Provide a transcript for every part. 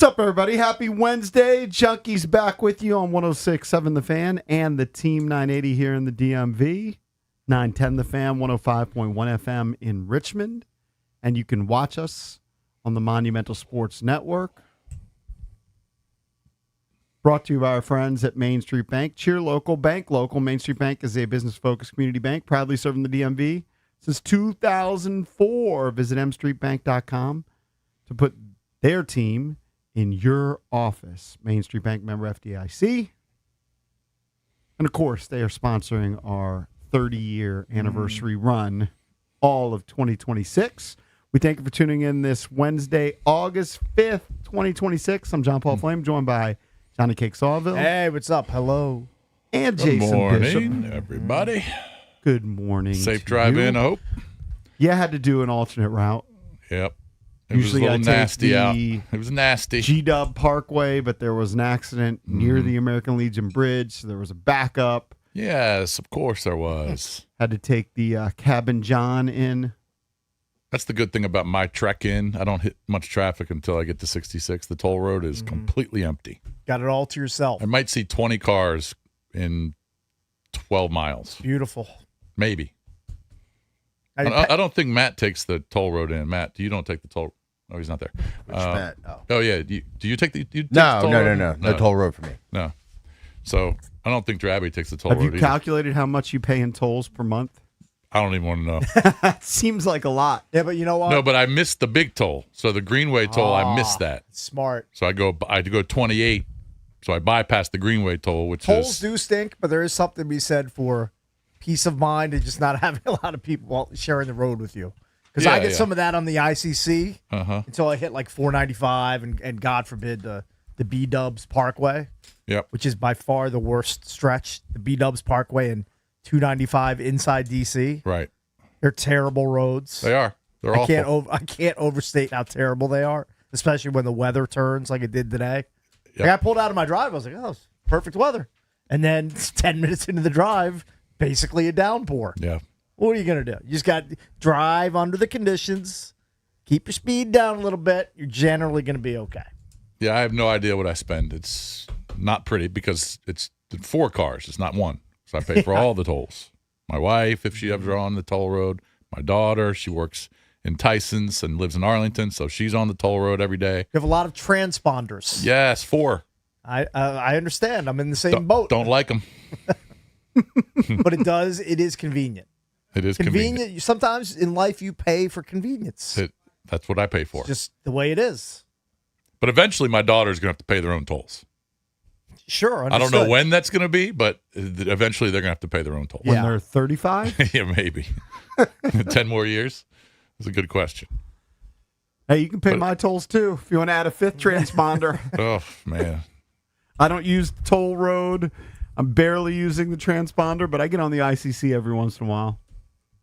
What's up, everybody? Happy Wednesday. Junkies back with you on 106.7 The Fan and the Team 980 here in the DMV. 910 The Fan, 105.1 FM in Richmond. And you can watch us on the Monumental Sports Network. Brought to you by our friends at Main Street Bank. Cheer local, bank local. Main Street Bank is a business-focused community bank, proudly serving the DMV since 2004. Visit mstreetbank.com to put their team in your office. Main Street Bank, member FDIC. And, of course, they are sponsoring our 30-year anniversary run, all of 2026. We thank you for tuning in this Wednesday, August 5th, 2026. I'm John Paul Flame, joined by Johnny Cake Sawville. Hey, what's up? Hello. And Jason Bishop. Good morning, everybody. Good morning. Safe drive in, I hope. Yeah, I had to do an alternate route. Yep. It Usually was a I little take nasty out. the It was nasty. G-Dub Parkway, but there was an accident near the American Legion Bridge, so there was a backup. Yes, of course there was. Had to take the Cabin John in. That's the good thing about my trek in. I don't hit much traffic until I get to 66. The toll road is completely empty. Got it all to yourself. I might see 20 cars in 12 miles. Beautiful. Maybe. I don't think Matt takes the toll road in. Matt, you don't take the toll. Oh, he's not there. Which Matt? Oh, yeah. Do you take the you take No, the toll no, road? no, no. No toll road for me. No. So I don't think Drabby takes the toll Have road you either. calculated how much you pay in tolls per month? I don't even want to know. That seems like a lot. Yeah, but you know what? No, but I missed the big toll. So the Greenway toll, I missed that. Smart. So I had to go 28. So I bypassed the Greenway toll, which Tolls is do stink, but there is something to be said for peace of mind and just not having a lot of people sharing the road with you. Because I get some of that on the ICC until I hit like 495 and God forbid the B-Dubs Parkway, which is by far the worst stretch. The B-Dubs Parkway and 295 inside D.C. Right. They're terrible roads. They are. They're awful. I can't overstate how terrible they are, especially when the weather turns like it did today. Yep. Like I pulled out of my drive. I was like, oh, it's perfect weather. And then 10 minutes into the drive, basically a downpour. Yeah. What are you going to do? You just got to drive under the conditions, keep your speed down a little bit. You're generally going to be okay. Yeah, I have no idea what I spend. It's not pretty because it's 4 cars. It's not one. So I pay for all the tolls. My wife, if she ever on the toll road. My daughter, she works in Tyson's and lives in Arlington, so she's on the toll road every day. You have a lot of transponders. Yes, 4. I understand. I'm in the same boat. Don't like them. But it is convenient. It is convenient. Sometimes in life you pay for convenience. That's what I pay for. It's just the way it is. But eventually my daughter's going to have to pay their own tolls. Sure, understood. I don't know when that's going to be, but eventually they're going to have to pay their own tolls. When they're 35? Yeah, maybe. 10 more years? That's a good question. Hey, you can pay my tolls, too, if you want to add a 5th transponder. Oh, man. I don't use the toll road. I'm barely using the transponder, but I get on the ICC every once in a while.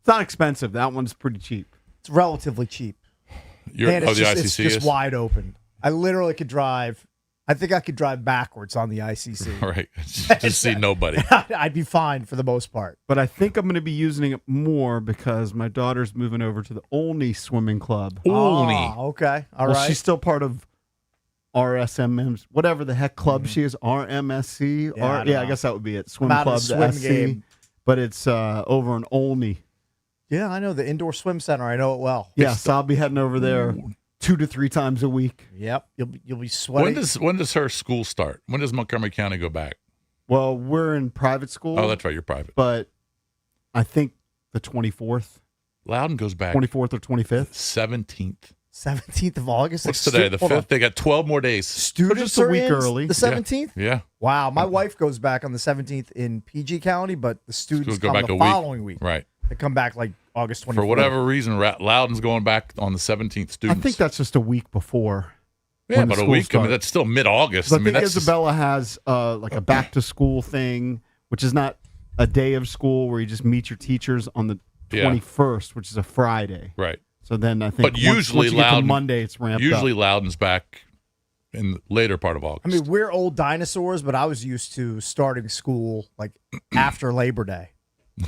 It's not expensive. That one's pretty cheap. It's relatively cheap. The ICC ICC it's just is? wide open. I literally could drive. I think I could drive backwards on the ICC. Right. Just see nobody. I'd be fine for the most part. But I think I'm going to be using it more because my daughter's moving over to the Olney Swimming Club. Olney. Okay. All right. She's still part of RSMM, whatever the heck club she is, RMSC. Yeah, I guess that would be it. Swim I'm out Club, of the the swim SC. game. But it's over in Olney. Yeah, I know the indoor swim center. I know it well. Yeah, so I'll be heading over there 2 to 3 times a week. Yep. You'll be sweating. When does her school start? When does Montgomery County go back? Well, we're in private school. Oh, that's right. You're private. But I think the 24th. Loudon goes back 24th or 25th. 17th. 17th of August. What's today? The 5th? They got 12 more days. Students just a are week in early. The 17th? Yeah. Wow. My wife goes back on the 17th in PG County, but the students Schools go come back the a week. following week. Right. They come back like August 24th. For whatever reason, Loudon's going back on the 17th. Students. I think that's just a week before. yeah, when the but a school week. I starts. mean, that's still mid-August. I mean, think that's Isabella has like a back-to-school thing, which is not a day of school where you just meet your teachers on the 21st, which is a Friday. right. So then I think But usually once you get to Loudon- Monday, it's ramped Usually up. Loudon's back in the later part of August. I mean, we're old dinosaurs, but I was used to starting school like after Labor Day.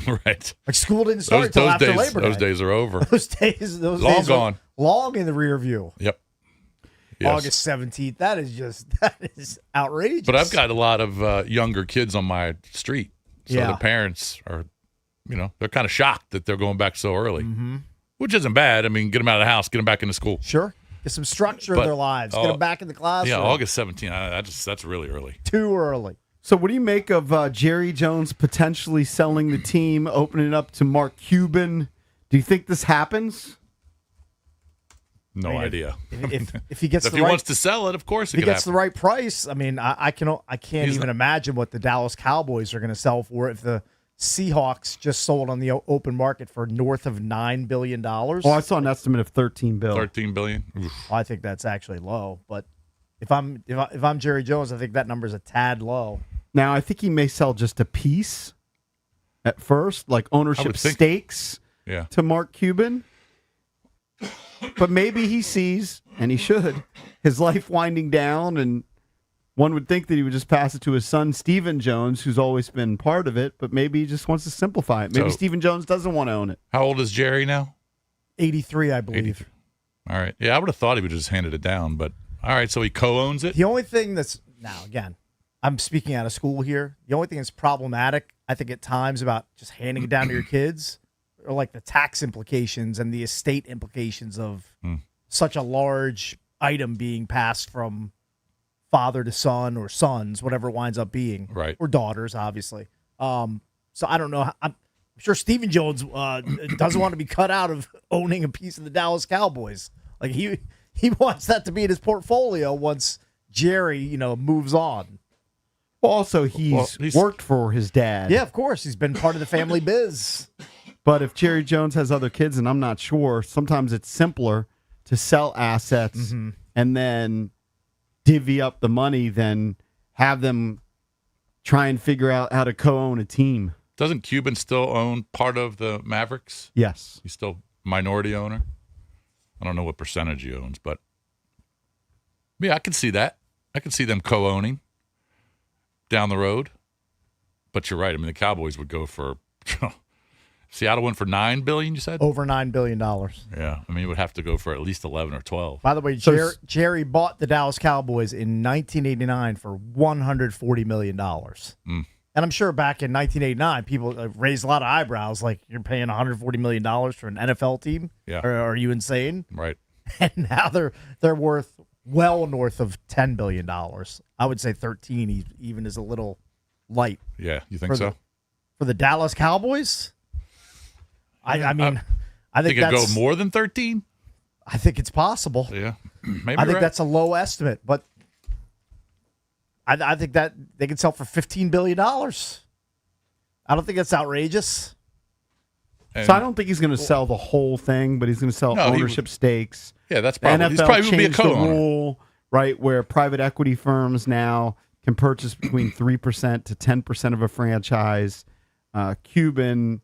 right. Like school didn't start until after Labor Day. Those days are over. Those days Long are gone. long in the rear view. Yep. Yes. August 17th. That is outrageous. But I've got a lot of younger kids on my street. So Yeah. the parents are, they're kind of shocked that they're going back so early, Mm-hmm. which isn't bad. I mean, get them out of the house, get them back into school. Sure. Get some structure in their lives. Get them back in the classroom. Yeah, August 17th. That's really early. Too early. So what do you make of Jerry Jones potentially selling the team, opening it up to Mark Cuban? Do you think this happens? No idea. If he gets if the he right, wants to sell it, of course if he gets the right price. I mean, I can't even imagine what the Dallas Cowboys are going to sell for if the Seahawks just sold on the open market for north of $9 billion. Oh, I saw an estimate of $13 billion. $13 billion. Well, I think that's actually low, but if I'm Jerry Jones, I think that number is a tad low. Now, I think he may sell just a piece at first, like ownership stakes to Mark Cuban. But maybe he sees, and he should, his life winding down, and one would think that he would just pass it to his son, Stephen Jones, who's always been part of it, but maybe he just wants to simplify it. Maybe Stephen Jones doesn't want to own it. How old is Jerry now? 83, I believe. 83. All right. Yeah, I would have thought he would have just handed it down, but all right, so he co-owns it? The only thing that's, now again, I'm speaking out of school here. The only thing that's problematic, I think at times, about just handing it down to your kids are like the tax implications and the estate implications of such a large item being passed from father to son or sons, whatever it winds up being, right? Or daughters, obviously. So I don't know. I'm sure Stephen Jones doesn't want to be cut out of owning a piece of the Dallas Cowboys. Like he wants that to be in his portfolio once Jerry, moves on. Well, also, he's worked for his dad. Yeah, of course. He's been part of the family biz. But if Jerry Jones has other kids, and I'm not sure, sometimes it's simpler to sell assets and then divvy up the money than have them try and figure out how to co-own a team. Doesn't Cuban still own part of the Mavericks? Yes. He's still minority owner. I don't know what percentage he owns, but yeah, I can see that. I can see them co-owning down the road. But you're right. I mean, the Cowboys would go for Seattle went for $9 billion, you said? Over $9 billion. Yeah. I mean, it would have to go for at least 11 or 12. By the way, Jerry bought the Dallas Cowboys in 1989 for $140 million. And I'm sure back in 1989, people raised a lot of eyebrows, like, you're paying $140 million for an NFL team? Yeah. Or are you insane? Right. And now they're worth well north of $10 billion. I would say 13 even is a little light. Yeah, you think so? For the Dallas Cowboys? I mean, I think it'd go more than 13. I think it's possible. Yeah, maybe. I think that's a low estimate, but I think that they could sell for $15 billion. I don't think that's outrageous. So I don't think he's going to sell the whole thing, but he's going to sell ownership stakes. Yeah, that's probably. The He's NFL probably going to be a changed the co-owner. rule, right, where private equity firms now can purchase between 3% to 10% of a franchise. Cuban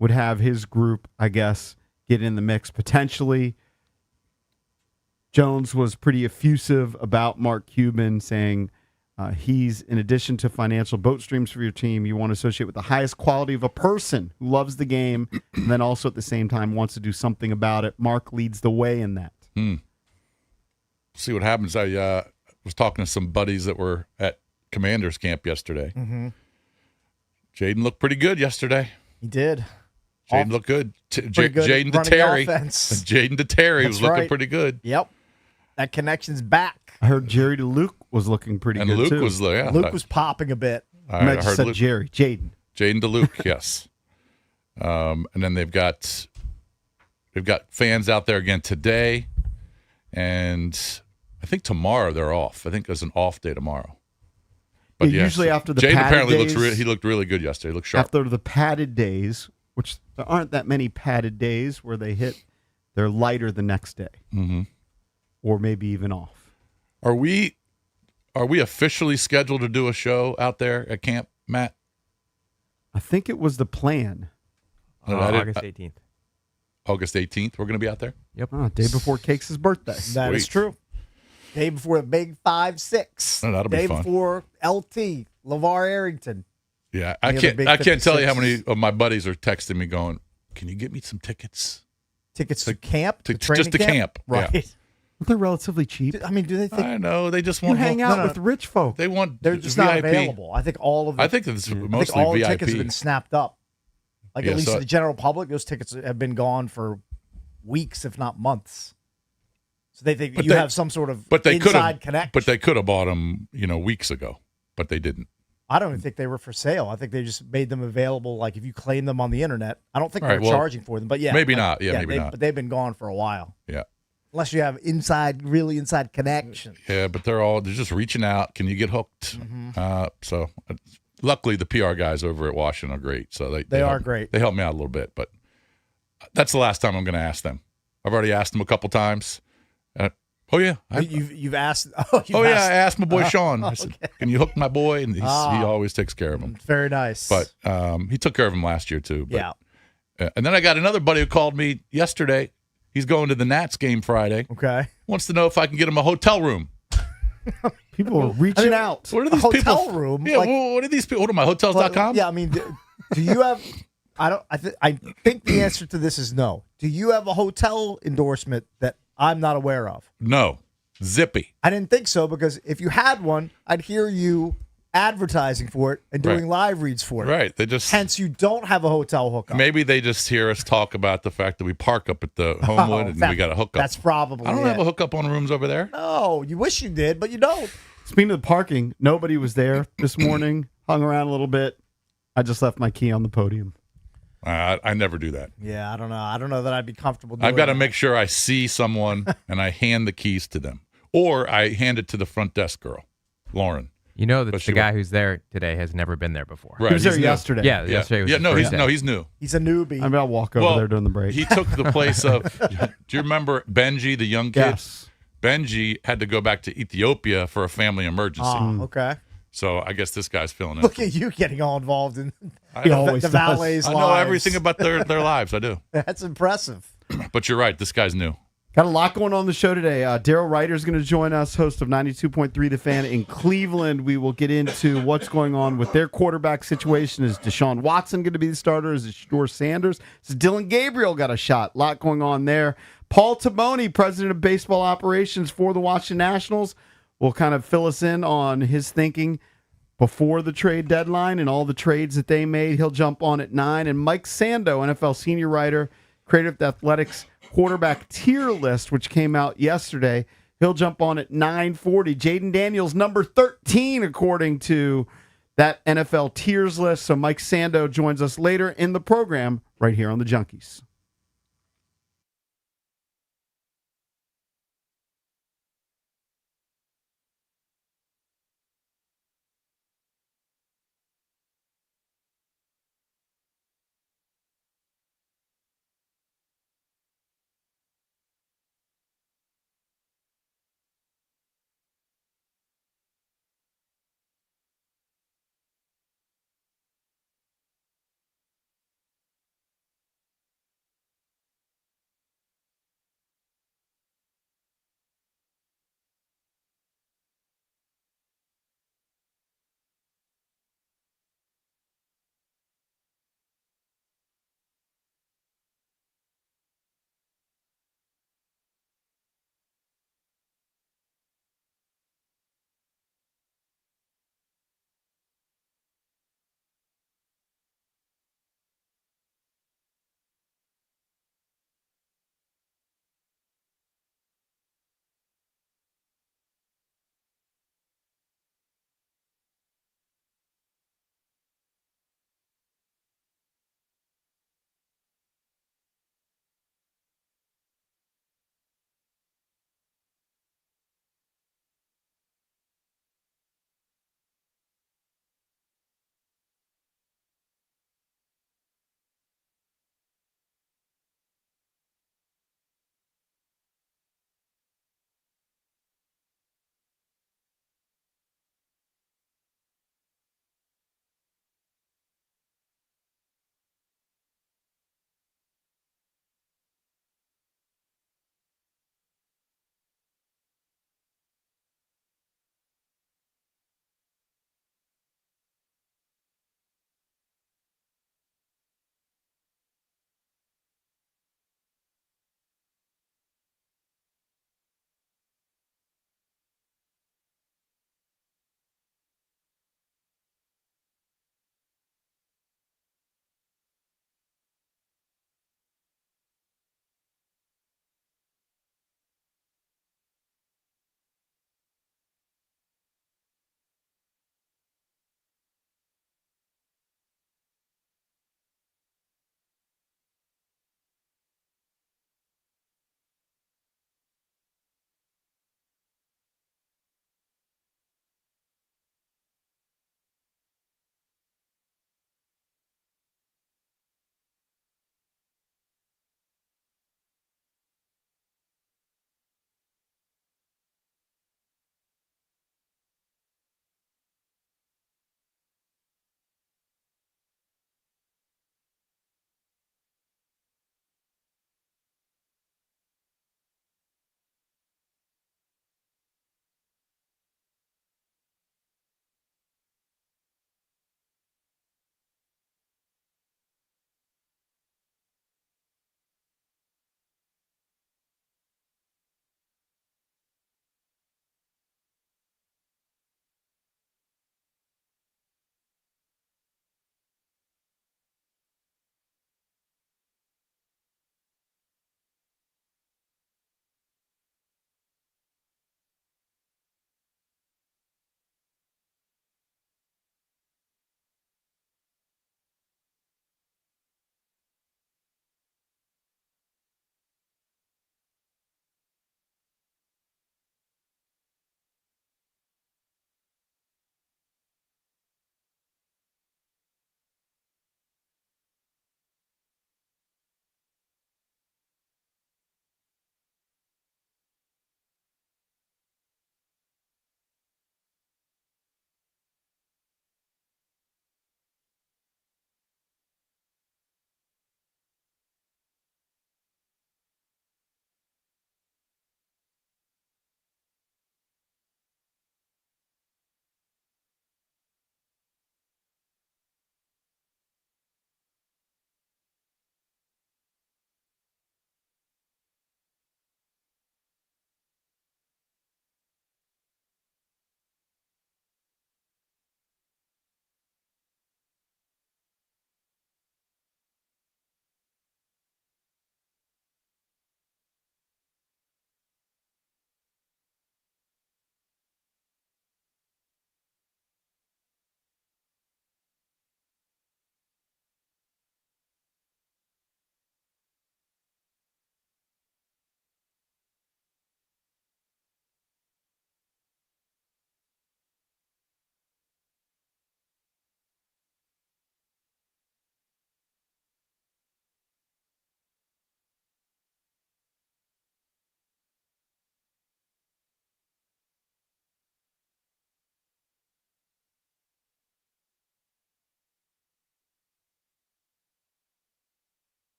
would have his group, I guess, get in the mix potentially. Jones was pretty effusive about Mark Cuban, saying he's, in addition to financial boat streams for your team, you want to associate with the highest quality of a person who loves the game and then also at the same time wants to do something about it. Mark leads the way in that. See what happens. I was talking to some buddies that were at Commander's Camp yesterday. Jaden looked pretty good yesterday. He did. Jaden looked good. Jaden to Terry was looking pretty good. Yep. That connection's back. I heard Jerry to Luke was looking pretty good, Luke too. Luke was popping a bit. I just said Luke. Jaden to Luke, yes. And then they've got fans out there again today, and I think tomorrow they're off. I think there's an off day tomorrow. But usually after the Jaden padded apparently days, he looked really good yesterday. He looked sharp. After the padded days, which there aren't that many padded days where they're lighter the next day, or maybe even off. Are we officially scheduled to do a show out there at camp, Matt? I think it was the plan. August 18th. August 18th, we're going to be out there? Yep. Day before Cakes' birthday. That is true. Day before the big 5-6. Oh, that'll be fun. Day before LT, LeVar Arrington. Yeah, I can't tell you how many of my buddies are texting me going, "Can you get me some tickets?" Tickets to camp? Just to camp. Right. Yeah. They're relatively cheap. I mean, do they think I know they just You want hang out no. with rich folk. They want they're just VIP. not available? I think all of the, I think it's I think mostly all the VIP. tickets have been snapped up. Like Yeah, at least so- to the general public, those tickets have been gone for weeks, if not months. So they think you have some sort of inside connection. But they could have bought them, weeks ago, but they didn't. I don't even think they were for sale. I think they just made them available. Like if you claim them on the internet, I don't think All they're right, well, charging for them. But yeah, maybe not. Yeah, maybe not. But they've been gone for a while. Yeah. Unless you have really inside connection. Yeah, but they're just reaching out. Can you get hooked? So luckily the PR guys over at Washington are great. So they are help, great. They help me out a little bit, but that's the last time I'm going to ask them. I've already asked them a couple times. Oh yeah, You've asked. I asked my boy Sean. I said, "Can you hook my boy?" And he always takes care of him. Very nice. But he took care of him last year too. But, yeah. And then I got another buddy who called me yesterday. He's going to the Nats game Friday. Okay. Wants to know if I can get him a hotel room. People are reaching out. What are these hotel people? room? Yeah. Like, what are these people? What am I? Hotels.com? Yeah. I mean, do you have? I think the answer to this is no. Do you have a hotel endorsement that I'm not aware of? No. Zippy. I didn't think so because if you had one, I'd hear you advertising for it and doing live reads for it. Right. They just Hence, you don't have a hotel hookup. maybe they just hear us talk about the fact that we park up at the Homewood and we got a hookup. That's probably. I don't have a hookup on rooms over there. No, you wish you did, but you don't. Speaking of the parking, nobody was there this morning. Hung around a little bit. I just left my key on the podium. I never do that. Yeah, I don't know. I don't know that I'd be comfortable doing I've got to that. make sure I see someone and I hand the keys to them, or I hand it to the front desk girl, Lauren. You know that But the she guy who's there today has never been there before. Right. He was there he's new. yesterday. Yeah, yesterday was his first day. He's new. He's a newbie. I mean, I'll walk over there during the break. He took the place of. Do you remember Benji, the young kid? Yes. Benji had to go back to Ethiopia for a family emergency. Okay. So I guess this guy's feeling it. Look at you getting all involved in He always the does. valet's I know lives. everything about their lives. I do. That's impressive. But you're right. This guy's new. Got a lot going on the show today. Daryl Ryder's going to join us, host of 92.3 The Fan in Cleveland. We will get into what's going on with their quarterback situation. Is Deshaun Watson going to be the starter? Is it Shador Sanders? Is Dylan Gabriel got a shot? A lot going on there. Paul Taboni, president of baseball operations for the Washington Nationals, will kind of fill us in on his thinking before the trade deadline and all the trades that they made. He'll jump on at 9. And Mike Sando, NFL senior writer, creator of the Athletics quarterback tier list, which came out yesterday. He'll jump on at 9:40. Jaden Daniels, number 13, according to that NFL tiers list. So Mike Sando joins us later in the program right here on the Junkies.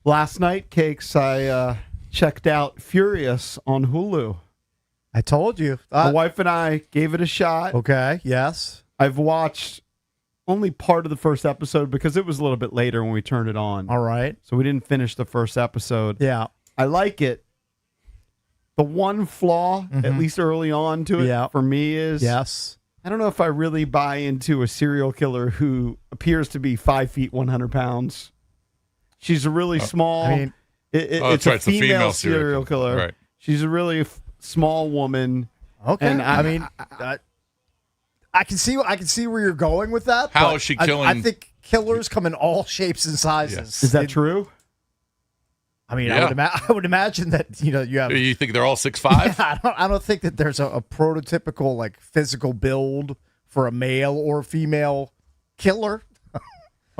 Last night, Cakes, I checked out Furious on Hulu. I told you. My wife and I gave it a shot. Okay, yes. I've watched only part of the first episode because it was a little bit later when we turned it on. All right. So we didn't finish the first episode. Yeah. I like it. The one flaw, at least early on to it, for me is yes. I don't know if I really buy into a serial killer who appears to be 5 feet, 100 pounds. She's a really small. I mean, it's a female serial killer. Right. She's a really small woman. Okay. And I can see where you're going with that. How is she killing? I think killers come in all shapes and sizes. Yes. Is that true? I mean, Yeah. I would imagine that you have. You think they're all 6'5"? I don't think that there's a prototypical like physical build for a male or female killer.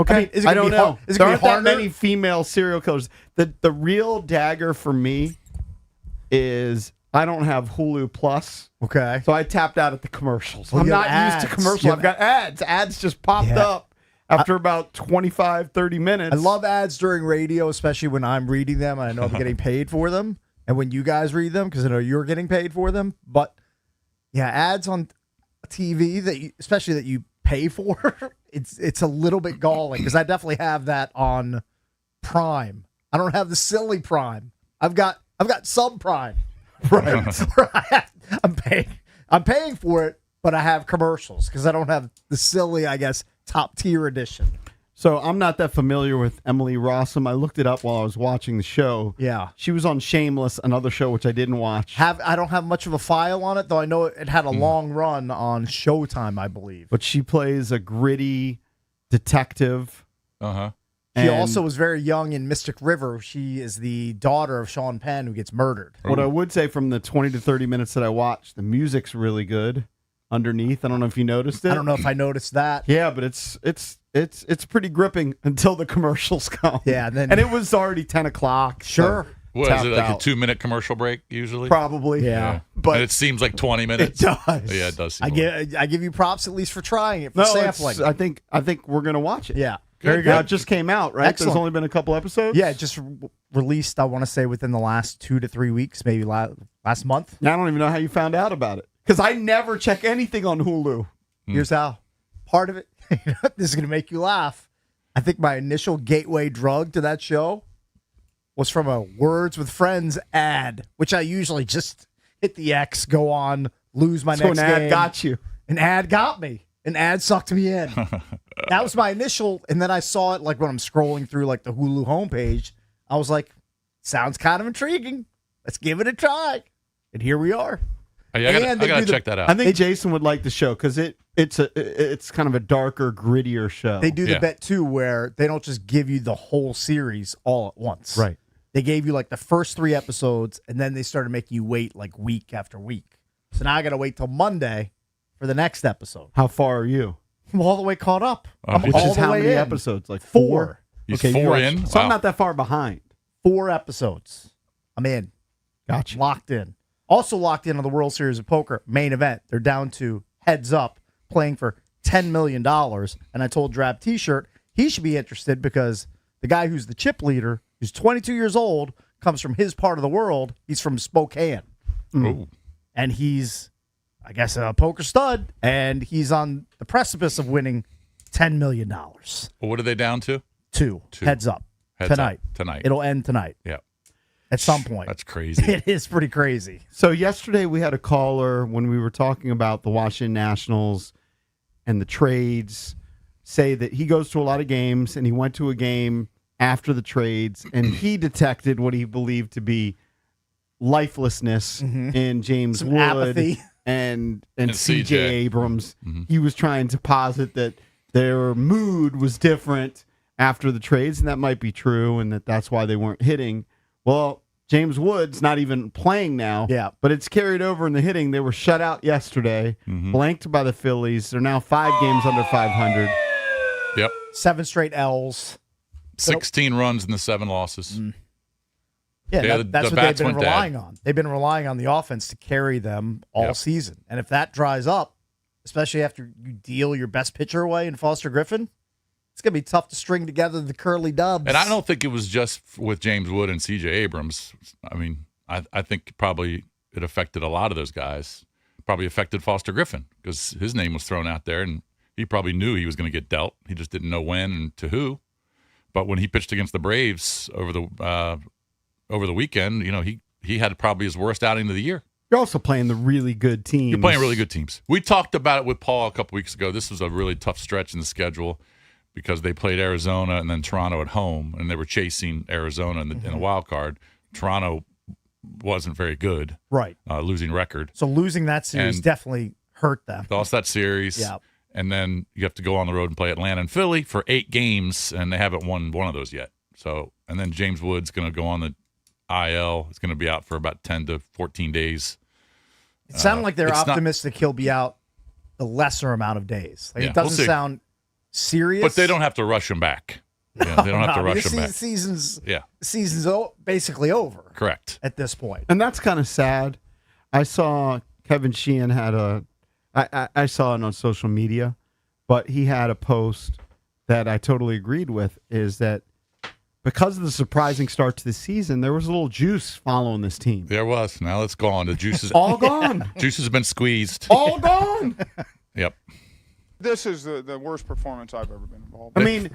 Okay, I mean, is it I gonna don't be know. har- is it There gonna aren't be that harder? many female serial killers. The real dagger for me is I don't have Hulu Plus, Okay. so I tapped out at the commercials. Well, I'm you not have used to ads. commercials. You I've got ads. Ads just popped Yeah. up after about 25, 30 minutes. I love ads during radio, especially when I'm reading them and I know I'm getting paid for them, and when you guys read them because I know you're getting paid for them. But yeah, ads on TV especially that you pay for, it's a little bit galling because I definitely have that on Prime. I don't have the silly Prime. I've got sub Prime. Right. I'm paying for it, but I have commercials because I don't have the silly, I guess, top tier edition. So I'm not that familiar with Emily Rossum. I looked it up while I was watching the show. Yeah. She was on Shameless, another show which I didn't watch. I don't have much of a file on it, though I know it had a long run on Showtime, I believe. But she plays a gritty detective. Uh-huh. She And also was very young in Mystic River. She is the daughter of Sean Penn, who gets murdered. What I would say from the 20 to 30 minutes that I watched, the music's really good underneath. I don't know if you noticed it. I don't know if I noticed that. Yeah, but it's pretty gripping until the commercials come. Yeah, and it was already 10 o'clock. Sure. So What is tapped it, like out. a 2-minute commercial break usually? Probably. Yeah. But and it seems like 20 minutes. it does. Yeah, it does. Seem I give you props at least for trying it, for No, sampling. I think we're gonna watch it. Yeah. Very Now, good. it just came out, right? Excellent. There's only been a couple episodes. Yeah, it just released, I want to say, within the last 2 to 3 weeks, maybe last month. Now, I don't even know how you found out about it because I never check anything on Hulu. Here's how. Part of it, this is going to make you laugh. I think my initial gateway drug to that show was from a Words with Friends ad, which I usually just hit the X, go on, lose my So next an ad game. got you. An ad got me. An ad sucked me in. That was my initial, and then I saw it like when I'm scrolling through like the Hulu homepage. I was like, sounds kind of intriguing. Let's give it a try. And here we are. I gotta check that out. I think Jason would like the show because it's kind of a darker, grittier show. They do the Yeah. bet too where they don't just give you the whole series all at once. Right. They gave you like the first 3 episodes, and then they started making you wait like week after week. So now I got to wait till Monday for the next episode. How far are you? I'm all the way caught up. I'm Which all is the how way many in. episodes? Like 4. He's you 4 watched- in? So I'm Wow. not that far behind. 4 episodes. I'm in. Gotcha. Locked in. Also locked in on the World Series of Poker main event. They're down to heads up, playing for $10 million. And I told Drab T-Shirt he should be interested because the guy who's the chip leader, who's 22 years old, comes from his part of the world. He's from Spokane. Ooh. And he's, I guess, a poker stud. And he's on the precipice of winning $10 million. Well, what are they down to? Two. Heads up. Heads up. Tonight. Tonight. It'll end tonight. Yeah. At some point. That's crazy. It is pretty crazy. So yesterday we had a caller when we were talking about the Washington Nationals and the trades say that he goes to a lot of games and he went to a game after the trades and he detected what he believed to be lifelessness in James Some Wood apathy. and And CJ CJ. Abrams. He was trying to posit that their mood was different after the trades, and that might be true, and that's why they weren't hitting. Well, James Wood's not even playing now. Yeah. But it's carried over in the hitting. They were shut out yesterday, blanked by the Phillies. They're now 5 games under 500. Yep. 7 straight L's. 16 runs in the 7 losses. Yeah, Yeah, that's the what they've bats been went dead. relying on. They've been relying on the offense to carry them all Yep. season. And if that dries up, especially after you deal your best pitcher away in Foster Griffin, It's going to be tough to string together the curly dubs. And I don't think it was just with James Wood and C.J. Abrams. I mean, I think probably it affected a lot of those guys. Probably affected Foster Griffin because his name was thrown out there, and he probably knew he was going to get dealt. He just didn't know when and to who. But when he pitched against the Braves over the weekend, he had probably his worst outing of the year. You're also playing the really good teams. You're playing really good teams. We talked about it with Paul a couple weeks ago. This was a really tough stretch in the schedule because they played Arizona and then Toronto at home, and they were chasing Arizona in the wild card. Toronto wasn't very good, right? Losing record. So losing that series definitely hurt them. Lost that series, yeah. And then you have to go on the road and play Atlanta and Philly for 8 games, and they haven't won one of those yet. So, and then James Wood's going to go on the IL. He's going to be out for about 10 to 14 days. It sounded like they're optimistic he'll be out a lesser amount of days. Like, it doesn't sound serious. But they don't have to rush him back. Yeah, they don't have to rush him back. Season's basically over. Correct. At this point. And that's kind of sad. I saw Kevin Sheehan had I saw it on social media, but he had a post that I totally agreed with, is that because of the surprising start to the season, there was a little juice following this team. There was. Now it's gone. The juice is all gone. Juice has been squeezed. All gone. Yep. This is the worst performance I've ever been involved in. I mean,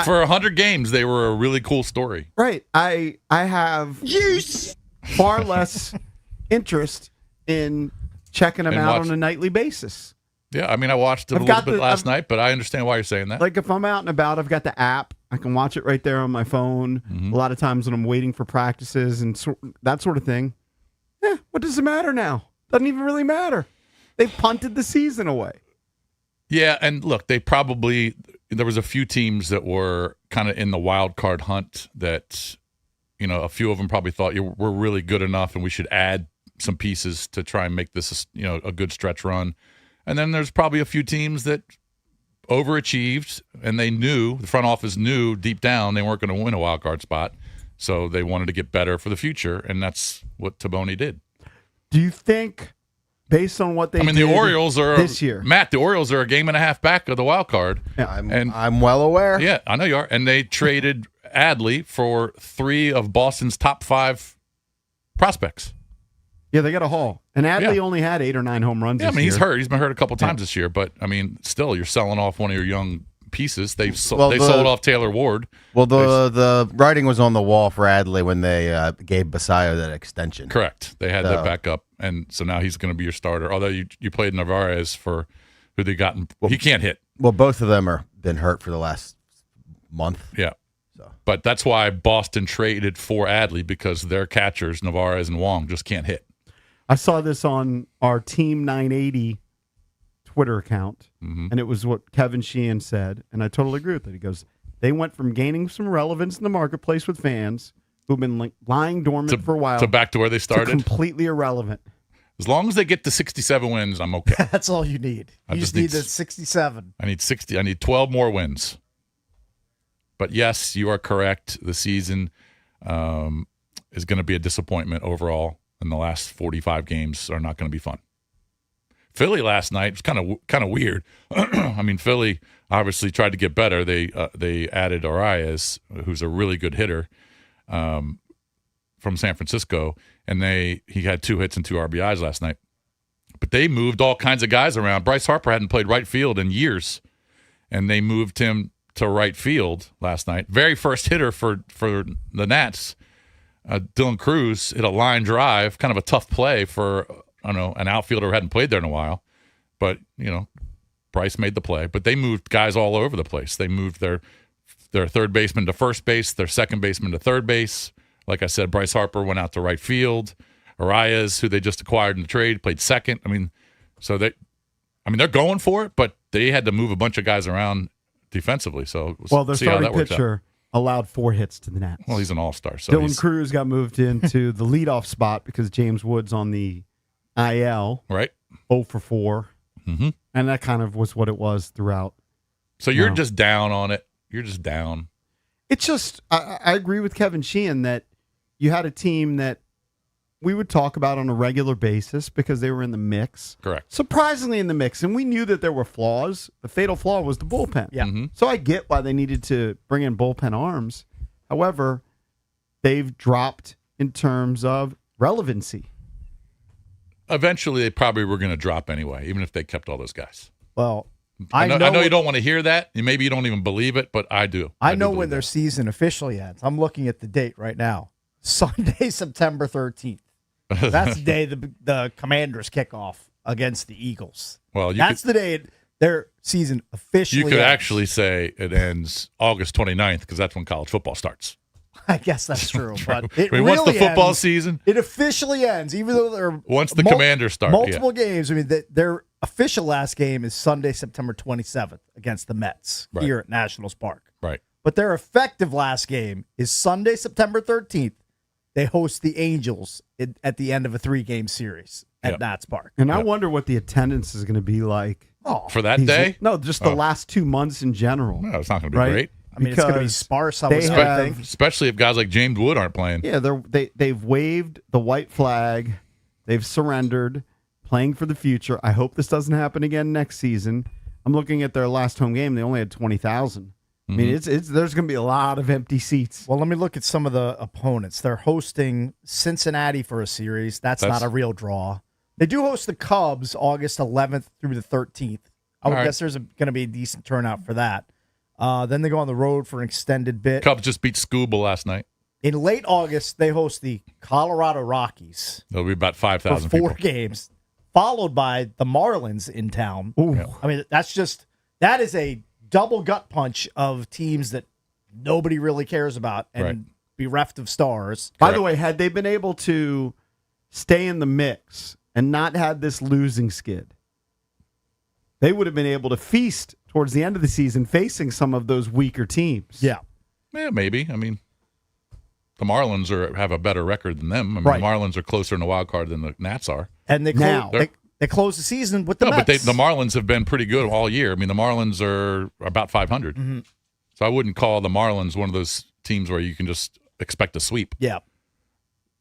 for 100 games, they were a really cool story. Right. I have far less interest in checking them out on a nightly basis. Yeah, I mean, I watched it a little bit last night, but I understand why you're saying that. Like, if I'm out and about, I've got the app. I can watch it right there on my phone. A lot of times when I'm waiting for practices and that sort of thing. What does it matter now? Doesn't even really matter. They punted the season away. Yeah, and look, there was a few teams that were kind of in the wild card hunt that, a few of them probably thought we're really good enough and we should add some pieces to try and make this, a good stretch run. And then there's probably a few teams that overachieved, and the front office knew deep down they weren't going to win a wild card spot, so they wanted to get better for the future, and that's what Taboni did. Do you think, based on what they did the Orioles are this year, Matt, the Orioles are a game and a half back of the wild card. Yeah. I'm well aware. Yeah, I know you are. And they traded Adley for 3 of Boston's top 5 prospects. Yeah, they got a haul. And Adley only had 8 or 9 home runs this year. He's hurt. He's been hurt a couple times this year. But, still, you're selling off one of your young pieces. They sold off Taylor Ward. Well, the writing was on the wall for Adley when they gave Basayo that extension. Correct. They had that back up. And so now he's going to be your starter. Although you played Narvaez for who they got. He can't hit. Well, both of them are been hurt for the last month. Yeah. But that's why Boston traded for Adley, because their catchers, Narvaez and Wong, just can't hit. I saw this on our Team 980 Twitter account, and it was what Kevin Sheehan said, and I totally agree with it. He goes, they went from gaining some relevance in the marketplace with fans who've been lying dormant for a while to back to where they started. Completely irrelevant. As long as they get to 67 wins, I'm okay. That's all you need. You just need the 67. I need 60. I need 12 more wins. But yes, you are correct. The season is going to be a disappointment overall. And the last 45 games are not going to be fun. Philly last night was kind of weird. Philly obviously tried to get better. They added Arias, who's a really good hitter from San Francisco, and he had 2 hits and 2 RBIs last night. But they moved all kinds of guys around. Bryce Harper hadn't played right field in years, and they moved him to right field last night. Very first hitter for the Nats. Dylan Cruz hit a line drive, kind of a tough play for an outfielder who hadn't played there in a while. But, Bryce made the play. But they moved guys all over the place. They moved their third baseman to first base, their second baseman to third base. Like I said, Bryce Harper went out to right field. Arias, who they just acquired in the trade, played second. They're going for it, but they had to move a bunch of guys around defensively. So their starting pitcher allowed 4 hits to the Nats. Well, he's an all-star. So Dylan Cruz got moved into the leadoff spot because James Wood's on the IL. Right. 0 for 4. Mm-hmm. And that kind of was what it was throughout. So you're just down on it. You're just down. It's just, I agree with Kevin Sheehan that you had a team that we would talk about on a regular basis because they were in the mix. Correct. Surprisingly in the mix. And we knew that there were flaws. The fatal flaw was the bullpen. Yeah. So I get why they needed to bring in bullpen arms. However, they've dropped in terms of relevancy. Eventually, they probably were going to drop anyway, even if they kept all those guys. Well, I know you don't want to hear that. Maybe you don't even believe it, but I do. I know when their season officially ends. I'm looking at the date right now. Sunday, September 13th. That's the day the Commanders kick off against the Eagles. Well, that's the day their season officially ends. You could ends. actually say it ends August 29th because that's when college football starts. I guess that's true. But once the football season, it officially ends, even though there once the Commanders start. Multiple games. I mean, their official last game is Sunday, September 27th against the Mets here at Nationals Park. Right. But their effective last game is Sunday, September 13th. They host the Angels at the end of a 3-game series at Nats Park. And I wonder what the attendance is going to be like. For that day? No, just the last 2 months in general. No, it's not going to be great. I mean, it's going to be sparse, I would think. Especially if guys like James Wood aren't playing. Yeah, they've waved the white flag. They've surrendered, playing for the future. I hope this doesn't happen again next season. I'm looking at their last home game. They only had 20,000. I mean, there's going to be a lot of empty seats. Well, let me look at some of the opponents. They're hosting Cincinnati for a series. That's not a real draw. They do host the Cubs August 11th through the 13th. I would guess there's going to be a decent turnout for that. Then they go on the road for an extended bit. Cubs just beat Scuba last night. In late August, they host the Colorado Rockies. There'll be about 5,000 for 4 people. games, followed by the Marlins in town. I mean, that is a double gut punch of teams that nobody really cares about and bereft of stars. By the way, had they been able to stay in the mix and not had this losing skid, they would have been able to feast towards the end of the season facing some of those weaker teams. Yeah, maybe. I mean, the Marlins have a better record than them. I mean, the Marlins are closer in the wild card than the Nats are. And they close the season with the Mets. But the Marlins have been pretty good all year. I mean, the Marlins are about 500. So I wouldn't call the Marlins one of those teams where you can just expect a sweep. Yeah.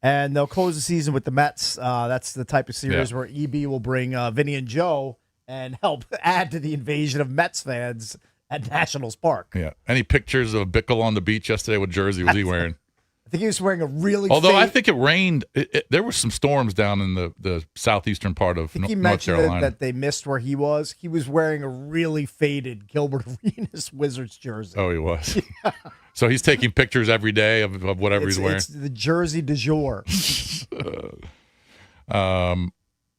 And they'll close the season with the Mets. That's the type of series where EB will bring Vinny and Joe and help add to the invasion of Mets fans at Nationals Park. Yeah. Any pictures of Bickle on the beach yesterday? What jersey was he wearing? I think he was wearing a really Although I think it rained. There were some storms down in the southeastern part of North Carolina. That they missed where he was. He was wearing a really faded Gilbert Arenas Wizards jersey. Oh, he was. Yeah. So he's taking pictures every day of whatever he's wearing. It's the jersey du jour.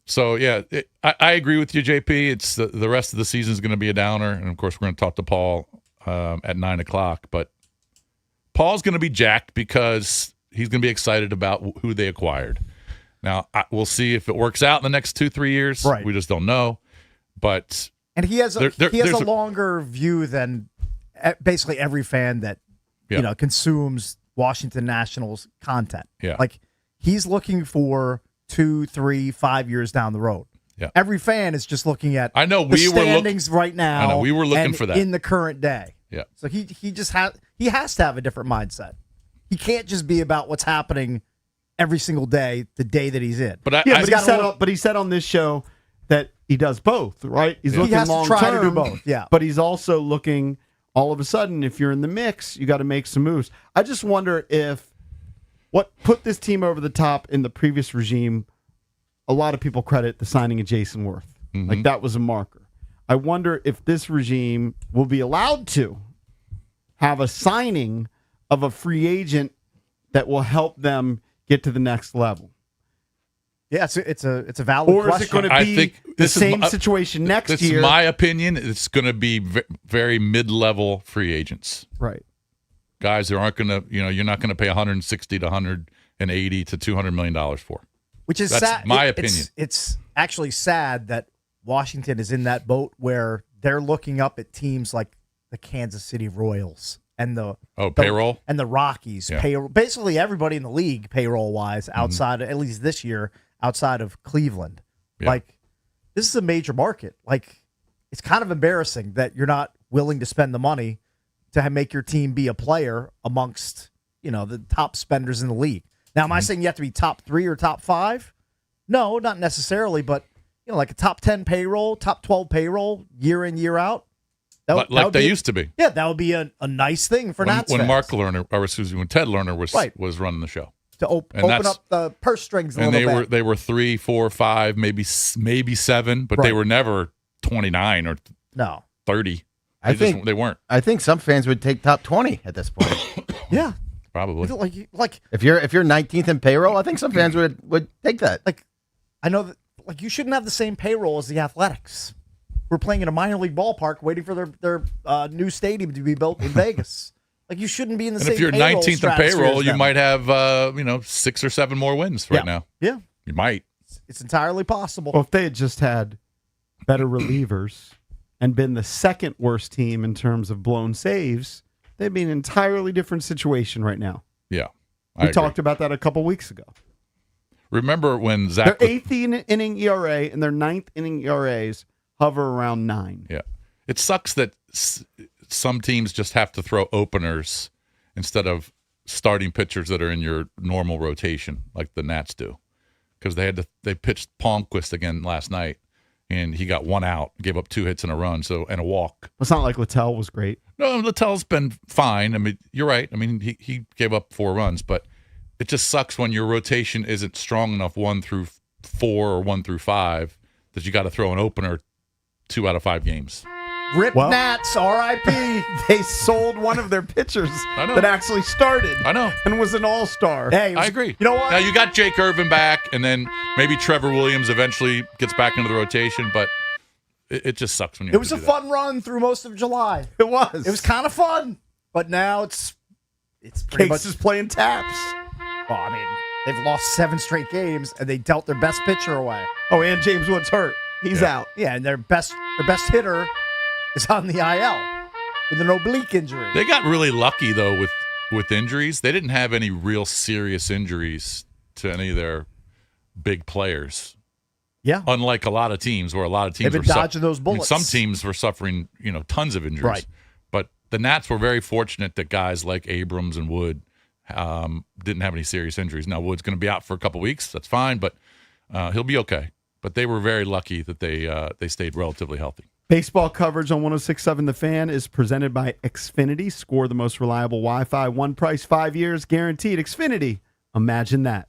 So, yeah, I agree with you, JP. It's the rest of the season is going to be a downer. And, of course, we're going to talk to Paul at 9 o'clock. But Paul's going to be jacked because he's going to be excited about who they acquired. Now, we'll see if it works out in the next 2-3 years. Right. We just don't know. But and he has a longer view than basically every fan that consumes Washington Nationals content. Yeah. Like he's looking for 2, 3, 5 years down the road. Yeah. Every fan is just looking at the standings right now. I know we were looking for that in the current day. Yeah. So he has to have a different mindset. He can't just be about what's happening every single day, the day that he's in. But he said on this show that he does both, right? He's looking long term. He has to try to do both. Yeah. But he's also looking. All of a sudden, if you're in the mix, you got to make some moves. I just wonder if what put this team over the top in the previous regime. A lot of people credit the signing of Jason Worth. Like that was a marker. I wonder if this regime will be allowed to have a signing of a free agent that will help them get to the next level. Yeah, it's a valid question. Or is it going to be the same situation next year? That's my opinion. It's going to be very mid-level free agents. Right. Guys that aren't going to, you're not going to pay $160 to $180 to $200 million for. Which is That's sad. my opinion. It's actually sad that Washington is in that boat where they're looking up at teams like the Kansas City Royals and payroll and the Rockies. Yeah. Payroll, basically everybody in the league payroll wise outside at least this year outside of Cleveland. Yeah. Like this is a major market. Like it's kind of embarrassing that you're not willing to spend the money to make your team be a player amongst the top spenders in the league. Now, am I saying you have to be top 3 or top 5? No, not necessarily, but like a top 10 payroll, top 12 payroll, year in, year out. Like they used to be. Yeah, that would be a nice thing for Nats when fans. Mark Lerner, or excuse me, when Ted Lerner was running the show. To open up the purse strings a little bit. They were 3, 4, 5, maybe 7, but they were never 29 or 30. They weren't. I think some fans would take top 20 at this point. Yeah, probably. Like if you're 19th in payroll, I think some fans would take that. Like, I know that you shouldn't have the same payroll as the Athletics. We're playing in a minor league ballpark, waiting for their new stadium to be built in Vegas. Like, you shouldn't be in the same. And if you're 19th in payroll, you might have 6 or 7 more wins right now. Yeah, you might. It's entirely possible. Well, if they had just had better relievers and been the second worst team in terms of blown saves, they'd be in an entirely different situation right now. Yeah, we talked about that a couple weeks ago. Remember when Zach? Their 8th inning ERA and their 9th inning ERAs hover around 9. Yeah, it sucks that some teams just have to throw openers instead of starting pitchers that are in your normal rotation, like the Nats do, because they pitched Palmquist again last night, and he got 1 out, gave up 2 hits and a run, and a walk. It's not like Littell was great. No, Littell's been fine. I mean, you're right. I mean, he gave up 4 runs, but it just sucks when your rotation isn't strong enough 1 through 4 or 1 through 5 that you got to throw an opener 2 out of 5 games. Rip Nats, R.I.P. They sold one of their pitchers that actually started. I know. And was an all-star. Hey, I agree. You know what? Now, you got Jake Irvin back, and then maybe Trevor Williams eventually gets back into the rotation, but it just sucks when you It was a fun run through most of July. It was. It was kind of fun, but now it's pretty much just playing taps. Well, I mean, they've lost 7 straight games, and they dealt their best pitcher away. Oh, and James Woods hurt. He's out. Yeah, and their best hitter is on the IL with an oblique injury. They got really lucky, though, with injuries. They didn't have any real serious injuries to any of their big players. Yeah. Unlike a lot of teams where a lot of teams they've been dodging those bullets. Some teams were suffering, tons of injuries. Right. But the Nats were very fortunate that guys like Abrams and Wood didn't have any serious injuries. Now, Wood's going to be out for a couple weeks. That's fine, but he'll be okay. But they were very lucky that they stayed relatively healthy. Baseball coverage on 106.7 The Fan is presented by Xfinity. Score the most reliable Wi-Fi. One price, 5 years, guaranteed. Xfinity. Imagine that.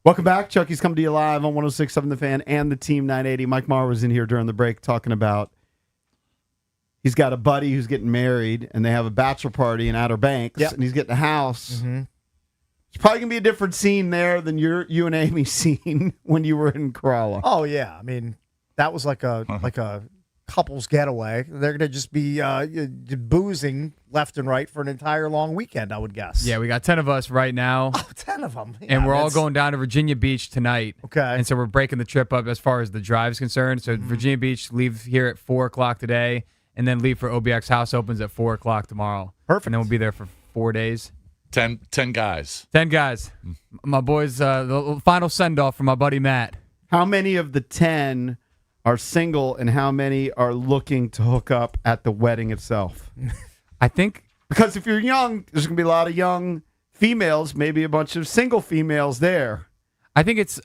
Welcome back. Chucky's coming to you live on 106.7 The Fan and the Team 980. Mike Marr was in here during the break talking about he's got a buddy who's getting married, and they have a bachelor party in Outer Banks, and he's getting a house. Mm-hmm. It's probably going to be a different scene there than you and Amy scene when you were in Corolla. Oh, yeah. I mean, that was like a couple's getaway. They're going to just be boozing left and right for an entire long weekend, I would guess. Yeah, we got 10 of us right now. Oh, 10 of them. Yeah, and we're all going down to Virginia Beach tonight. Okay. And so we're breaking the trip up as far as the drive is concerned. So Virginia Beach, leave here at 4 o'clock today, and then leave for OBX. House opens at 4 o'clock tomorrow. Perfect. And then we'll be there for 4 days. 10 guys. 10 guys. My boys, the final send-off from my buddy Matt. How many of the 10 are single, and how many are looking to hook up at the wedding itself? I think... Because if you're young, there's going to be a lot of young females, maybe a bunch of single females there. I think it's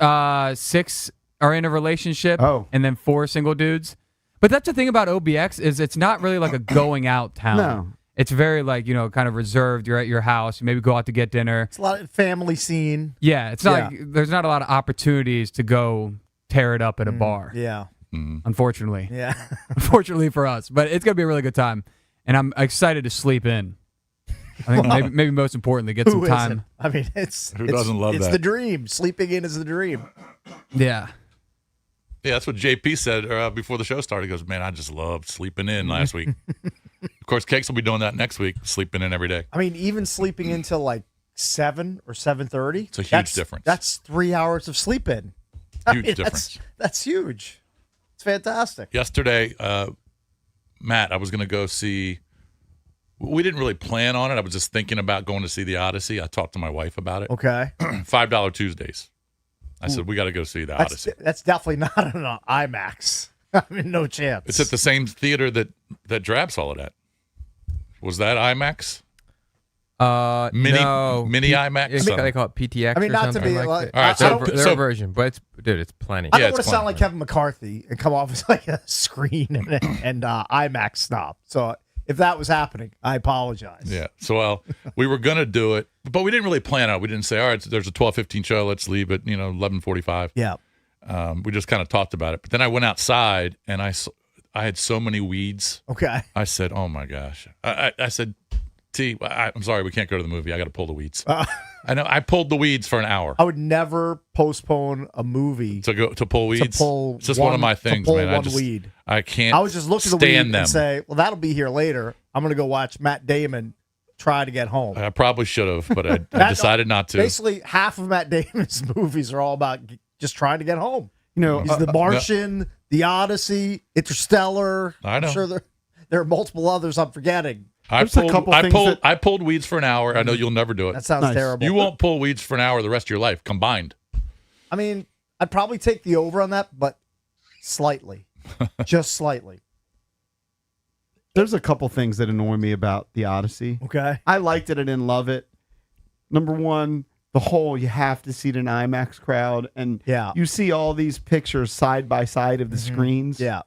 6 are in a relationship, and then 4 single dudes. But that's the thing about OBX is it's not really like a going out town. No. It's very kind of reserved. You're at your house. You maybe go out to get dinner. It's a lot of family scene. Yeah, it's not. There's not a lot of opportunities to go tear it up at a bar. Yeah. Unfortunately. Yeah. Unfortunately for us, but it's gonna be a really good time, and I'm excited to sleep in. I think maybe most importantly, get some time. Isn't? I mean, Who doesn't love it's that? the dream. Sleeping in is the dream. Yeah. Yeah, that's what JP said before the show started. He goes, man, I just loved sleeping in last week. Of course, Cakes will be doing that next week, sleeping in every day. I mean, even sleeping until like 7 or 7:30. It's a huge difference. That's 3 hours of sleep in. Huge difference. That's huge. It's fantastic. Yesterday, Matt, I was going to go see. We didn't really plan on it. I was just thinking about going to see the Odyssey. I talked to my wife about it. Okay. $5 Tuesdays. I said, we got to go see the Odyssey. That's definitely not an IMAX. I mean, no chance. It's at the same theater that Drab saw it at. Was that IMAX? Mini IMAX? I think they call it PTX. I mean, or not to something be like like, all right, their version, but it's plenty. I don't it's want to sound fun. like Kevin McCarthy and come off as like a screen and IMAX snob. So if that was happening, I apologize. Yeah. So, we were going to do it, but we didn't really plan on it. We didn't say, all right, there's a 12:15 show. Let's leave at 11:45. Yeah. We just kind of talked about it. But then I went outside, and I had so many weeds. Okay. I said, oh, my gosh. I said, T, I'm sorry, we can't go to the movie. I got to pull the weeds. I know. I pulled the weeds for an hour. I would never postpone a movie to pull weeds. It's just one of my things, to pull man. One weed. I can't. I was just looking at the weed stand them. and say, well, that'll be here later. I'm going to go watch Matt Damon try to get home. I probably should have, but I decided not to. Basically, half of Matt Damon's movies are all about just trying to get home. You know, he's The Martian, The Odyssey, Interstellar. I know. I'm sure there are multiple others I'm forgetting. I pulled weeds for an hour. I know you'll never do it. That sounds terrible. You won't pull weeds for an hour the rest of your life combined. I mean, I'd probably take the over on that, but slightly. Just slightly. There's a couple things that annoy me about the Odyssey. Okay. I liked it. I didn't love it. Number one, the whole you have to see it in IMAX crowd. And you see all these pictures side by side of the screens. Yeah.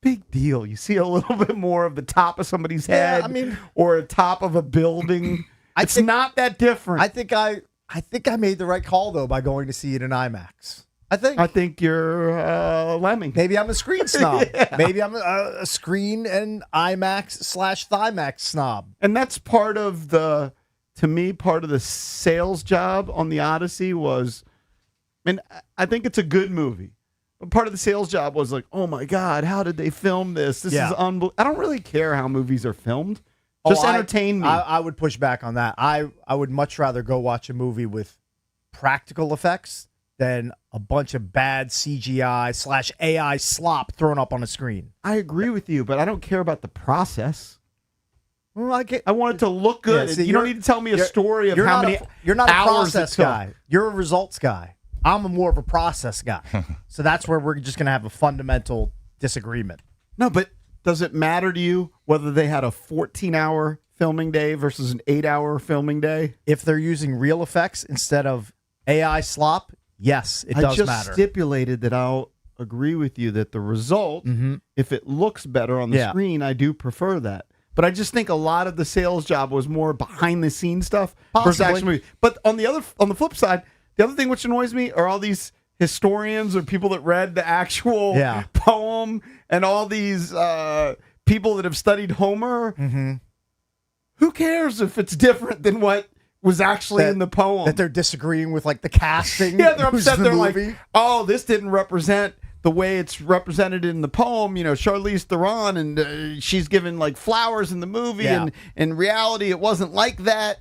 Big deal. You see a little bit more of the top of somebody's head or a top of a building. It's not that different. I think I made the right call, though, by going to see it in IMAX. I think you're lemming. Maybe I'm a screen snob. Maybe I'm a screen and IMAX/Thimax snob. And that's part of the sales job on the Odyssey was, and I think it's a good movie. But part of the sales job was like, oh my God, how did they film this? This is unbelievable. I don't really care how movies are filmed. Just entertain me. I would push back on that. I would much rather go watch a movie with practical effects than a bunch of bad CGI/AI slop thrown up on a screen. I agree with you, but I don't care about the process. Well, I want it to look good. You don't need to tell me a story of how many You're not a hours process guy. You're a results guy. I'm more of a process guy. So that's where we're just going to have a fundamental disagreement. No, but does it matter to you whether they had a 14-hour filming day versus an 8-hour filming day? If they're using real effects instead of AI slop, yes, it does matter. I just stipulated that I'll agree with you that the result, if it looks better on the screen, I do prefer that. But I just think a lot of the sales job was more behind the scenes stuff versus actual movie. But on the flip side, The other thing which annoys me are all these historians or people that read the actual poem and all these people that have studied Homer. Mm-hmm. Who cares if it's different than what was actually in the poem? That they're disagreeing with, like, the casting. Yeah, they're upset. They're movie. like, oh, this didn't represent the way it's represented in the poem. You know, Charlize Theron, and she's given like flowers in the movie, and in reality, it wasn't like that.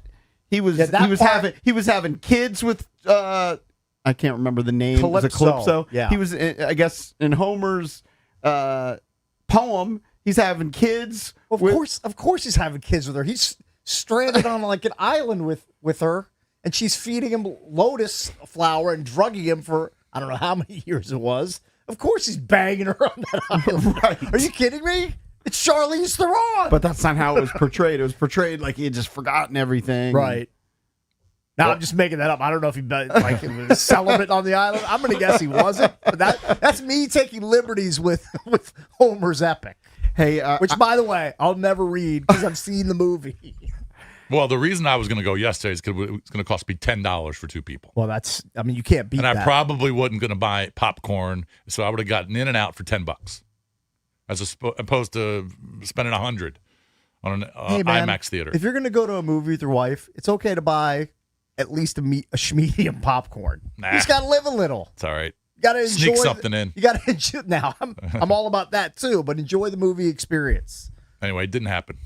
He was having kids with I can't remember the name. Calypso. It was Calypso. Yeah. He was, I guess, in Homer's poem. He's having kids. Of course, he's having kids with her. He's stranded on like an island with her, and she's feeding him lotus flower and drugging him for I don't know how many years it was. Of course, he's banging her on that island. Right. Are you kidding me? It's Charlize Theron. But that's not how it was portrayed. It was portrayed like he had just forgotten everything. Right. Now I'm just making that up. I don't know if he was celibate on the island. I'm going to guess he wasn't. But that's me taking liberties with Homer's epic. Hey, which, by the way, I'll never read because I've seen the movie. Well, the reason I was going to go yesterday is because it's going to cost me $10 for 2 people. Well, you can't beat that. And I probably wasn't going to buy popcorn, so I would have gotten in and out for $10, as opposed to spending $100 on an IMAX theater. If you're going to go to a movie with your wife, it's okay to buy at least a medium popcorn. Nah. You just got to live a little. It's all right. You got to enjoy Sneak something in. You got to enjoy. Now, I'm all about that too, but enjoy the movie experience. Anyway, it didn't happen.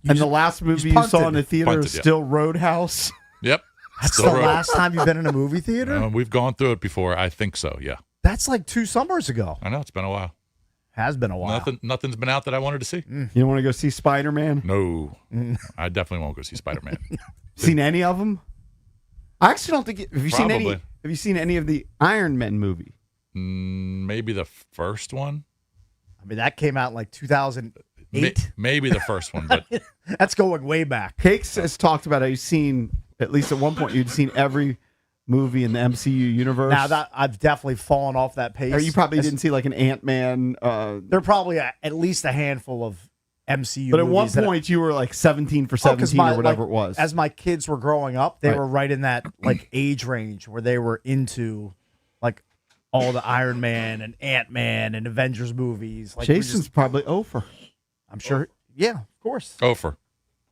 And the last movie you saw in the theater is still Roadhouse. Yep. That's still the last time you've been in a movie theater? We've gone through it before. I think so, yeah. That's like 2 summers ago. I know. It's been a while. Has been a while. Nothing's been out that I wanted to see. You don't want to go see Spider-Man? No. I definitely won't go see Spider-Man. Seen any of them? I actually don't think. Have you Probably. seen any? Have you seen any of the Iron Man movie? Maybe the first one. I mean, that came out in like 2008. Maybe the first one, but that's going way back. Cakes has talked about how you've seen, at least at one point, you'd seen every movie in the MCU universe. Now that I've definitely fallen off that pace. Or you probably didn't see like an Ant-Man. There are probably at least a handful of MCU. But at one movies point, you were like 17 for 17 or whatever it was. As my kids were growing up, they were right in that like age range where they were into like all the Iron Man and Ant-Man and Avengers movies. Like Jason's probably over. I'm sure. Yeah, of course. Over.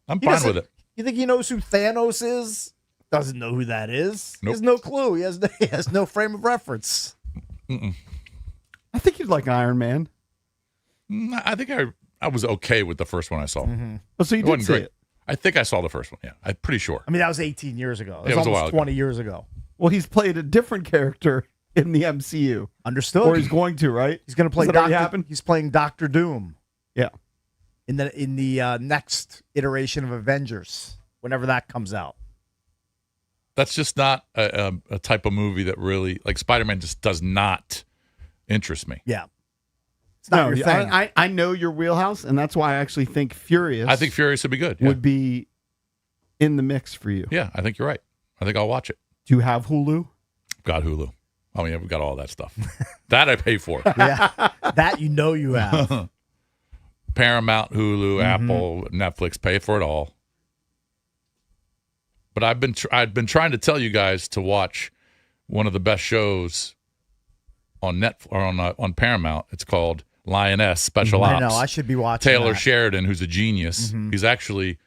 I'm fine with it. You think he knows who Thanos is? Doesn't know who that is. Nope. He has no clue. He has no frame of reference. I think you'd like Iron Man. I think I was okay with the first one I saw. Oh, so you did see it? I think I saw the first one. Yeah, I'm pretty sure. I mean, that was 18 years ago. It was almost a while ago. 20 years ago. Well, he's played a different character in the MCU. Understood. Or he's going to, right? He's going to play Does that already happen? He's playing Doctor Doom. Yeah. In the next iteration of Avengers, whenever that comes out. That's just not a type of movie that really, like Spider-Man just does not interest me. Yeah. It's not your thing. I know your wheelhouse, and that's why I actually think Furious. I think Furious would be good. Yeah. Would be in the mix for you. Yeah, I think you're right. I think I'll watch it. Do you have Hulu? Got Hulu. Oh yeah, we've got all that stuff. That I pay for. Yeah, that you have. Paramount, Hulu, Apple, Netflix, pay for it all. But I've been trying to tell you guys to watch one of the best shows on on Paramount. It's called Lioness Special Ops. I know. I should be watching Taylor that. Sheridan, who's a genius. He's actually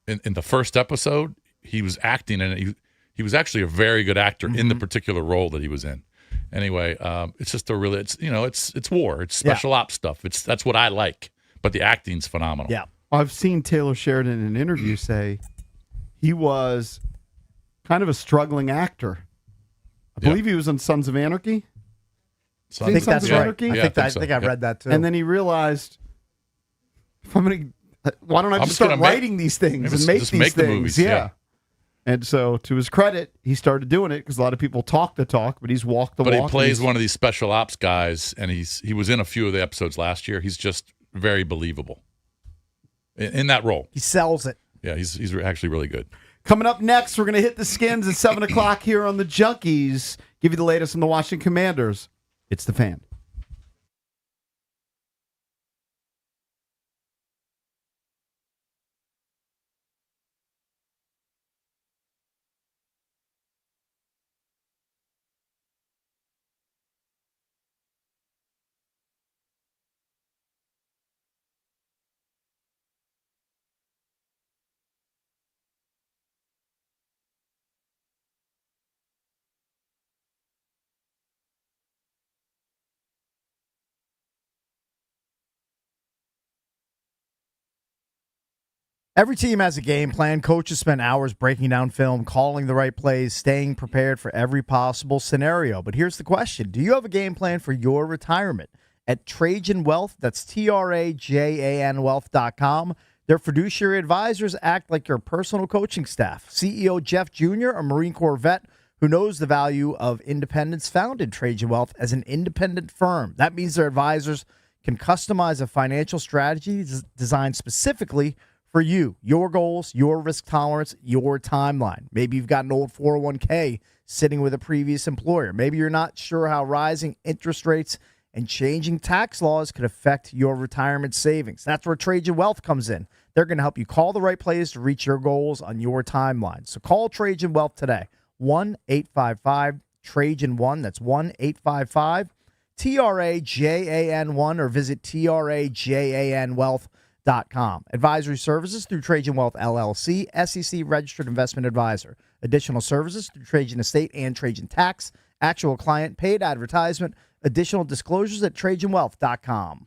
in the first episode. He was acting, and he was actually a very good actor in the particular role that he was in. Anyway, it's just a really it's war. It's special ops stuff. That's what I like. But the acting's phenomenal. Yeah. I've seen Taylor Sheridan in an interview say he was kind of a struggling actor. I believe he was on Sons of Anarchy. I think that's right. Anarchy? Yeah, I think I read that too. And then he realized, why don't I just start writing these things and make these things? The movies, yeah. And so, to his credit, he started doing it because a lot of people talk the talk, but he's walked the walk. But he plays one of these special ops guys, and he was in a few of the episodes last year. He's just very believable in that role. He sells it. Yeah, he's actually really good. Coming up next, we're going to hit the skins at 7 o'clock here on the Junkies. Give you the latest on the Washington Commanders. It's the Fan. Every team has a game plan. Coaches spend hours breaking down film, calling the right plays, staying prepared for every possible scenario. But here's the question. Do you have a game plan for your retirement? At Trajan Wealth, that's TRAJAN Wealth.com. Their fiduciary advisors act like your personal coaching staff. CEO Jeff Jr., a Marine Corps vet who knows the value of independence, founded Trajan Wealth as an independent firm. That means their advisors can customize a financial strategy designed specifically for you, your goals, your risk tolerance, your timeline. Maybe you've got an old 401k sitting with a previous employer. Maybe you're not sure how rising interest rates and changing tax laws could affect your retirement savings. That's where Trajan Wealth comes in. They're going to help you call the right plays to reach your goals on your timeline. So call Trajan Wealth today. 1-855-TRAJAN-1. That's 1-855-TRAJAN-1 or visit TRAJANWealth.com. Advisory services through Trajan Wealth LLC, SEC registered investment advisor. Additional services through Trajan Estate and Trajan Tax. Actual client paid advertisement. Additional disclosures at TrajanWealth.com.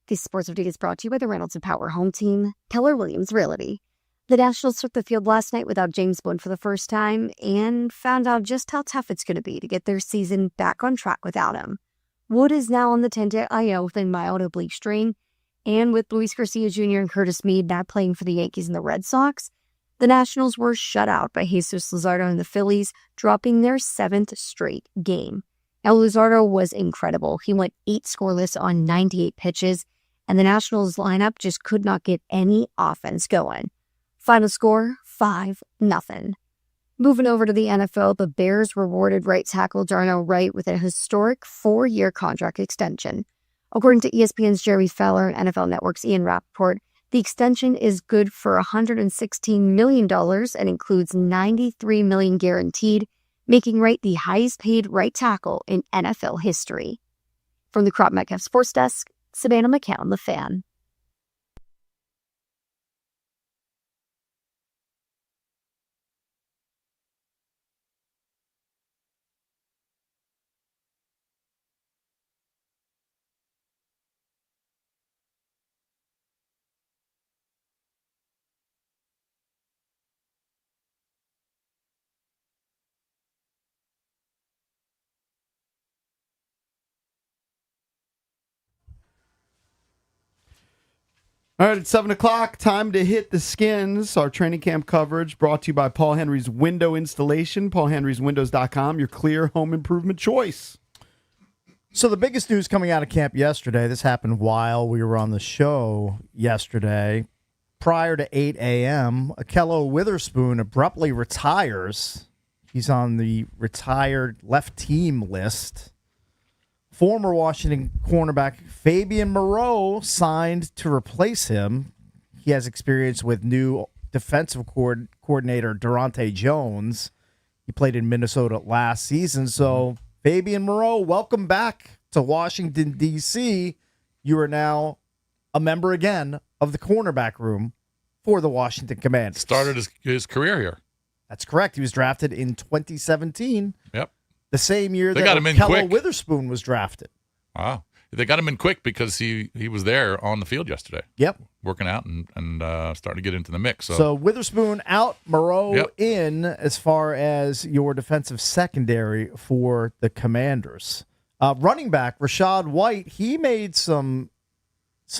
This sports update is brought to you by the Reynolds and Power Home Team, Keller Williams Realty. The Nationals took the field last night without James Boone for the first time and found out just how tough it's going to be to get their season back on track without him. Wood is now on the 10-day IL with a mild oblique strain, and with Luis Garcia Jr. and Curtis Mead not playing for the Yankees and the Red Sox, the Nationals were shut out by Jesus Luzardo and the Phillies, dropping their 7th straight game. Now, Luzardo was incredible. He went 8 scoreless on 98 pitches, and the Nationals lineup just could not get any offense going. Final score, 5-0. Moving over to the NFL, the Bears rewarded right tackle Darnell Wright with a historic 4-year contract extension. According to ESPN's Jeremy Fowler and NFL Network's Ian Rappaport, the extension is good for $116 million and includes $93 million guaranteed, making Wright the highest-paid right tackle in NFL history. From the Crop Metcalf Sports Desk, Savannah McCown, The Fan. All right, it's 7 o'clock. Time to hit the skins. Our training camp coverage brought to you by Paul Henry's Window Installation. PaulHenry'sWindows.com, your clear home improvement choice. So the biggest news coming out of camp yesterday, this happened while we were on the show yesterday. Prior to 8 a.m., Akello Witherspoon abruptly retires. He's on the retired left team list. Former Washington cornerback Fabian Moreau signed to replace him. He has experience with new defensive coordinator Durante Jones. He played in Minnesota last season. So, Fabian Moreau, welcome back to Washington, D.C. You are now a member again of the cornerback room for the Washington Commanders. Started his career here. That's correct. He was drafted in 2017. Yep. The same year They that got him in Akello quick. Witherspoon was drafted. Wow. They got him in quick because he was there on the field yesterday. Yep. Working out and starting to get into the mix. So Witherspoon out, Moreau Yep. in as far as your defensive secondary for the Commanders. Running back Rashad White, he made some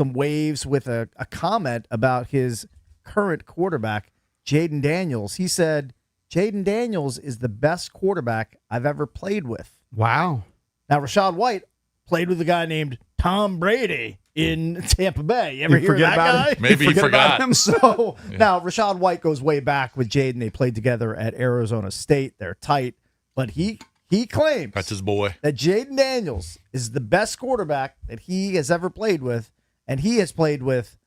waves with a comment about his current quarterback, Jaden Daniels. He said, Jaden Daniels is the best quarterback I've ever played with. Wow. Now, Rashad White played with a guy named Tom Brady in Tampa Bay. You ever hear forget that about guy? him? Maybe he Forget about forgot. him. So now Rashad White goes way back with Jaden. They played together at Arizona State. They're tight. But he claims That's his boy. that Jaden Daniels is the best quarterback that he has ever played with, and he has played with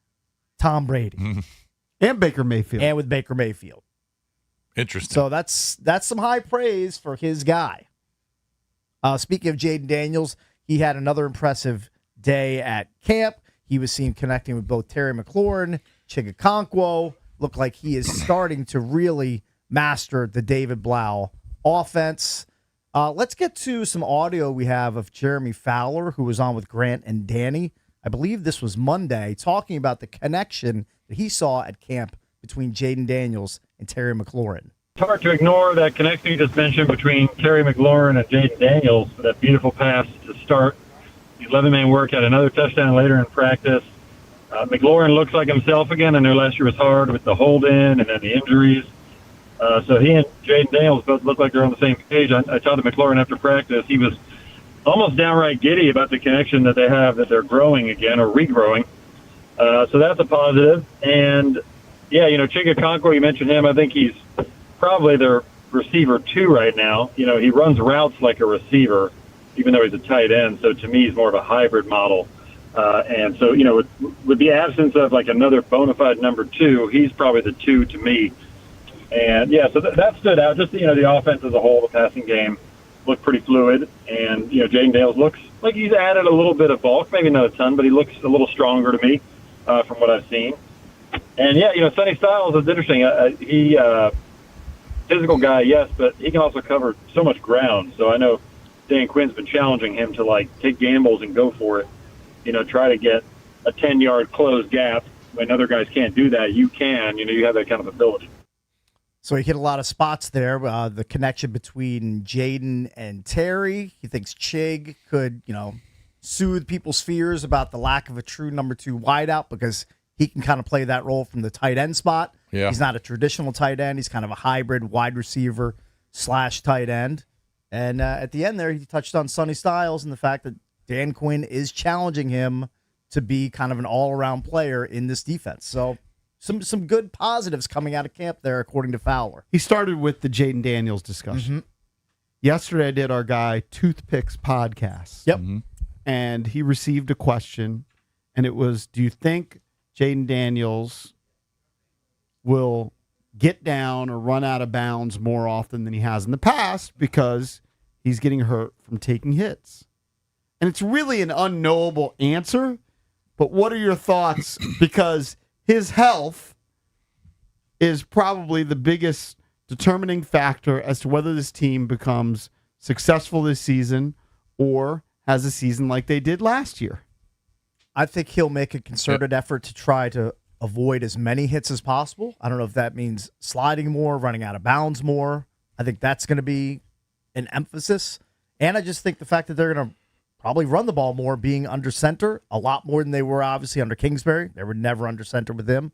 Tom Brady And Baker Mayfield. and with Baker Mayfield. Interesting. So that's some high praise for his guy. Speaking of Jaden Daniels, he had another impressive day at camp. He was seen connecting with both Terry McLaurin, Chigakonkwo. Looked like he is starting to really master the David Blau offense. Let's get to some audio we have of Jeremy Fowler, who was on with Grant and Danny. I believe this was Monday, talking about the connection that he saw at camp between Jaden Daniels and Terry McLaurin. It's hard to ignore that connection you just mentioned between Terry McLaurin and Jaden Daniels, that beautiful pass to start the 11-man work, had another touchdown later in practice. McLaurin looks like himself again. I know last year was hard with the hold-in and then the injuries. So he and Jaden Daniels both look like they're on the same page. I talked to McLaurin after practice. He was almost downright giddy about the connection that they have, that they're growing again or regrowing. So that's a positive. And, yeah, Chigakonkwo, you mentioned him. I think he's probably their receiver 2 right now. He runs routes like a receiver, even though he's a tight end. So to me, he's more of a hybrid model. And so, with the absence of like another bona fide number 2, he's probably the 2 to me. And yeah, so that stood out. Just, the offense as a whole, the passing game looked pretty fluid. And, Jaden Daniels looks like he's added a little bit of bulk, maybe not a ton, but he looks a little stronger to me from what I've seen. And yeah, Sonny Styles is interesting. He physical guy, yes, but he can also cover so much ground. So I know Dan Quinn's been challenging him to take gambles and go for it. Try to get a 10-yard closed gap when other guys can't do that. You can. You have that kind of ability. So he hit a lot of spots there. The connection between Jaden and Terry. He thinks Chig could, soothe people's fears about the lack of a true number 2 wideout because he can kind of play that role from the tight end spot. Yeah. He's not a traditional tight end. He's kind of a hybrid wide receiver / tight end. And at the end there, he touched on Sonny Styles and the fact that Dan Quinn is challenging him to be kind of an all-around player in this defense. So some good positives coming out of camp there, according to Fowler. He started with the Jaden Daniels discussion. Yesterday, I did our guy Toothpicks podcast. Yep. And he received a question, and it was, do you think Jaden Daniels will get down or run out of bounds more often than he has in the past because he's getting hurt from taking hits? And it's really an unknowable answer, but what are your thoughts? Because his health is probably the biggest determining factor as to whether this team becomes successful this season or has a season like they did last year. I think he'll make a concerted effort to try to avoid as many hits as possible. I don't know if that means sliding more, running out of bounds more. I think that's going to be an emphasis. And I just think the fact that they're going to probably run the ball more, being under center, a lot more than they were obviously under Kingsbury. They were never under center with him.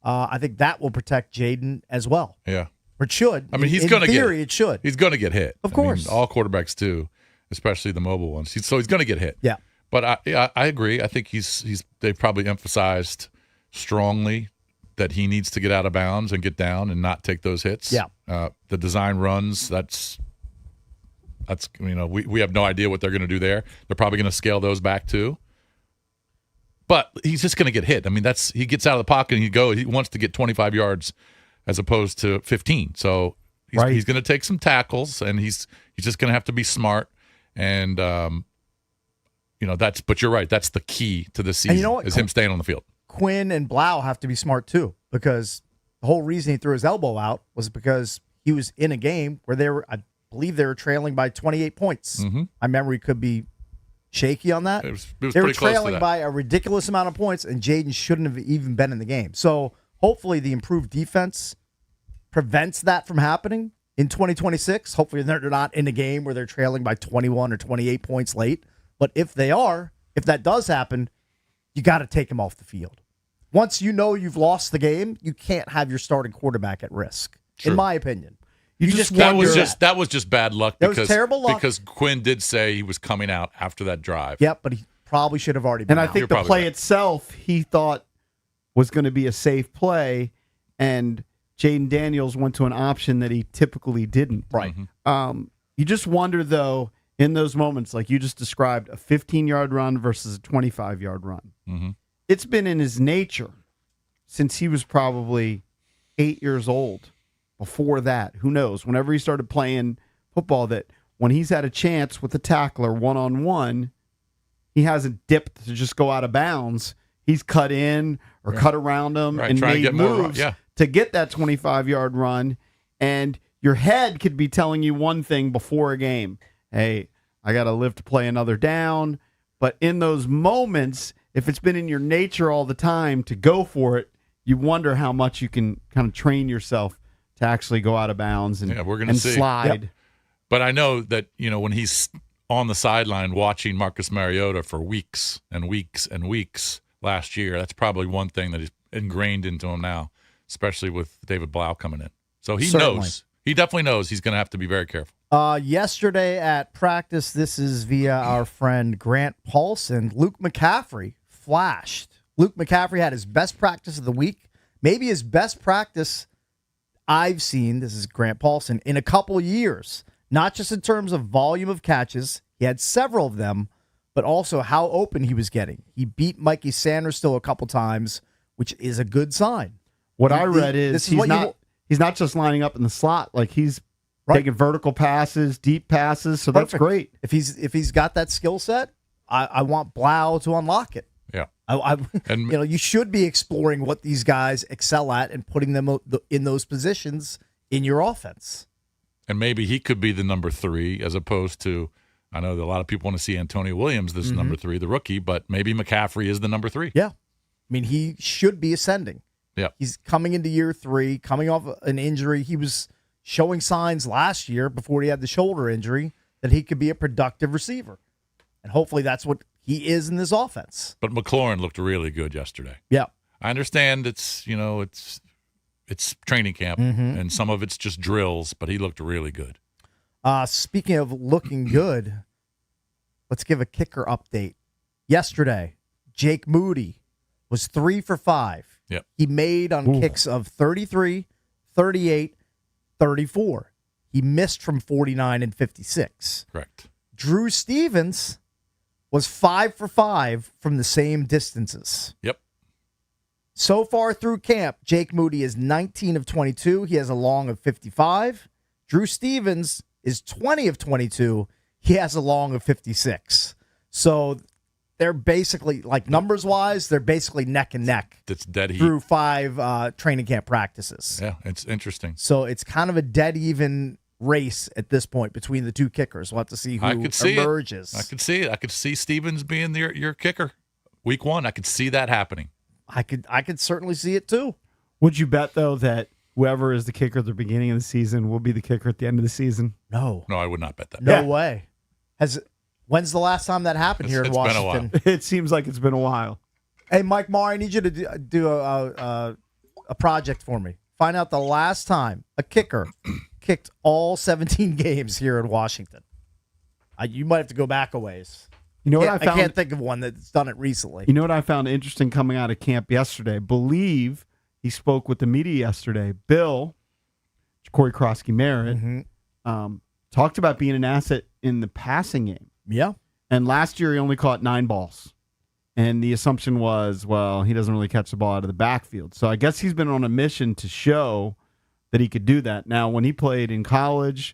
I think that will protect Jaden as well. Yeah. Or it should. I mean, he's going to get it should. He's going to get hit. Of course. I mean, all quarterbacks do, especially the mobile ones. So he's going to get hit. Yeah. But I agree. I think they've probably emphasized strongly that he needs to get out of bounds and get down and not take those hits. Yeah. The design runs, that's we have no idea what they're going to do there. They're probably going to scale those back too. But he's just going to get hit. I mean, he gets out of the pocket and he wants to get 25 yards as opposed to 15. So he's going to take some tackles and he's just going to have to be smart. And but you're right. That's the key to this season. And you know what? Is him staying on the field. Quinn and Blau have to be smart too, because the whole reason he threw his elbow out was because he was in a game where I believe they were trailing by 28 points. Mm-hmm. My memory could be shaky on that. It was they pretty were close to trailing that. by a ridiculous amount of points, and Jaden shouldn't have even been in the game. So hopefully the improved defense prevents that from happening in 2026. Hopefully they're not in a game where they're trailing by 21 or 28 points late. But if that does happen, you got to take him off the field. Once you know you've lost the game, you can't have your starting quarterback at risk, in my opinion. That was just bad luck. That was terrible luck. Because Quinn did say he was coming out after that drive. Yep, but he probably should have already been And I out. think the play itself, he thought was going to be a safe play, and Jaden Daniels went to an option that he typically didn't. Right. You just wonder, though, in those moments, like you just described, a 15-yard run versus a 25-yard run. Mm-hmm. It's been in his nature since he was probably 8 years old. Before that, who knows? Whenever he started playing football, that when he's had a chance with a tackler one-on-one, he hasn't dipped to just go out of bounds. He's cut in or cut around him and made moves to get that 25-yard run. And your head could be telling you one thing before a game. Hey, I got to live to play another down. But in those moments, if it's been in your nature all the time to go for it, you wonder how much you can kind of train yourself to actually go out of bounds and, we're gonna and see. slide. Yep. But I know that, when he's on the sideline watching Marcus Mariota for weeks and weeks and weeks last year, that's probably one thing that is ingrained into him now, especially with David Blau coming in. So he knows. He definitely knows he's going to have to be very careful. Yesterday at practice, this is via our friend Grant Paulson, Luke McCaffrey flashed. Luke McCaffrey had his best practice of the week, maybe his best practice I've seen, this is Grant Paulson, in a couple years. Not just in terms of volume of catches, he had several of them, but also how open he was getting. He beat Mikey Sanders still a couple times, which is a good sign. What I read is he's not just lining up in the slot, like he's taking vertical passes, deep passes, so that's great. If he's got that skill set, I want Blau to unlock it. Yeah. And you should be exploring what these guys excel at and putting them in those positions in your offense. And maybe he could be the number 3 as opposed to, I know that a lot of people want to see Antonio Williams, this number 3, the rookie, but maybe McCaffrey is the number 3. Yeah. I mean, he should be ascending. Yeah. He's coming into year 3, coming off an injury. He was showing signs last year before he had the shoulder injury that he could be a productive receiver. And hopefully that's what he is in this offense. But McLaurin looked really good yesterday. Yeah. I understand it's training camp and some of it's just drills, but he looked really good. Speaking of looking good, let's give a kicker update. Yesterday, Jake Moody was 3 for 5. Yep. He made on kicks of 33, 38, 34. He missed from 49 and 56. Correct. Drew Stevens was 5 for 5 from the same distances. Yep. So far through camp, Jake Moody is 19 of 22. He has a long of 55. Drew Stevens is 20 of 22. He has a long of 56. So they're basically, like numbers-wise, they're basically neck and neck. It's dead heat. Through 5 training camp practices. Yeah, it's interesting. So it's kind of a dead even race at this point between the two kickers. We'll have to see who emerges. I could see it. I could see Stevens being your kicker. Week 1, I could see that happening. I could certainly see it too. Would you bet though that whoever is the kicker at the beginning of the season will be the kicker at the end of the season? No, I would not bet that. No way. When's the last time that happened here in Washington? Been a while. It seems like it's been a while. Hey, Mike Marr, I need you to do a project for me. Find out the last time a kicker kicked all 17 games here in Washington. You might have to go back a ways. You know what I found? I can't think of one that's done it recently. You know what I found interesting coming out of camp yesterday? I believe he spoke with the media yesterday. Bill, Corey Krosky-Merritt, talked about being an asset in the passing game. Yeah. And last year he only caught 9 balls. And the assumption was, well, he doesn't really catch the ball out of the backfield. So I guess he's been on a mission to show that he could do that. Now, when he played in college,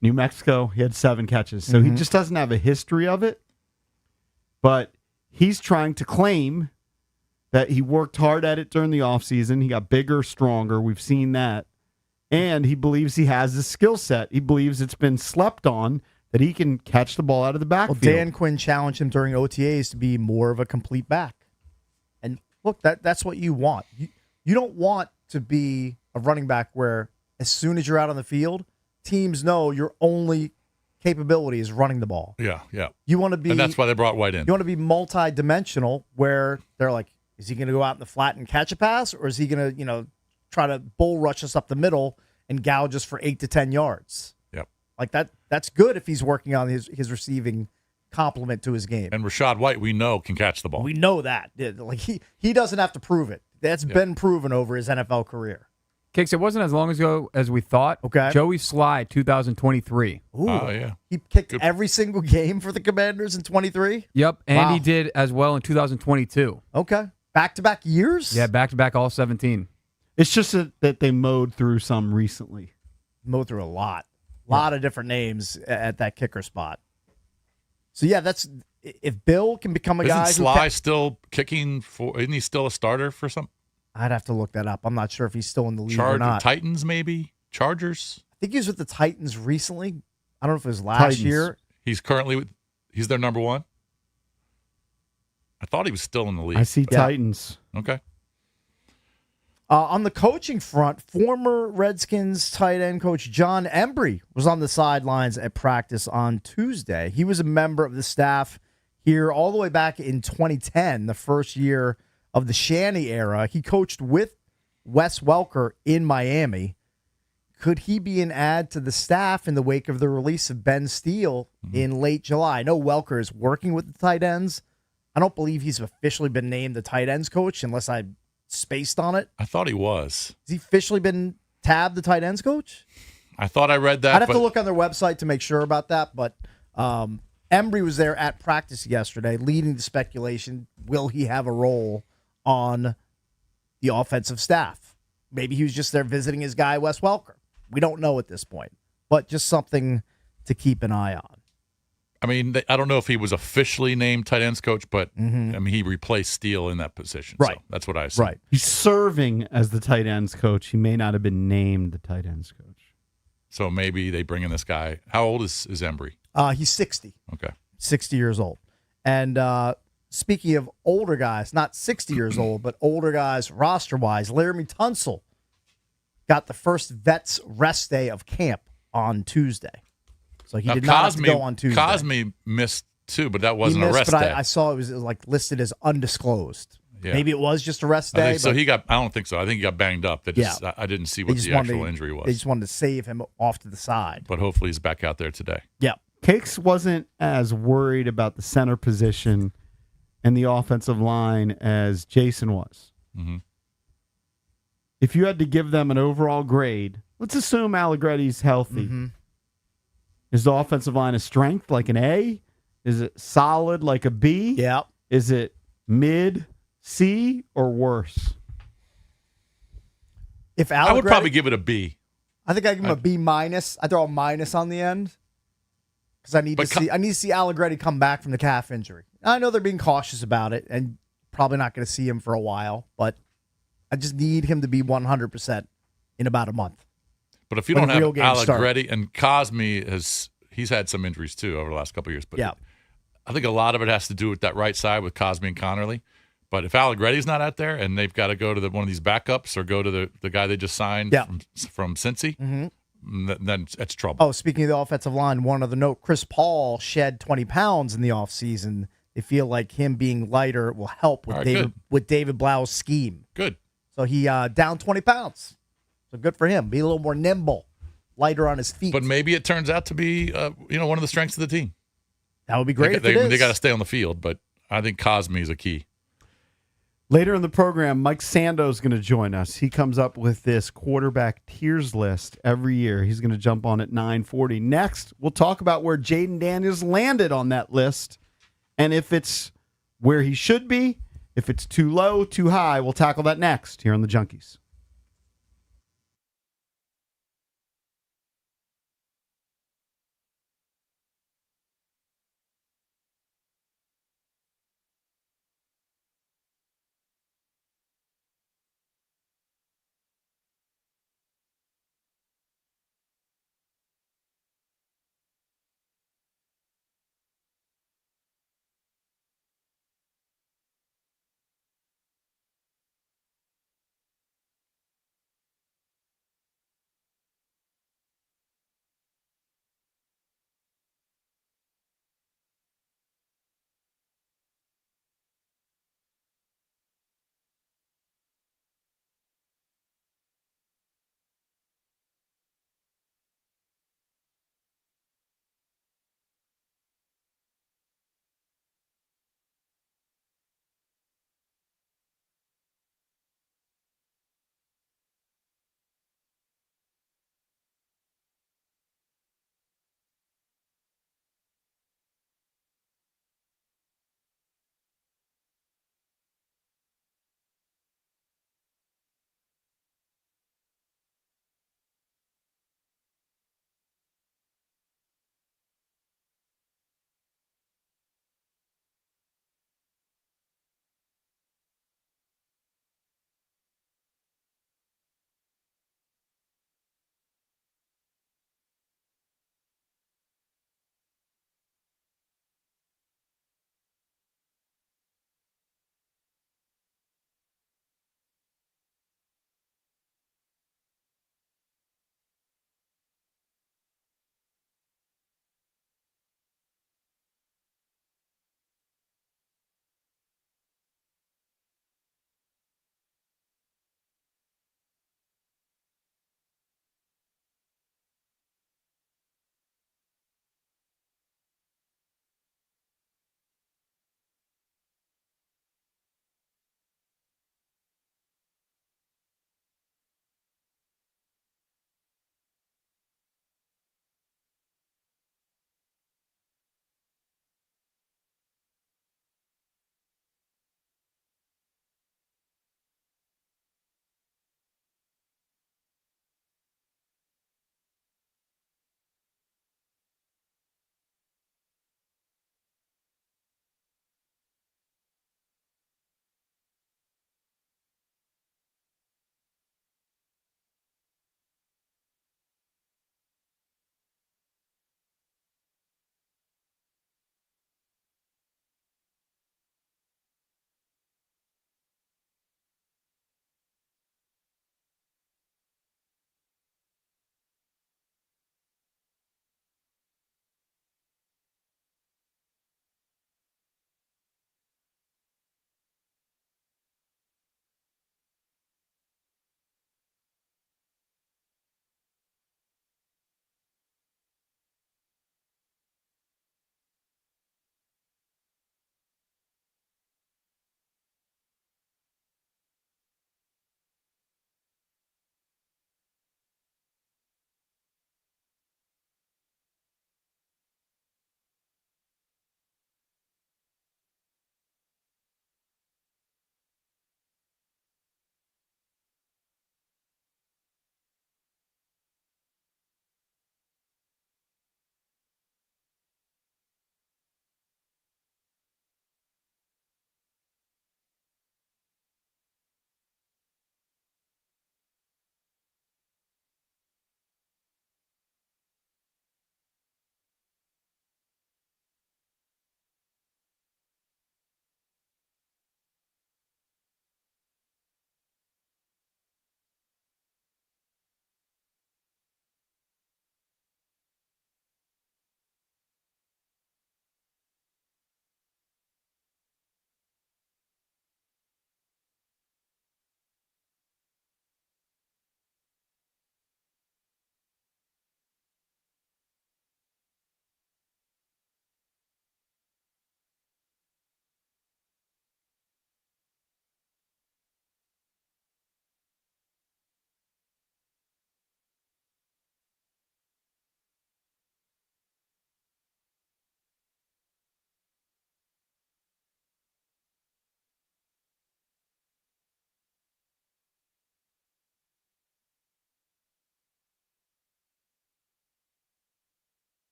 New Mexico, he had 7 catches. So he just doesn't have a history of it. But he's trying to claim that he worked hard at it during the offseason. He got bigger, stronger. We've seen that. And he believes he has the skill set. He believes it's been slept on, that he can catch the ball out of the backfield. Well, Dan Quinn challenged him during OTAs to be more of a complete back. And look, that's what you want. You don't want to be a running back where as soon as you're out on the field, teams know your only capability is running the ball. Yeah. You want to be, and that's why they brought White in. You want to be multi-dimensional where they're like, is he going to go out in the flat and catch a pass, or is he going to, try to bull rush us up the middle and gouge us for 8 to 10 yards? Yep. Like that's good if he's working on his receiving complement to his game. And Rachaad White, we know, can catch the ball. We know that. Like he doesn't have to prove it. That's been proven over his NFL career. Kicks, it wasn't as long ago as we thought. Okay. Joey Sly, 2023. Ooh. Oh, yeah. He kicked every single game for the Commanders in 23? Yep, and Wow. he did as well in 2022. Okay. Back-to-back years? Yeah, back-to-back all 17. It's just that they mowed through some recently. Mowed through a lot. A lot of different names at that kicker spot. So, yeah, that's if Bill can become a guy Isn't Sly still kicking for? Isn't he still a starter for some? I'd have to look that up. I'm not sure if he's still in the league or not. Titans, maybe? Chargers? I think he was with the Titans recently. I don't know if it was last Titans. year. He's currently he's their number 1? I thought he was still in the league. I see Titans. Okay. On the coaching front, former Redskins tight end coach John Embry was on the sidelines at practice on Tuesday. He was a member of the staff here all the way back in 2010, the first year of the Shanny era. He coached with Wes Welker in Miami. Could he be an add to the staff in the wake of the release of Ben Steele in late July? I know Welker is working with the tight ends. I don't believe he's officially been named the tight ends coach unless I spaced on it. I thought he was. Has he officially been tabbed the tight ends coach? I thought I read that. I'd have to look on their website to make sure about that, but Embry was there at practice yesterday, leading the speculation. Will he have a role on the offensive staff? Maybe he was just there visiting his guy, Wes Welker. We don't know at this point, but just something to keep an eye on. I mean, I don't know if he was officially named tight ends coach, but I mean, he replaced Steele in that position. Right. So that's what I assume. Right. He's serving as the tight ends coach. He may not have been named the tight ends coach. So maybe they bring in this guy. How old is Embry? He's 60. Okay. 60 years old. And speaking of older guys, not 60 years old, but older guys roster-wise, Laramie Tunsil got the first vets rest day of camp on Tuesday. So he did not have to go on Tuesday. Cosme missed too, but that He wasn't a missed, rest but day. I saw it was like listed as undisclosed. Yeah. Maybe it was just a rest I day. think so. I don't think so. I think he got banged up. I didn't see what the actual injury was. They just wanted to save him off to the side. But hopefully he's back out there today. Yeah. Cakes wasn't as worried about the center position and the offensive line as Jason was. Mm-hmm. If you had to give them an overall grade, let's assume Allegretti's healthy. Mm-hmm. Is the offensive line a strength like an A? Is it solid like a B? Yeah. Is it mid, C, or worse? If I would probably give it a B. I think I give him a B minus. I throw a minus on the end because I need to see Allegretti come back from the calf injury. I know they're being cautious about it and probably not going to see him for a while, but I just need him to be 100% in about a month. But if you don't have Allegretti and Cosme he's had some injuries too over the last couple of years. But yeah. I think a lot of it has to do with that right side with Cosme and Connerly. But if Allegretti's not out there and they've got to go to one of these backups or go to the guy they just signed from Cincy, then it's trouble. Oh, speaking of the offensive line, one other note, Chris Paul shed 20 pounds in the offseason. They feel like him being lighter will help with David Blau's scheme. Good. So he down 20 pounds. So good for him. Be a little more nimble, lighter on his feet. But maybe it turns out to be one of the strengths of the team. That would be great if it is. They got to stay on the field, but I think Cosme is a key. Later in the program, Mike Sando is going to join us. He comes up with this quarterback tiers list every year. He's going to jump on at 9:40. Next, we'll talk about where Jaden Daniels landed on that list and if it's where he should be, if it's too low, too high. We'll tackle that next here on the Junkies.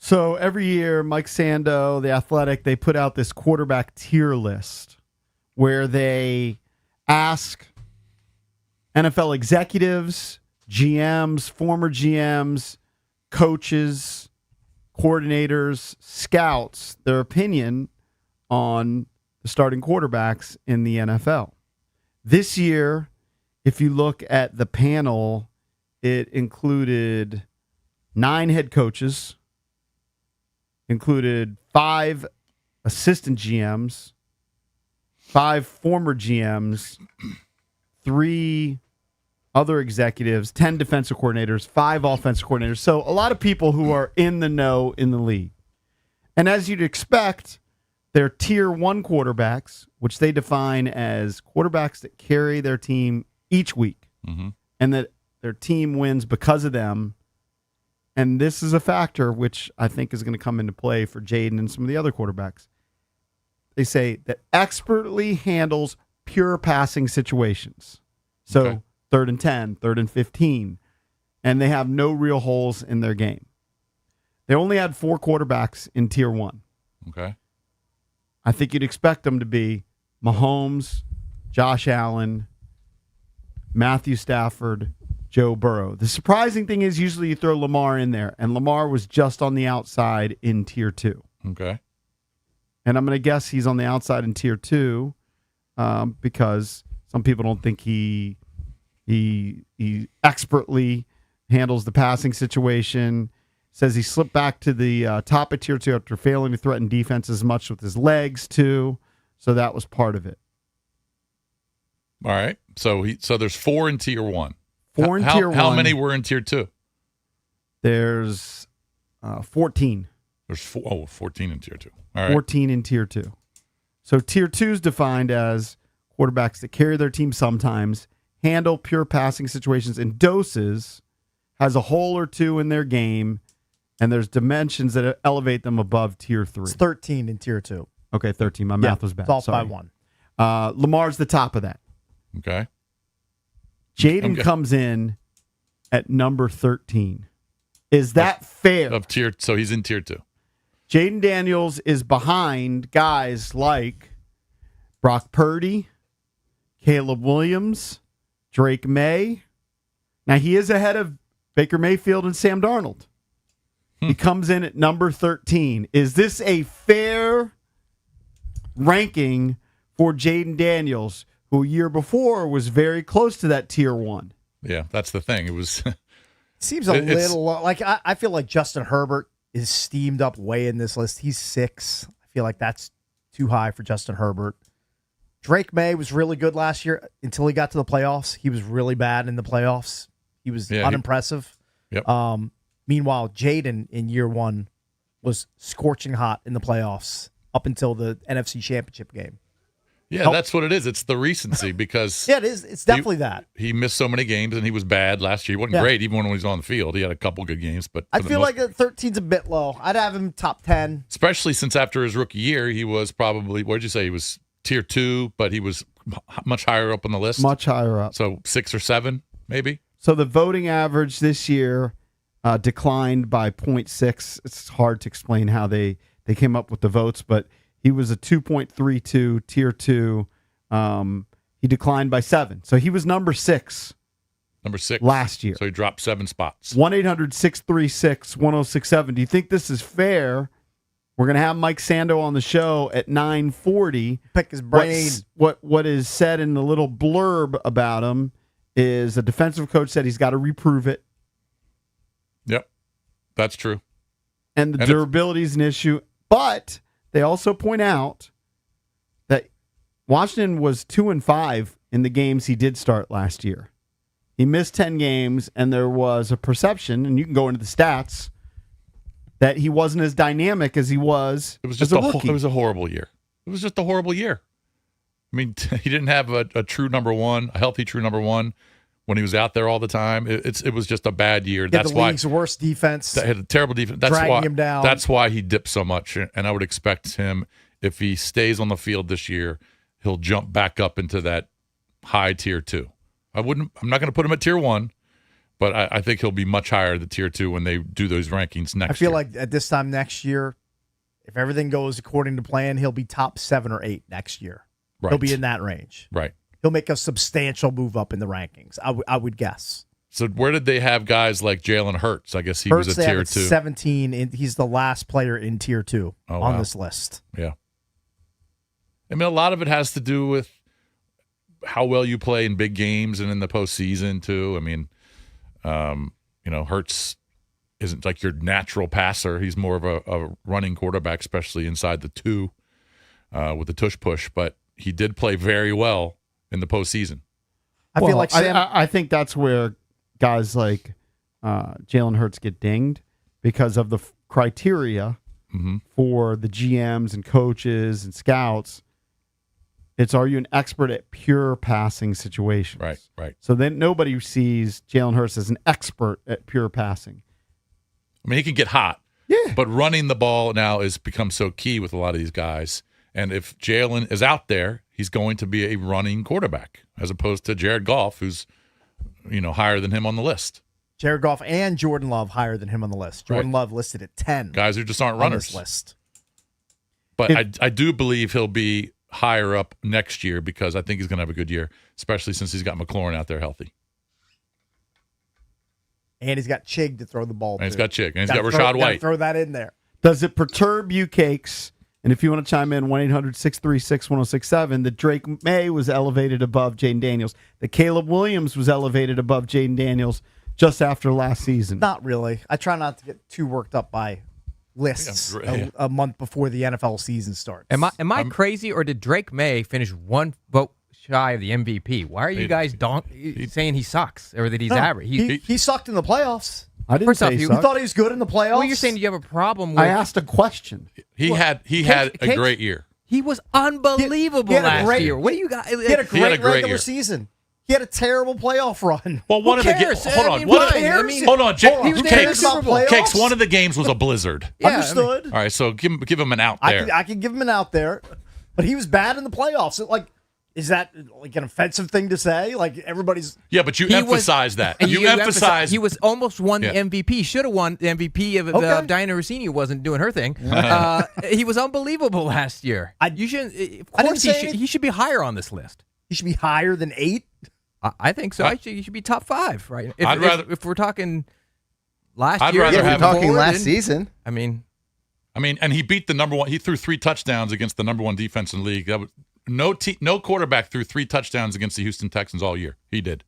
So every year, Mike Sando, The Athletic, they put out this quarterback tier list where they ask NFL executives, GMs, former GMs, coaches, coordinators, scouts, their opinion on the starting quarterbacks in the NFL. This year, if you look at the panel, it included 9 head coaches, included 5 assistant GMs, 5 former GMs, 3 other executives, 10 defensive coordinators, 5 offensive coordinators. So a lot of people who are in the know in the league. And as you'd expect, they're tier 1 quarterbacks, which they define as quarterbacks that carry their team each week and that their team wins because of them. And this is a factor which I think is going to come into play for Jaden and some of the other quarterbacks. They say that expertly handles pure passing situations. So 3rd and 10, 3rd and 15, and they have no real holes in their game. They only had 4 quarterbacks in tier 1. Okay. I think you'd expect them to be Mahomes, Josh Allen, Matthew Stafford, Joe Burrow. The surprising thing is usually you throw Lamar in there, and Lamar was just on the outside in tier 2. Okay. And I'm going to guess he's on the outside in tier 2 because some people don't think he expertly handles the passing situation. Says he slipped back to the top of tier 2 after failing to threaten defense as much with his legs too. So that was part of it. All right. So there's 4 in tier 1. 4 in tier 1. How many were in tier 2? There's 14. There's 14 in tier 2. All right. 14 in tier 2. So tier 2 is defined as quarterbacks that carry their team sometimes, handle pure passing situations in doses, has a hole or two in their game, and there's dimensions that elevate them above tier 3. It's 13 in tier 2. Okay, 13. My math was bad. It's off Sorry. by 1. Lamar's the top of that. Okay. Jaden comes in at number 13. Is that fair? So he's in tier 2. Jaden Daniels is behind guys like Brock Purdy, Caleb Williams, Drake May. Now, he is ahead of Baker Mayfield and Sam Darnold. He comes in at number 13. Is this a fair ranking for Jaden Daniels, who a year before was very close to that tier 1? Yeah, that's the thing. It was seems a little like I feel like Justin Herbert is steamed up way in this list. He's 6. I feel like that's too high for Justin Herbert. Drake May was really good last year until he got to the playoffs. He was really bad in the playoffs. He was unimpressive. Yep. Meanwhile, Jaden in year 1 was scorching hot in the playoffs up until the NFC Championship game. Yeah, that's what it is. It's the recency because it is. It's definitely that. He missed so many games and he was bad last year. He wasn't great even when he was on the field. He had a couple good games, but I feel like 13's a bit low. I'd have him top 10. Especially since after his rookie year, he was probably, what did you say? He was tier 2, but he was much higher up on the list. Much higher up. So 6 or 7, maybe. So the voting average this year declined by 0.6. It's hard to explain how they came up with the votes, but he was a 2.32 tier 2. He declined by 7. So he was number 6. Number 6 last year. So he dropped 7 spots. 1-800-636-1067. Do you think this is fair? We're going to have Mike Sando on the show at 9:40. Pick his brain. What is said in the little blurb about him is a defensive coach said he's got to reprove it. Yep, that's true. And the durability is an issue. But they also point out that Washington was 2-5 in the games he did start last year. He missed 10 games, and there was a perception, and you can go into the stats, that he wasn't as dynamic as he was. It was just as a rookie. It was a horrible year. It was just a horrible year. I mean, he didn't have a true number 1, a healthy true number 1 when he was out there all the time. It was just a bad year. That's the league's worst defense. Had a terrible defense. Dragging him down. That's why he dipped so much. And I would expect him, if he stays on the field this year, he'll jump back up into that high tier 2. I'm not going to put him at tier 1, But I think he'll be much higher the tier 2 when they do those rankings next year. I feel like at this time next year, if everything goes according to plan, he'll be top 7 or 8 next year. Right. He'll be in that range. Right. He'll make a substantial move up in the rankings, I would guess. So where did they have guys like Jalen Hurts? I guess he Hurts, was they a have tier at 2. 17, and he's the last player in tier 2 on this list. Yeah. I mean, a lot of it has to do with how well you play in big games and in the postseason, too. I mean, Hurts isn't like your natural passer. He's more of a running quarterback, especially inside the 2 with the tush push. But he did play very well in the postseason. I feel like Sam. I think that's where guys like Jalen Hurts get dinged because of the criteria for the GMs and coaches and scouts. It's, are you an expert at pure passing situations? Right. So then nobody sees Jalen Hurts as an expert at pure passing. I mean, he can get hot. Yeah. But running the ball now has become so key with a lot of these guys. And if Jalen is out there, he's going to be a running quarterback as opposed to Jared Goff, who's, higher than him on the list. Jared Goff and Jordan Love higher than him on the list. Jordan Love listed at 10. Guys who just aren't on runners. this list. But I do believe he'll be higher up next year because I think he's going to have a good year, especially since he's got McLaurin out there healthy. And he's got Chig to throw the ball to. And he's got Chig. And he's got Rashad White. Throw that in there. Does it perturb you, Cakes? And if you want to chime in, 1-800-636-1067, that Drake May was elevated above Jaden Daniels, that Caleb Williams was elevated above Jaden Daniels just after last season. Not really. I try not to get too worked up by lists a month before the NFL season starts. Am I crazy, or did Drake May finish one vote shy of the MVP? Why are you guys saying he sucks or that he's average? He sucked in the playoffs. I didn't First say off, he You sucked. thought he was good in the playoffs? Well, you're saying you have a problem with... I asked a question. He had a great year. He was unbelievable He had a last great- year. What do you got? He had a great regular year. season. He had a terrible playoff run. Well, one of the games. cares? Hold I on. mean, One why? of the- I mean- hold on. He was there in the Super Bowl. Cakes. One of the games was a blizzard. Yeah, Understood. All right, so give him an out there. I can give him an out there, but he was bad in the playoffs. Like, is that like an offensive thing to say? Like everybody's. Yeah, but you emphasize that. And You emphasize he was almost won Yeah. the MVP. Should have won the MVP if Okay. Diana Rossini wasn't doing her thing. He was unbelievable last year. You shouldn't. Of I didn't course, say he should be higher on this list. He should be higher than 8. I think so. He should be top 5, right? If we're talking last I'd year, rather Yeah, we're have- talking forward, last and- season. I mean, and he beat the number one. He threw 3 touchdowns against the number 1 defense in the league. That was no quarterback threw 3 touchdowns against the Houston Texans all year. He did.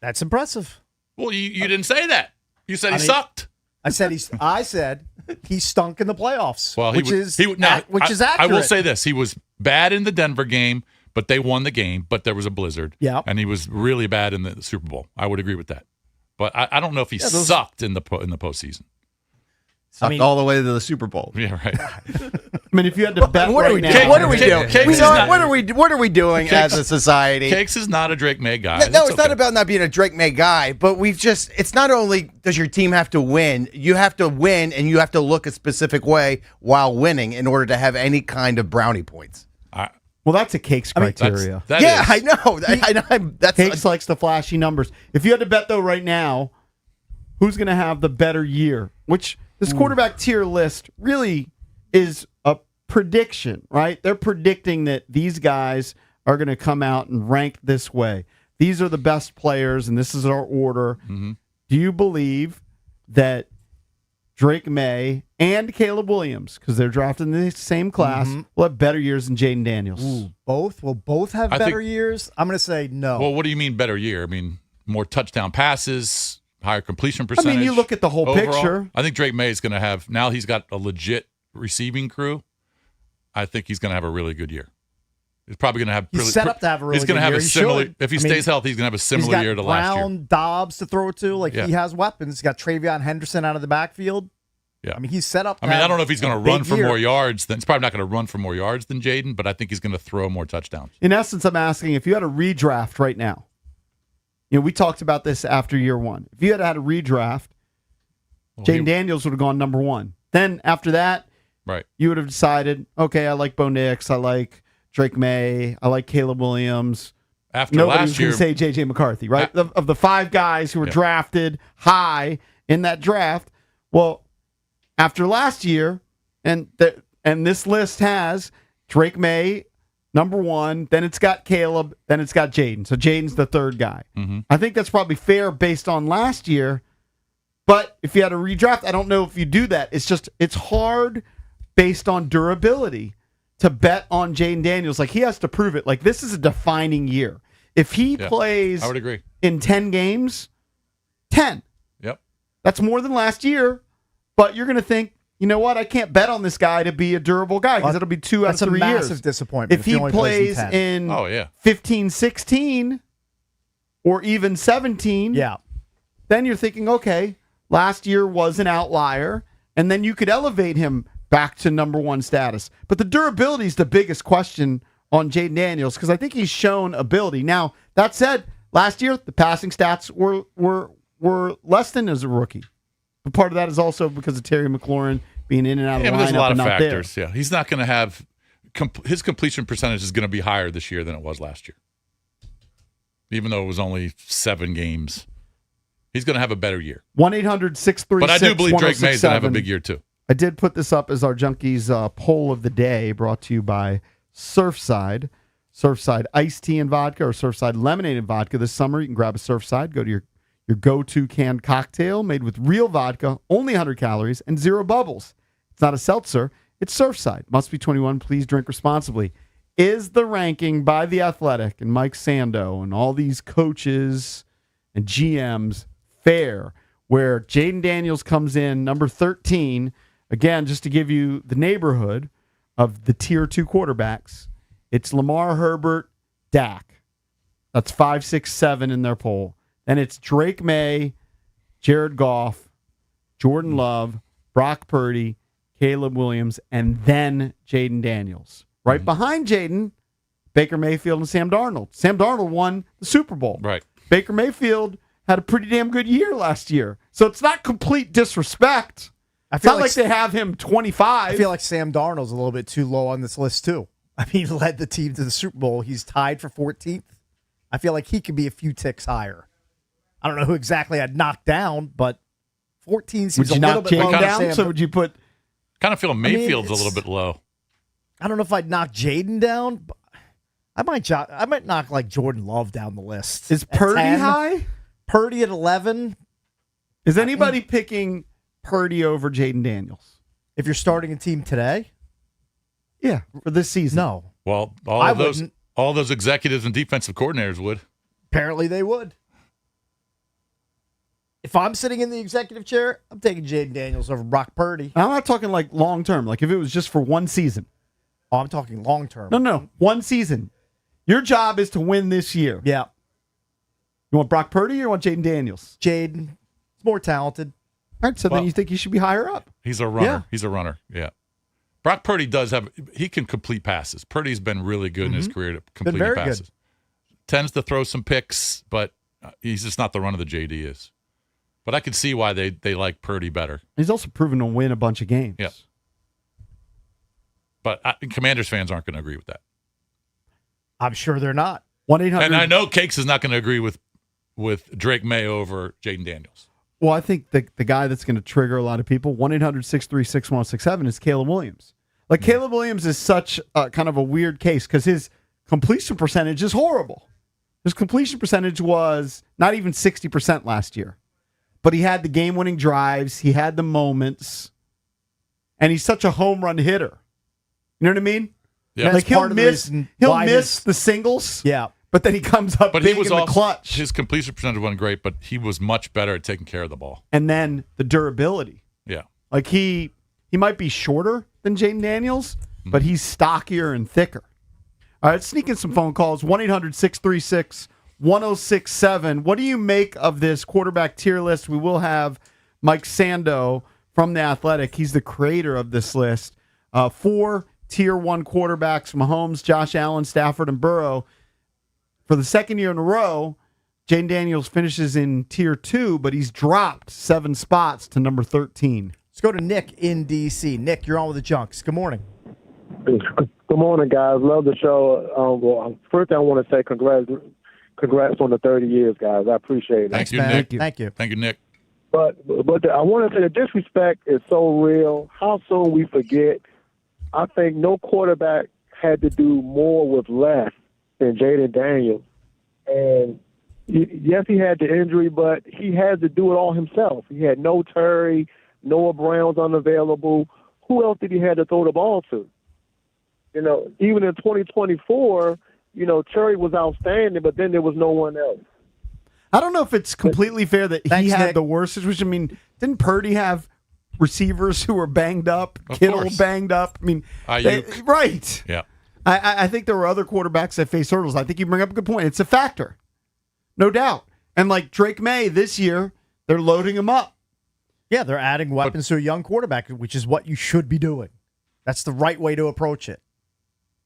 That's impressive. Well, you didn't say that. You said he sucked. I said he stunk in the playoffs. Well, which is accurate. I will say this: he was bad in the Denver game, but they won the game. But there was a blizzard. Yeah, and he was really bad in the Super Bowl. I would agree with that. But I don't know if he sucked in the postseason. Sucked all the way to the Super Bowl. Yeah, right. I mean, if you had to bet What are we right doing? now, What are we doing? Cakes We is know- not- What are we doing as a society? Cakes is not a Drake May guy. No, it's not about not being a Drake May guy, but it's not only does your team have to win, you have to win and you have to look a specific way while winning in order to have any kind of brownie points. Well, that's a Cakes criteria. I know. Cakes likes the flashy numbers. If you had to bet, though, right now, who's going to have the better year? Which this quarterback tier list really is a prediction, right? They're predicting that these guys are going to come out and rank this way. These are the best players, and this is our order. Mm-hmm. Do you believe that Drake May and Caleb Williams, because they're drafted in the same class, will have better years than Jaden Daniels? Both will have better years. I'm going to say no. Well, what do you mean better year? I mean more touchdown passes, higher completion percentage. I mean, you look at the whole overall. picture. I think Drake May is going to have, now he's got a legit receiving crew. I think he's going to have a really good year. He's probably going to have. He's set up to have a really He's going to good have year. a He similar. should. If he I mean, stays healthy, he's going to have a He's similar got year to last year. Brown, Dobbs to throw to. Like Yeah. he has weapons. He's got Travion Henderson out of the backfield. Yeah. I mean, he's set up. I mean, I don't know if he's going to run for year. more yards. He's probably not going to run for more yards than Jaden, but I think he's going to throw more touchdowns. In essence, I'm asking if you had a redraft right now. You know, we talked about this after year one. If you had a redraft, Jaden Daniels would have gone number 1. Then after that, right, you would have decided, okay, I like Bo Nix, I like Drake May, I like Caleb Williams, After nobody last was going year, to say J.J. McCarthy, right? Of the 5 guys who were drafted high in that draft, well, after last year, and this list has Drake May, number 1, then it's got Caleb, then it's got Jaden. So Jaden's the 3rd guy. Mm-hmm. I think that's probably fair based on last year, but if you had a redraft, I don't know if you do that. It's hard based on durability to bet on Jaden Daniels. Like, he has to prove it. Like, this is a defining year. If he plays I would agree. in 10 games, 10. Yep. That's more than last year, but you're going to think, you know what? I can't bet on this guy to be a durable guy because it'll be 2 out of 3 years. That's a massive disappointment. If he plays in 15, 16, or even 17, then you're thinking, okay, last year was an outlier, and then you could elevate him back to number 1 status. But the durability is the biggest question on Jaden Daniels because I think he's shown ability. Now, that said, last year the passing stats were less than as a rookie. But part of that is also because of Terry McLaurin being in and out of the lineup. There's a lot of and not factors. there. Yeah, he's not going to have his completion percentage is going to be higher this year than it was last year. Even though it was only 7 games, he's going to have a better year. 1-800-636-1067. But I do believe Drake May is going to have a big year too. I did put this up as our Junkies poll of the day, brought to you by Surfside. Surfside iced tea and vodka or Surfside lemonade and vodka. This summer, you can grab a Surfside. Go to your go-to canned cocktail made with real vodka, only 100 calories, and 0 bubbles. It's not a seltzer. It's Surfside. Must be 21. Please drink responsibly. Is the ranking by The Athletic and Mike Sando and all these coaches and GMs fair, where Jaden Daniels comes in number 13? Again, just to give you the neighborhood of the tier 2 quarterbacks, it's Lamar, Herbert, Dak. That's 5, 6, 7 in their poll. Then it's Drake May, Jared Goff, Jordan Love, Brock Purdy, Caleb Williams, and then Jaden Daniels. Right behind Jaden, Baker Mayfield and Sam Darnold. Sam Darnold won the Super Bowl. Right. Baker Mayfield had a pretty damn good year last year. So it's not complete disrespect. It's not like they have him 25. I feel like Sam Darnold's a little bit too low on this list, too. I mean, he led the team to the Super Bowl. He's tied for 14th. I feel like he could be a few ticks higher. I don't know who exactly I'd knock down, but 14 seems a little bit low down. So would you put? Kind of feel Mayfield's a little bit low. I don't know if I'd knock Jaden down. But I might knock like Jordan Love down the list. Is Purdy 10, high? Purdy at 11. Is anybody picking Purdy over Jaden Daniels? If you're starting a team today, yeah, for this season, no. Well, all those executives and defensive coordinators would. Apparently, they would. If I'm sitting in the executive chair, I'm taking Jaden Daniels over Brock Purdy. I'm not talking like long term. Like if it was just for one season. Oh, I'm talking long term. No, one season. Your job is to win this year. Yeah. You want Brock Purdy or you want Jaden Daniels? Jaden. He's more talented. All right, so then you think he should be higher up. He's a runner. Yeah. He's a runner. Yeah. Brock Purdy he can complete passes. Purdy's been really good in his career at completing passes. Good. Tends to throw some picks, but he's just not the runner that JD is. But I can see why they like Purdy better. He's also proven to win a bunch of games. Yeah. But Commanders fans aren't going to agree with that. I'm sure they're not. 1-800. And I know Cakes is not going to agree with Drake May over Jaden Daniels. Well, I think the guy that's going to trigger a lot of people, 1-800-636-1067, is Caleb Williams. Like, Caleb Williams is such kind of a weird case because his completion percentage is horrible. His completion percentage was not even 60% last year. But he had the game-winning drives. He had the moments. And he's such a home run hitter. You know what I mean? Yeah. Like he'll miss the singles. Yeah. But then he comes up big in the clutch. His completion percentage wasn't great, but he was much better at taking care of the ball. And then the durability. Yeah. Like he might be shorter than Jaden Daniels, but he's stockier and thicker. All right, let's sneak in some phone calls. 1-800-636-1067. What do you make of this quarterback tier list? We will have Mike Sando from The Athletic. He's the creator of this list. 4 Tier 1 quarterbacks, Mahomes, Josh Allen, Stafford, and Burrow. For the second year in a row, Jaden Daniels finishes in Tier 2, but he's dropped 7 spots to number 13. Let's go to Nick in D.C. Nick, you're on with the Junks. Good morning. Good morning, guys. Love the show. Well, first I want to say congrats on the 30 years, guys. I appreciate it. Thank you, man. Nick. Thank you. Thank you, Nick. But I want to say the disrespect is so real. How soon we forget. I think no quarterback had to do more with less than Jaden Daniels. And yes, he had the injury, but he had to do it all himself. He had no Terry, Noah Brown's unavailable. Who else did he have to throw the ball to? You know, even in 2024, you know, Terry was outstanding, but then there was no one else. I don't know if it's completely fair that he had Nick. the worst situation. I mean, didn't Purdy have receivers who were banged up? Of Kittle course. banged up. I mean, right. Yeah. I think there were other quarterbacks that faced hurdles. I think you bring up a good point. It's a factor, no doubt. And like Drake May this year, they're loading him up. Yeah, they're adding weapons to a young quarterback, which is what you should be doing. That's the right way to approach it.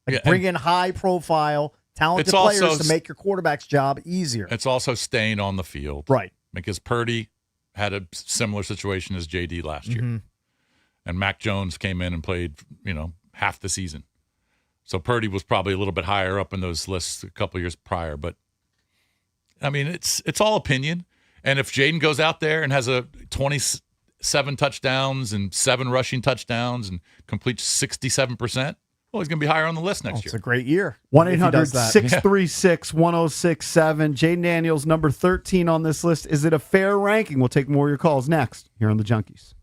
Like bring in high-profile, talented players to make your quarterback's job easier. It's also staying on the field. Right. Because Purdy had a similar situation as JD last year. And Mac Jones came in and played, half the season. So Purdy was probably a little bit higher up in those lists a couple years prior. But, I mean, it's all opinion. And if Jaden goes out there and has a 27 touchdowns and 7 rushing touchdowns and completes 67%, well, he's going to be higher on the list next year. It's a great year. 1-800-636-1067. Jaden Daniels, number 13 on this list. Is it a fair ranking? We'll take more of your calls next here on The Junkies.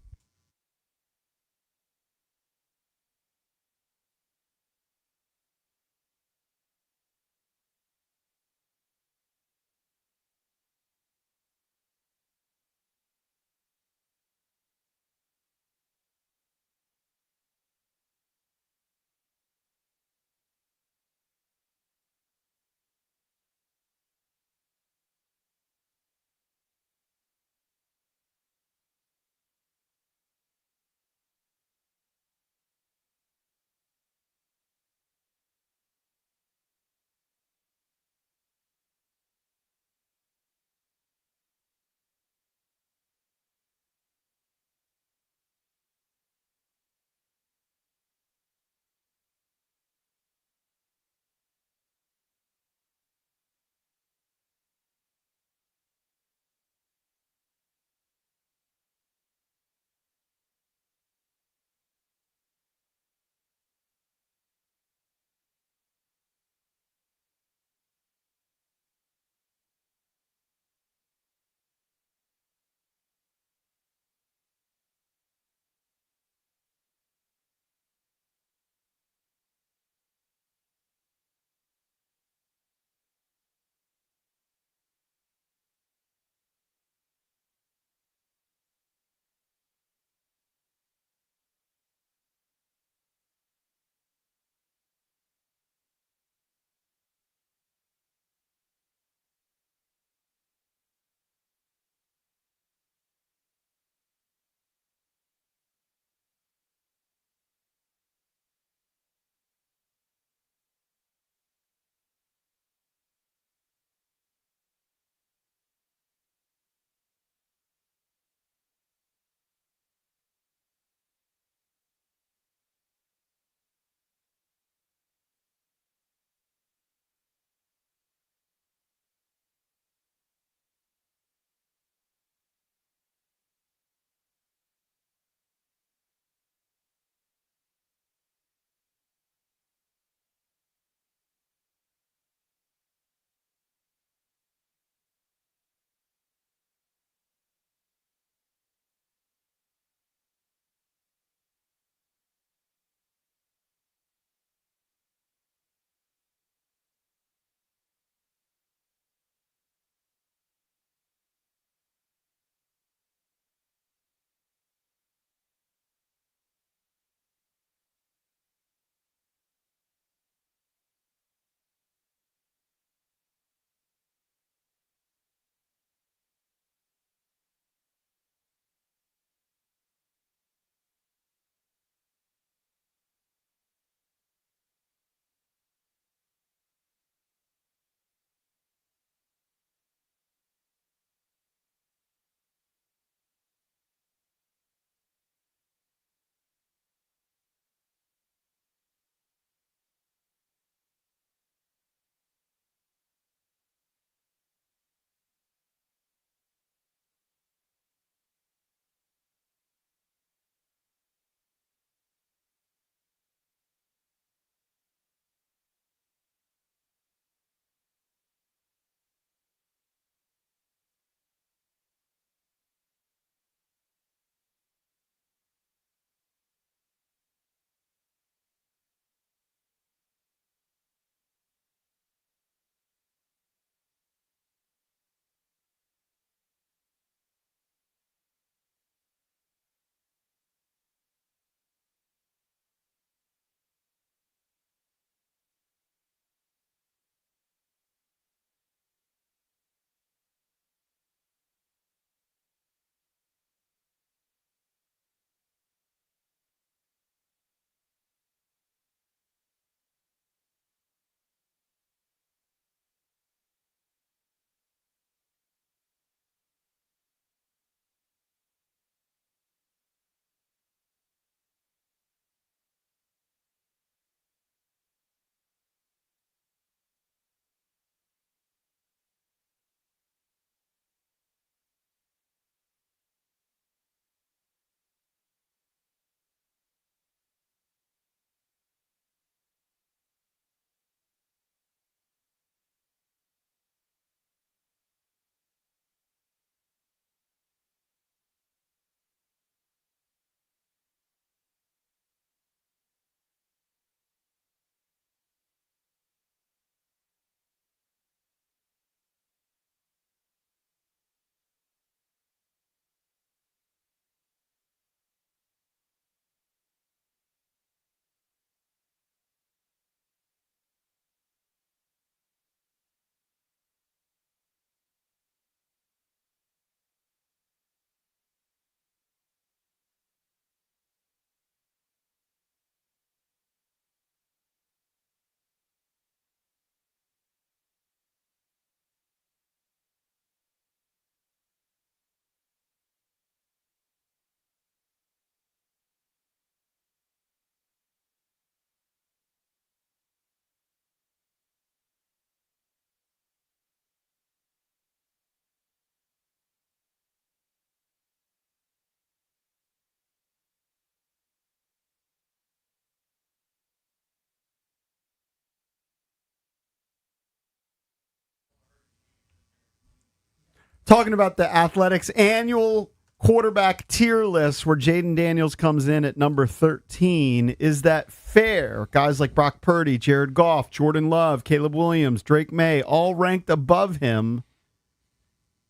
talking about the Athletics annual quarterback tier list where Jaden Daniels comes in at number 13. Is that fair? Guys like Brock Purdy, Jared Goff, Jordan Love, Caleb Williams, Drake May, all ranked above him.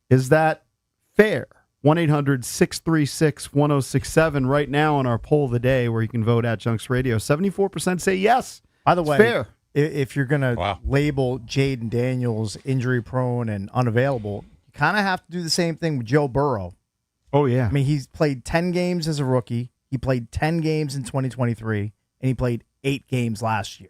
Is that fair? 1-800-636-1067 right now on our poll of the day where you can vote at Junks Radio. 74% say yes. By the it's way, fair. If you're going to label Jaden Daniels injury-prone and unavailable, you kind of have to do the same thing with Joe Burrow. Oh, yeah. I mean, he's played 10 games as a rookie. He played 10 games in 2023, and he played 8 games last year.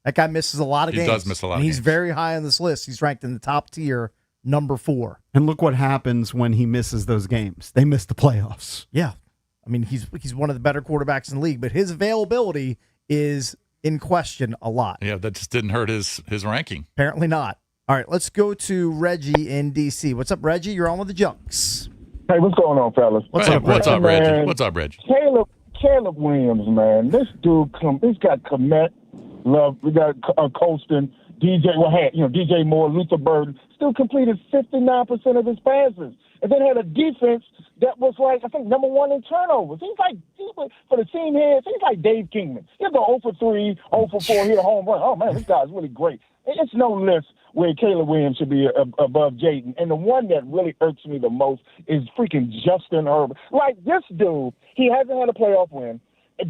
That guy misses a lot of games. He does miss a lot of games. games. He's very high on this list. He's ranked in the top tier, number 4. And look what happens when he misses those games. They miss the playoffs. Yeah. I mean, he's one of the better quarterbacks in the league, but his availability is in question a lot. Yeah, that just didn't hurt his ranking. Apparently not. All right, let's go to Reggie in D.C. What's up, Reggie? You're on with the Junks. Hey, what's going on, fellas? What's up, Reggie? What's up, Reggie? Caleb Williams, man. This dude, this got Komet, Love. We got Colston, DJ Moore, Luther Burden. Still completed 59% of his passes, and then had a defense that was like, I think, number 1 in turnovers. For the team here, he's like Dave Kingman. He'll go 0 for 3, 0 for 4, hit a home run. Oh man, this guy's really great. It's no list where Caleb Williams should be above Jaden. And the one that really irks me the most is freaking Justin Herbert. Like, this dude, he hasn't had a playoff win,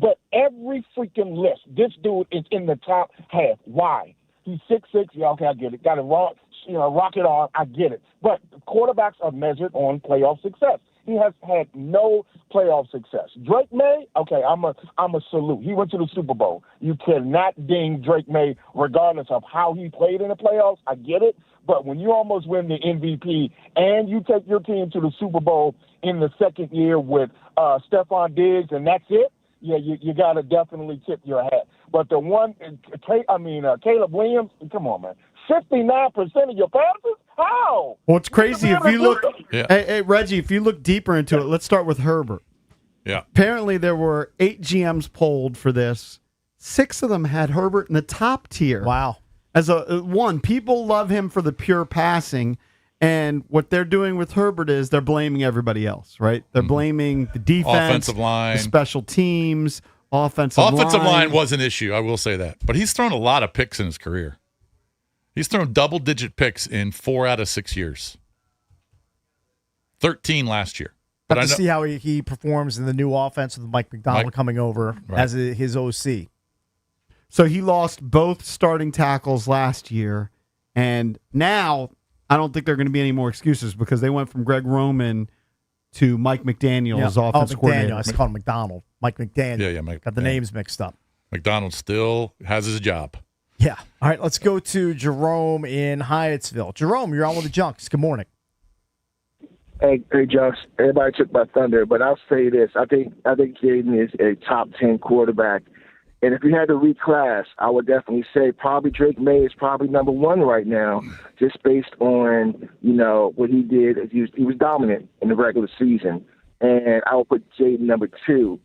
but every freaking list, this dude is in the top half. Why? He's 6'6". Yeah, okay, I get it. Got a rocket arm. I get it. But quarterbacks are measured on playoff success. He has had no playoff success. Drake May, okay, I'm a salute. He went to the Super Bowl. You cannot ding Drake May regardless of how he played in the playoffs. I get it. But when you almost win the MVP and you take your team to the Super Bowl in the second year with Stefon Diggs and that's it, yeah, you got to definitely tip your hat. But the one, Caleb Williams, come on, man. 59% of your passes? How? Well, it's crazy. If you look, hey, Reggie, if you look deeper into it, let's start with Herbert. Yeah. Apparently, there were 8 GMs polled for this. 6 of them had Herbert in the top tier. Wow. As people love him for the pure passing, and what they're doing with Herbert is they're blaming everybody else, right? They're blaming the defense, offensive line, the special teams, offensive line was an issue. I will say that, but he's thrown a lot of picks in his career. He's thrown double-digit picks in 4 out of 6 years. 13 last year. But I see how he performs in the new offense with Mike McDonald coming over as his OC. So he lost both starting tackles last year, and now I don't think there are going to be any more excuses because they went from Greg Roman to Mike McDaniel as offensive coordinator. I called him McDonald. Mike McDaniel. Yeah, Mike. Got the names mixed up. McDonald still has his job. Yeah. All right, let's go to Jerome in Hyattsville. Jerome, you're on with the Junks. Good morning. Hey, Junks. Everybody took my thunder, but I'll say this. I think Jaden is a top 10 quarterback. And if you had to reclass, I would definitely say probably Drake May is probably number 1 right now, just based on, what he did. He was dominant in the regular season. And I would put Jaden number 2.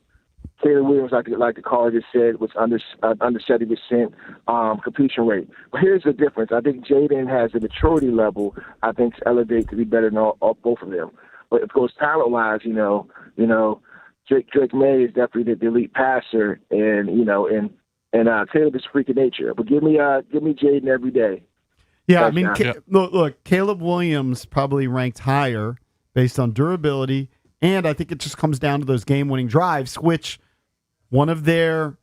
Caleb Williams, like the caller just said, was under 70% completion rate. But here's the difference. I think Jaden has a maturity level, I think, to elevate to be better than all both of them. But of course, talent-wise, Drake May is definitely the elite passer, and Caleb is freak of nature. But give me Jaden every day. Yeah, I mean, look, Caleb Williams probably ranked higher based on durability, and I think it just comes down to those game-winning drives, which one of their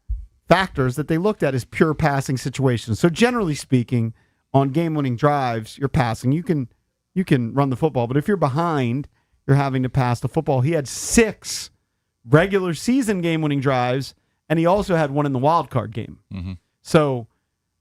factors that they looked at is pure passing situations. So generally speaking, on game-winning drives, you're passing. You can run the football, but if you're behind, you're having to pass the football. He had 6 regular season game-winning drives, and he also had one in the wild card game. Mm-hmm. So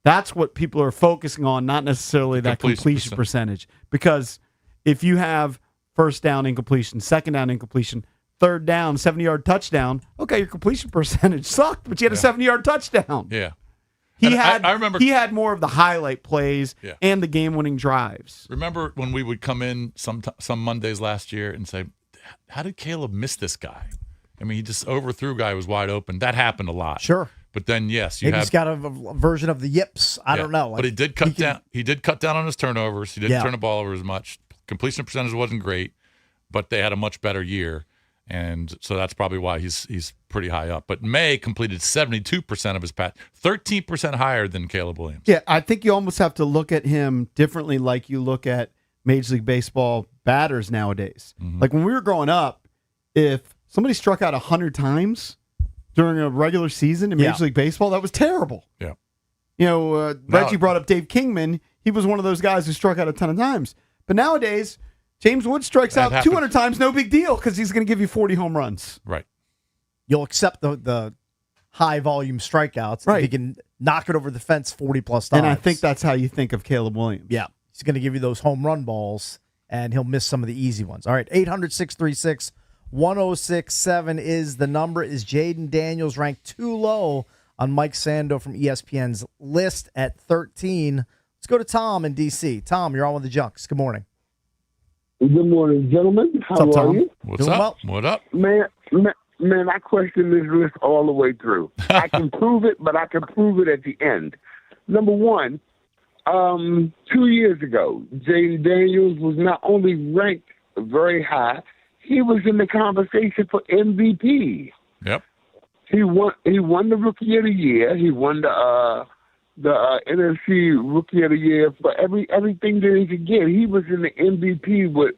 that's what people are focusing on, not necessarily that completion percentage. Because if you have first down incompletion, second down incompletion, third down, 70-yard touchdown, okay, your completion percentage sucked, but you had a 70-yard touchdown. Yeah. I remember he had more of the highlight plays and the game-winning drives. Remember when we would come in some Mondays last year and say, how did Caleb miss this guy? I mean, he just overthrew a guy who was wide open. That happened a lot. Sure. But then, yes, he's got a version of the yips. I don't know. But he did cut down. He did cut down on his turnovers. He didn't turn the ball over as much. Completion percentage wasn't great, but they had a much better year. And so that's probably why he's pretty high up. But May completed 72% of his pass, 13% higher than Caleb Williams. Yeah, I think you almost have to look at him differently like you look at Major League Baseball batters nowadays. Mm-hmm. Like when we were growing up, if somebody struck out 100 times during a regular season in Major League Baseball, that was terrible. Yeah. You know, Reggie brought up Dave Kingman. He was one of those guys who struck out a ton of times. But nowadays, James Wood strikes out 200 times, no big deal, because he's going to give you 40 home runs. Right. You'll accept the high volume strikeouts. Right. He can knock it over the fence 40 plus times. And I think that's how you think of Caleb Williams. Yeah. He's going to give you those home run balls, and he'll miss some of the easy ones. All right, 800-636-1067 is the number. Is Jaden Daniels ranked too low on Mike Sando from ESPN's list at 13? Let's go to Tom in D.C. Tom, you're on with the Junks. Good morning. Good morning, gentlemen. How What's up, are Tom? you? What's up? What up? Man, I question this list all the way through. I can prove it, but I can prove it at the end. Number one, 2 years ago, Jaden Daniels was not only ranked very high, he was in the conversation for MVP. Yep. He won the Rookie of the Year. He won the NFC Rookie of the Year for everything that he could get. He was in the MVP with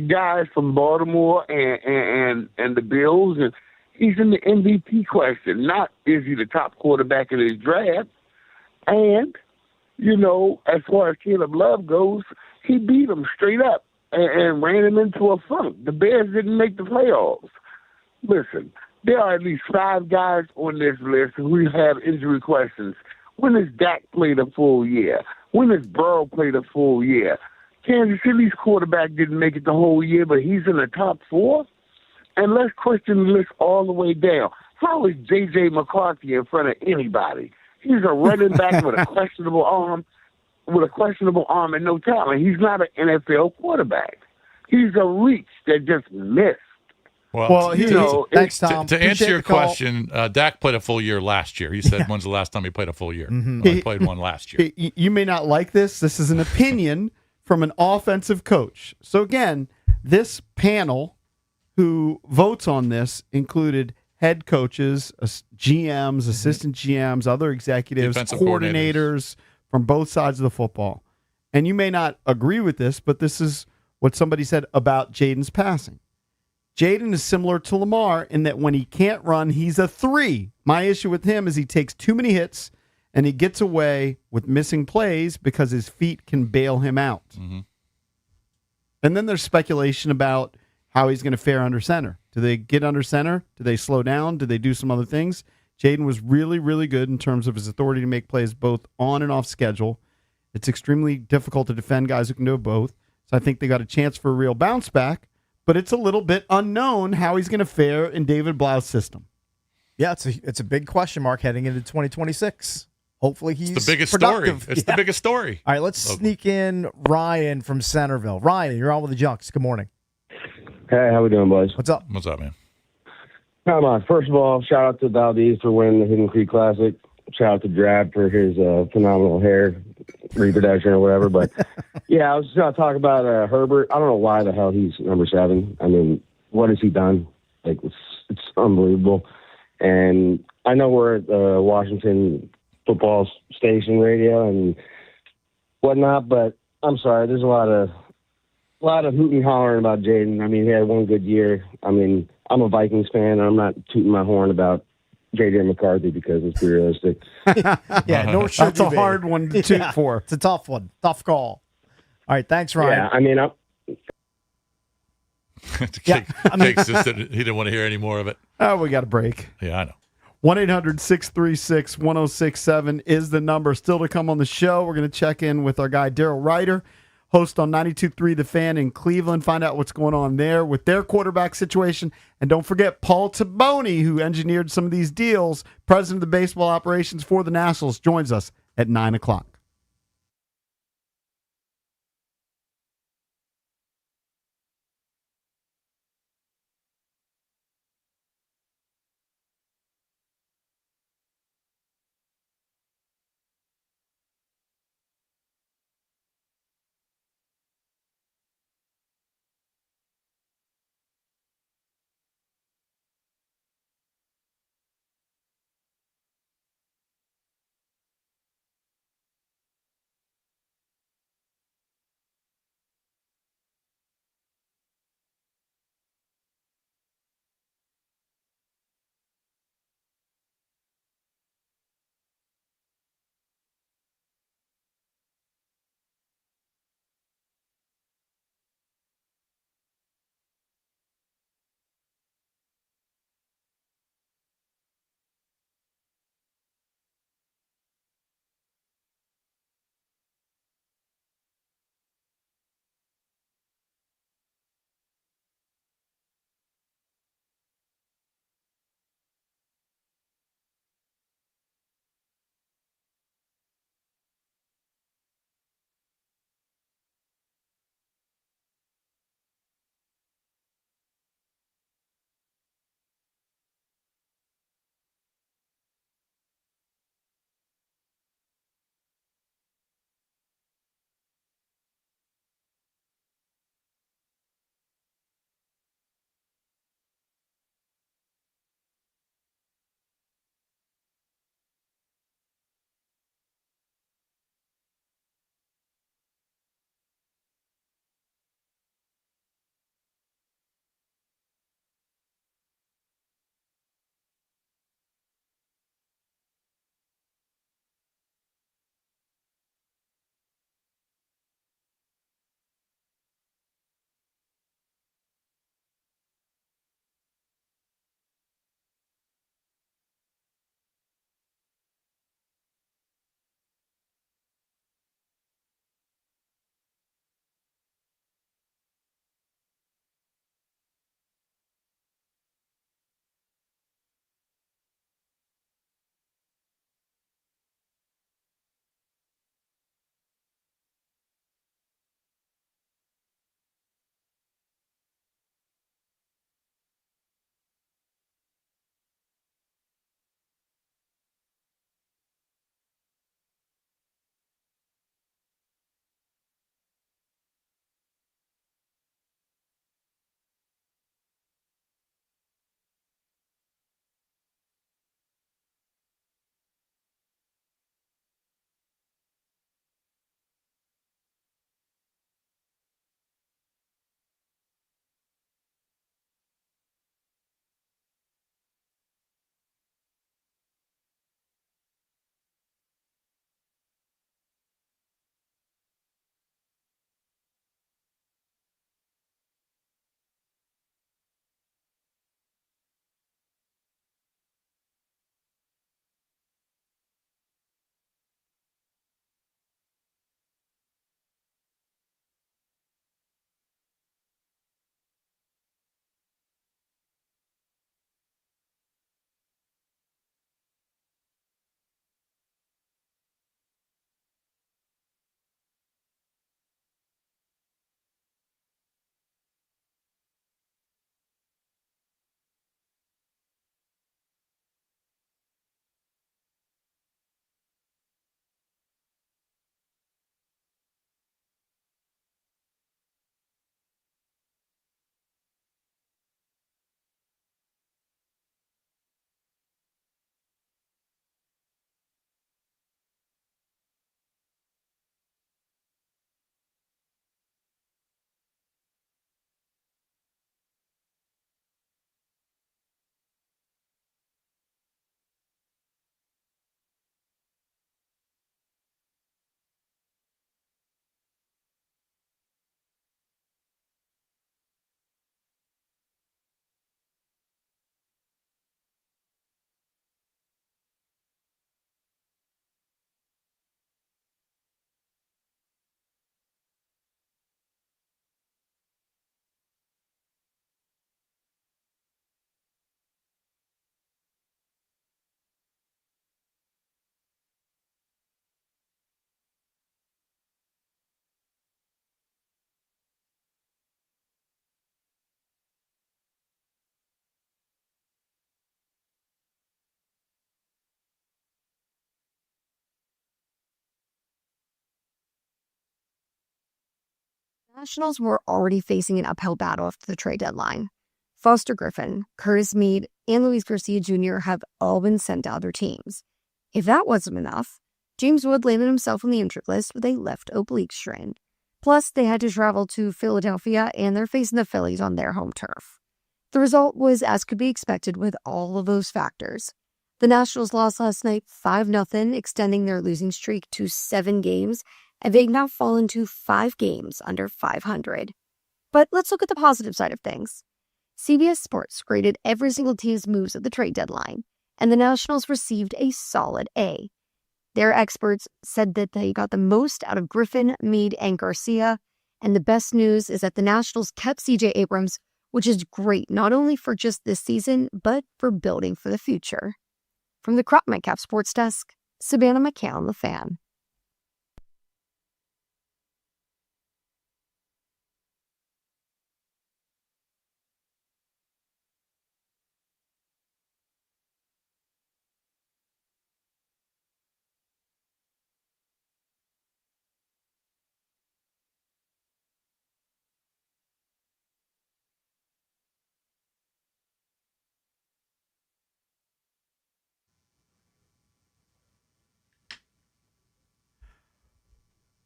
guys from Baltimore and the Bills, and he's in the MVP question. Not is he the top quarterback in his draft, and you know, as far as Caleb Love goes, he beat him straight up and ran him into a funk. The Bears didn't make the playoffs. Listen, there are at least 5 guys on this list who have injury questions. When has Dak played a full year? When has Burrow played a full year? Kansas City's quarterback didn't make it the whole year, but he's in the top 4? And let's question the list all the way down. How is J.J. McCarthy in front of anybody? He's a running back with a questionable arm and no talent. He's not an NFL quarterback. He's a reach that just missed. Well, thanks, Tom. To answer your question, Dak played a full year last year. He said, when's the last time he played a full year? Well, he played one last year. You may not like this. This is an opinion from an offensive coach. So, again, this panel who votes on this included head coaches, GMs, assistant GMs, other executives, Defensive coordinators from both sides of the football. And you may not agree with this, but this is what somebody said about Jaden's passing. Jaden is similar to Lamar in that when he can't run, he's a 3. My issue with him is he takes too many hits and he gets away with missing plays because his feet can bail him out. Mm-hmm. And then there's speculation about how he's going to fare under center. Do they get under center? Do they slow down? Do they do some other things? Jaden was really, really good in terms of his authority to make plays both on and off schedule. It's extremely difficult to defend guys who can do both. So I think they got a chance for a real bounce back. But it's a little bit unknown how he's going to fare in David Blau's system. Yeah, it's a big question mark heading into 2026. Hopefully he's the biggest productive. story. It's the biggest story. All right, let's sneak in Ryan from Centerville. Ryan, you're on with the Junks. Good morning. Hey, how we doing, boys? What's up? What's up, man? Come on. First of all, shout out to Valdez for winning the Hidden Creek Classic. Shout out to Drab for his phenomenal hair reproduction or whatever. But, yeah, I was just going to talk about Herbert. I don't know why the hell he's number 7. I mean, what has he done? Like, it's unbelievable. And I know we're at the Washington football station radio and whatnot, but I'm sorry. There's a lot of hooting and hollering about Jaden. I mean, he had one good year. I mean, I'm a Vikings fan, and I'm not tooting my horn about J.J. McCarthy because it's realistic. Yeah, nor should That's a hard one to toot for. It's a tough one. Tough call. All right, thanks, Ryan. Yeah, I mean, Jake just he didn't want to hear any more of it. Oh, we got a break. Yeah, I know. 1-800-636-1067 is the number. Still to come on the show, we're going to check in with our guy Daryl Ryder, host on 92.3 The Fan in Cleveland, find out what's going on there with their quarterback situation. And don't forget Paul Taboni, who engineered some of these deals, president of the baseball operations for the Nationals, joins us at 9 o'clock. Nationals were already facing an uphill battle after the trade deadline. Foster Griffin, Curtis Mead, and Luis Garcia Jr. have all been sent to other teams. If that wasn't enough, James Wood landed himself on the injured list with a left oblique strain. Plus, they had to travel to Philadelphia, and they're facing the Phillies on their home turf. The result was as could be expected with all of those factors. The Nationals lost last night 5-0, extending their losing streak to 7 games, and they've now fallen to 5 games under 500. But let's look at the positive side of things. CBS Sports graded every single team's moves at the trade deadline, and the Nationals received a solid A. Their experts said that they got the most out of Griffin, Mead, and Garcia, and the best news is that the Nationals kept C.J. Abrams, which is great not only for just this season, but for building for the future. From the Crop Nightcap Sports Desk, Savannah McCann, The Fan.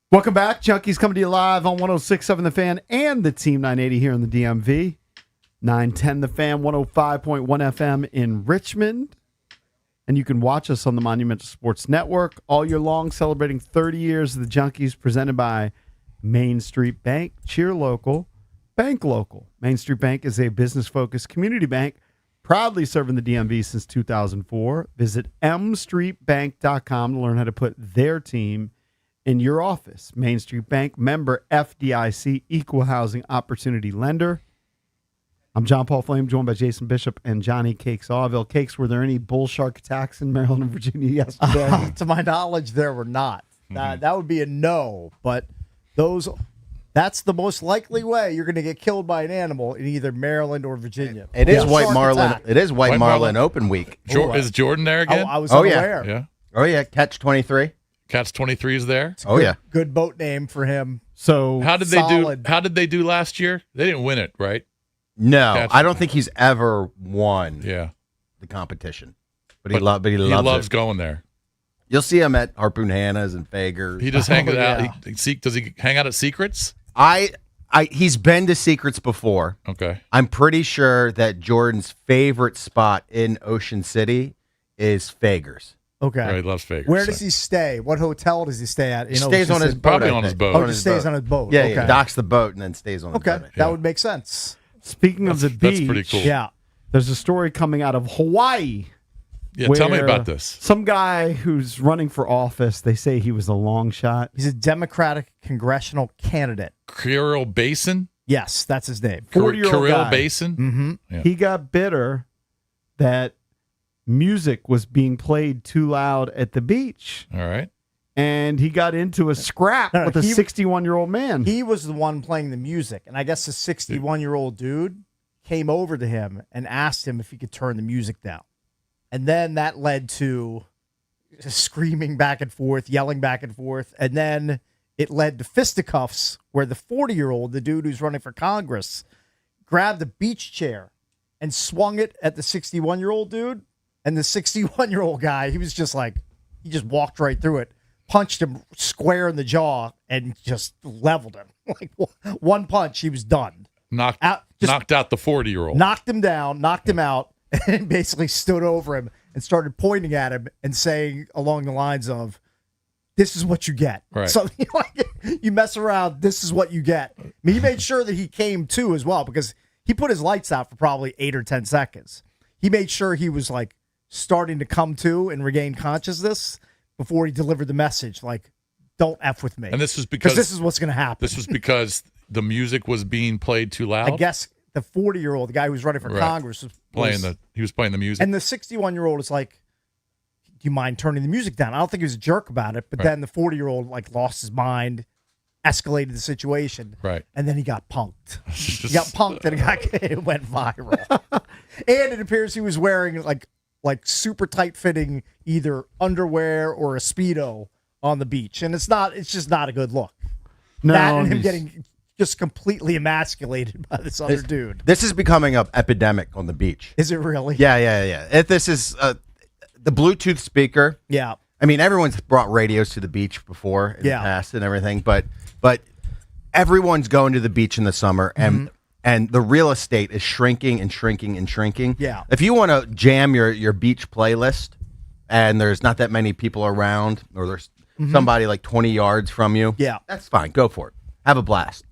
Welcome back. Junkies coming to you live on 106.7 The Fan and the Team 980 here in the DMV. 910 The Fan, 105.1 FM in Richmond. And you can watch us on the Monumental Sports Network all year long, celebrating 30 years of the Junkies, presented by Main Street Bank. Cheer local, bank local. Main Street Bank is a business-focused community bank, proudly serving the DMV since 2004. Visit mstreetbank.com to learn how to put their team in your office. Main Street Bank, member FDIC, equal housing opportunity lender. I'm John Paul Flame, joined by Jason Bishop and Johnny Cakes Awville. Cakes, were there any bull shark attacks in Maryland and Virginia yesterday? To my knowledge, there were not. That would be a no, but that's the most likely way you're going to get killed by an animal in either Maryland or Virginia. It is White Marlin. It is White Marlin Open Week. Is Jordan there again? I was unaware. Yeah. Oh yeah, Catch 23. Catch 23 is there. Good boat name for him. So how did they do last year? They didn't win it, right? No, I don't think he's ever won. Yeah. The competition, but he loves going there. You'll see him at Harpoon Hannah's and Fager's. He just hangs out. Does he hang out at Secrets? He's been to Secrets before. Okay. I'm pretty sure that Jordan's favorite spot in Ocean City is Fager's. Okay. Right, he loves Fager's. Where does he stay? What hotel does he stay at? He stays on his boat. Probably on his boat. Oh, he stays on his boat. Yeah, okay. he docks the boat and then stays on the boat. Okay, that would make sense. Speaking of the beach, that's pretty cool. Yeah. There's a story coming out of Hawaii. Yeah, tell me about this. Some guy who's running for office, they say he was a long shot. He's a Democratic congressional candidate. Kirill Basin? Yes, that's his name. 40-year-old Kirill guy. Basin? Mm-hmm. Yeah. He got bitter that music was being played too loud at the beach. All right. And he got into a scrap with a 61-year-old man. He was the one playing the music. And I guess the 61-year-old dude came over to him and asked him if he could turn the music down. And then that led to screaming back and forth, yelling back and forth. And then it led to fisticuffs where the 40-year-old, the dude who's running for Congress, grabbed a beach chair and swung it at the 61-year-old dude. And the 61-year-old guy, he was just like, he just walked right through it, punched him square in the jaw, and just leveled him. Like one punch, he was done. Knocked out the 40-year-old. Knocked him down, knocked him out, and basically stood over him and started pointing at him and saying along the lines of, "This is what you get." Right. So you mess around, this is what you get. I mean, he made sure that he came to as well because he put his lights out for probably 8 or 10 seconds. He made sure he was like starting to come to and regain consciousness before he delivered the message, like, "Don't F with me." And this was because this is what's going to happen. This was because the music was being played too loud. I guess the 40-year-old, the guy who's running for Congress, was playing the music. And the 61-year-old is like, "Do you mind turning the music down?" I don't think he was a jerk about it, but then the 40-year-old like lost his mind, escalated the situation, right? And then he got punked. He got punked, and it went viral. And it appears he was wearing like super tight fitting either underwear or a Speedo on the beach, and it's just not a good look. No, that and him getting just completely emasculated by this other dude. This is becoming an epidemic on the beach. Is it really? Yeah. If this is the Bluetooth speaker. Yeah. I mean, everyone's brought radios to the beach before in the past and everything, but everyone's going to the beach in the summer, and the real estate is shrinking and shrinking and shrinking. Yeah. If you want to jam your beach playlist, and there's not that many people around, or there's somebody like 20 yards from you, that's fine. Go for it. Have a blast.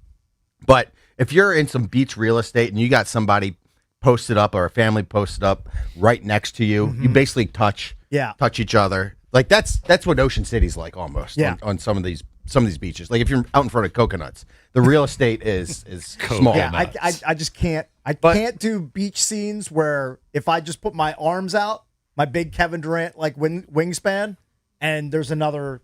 But if you're in some beach real estate and you got somebody posted up or a family posted up right next to you, you basically touch each other. Like that's what Ocean City's like almost on some of these beaches. Like if you're out in front of coconuts, the real estate is small. Yeah, I just can't. I can't do beach scenes where if I just put my arms out, my big Kevin Durant like wingspan, and there's another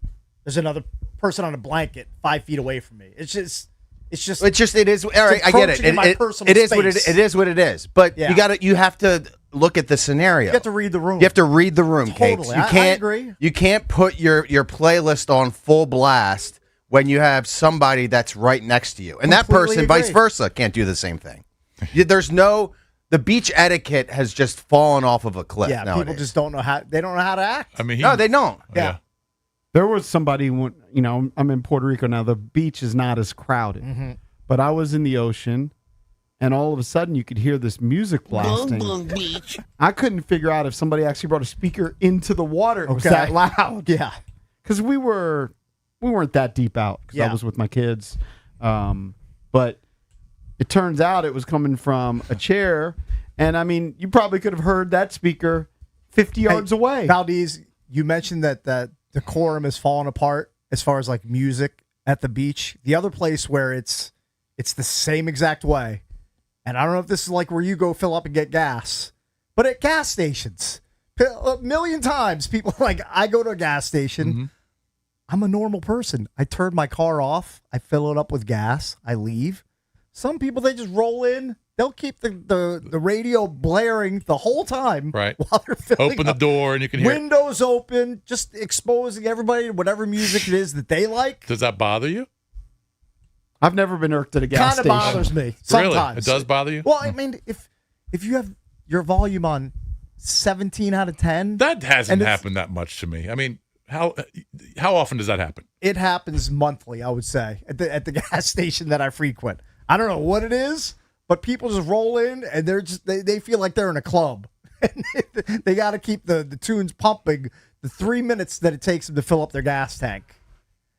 person on a blanket 5 feet away from me. It is. All right, I get it. It is what it is. But you have to look at the scenario. You have to read the room. You have to read the room, Totally. Kate. I agree. You can't put your playlist on full blast when you have somebody that's right next to you. And that person, vice versa, can't do the same thing. The beach etiquette has just fallen off of a cliff nowadays. People just don't know how to act. I mean, no, they don't. Yeah. There was somebody, I'm in Puerto Rico now. The beach is not as crowded. But I was in the ocean, and all of a sudden you could hear this music blasting. Beach. I couldn't figure out if somebody actually brought a speaker into the water. It was that loud. Yeah. Because we weren't that deep out because I was with my kids. But it turns out it was coming from a chair. And, I mean, you probably could have heard that speaker 50 yards away. Valdez, you mentioned that decorum has fallen apart as far as like music at the beach. The other place where it's the same exact way, and I don't know if this is like where you go fill up and get gas, but at gas stations, a million times people like, I go to a gas station, I'm a normal person. I turn my car off, I fill it up with gas, I leave. Some people, they just roll in. They'll keep the radio blaring the whole time while they're filling Open the door and you can hear windows open, just exposing everybody to whatever music it is that they like. Does that bother you? I've never been irked at a gas station. Kind of bothers me sometimes. Really? It does bother you? Well, I mean, if you have your volume on 17 out of 10. That hasn't happened that much to me. I mean, how often does that happen? It happens monthly, I would say, at the gas station that I frequent. I don't know what it is, but people just roll in and they feel like they're in a club. They got to keep the tunes pumping the 3 minutes that it takes them to fill up their gas tank.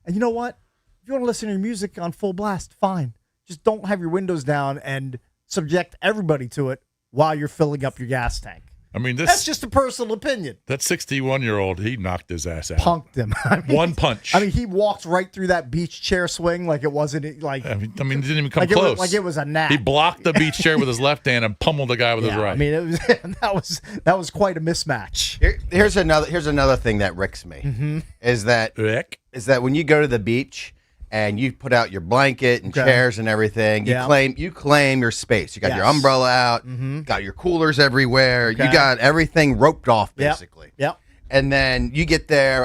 And you know what? If you want to listen to your music on full blast, fine. Just don't have your windows down and subject everybody to it while you're filling up your gas tank. I mean, that's just a personal opinion. That 61-year-old, he knocked his ass out. Punked him. One punch. I mean, he walked right through that beach chair swing like it wasn't like. I mean, he didn't even come like close. Like it was a gnat. He blocked the beach chair with his left hand and pummeled the guy with his right. I mean, that was quite a mismatch. Here's another thing that wrecks me is that when you go to the beach and you put out your blanket and chairs and everything, you claim your space. You got your umbrella out, got your coolers everywhere, you got everything roped off basically. Yep. And then you get there,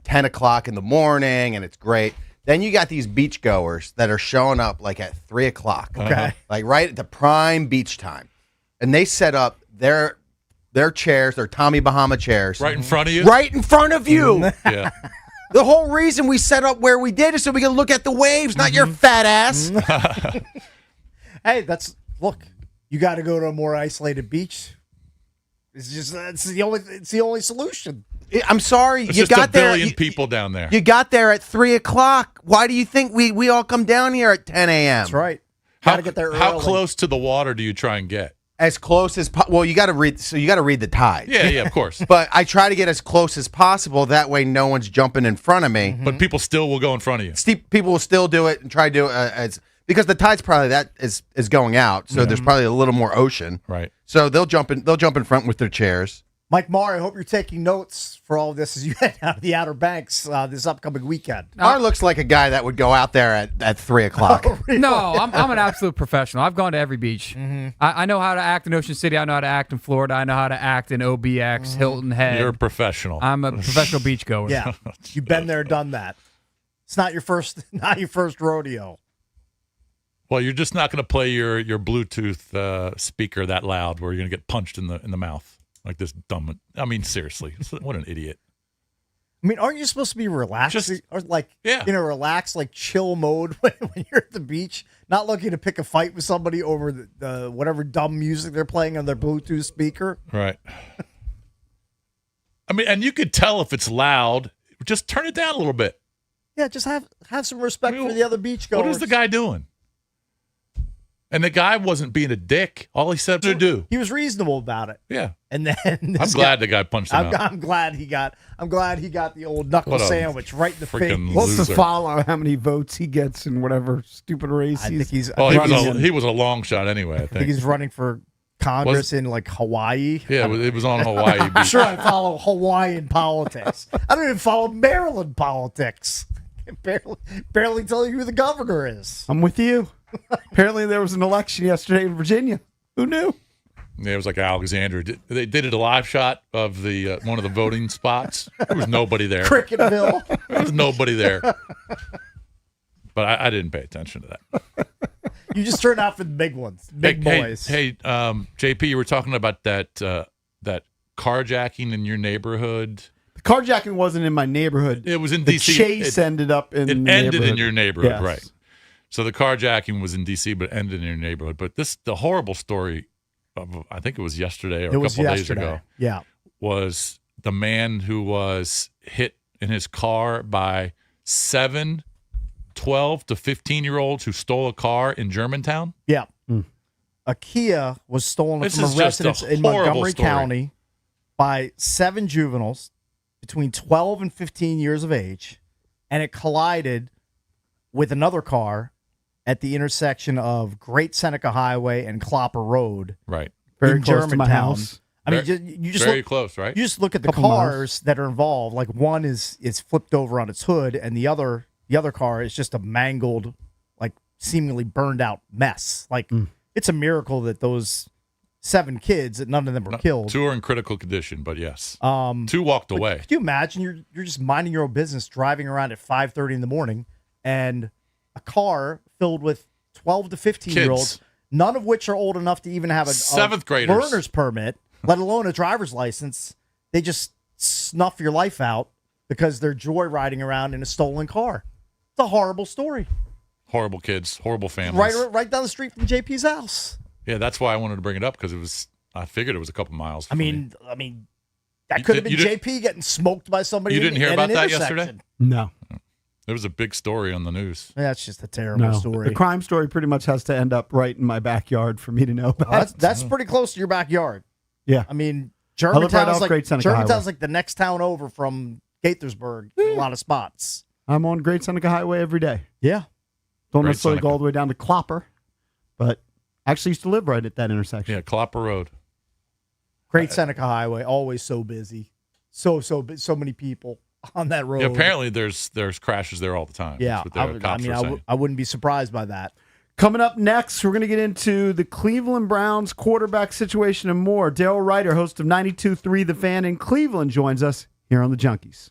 10 o'clock in the morning, and it's great. Then you got these beach goers that are showing up like at 3 o'clock. Okay. Like right at the prime beach time. And they set up their chairs, their Tommy Bahama chairs. Right in front of you? Right in front of you. Yeah. The whole reason we set up where we did is so we can look at the waves, not your fat ass. Hey, look, you got to go to a more isolated beach. It's the only solution. I'm sorry, It's you just got a there. billion people down there. You got there at 3 o'clock. Why do you think we all come down here at 10 a.m.? That's right. Got to get there early. How close to the water do you try and get? As close as well, you got to read. So you got to read the tide. Yeah, of course. But I try to get as close as possible. That way, no one's jumping in front of me. But people still will go in front of you. People will still do it and try to do it because the tide's probably is going out. So there's probably a little more ocean. Right. So they'll jump in front with their chairs. Mike Marr, I hope you're taking notes for all of this as you head out of the Outer Banks this upcoming weekend. Marr looks like a guy that would go out there at 3 o'clock. No, I'm an absolute professional. I've gone to every beach. I know how to act in Ocean City. I know how to act in Florida. I know how to act in OBX, Hilton Head. You're a professional. I'm a professional beach goer. Yeah, you've been there, done that. It's not your first rodeo. Well, you're just not going to play your Bluetooth speaker that loud where you're going to get punched in the mouth like this dumb. I mean, seriously, what an idiot. I mean, aren't you supposed to be relaxed? Or in a relaxed, chill mode when you're at the beach, not looking to pick a fight with somebody over the whatever dumb music they're playing on their Bluetooth speaker? Right. I mean, and you could tell if it's loud. Just turn it down a little bit. Yeah, just have some respect for the other beachgoers. What is the guy doing? And the guy wasn't being a dick. All he said to do. He was reasonable about it. Yeah. And then I'm glad the guy punched him out. I'm glad he got the old knuckle sandwich right in the face. What's the follow? How many votes he gets in whatever stupid race? I think he's. He was a long shot anyway. I think he's running for Congress in Hawaii. Yeah, it was on Hawaii. I'm sure I follow Hawaiian politics. I don't even follow Maryland politics. I can barely tell you who the governor is. I'm with you. Apparently, there was an election yesterday in Virginia. Who knew? Yeah, it was like Alexander. They did a live shot of the one of the voting spots. There was nobody there. Cricketville. There was nobody there. But I didn't pay attention to that. You just turned out for the big ones, big boys. Hey, JP, you were talking about that carjacking in your neighborhood. The carjacking wasn't in my neighborhood. It was in the D.C. Chase ended up in the neighborhood. It ended in your neighborhood, yes. Right. So the carjacking was in D.C., but it ended in your neighborhood. But the horrible story of, I think it was yesterday or a couple days ago. Yeah. Was the man who was hit in his car by 7, 12 to 15-year-olds who stole a car in Germantown? Yeah. A Kia was stolen from a residence in Montgomery County by 7 juveniles between 12 and 15 years of age, and it collided with another car at the intersection of Great Seneca Highway and Clopper Road. Right. Very close to my house. I mean, you just very look, close, right? You just look at the cars that are involved. Like one is flipped over on its hood, and the other car is just a mangled, seemingly burned out mess. It's a miracle that those 7 kids, that none of them were killed. 2 are in critical condition, but yes, 2 walked away. Could you imagine you're just minding your own business, driving around at 5:30 in the morning, and a car filled with 12 to 15-year-olds, none of which are old enough to even have a 7th graders learner's permit, let alone a driver's license. They just snuff your life out because they're joyriding around in a stolen car. It's a horrible story. Horrible kids, horrible families. Right down the street from JP's house. Yeah, that's why I wanted to bring it up because I figured it was a couple miles. I mean, that could have been JP getting smoked by somebody. You didn't hear about that yesterday? No. There was a big story on the news. That's just a terrible story. The crime story pretty much has to end up right in my backyard for me to know about. That's pretty close to your backyard. Yeah. I mean, Germantown's Germantown's like the next town over from Gaithersburg. A lot of spots. I'm on Great Seneca Highway every day. Yeah. Don't necessarily go all the way down to Clopper, but I actually used to live right at that intersection. Yeah, Clopper Road. Great Seneca Highway, always so busy. So many people on that road. Yeah, apparently there's crashes there all the time. Yeah, I wouldn't be surprised by that. Coming up next, we're going to get into the Cleveland Browns quarterback situation and more. Daryl Ryder, host of 92.3 The Fan in Cleveland, joins us here on The Junkies.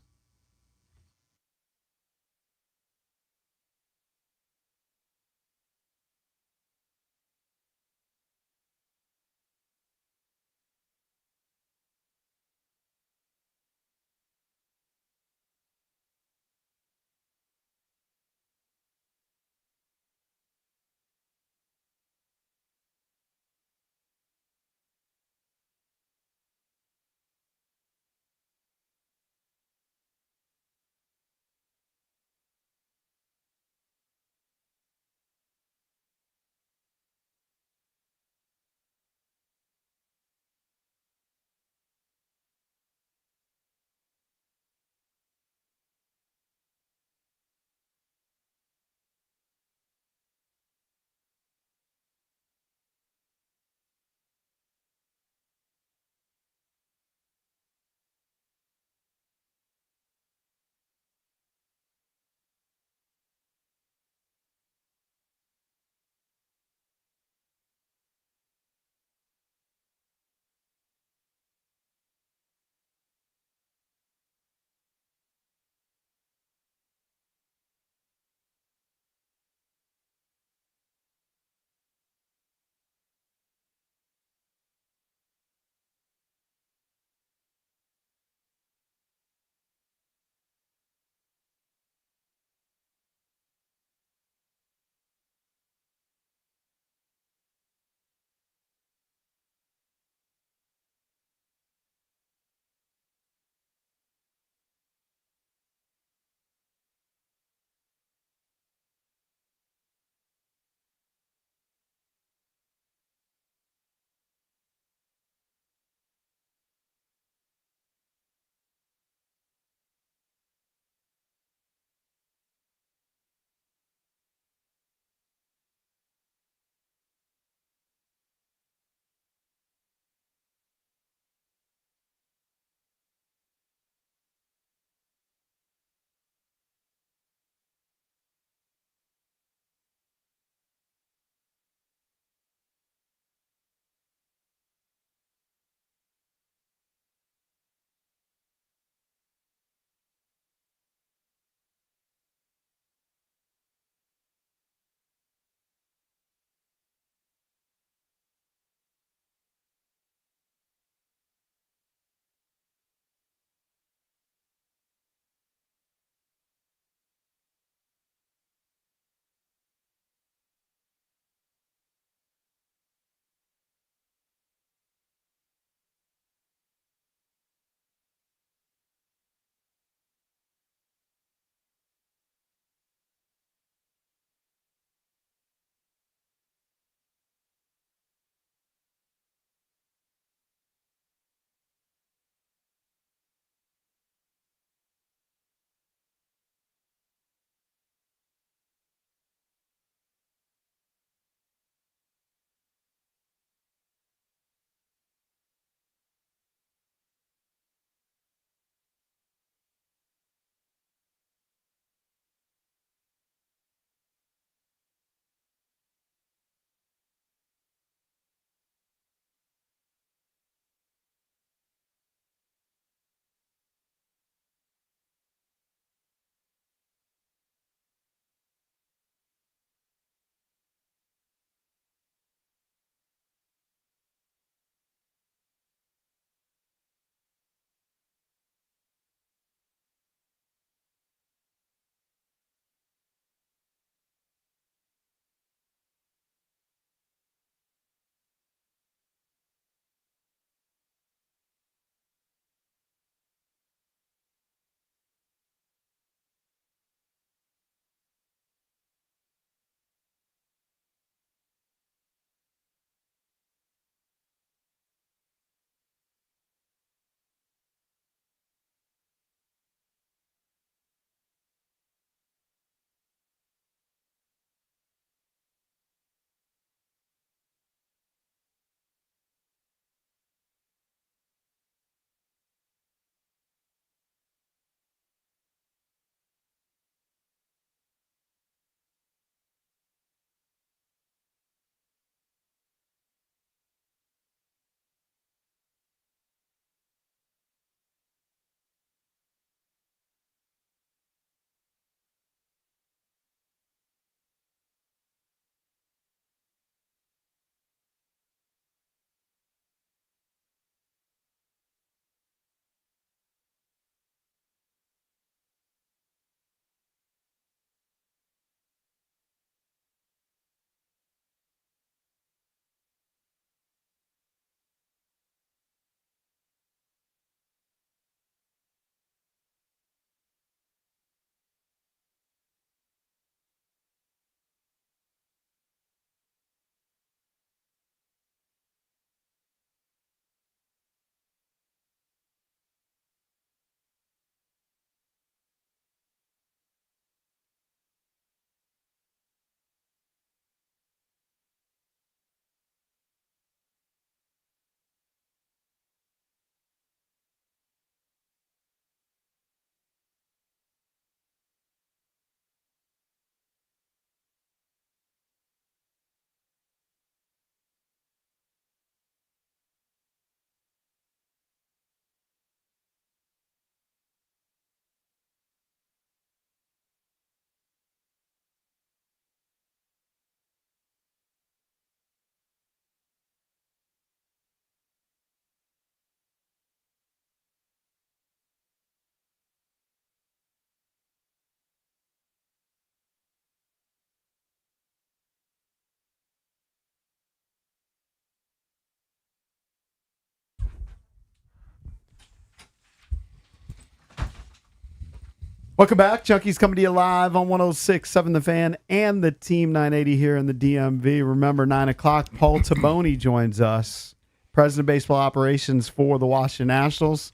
Welcome back. Junkies coming to you live on 106.7 The Fan and the Team 980 here in the DMV. Remember, 9 o'clock, Paul Taboni joins us, President of Baseball Operations for the Washington Nationals.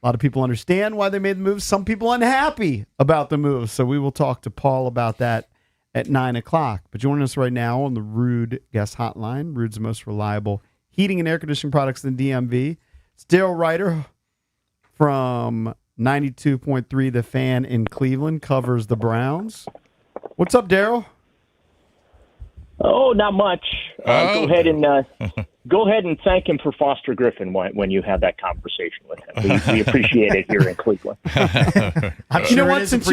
A lot of people understand why they made the move. Some people unhappy about the move. So we will talk to Paul about that at 9 o'clock. But joining us right now on the Rude Guest Hotline, Rude's the most reliable heating and air conditioning products in the DMV. It's Daryl Ryder from 92.3 The Fan in Cleveland, covers the Browns. What's up, Daryl? Oh, not much. Go ahead and thank him for Foster Griffin when you have that conversation with him. We appreciate it here in Cleveland. I'm sure you know what? Since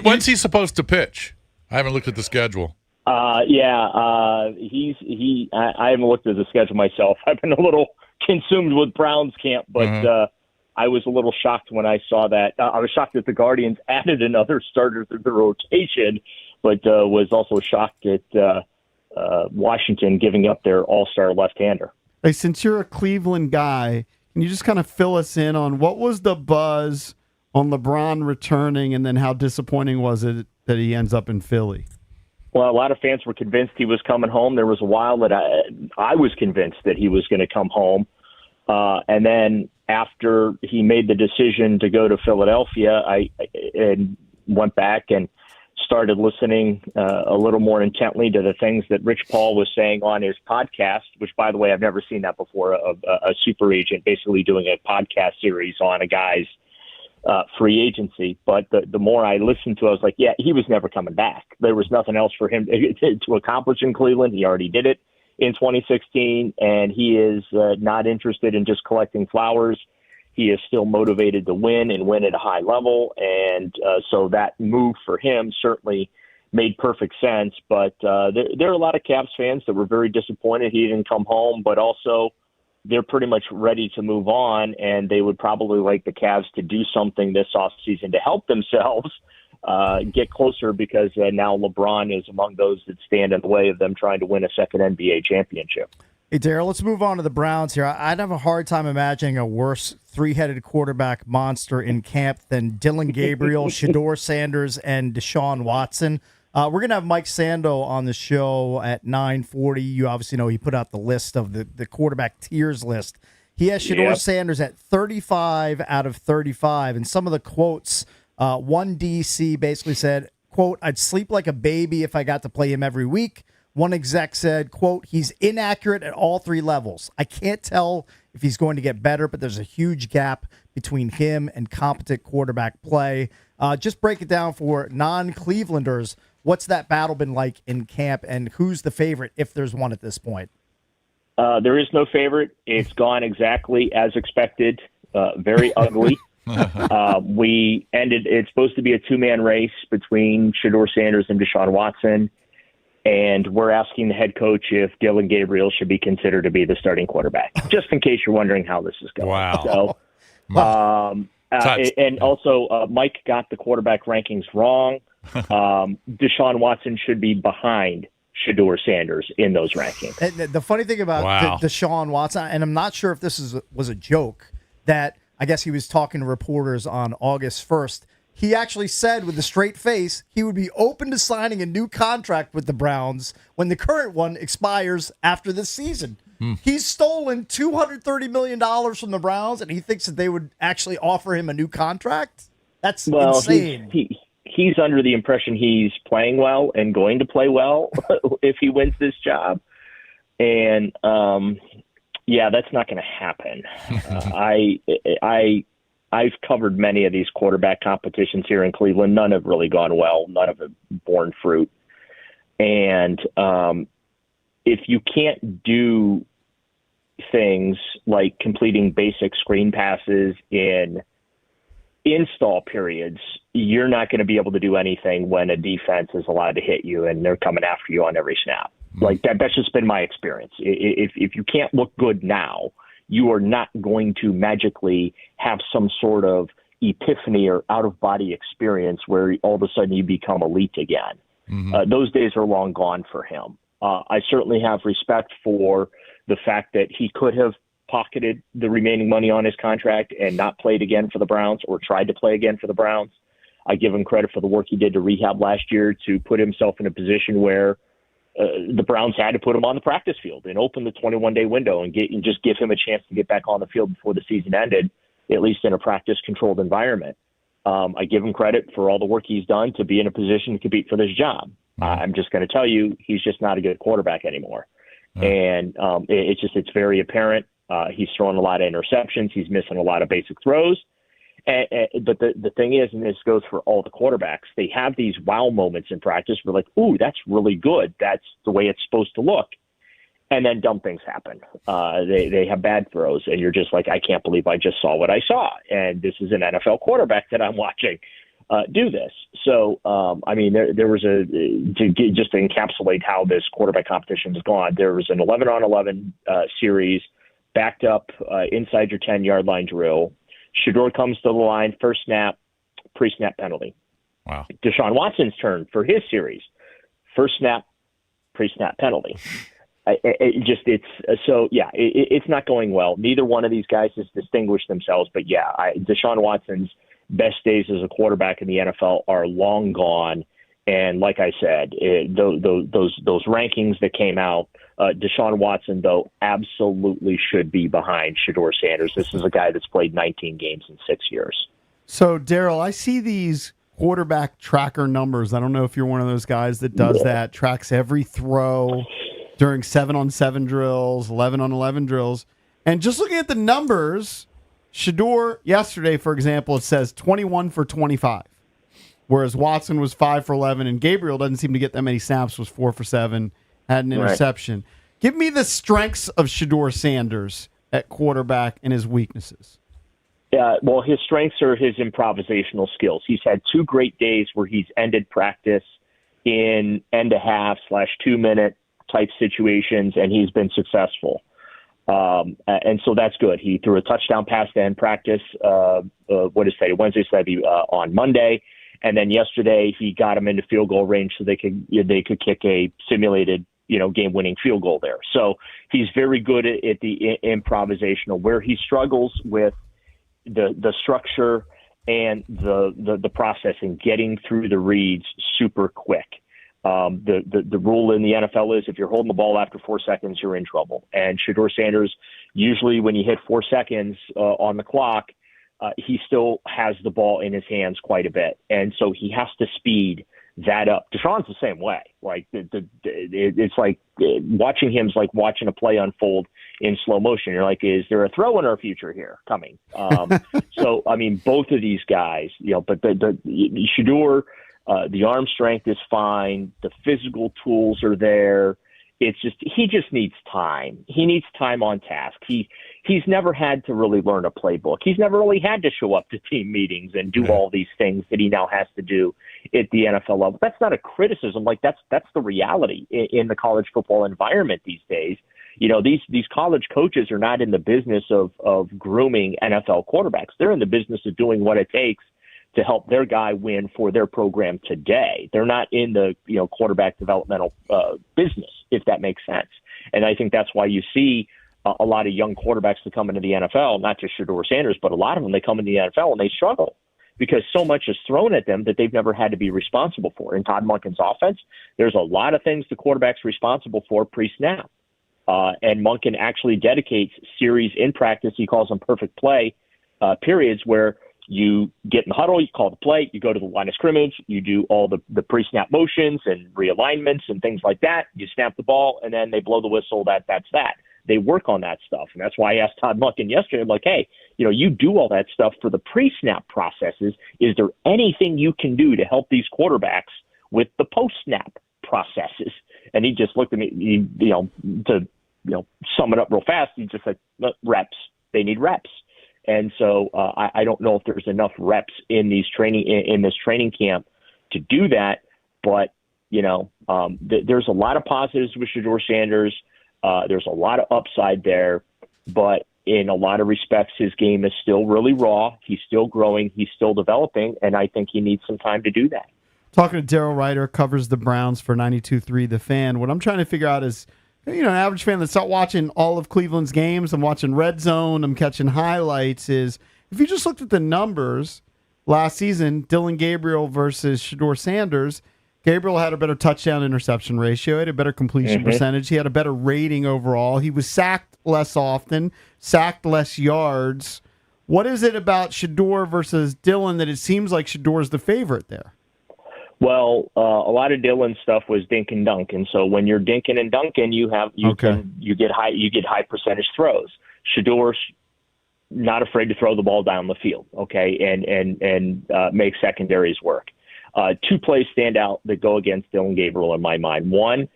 when's he supposed to pitch? I haven't looked at the schedule. I haven't looked at the schedule myself. I've been a little consumed with Browns camp, but I was a little shocked when I saw that. I was shocked that the Guardians added another starter to the rotation, but was also shocked at Washington giving up their all-star left-hander. Hey, since you're a Cleveland guy, can you just kind of fill us in on what was the buzz on LeBron returning, and then how disappointing was it that he ends up in Philly? Well, a lot of fans were convinced he was coming home. There was a while that I was convinced that he was going to come home. And then after he made the decision to go to Philadelphia, I went back and started listening a little more intently to the things that Rich Paul was saying on his podcast, which, by the way, I've never seen that before, a super agent basically doing a podcast series on a guy's free agency. But the more I listened to it, I was like, yeah, he was never coming back. There was nothing else for him to accomplish in Cleveland. He already did it in 2016, and he is not interested in just collecting flowers. He is still motivated to win and win at a high level, and so that move for him certainly made perfect sense. But there are a lot of Cavs fans that were very disappointed he didn't come home, but also they're pretty much ready to move on, and they would probably like the Cavs to do something this offseason to help themselves get closer, because now LeBron is among those that stand in the way of them trying to win a second NBA championship. Hey, Daryl, let's move on to the Browns here. I'd have a hard time imagining a worse three-headed quarterback monster in camp than Dylan Gabriel, Shedeur Sanders, and Deshaun Watson. We're going to have Mike Sando on the show at 9:40. You obviously know he put out the list of the quarterback tiers list. He has Shedeur Sanders at 35 out of 35, and some of the quotes, one DC basically said, quote, "I'd sleep like a baby if I got to play him every week." One exec said, quote, "He's inaccurate at all three levels. I can't tell if he's going to get better, but there's a huge gap between him and competent quarterback play." Just break it down for non-Clevelanders. What's that battle been like in camp, and who's the favorite, if there's one at this point? There is no favorite. It's gone exactly as expected. Very ugly. It's supposed to be a two-man race between Shedeur Sanders and Deshaun Watson. And we're asking the head coach if Dylan Gabriel should be considered to be the starting quarterback, just in case you're wondering how this is going. Wow. So, and also, Mike got the quarterback rankings wrong. Deshaun Watson should be behind Shedeur Sanders in those rankings. And the funny thing about Deshaun Watson, and I'm not sure if this was a joke, that I guess he was talking to reporters on August 1st. He actually said with a straight face he would be open to signing a new contract with the Browns when the current one expires after this season. He's stolen $230 million from the Browns, and he thinks that they would actually offer him a new contract? That's insane. He's under the impression he's playing well and going to play well if he wins this job. And, that's not going to happen. I've covered many of these quarterback competitions here in Cleveland. None have really gone well. None have borne fruit. And if you can't do things like completing basic screen passes in install periods, you're not going to be able to do anything when a defense is allowed to hit you and they're coming after you on every snap. Like that's just been my experience. If you can't look good now, you are not going to magically have some sort of epiphany or out-of-body experience where all of a sudden you become elite again. Those days are long gone for him. I certainly have respect for the fact that he could have pocketed the remaining money on his contract and not played again for the Browns or tried to play again for the Browns. I give him credit for the work he did to rehab last year to put himself in a position where the Browns had to put him on the practice field and open the 21-day window and just give him a chance to get back on the field before the season ended, at least in a practice-controlled environment. I give him credit for all the work he's done to be in a position to compete for this job. I'm just going to tell you, he's just not a good quarterback anymore. And it's very apparent. He's throwing a lot of interceptions. He's missing a lot of basic throws. But the thing is, and this goes for all the quarterbacks, they have these wow moments in practice where like, ooh, that's really good. That's the way it's supposed to look. And then dumb things happen. They have bad throws, and you're just like, I can't believe I just saw what I saw. And this is an NFL quarterback that I'm watching do this. So, there was just to encapsulate how this quarterback competition has gone, there was an 11-on-11 series backed up inside your 10-yard line drill. Shedeur comes to the line, first snap, pre-snap penalty. Wow. Deshaun Watson's turn for his series, first snap, pre-snap penalty. It's not going well. Neither one of these guys has distinguished themselves, but Deshaun Watson's best days as a quarterback in the NFL are long gone. And like I said, those rankings that came out, Deshaun Watson, though, absolutely should be behind Shedeur Sanders. This is a guy that's played 19 games in 6 years. So, Daryl, I see these quarterback tracker numbers. I don't know if you're one of those guys that does that, tracks every throw during 7-on-7 drills, 11-on-11 drills. And just looking at the numbers, Shedeur yesterday, for example, it says 21 for 25. Whereas Watson was 5 for 11, and Gabriel doesn't seem to get that many snaps, was 4 for 7, had an interception. Right. Give me the strengths of Shedeur Sanders at quarterback and his weaknesses. Well, his strengths are his improvisational skills. He's had 2 great days where he's ended practice in end-of-half / 2-minute type situations, and he's been successful. And so that's good. He threw a touchdown pass to end practice, Wednesday, on Monday. And then yesterday he got him into field goal range so they could kick a simulated, game-winning field goal there. So he's very good at the improvisational. Where he struggles with the structure and the processing, getting through the reads super quick. The rule in the NFL is if you're holding the ball after 4 seconds, you're in trouble. And Shedeur Sanders, usually when you hit 4 seconds on the clock, he still has the ball in his hands quite a bit. And so he has to speed that up. Deshaun's the same way. Like it's like watching him is like watching a play unfold in slow motion. You're like, is there a throw in our future here coming? So, both of these guys, but the Shedeur, the arm strength is fine. The physical tools are there. It's just he just needs time. He needs time on task. He's never had to really learn a playbook. He's never really had to show up to team meetings and do all these things that he now has to do at the NFL level. That's not a criticism. Like that's the reality in the college football environment these days. These college coaches are not in the business of grooming NFL quarterbacks. They're in the business of doing what it takes to help their guy win for their program today. They're not in the quarterback developmental business, if that makes sense. And I think that's why you see a lot of young quarterbacks that come into the NFL, not just Shedeur Sanders, but a lot of them, they come into the NFL and they struggle because so much is thrown at them that they've never had to be responsible for. In Todd Monken's offense, there's a lot of things the quarterback's responsible for pre-snap. And Monken actually dedicates series in practice, he calls them perfect play periods, where you get in the huddle, you call the play, you go to the line of scrimmage, you do all the pre-snap motions and realignments and things like that. You snap the ball, and then they blow the whistle. That's that. They work on that stuff. And that's why I asked Todd Monken yesterday, I'm like, hey, you do all that stuff for the pre-snap processes. Is there anything you can do to help these quarterbacks with the post-snap processes? And he just looked at me, to sum it up real fast, he just said, reps. They need reps. And so I don't know if there's enough reps in this training camp to do that. But, there's a lot of positives with Shedeur Sanders. There's a lot of upside there. But in a lot of respects, his game is still really raw. He's still growing. He's still developing. And I think he needs some time to do that. Talking to Daryl Ryder, covers the Browns for 92.3 The Fan. What I'm trying to figure out is, an average fan that's not watching all of Cleveland's games, I'm watching Red Zone, I'm catching highlights, is if you just looked at the numbers, last season, Dylan Gabriel versus Shedeur Sanders. Gabriel had a better touchdown interception ratio, had a better completion percentage, he had a better rating overall. He was sacked less often, sacked less yards. What is it about Shedeur versus Dylan that it seems like Shedeur is the favorite there? Well, a lot of Dylan's stuff was dink and dunk, and so when you're dinking and dunking, you get high percentage throws. Shedeur's not afraid to throw the ball down the field, okay, and make secondaries work. Two plays stand out that go against Dylan Gabriel in my mind. One,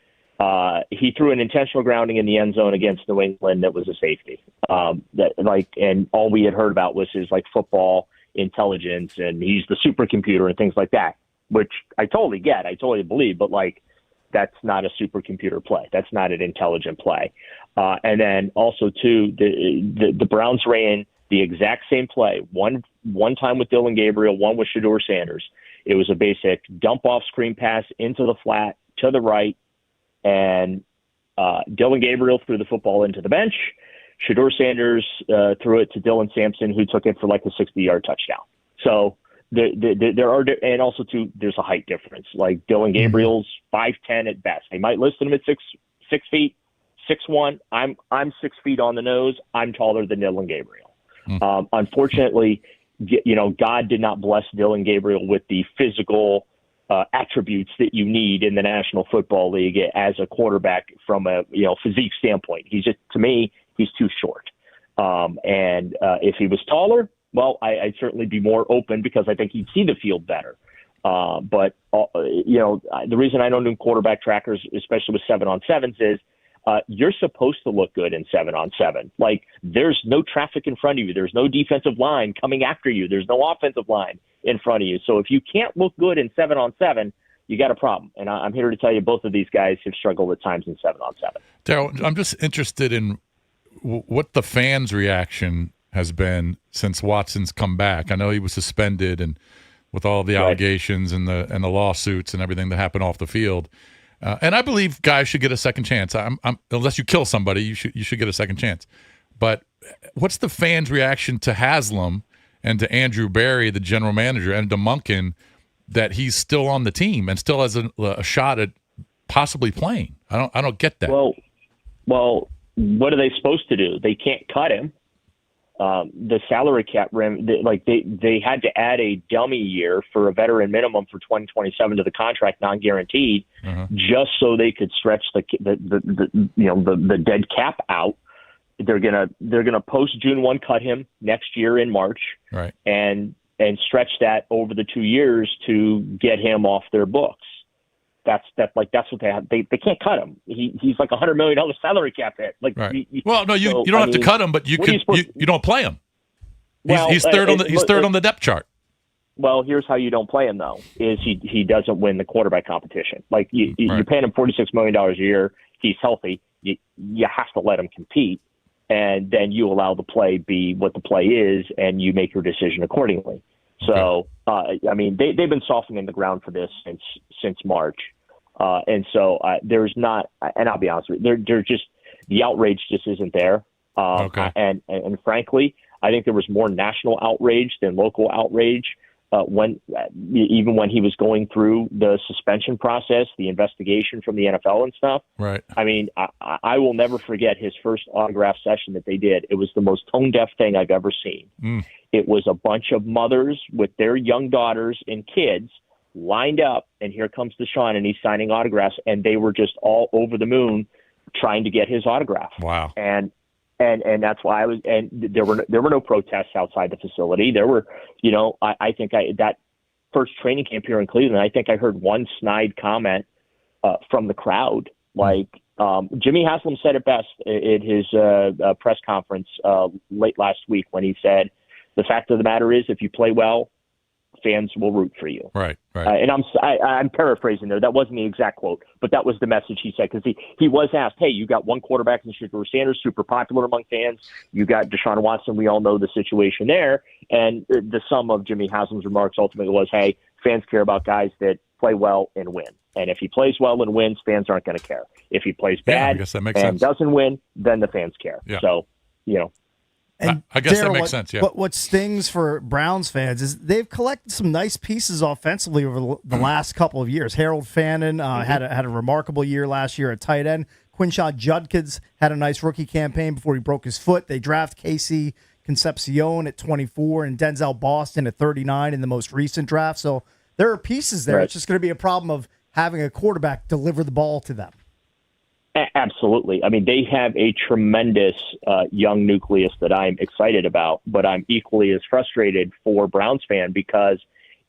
he threw an intentional grounding in the end zone against New England that was a safety. And all we had heard about was his football intelligence, and he's the supercomputer and things like that, which I totally get, I totally believe, but that's not a supercomputer play. That's not an intelligent play. And then also too, the Browns ran the exact same play. One time with Dylan Gabriel, one with Shedeur Sanders. It was a basic dump off screen pass into the flat to the right, and Dylan Gabriel threw the football into the bench. Shedeur Sanders threw it to Dylan Sampson, who took it for a 60-yard touchdown. So there are, and also too, there's a height difference. Dylan Gabriel's 5'10" at best. They might list him at 6 feet, 6'1". I'm 6 feet on the nose. I'm taller than Dylan Gabriel. Unfortunately, God did not bless Dylan Gabriel with the physical attributes that you need in the National Football League as a quarterback from a physique standpoint. To me, he's too short. And if he was taller, well, I'd certainly be more open because I think he'd see the field better. But the reason I don't do quarterback trackers, especially with 7-on-7s, is you're supposed to look good in 7-on-7. There's no traffic in front of you. There's no defensive line coming after you. There's no offensive line in front of you. So if you can't look good in 7-on-7, you got a problem. And I'm here to tell you both of these guys have struggled at times in 7-on-7. Daryl, I'm just interested in what the fans' reaction has been since Watson's come back. I know he was suspended, and with all the allegations and the lawsuits and everything that happened off the field. And I believe guys should get a second chance. Unless you kill somebody, you should get a second chance. But what's the fans' reaction to Haslam and to Andrew Berry, the general manager, and to Monken, that he's still on the team and still has a shot at possibly playing? I don't get that. Well, what are they supposed to do? They can't cut him. The salary cap rim, they had to add a dummy year for a veteran minimum for 2027 to the contract, non-guaranteed, just so they could stretch the dead cap out. They're gonna post June 1 cut him next year in March, right? And stretch that over the 2 years to get him off their books. That's what they have. They can't cut him. He's like $100 million salary cap hit. Right. You don't have to cut him, but you don't play him. He's third on the depth chart. Well, here's how you don't play him though: is he doesn't win the quarterback competition. You're paying him $46 million a year. He's healthy. You have to let him compete, and then you allow the play be what the play is, and you make your decision accordingly. So, they've been softening the ground for this since March. And so there's not, and I'll be honest with you, they're just, the outrage just isn't there. And frankly, I think there was more national outrage than local outrage even when he was going through the suspension process, the investigation from the NFL and stuff. Right. I will never forget his first autograph session that they did. It was the most tone-deaf thing I've ever seen. It was a bunch of mothers with their young daughters and kids lined up, and here comes Deshaun, and he's signing autographs, and they were just all over the moon trying to get his autograph. Wow. And that's why I was, and there were no protests outside the facility. There were, I think that first training camp here in Cleveland, I think I heard one snide comment from the crowd. Jimmy Haslam said it best at his press conference late last week when he said, "The fact of the matter is, if you play well, fans will root for you." Right. And I'm paraphrasing there. That wasn't the exact quote, but that was the message he said, because he was asked, "Hey, you got one quarterback in Shedeur Sanders, super popular among fans. You got Deshaun Watson. We all know the situation there." And the sum of Jimmy Haslam's remarks ultimately was, "Hey, fans care about guys that play well and win. And if he plays well and wins, fans aren't going to care. If he plays bad I guess that makes and sense. doesn't win, then the fans care." Yeah. So, And I guess that Darryl, makes sense, yeah. What stings for Browns fans is they've collected some nice pieces offensively over the last couple of years. Harold Fannin had a remarkable year last year at tight end. Quinshon Judkins had a nice rookie campaign before he broke his foot. They draft Casey Concepcion at 24 and Denzel Boston at 39 in the most recent draft. So there are pieces there. Right. It's just going to be a problem of having a quarterback deliver the ball to them. Absolutely. I mean, they have a tremendous young nucleus that I'm excited about, but I'm equally as frustrated for Browns fan because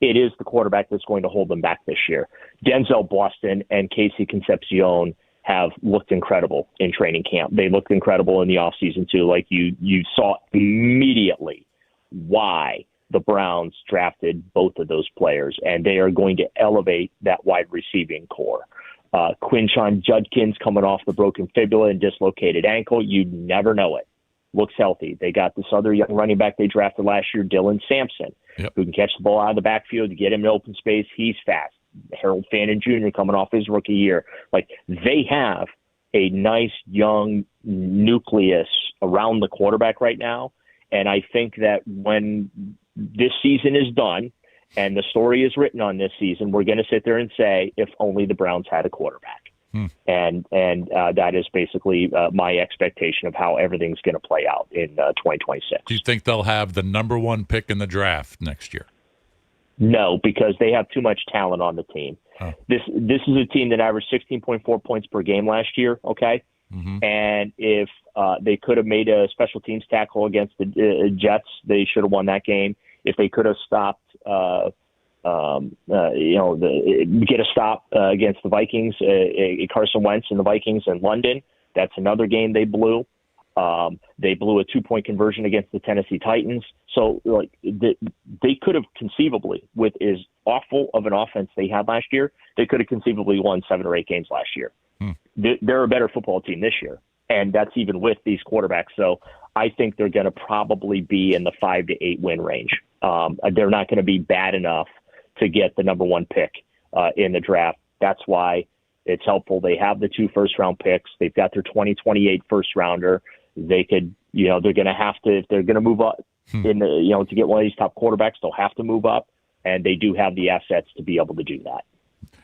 it is the quarterback that's going to hold them back this year. Denzel Boston and Casey Concepcion have looked incredible in training camp. They looked incredible in the offseason too. Like you saw immediately why the Browns drafted both of those players, and they are going to elevate that wide receiving core. Quinshon Judkins coming off the broken fibula and dislocated ankle. You never know it. Looks healthy. They got this other young running back they drafted last year, Dylan Sampson, who can catch the ball out of the backfield to get him in open space. He's fast. Harold Fannin Jr. coming off his rookie year. Like, they have a nice young nucleus around the quarterback right now. And I think that when this season is done, and the story is written on this season, we're going to sit there and say, if only the Browns had a quarterback. And that is basically my expectation of how everything's going to play out in 2026. Do you think they'll have the number one pick in the draft next year? No, because they have too much talent on the team. Oh. This is a team that averaged 16.4 points per game last year, okay? Mm-hmm. And if they could have made a special teams tackle against the Jets, they should have won that game. If they could have stopped, get a stop against the Vikings, Carson Wentz and the Vikings in London, that's another game they blew. They blew a 2-point conversion against the Tennessee Titans. So, they could have conceivably, with as awful of an offense they had last year, they could have conceivably won 7 or 8 games last year. They're a better football team this year, and that's even with these quarterbacks. So I think they're going to probably be in the 5 to 8 win range. They're not going to be bad enough to get the number one pick in the draft. That's why it's helpful. They have the 2 first-round picks. They've got their 2028 first-rounder. They could, they're going to have to, if they're going to move up to get one of these top quarterbacks, they'll have to move up, and they do have the assets to be able to do that.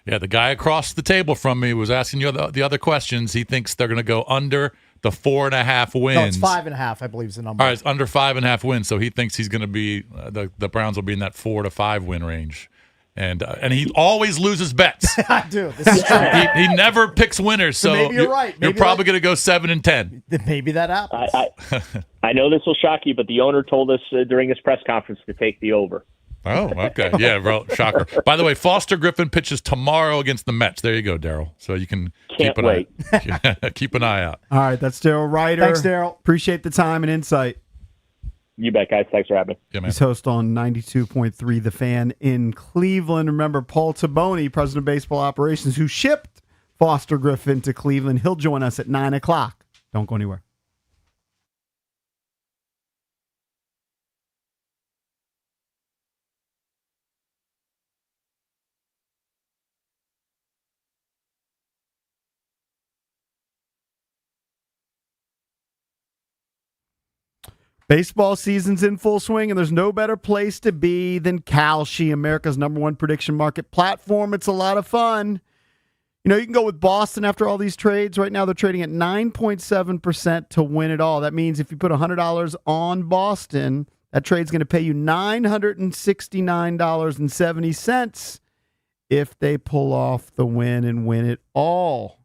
Yeah, the guy across the table from me was asking you the other questions. He thinks they're going to go under the 4.5 wins. No, it's 5.5, I believe, is the number. All right, it's under 5.5 wins. So he thinks he's going to be the Browns will be in that 4 to 5 win range, and he always loses bets. I do. This is true. he never picks winners. So maybe you're right. You're probably going to go 7 and 10. Maybe that happens. I know this will shock you, but the owner told us during his press conference to take the over. Oh, okay. Yeah, bro, shocker. By the way, Foster Griffin pitches tomorrow against the Mets. There you go, Daryl. So you can keep an eye out. All right, that's Daryl Ryder. Thanks, Daryl. Appreciate the time and insight. You bet, guys. Thanks for having me. Yeah, man. He's host on 92.3 The Fan in Cleveland. Remember, Paul Taboni, President of Baseball Operations, who shipped Foster Griffin to Cleveland. He'll join us at 9 o'clock. Don't go anywhere. Baseball season's in full swing, and there's no better place to be than Kalshi, America's #1 prediction market platform. It's a lot of fun. You can go with Boston after all these trades. Right now, they're trading at 9.7% to win it all. That means if you put $100 on Boston, that trade's going to pay you $969.70 if they pull off the win and win it all.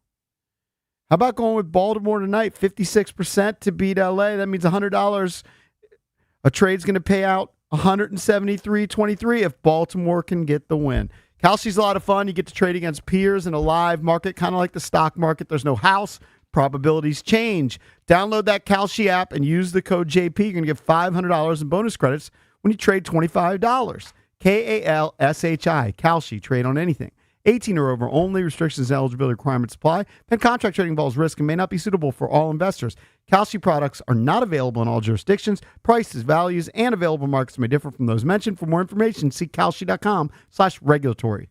How about going with Baltimore tonight? 56% to beat LA. That means $100. A trade's going to pay out $173.23 if Baltimore can get the win. Kalshi's a lot of fun. You get to trade against peers in a live market, kind of like the stock market. There's no house. Probabilities change. Download that Kalshi app and use the code JP. You're going to get $500 in bonus credits when you trade $25. Kalshi. Kalshi. Trade on anything. 18 or over only. Restrictions and eligibility requirements apply. And contract trading involves risk and may not be suitable for all investors. Kalshi products are not available in all jurisdictions. Prices, values, and available markets may differ from those mentioned. For more information, see kalshi.com/regulatory.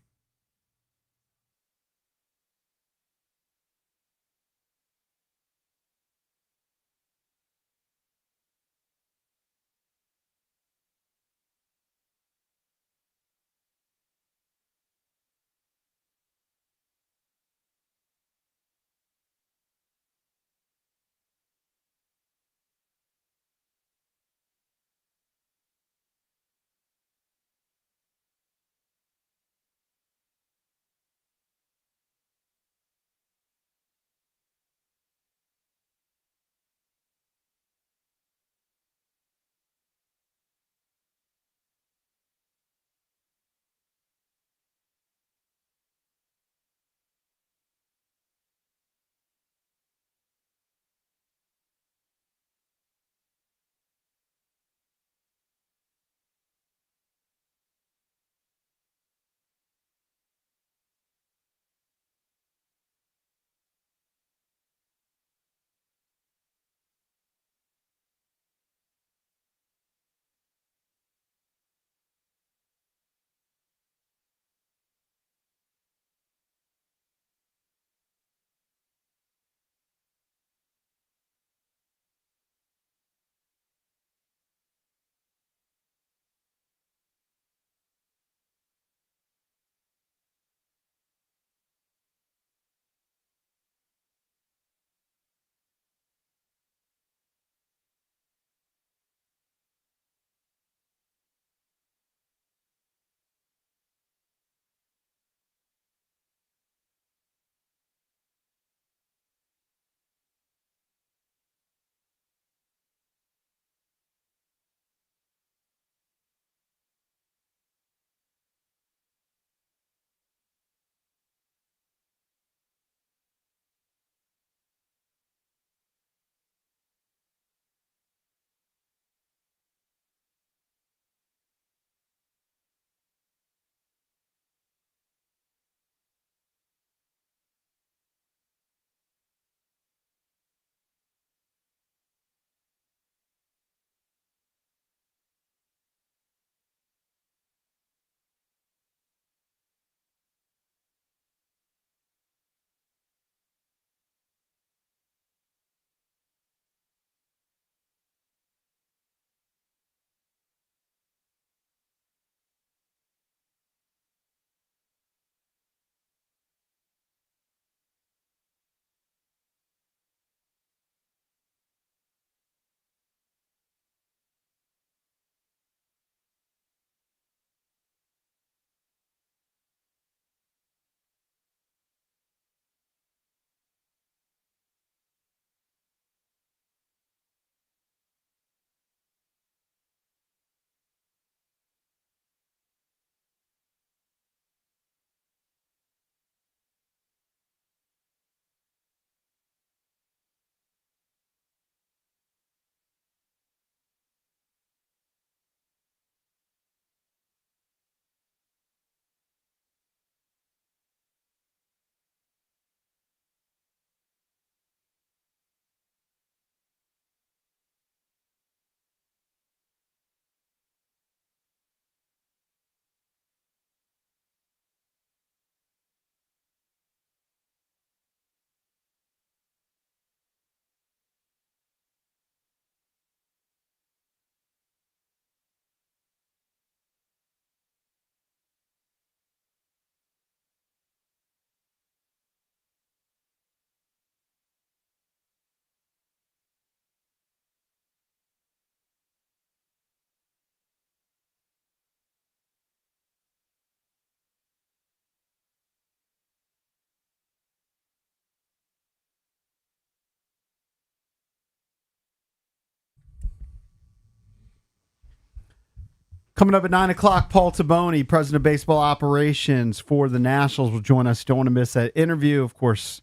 Coming up at 9 o'clock, Paul Taboni, President of Baseball Operations for the Nationals, will join us. Don't want to miss that interview. Of course,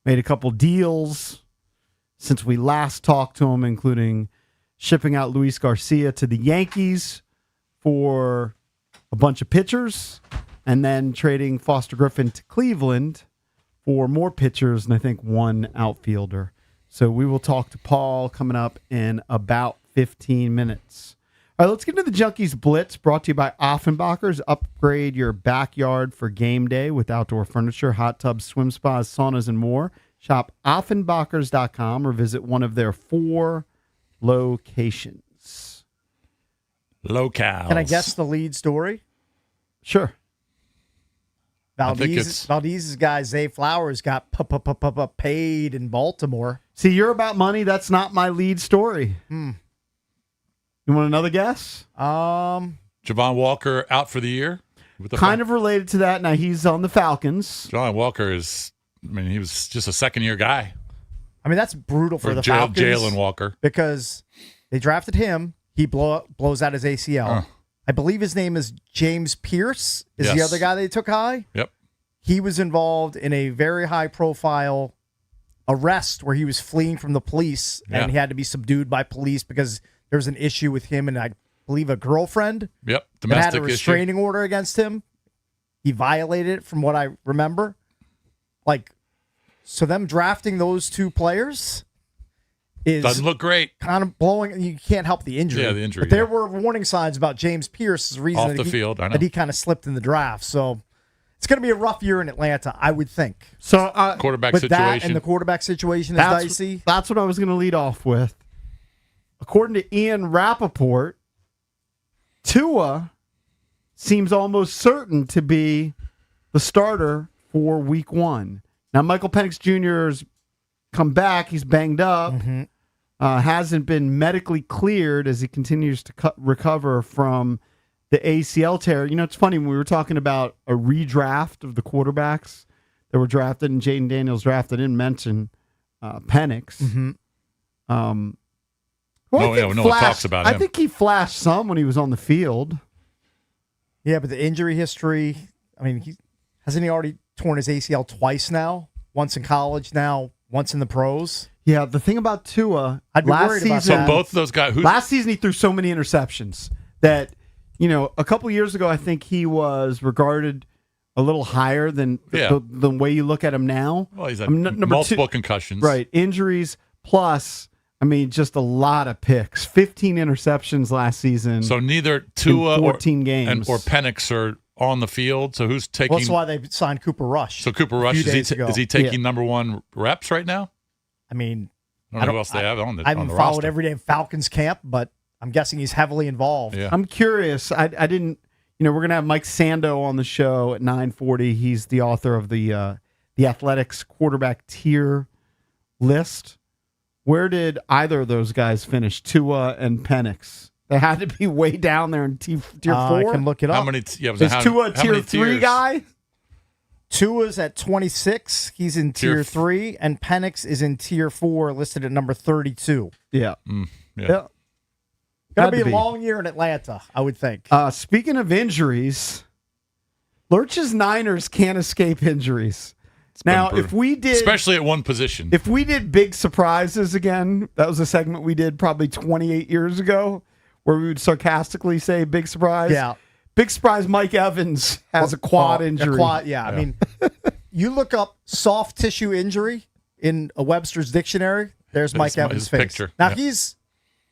made a couple deals since we last talked to him, including shipping out Luis Garcia to the Yankees for a bunch of pitchers, and then trading Foster Griffin to Cleveland for more pitchers and I think one outfielder. So we will talk to Paul coming up in about 15 minutes. All right, let's get into the Junkies Blitz, brought to you by Offenbachers. Upgrade your backyard for game day with outdoor furniture, hot tubs, swim spas, saunas, and more. Shop Offenbachers.com or visit one of their 4 locations. Locales. Can I guess the lead story? Sure. Valdez's guy, Zay Flowers, got paid in Baltimore. See, you're about money. That's not my lead story. You want another guess? Javon Walker out for the year? Kind of related to that. Now, he's on the Falcons. Javon Walker he was just a second-year guy. I mean, that's brutal for the Falcons. Jalen Walker. Because they drafted him. He blows out his ACL. I believe his name is James Pierce, is the other guy they took high. Yep. He was involved in a very high-profile arrest where he was fleeing from the police, and he had to be subdued by police because there was an issue with him and I believe a girlfriend. Yep, domestic issue. Had a restraining order against him. He violated it from what I remember. So them drafting those 2 players doesn't look great. Kind of blowing. You can't help the injury. Yeah, the injury. But there were warning signs about James Pierce's reason off the field. I know that he kind of slipped in the draft. So it's going to be a rough year in Atlanta, I would think. So quarterback but situation. That and the quarterback situation is dicey. That's what I was going to lead off with. According to Ian Rappaport, Tua seems almost certain to be the starter for Week 1. Now, Michael Penix Jr.'s come back. He's banged up. Hasn't been medically cleared as he continues to recover from the ACL tear. You know, it's funny, when we were talking about a redraft of the quarterbacks that were drafted and Jaden Daniels drafted, I didn't mention Penix. No one talks about him. I think he flashed some when he was on the field. Yeah, but the injury history, I mean, hasn't he already torn his ACL twice now? Once in college now, once in the pros? Yeah, the thing about Tua, I'd be worried about that. So both those guys. Last season, he threw so many interceptions that, a couple years ago, I think he was regarded a little higher than the way you look at him now. Well, he's had multiple concussions. Right, injuries, plus, just a lot of picks. 15 interceptions last season. So neither Tua 14 games. or Penix are on the field. So who's taking? Well, that's why they signed Cooper Rush. So Cooper Rush, is he taking number 1 reps right now? I mean, I don't know who else they have on the I haven't followed every day of Falcons camp, but I'm guessing he's heavily involved. Yeah. I'm curious. I didn't. We're gonna have Mike Sando on the show at 9:40. He's the author of the Athletics quarterback tier list. Where did either of those guys finish? Tua and Penix. They had to be way down there in tier 4. I can look it up. How many? Is Tua a tier 3 guy? Tua's at 26. He's in tier 3, and Penix is in tier 4, listed at number 32. Yeah. Gonna be a long year in Atlanta, I would think. Speaking of injuries, Lurch's Niners can't escape injuries. Now, if we did, especially at one position, if we did big surprises again, that was a segment we did probably 28 years ago, where we would sarcastically say big surprise. Yeah. Big surprise, Mike Evans has a quad injury. I mean, you look up soft tissue injury in a Webster's dictionary, there's Mike Evans' face. Picture. Now, he's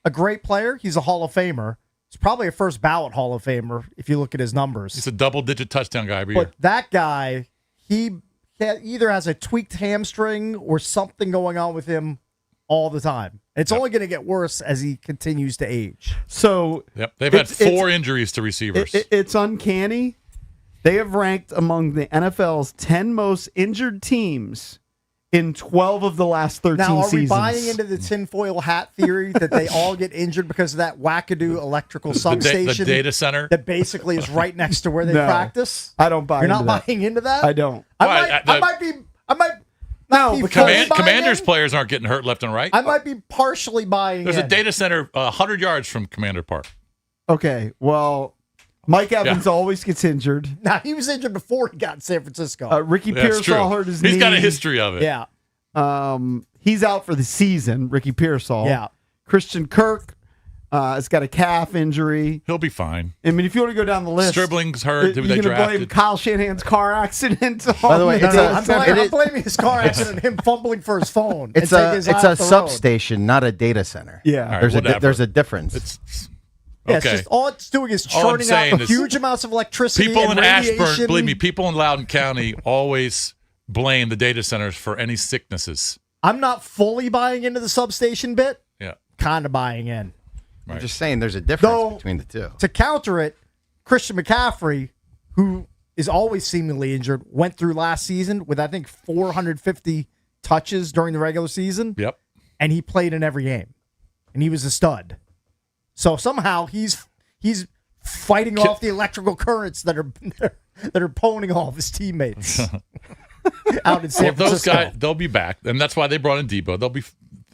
a great player. He's a Hall of Famer. He's probably a first ballot Hall of Famer if you look at his numbers. He's a double-digit touchdown guy every year. But that guy, he either has a tweaked hamstring or something going on with him all the time. It's only going to get worse as he continues to age. So they've had 4 injuries to receivers. It's uncanny. They have ranked among the NFL's 10 most injured teams in 12 of the last 13 now, are seasons. we buying into the tinfoil hat theory that they all get injured because of that wackadoo electrical substation? The data center? That basically is right next to where they practice? I don't buy You're into not that. buying into that? I don't. I might be No, because Commanders players aren't getting hurt left and right. I might be partially buying There's in. a data center 100 yards from Commander Park. Okay, well, Mike Evans always gets injured. Now, he was injured before he got in San Francisco. Ricky Pearsall hurt his knee. He's got a history of it. Yeah. He's out for the season, Ricky Pearsall. Yeah. Christian Kirk has got a calf injury. He'll be fine. I mean, if you want to go down the list. Stribling's hurt. You're They going to drafted. blame Kyle Shanahan's car accident. By the way, I'm blaming his car accident and him fumbling for his phone. It's a substation, not a data center. Yeah. Right, there's a difference. Yeah, it's just all it's doing is churning out huge amounts of electricity. People and in radiation. Ashburn, believe me, people in Loudoun County always blame the data centers for any sicknesses. I'm not fully buying into the substation bit. Yeah. Kind of buying in. I'm just saying there's a difference between the two. To counter it, Christian McCaffrey, who is always seemingly injured, went through last season with, I think, 450 touches during the regular season. Yep. And he played in every game. And he was a stud. So somehow he's fighting off the electrical currents that are pwning all of his teammates out in San Francisco. Those guys, they'll be back. And that's why they brought in Debo.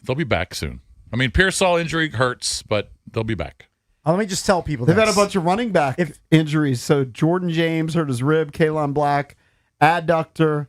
They'll be back soon. I mean, Pearsall injury hurts, but they'll be back. Let me just tell people they've had a bunch of running back injuries. So Jordan James hurt his rib, Kalen Black, adductor,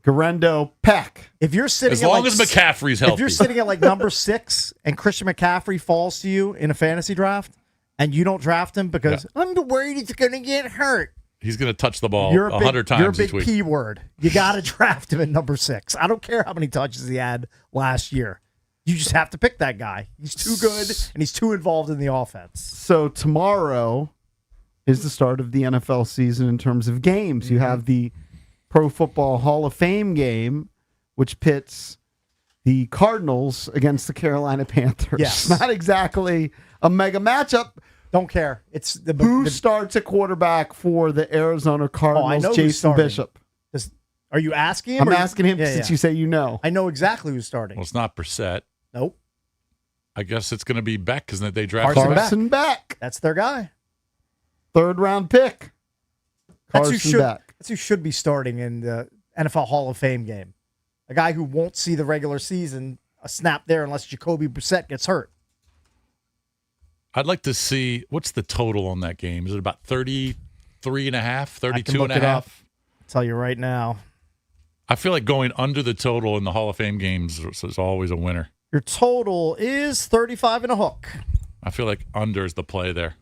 Garendo, Peck. If you're sitting as long as McCaffrey's healthy. If you're sitting at like number 6 and Christian McCaffrey falls to you in a fantasy draft and you don't draft him because I'm worried he's going to get hurt. He's going to touch the ball 100 times You're a this big week. P word. You got to draft him at number 6. I don't care how many touches he had last year. You just have to pick that guy. He's too good, and he's too involved in the offense. So tomorrow is the start of the NFL season in terms of games. Mm-hmm. You have the Pro Football Hall of Fame game, which pits the Cardinals against the Carolina Panthers. Yes. Not exactly a mega matchup. Don't care. It's who starts at quarterback for the Arizona Cardinals? I know Jason Bishop. Are you asking him? I'm asking him since you say you know. I know exactly who's starting. Well, it's not Brissett. Nope. I guess it's going to be Beck because they drafted Carson Beck. That's their guy. 3rd round pick. That's who should be starting in the NFL Hall of Fame game. A guy who won't see the regular season a snap there unless Jacoby Brissett gets hurt. I'd like to see what's the total on that game. Is it about 33 and a half, 32 and a half? half? I'll tell you right now. I feel like going under the total in the Hall of Fame games is always a winner. Your total is 35 and a hook. I feel like under is the play there.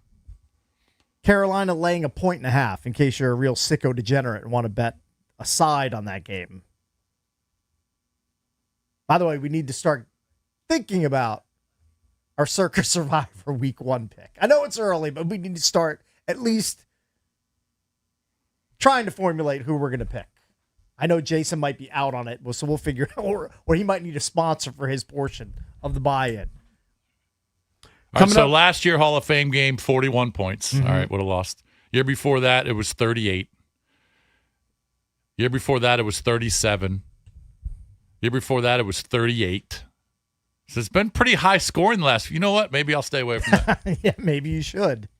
Carolina laying 1.5 in case you're a real sicko degenerate and want to bet a side on that game. By the way, we need to start thinking about our Circa Survivor Week 1 pick. I know it's early, but we need to start at least trying to formulate who we're going to pick. I know Jason might be out on it, so we'll figure out, or he might need a sponsor for his portion of the buy-in. All right, so last year, Hall of Fame game, 41 points. Mm-hmm. All right, would have lost. Year before that, it was 38. Year before that, it was 37. Year before that, it was 38. So it's been pretty high scoring the last. You know what? Maybe I'll stay away from that. Yeah, maybe you should.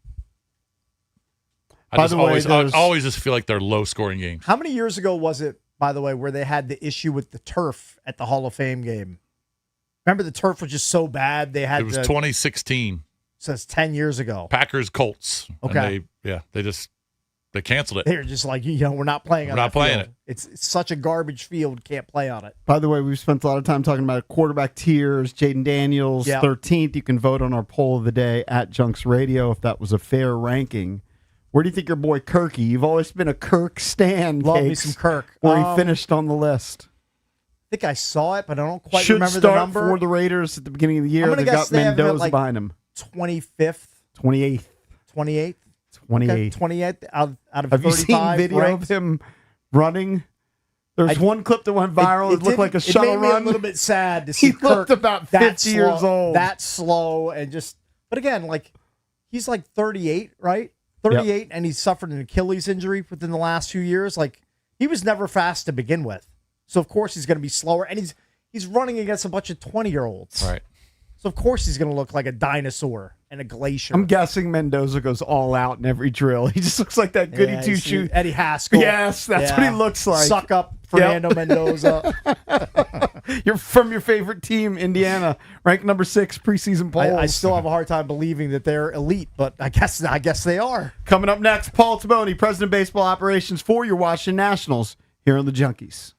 I always just feel like they're low scoring games. How many years ago was it, by the way, where they had the issue with the turf at the Hall of Fame game? Remember the turf was just so bad they had. It was 2016. So it's 10 years ago. Packers Colts. Okay. And they canceled it. They were just like, we're not playing on that We're not playing field. It's such a garbage field, can't play on it. By the way, we've spent a lot of time talking about quarterback tiers. Jaden Daniels, 13th. You can vote on our poll of the day at Junks Radio if that was a fair ranking. Where do you think your boy Kirky? You've always been a Kirk stan. Love me some Kirk. Where he finished on the list. I think I saw it, but I don't quite Should remember start the number. For the Raiders at the beginning of the year. They've got Mendoza behind him. 25th. 28th. 28th. 28th. Okay, 28th out of 35. Have you seen video ranked? of him running? There's one clip that went viral. It looked like a shuttle run. It made me a little bit sad to see He looked about 50 years old. That slow and just. But again, he's like 38, right? 38, and he's suffered an Achilles injury within the last few years. He was never fast to begin with. So, of course, he's going to be slower. And he's running against a bunch of 20-year-olds. Right. So, of course, he's going to look like a dinosaur and a glacier. I'm guessing Mendoza goes all out in every drill. He just looks like that goody two-shoe. Eddie Haskell. Yes, that's what he looks like. Suck up Fernando Mendoza. You're from your favorite team, Indiana, ranked number 6 preseason polls. I still have a hard time believing that they're elite, but I guess they are. Coming up next, Paul Taboni, President of Baseball Operations for your Washington Nationals, here on the Junkies.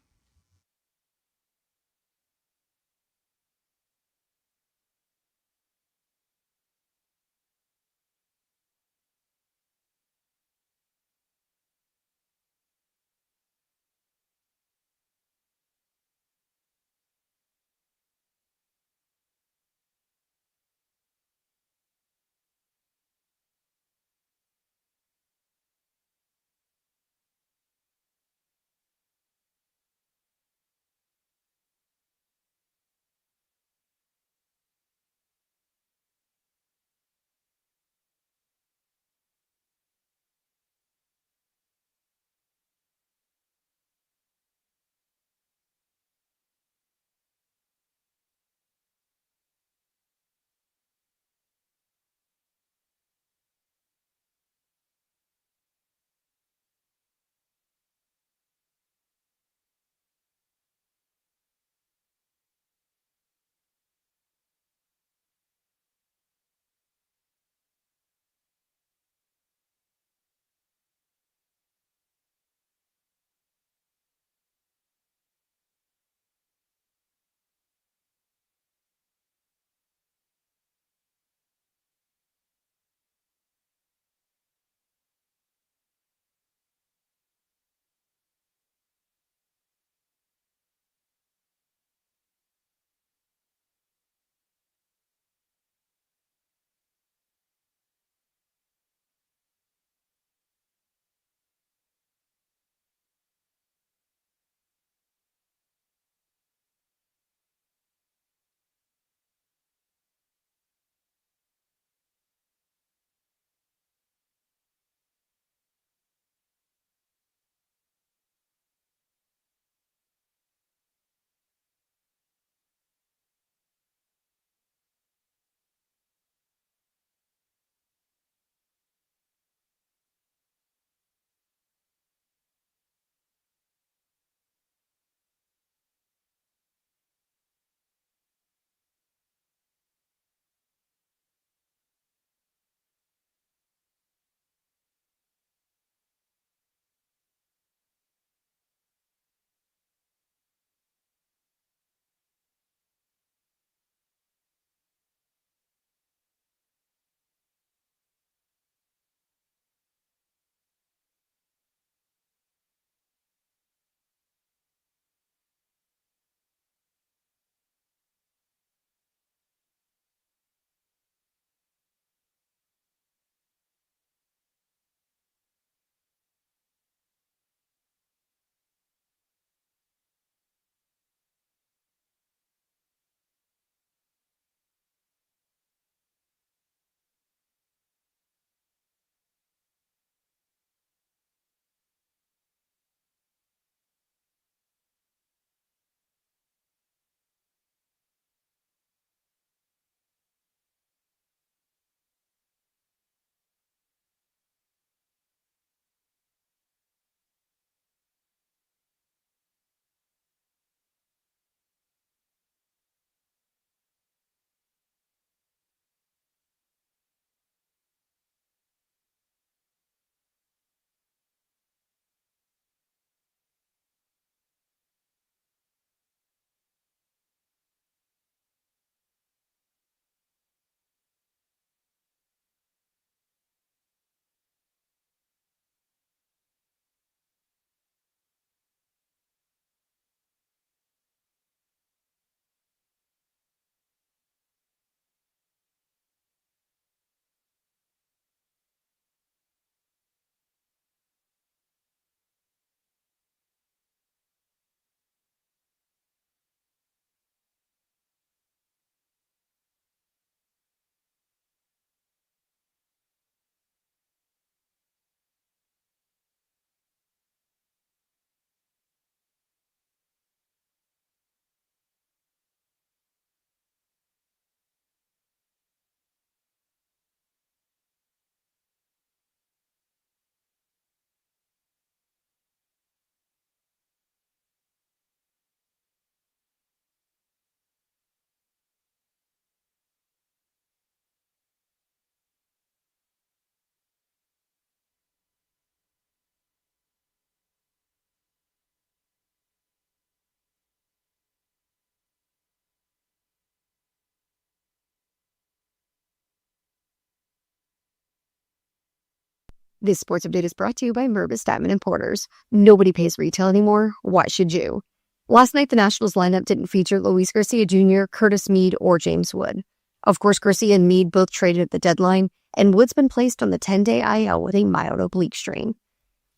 This sports update is brought to you by Mervis Diamond Importers. Nobody pays retail anymore. Why should you? Last night, the Nationals lineup didn't feature Luis Garcia Jr., Curtis Mead, or James Wood. Of course, Garcia and Mead both traded at the deadline, and Wood's been placed on the 10-day IL with a mild oblique strain.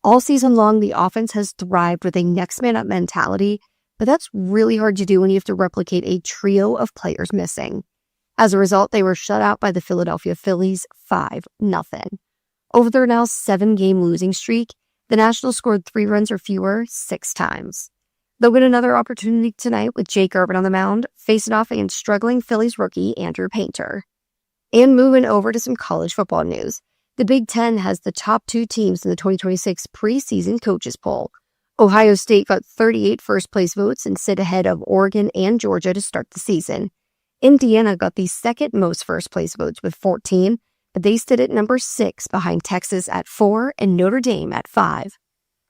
All season long, the offense has thrived with a next-man-up mentality, but that's really hard to do when you have to replicate a trio of players missing. As a result, they were shut out by the Philadelphia Phillies 5-0. Over their now 7-game losing streak, the Nationals scored 3 runs or fewer 6 times. They'll get another opportunity tonight with Jake Irvin on the mound, facing off against struggling Phillies rookie Andrew Painter. And moving over to some college football news, the Big Ten has the top 2 teams in the 2026 preseason coaches poll. Ohio State got 38 first-place votes and sit ahead of Oregon and Georgia to start the season. Indiana got the second most first-place votes with 14, but they stood at number 6 behind Texas at 4 and Notre Dame at 5.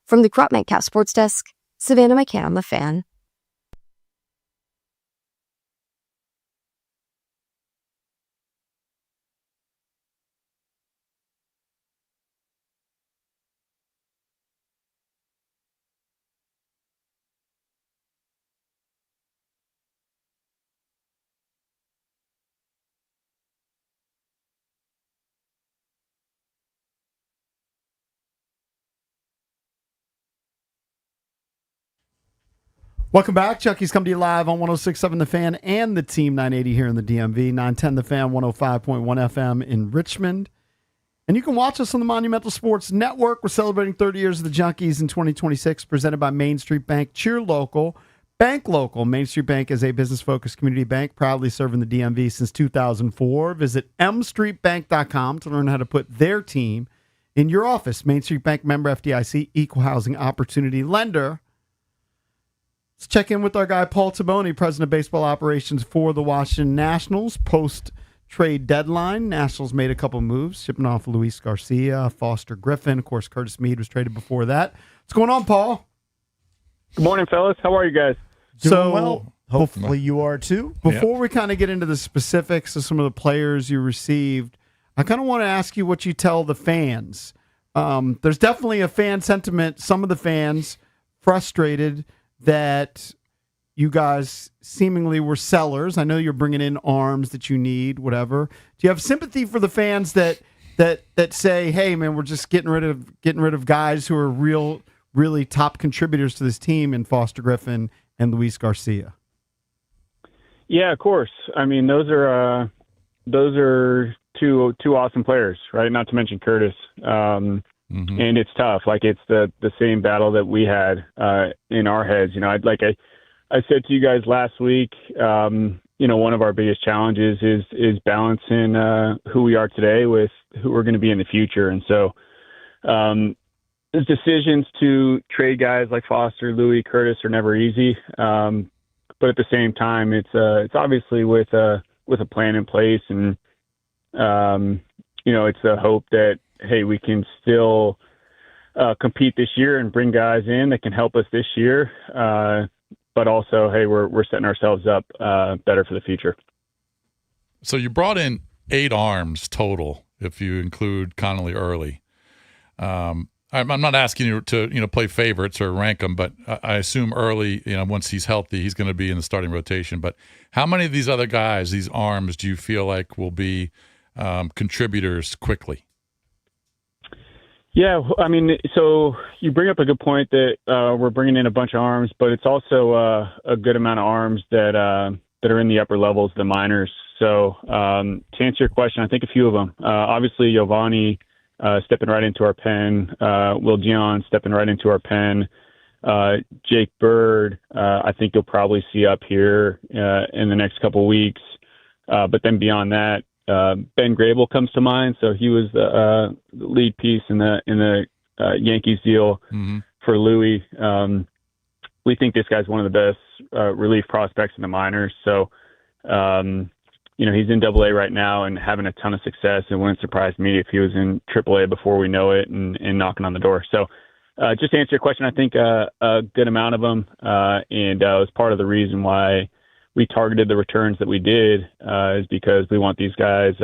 From the Crop Metcalf Sports Desk, Savannah McCann, The Fan. Welcome back. Chucky's come to you live on 106.7 The Fan and the Team 980 here in the DMV, 910 The Fan, 105.1 FM in Richmond. And you can watch us on the Monumental Sports Network. We're celebrating 30 years of the Junkies in 2026, presented by Main Street Bank. Cheer local, bank local. Main Street Bank is a business-focused community bank, proudly serving the DMV since 2004. Visit mstreetbank.com to learn how to put their team in your office. Main Street Bank, member FDIC, equal housing opportunity lender. Let's check in with our guy, Paul Taboni, president of baseball operations for the Washington Nationals. Post-trade deadline, Nationals made a couple moves, shipping off Luis Garcia, Foster Griffin. Of course, Curtis Mead was traded before that. What's going on, Paul? Good morning, fellas. How are you guys? Doing well. Hopefully you are too. Before we kind of get into the specifics of some of the players you received, I kind of want to ask you what you tell the fans. There's definitely a fan sentiment. Some of the fans frustrated that you guys seemingly were sellers. I know you're bringing in arms that you need, whatever. Do you have sympathy for the fans that say, "Hey, man, we're just getting rid of guys who are really top contributors to this team in Foster Griffin and Luis Garcia"? Yeah, of course. I mean, those are two awesome players, right? Not to mention Curtis. And it's tough. Like, it's the same battle that we had in our heads. You know, I said to you guys last week, one of our biggest challenges is balancing who we are today with who we're going to be in the future. And so the decisions to trade guys like Foster, Louis, Curtis are never easy. But at the same time, it's obviously with a plan in place, and it's a hope that, hey, we can still compete this year and bring guys in that can help us this year. But also, hey, we're setting ourselves up better for the future. So you brought in 8 arms total, if you include Connolly early. I'm not asking you to play favorites or rank them, but I assume early, once he's healthy, he's going to be in the starting rotation. But how many of these other guys, these arms, do you feel like will be contributors quickly? Yeah, I mean, so you bring up a good point that we're bringing in a bunch of arms, but it's also a good amount of arms that are in the upper levels, the minors. So to answer your question, I think a few of them. Obviously, Giovanni stepping right into our pen. Will Gion stepping right into our pen. Jake Bird, I think you'll probably see up here in the next couple weeks. But then beyond that, Ben Grable comes to mind. So he was the lead piece in the Yankees deal for Louis. We think this guy's one of the best relief prospects in the minors. So, he's in AA right now and having a ton of success. It wouldn't surprise me if he was in AAA before we know it and knocking on the door. So just to answer your question, I think a good amount of them. And it was part of the reason why we targeted the returns that we did is because we want these guys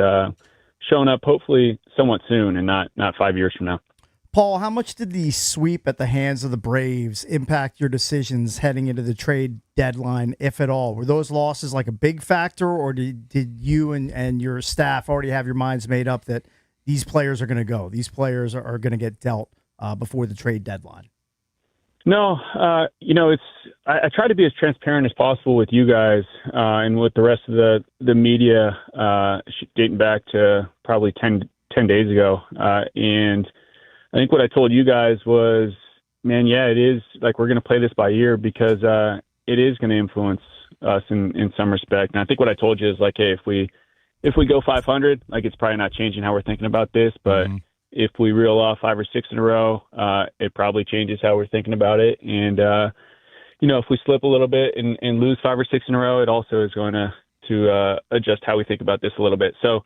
showing up hopefully somewhat soon and not 5 years from now. Paul, how much did the sweep at the hands of the Braves impact your decisions heading into the trade deadline, if at all? Were those losses like a big factor, or did you and your staff already have your minds made up that these players are going to go? These players are going to get dealt before the trade deadline? No, I try to be as transparent as possible with you guys and with the rest of the media dating back to probably 10 days ago. And I think what I told you guys was, man, yeah, it is like we're going to play this by ear because it is going to influence us in some respect. And I think what I told you is like, hey, if we go 500, like it's probably not changing how we're thinking about this, but if we reel off 5 or 6 in a row, it probably changes how we're thinking about it. And, if we slip a little bit and lose 5 or 6 in a row, it also is going to adjust how we think about this a little bit. So,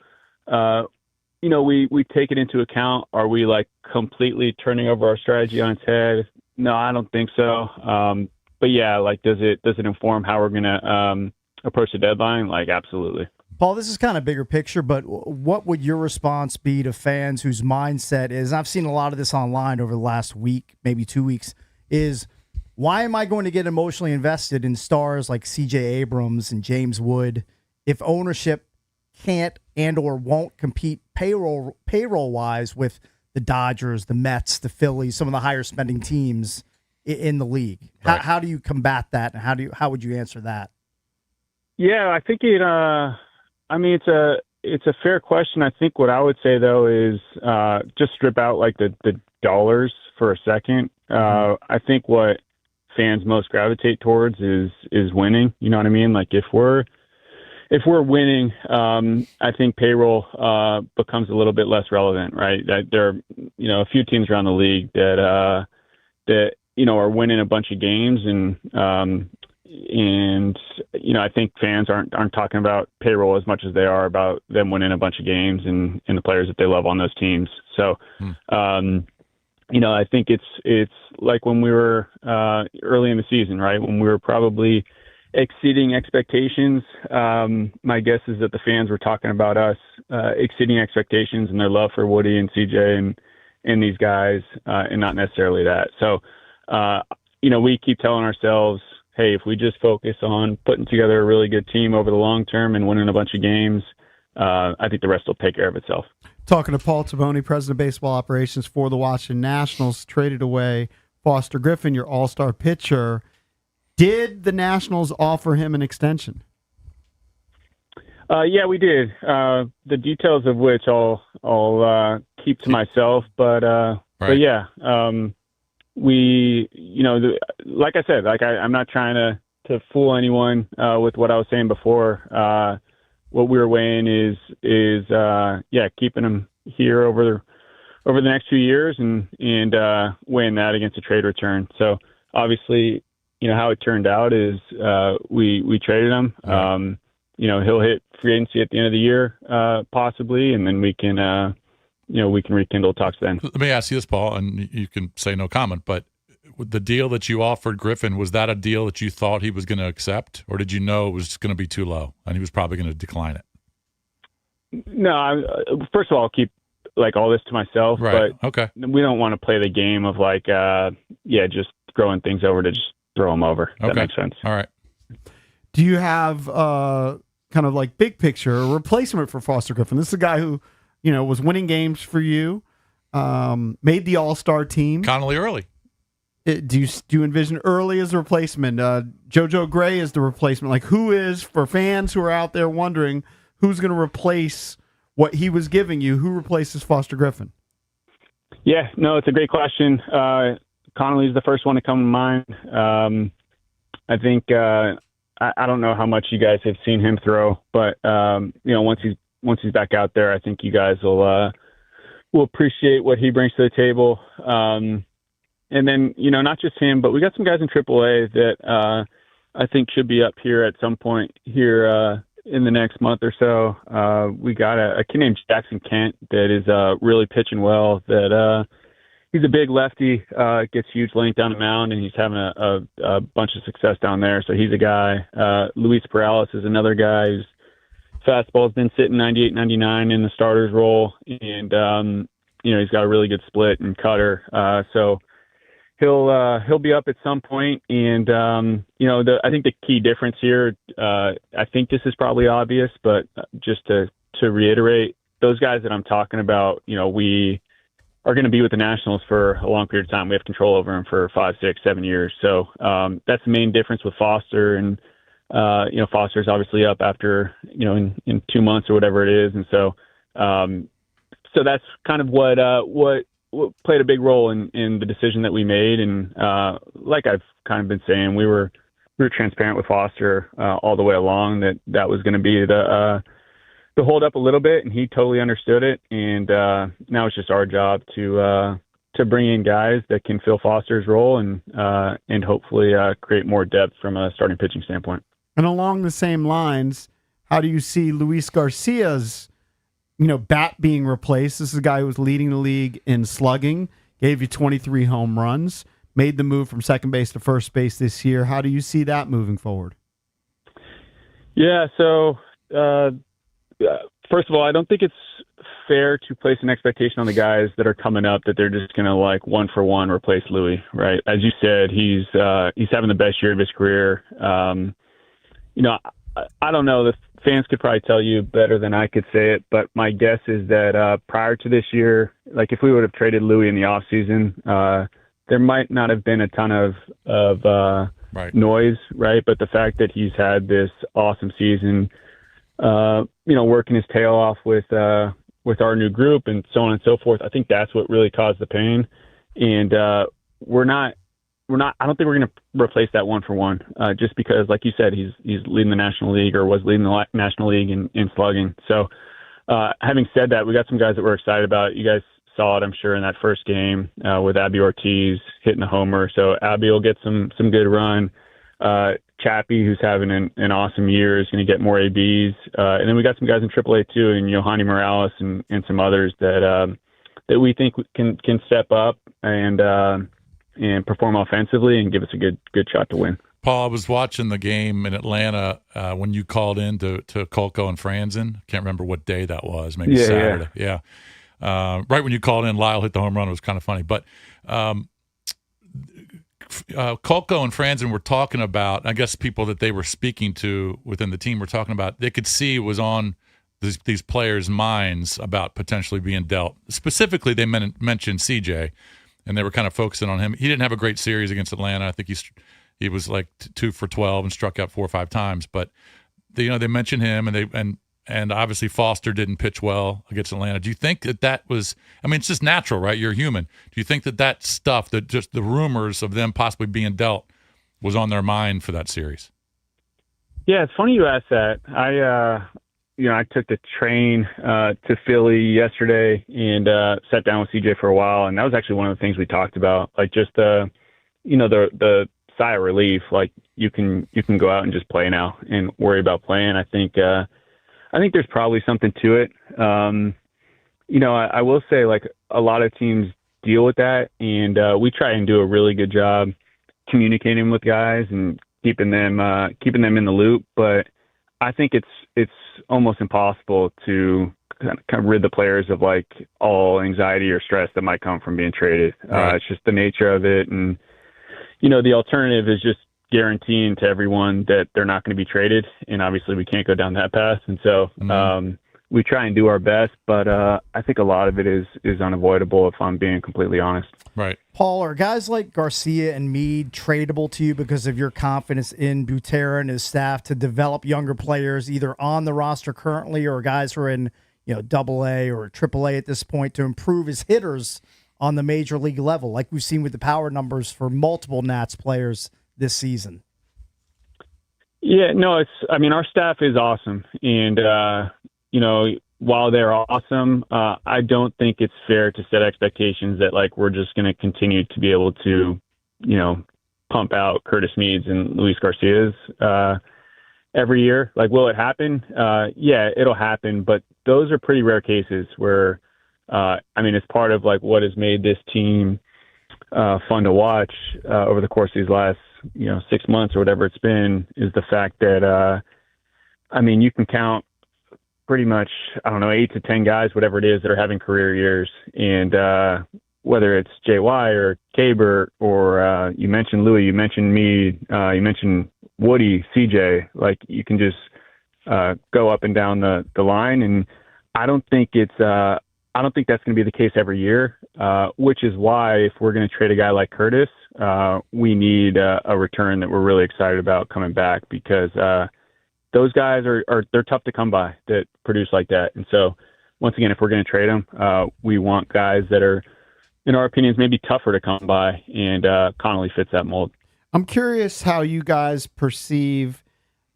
we take it into account. Are we like completely turning over our strategy on its head? No, I don't think so. But yeah, like, does it inform how we're going to approach the deadline? Like, absolutely. Paul, this is kind of bigger picture, but what would your response be to fans whose mindset is, and I've seen a lot of this online over the last week, maybe 2 weeks, is why am I going to get emotionally invested in stars like C.J. Abrams and James Wood if ownership can't and or won't compete payroll-wise with the Dodgers, the Mets, the Phillies, some of the higher spending teams in the league? Right. How do you combat that, and how would you answer that? Yeah, I think it's a fair question. I think what I would say though is just strip out like the dollars for a second. I think what fans most gravitate towards is winning. You know what I mean? Like if we're winning, I think payroll becomes a little bit less relevant, right? That there are a few teams around the league that are winning a bunch of games and I think fans aren't talking about payroll as much as they are about them winning a bunch of games and the players that they love on those teams. So, I think it's like when we were early in the season, right? When we were probably exceeding expectations. My guess is that the fans were talking about us exceeding expectations and their love for Woody and CJ and these guys, and not necessarily that. So, we keep telling ourselves, hey, if we just focus on putting together a really good team over the long term and winning a bunch of games, I think the rest will take care of itself. Talking to Paul Taboni, president of baseball operations for the Washington Nationals, traded away Foster Griffin, your all-star pitcher. Did the Nationals offer him an extension? Yeah, we did. The details of which I'll keep to myself, but yeah. We, like I said, I'm not trying to fool anyone with what I was saying before. What we were weighing is keeping him here over the next few years and weighing that against a trade return. So obviously, how it turned out is we traded him. Right. He'll hit free agency at the end of the year, possibly, and then we can rekindle talks then. Let me ask you this, Paul, and you can say no comment, but the deal that you offered Griffin, was that a deal that you thought he was going to accept, or did you know it was going to be too low and he was probably going to decline it? No, first of all, I'll keep all this to myself, right. But okay. We don't want to play the game of just throwing things over to just throw them over. Okay. That makes sense. All right. Do you have kind of like big picture a replacement for Foster Griffin? This is a guy who was winning games for you, made the All-Star team. Connolly Early. Do you envision Early as a replacement? JoJo Gray is the replacement. Like, who is, for fans who are out there wondering, who's going to replace what he was giving you? Who replaces Foster Griffin? Yeah, no, it's a great question. Connolly's the first one to come to mind. I think I don't know how much you guys have seen him throw, but once he's back out there, I think you guys will appreciate what he brings to the table. And then, not just him, but we got some guys in AAA that I think should be up here at some point here in the next month or so. We got a kid named Jackson Kent that is really pitching well. That he's a big lefty, gets huge length down the mound, and he's having a bunch of success down there. So he's a guy. Luis Perales is another guy whose fastball's been sitting 98, 99 in the starter's role. And he's got a really good split and cutter. So he'll be up at some point. And, I think the key difference here, I think this is probably obvious, but just to reiterate, those guys that I'm talking about, we are going to be with the Nationals for a long period of time. We have control over them for 5, 6, 7 years. So that's the main difference with Foster. And, Foster's obviously up after, in 2 months or whatever it is. And so that's kind of what played a big role in the decision that we made. And like I've kind of been saying, we were transparent with Foster all the way along that was going to be the hold up a little bit, and he totally understood it. And now it's just our job to bring in guys that can fill Foster's role and hopefully create more depth from a starting pitching standpoint. And along the same lines, how do you see Luis Garcia's bat being replaced? This is a guy who was leading the league in slugging, gave you 23 home runs, made the move from second base to first base this year. How do you see that moving forward? Yeah, so first of all, I don't think it's fair to place an expectation on the guys that are coming up that they're just going to one for one replace Louis, right? As you said, he's having the best year of his career. I don't know. The fans could probably tell you better than I could say it, but my guess is that prior to this year, if we would have traded Louis in the offseason, there might not have been a ton of noise, right? But the fact that he's had this awesome season, working his tail off with our new group and so on and so forth, I think that's what really caused the pain. And I don't think we're going to replace that one for one, just because, like you said, he's leading the National League or was leading the National League in slugging. So, having said that, we got some guys that we're excited about. You guys saw it, I'm sure, in that first game with Abby Ortiz hitting the homer. So Abby will get some good run. Chappie, who's having an awesome year, is going to get more ABs. And then we got some guys in AAA too, and Yohani Morales and some others that we think can step up and perform offensively and give us a good shot to win. Paul, I was watching the game in Atlanta when you called in to Kolko and Franzen. Can't remember what day that was, maybe Saturday. Yeah. Right when you called in, Lyle hit the home run. It was kind of funny. But Kolko and Franzen were talking about, I guess people that they were speaking to within the team were talking about, they could see it was on these players' minds about potentially being dealt. Specifically, they mentioned CJ, and they were kind of focusing on him. He didn't have a great series against Atlanta. I think he was 2 for 12 and struck out 4 or 5 times. But they mentioned him, and obviously Foster didn't pitch well against Atlanta. Do you think that was? I mean, it's just natural, right? You're human. Do you think that stuff, that just the rumors of them possibly being dealt, was on their mind for that series? Yeah, it's funny you asked that. I took the train to Philly yesterday and sat down with CJ for a while, and that was actually one of the things we talked about, just the sigh of relief. You can go out and just play now and worry about playing. I think there's probably something to it. I will say a lot of teams deal with that, and we try and do a really good job communicating with guys and keeping them in the loop. But I think it's almost impossible to kind of rid the players of all anxiety or stress that might come from being traded. Right. It's just the nature of it. And, the alternative is just guaranteeing to everyone that they're not going to be traded. And obviously we can't go down that path. And so we try and do our best, but I think a lot of it is unavoidable, if I'm being completely honest. Right. Paul, are guys like Garcia and Meade tradable to you because of your confidence in Butera and his staff to develop younger players either on the roster currently or guys who are in AA or AAA at this point to improve his hitters on the major league level, like we've seen with the power numbers for multiple Nats players this season? Yeah, no, our staff is awesome. And, while they're awesome, I don't think it's fair to set expectations that we're just going to continue to be able to, pump out Curtis Meads and Luis Garcias every year. Will it happen? Yeah, it'll happen. But those are pretty rare cases where, it's part of what has made this team fun to watch over the course of these last 6 months or whatever it's been, is the fact that you can count pretty much, I don't know, 8 to 10 guys, whatever it is, that are having career years. And whether it's JY or Kaber or you mentioned Louis, you mentioned me, you mentioned Woody, CJ, like you can just go up and down the line. And I don't think that's going to be the case every year, which is why if we're going to trade a guy like Curtis, we need a return that we're really excited about coming back, because those guys they're tough to come by that produce like that. And so once again, if we're going to trade them, we want guys that are, in our opinions, maybe tougher to come by, and Connolly fits that mold. I'm curious how you guys perceive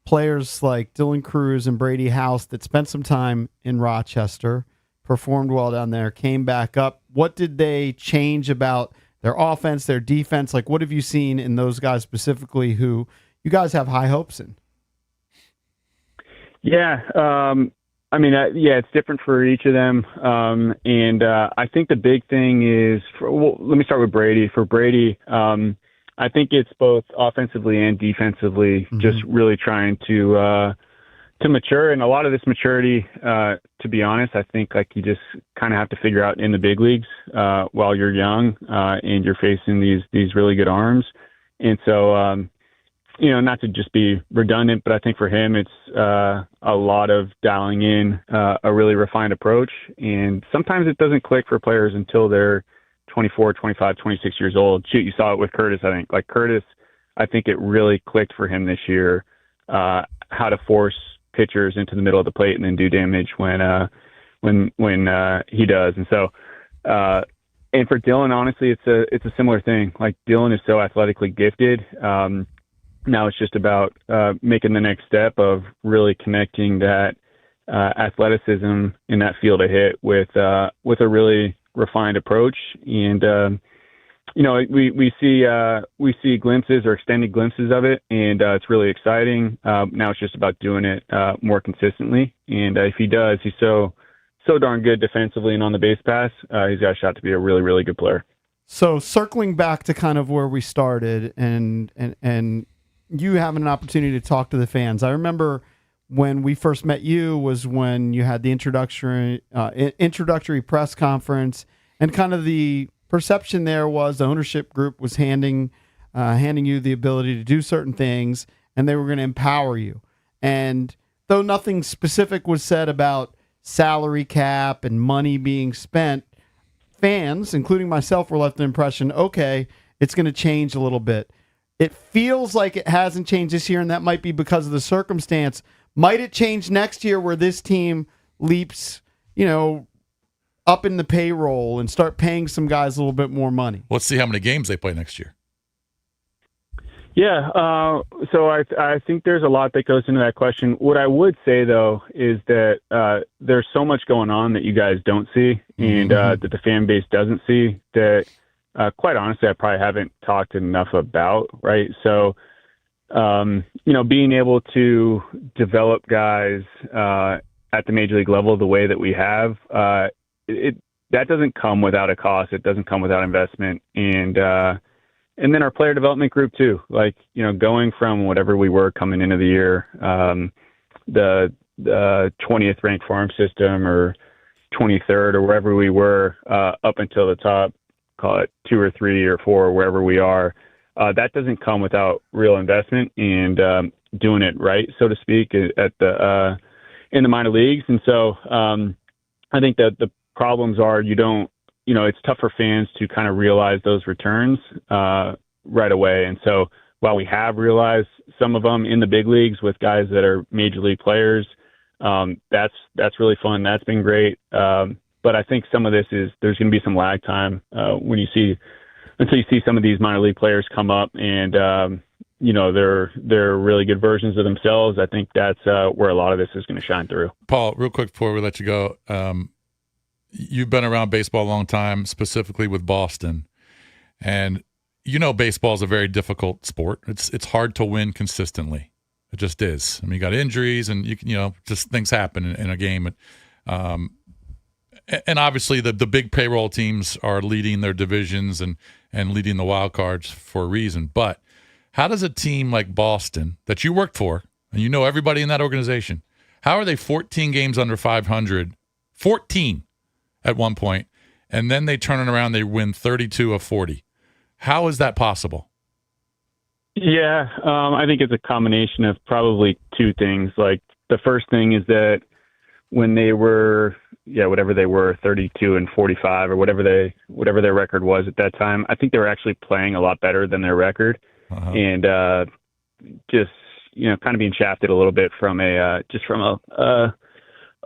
players like Dylan Cruz and Brady House that spent some time in Rochester, performed well down there, came back up. What did they change about their offense, their defense? Like, what have you seen in those guys specifically who you guys have high hopes in? Yeah. It's different for each of them. I think the big thing is, let me start with Brady. For Brady, I think it's both offensively and defensively, just really trying to mature. And a lot of this maturity, to be honest, I think like you just kind of have to figure out in the big leagues while you're young and you're facing these really good arms. And so, not to just be redundant, but I think for him, it's a lot of dialing in a really refined approach. And sometimes it doesn't click for players until they're 24, 25, 26 years old. Shoot, you saw it with Curtis, I think. Like Curtis, I think it really clicked for him this year, how to force pitchers into the middle of the plate and then do damage when he does. And so, and for Dylan, honestly, it's a similar thing. Like Dylan is so athletically gifted. Now it's just about making the next step of really connecting that athleticism in that field of hit with a really refined approach. And we see glimpses or extended glimpses of it, and it's really exciting. Now it's just about doing it more consistently. And if he does, he's so darn good defensively and on the base pass. He's got a shot to be a really, really good player. So circling back to kind of where we started, and you having an opportunity to talk to the fans. I remember when we first met you was when you had the introductory press conference, and kind of the perception there was the ownership group was handing you the ability to do certain things, and they were going to empower you. And though nothing specific was said about salary cap and money being spent, fans, including myself, were left the impression, okay, it's going to change a little bit. It feels like it hasn't changed this year, and that might be because of the circumstance. Might it change next year where this team leaps, up in the payroll and start paying some guys a little bit more money? Let's see how many games they play next year. Yeah, so I think there's a lot that goes into that question. What I would say, though, is that there's so much going on that you guys don't see and that the fan base doesn't see that, quite honestly, I probably haven't talked enough about, right? So, being able to develop guys at the major league level the way that we have, that doesn't come without a cost. It doesn't come without investment. And then our player development group too, like, going from whatever we were coming into the year, the 20th ranked farm system or 23rd or wherever we were, up until the top, call it 2 or 3 or 4, wherever we are. That doesn't come without real investment and doing it right, so to speak, at the in the minor leagues. And so I think that the problems are it's tough for fans to kind of realize those returns right away. And so while we have realized some of them in the big leagues with guys that are major league players, that's really fun. That's been great. But I think some of this there's going to be some lag time until you see some of these minor league players come up and, they're really good versions of themselves. I think that's where a lot of this is going to shine through. Paul, real quick before we let you go, you've been around baseball a long time, specifically with Boston, and baseball is a very difficult sport. It's hard to win consistently. It just is. I mean, you got injuries and just things happen in a game. And obviously the big payroll teams are leading their divisions and leading the wild cards for a reason. But how does a team like Boston that you worked for, and everybody in that organization, How are they 14 games under 500? 14 at one point, and then they turn it around. They win 32 of 40. How is that possible? Yeah, I think it's a combination of probably two things. Like the first thing is that when they were, whatever they were, 32 and 45 or whatever their record was at that time, I think they were actually playing a lot better than their record, and just kind of being shafted a little bit from a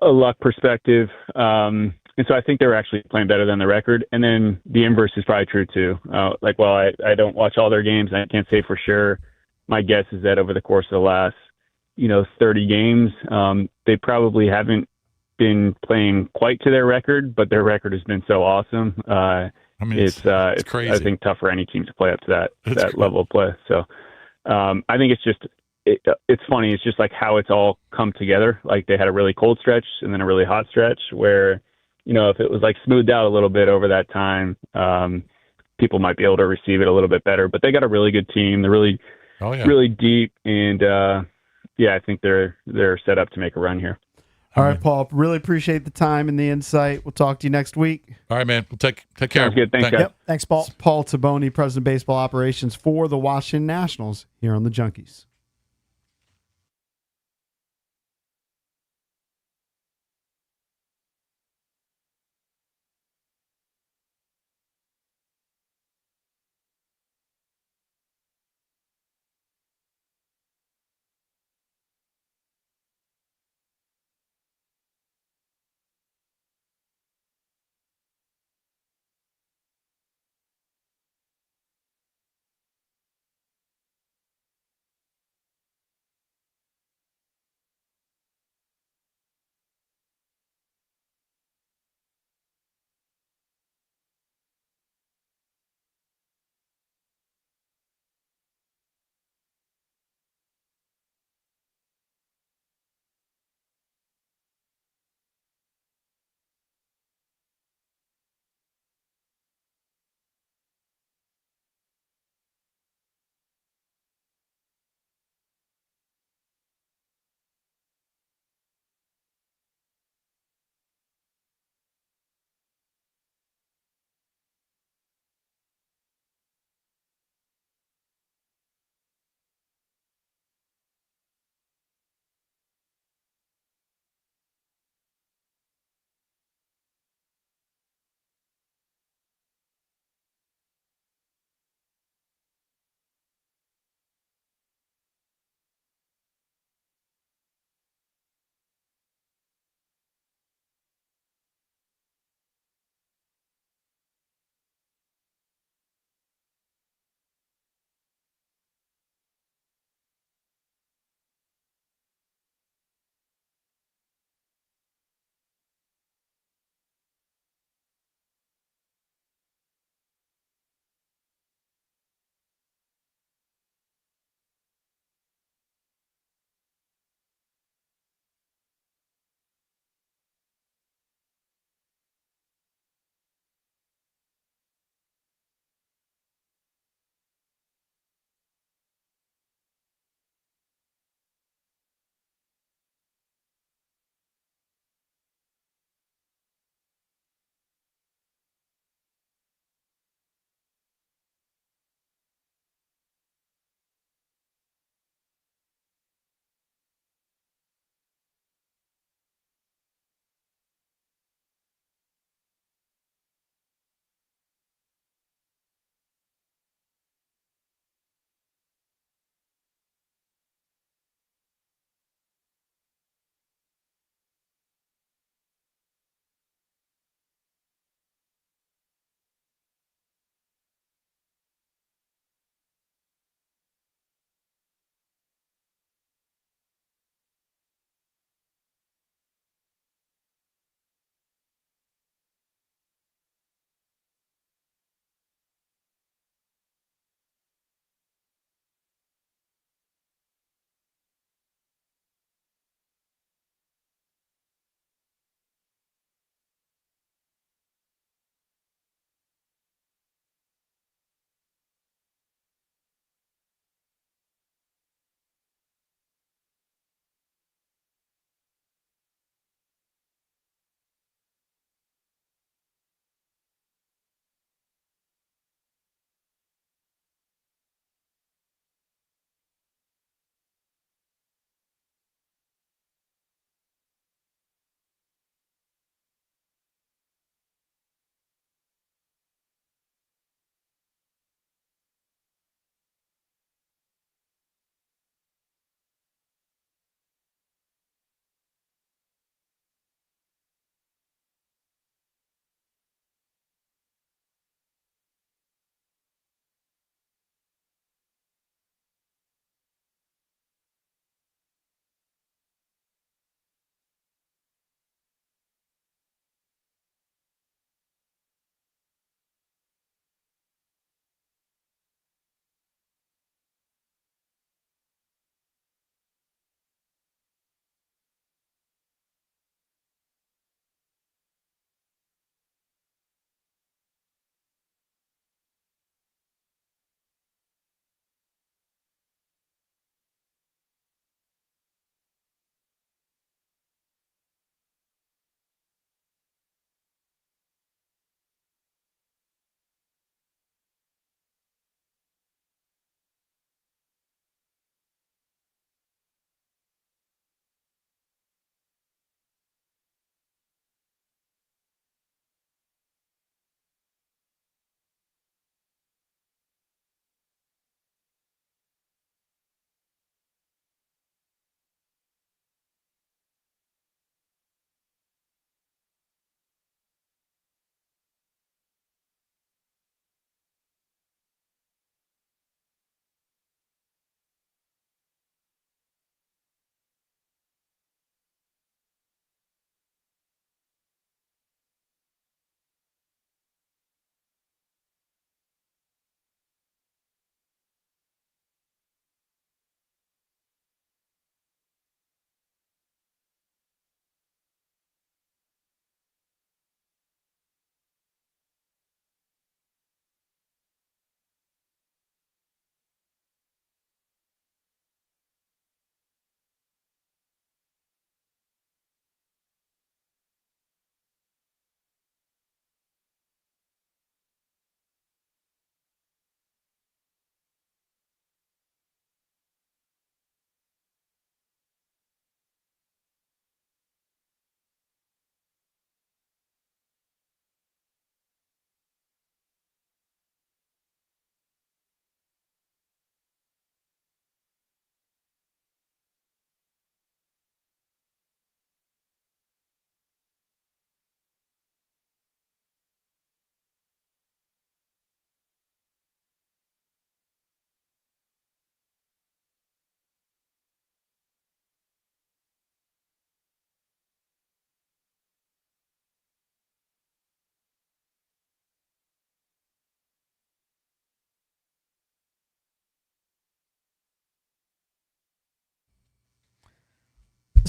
luck perspective. And so I think they were actually playing better than the record. And then the inverse is probably true too. I don't watch all their games. I can't say for sure. My guess is that over the course of the last, 30 games, they probably haven't been playing quite to their record, but their record has been so awesome. It's crazy. I think tough for any team to play up to that level of play. So I think it's just, it's funny. It's just like how it's all come together. Like they had a really cold stretch and then a really hot stretch where, if it was like smoothed out a little bit over that time, people might be able to receive it a little bit better. But they got a really good team. They're really, really deep, and I think they're set up to make a run here. All right, Paul. Really appreciate the time and the insight. We'll talk to you next week. All right, man. We'll take care. Sounds good. Thanks, guys. Yep. Thanks, Paul. It's Paul Taboni, President of Baseball Operations for the Washington Nationals here on the Junkies.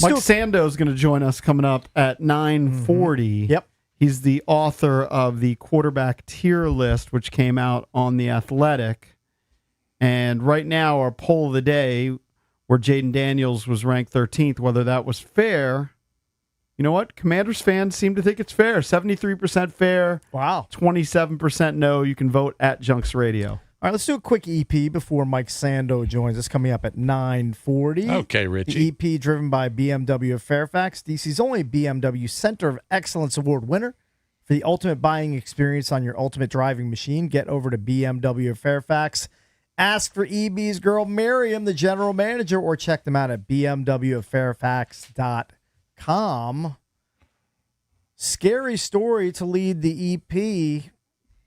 Mike Sando is going to join us coming up at 9:40. Yep. He's the author of the quarterback tier list, which came out on The Athletic. And right now, our poll of the day, where Jaden Daniels was ranked 13th, whether that was fair. You know what? Commanders fans seem to think it's fair. 73% fair. Wow. 27% no. You can vote at Junks Radio. All right, let's do a quick EP before Mike Sando joins us, coming up at 9:40. Okay, Richie. The EP driven by BMW of Fairfax, DC's only BMW Center of Excellence Award winner. For the ultimate buying experience on your ultimate driving machine, get over to BMW of Fairfax. Ask for EB's girl Miriam, the general manager, or check them out at bmwoffairfax.com. Scary story to lead the EP.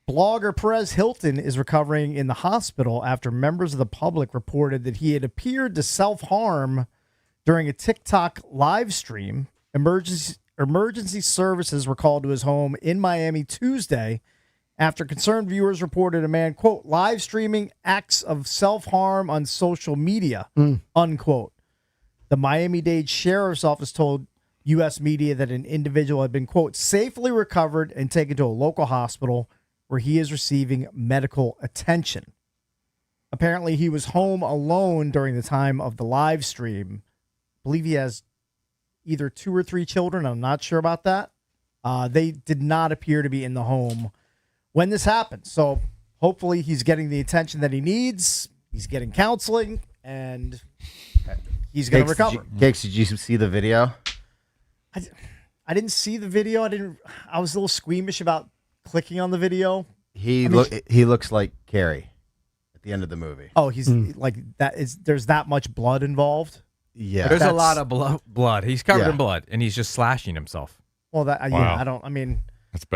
Blogger Perez Hilton is recovering in the hospital after members of the public reported that he had appeared to self-harm during a TikTok live stream. Emergency services were called to his home in Miami Tuesday after concerned viewers reported a man, quote, live streaming acts of self-harm on social media, unquote. The Miami-Dade Sheriff's Office told U.S. media that an individual had been, quote, safely recovered and taken to a local hospital where he is receiving medical attention. Apparently, he was home alone during the time of the live stream. I believe he has either 2 or 3 children. I'm not sure about that. They did not appear to be in the home when this happened. So hopefully he's getting the attention that he needs. He's getting counseling, and he's going to recover. Cakes, did you see the video? I didn't see the video. I was a little squeamish about clicking on the video. He looks like Carrie at the end of the movie. Oh, he's like that. There's that much blood involved? Yeah. There's a lot of blood. He's covered in blood, and he's just slashing himself. Well, that's bad.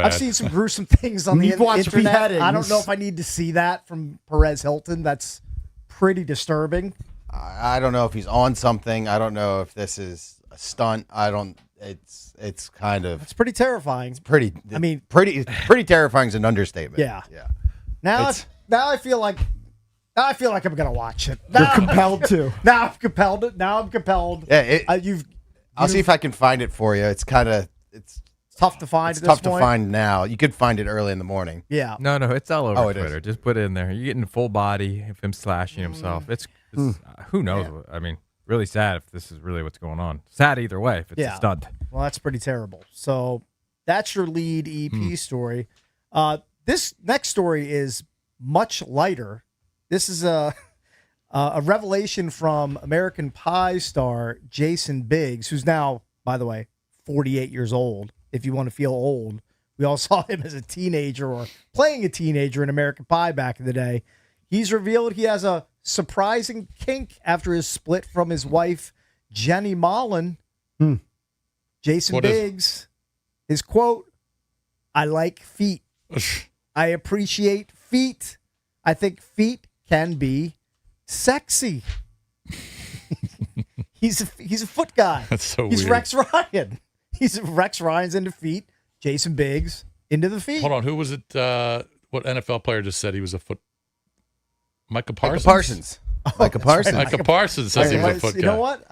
I've seen some gruesome things on the internet. Beheadings. I don't know if I need to see that from Perez Hilton. That's pretty disturbing. I don't know if he's on something. I don't know if this is a stunt. It's kind of. It's pretty terrifying. It's pretty. I mean, pretty terrifying is an understatement. Yeah. Now I feel like I'm gonna watch it. You're compelled to. Now I'm compelled. Yeah. I'll see if I can find it for you. It's kind of it's tough to find. It's tough to find now. You could find it early in the morning. Yeah. No, it's all over Twitter. Is. Just put it in there. You're getting full body of him slashing himself. It's who knows? Yeah. I mean, really sad if this is really what's going on. Sad either way if it's a stunt. Well, that's pretty terrible. So that's your lead EP story. This next story is much lighter. This is a revelation from American Pie star Jason Biggs, who's now, by the way, 48 years old. If you want to feel old, we all saw him as a teenager or playing a teenager in American Pie back in the day. He's revealed he has a surprising kink after his split from his wife, Jenny Mollen. Jason Biggs, his quote, I like feet. I appreciate feet. I think feet can be sexy. He's a foot guy. That's so He's weird. Rex Ryan. Rex Ryan's into feet. Jason Biggs into the feet. Hold on. Who was it? What NFL player just said he was a foot? Micah Parsons? Micah Parsons. Micah Parsons says he was a foot guy. You know what?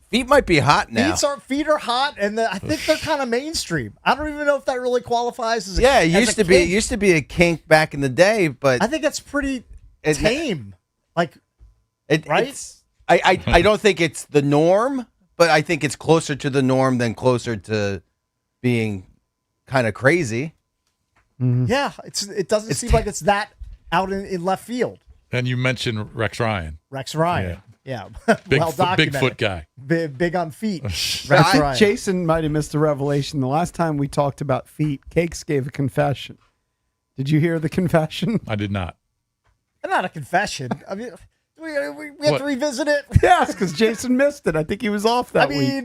Feet might be hot now. Feet are hot, and I think they're kind of mainstream. I don't even know if that really qualifies as a it kink. used to be a kink back in the day, but I think that's pretty tame. Right? I don't think it's the norm, but I think it's closer to the norm than closer to being kind of crazy. Yeah, it doesn't seem like it's that out in left field. And you mentioned Rex Ryan. Yeah. Big, well documented. big foot guy. Big on feet. I think Jason might have missed the revelation. The last time we talked about feet, Cakes gave a confession. Did you hear the confession? I did not. Not a confession. I mean, we have to revisit it. Yes, because Jason missed it. I think he was off that week.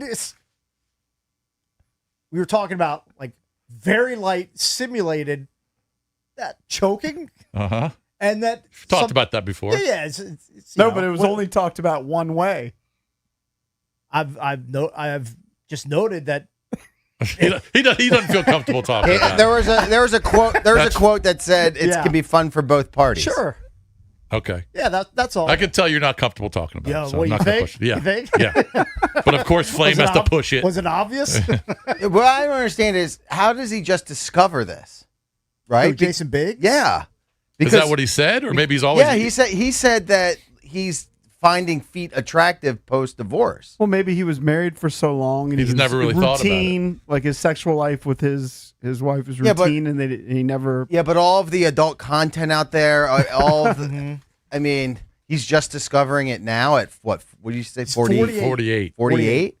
We were talking about like very light simulated choking. Uh-huh. And that We've talked about that before. Yeah, but it was only talked about one way. I've just noted that he doesn't feel comfortable talking about it. There was a quote that said it can be fun for both parties. Sure. Okay. Yeah, that's all. I can tell you're not comfortable talking about Yeah, it. So what I'm you not gonna think? push it. Yeah. You think? Yeah. But of course, Flame has to push it. Was it obvious? What I don't understand is how does he just discover this? Right? Who, Jason Biggs? Yeah. Is that what he said? Or maybe he's always. Yeah, he said that he's finding feet attractive post divorce. Well, maybe he was married for so long, and He's he was never really thought about it. routine, like his sexual life with his wife was routine, and he never. Yeah, but all of the adult content out there, all of the, I mean, he's just discovering it now at what did you say? 48. 48?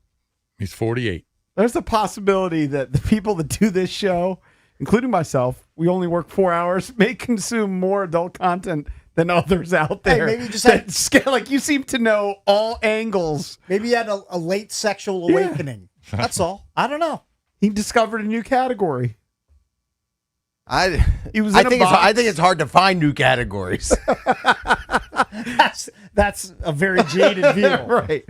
He's 48. There's a possibility that the people that do this show, including myself, we only work 4 hours, may consume more adult content than others out there. Hey, maybe you just had, like you seem to know all angles. Maybe you had a late sexual awakening. That's all. I don't know. He discovered a new category. He was I in a think box. I think it's hard to find new categories. That's a very jaded view. Right.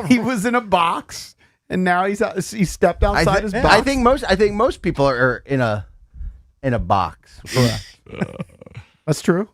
He was in a box, and now he stepped outside his box. I think most people are in a box. Correct. That's true.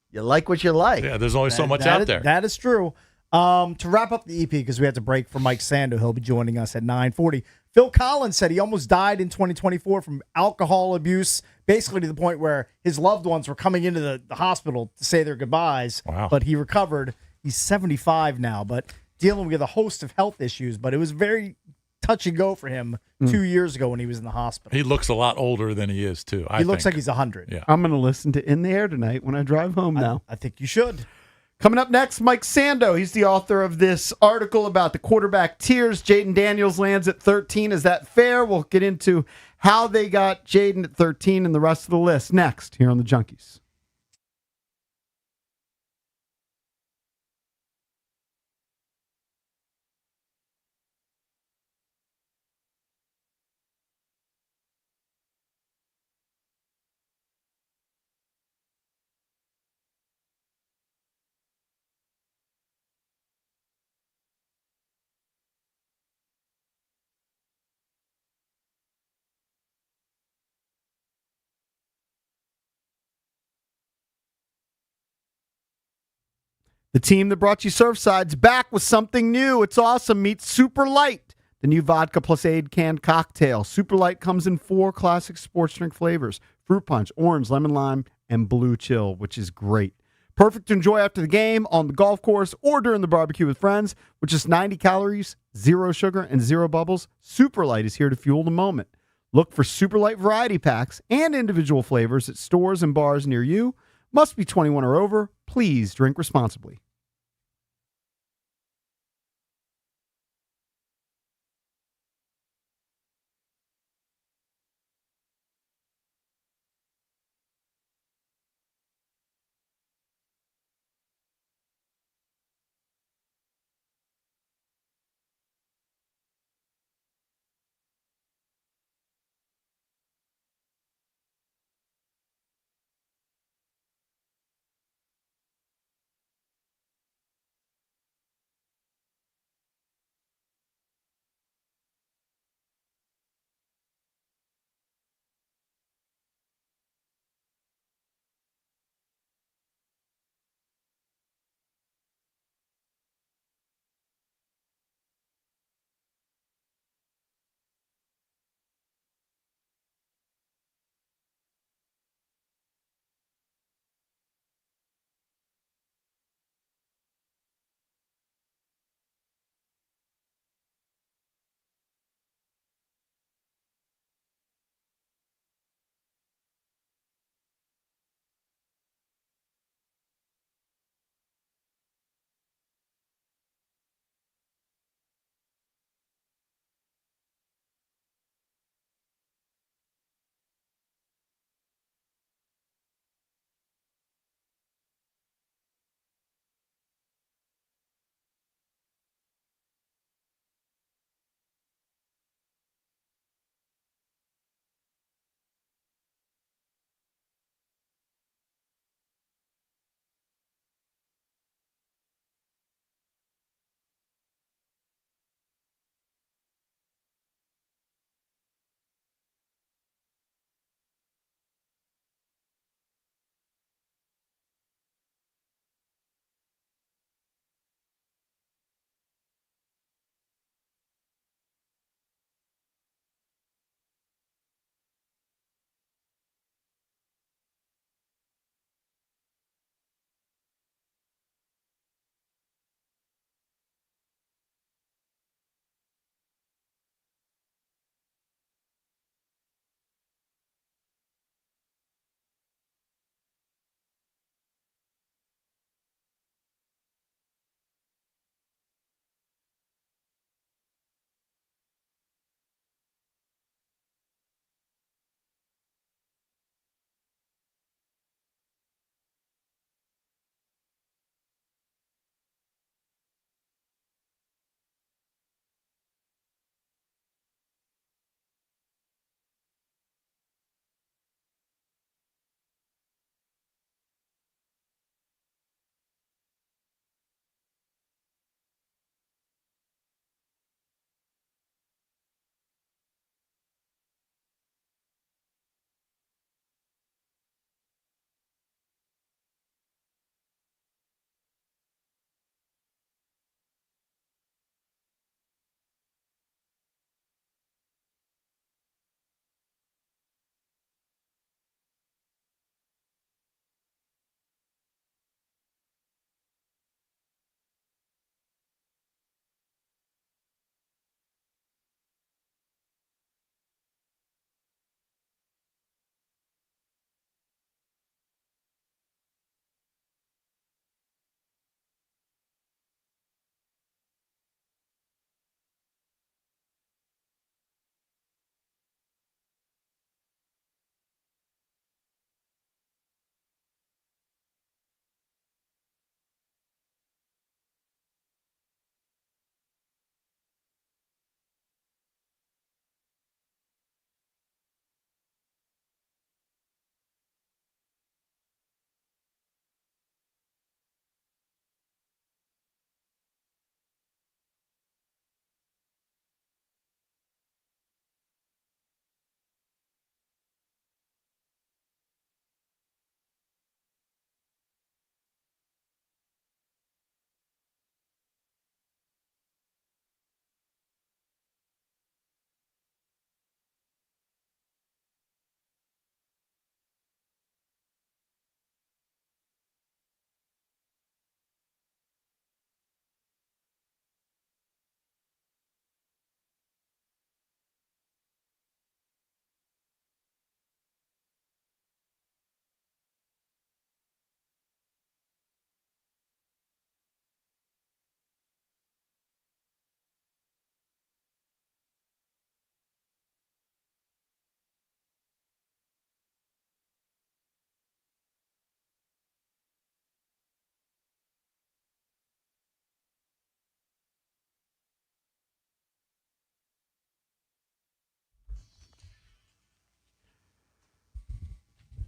You like what you like. Yeah, there's only so much out there. That is true. To wrap up the EP, because we had to break for Mike Sando, he'll be joining us at 9:40. Phil Collins said he almost died in 2024 from alcohol abuse, basically to the point where his loved ones were coming into the hospital to say their goodbyes. Wow. But he recovered. He's 75 now, but dealing with a host of health issues. But it was very touch and go for him 2 years ago when he was in the hospital. He looks a lot older than he is, too. He looks like he's 100. Yeah. I'm going to listen to In the Air tonight when I drive home now. I think you should. Coming up next, Mike Sando. He's the author of this article about the quarterback tiers. Jaden Daniels lands at 13. Is that fair? We'll get into how they got Jaden at 13 and the rest of the list next here on the Junkies. The team that brought you Surfside's back with something new. It's awesome. Meet Super Light, the new vodka plus aid canned cocktail. Super Light comes in 4 classic sports drink flavors: fruit punch, orange, lemon lime, and blue chill, which is great. Perfect to enjoy after the game, on the golf course, or during the barbecue with friends. With just 90 calories, 0 sugar, and 0 bubbles, Super Light is here to fuel the moment. Look for Super Light variety packs and individual flavors at stores and bars near you. Must be 21 or over. Please drink responsibly.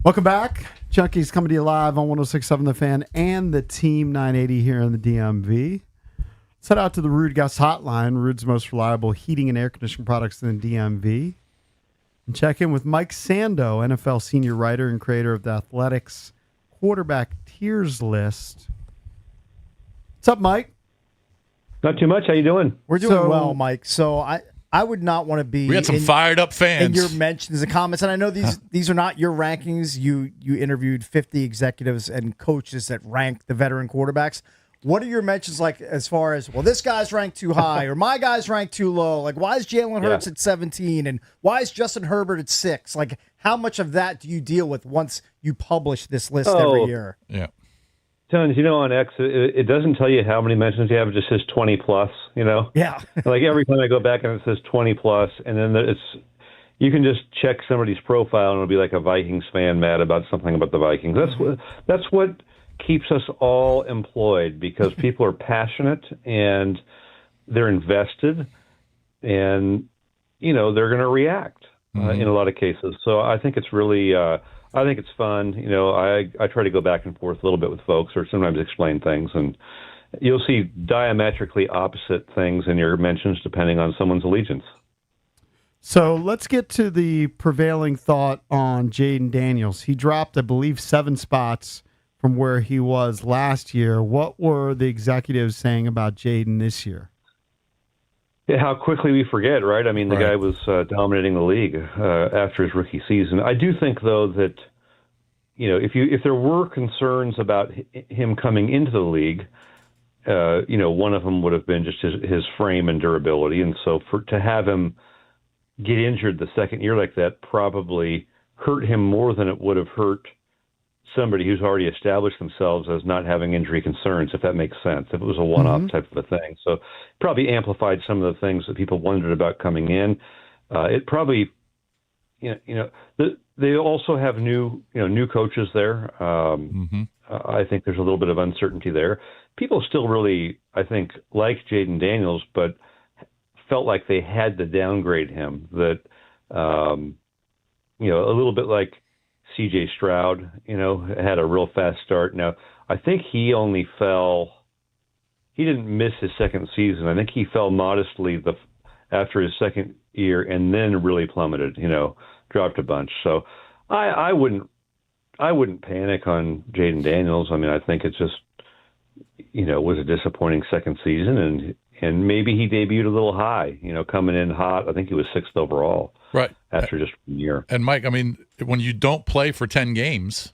Welcome back. Junkies coming to you live on 106.7 The Fan and the Team 980 here in the DMV. Let's head out to the Rude Gas Hotline, Rude's most reliable heating and air conditioning products in the DMV. And check in with Mike Sando, NFL senior writer and creator of the Athletics Quarterback Tiers List. What's up, Mike? Not too much. How you doing? We're doing well, Mike. So I would not want to be. We had some fired up fans in your mentions and comments, and I know these are not your rankings. You interviewed 50 executives and coaches that rank the veteran quarterbacks. What are your mentions like as far as, well, this guy's ranked too high or my guy's ranked too low? Like, why is Jalen Hurts at 17 and why is Justin Herbert at 6? Like, how much of that do you deal with once you publish this list every year? Yeah. Tons. On X, it doesn't tell you how many mentions you have. It just says 20 plus, Yeah. Like every time I go back and it says 20 plus, and then you can just check somebody's profile and it'll be like a Vikings fan mad about something about the Vikings. That's what keeps us all employed, because people are passionate and they're invested, and they're going to react in a lot of cases. So I think it's really I think it's fun. I try to go back and forth a little bit with folks, or sometimes explain things, and you'll see diametrically opposite things in your mentions depending on someone's allegiance. So let's get to the prevailing thought on Jaden Daniels. He dropped, I believe, 7 spots from where he was last year. What were the executives saying about Jaden this year? Yeah, how quickly we forget, right? I mean, the guy was dominating the league after his rookie season. I do think, though, that if there were concerns about him coming into the league, one of them would have been just his frame and durability, and so to have him get injured the second year like that probably hurt him more than it would have hurt somebody who's already established themselves as not having injury concerns, if that makes sense, if it was a one-off type of a thing. So probably amplified some of the things that people wondered about coming in. It probably, they also have new coaches there. I think there's a little bit of uncertainty there. People still really, I think, like Jaden Daniels, but felt like they had to downgrade him. That, a little bit like C.J. Stroud, had a real fast start. Now, I think he didn't miss his second season. I think he fell modestly after his second year and then really plummeted, dropped a bunch. So I wouldn't panic on Jaden Daniels. I mean, I think it's just, was a disappointing second season, and maybe he debuted a little high, coming in hot. I think he was 6th overall. Right. After just 1 year. And Mike, I mean, when you don't play for 10 games,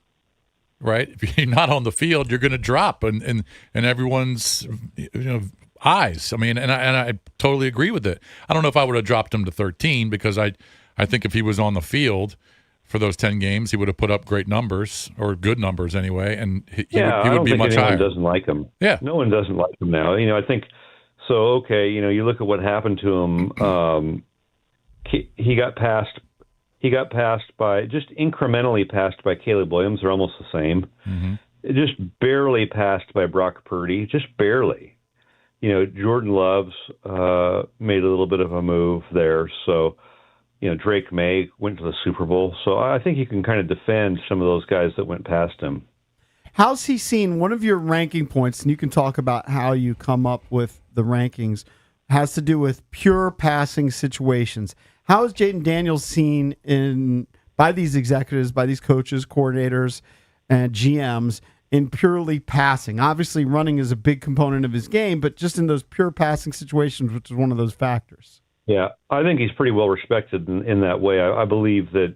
right? If you're not on the field, you're going to drop and everyone's eyes. I mean, and I totally agree with it. I don't know if I would have dropped him to 13, because I think if he was on the field for those 10 games, he would have put up great numbers, or good numbers anyway, and he would be much higher. No one doesn't like him. Yeah. No one doesn't like him now. I think so. Okay, you look at what happened to him. He got passed by, just incrementally passed by Caleb Williams. They're almost the same. Just barely passed by Brock Purdy, just barely. Jordan Love's made a little bit of a move there. So, Drake May went to the Super Bowl. So I think you can kind of defend some of those guys that went past him. How's he seen? One of your ranking points, and you can talk about how you come up with the rankings, has to do with pure passing situations. How is Jaden Daniels seen by these executives, by these coaches, coordinators, and GMs in purely passing? Obviously, running is a big component of his game, but just in those pure passing situations, which is one of those factors. Yeah, I think he's pretty well respected in that way. I believe that,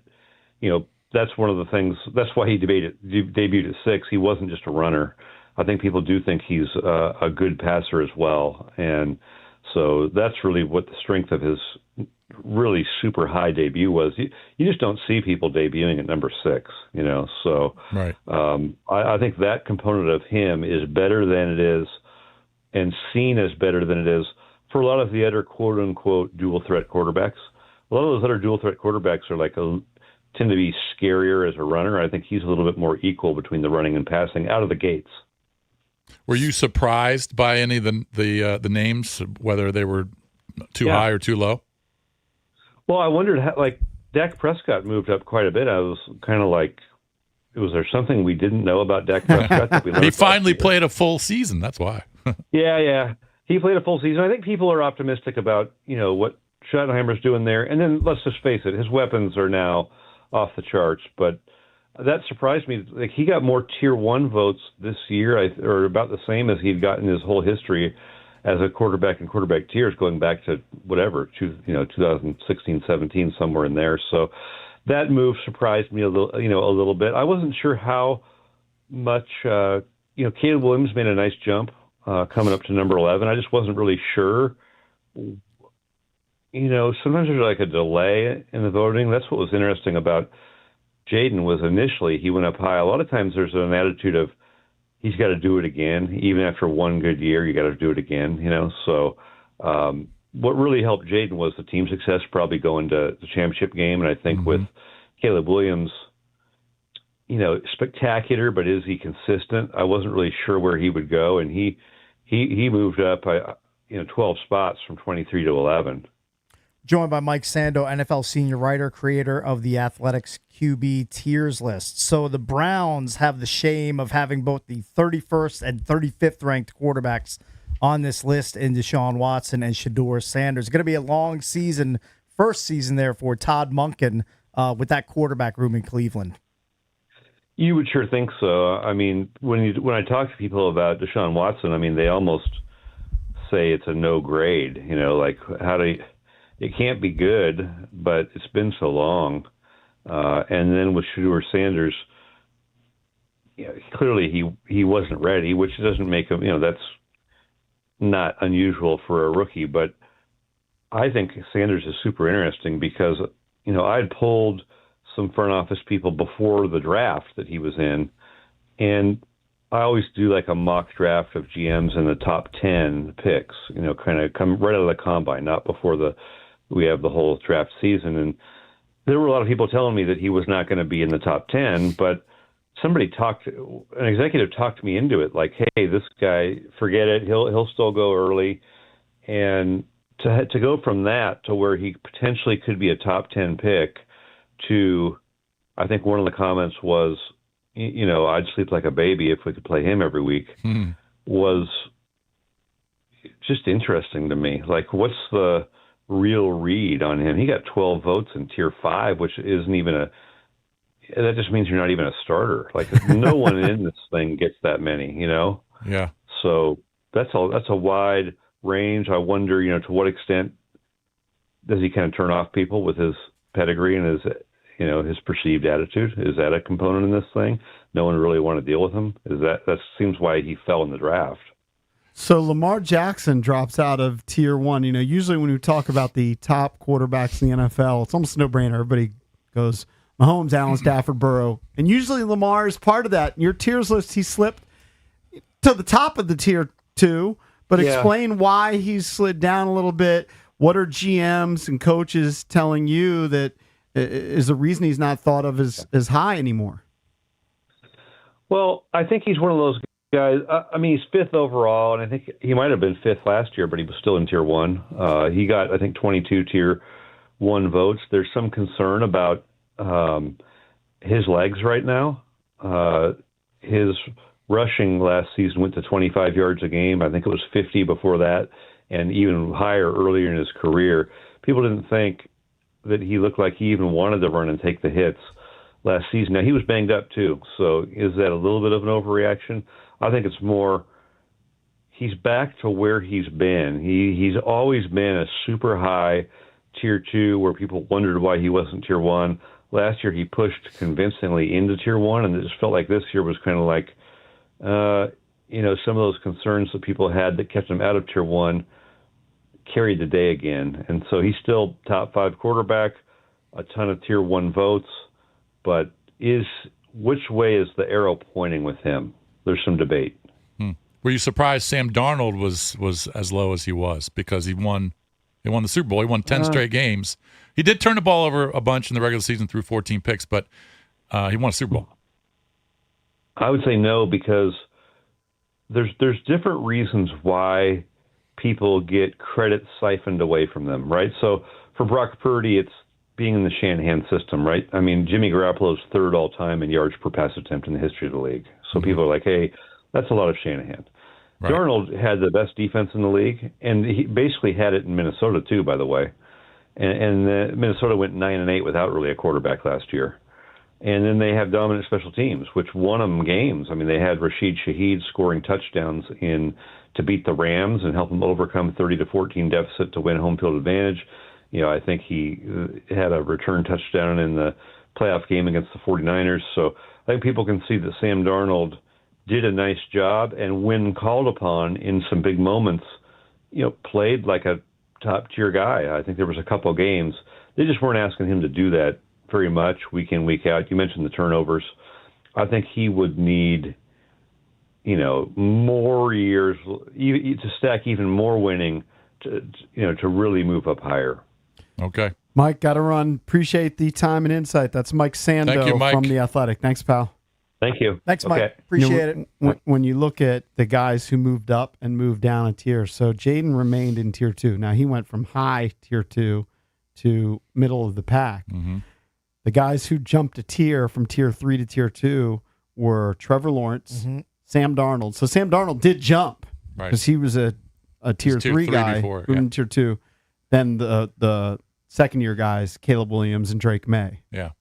that's one of the things. That's why he debuted at 6. He wasn't just a runner. I think people do think he's a good passer as well, and so that's really what the strength of his really super high debut was. You just don't see people debuting at number 6, So right. I think that component of him is better than it is, and seen as better than it is for a lot of the other quote unquote dual threat quarterbacks. A lot of those other dual threat quarterbacks are tend to be scarier as a runner. I think he's a little bit more equal between the running and passing out of the gates. Were you surprised by any of the names, whether they were too high or too low? Well, I wondered how, Dak Prescott moved up quite a bit. I was kind of like, Was there something we didn't know about Dak Prescott that we learned? He finally played a full season. That's why. Yeah. He played a full season. I think people are optimistic about, what Schottenheimer's doing there. And then let's just face it, his weapons are now off the charts. But that surprised me. Like, he got more Tier 1 votes this year, or about the same as he'd gotten his whole history as a quarterback in quarterback tiers, going back to 2016, 17, somewhere in there. So that move surprised me a little bit. I wasn't sure how much, Caleb Williams made a nice jump coming up to number 11. I just wasn't really sure. Sometimes there's like a delay in the voting. That's what was interesting about Jaden, was initially he went up high. A lot of times there's an attitude of he's got to do it again. Even after one good year, you got to do it again, So what really helped Jaden was the team success, probably going to the championship game. And I think with Caleb Williams, spectacular, but is he consistent? I wasn't really sure where he would go. And he moved up, 12 spots from 23 to 11. Joined by Mike Sando, NFL senior writer, creator of the Athletics QB tiers list. So the Browns have the shame of having both the 31st and 35th ranked quarterbacks on this list in Deshaun Watson and Shedeur Sanders. It's going to be a long season, first season there for Todd Monken with that quarterback room in Cleveland. You would sure think so. I mean, when I talk to people about Deshaun Watson, I mean, they almost say it's a no grade. It can't be good, but it's been so long. And then with Shedeur Sanders, clearly he wasn't ready, which doesn't make him, that's not unusual for a rookie. But I think Sanders is super interesting because, I'd polled some front office people before the draft that he was in, and I always do like a mock draft of GMs in the top 10 picks, kind of come right out of the combine, not before we have the whole draft season. And there were a lot of people telling me that he was not going to be in the top 10, but an executive talked me into it. Like, hey, this guy, forget it. He'll still go early. And to go from that to where he potentially could be a top 10 pick to, I think one of the comments was, I'd sleep like a baby if we could play him every week, was just interesting to me. Like, what's the real read on him? He got 12 votes in Tier 5, which isn't even that just means you're not even a starter. Like, no one in this thing gets that many, Yeah. So that's a wide range. I wonder, to what extent does he kind of turn off people with his pedigree and his perceived attitude? Is that a component in this thing? No one really want to deal with him? That seems why he fell in the draft. So Lamar Jackson drops out of Tier 1. Usually when we talk about the top quarterbacks in the NFL, it's almost a no-brainer. Everybody goes Mahomes, Allen, Stafford, Burrow. And usually Lamar is part of that. In your tiers list, he slipped to the top of the Tier 2. But explain why he's slid down a little bit. What are GMs and coaches telling you that is the reason he's not thought of as high anymore? Well, I think he's one of those guys. He's fifth overall, and I think he might have been fifth last year, but he was still in Tier 1. He got, I think, 22 Tier 1 votes. There's some concern about his legs right now. His rushing last season went to 25 yards a game. I think it was 50 before that, and even higher earlier in his career. People didn't think that he looked like he even wanted to run and take the hits last season. Now, he was banged up too, so is that a little bit of an overreaction? I think it's more he's back to where he's been. He's always been a super high Tier 2 where people wondered why he wasn't Tier 1. Last year he pushed convincingly into Tier 1, and it just felt like this year was kind of like, some of those concerns that people had that kept him out of Tier 1 carried the day again. And so he's still top 5 quarterback, a ton of Tier 1 votes, but which way is the arrow pointing with him? There's some debate. Were you surprised Sam Darnold was as low as he was because he won the Super Bowl? He won 10 straight games. He did turn the ball over a bunch in the regular season through 14 picks, but he won a Super Bowl. I would say no, because there's different reasons why people get credit siphoned away from them, right? So for Brock Purdy, it's being in the Shanahan system, right? I mean, Jimmy Garoppolo's third all time in yards per pass attempt in the history of the league. So people are like, hey, that's a lot of Shanahan. Right. Darnold had the best defense in the league, and he basically had it in Minnesota too, by the way. And Minnesota went 9-8 without really a quarterback last year. And then they have dominant special teams, which won them games. I mean, they had Rashid Shaheed scoring touchdowns to beat the Rams and help them overcome 30-14 deficit to win home field advantage. You know, I think he had a return touchdown in the playoff game against the 49ers. So I think people can see that Sam Darnold did a nice job, and when called upon in some big moments, you know, played like a top-tier guy. I think there was a couple of games. They just weren't asking him to do that very much week in, week out. You mentioned the turnovers. I think he would need, you know, more years to stack even more winning to really move up higher. Okay. Mike, got to run. Appreciate the time and insight. That's Mike Sando Thank you, Mike. from The Athletic. Thanks, pal. Thank you. Thanks, Mike. Appreciate it. When you look at the guys who moved up and moved down a tier, so Jaden remained in tier 2. Now, he went from high tier 2 to middle of the pack. Mm-hmm. The guys who jumped a tier from tier 3 to tier 2 were Trevor Lawrence, Sam Darnold. So Sam Darnold did jump because he was a tier 3 guy before, in tier 2. Then the second-year guys, Caleb Williams and Drake May. Yeah.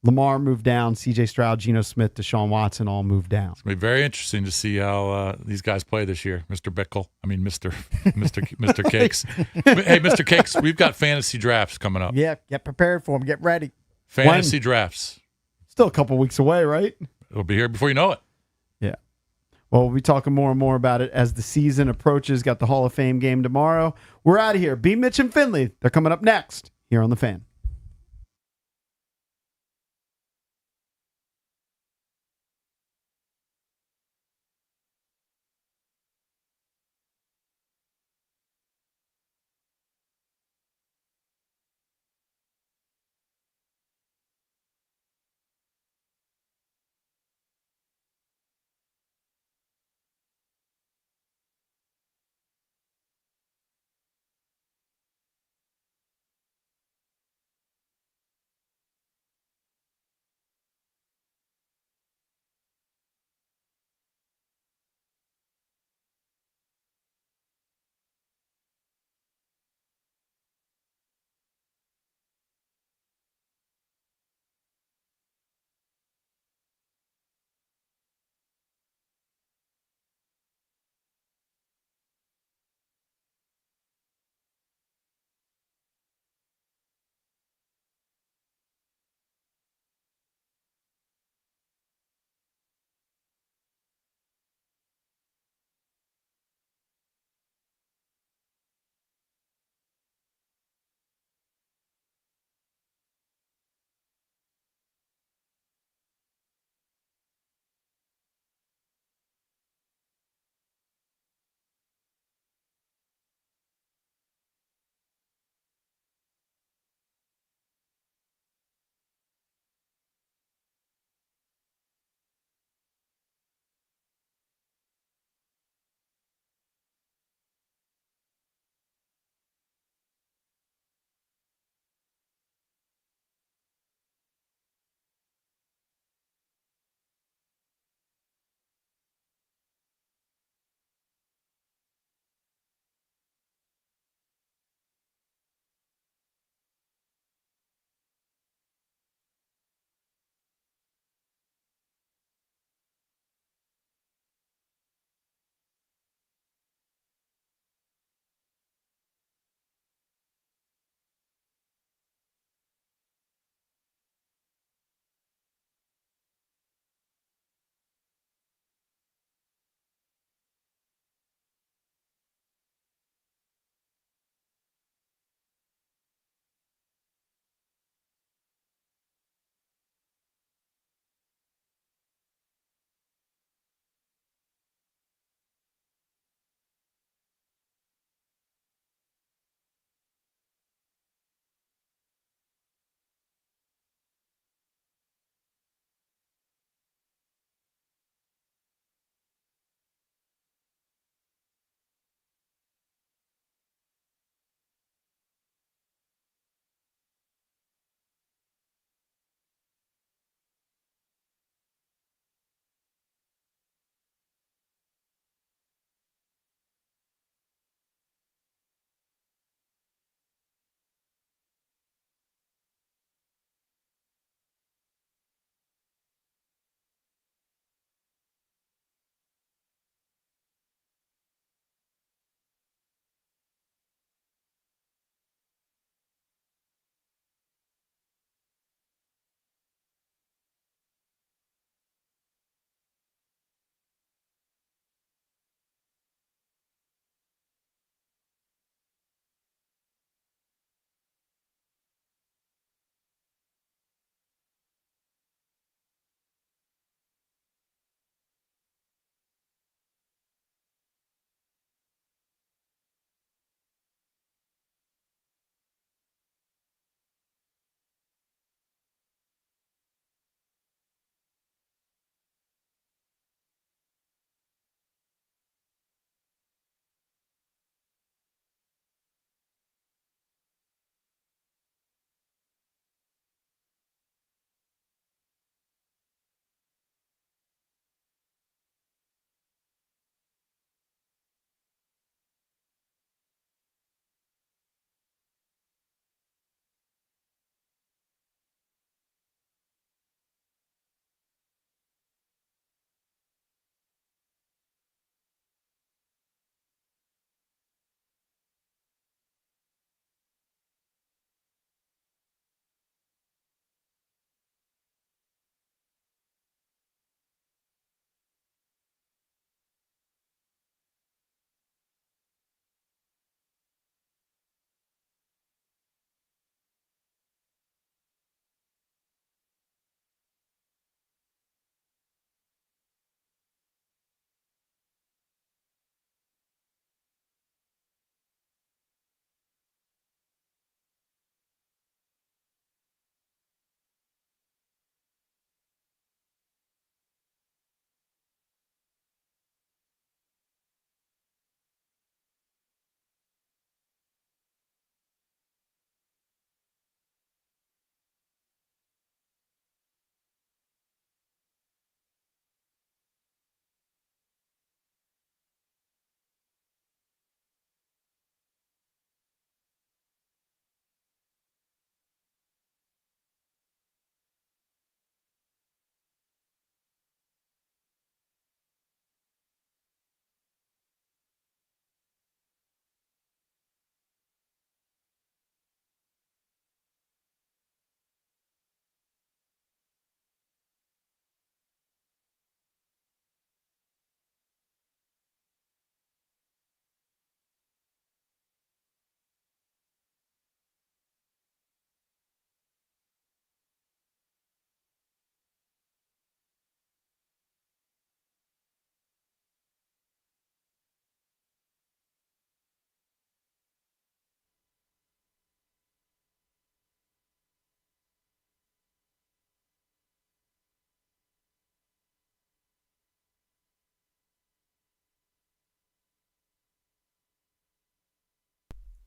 Lamar moved down. C.J. Stroud, Geno Smith, Deshaun Watson all moved down. It's going to be very interesting to see how these guys play this year. Mr. Bickle. I mean, Mr. Cakes. Hey, Mr. Cakes, we've got fantasy drafts coming up. Yeah, get prepared for them. Get ready. Fantasy drafts. Still a couple weeks away, right? It'll be here before you know it. Yeah. Well, we'll be talking more and more about it as the season approaches. Got the Hall of Fame game tomorrow. We're out of here. B. Mitch and Finley. They're coming up next here on The Fan.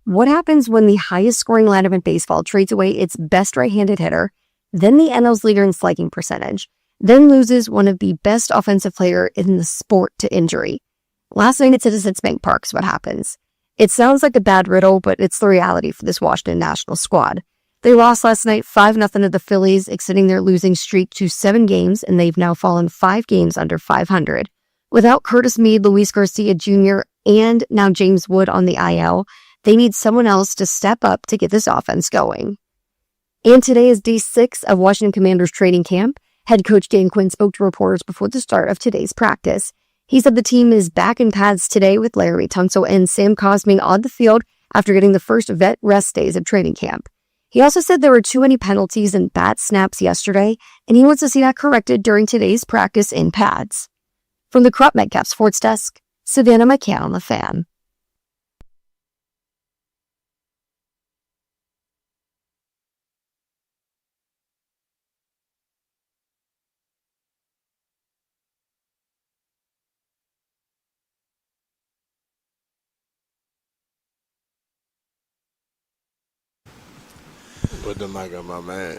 What happens when the highest scoring lineup in baseball trades away its best right-handed hitter, then the NL's leader in slugging percentage, then loses one of the best offensive player in the sport to injury? Last night at Citizens Bank Park is what happens. It sounds like a bad riddle, but it's the reality for this Washington Nationals squad. They lost last night 5-0 to the Phillies, extending their losing streak to 7 games, and they've now fallen 5 games under 500. Without Curtis Mead, Luis Garcia Jr., and now James Wood on the IL, they need someone else to step up to get this offense going. And today is day 6 of Washington Commanders training camp. Head coach Dan Quinn spoke to reporters before the start of today's practice. He said the team is back in pads today with Larry Tunsil and Sam Cosmi on the field after getting the first vet rest days of training camp. He also said there were too many penalties and bad snaps yesterday, and he wants to see that corrected during today's practice in pads. From the Crop Metcalf Sports Desk, Savannah McCann on The Fan. Put the mic on my man.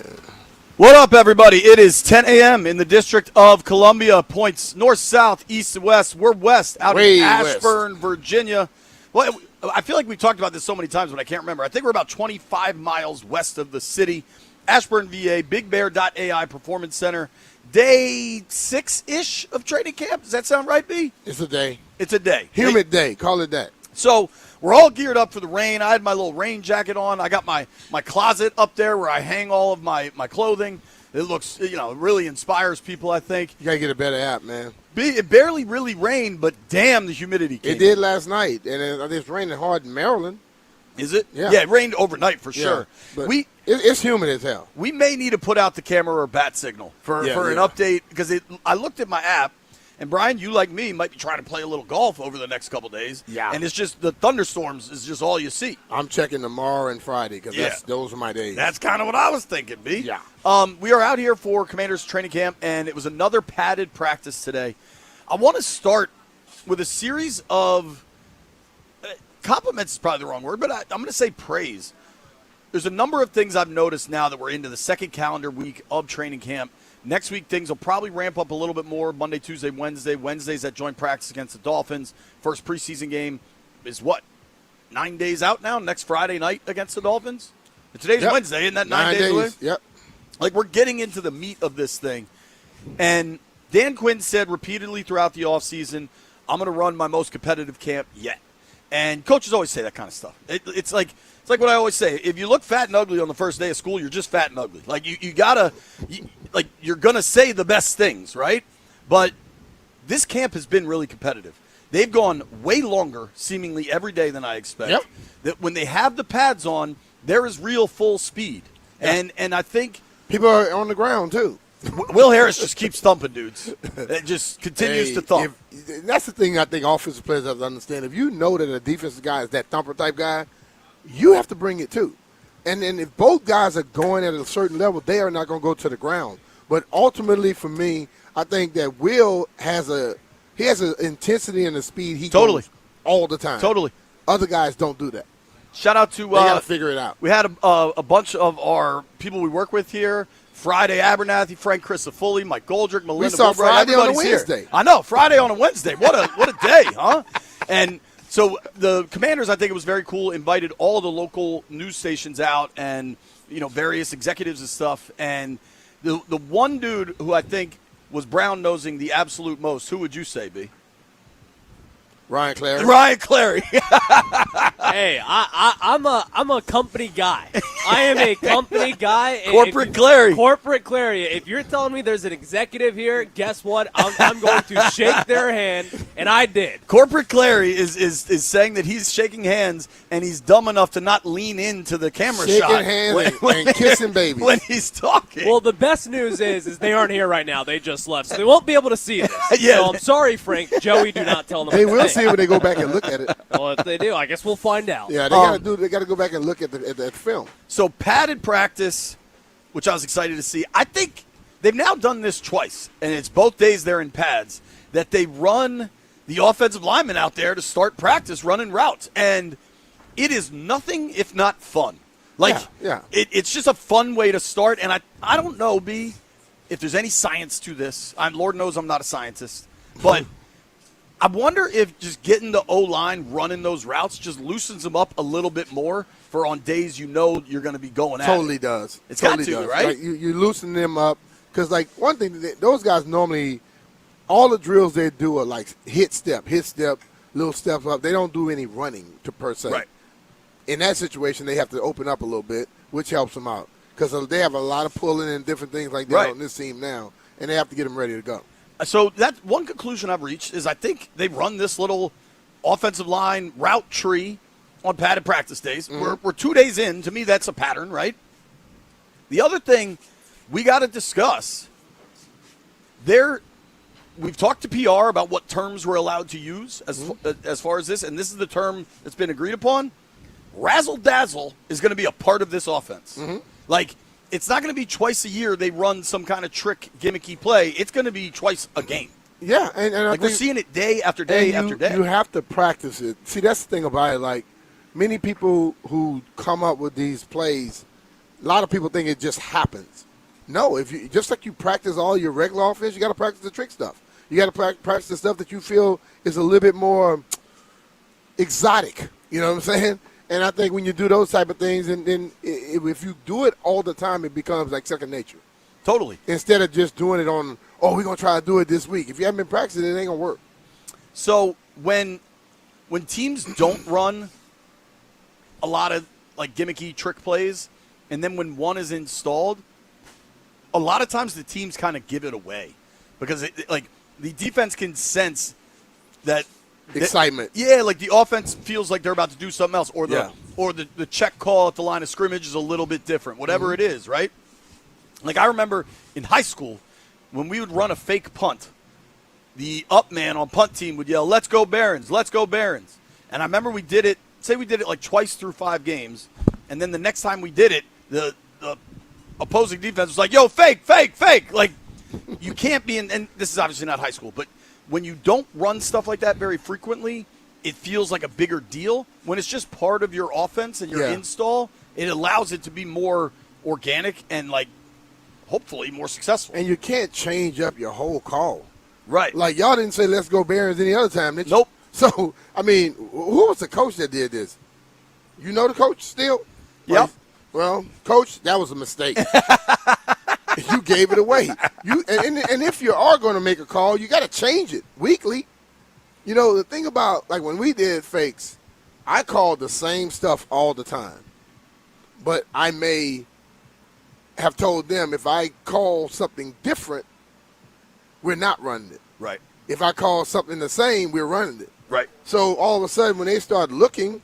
What up, everybody? It is 10 a.m. in the District of Columbia. Points north, south, east, and west. We're west out Way in Ashburn, Virginia. Well, I feel like we've talked about this so many times, but I can't remember. I think we're about 25 miles west of the city. Ashburn, VA, BigBear.ai Performance Center. Day 6-ish of training camp. Does that sound right, B? It's a day. It's a day. Humid day. Call it that. So we're all geared up for the rain. I had my little rain jacket on. I got my closet up there where I hang all of my clothing. It looks, it really inspires people, I think. You got to get a better app, man. It barely really rained, but damn, the humidity came. It did last night, and it's raining hard in Maryland. Is it? Yeah. Yeah, it rained overnight for sure. But it's humid as hell. We may need to put out the camera or bat signal for an update because I looked at my app. And, Brian, you, like me, might be trying to play a little golf over the next couple days. Yeah. And it's just the thunderstorms is just all you see. I'm checking tomorrow and Friday because those are my days. That's kind of what I was thinking, B. Yeah. We are out here for Commanders training camp, and it was another padded practice today. I want to start with a series of compliments is probably the wrong word, but I'm going to say praise. There's a number of things I've noticed now that we're into the second calendar week of training camp. Next week, things will probably ramp up a little bit more. Monday, Tuesday, Wednesday. Wednesday's at joint practice against the Dolphins. First preseason game is 9 days out now? Next Friday night against the Dolphins? And today's Wednesday, isn't that 9 days away? Yep. Like, we're getting into the meat of this thing. And Dan Quinn said repeatedly throughout the offseason, I'm going to run my most competitive camp yet. And coaches always say that kind of stuff. It's like what I always say. If you look fat and ugly on the first day of school, you're just fat and ugly. Like, you're going to say the best things, right? But this camp has been really competitive. They've gone way longer, seemingly every day than I expect. Yep. That when they have the pads on, there is real full speed. Yep. And I think people are on the ground, too. Will Harris just keeps thumping dudes. It just continues to thump. That's the thing I think offensive players have to understand. If you know that a defensive guy is that thumper type guy, you have to bring it too. And if both guys are going at a certain level, they are not going to go to the ground. But ultimately, for me, I think that Will has an intensity and a speed he goes all the time. Totally. Other guys don't do that. Shout out to they got to figure it out. We had a bunch of our people we work with here. Friday, Abernathy, Frank Crisafulli, Mike Goldrick, Melinda. We saw Wilbright, Friday on a everybody's Wednesday. Here. I know, Friday on a Wednesday. What a day, huh? And so the Commanders, I think it was very cool, invited all of the local news stations out and, various executives and stuff. And the one dude who I think was brown-nosing the absolute most, who would you say, B? Ryan Clary. Ryan Clary. Hey, I'm a company guy. I am a company guy. Corporate Clary. Corporate Clary. If you're telling me there's an executive here, guess what? I'm going to shake their hand, and I did. Corporate Clary is saying that he's shaking hands, and he's dumb enough to not lean into the camera shaking shot. Shaking hands and kissing babies. When he's talking. Well, the best news is they aren't here right now. They just left, so they won't be able to see this. Yeah. So I'm sorry, Frank. Joey, do not tell them. They will see it when they go back and look at it. Well, if they do, I guess we'll find out. Yeah, they got to go back and look at the film. So padded practice, which I was excited to see. I think they've now done this twice, and it's both days they're in pads, that they run the offensive linemen out there to start practice running routes. And it is nothing if not fun. Like, yeah. It's just a fun way to start. And I don't know, B, if there's any science to this. Lord knows I'm not a scientist. But I wonder if just getting the O-line running those routes just loosens them up a little bit more for on days you know you're going to be going at Totally it. does. It's totally got to, does. right? Like you loosen them up. Because, like, one thing, those guys normally, all the drills they do are like hit step, little steps up. They don't do any running per se. Right. In that situation, they have to open up a little bit, which helps them out. Because they have a lot of pulling and different things like that on this team now, and they have to get them ready to go. So that's one conclusion I've reached is I think they run this little offensive line route tree on padded practice days. We're 2 days in. To me, that's a pattern, right? The other thing we got to discuss, we've talked to PR about what terms we're allowed to use as far as this, and this is the term that's been agreed upon. Razzle-dazzle is going to be a part of this offense. Like, it's not going to be twice a year they run some kind of trick, gimmicky play. It's going to be twice a game. Yeah, and like we're seeing it day after day after day. You have to practice it. See, that's the thing about it. Like, many people who come up with these plays, a lot of people think it just happens. No, if you just like you practice all your regular offense, you got to practice the trick stuff. You got to practice the stuff that you feel is a little bit more exotic. You know what I'm saying? And I think when you do those type of things, and then if you do it all the time, it becomes like second nature. Totally. Instead of just doing it on, we're going to try to do it this week. If you haven't been practicing, it ain't going to work. So when teams don't run a lot of like gimmicky trick plays, and then when one is installed, a lot of times the teams kind of give it away because like the defense can sense that excitement. Like the offense feels like they're about to do something else, or the check call at the line of scrimmage is a little bit different. Whatever it is, right? Like I remember in high school when we would run a fake punt, the up man on punt team would yell, "Let's go Barons! Let's go Barons!" And I remember we did it like twice through 5 games, and then the next time we did it, the opposing defense was like, "Yo, fake, fake, fake!" Like you can't be in. And this is obviously not high school, but when you don't run stuff like that very frequently, it feels like a bigger deal. When it's just part of your offense and your install, it allows it to be more organic and like hopefully more successful. And you can't change up your whole call. Right. Like y'all didn't say let's go Barons any other time, did you? Nope. So, I mean, who was the coach that did this? You know the coach still? Yep. Well, coach, that was a mistake. You gave it away. And if you are going to make a call, you got to change it weekly. You know, the thing about, like, when we did fakes, I called the same stuff all the time. But I may have told them if I call something different, we're not running it. Right. If I call something the same, we're running it. Right. So all of a sudden, when they start looking,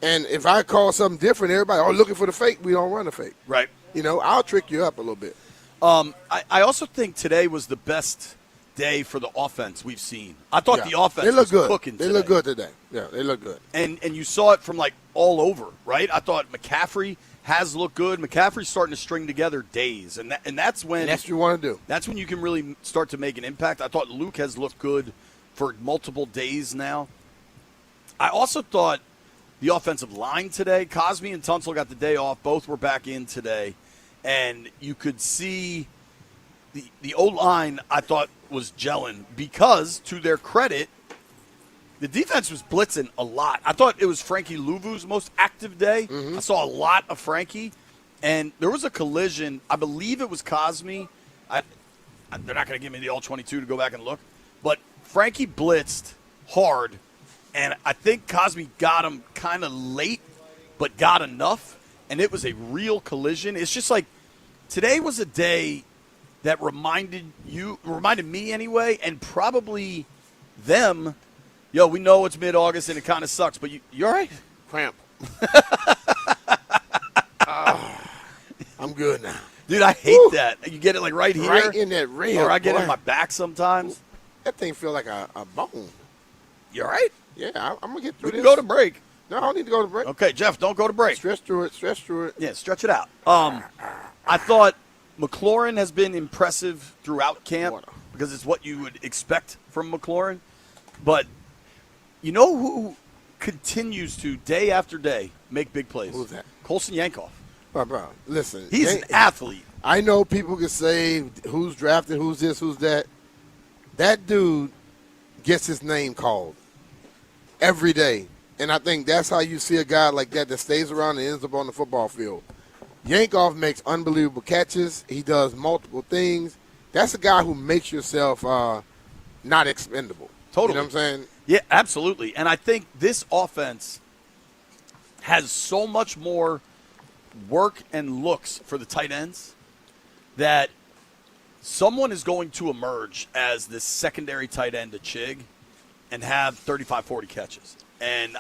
and if I call something different, everybody, looking for the fake, we don't run the fake. Right. You know, I'll trick you up a little bit. I also think today was the best day for the offense we've seen. I thought the offense was cooking today. They look good today. Yeah, they look good. And you saw it from, like, all over, right? I thought McCaffrey has looked good. McCaffrey's starting to string together days, and that's when that's what you want to do. That's when you can really start to make an impact. I thought Luke has looked good for multiple days now. I also thought the offensive line today, Cosme and Tunsil got the day off. Both were back in today, and you could see the O-line, I thought, was gelling because, to their credit, the defense was blitzing a lot. I thought it was Frankie Louvu's most active day. Mm-hmm. I saw a lot of Frankie, and there was a collision. I believe it was Cosme. They're not going to give me the all-22 to go back and look, but Frankie blitzed hard, and I think Cosme got him kind of late, but got enough, and it was a real collision. It's just like today was a day that reminded me anyway, and probably them. Yo, we know it's mid-August and it kind of sucks, but you all right? Cramp. I'm good now. Dude, I hate that. You get it like right here. Right in that rib. Or I get it in my back sometimes. That thing feel like a bone. You all right? Yeah, I'm going to get through We can this. go to break. No, I don't need to go to break. Okay, Jeff, don't go to break. Stretch through it. Yeah, stretch it out. I thought McLaurin has been impressive throughout camp because it's what you would expect from McLaurin. But you know who continues to, day after day, make big plays. Who's that? Colson Yankoff. Bro, listen. He's an athlete. I know people can say who's drafted, who's this, who's that. That dude gets his name called every day. And I think that's how you see a guy like that stays around and ends up on the football field. Yankoff makes unbelievable catches. He does multiple things. That's a guy who makes yourself not expendable. Totally. You know what I'm saying? Yeah, absolutely. And I think this offense has so much more work and looks for the tight ends that someone is going to emerge as this secondary tight end to Chig and have 35, 40 catches. And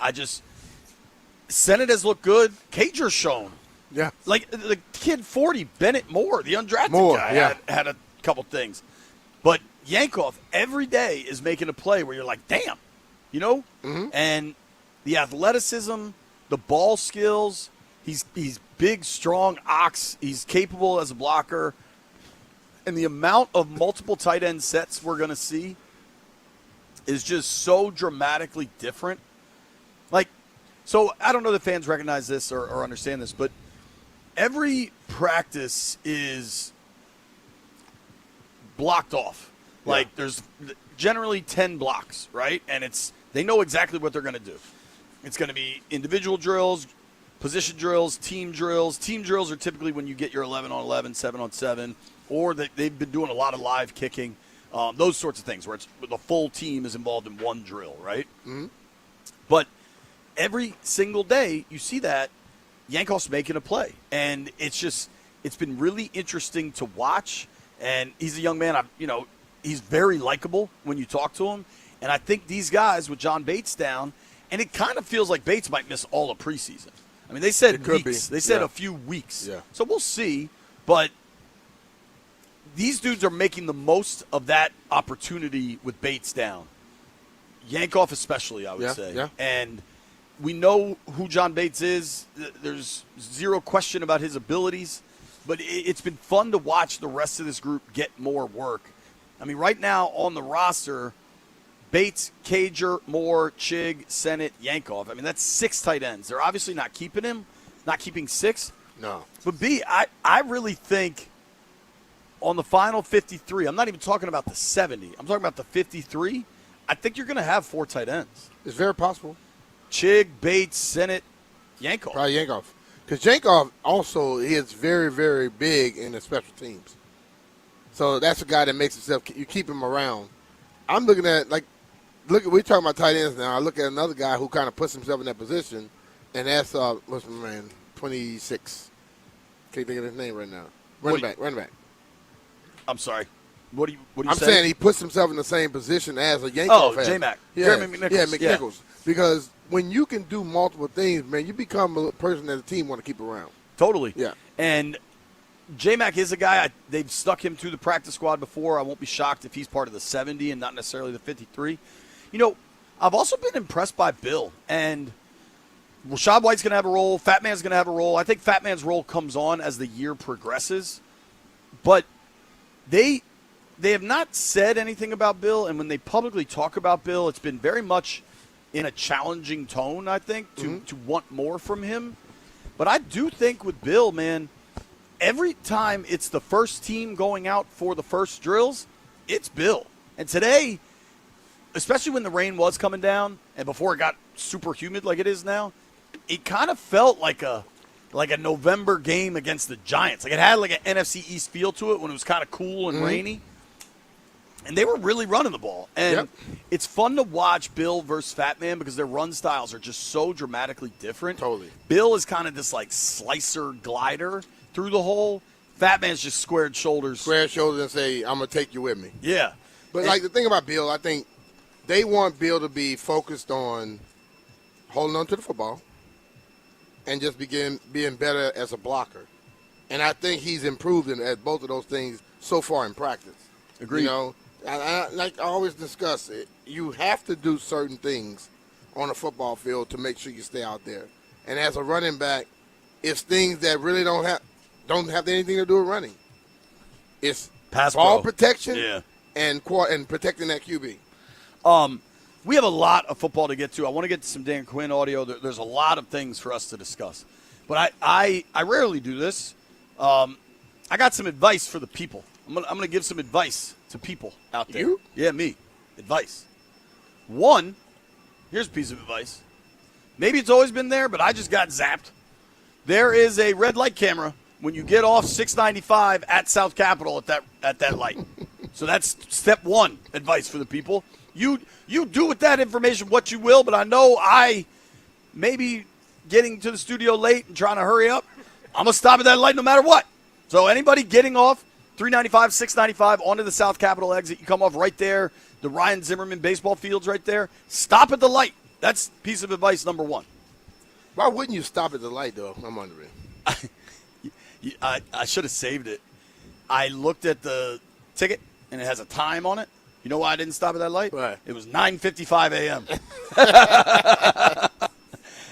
Sennett has looked good. Cager's shown. Yeah. Like the kid 40, Bennett Moore, the undrafted guy, yeah. had a couple things. But Yankoff every day is making a play where you're like, damn, you know? Mm-hmm. And the athleticism, the ball skills, he's big, strong, ox. He's capable as a blocker. And the amount of multiple tight end sets we're going to see is just so dramatically different. Like, so I don't know that fans recognize this or understand this, but every practice is blocked off. Yeah. Like, there's generally 10 blocks, right? And they know exactly what they're going to do. It's going to be individual drills, position drills, team drills. Team drills are typically when you get your 11 on 11, 7 on 7, or they've been doing a lot of live kicking, those sorts of things where the full team is involved in one drill, right? Mm-hmm. But every single day you see that Yankoff's making a play, and it's been really interesting to watch. And he's a young man. He's very likable when you talk to him. And I think these guys with John Bates down, and it kind of feels like Bates might miss all of preseason. I mean, they said weeks. They said a few weeks. Yeah. So we'll see. But these dudes are making the most of that opportunity with Bates down. Yankoff especially, I would say. Yeah. And we know who John Bates is. There's zero question about his abilities. But it's been fun to watch the rest of this group get more work. I mean, right now on the roster, Bates, Cager, Moore, Chig, Sennett, Yankoff. I mean, that's 6 tight ends. They're obviously not keeping him, not keeping 6. No. But I really think on the final 53, I'm not even talking about the 70. I'm talking about the 53. I think you're going to have 4 tight ends. It's very possible. Chig, Bates, Sennett, Yankoff. Probably Yankoff. Because Yankoff also is very, very big in the special teams. So that's a guy that makes himself, you keep him around. I'm looking at, we're talking about tight ends now. I look at another guy who kind of puts himself in that position, and that's, what's my man, 26. Can't think of his name right now. Running back. I'm sorry. What do you I'm saying he puts himself in the same position as a Yankoff. Oh, J-Mac. Jeremy McNichols. Yeah, McNichols. Because when you can do multiple things, man, you become a person that the team want to keep around. Totally. Yeah. And J-Mac is a guy, they've stuck him to the practice squad before. I won't be shocked if he's part of the 70 and not necessarily the 53. You know, I've also been impressed by Bill. And Rashad White's going to have a role. Fat Man's going to have a role. I think Fat Man's role comes on as the year progresses. But they have not said anything about Bill. And when they publicly talk about Bill, it's been very much in a challenging tone, I think, to want more from him. But I do think with Bill, man, every time it's the first team going out for the first drills, it's Bill. And today, especially when the rain was coming down and before it got super humid like it is now, it kind of felt like a November game against the Giants. Like it had like an NFC East feel to it when it was kind of cool and rainy. And they were really running the ball. And it's fun to watch Bill versus Fat Man because their run styles are just so dramatically different. Totally. Bill is kind of this like slicer glider through the hole. Fat Man's just squared shoulders. Squared shoulders and say, I'm going to take you with me. Yeah. But like the thing about Bill, I think they want Bill to be focused on holding on to the football and just being better as a blocker. And I think he's improved at both of those things so far in practice. Agreed. You know, like I always discuss, you have to do certain things on a football field to make sure you stay out there. And as a running back, it's things that really don't have anything to do with running. It's pass ball pro protection and protecting that QB. we have a lot of football to get to. I want to get to some Dan Quinn audio. There's a lot of things for us to discuss. But I rarely do this. I got some advice for the people. I'm gonna give some advice to people out there. You? Yeah, me. Advice. One, here's a piece of advice. Maybe it's always been there, but I just got zapped. There is a red light camera when you get off 695 at South Capitol at that light. So that's step one advice for the people. You do with that information what you will, but I know I may be getting to the studio late and trying to hurry up. I'm going to stop at that light no matter what. So anybody getting off 395, 695 onto the South Capitol exit, you come off right there, the Ryan Zimmerman baseball field's right there. Stop at the light. That's piece of advice number one. Why wouldn't you stop at the light, though? I'm wondering. I should have saved it. I looked at the ticket, and it has a time on it. You know why I didn't stop at that light? Right. It was 9:55 a.m.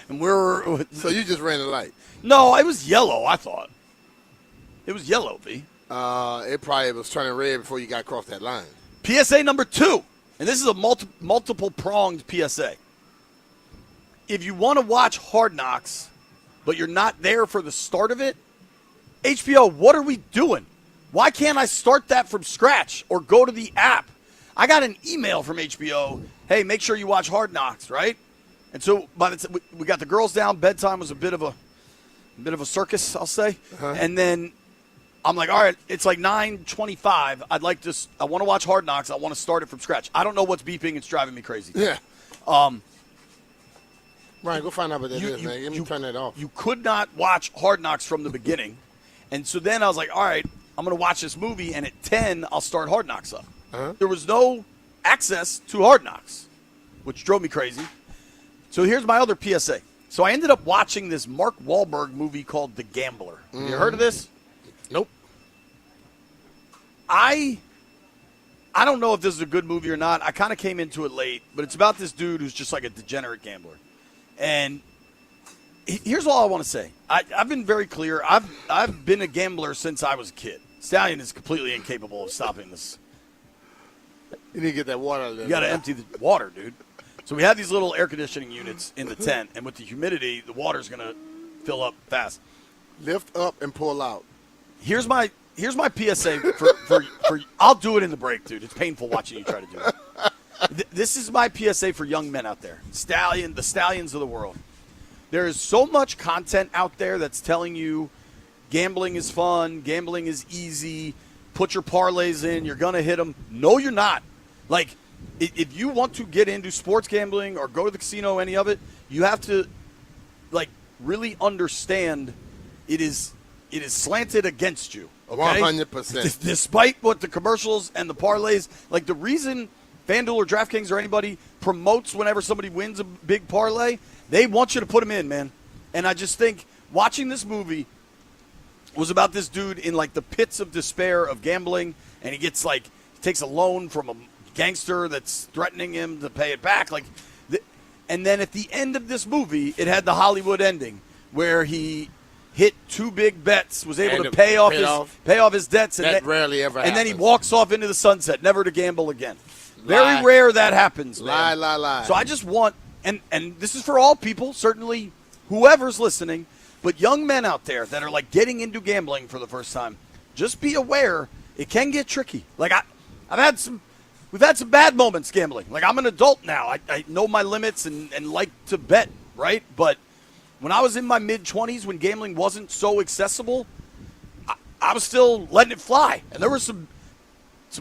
And So you just ran the light? No, it was yellow, I thought. It was yellow, V. It probably was turning red before you got across that line. PSA number 2, and this is a multiple-pronged PSA. If you want to watch Hard Knocks, but you're not there for the start of it, HBO, what are we doing? Why can't I start that from scratch or go to the app? I got an email from HBO, hey, make sure you watch Hard Knocks, right? And so by the time we got the girls down, bedtime was a bit of a circus, I'll say. Uh-huh. And then I'm like, all right, it's like 9:25. I want to watch Hard Knocks. I want to start it from scratch. I don't know what's beeping. It's driving me crazy. Yeah. Ryan, go find out what that is, man. Let me turn that off. You could not watch Hard Knocks from the beginning. And so then I was like, all right, I'm going to watch this movie, and at 10, I'll start Hard Knocks up. Uh-huh. There was no access to Hard Knocks, which drove me crazy. So here's my other PSA. So I ended up watching this Mark Wahlberg movie called The Gambler. You heard of this? Nope. I don't know if this is a good movie or not. I kind of came into it late, but it's about this dude who's just like a degenerate gambler. And here's all I want to say. I've been very clear. I've been a gambler since I was a kid. Stallion is completely incapable of stopping this. You need to get that water out of there. You got to empty the water, dude. So we have these little air conditioning units in the tent, and with the humidity, the water's going to fill up fast. Lift up and pull out. Here's my PSA for I'll do it in the break, dude. It's painful watching you try to do it. This is my PSA for young men out there. The stallions of the world. There is so much content out there that's telling you gambling is fun, gambling is easy, put your parlays in, you're going to hit them. No, you're not. Like, if you want to get into sports gambling or go to the casino, any of it, you have to, like, really understand it is slanted against you. Okay? 100%. Despite what the commercials and the parlays, like the reason FanDuel or DraftKings or anybody promotes whenever somebody wins a big parlay, they want you to put them in, man. And I just think watching this movie was about this dude in like the pits of despair of gambling, and he takes a loan from a gangster that's threatening him to pay it back. And then at the end of this movie, it had the Hollywood ending where he hit 2 big bets, was able to pay off his debts, That rarely ever and then he happens. walks off into the sunset, never to gamble again. Very rare that happens, man. Lie. So I just want, and this is for all people, certainly whoever's listening, but young men out there that are like getting into gambling for the first time, just be aware it can get tricky. Like we've had some bad moments gambling. Like I'm an adult now. I know my limits and like to bet, right? But when I was in my mid-20s, when gambling wasn't so accessible, I was still letting it fly. And there were some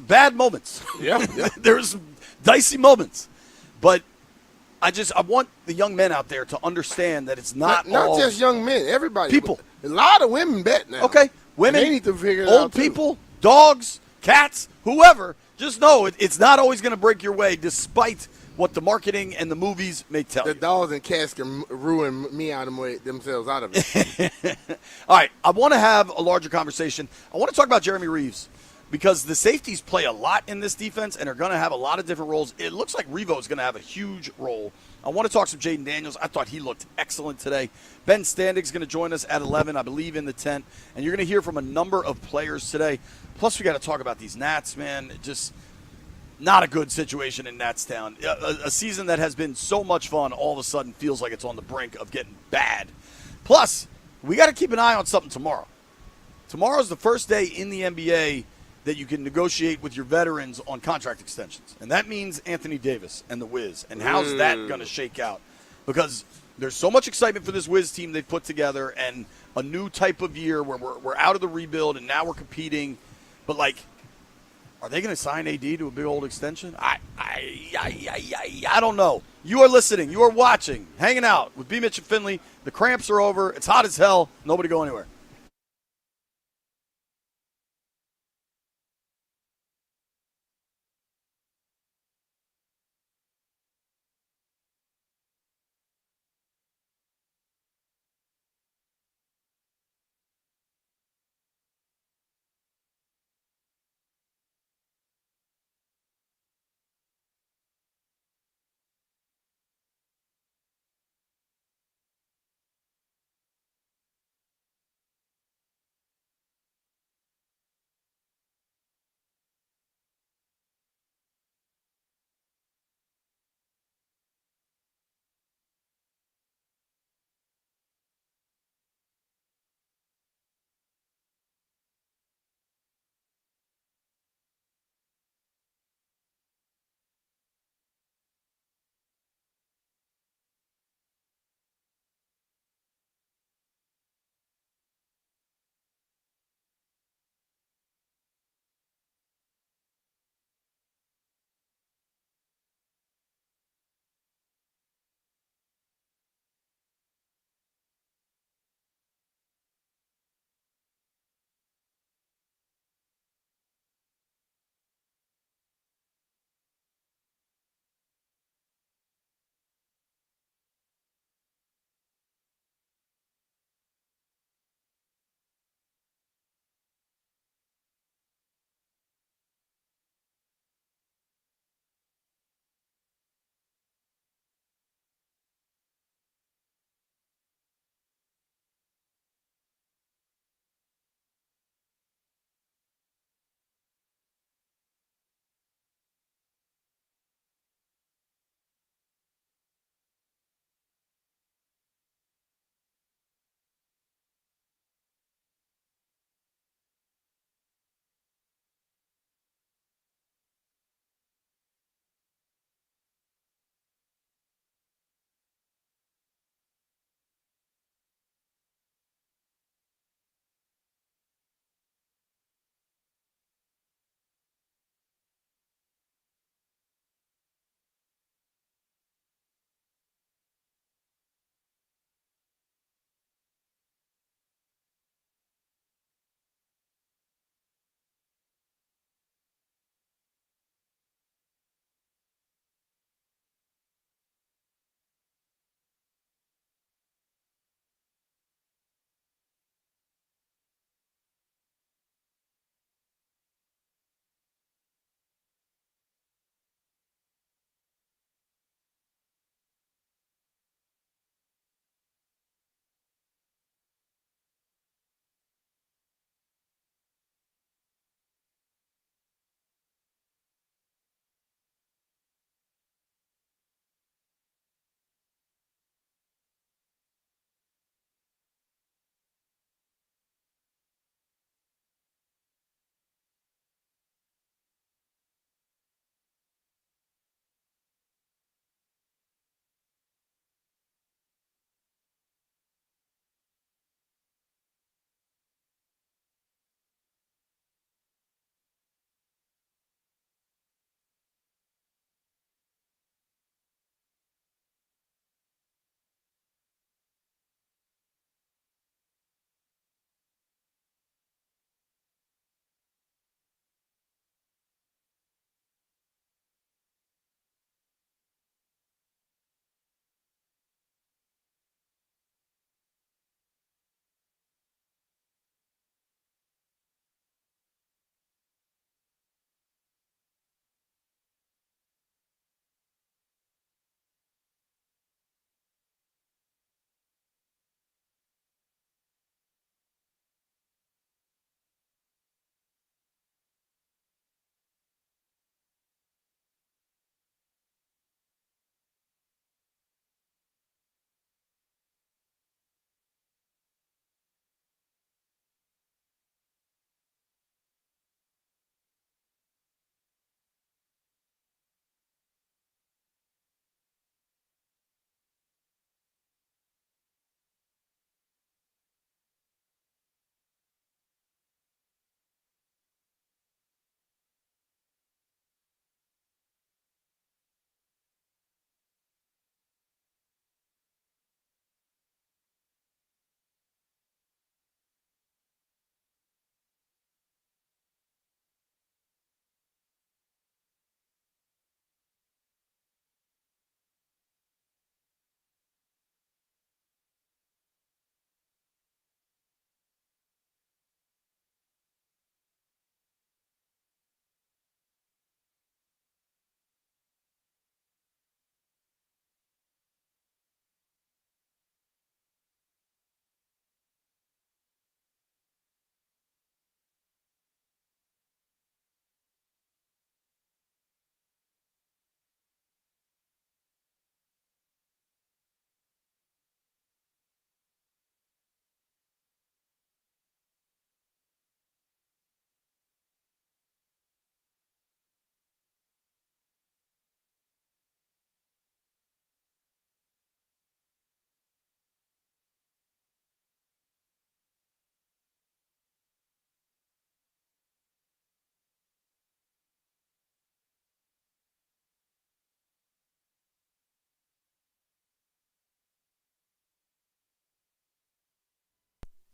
bad moments. Yeah. There were some dicey moments. But I want the young men out there to understand that it's not all just young men, everybody. People. A lot of women bet now. Okay, women, And they need to figure it old out, too. people, dogs, cats, whoever. Just know it's not always going to break your way, despite what the marketing and the movies may tell you. The dogs and cats can ruin me out of themselves out of it. All right, I want to have a larger conversation. I want to talk about Jeremy Reeves because the safeties play a lot in this defense and are going to have a lot of different roles. It looks like Revo is going to have a huge role. I want to talk some Jaden Daniels. I thought he looked excellent today. Ben Standig's going to join us at 11, I believe, in the tent. And you're going to hear from a number of players today. Plus, we got to talk about these Nats, man. Not a good situation in Natstown. A season that has been so much fun all of a sudden feels like it's on the brink of getting bad. Plus, we got to keep an eye on something tomorrow. Tomorrow's the first day in the NBA that you can negotiate with your veterans on contract extensions. And that means Anthony Davis and the Wiz. And how's that going to shake out? Because there's so much excitement for this Wiz team they've put together and a new type of year where we're out of the rebuild and now we're competing. But, like, are they going to sign AD to a big old extension? I don't know. You are listening. You are watching. Hanging out with B. Mitch and Finley. The cramps are over. It's hot as hell. Nobody go anywhere.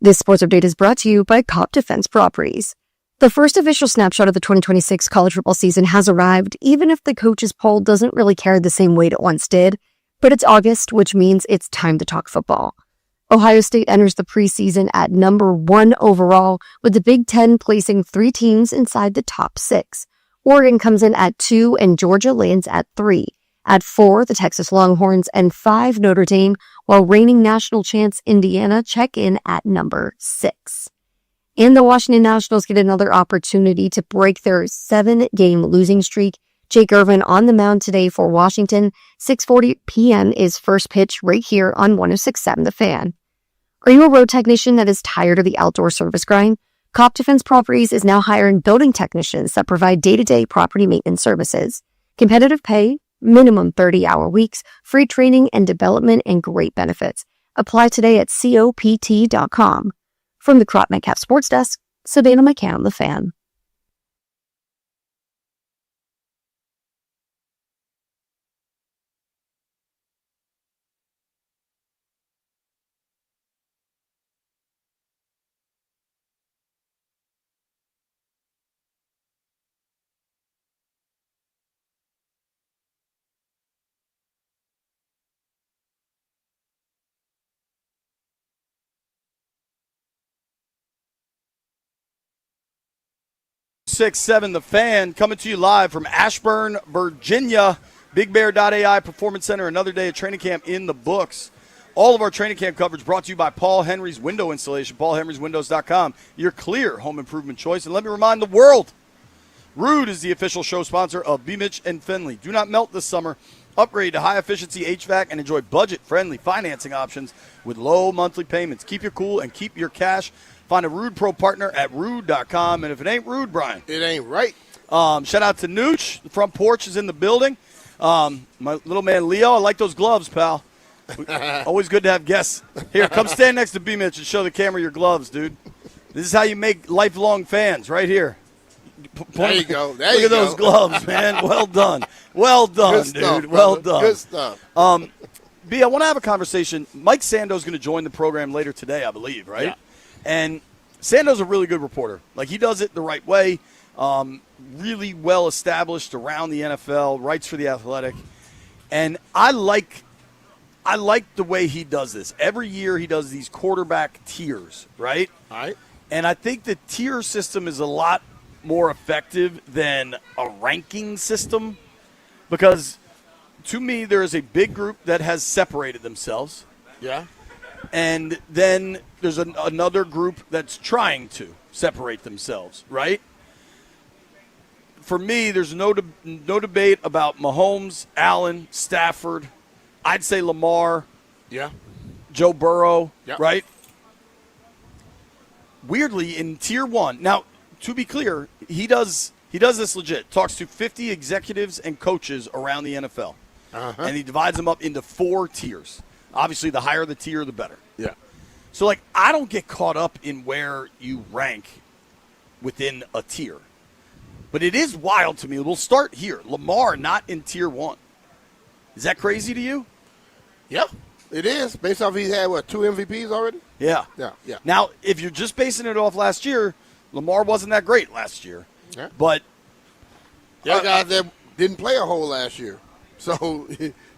This sports update is brought to you by Cop Defense Properties. The first official snapshot of the 2026 college football season has arrived, even if the coaches poll doesn't really carry the same weight it once did. But it's August, which means it's time to talk football. Ohio State enters the preseason at number 1 overall, with the Big Ten placing 3 teams inside the top 6. Oregon comes in at 2 and Georgia lands at 3. At 4, the Texas Longhorns, and 5, Notre Dame, while reigning national champs Indiana check in at number 6. And the Washington Nationals get another opportunity to break their 7-game losing streak. Jake Irvin on the mound today for Washington. 6:40 p.m. is first pitch right here on 106.7 The Fan. Are you a road technician that is tired of the outdoor service grind? Cop Defense Properties is now hiring building technicians that provide day-to-day property maintenance services. Competitive pay, minimum 30-hour weeks, free training and development, and great benefits. Apply today at COPT.com. From the Crop Metcalf Sports Desk, Savannah McCann, The Fan. Six, seven, The Fan, coming to you live from Ashburn, Virginia. BigBear.ai Performance Center, another day of training camp in the books. All of our training camp coverage brought to you by Paul Henry's Window Installation, paulhenryswindows.com, your clear home improvement choice. And let me remind the world, Rude is the official show sponsor of B-Mitch and Finley. Do not melt this summer. Upgrade to high-efficiency HVAC and enjoy budget-friendly financing options with low monthly payments. Keep your cool and keep your cash. Find a Rude Pro partner at rude.com. And if it ain't Rude, Brian. It ain't right. Shout out to Nooch. The front porch is in the building. My little man Leo, I like those gloves, pal. Always good to have guests. Here, come stand next to B-Mitch and show the camera your gloves, dude. This is how you make lifelong fans, right here. There you go. There Look you at those go. gloves, man. Well done. Well done, Good stuff, dude. Well brother. done. Good stuff. B, I want to have a conversation. Mike Sando's going to join the program later today, I believe, right? Yeah. And Sando's a really good reporter. Like, he does it the right way. Really well established around the NFL, writes for The Athletic. And I like the way he does this. Every year he does these quarterback tiers, right? All right. And I think the tier system is a lot more effective than a ranking system because, to me, there is a big group that has separated themselves. Yeah. And then there's another group that's trying to separate themselves, right? For me, there's no debate about Mahomes, Allen, Stafford. I'd say Lamar. Yeah. Joe Burrow, Yeah. right? Weirdly, in Tier 1, now, to be clear, he does this legit. Talks to 50 executives and coaches around the NFL. Uh-huh. And he divides them up into 4 tiers. Obviously, the higher the tier, the better. Yeah. So, like, I don't get caught up in where you rank within a tier. But it is wild to me. We'll start here. Lamar not in Tier 1. Is that crazy to you? Yeah, it is. Based off he's had, 2 MVPs already? Yeah. Yeah. Now, if you're just basing it off last year, Lamar wasn't that great last year. Yeah. But the other guys that didn't play a whole last year. So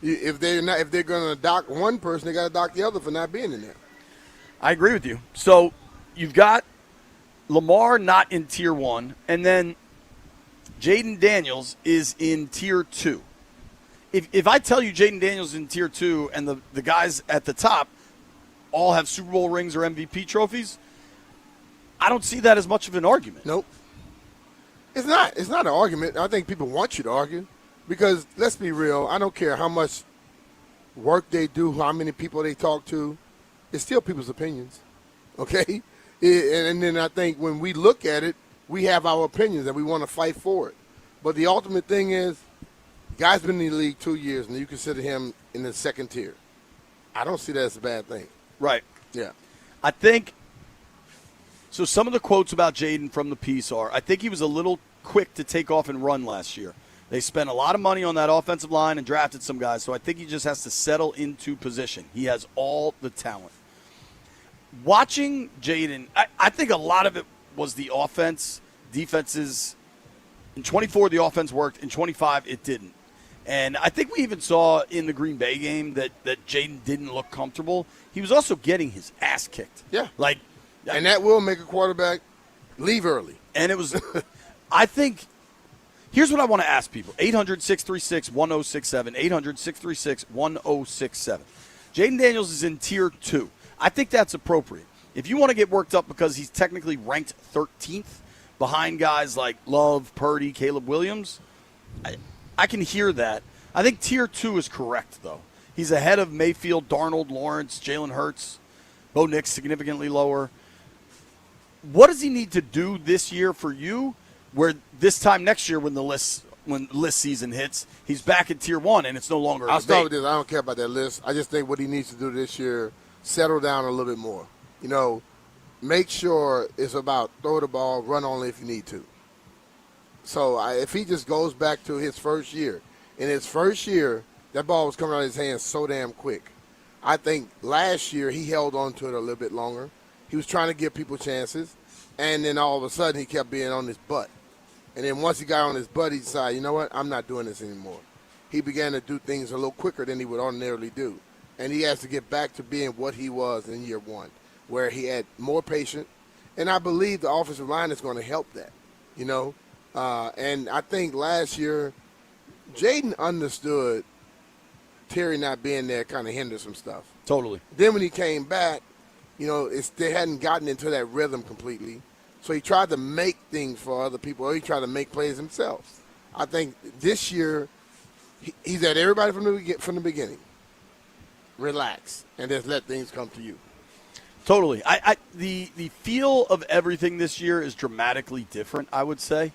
if they're going to dock one person, they got to dock the other for not being in there. I agree with you. So you've got Lamar not in Tier 1, and then Jaden Daniels is in Tier 2. If I tell you Jaden Daniels is in Tier 2 and the guys at the top all have Super Bowl rings or MVP trophies, I don't see that as much of an argument. Nope. It's not an argument. I think people want you to argue because, let's be real, I don't care how much work they do, how many people they talk to. It's still people's opinions, okay? And then I think when we look at it, we have our opinions and we want to fight for it. But the ultimate thing is, guy's been in the league 2 years, and you consider him in the second tier. I don't see that as a bad thing. Right. Yeah. I think – so some of the quotes about Jaden from the piece are, I think he was a little quick to take off and run last year. They spent a lot of money on that offensive line and drafted some guys, so I think he just has to settle into position. He has all the talent. watching Jaden, I think a lot of it was the offense. Defenses, in 24, the offense worked. In 25, it didn't. And I think we even saw in the Green Bay game that Jaden didn't look comfortable. He was also getting his ass kicked. Yeah. And that will make a quarterback leave early. And it was, I think, here's what I want to ask people. 800-636-1067, 800-636-1067. Jaden Daniels is in Tier 2. I think that's appropriate. If you want to get worked up because he's technically ranked 13th behind guys like Love, Purdy, Caleb Williams, I can hear that. I think Tier 2 is correct, though. He's ahead of Mayfield, Darnold, Lawrence, Jalen Hurts. Bo Nix significantly lower. What does he need to do this year for you where this time next year when the list season hits, he's back in Tier 1 and it's no longer a I'll start debate? with this. I don't care about that list. I just think what he needs to do this year, settle down a little bit more. Make sure it's about throw the ball, run only if you need to. So if he just goes back to his first year, in his first year, that ball was coming out of his hands so damn quick. I think last year he held on to it a little bit longer. He was trying to give people chances, and then all of a sudden he kept being on his butt. And then once he got on his butt, he decided, you know what, I'm not doing this anymore. He began to do things a little quicker than he would ordinarily do. And he has to get back to being what he was in year one, where he had more patience. And I believe the offensive line is going to help that, and I think last year, Jaden understood Terry not being there kind of hindered some stuff. Totally. Then when he came back, they hadn't gotten into that rhythm completely. So he tried to make things for other people, or he tried to make plays himself. I think this year, he's at everybody from the beginning. Relax, and just let things come to you. Totally. The feel of everything this year is dramatically different, I would say.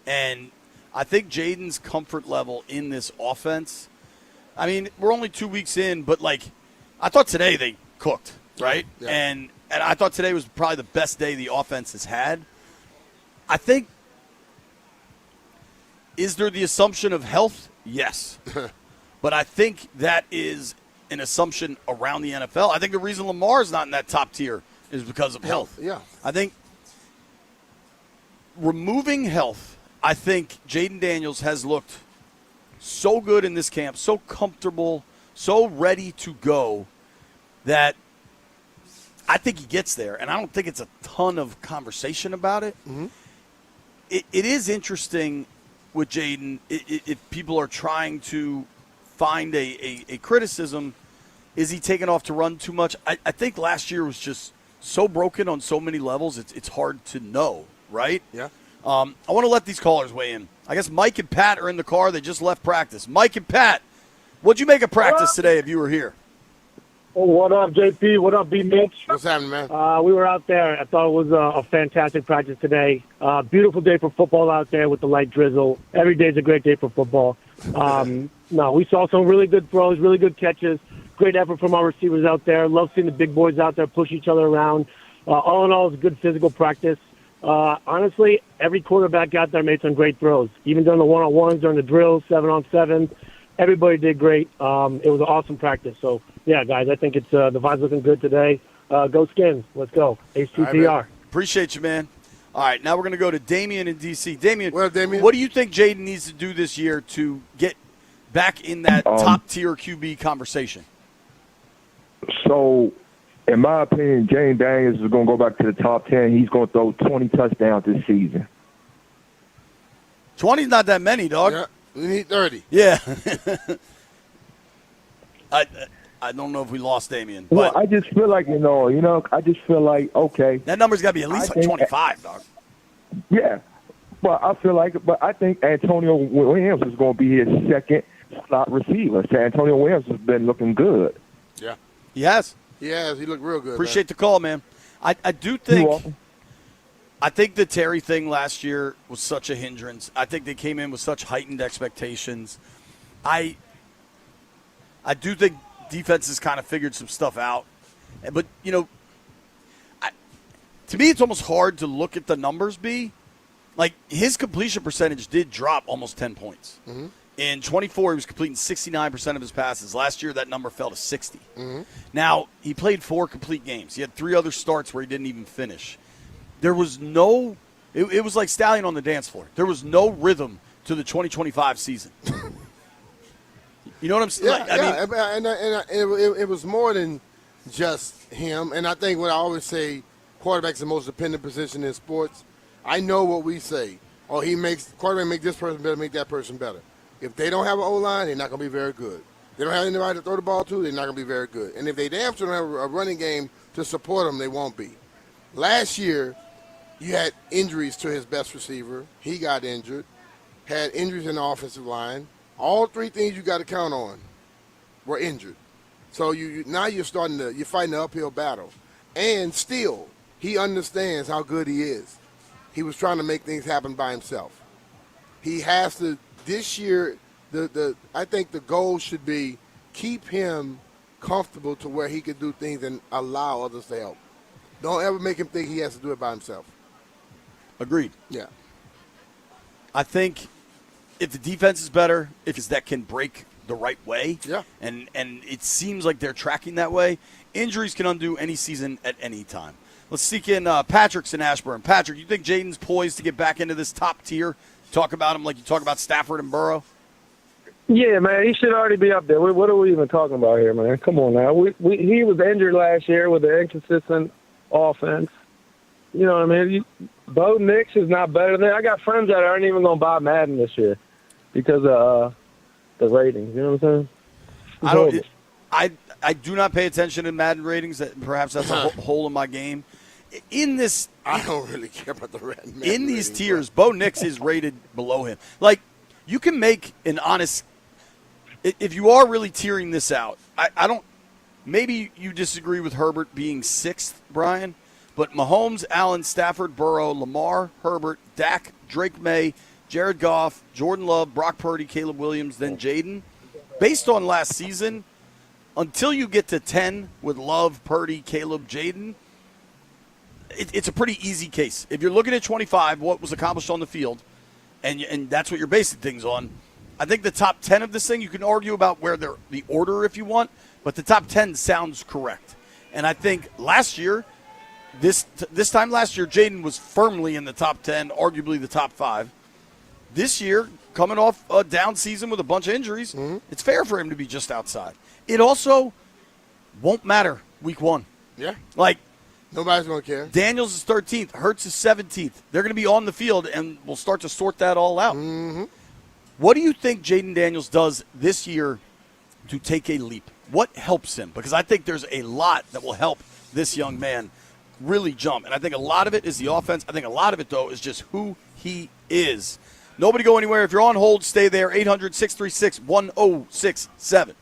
And I think Jaden's comfort level in this offense, I mean, we're only 2 weeks in, but, I thought today they cooked, right? Yeah. And I thought today was probably the best day the offense has had. I think, is there the assumption of health? Yes. But I think that is an assumption around the NFL. I think the reason Lamar's not in that top tier is because of health. Yeah. I think removing health, I think Jaden Daniels has looked so good in this camp, so comfortable, so ready to go that I think he gets there. And I don't think it's a ton of conversation about it. Mm-hmm. It is interesting with Jaden if people are trying to find a criticism. Is he taking off to run too much? I think last year was just so broken on so many levels, it's hard to know, right? Yeah. I want to let these callers weigh in. I guess Mike and Pat are in the car. They just left practice. Mike and Pat, what'd you make of practice today if you were here? Oh, what up, JP? What up, B. Mitch? What's happening, man? We were out there. I thought it was a fantastic practice today. Beautiful day for football out there with the light drizzle. Every day is a great day for football. No, we saw some really good throws, really good catches. Great effort from our receivers out there. Love seeing the big boys out there push each other around. All in all, it's a good physical practice. Honestly, every quarterback out there made some great throws. Even during the one-on-ones, during the drills, 7-on-7, everybody did great. It was an awesome practice. So, yeah, guys, I think it's the vibe's looking good today. Go Skins. Let's go. HTTR. Right, appreciate you, man. All right, now we're going to go to Damian in D.C. Damian, what do you think Jaden needs to do this year to get back in that top-tier QB conversation? So, in my opinion, Jaden Daniels is going to go back to the top 10. He's going to throw 20 touchdowns this season. 20's not that many, dog. Yeah, we need 30. Yeah. I don't know if we lost Damian. But Well, I just feel like, I just feel like, okay. That number's got to be at least 25, dog. Yeah. But I think Antonio Williams is going to be his second slot receiver. So Antonio Williams has been looking good. Yeah. He has. He looked real good. Appreciate the call, man. I do think the Terry thing last year was such a hindrance. I think they came in with such heightened expectations. I do think defenses kind of figured some stuff out. But, to me it's almost hard to look at the numbers, B. Like, his completion percentage did drop almost 10 points. Mm-hmm. In 24, he was completing 69% of his passes. Last year, that number fell to 60. Mm-hmm. Now, he played 4 complete games. He had 3 other starts where he didn't even finish. There was no – it was like Stallion on the dance floor. There was no rhythm to the 2025 season. You know what I'm saying? It was more than just him. And I think what I always say, quarterback's the most dependent position in sports. I know what we say. Oh, quarterback make this person better, make that person better. If they don't have an O-line, they're not going to be very good. They don't have anybody to throw the ball to, they're not going to be very good. And if they damn sure don't have a running game to support them, they won't be. Last year, you had injuries to his best receiver. He got injured. Had injuries in the offensive line. All 3 things you got to count on were injured. So now you're fighting an uphill battle. And still, he understands how good he is. He was trying to make things happen by himself. He has to. This year, I think the goal should be keep him comfortable to where he can do things and allow others to help. Don't ever make him think he has to do it by himself. Agreed. Yeah. I think if the defense is better, if it's that can break the right way, and it seems like they're tracking that way, injuries can undo any season at any time. Let's seek in Patrick's in Ashburn. Patrick, you think Jaden's poised to get back into this top tier? Talk about him like you talk about Stafford and Burrow? Yeah, man, he should already be up there. What are we even talking about here, man? Come on now. He was injured last year with an inconsistent offense. You know what I mean? Bo Nix is not better than – I got friends that aren't even going to buy Madden this year because of the ratings. You know what I'm saying? I do not pay attention to Madden ratings. Perhaps that's a hole in my game. I don't really care about the red. In these tiers, Bo Nix is rated below him. Like, you can make an honest – if you are really tiering this out, I don't – maybe you disagree with Herbert being 6th, Brian, but Mahomes, Allen, Stafford, Burrow, Lamar, Herbert, Dak, Drake May, Jared Goff, Jordan Love, Brock Purdy, Caleb Williams, then Jaden. Based on last season, until you get to 10 with Love, Purdy, Caleb, Jaden – it's a pretty easy case. If you're looking at 25, what was accomplished on the field, and that's what you're basing things on, I think the top 10 of this thing, you can argue about where they're the order if you want, but the top 10 sounds correct. And I think last year, this time last year, Jaden was firmly in the top 10, arguably the top 5. This year, coming off a down season with a bunch of injuries, it's fair for him to be just outside. It also won't matter week 1. Yeah. Like, nobody's going to care. Daniels is 13th. Hurts is 17th. They're going to be on the field, and we'll start to sort that all out. Mm-hmm. What do you think Jaden Daniels does this year to take a leap? What helps him? Because I think there's a lot that will help this young man really jump. And I think a lot of it is the offense. I think a lot of it, though, is just who he is. Nobody go anywhere. If you're on hold, stay there. 800-636-1067.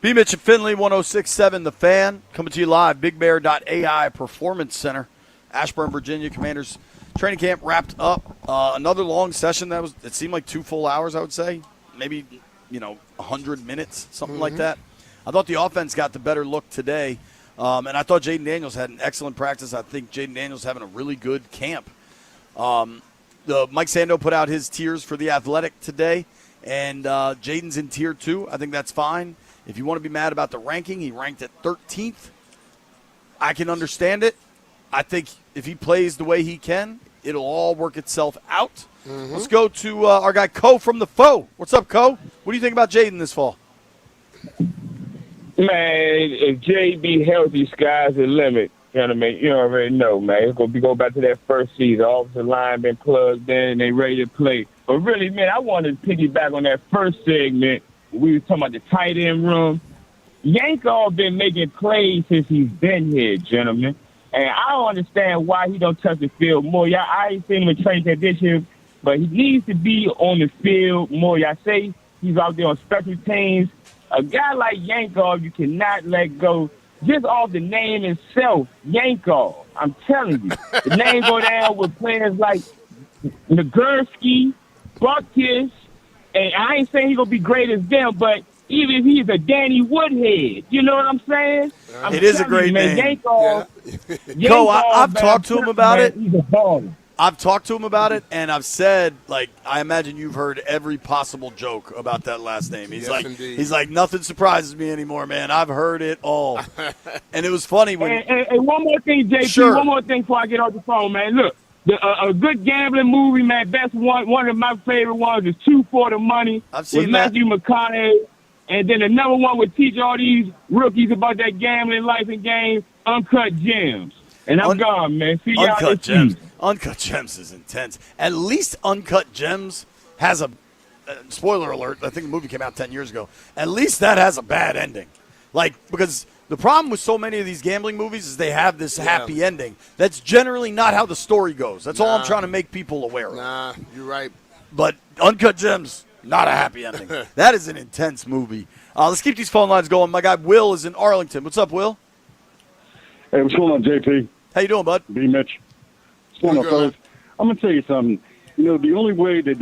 B. Mitch and Finley, 106.7 The Fan, coming to you live, BigBear.ai Performance Center, Ashburn, Virginia. Commanders training camp wrapped up. Another long session it seemed like 2 full hours, I would say. Maybe, 100 minutes, something like that. I thought the offense got the better look today, and I thought Jaden Daniels had an excellent practice. I think Jaden Daniels having a really good camp. Mike Sando put out his tiers for the Athletic today, and Jaden's in tier 2. I think that's fine. If you want to be mad about the ranking, he ranked at 13th. I can understand it. I think if he plays the way he can, it'll all work itself out. Let's go to our guy, Co from the Foe. What's up, Co? What do you think about Jaden this fall? Man, if JB healthy, sky's the limit. Gentlemen, you already know, man. It's going to go back to that first season. Offensive line been plugged in and they ready to play. But really, man, I wanted to piggyback on that first segment. We were talking about the tight end room. Yankov been making plays since he's been here, gentlemen. And I don't understand why he don't touch the field more. Y'all, I ain't seen him in training camp this year, but he needs to be on the field more. Y'all say he's out there on special teams. A guy like Yankov, you cannot let go. Just off the name itself, Yankov. I'm telling you. The name go down with players like Nagurski, Buckus, and I ain't saying he's going to be great as them, but even if he's a Danny Woodhead, you know what I'm saying? It is a great name. Yankov, Co, I've talked to him about it. He's a baller. I've talked to him about it, and I've said, I imagine you've heard every possible joke about that last name. He's he's like, nothing surprises me anymore, man. I've heard it all. And it was funny when. And one more thing, JP. Sure. One more thing before I get off the phone, man. Look, a good gambling movie, man. Best one of my favorite ones is 2 for the Money. I've seen with that. Matthew McConaughey. And then another one would teach all these rookies about that gambling life and game, Uncut Gems. And I'm gone, man. See y'all Uncut this Gems. week. Uncut Gems is intense. At least Uncut Gems has a spoiler alert. I think the movie came out 10 years ago. At least that has a bad ending. Because the problem with so many of these gambling movies is they have this happy ending. That's generally not how the story goes. That's all I'm trying to make people aware of. Nah, you're right. But Uncut Gems, not a happy ending. That is an intense movie. Let's keep these phone lines going. My guy Will is in Arlington. What's up, Will? Hey, what's going on, JP? How you doing, bud? B. Mitch. What's going on, fellas? I'm going to tell you something. The only way that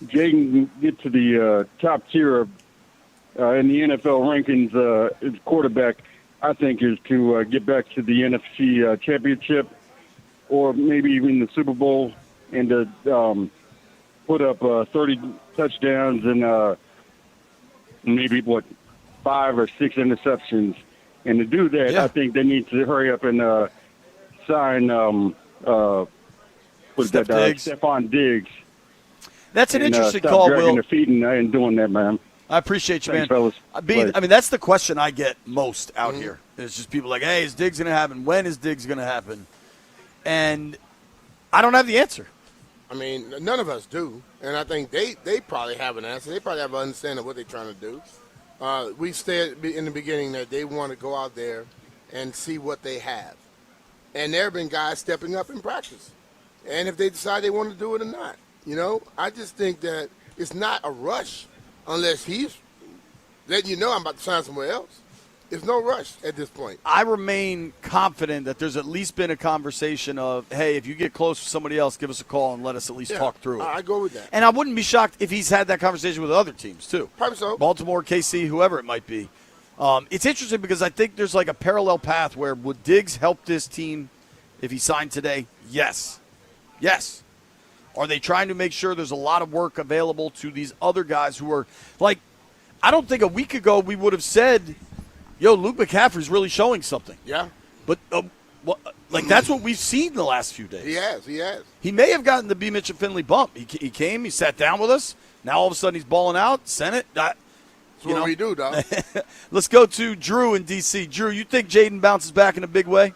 Jaden can get to the top tier in the NFL rankings as quarterback, I think, is to get back to the NFC championship or maybe even the Super Bowl and to put up 30 touchdowns and maybe, 5 or 6 interceptions. And to do that, I think they need to hurry up and sign Stefon Diggs. That's an interesting stop call, dragging Will. their feet, and I ain't doing that, man. I appreciate you, Thanks, man. fellas. I mean, that's the question I get most out here. It's just people like, hey, is Diggs going to happen? When is Diggs going to happen? And I don't have the answer. I mean, none of us do. And I think they probably have an answer. They probably have an understanding of what they're trying to do. We said in the beginning that they want to go out there and see what they have. And there have been guys stepping up in practice. And if they decide they want to do it or not. I just think that it's not a rush unless he's letting you know I'm about to sign somewhere else. There's no rush at this point. I remain confident that there's at least been a conversation of, hey, if you get close with somebody else, give us a call and let us at least talk through it. I go with that. And I wouldn't be shocked if he's had that conversation with other teams, too. Probably so. Baltimore, KC, whoever it might be. It's interesting because I think there's like a parallel path where would Diggs help this team if he signed today? Yes. Yes. Are they trying to make sure there's a lot of work available to these other guys who are like, I don't think a week ago we would have said, yo, Luke McCaffrey's really showing something. Yeah. But, that's what we've seen the last few days. He has. He may have gotten the B. Mitch and Finley bump. He came, he sat down with us. Now all of a sudden he's balling out. Sent it. That's what we do, dog. Let's go to Drew in D.C. Drew, you think Jaden bounces back in a big way?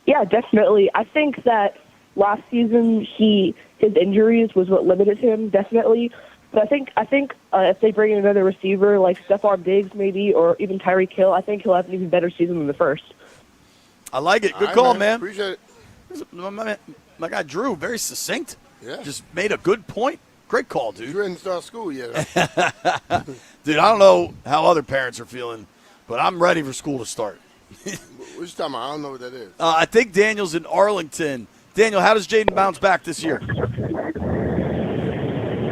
Yeah, definitely. I think that last season his injuries was what limited him, definitely. But I think if they bring in another receiver like Stefon Diggs maybe or even Tyreek Hill, I think he'll have an even better season than the first. I like it. Good call, man. Appreciate it. My guy Drew, very succinct. Yeah. Just made a good point. Great call, dude. You didn't start school yet. Dude, I don't know how other parents are feeling, but I'm ready for school to start. What you talking about? I don't know what that is. I think Daniel's in Arlington. Daniel, how does Jaden bounce back this year?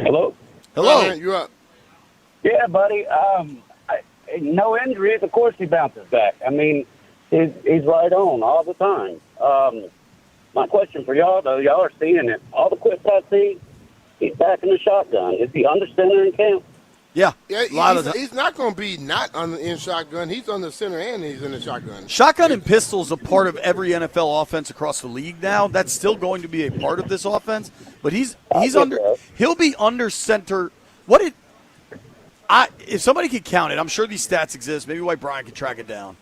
Hello? Hello. Man, you up? Yeah, buddy. No injuries. Of course he bounces back. I mean, he's right on all the time. My question for y'all, though, y'all are seeing it. All the clips I see, he's back in the shotgun. Is he under center in camp? Yeah. He's not going to be not in shotgun. He's on the center and he's in the shotgun. Shotgun and pistol is a part of every NFL offense across the league now. That's still going to be a part of this offense, but he'll be under center. If somebody could count it, I'm sure these stats exist. Maybe White Brian could track it down.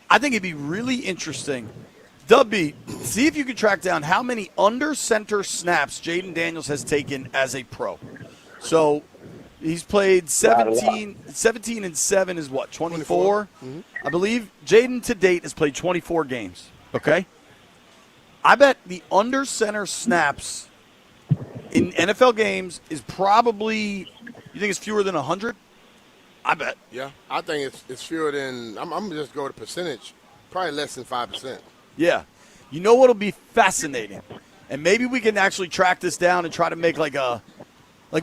I think it'd be really interesting. Dubby, see if you can track down how many under center snaps Jaden Daniels has taken as a pro. So he's played 17 and 7 is what, 24? Mm-hmm. I believe Jaden to date has played 24 games, okay? I bet the under center snaps in NFL games is probably, you think it's fewer than 100? I bet. Yeah, I think it's fewer than, I'm going to just go to percentage, probably less than 5%. Yeah. You know what'll be fascinating? And maybe we can actually track this down and try to make like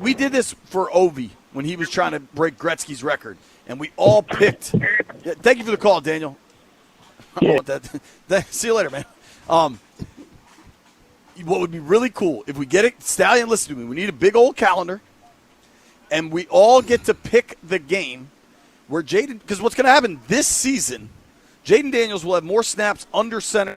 we did this for Ovi when he was trying to break Gretzky's record. And we all picked. Yeah, thank you for the call, Daniel. I don't want that. See you later, man. What would be really cool if we get it, Stallion, listen to me. We need a big old calendar, and we all get to pick the game where Jaden, because what's going to happen this season, Jaden Daniels will have more snaps under center.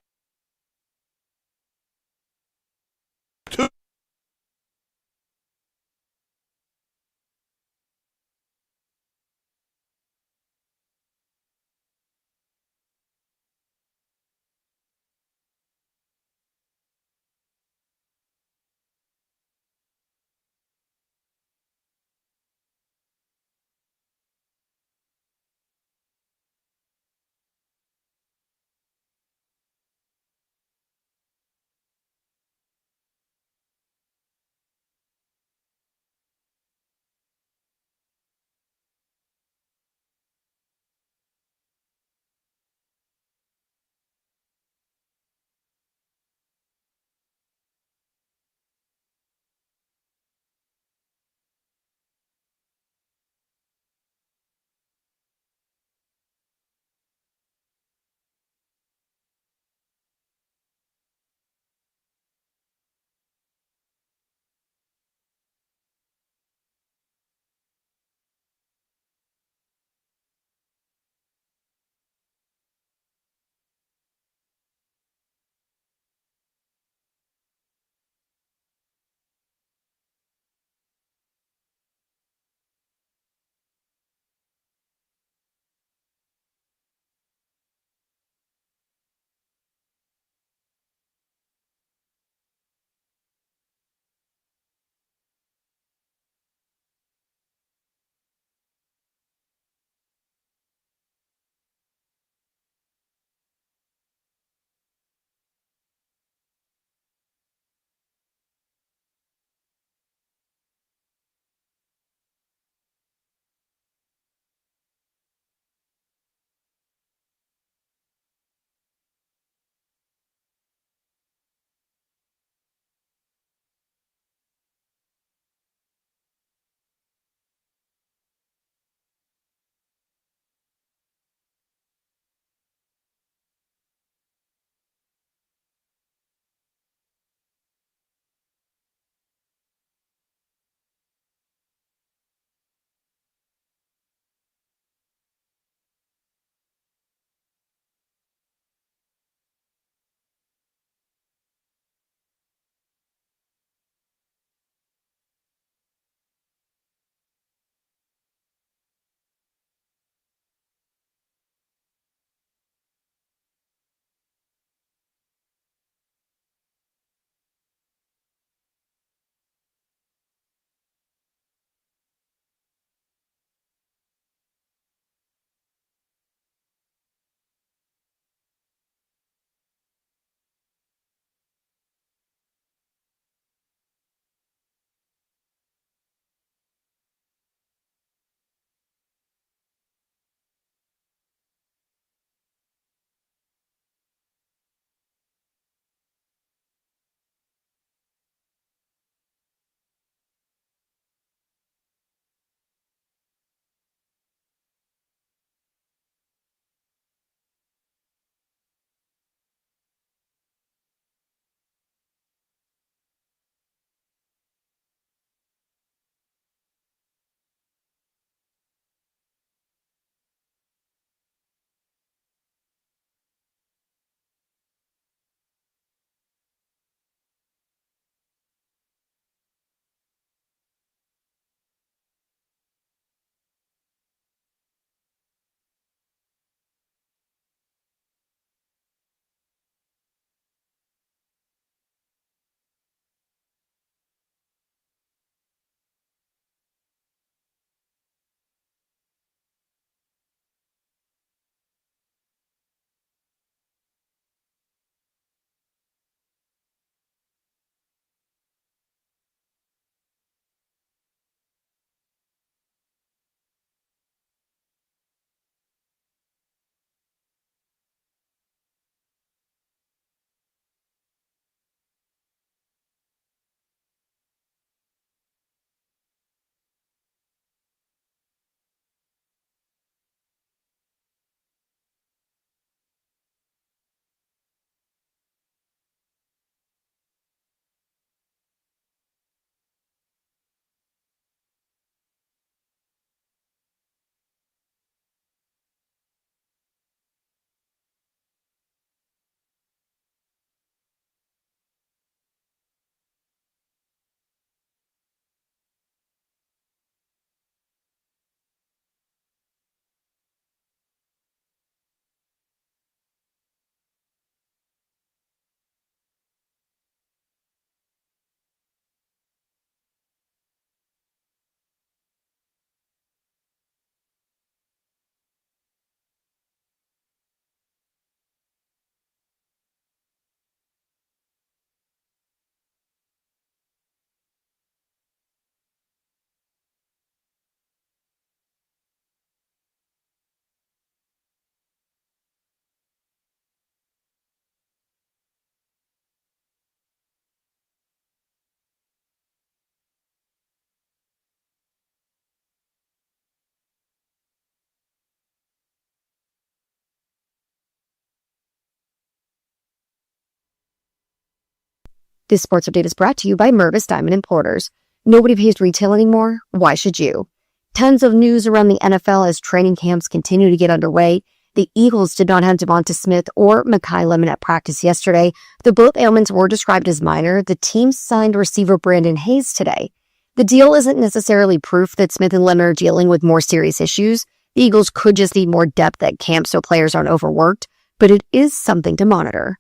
This sports update is brought to you by Mervis Diamond Importers. Nobody pays retail anymore. Why should you? Tons of news around the NFL as training camps continue to get underway. The Eagles did not have Devonta Smith or Mekhi Lemon at practice yesterday. Though both ailments were described as minor, the team signed receiver Brandon Hayes today. The deal isn't necessarily proof that Smith and Lemon are dealing with more serious issues. The Eagles could just need more depth at camp so players aren't overworked, but it is something to monitor.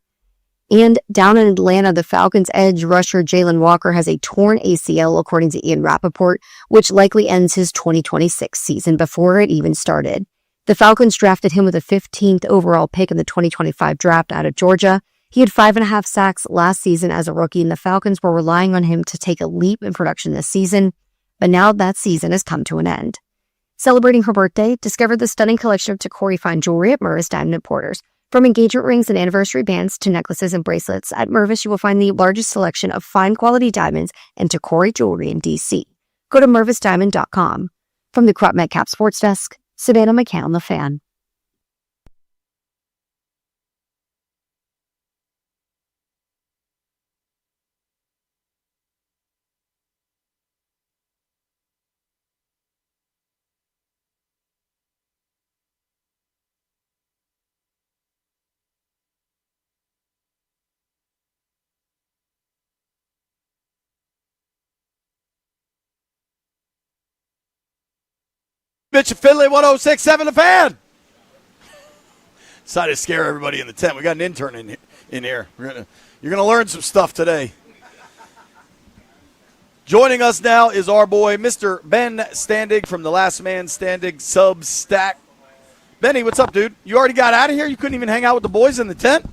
And down in Atlanta, the Falcons' edge rusher Jalen Walker has a torn ACL, according to Ian Rappaport, which likely ends his 2026 season before it even started. The Falcons drafted him with a 15th overall pick in the 2025 draft out of Georgia. He had 5.5 sacks last season as a rookie, and the Falcons were relying on him to take a leap in production this season. But now that season has come to an end. Celebrating her birthday, discover the stunning collection of Tacori fine jewelry at Mervis Diamond Importers. From engagement rings and anniversary bands to necklaces and bracelets, at Mervis you will find the largest selection of fine quality diamonds and Tacori jewelry in DC. Go to mervisdiamond.com. From the Crop Metcalf Sports Desk, Savannah McCown, The Fan. Mitch and Finley, 106.7 The Fan. Decided to scare everybody in the tent. We got an intern in here. You're gonna learn some stuff today. Joining us now is our boy, Mr. Ben Standig from the Last Man Standing Substack. Benny, what's up, dude? You already got out of here? You couldn't even hang out with the boys in the tent?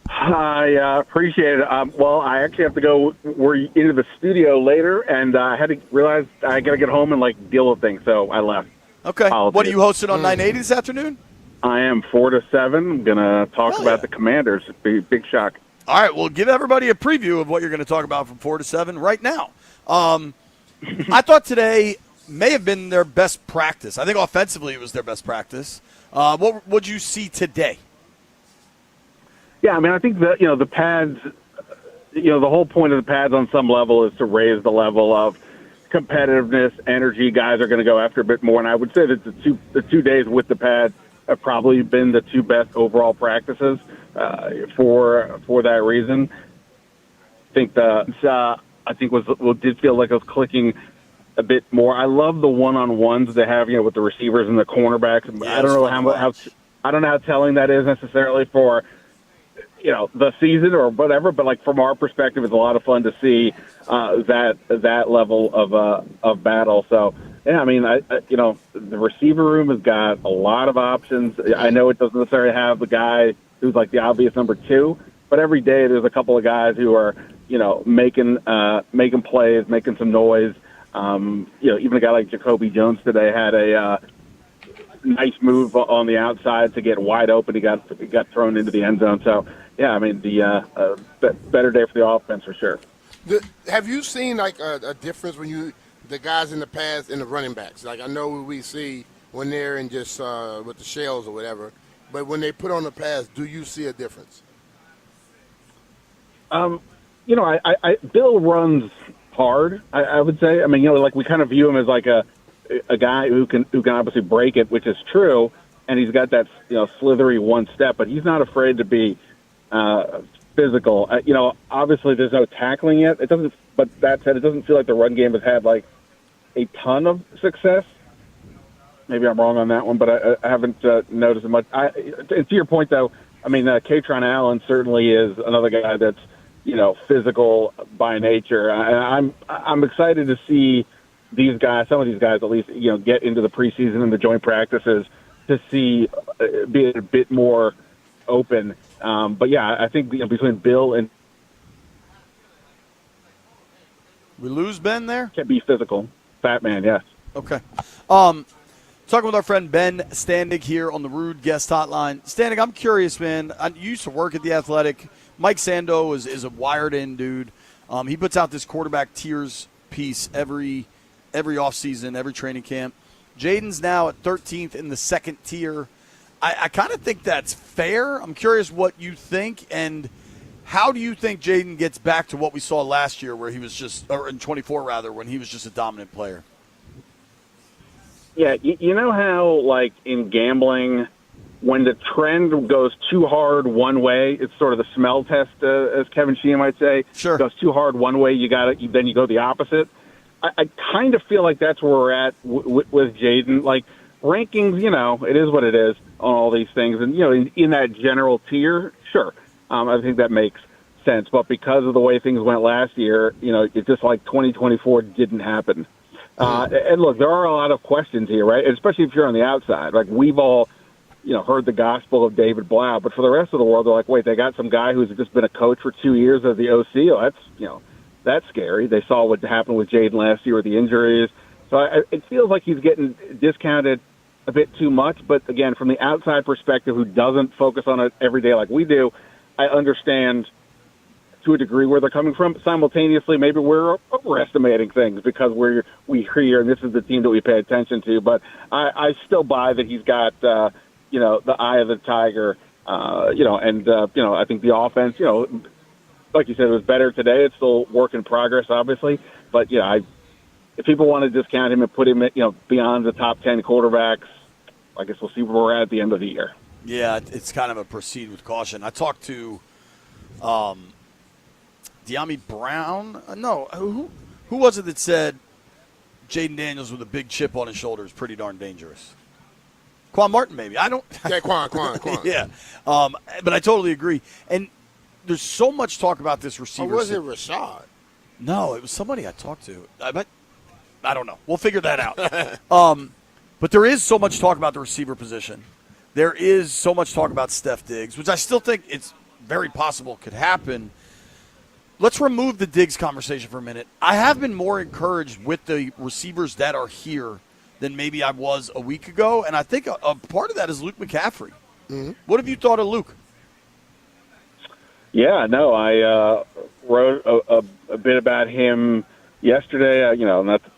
I appreciate it. Well, I actually have to go. We're into the studio later, and I had to realize I got to get home and deal with things, so I left. Okay. What are you hosting on 980 this afternoon? I am 4 to 7. I'm gonna talk about the Commanders. Big shock. All right. Well, give everybody a preview of what you're going to talk about from 4 to 7 right now. I thought today may have been their best practice. I think offensively it was their best practice. What would you see today? Yeah, I mean, I think that the pads. The whole point of the pads on some level is to raise the level of competitiveness, energy. Guys are going to go after a bit more, and I would say that the two days with the pads have probably been the two best overall practices for that reason. I think did feel like it was clicking a bit more. I love the one-on-ones they have, with the receivers and the cornerbacks. I don't know I don't know how telling that is necessarily for the season or whatever, but from our perspective, it's a lot of fun to see that level of battle. So yeah, I mean, the receiver room has got a lot of options. I know it doesn't necessarily have the guy who's the obvious number 2, but every day there's a couple of guys who are making plays, making some noise. Even a guy like Jacoby Jones today had a nice move on the outside to get wide open. He got thrown into the end zone. So yeah, I mean, the better day for the offense for sure. Have you seen a difference when the guys in the pads and the running backs? I know we see when they're in just with the shells or whatever, but when they put on the pads, do you see a difference? Bill runs hard. I would say. I mean, we kind of view him as a guy who can obviously break it, which is true, and he's got that slithery one step, but he's not afraid to be physical. Obviously there's no tackling yet. It doesn't. But that said, it doesn't feel like the run game has had a ton of success. Maybe I'm wrong on that one, but I haven't noticed much. To your point, though, I mean, Katron Allen certainly is another guy that's physical by nature. I'm excited to see these guys, some of these guys at least, get into the preseason and the joint practices to see be a bit more open. But yeah, I think between Bill and we lose Ben there. Can be physical, fat man. Yes. Okay. Talking with our friend Ben Standig here on the Rude Guest Hotline. Standig, I'm curious, man. You used to work at The Athletic. Mike Sando is a wired-in dude. He puts out this quarterback tiers piece every offseason, every training camp. Jaden's now at 13th in the second tier. I kind of think that's fair. I'm curious what you think, and How do you think Jaden gets back to what we saw last year, where he was or in 24 rather, when he was just a dominant player? Yeah, you know how, like, in gambling, when the trend goes too hard one way, it's sort of the smell test, as Kevin Sheehan might say. Sure. It goes too hard one way, then you go the opposite. I kind of feel like that's where we're at with Jaden. Like, rankings, it is what it is on all these things. And, in that general tier, sure, I think that makes sense. But because of the way things went last year, it's just like 2024 didn't happen. And look, there are a lot of questions here, right? Especially if you're on the outside. Like, we've all, heard the gospel of David Blau, but for the rest of the world, they're like, wait, they got some guy who's just been a coach for 2 years as the OC. Oh, that's scary. They saw what happened with Jaden last year with the injuries. So it feels like he's getting discounted a bit too much. But again, from the outside perspective, who doesn't focus on it every day like we do, I understand to a degree where they're coming from. Simultaneously, maybe we're overestimating things because we hear, and this is the team that we pay attention to. But I still buy that he's got, the eye of the tiger, I think the offense, like you said, it was better today. It's still work in progress, obviously. But, if people want to discount him and put him, beyond the top 10 quarterbacks, I guess we'll see where we're at the end of the year. Yeah, it's kind of a proceed with caution. I talked to De'Ami Brown. No, who was it that said Jaden Daniels with a big chip on his shoulder is pretty darn dangerous? Quan Martin, maybe. I don't. Yeah, Quan. Yeah, but I totally agree. And there's so much talk about this receiver. Or was it Rashad? No, it was somebody I talked to. I don't know. We'll figure that out. But there is so much talk about the receiver position. There is so much talk about Steph Diggs, which I still think it's very possible could happen. Let's remove the Diggs conversation for a minute. I have been more encouraged with the receivers that are here than maybe I was a week ago, and I think a part of that is Luke McCaffrey. Mm-hmm. What have you thought of Luke? Yeah, no, I wrote a bit about him yesterday.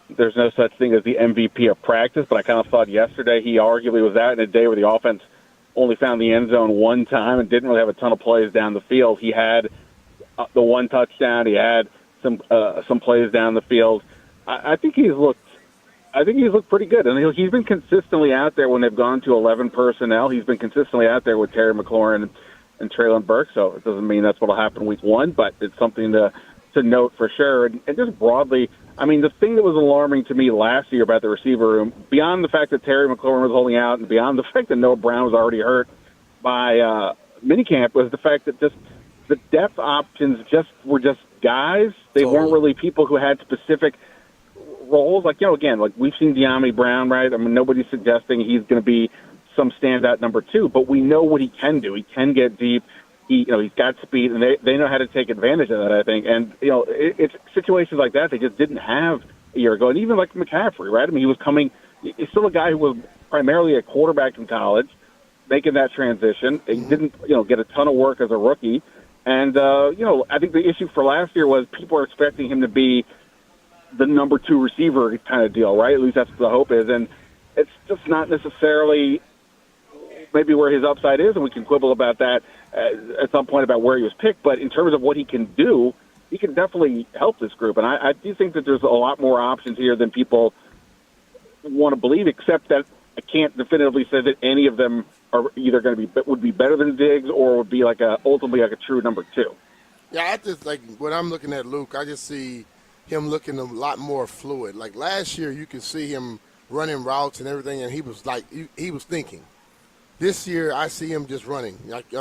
There's no such thing as the MVP of practice, but I kind of thought yesterday he arguably was out in a day where the offense only found the end zone one time and didn't really have a ton of plays down the field. He had the one touchdown. He had some plays down the field. I think he's looked pretty good, and he's been consistently out there when they've gone to 11 personnel. He's been consistently out there with Terry McLaurin and Traylon Burke. So it doesn't mean that's what'll happen week one, but it's something to note for sure. And just broadly, I mean, the thing that was alarming to me last year about the receiver room, beyond the fact that Terry McLaurin was holding out and beyond the fact that Noah Brown was already hurt by minicamp, was the fact that just the depth options were just guys. They weren't really people who had specific roles. Like, again, like we've seen De'Ami Brown, right? I mean, nobody's suggesting he's going to be some standout number two, but we know what he can do. He can get deep. He's got speed, and they know how to take advantage of that, I think. And, it's situations like that they just didn't have a year ago. And even like McCaffrey, right? I mean, he's still a guy who was primarily a quarterback in college, making that transition. He didn't, get a ton of work as a rookie. And, I think the issue for last year was people are expecting him to be the number two receiver kind of deal, right? At least that's what the hope is. And it's just not necessarily maybe where his upside is, and we can quibble about that at some point about where he was picked. But in terms of what he can do, he can definitely help this group. And I do think that there's a lot more options here than people want to believe, except that I can't definitively say that any of them are either going to would be better than Diggs or would be ultimately like a true number two. Yeah, I just when I'm looking at Luke, I just see him looking a lot more fluid. Like last year, you could see him running routes and everything, and he was he was thinking. This year, I see him just running. Like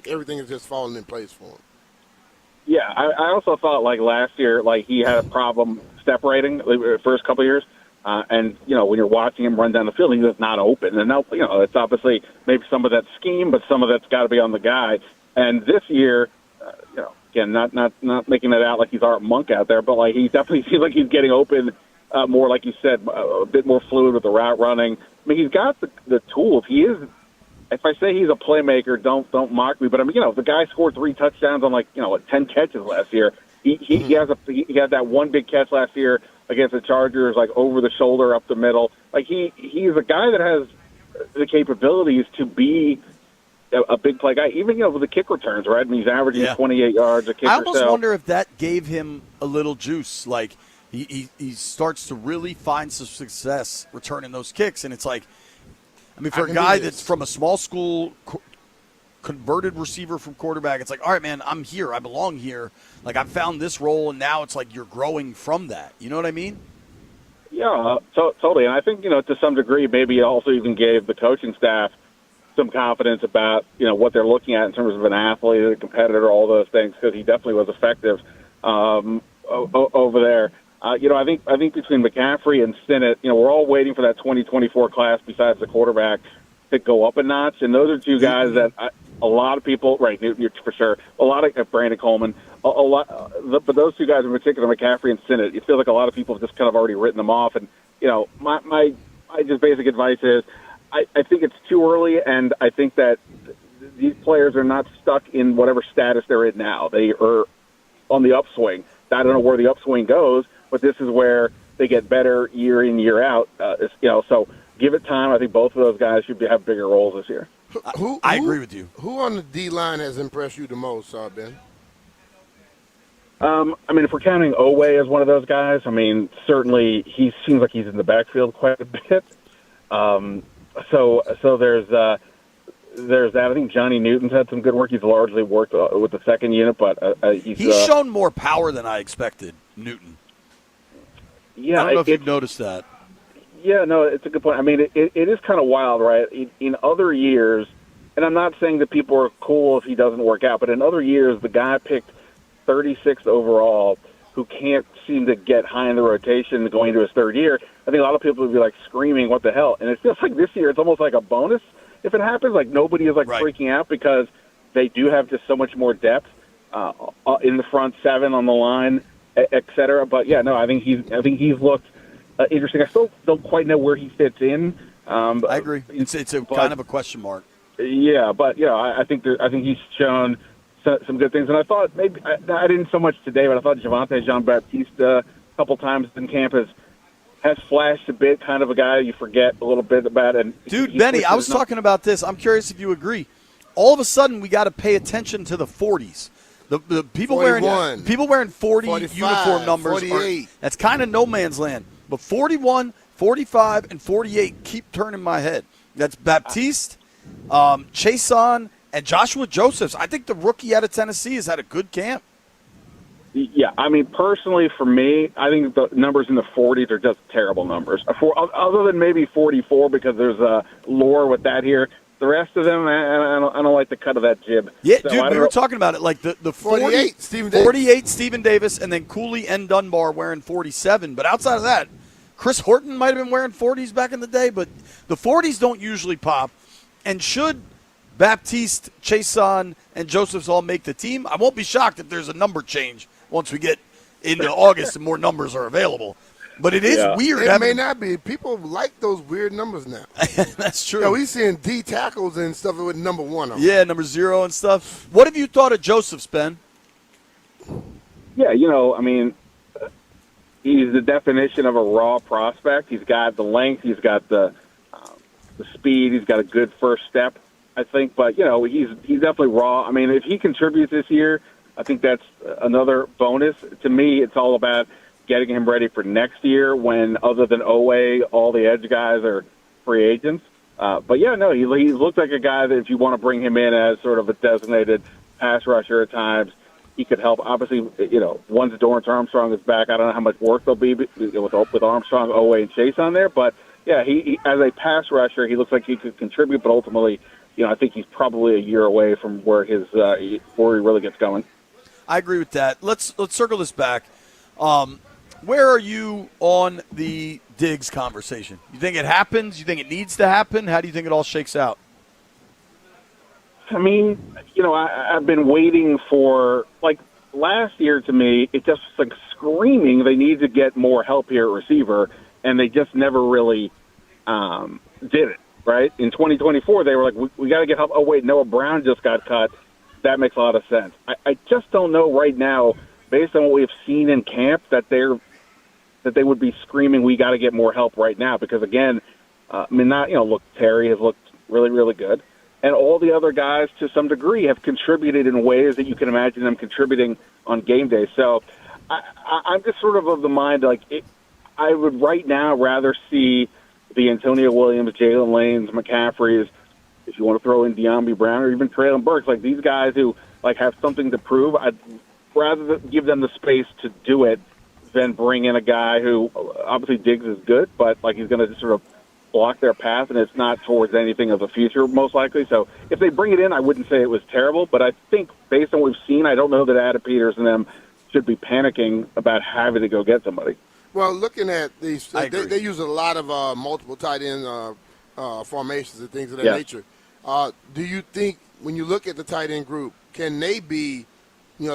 everything is just falling in place for him. Yeah, I also thought last year, he had a problem separating the first couple of years. And, when you're watching him run down the field, he's just not open. And now, it's obviously maybe some of that scheme, but some of that's got to be on the guy. And this year, again, not making it out like he's Art Monk out there, but he definitely seems like he's getting open more, like you said, a bit more fluid with the route running. I mean, he's got the tools. He is. If I say he's a playmaker, don't mock me. But I mean, the guy scored 3 touchdowns on 10 catches last year. He had that one big catch last year against the Chargers, over the shoulder, up the middle. He's a guy that has the capabilities to be a big play guy. Even with the kick returns, right? I mean, he's averaging 28 yards a kick. I almost wonder if that gave him a little juice. Like he starts to really find some success returning those kicks, and it's like, I mean, for a guy that's from a small school, converted receiver from quarterback, it's like, all right, man, I'm here. I belong here. Like, I found this role, and now it's like you're growing from that. You know what I mean? Yeah, totally. And I think, to some degree, maybe it also even gave the coaching staff some confidence about, what they're looking at in terms of an athlete, a competitor, all those things, because he definitely was effective over there. I think between McCaffrey and Sinnott, we're all waiting for that 2024 class besides the quarterback to go up a notch. And those are two guys that a lot of people, right, Newton for sure, a lot of Brandon Coleman, but those two guys in particular, McCaffrey and Sinnott, it feels like a lot of people have just kind of already written them off. And, my just basic advice is I think it's too early, and I think that these players are not stuck in whatever status they're in now. They are on the upswing. I don't know where the upswing goes, but this is where they get better year in, year out. So give it time. I think both of those guys should have bigger roles this year. I agree with you. Who on the D-line has impressed you the most, Ben? If we're counting Owe as one of those guys, certainly he seems like he's in the backfield quite a bit. So there's that. I think Johnny Newton's had some good work. He's largely worked with the second unit, but he's shown more power than I expected, Newton. Yeah, I don't know if you've noticed that. Yeah, no, it's a good point. It is kind of wild, right? In other years, and I'm not saying that people are cool if he doesn't work out, but in other years, the guy picked 36th overall who can't seem to get high in the rotation going into his third year, I think a lot of people would be like screaming, what the hell? And it feels like this year it's almost like a bonus if it happens. Like nobody is freaking out because they do have just so much more depth in the front seven, on the line, et cetera. But yeah, no, I think he's looked interesting. I still don't quite know where he fits in. I agree. It's kind of a question mark. Yeah, but I think he's shown some good things, and I thought maybe I didn't so much today, but I thought Javonte Jean-Baptiste a couple times in camp has flashed a bit, kind of a guy you forget a little bit about. And dude, Benny, I was talking about this. I'm curious if you agree. All of a sudden, we got to pay attention to the 40s. The people 41, wearing 40 45, uniform numbers. 48. That's kind of no man's land. But 41, 45, and 48 keep turning my head. That's Baptiste, Chason, and Joshua Josephs. I think the rookie out of Tennessee has had a good camp. Yeah, personally for me, I think the numbers in the 40s are just terrible numbers. Other than maybe 44 because there's a lore with that here. The rest of them, I don't like the cut of that jib. Yeah, so dude, we were talking about it. Like the 48, Stephen Davis. 48, Stephen Davis, and then Cooley and Dunbar wearing 47. But outside of that, Chris Horton might have been wearing 40s back in the day, but the 40s don't usually pop. And should Baptiste, Chason, and Josephs all make the team, I won't be shocked if there's a number change once we get into August and more numbers are available. But it is weird. It may not be. People like those weird numbers now. That's true. We seeing D tackles and stuff with number 1 on them. Yeah, number 0 and stuff. What have you thought of Josephs, Ben? Yeah, he's the definition of a raw prospect. He's got the length. He's got the speed. He's got a good first step, I think. But, he's definitely raw. If he contributes this year, I think that's another bonus. To me, it's all about getting him ready for next year when, other than Owe, all the edge guys are free agents. But, he looked like a guy that if you want to bring him in as sort of a designated pass rusher at times, he could help. Obviously, once Dorrance Armstrong is back, I don't know how much work there'll be with Armstrong, Owe, and Chase on there. But, he as a pass rusher, he looks like he could contribute, but ultimately, I think he's probably a year away from where where he really gets going. I agree with that. Let's circle this back. Where are you on the Diggs conversation? You think it happens? You think it needs to happen? How do you think it all shakes out? I've been waiting for, last year to me, it just was screaming they need to get more help here at receiver, and they just never really did it, right? In 2024, they were like, we got to get help. Oh, wait, Noah Brown just got cut. That makes a lot of sense. I just don't know right now, based on what we've seen in camp, that they would be screaming, we got to get more help right now. Because, again, Terry has looked really, really good. and all the other guys, to some degree, have contributed in ways that you can imagine them contributing on game day. So I'm just sort of the mind, I would right now rather see the Antonio Williams, Jalen Lanes, McCaffreys, if you want to throw in De'Ami Brown or even Traylon Burks, like these guys who have something to prove. I'd rather give them the space to do it than bring in a guy who obviously Diggs is good, but he's going to just sort of block their path, and it's not towards anything of the future, most likely. So if they bring it in, I wouldn't say it was terrible, but I think based on what we've seen, I don't know that Adam Peters and them should be panicking about having to go get somebody. Well, looking at these, they use a lot of multiple tight end formations and things of that nature. Do you think when you look at the tight end group, can they be,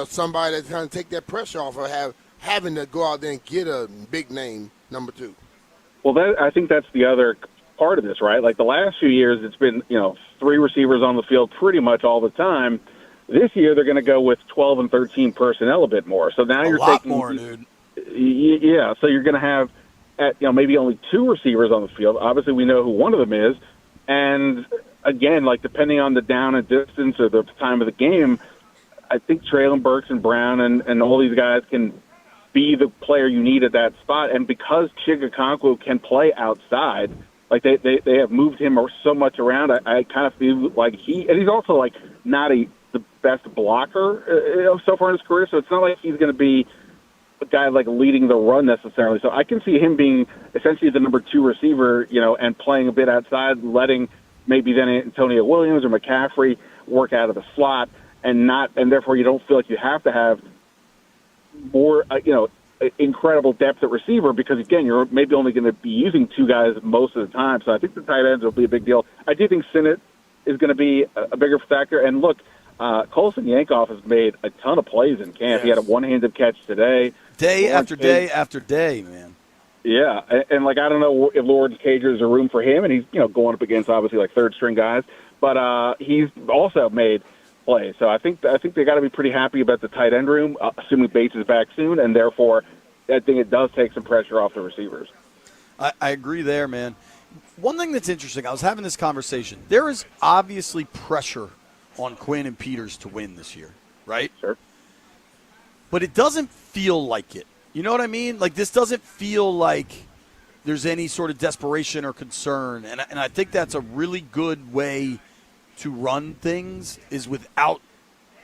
somebody that's kind of take that pressure off of having to go out there and get a big name number 2? Well, I think that's the other part of this, right? Like the last few years, it's been 3 receivers on the field pretty much all the time. This year, they're going to go with 12 and 13 personnel a bit more. So now you're taking more, dude. Yeah, so you're going to have maybe only 2 receivers on the field. Obviously, we know who one of them is, and again, depending on the down and distance or the time of the game, I think Traylon Burks and Brown and all these guys can be the player you need at that spot. And because Chigakonkwo can play outside, they have moved him so much around, I kind of feel like he's also not the best blocker so far in his career, so it's not like he's going to be a guy leading the run necessarily. So I can see him being essentially the number 2 receiver, and playing a bit outside, letting maybe then Antonio Williams or McCaffrey work out of the slot, and therefore you don't feel like you have to have more, incredible depth at receiver, because again, you're maybe only going to be using 2 guys most of the time. So I think the tight ends will be a big deal. I do think Sinnott is going to be a bigger factor. And look, Colson Yankoff has made a ton of plays in camp. Yes. He had a one-handed catch today. Day after day after day, man. Yeah, and I don't know if Lawrence Cager is a room for him, and he's going up against obviously third-string guys, but he's also made plays. So I think they got to be pretty happy about the tight end room, assuming Bates is back soon, and therefore I think it does take some pressure off the receivers. I agree there, man. One thing that's interesting, I was having this conversation. There is obviously pressure on Quinn and Peters to win this year, right? Sure. But it doesn't feel like it. You know what I mean? This doesn't feel like there's any sort of desperation or concern. And I think that's a really good way to run things, is without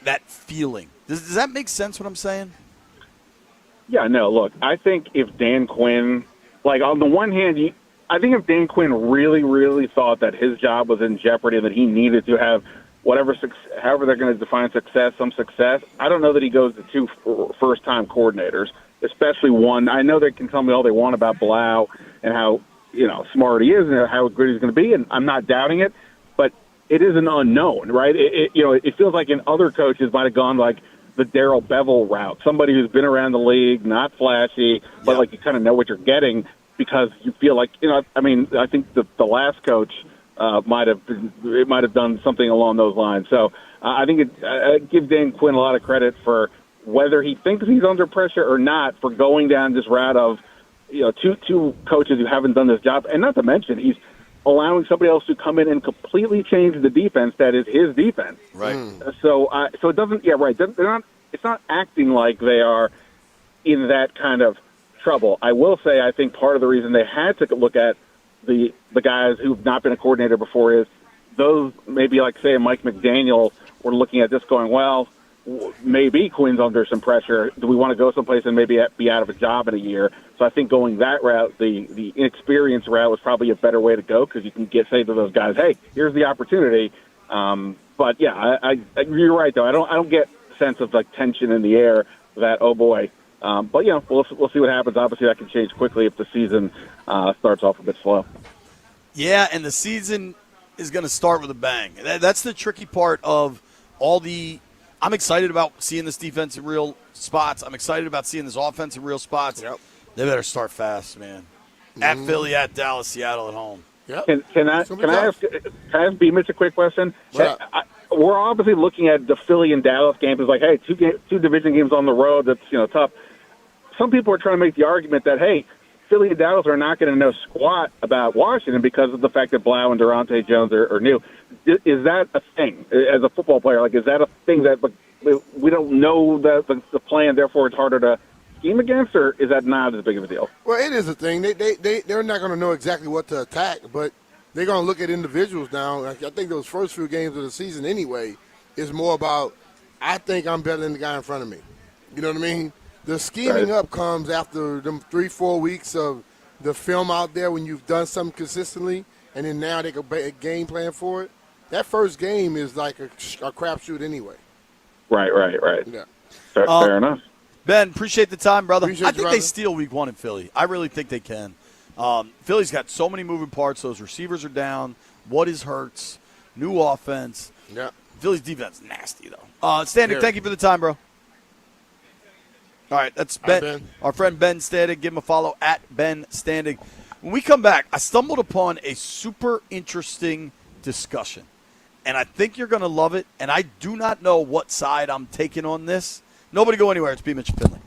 that feeling. Does that make sense what I'm saying? Yeah, no, look, I think if Dan Quinn, on the one hand, I think if Dan Quinn really, really thought that his job was in jeopardy and that he needed to have however they're going to define success, some success, I don't know that he goes to 2 first-time coordinators, especially one. I know they can tell me all they want about Blau and how smart he is and how good he's going to be, and I'm not doubting it, but it is an unknown, right? It feels like other coaches might have gone the Darrell Bevel route, somebody who's been around the league, not flashy, but you kind of know what you're getting because you feel I think the last coach might have done something along those lines. So I think I give Dan Quinn a lot of credit for whether he thinks he's under pressure or not for going down this route of two coaches who haven't done this job, and not to mention he's allowing somebody else to come in and completely change the defense that is his defense. Right. So it doesn't. Yeah, right. They're not. It's not acting like they are in that kind of trouble. I will say I think part of the reason they had to look at the guys who've not been a coordinator before is those maybe say Mike McDaniel were looking at this going, well, maybe Quinn's under some pressure. Do we want to go someplace and maybe be out of a job in a year? So I think going that route, the inexperienced route, was probably a better way to go because you can say to those guys, hey, here's the opportunity. But yeah, you're right though. I don't get a sense of tension in the air that, oh boy. But we'll see what happens. Obviously, that can change quickly if the season starts off a bit slow. Yeah, and the season is going to start with a bang. That's the tricky part of all the. I'm excited about seeing this defense in real spots. I'm excited about seeing this offense in real spots. Yep. They better start fast, man. At Philly, at Dallas, Seattle, at home. Yep. Can I ask B. Mitch a quick question? We're obviously looking at the Philly and Dallas games as hey, two division games on the road. That's tough. Some people are trying to make the argument that hey, Philly and Dallas are not going to know squat about Washington because of the fact that Blau and Durante Jones are new. Is that a thing as a football player? Like, is that a thing that we don't know the plan, therefore it's harder to scheme against, or is that not as big of a deal? Well, it is a thing. They're not going to know exactly what to attack, but they're going to look at individuals now. Like, I think those first few games of the season anyway is more about, I think I'm better than the guy in front of me. You know what I mean? The scheming up comes after them 3-4 weeks of the film out there when you've done something consistently, and then now they can game plan for it. That first game is like a crapshoot anyway. Right. Yeah. Fair enough. Ben, appreciate the time, brother. Appreciate I you, think brother. they steal week 1 in Philly. I really think they can. Philly's got so many moving parts. Those receivers are down. What is Hurts? New offense. Yeah. Philly's defense nasty, though. Standig, thank you for the time, bro. All right, that's Ben. Our friend Ben Standig. Give him a follow at Ben Standig. When we come back, I stumbled upon a super interesting discussion, and I think you're going to love it, and I do not know what side I'm taking on this. Nobody go anywhere. It's B. Mitch and Finley.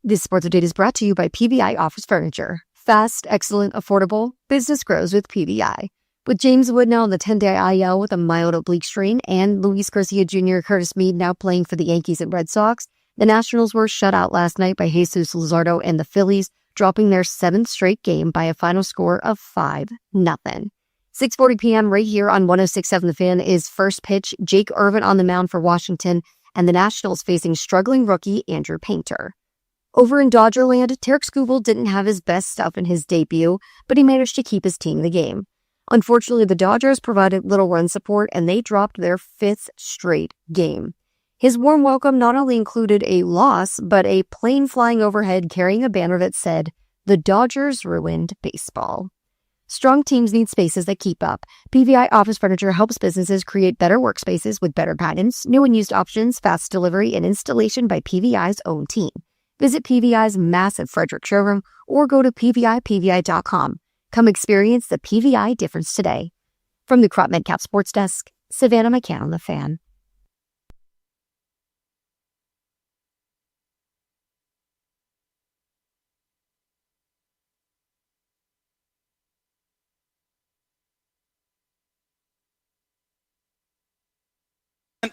This sports update is brought to you by PVI Office Furniture. Fast, excellent, affordable. Business grows with PVI. With James Wood now on the 10-day IL with a mild oblique strain and Luis Garcia Jr. and Curtis Mead now playing for the Yankees and Red Sox, the Nationals were shut out last night by Jesus Luzardo and the Phillies, dropping their 7th straight game by a final score of 5-0. 6:40 p.m. right here on 106.7 The Fan is first pitch. Jake Irvin on the mound for Washington, and the Nationals facing struggling rookie Andrew Painter. Over in Dodgerland, Tarek Skubal didn't have his best stuff in his debut, but he managed to keep his team in the game. Unfortunately, the Dodgers provided little run support, and they dropped their 5th straight game. His warm welcome not only included a loss, but a plane flying overhead carrying a banner that said, "The Dodgers ruined baseball." Strong teams need spaces that keep up. PVI Office Furniture helps businesses create better workspaces with better guidance, new and used options, fast delivery, and installation by PVI's own team. Visit PVI's massive Frederick showroom or go to PVI.com. Come experience the PVI difference today. From the Crop MedCap Sports Desk, Savannah McCann on The Fan.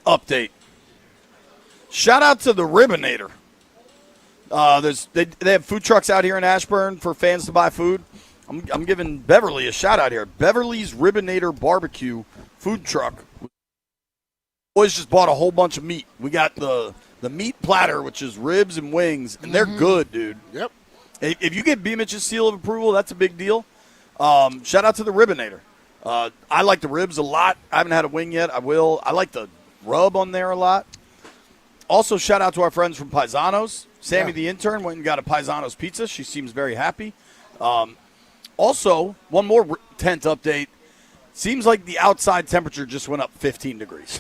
Update. Shout out to the Ribbinator. They have food trucks out here in Ashburn for fans to buy food. I'm giving Beverly a shout out here. Beverly's Ribbinator Barbecue food truck. Boys just bought a whole bunch of meat. We got the meat platter, which is ribs and wings, and they're good, dude. Yep. If you get B-Mitch's seal of approval, that's a big deal. Shout out to the Ribbinator. I like the ribs a lot. I haven't had a wing yet. I will. I like the rub on there a lot. Also, shout out to our friends from Paisanos. Sammy, the intern, went and got a Paisanos pizza. She seems very happy. Also, one more tent update. Seems like the outside temperature just went up 15 degrees.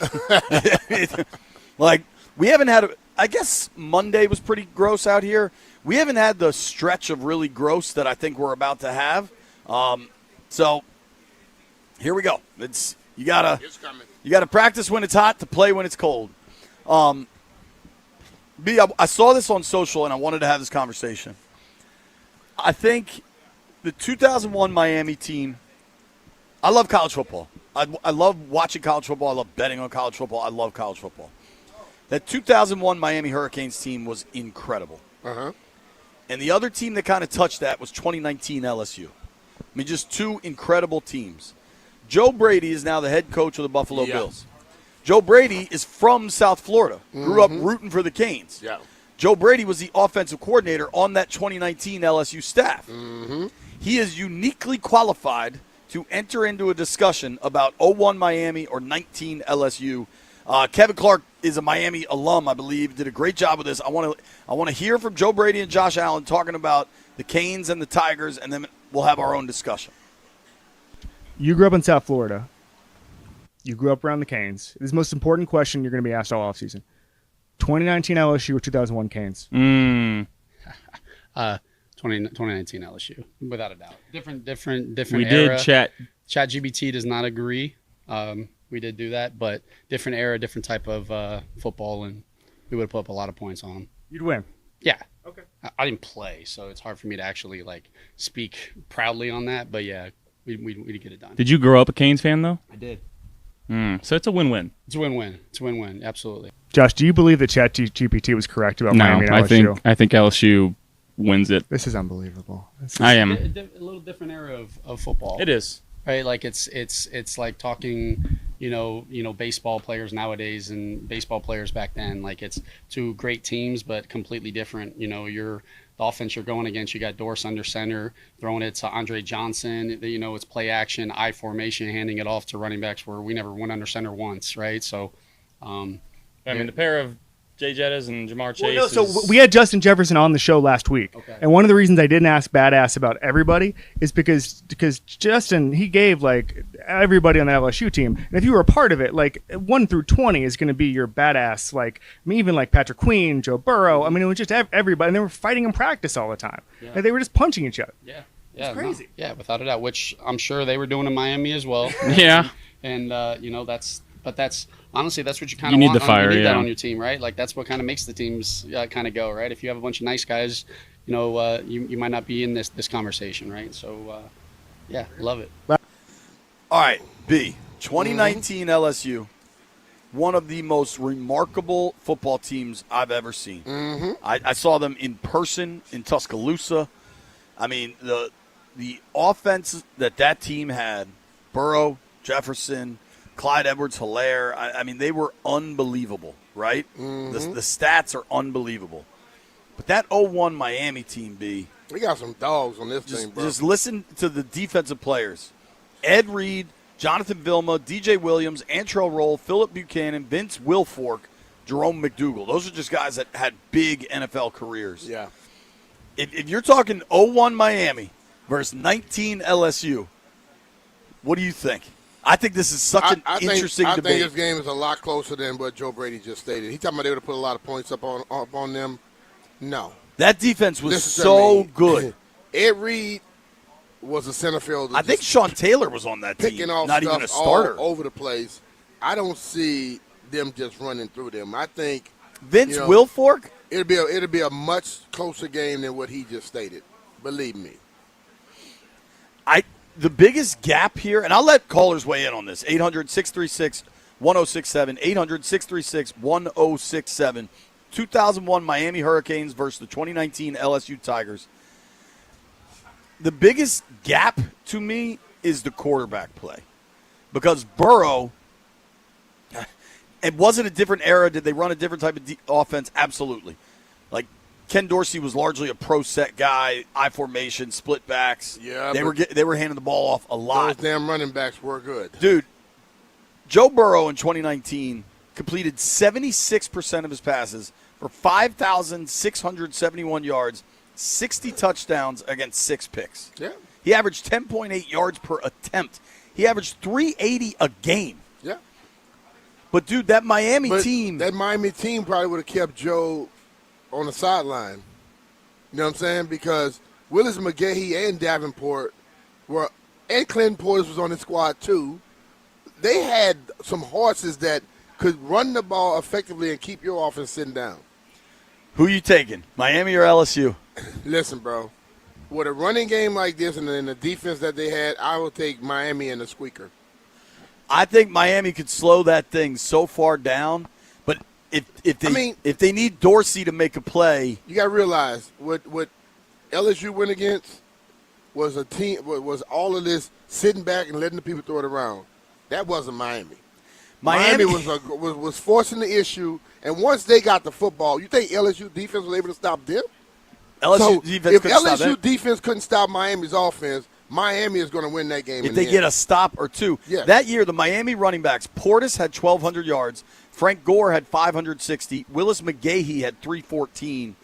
Like, we haven't had I guess Monday was pretty gross out here. We haven't had the stretch of really gross that I think we're about to have. So, here we go. You gotta practice when it's hot to play when it's cold. I saw this on social, and I wanted to have this conversation. I think the 2001 Miami team, I love college football. I love watching college football. I love betting on college football. I love college football. That 2001 Miami Hurricanes team was incredible. Uh-huh. And the other team that kind of touched that was 2019 LSU. I mean, just two incredible teams. Joe Brady is now the head coach of the Buffalo Bills. Joe Brady is from South Florida, grew up rooting for the Canes. Yeah. Joe Brady was the offensive coordinator on that 2019 LSU staff. Mm-hmm. He is uniquely qualified to enter into a discussion about 01 Miami or 19 LSU. Kevin Clark is a Miami alum, I believe, did a great job with this. I want to hear from Joe Brady and Josh Allen talking about the Canes and the Tigers, and then we'll have our own discussion. You grew up in South Florida. You grew up around the Canes. This is the most important question you're going to be asked all offseason. 2019 LSU or 2001 Canes? 2019 LSU, without a doubt. Different We era. did ChatGPT does not agree. We did do that, but different era, different type of football, and we would have put up a lot of points on them. You'd win. Yeah. Okay. I didn't play, so it's hard for me to actually speak proudly on that. But yeah, we did get it done. Did you grow up a Canes fan though? I did. So it's a win-win. It's a win-win. It's a win-win. Absolutely. Josh, do you believe that ChatGPT was correct about No, Miami and LSU? I think LSU wins it. This is unbelievable. I am. A little different era of football. It is. Right, like it's like talking, baseball players nowadays and baseball players back then. Like it's two great teams, but completely different. The offense you're going against, you got Dorse under center, throwing it to Andre Johnson. It's play action, I formation, handing it off to running backs where we never went under center once, right? So, the pair of Jay Jettas and Jamar Chase. Well, no, so we had Justin Jefferson on the show last week, and one of the reasons I didn't ask badass about everybody is because Justin, he gave everybody on the LSU team, and if you were a part of it, 1 through 20 is going to be your badass. Even Patrick Queen, Joe Burrow. It was just everybody, and they were fighting in practice all the time. Yeah. They were just punching each other. Yeah, it's crazy. Yeah, without a doubt. Which I'm sure they were doing in Miami as well. Yeah, and that's honestly, that's what you kind You of need want. the fire, you need that yeah. on your team, right? Like that's what kind of makes the teams kind of go, right? If you have a bunch of nice guys, you might not be in this conversation, right? So, yeah, love it. All right, B. 2019 LSU, one of the most remarkable football teams I've ever seen. I saw them in person in Tuscaloosa. I mean, the offense that team had, Burrow, Jefferson, Clyde Edwards-Helaire, I mean, they were unbelievable, right? The stats are unbelievable. But that 0-1 Miami team, B. We got some dogs on this thing, bro. Just listen to the defensive players. Ed Reed, Jonathan Vilma, DJ Williams, Antrell Roll, Philip Buchanan, Vince Wilfork, Jerome McDougal. Those are just guys that had big NFL careers. Yeah. If you're talking 0-1 Miami versus 19 LSU, what do you think? I think this is such an interesting I debate. think this game is a lot closer than what Joe Brady just stated. He talking about they would have put a lot of points up on them. No. That defense was so good. Ed Reed was a center fielder. I think Sean Taylor was on that team, picking off not stuff even a starter. all over the place. I don't see them just running through them. I think Vince Wilfork? It'll be a much closer game than what he just stated. Believe me. The biggest gap here, and I'll let callers weigh in on this, 800-636-1067, 800-636-1067, 2001 Miami Hurricanes versus the 2019 LSU Tigers. The biggest gap to me is the quarterback play. Because Burrow, it wasn't a different era. Did they run a different type of offense? Absolutely. Like, Ken Dorsey was largely a pro set guy, I formation, split backs. Yeah, they were handing the ball off a lot. Those damn running backs were good. Dude, Joe Burrow in 2019 completed 76% of his passes for 5,671 yards, 60 touchdowns against 6 picks. Yeah. He averaged 10.8 yards per attempt. He averaged 380 a game. Yeah. But, dude, that Miami team probably would have kept Joe on the sideline. You know what I'm saying? Because Willis McGahee and Davenport and Clinton Portis was on the squad too. They had some horses that could run the ball effectively and keep your offense sitting down. Who you taking, Miami or LSU? Listen, bro, with a running game like this and the defense that they had, I will take Miami and the squeaker. I think Miami could slow that thing so far down, but if they need Dorsey to make a play, you got to realize what LSU went against was a team was all of this sitting back and letting the people throw it around. That wasn't Miami. Miami was forcing the issue, and once they got the football, you think LSU defense was able to stop them? If LSU defense couldn't stop Miami's offense, Miami is going to win that game. If they get a stop or two. Yes. That year, the Miami running backs, Portis had 1,200 yards. Frank Gore had 560. Willis McGahee had 314.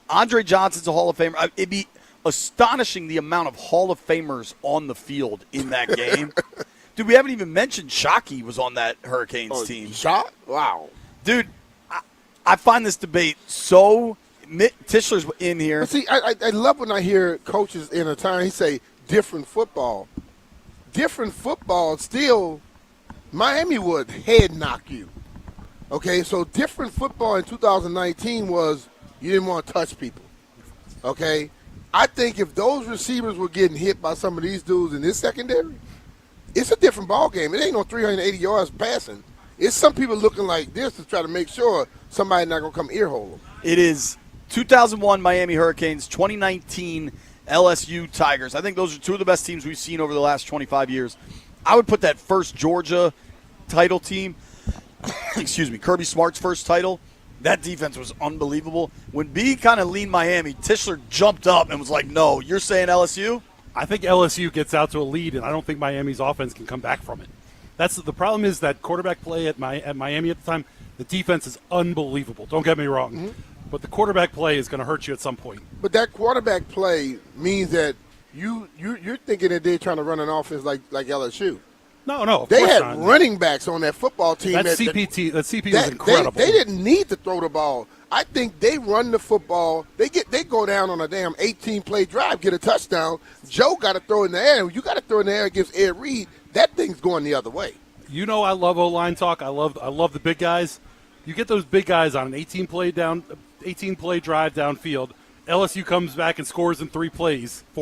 Andre Johnson's a Hall of Famer. It'd be astonishing the amount of Hall of Famers on the field in that game. Dude, we haven't even mentioned Shockey was on that Hurricanes team. Shock? Wow. Dude, I find this debate so – Tischler's in here. But see, I love when I hear coaches in a time, he say different football. Different football still, Miami would head knock you. Okay, so different football in 2019 was you didn't want to touch people. Okay? I think if those receivers were getting hit by some of these dudes in this secondary, it's a different ball game. It ain't no 380 yards passing. It's some people looking like this to try to make sure somebody's not going to come earhole them. It is 2001 Miami Hurricanes, 2019 LSU Tigers. I think those are two of the best teams we've seen over the last 25 years. I would put that first Georgia title team, excuse me, Kirby Smart's first title, that defense was unbelievable. When B kind of leaned Miami, Tischler jumped up and was like, no, you're saying LSU? I think LSU gets out to a lead, and I don't think Miami's offense can come back from it. That's the problem is that quarterback play at Miami at the time, the defense is unbelievable. Don't get me wrong. Mm-hmm. But the quarterback play is going to hurt you at some point. But that quarterback play means that you're thinking that they're trying to run an offense like LSU. No, of they course had not. running backs on that football team. That CP was incredible. They didn't need to throw the ball. I think they run the football. They go down on a damn 18-play drive, get a touchdown. Joe got to throw in the air. You got to throw in the air against Ed Reed. That thing's going the other way. You know I love O-line talk. I love the big guys. You get those big guys on an 18 play drive downfield. LSU comes back and scores in 4 plays. I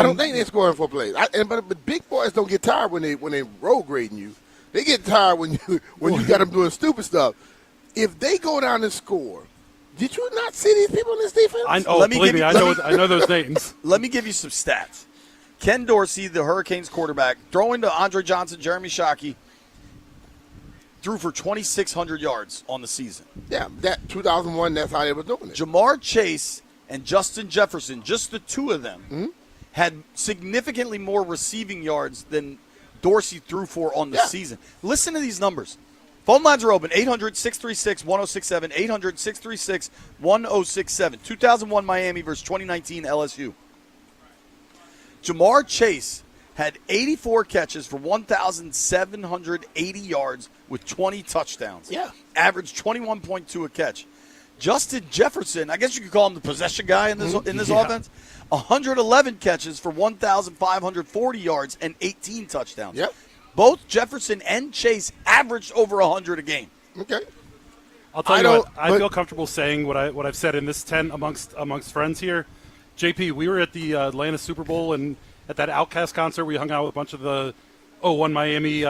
don't think they score in 4 plays. But big boys don't get tired when they road grading you. They get tired when you got them doing stupid stuff. If they go down and score, did you not see these people in this defense? I know those names. Let me give you some stats. Ken Dorsey, the Hurricanes quarterback, throwing to Andre Johnson, Jeremy Shockey, threw for 2,600 yards on the season. Yeah, that 2001, that's how they were doing it. Jamar Chase and Justin Jefferson, just the two of them, had significantly more receiving yards than Dorsey threw for on the season. Listen to these numbers. Phone lines are open, 800-636-1067, 800-636-1067. 2001 Miami versus 2019 LSU. Jamar Chase had 84 catches for 1,780 yards with 20 touchdowns. Yeah. Averaged 21.2 a catch. Justin Jefferson, I guess you could call him the possession guy in this offense, 111 catches for 1,540 yards and 18 touchdowns. Yep. Both Jefferson and Chase averaged over 100 a game. Okay. I'll tell you what, I feel comfortable saying what I've said in this tent amongst friends here. JP, we were at the Atlanta Super Bowl and at that Outkast concert. We hung out with a bunch of the 01 Miami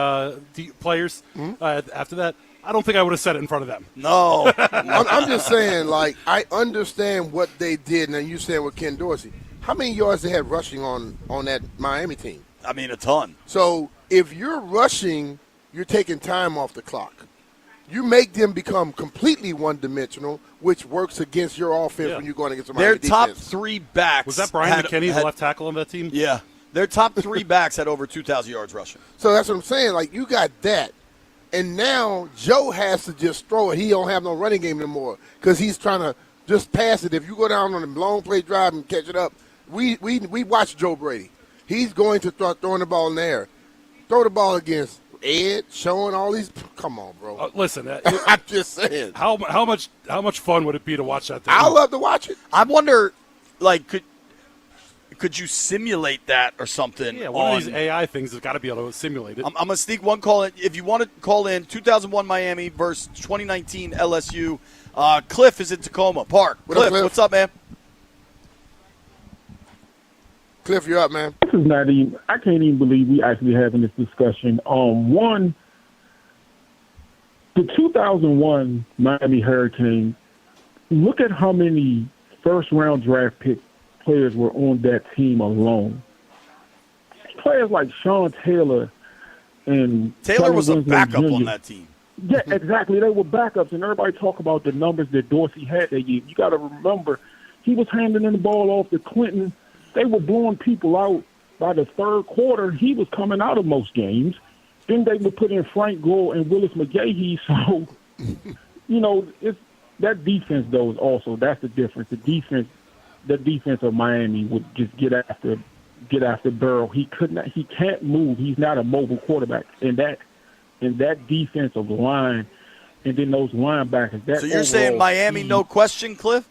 players. After that, I don't think I would have said it in front of them. No. I'm just saying, like, I understand what they did, and you said with Ken Dorsey. How many yards they had rushing on that Miami team? I mean, a ton. So if you're rushing, you're taking time off the clock. You make them become completely one-dimensional, which works against your offense when you're going against a Miami Their top defense. 3 backs. Was that Brian McKinney, the left tackle on that team? Yeah. Their top 3 backs had over 2,000 yards rushing. So that's what I'm saying. Like, you got that. And now Joe has to just throw it. He don't have no running game anymore because he's trying to just pass it. If you go down on a long play drive and catch it up, we watch Joe Brady. He's going to start throwing the ball in the air. Throw the ball against Ed, showing all these. Come on, bro. Listen, I'm just saying. How much fun would it be to watch that thing? I love to watch it. I wonder, like, could you simulate that or something? Yeah, one of these AI things has got to be able to simulate it. I'm going to sneak one call in. If you want to call in, 2001 Miami versus 2019 LSU. Cliff is in Tacoma Park. Cliff, what's up, man? Cliff, you're up, man. This is not even. I can't even believe we actually having this discussion. One, the 2001 Miami Hurricanes. Look at how many first-round draft pick players were on that team alone. Players like Sean Taylor and Taylor was a Winslow backup Jr. on that team. Yeah, exactly. They were backups, and everybody talk about the numbers that Dorsey had that year. You got to remember, he was handing the ball off to Clinton. They were blowing people out by the third quarter. He was coming out of most games. Then they would put in Frank Gore and Willis McGahee. So, it's that defense, though, is also, that's the difference. The defense of Miami would just get after Burrow. He can't move. He's not a mobile quarterback. And that defensive line, and then those linebackers. So you're saying Miami, no question, Cliff?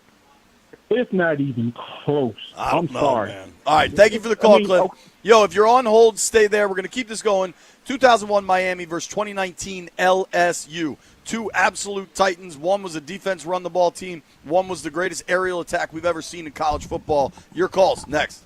It's not even close. I'm sorry. Man. All right, thank you for the call, Cliff. Yo, if you're on hold, stay there. We're going to keep this going. 2001 Miami versus 2019 LSU. 2 absolute titans. One was a defense run-the-ball team. One was the greatest aerial attack we've ever seen in college football. Your calls next.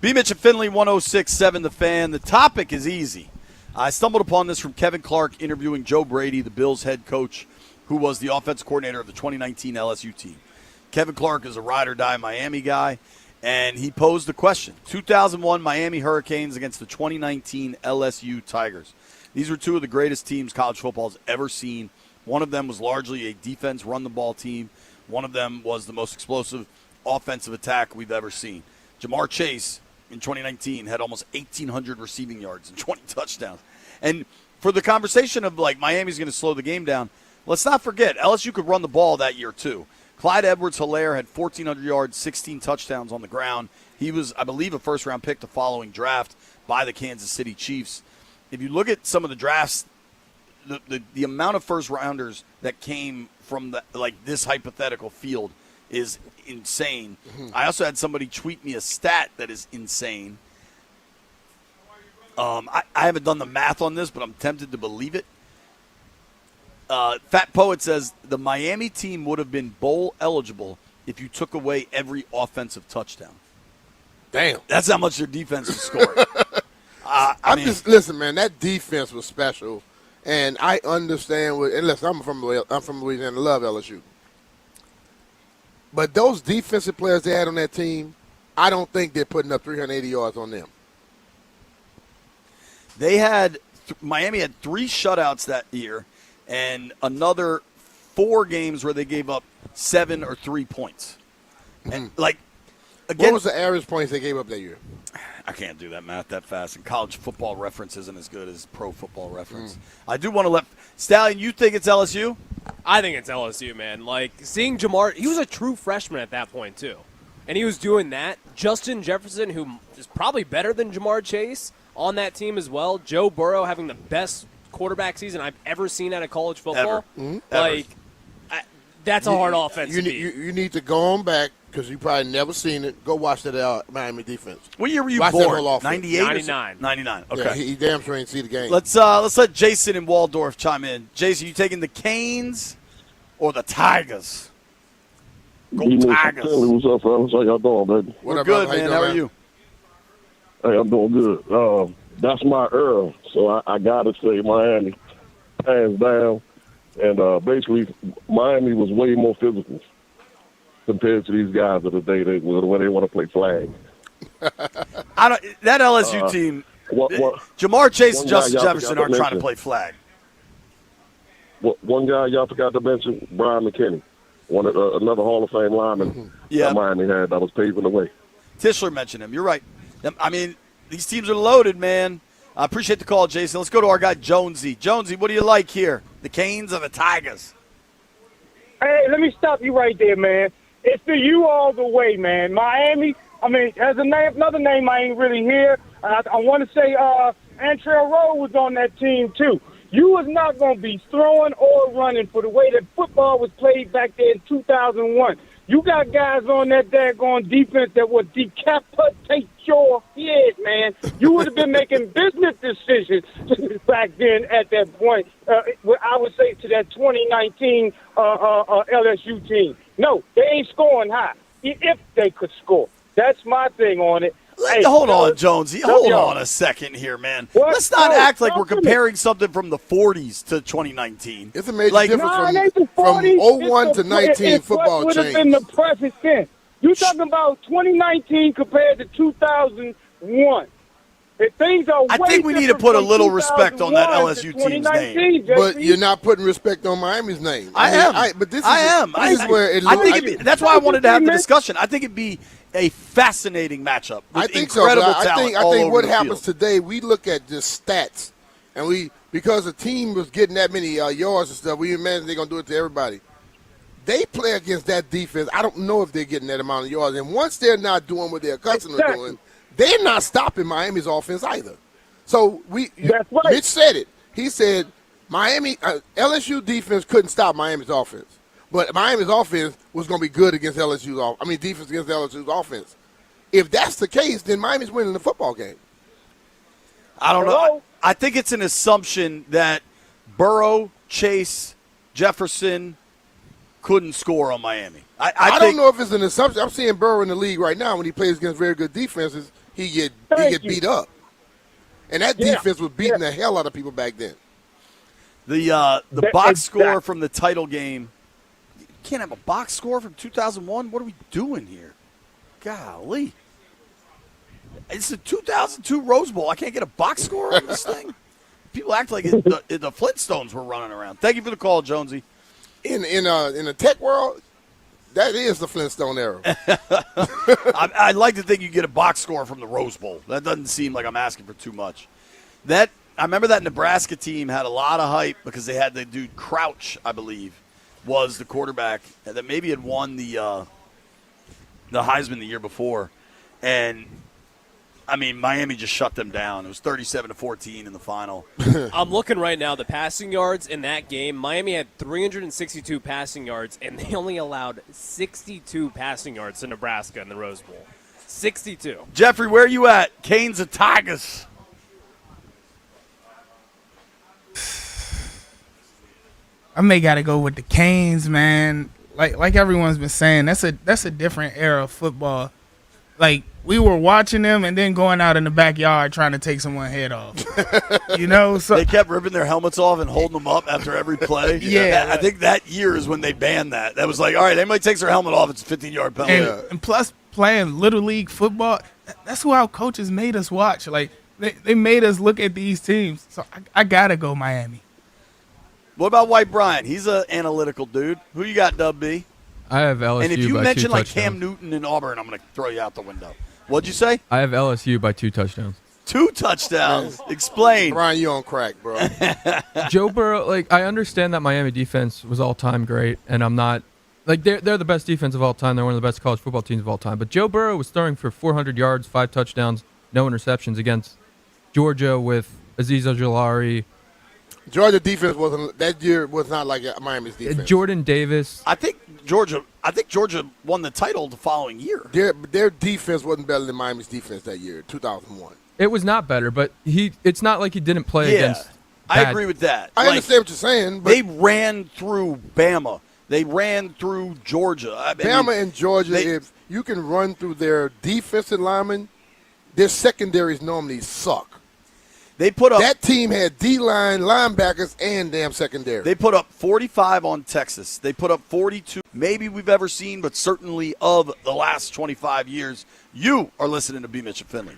B. Mitch and Finley, 106.7 The Fan. The topic is easy. I stumbled upon this from Kevin Clark interviewing Joe Brady, the Bills head coach, who was the offensive coordinator of the 2019 LSU team. Kevin Clark is a ride-or-die Miami guy, and he posed the question. 2001 Miami Hurricanes against the 2019 LSU Tigers. These were two of the greatest teams college football has ever seen. One of them was largely a defense run-the-ball team. One of them was the most explosive offensive attack we've ever seen. Jamar Chase in 2019 had almost 1,800 receiving yards and 20 touchdowns. And for the conversation of, like, Miami's going to slow the game down, let's not forget, LSU could run the ball that year too. Clyde Edwards-Helaire had 1,400 yards, 16 touchdowns on the ground. He was, I believe, a first-round pick the following draft by the Kansas City Chiefs. If you look at some of the drafts, the amount of first-rounders that came from this hypothetical field is insane. Mm-hmm. I also had somebody tweet me a stat that is insane. I haven't done the math on this, but I'm tempted to believe it. Fat Poet says the Miami team would have been bowl eligible if you took away every offensive touchdown. Damn. That's how much their defense has scored. Listen, man, that defense was special, and I understand. And listen, I'm from Louisiana, love LSU. But those defensive players they had on that team, I don't think they're putting up 380 yards on them. They had Miami had 3 shutouts that year, and another 4 games where they gave up 7 or 3 points. And, again, what was the average points they gave up that year? I can't do that math that fast, and College Football Reference isn't as good as Pro Football Reference. I do want to let Stallion. You think it's LSU? I think it's LSU, man. Like, seeing Jamar, he was a true freshman at that point too, and he was doing that. Justin Jefferson, who is probably better than Jamar Chase on that team as well. Joe Burrow having the best quarterback season I've ever seen out of college football. That's a hard offense. You need to go on back because you probably never seen it. Go watch that Miami defense. What year were you watch born? 98? 99. 99. Okay. Yeah, he damn sure ain't see the game. Let's let Jason and Waldorf chime in. Jason, you taking the Canes or the Tigers? Go Tigers. What's up, fellas? How y'all doing, baby? We're good, man. How are you? Hey, I'm doing good. That's my Earl, so I got to say Miami, hands down. And basically, Miami was way more physical compared to these guys of the day when they want to play flag. That LSU team, Jamar Chase and Justin Jefferson aren't trying to play flag. One guy y'all forgot to mention, Brian McKinney, another Hall of Fame lineman that Miami had that was paving the way. Tischler mentioned him. You're right. I mean, these teams are loaded, man. I appreciate the call, Jason. Let's go to our guy, Jonesy. Jonesy, what do you like here? The Canes or the Tigers? Hey, let me stop you right there, man. It's the U all the way, man. Miami, I mean, has another name I ain't really hear. I want to say Antrell Rowe was on that team, too. You was not going to be throwing or running for the way that football was played back there in 2001. You got guys on that daggone defense that would decapitate your head, man. You would have been making business decisions back then at that point. I would say to that 2019 LSU team. No, they ain't scoring high. If they could score. That's my thing on it. Hey, hold on, Jonesy. Hold on a second here, man. Let's not act like we're comparing something from the 40s to 2019. It's a major difference from 01 to 19 football change. Would have been the present tense. You're talking about 2019 compared to 2001. I think we need to put a little respect on that LSU team's name. But you're not putting respect on Miami's name. I am. But this is where it looks. That's why I wanted to have the discussion. I think it'd be a fascinating matchup. I think incredible so. I think what happens today, we look at just stats, and because the team was getting that many yards and stuff, we imagine they're gonna do it to everybody. They play against that defense. I don't know if they're getting that amount of yards, and once they're not doing what they're accustomed to doing, they're not stopping Miami's offense either. So Mitch said it. He said LSU defense couldn't stop Miami's offense. But Miami's offense was going to be good against defense against LSU's offense. If that's the case, then Miami's winning the football game. I don't know. I think it's an assumption that Burrow, Chase, Jefferson couldn't score on Miami. I don't know if it's an assumption. I'm seeing Burrow in the league right now when he plays against very good defenses. he get Thank you. beat up. And that Yeah. defense was beating the hell out of people back then. The box score from the title game. You can't have a box score from 2001. What are we doing here? Golly. It's the 2002 Rose Bowl. I can't get a box score on this thing. People act like the Flintstones were running around. Thank you for the call, Jonesy. In the tech world, that is the Flintstone era. I'd like to think you get a box score from the Rose Bowl. That doesn't seem like I'm asking for too much. I remember that Nebraska team had a lot of hype because they had the dude Crouch, I believe, was the quarterback that maybe had won the Heisman the year before. And I mean, Miami just shut them down. It was 37-14 in the final. I'm looking right now. The passing yards in that game, Miami had 362 passing yards, and they only allowed 62 passing yards to Nebraska in the Rose Bowl. 62. Jeffrey, where are you at? Canes and Tigers. I may got to go with the Canes, man. Like everyone's been saying, that's a different era of football. Like, we were watching them and then going out in the backyard trying to take someone's head off. So they kept ripping their helmets off and holding them up after every play. Yeah. I think that year is when they banned that. That was like, all right, anybody takes their helmet off, it's a 15-yard penalty. And plus, playing Little League football, that's who our coaches made us watch. Like, they made us look at these teams. So I got to go Miami. What about White Brian? He's an analytical dude. Who you got, Dub B? I have LSU And if you by mention 2 like touchdowns. Cam Newton and Auburn, I'm going to throw you out the window. What'd you say? I have LSU by 2 touchdowns. 2 touchdowns. Explain. Brian, you on crack, bro. Joe Burrow, I understand that Miami defense was all-time great, and I'm not they're the best defense of all time. They're one of the best college football teams of all time. But Joe Burrow was throwing for 400 yards, 5 touchdowns, no interceptions against Georgia with Azeez Ojulari. Georgia defense that year was not like Miami's defense. Jordan Davis. I think Georgia won the title the following year. Their defense wasn't better than Miami's defense that year, 2001. It was not better, but it's not like he didn't play against I bad. agree with that. I understand what you're saying, but they ran through Bama. They ran through Georgia. Bama and Georgia, if you can run through their defensive linemen, their secondaries normally suck. They put up that team had D-line, linebackers, and damn secondary. They put up 45 on Texas. They put up 42. Maybe we've ever seen, but certainly of the last 25 years. You are listening to B. Mitch and Finley.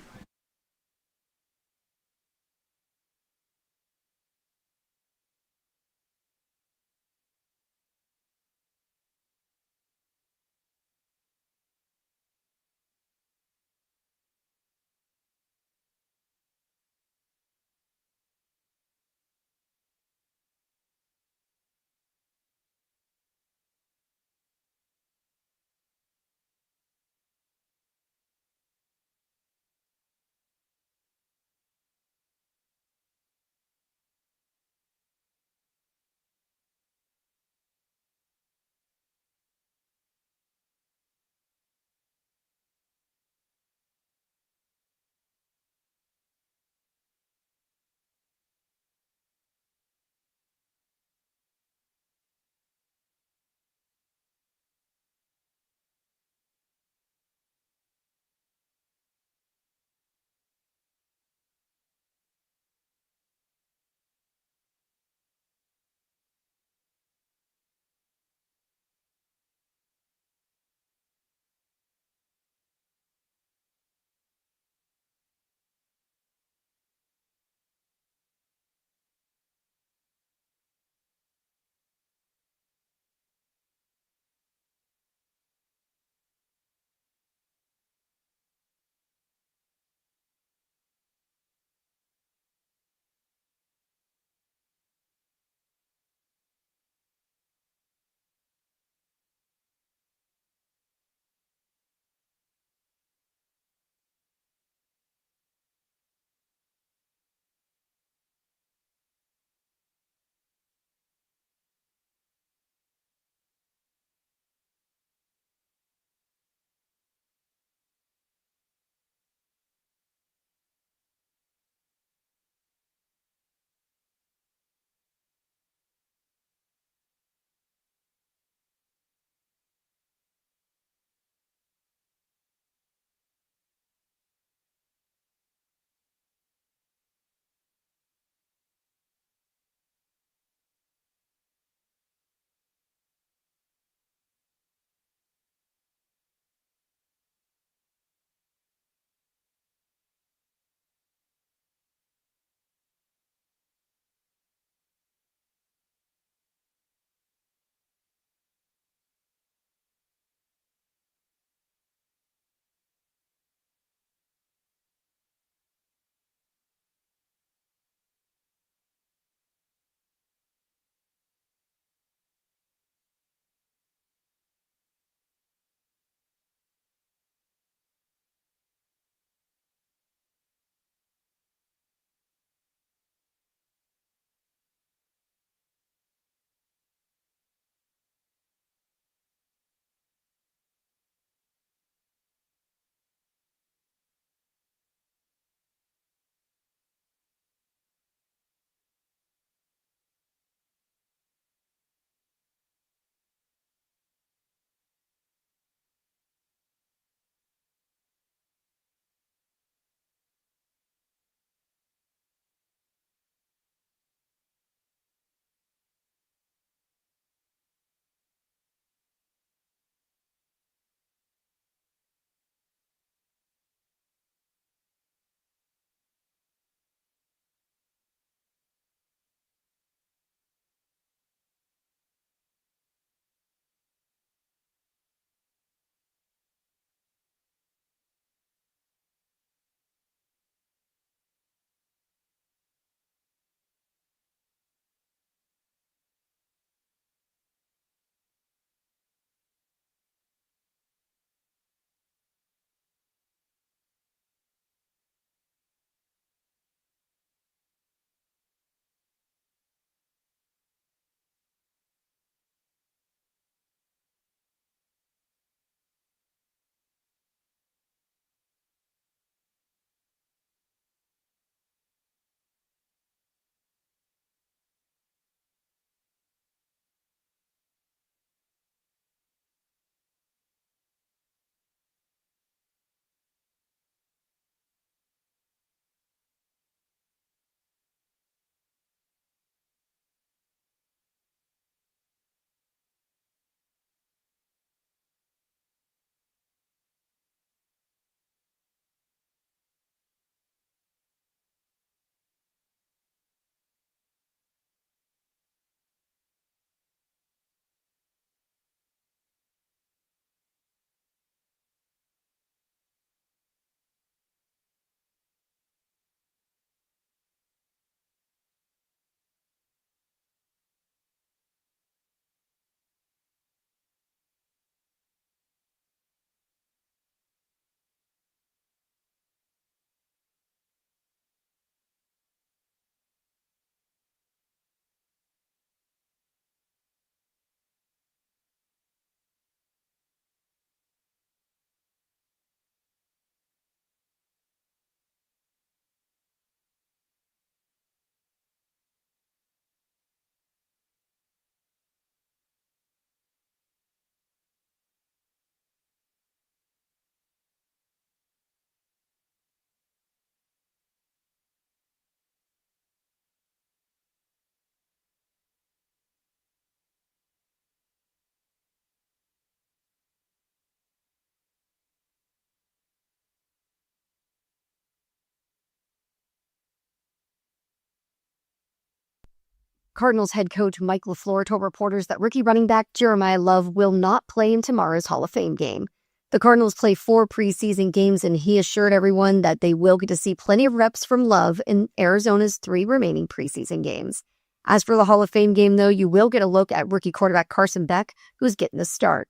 Cardinals head coach Mike LaFleur told reporters that rookie running back Jeremiah Love will not play in tomorrow's Hall of Fame game. The Cardinals play 4 preseason games, and he assured everyone that they will get to see plenty of reps from Love in Arizona's 3 remaining preseason games. As for the Hall of Fame game, though, you will get a look at rookie quarterback Carson Beck, who's getting the start.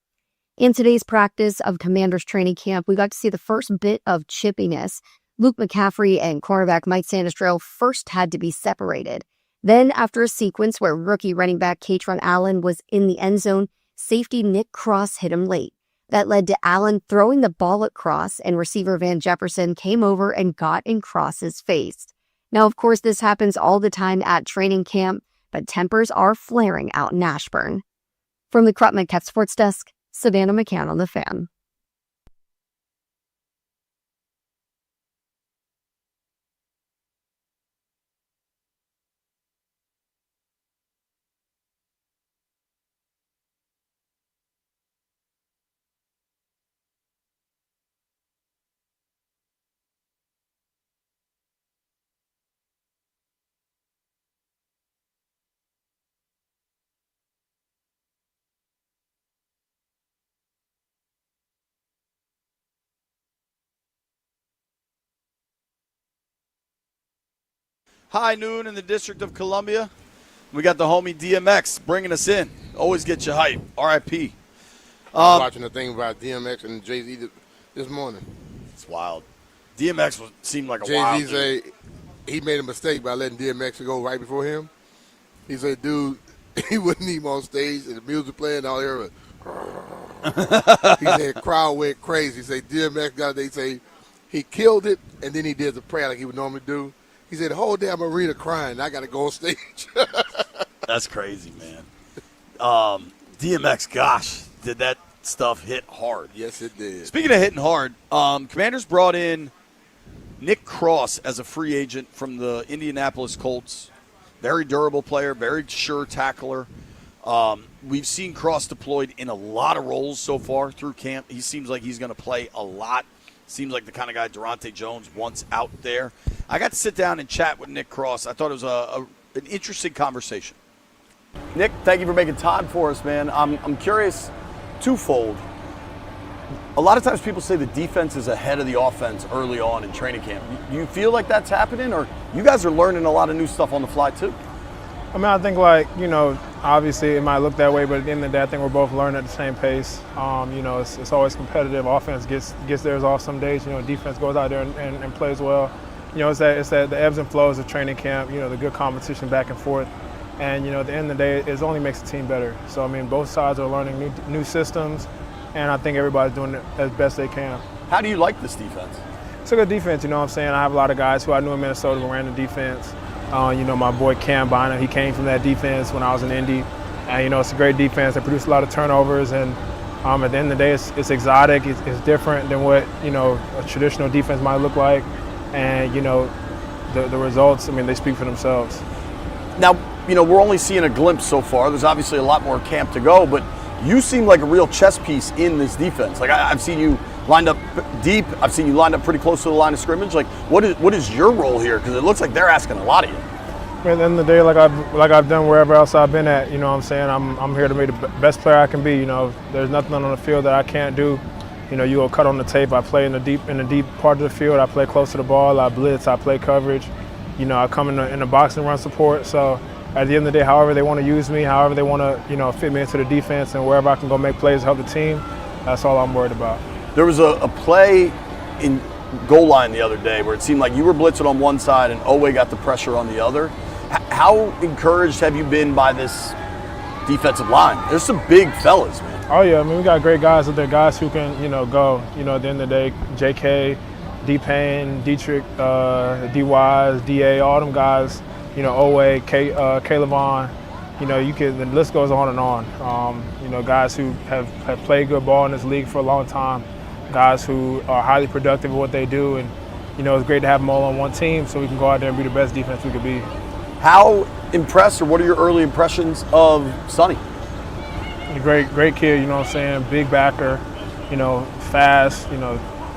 In today's practice of Commanders training camp, we got to see the first bit of chippiness. Luke McCaffrey and cornerback Mike Sandistro first had to be separated. Then, after a sequence where rookie running back Katron Allen was in the end zone, safety Nick Cross hit him late. That led to Allen throwing the ball at Cross, and receiver Van Jefferson came over and got in Cross's face. Now, of course, this happens all the time at training camp, but tempers are flaring out in Ashburn. From the Crop Metcalf Sports Desk, Savannah McCann on The Fan. High noon in the District of Columbia. We got the homie DMX bringing us in. Always get you hype. R.I.P. I was watching a thing about DMX and Jay-Z this morning. It's wild. DMX seemed like a wild dude. Jay-Z said he made a mistake by letting DMX go right before him. He said, dude, he wouldn't even on stage and the music playing all there. He said crowd went crazy. He said DMX they say he killed it and then he did the prayer like he would normally do. He said the whole damn arena crying. I got to go on stage. That's crazy, man. DMX, gosh, did that stuff hit hard. Yes, it did. Speaking of hitting hard, Commanders brought in Nick Cross as a free agent from the Indianapolis Colts. Very durable player, very sure tackler. We've seen Cross deployed in a lot of roles so far through camp. He seems like he's going to play a lot. Seems like the kind of guy Durante Jones wants out there. I got to sit down and chat with Nick Cross. I thought it was an interesting conversation. Nick, thank you for making time for us, man. I'm curious, twofold. A lot of times people say the defense is ahead of the offense early on in training camp. Do you feel like that's happening, or you guys are learning a lot of new stuff on the fly too? I mean, I think obviously it might look that way, but at the end of the day, I think we're both learning at the same pace. It's always competitive. Offense gets theirs off some days. Defense goes out there and plays well. It's that the ebbs and flows of training camp. The good competition back and forth. And at the end of the day, it only makes the team better. So I mean, both sides are learning new systems, and I think everybody's doing it as best they can. How do you like this defense? It's a good defense. I have a lot of guys who I knew in Minnesota who ran the defense. My boy Cam Bynum, he came from that defense when I was in Indy. And, it's a great defense. They produce a lot of turnovers. And at the end of the day, it's exotic. It's different than what, a traditional defense might look like. And, the results, they speak for themselves. Now, we're only seeing a glimpse so far. There's obviously a lot more camp to go. But you seem like a real chess piece in this defense. Like, I've seen you lined up deep. I've seen you lined up pretty close to the line of scrimmage. Like, what is your role here? Because it looks like they're asking a lot of you. At the end of the day, like I've done wherever else I've been at, I'm here to be the best player I can be. There's nothing on the field that I can't do. You go cut on the tape. I play in the deep part of the field. I play close to the ball. I blitz. I play coverage. I come in the box and run support. So at the end of the day, however they want to use me, however they want to fit me into the defense, and wherever I can go make plays to help the team, that's all I'm worried about. There was a play in goal line the other day where it seemed like you were blitzing on one side and Owe got the pressure on the other. How encouraged have you been by this defensive line? There's some big fellas, man. Oh, yeah. We got great guys out there, guys who can, go. At the end of the day, J.K., D-Payne, Dietrich, D-Wise, D.A., all them guys, Owe, K-Levon, the list goes on and on. Guys who have played good ball in this league for a long time, guys who are highly productive at what they do, and it's great to have them all on one team so we can go out there and be the best defense we could be. How impressed, or what are your early impressions of Sonny? A great kid, big backer, fast,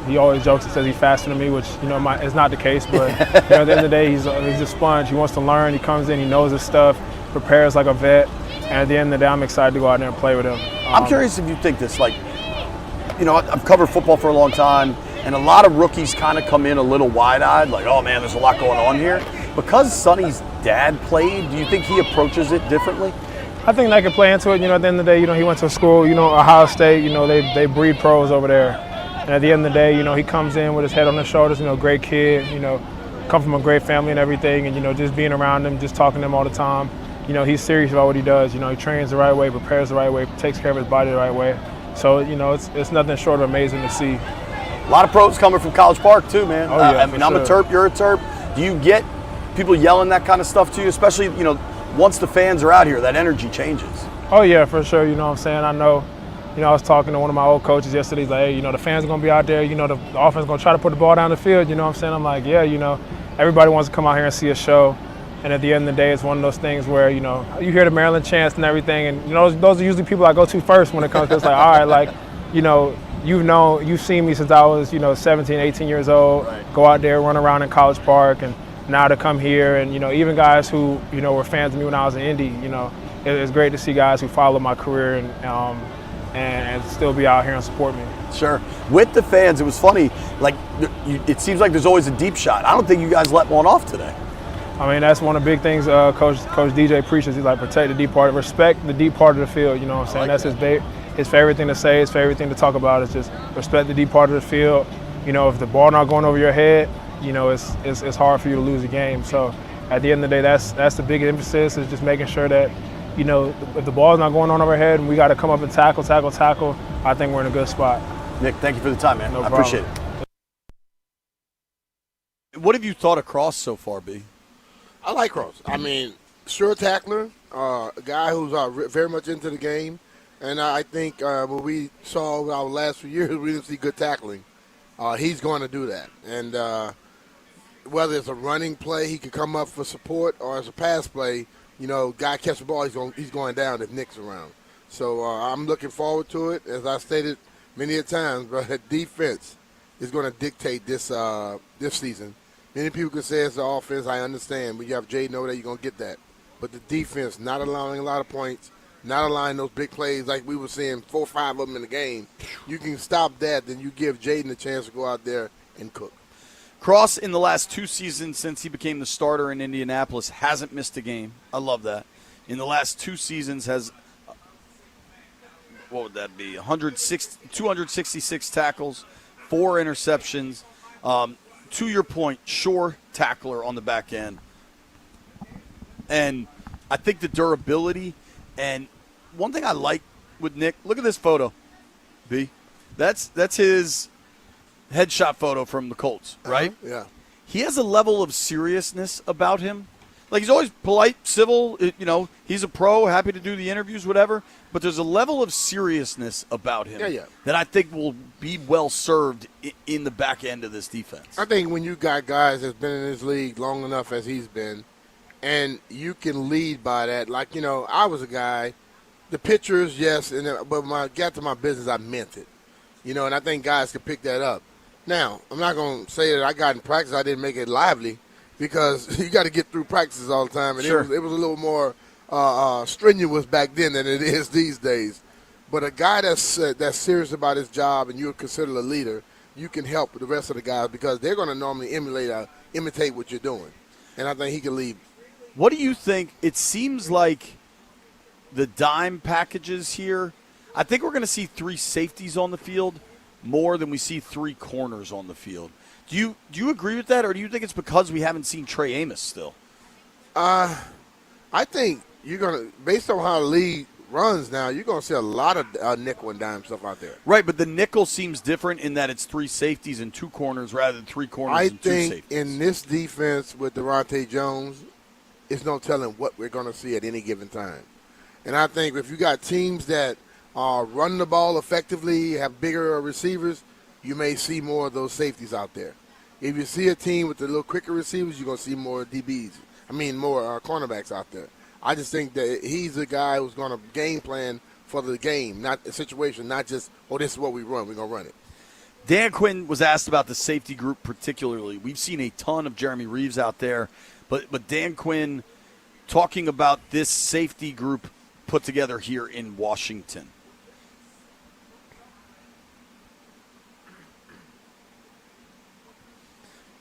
he always jokes and says he's faster than me, which, it's not the case, but at the end of the day, he's a sponge. He wants to learn. He comes in, he knows his stuff. prepares like a vet, and at the end of the day, I'm excited to go out there and play with him. I'm curious if you think this, like, you know, I've covered football for a long time, and a lot of rookies kind of come in a little wide-eyed, like, oh man, there's a lot going on here. Because Sonny's dad played, do you think he approaches it differently? I think that could play into it. You know, at the end of the day, you know, he went to school, you know, Ohio State, you know, they breed pros over there. And at the end of the day, you know, he comes in with his head on his shoulders, you know, great kid, you know, come from a great family and everything, and, you know, just being around him, just talking to him all the time. You know, he's serious about what he does. You know, he trains the right way, prepares the right way, takes care of his body the right way. So, you know, it's nothing short of amazing to see. A lot of pros coming from College Park too, man. Oh, yeah, I mean, I'm a Terp, you're a Terp. Do you get people yelling that kind of stuff to you, especially, you know, once the fans are out here, that energy changes? Oh, yeah, for sure. You know what I'm saying? I know, you know, I was talking to one of my old coaches yesterday. He's like, hey, you know, the fans are going to be out there. You know, the offense is going to try to put the ball down the field. You know what I'm saying? I'm like, yeah, you know, everybody wants to come out here and see a show. And at the end of the day, it's one of those things where, you know, you hear the Maryland chants and everything. And, you know, those are usually people I go to first when it comes to it's like, all right, like, you know, you've seen me since I was, you know, 17, 18 years old, go out there, run around in College Park, and now to come here. And, you know, even guys who, you know, were fans of me when I was in Indy, you know, it's great to see guys who follow my career and still be out here and support me. Sure. With the fans, it was funny. Like, it seems like there's always a deep shot. I don't think you guys let one off today. I mean, that's one of the big things Coach DJ preaches. He's like, protect the deep part, respect the deep part of the field. You know what I'm saying? That's his favorite thing to say, his favorite thing to talk about is just respect the deep part of the field. You know, if the ball not going over your head, you know, it's hard for you to lose a game. So at the end of the day, that's the big emphasis, is just making sure that, you know, if the ball's not going on overhead and we got to come up and tackle, I think we're in a good spot. Nick, thank you for the time, man. No I problem. appreciate it. What have you thought of Cross so far, B? I like Cross. I mean, sure tackler, a guy who's very much into the game. And I think what we saw over our last few years, we didn't see good tackling. He's going to do that. And whether it's a running play, he could come up for support, or as a pass play, you know, guy catch the ball, he's going down if Nick's around. So I'm looking forward to it. As I stated many a times, but defense is going to dictate this season. Many people could say it's the offense. I understand, but you have Jaden over there, you're going to get that. But the defense, not allowing a lot of points, not allowing those big plays like we were seeing 4 or 5 of them in the game. You can stop that, then you give Jaden a chance to go out there and cook. Cross, in the last 2 seasons since he became the starter in Indianapolis, hasn't missed a game. I love that. In the last 2 seasons has, what would that be, 266 tackles, 4 interceptions. To your point, sure tackler on the back end. And I think the durability, and one thing I like with Nick, look at this photo, B. That's his headshot photo from the Colts, right? Yeah. He has a level of seriousness about him. Like, he's always polite, civil, you know, he's a pro, happy to do the interviews, whatever. But there's a level of seriousness about him that I think will be well served in the back end of this defense. I think when you got guys that's been in this league long enough as he's been, and you can lead by that. Like, you know, I was a guy, the pictures, yes, but when I got to my business, I meant it. You know, and I think guys can pick that up. Now, I'm not going to say that I got in practice, I didn't make it lively, because you got to get through practices all the time, and it was a little more strenuous back then than it is these days. But a guy that's serious about his job and you're considered a leader, you can help the rest of the guys because they're going to normally imitate what you're doing. And I think he can lead. What do you think? It seems like the dime packages here, I think we're going to see 3 safeties on the field more than we see 3 corners on the field. Do you agree with that, or do you think it's because we haven't seen Trey Amos still? I think you're going to, based on how the league runs now, you're going to see a lot of nickel and dime stuff out there. Right, but the nickel seems different in that it's 3 safeties and 2 corners rather than 3 corners and 2 safeties. I think in this defense with Devontae Jones, it's no telling what we're going to see at any given time. And I think if you got teams that are running the ball effectively, have bigger receivers, you may see more of those safeties out there. If you see a team with the little quicker receivers, you're going to see more more cornerbacks out there. I just think that he's the guy who's going to game plan for the game, not the situation, not just, this is what we run, we're going to run it. Dan Quinn was asked about the safety group particularly. We've seen a ton of Jeremy Reeves out there, but Dan Quinn talking about this safety group put together here in Washington.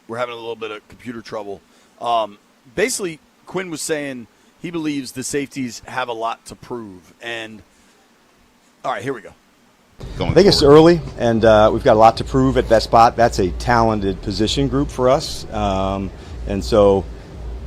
We're having a little bit of computer trouble. Basically, Quinn was saying he believes the safeties have a lot to prove. And, all right, here we go. I think it's early, and we've got a lot to prove at that spot. That's a talented position group for us. And so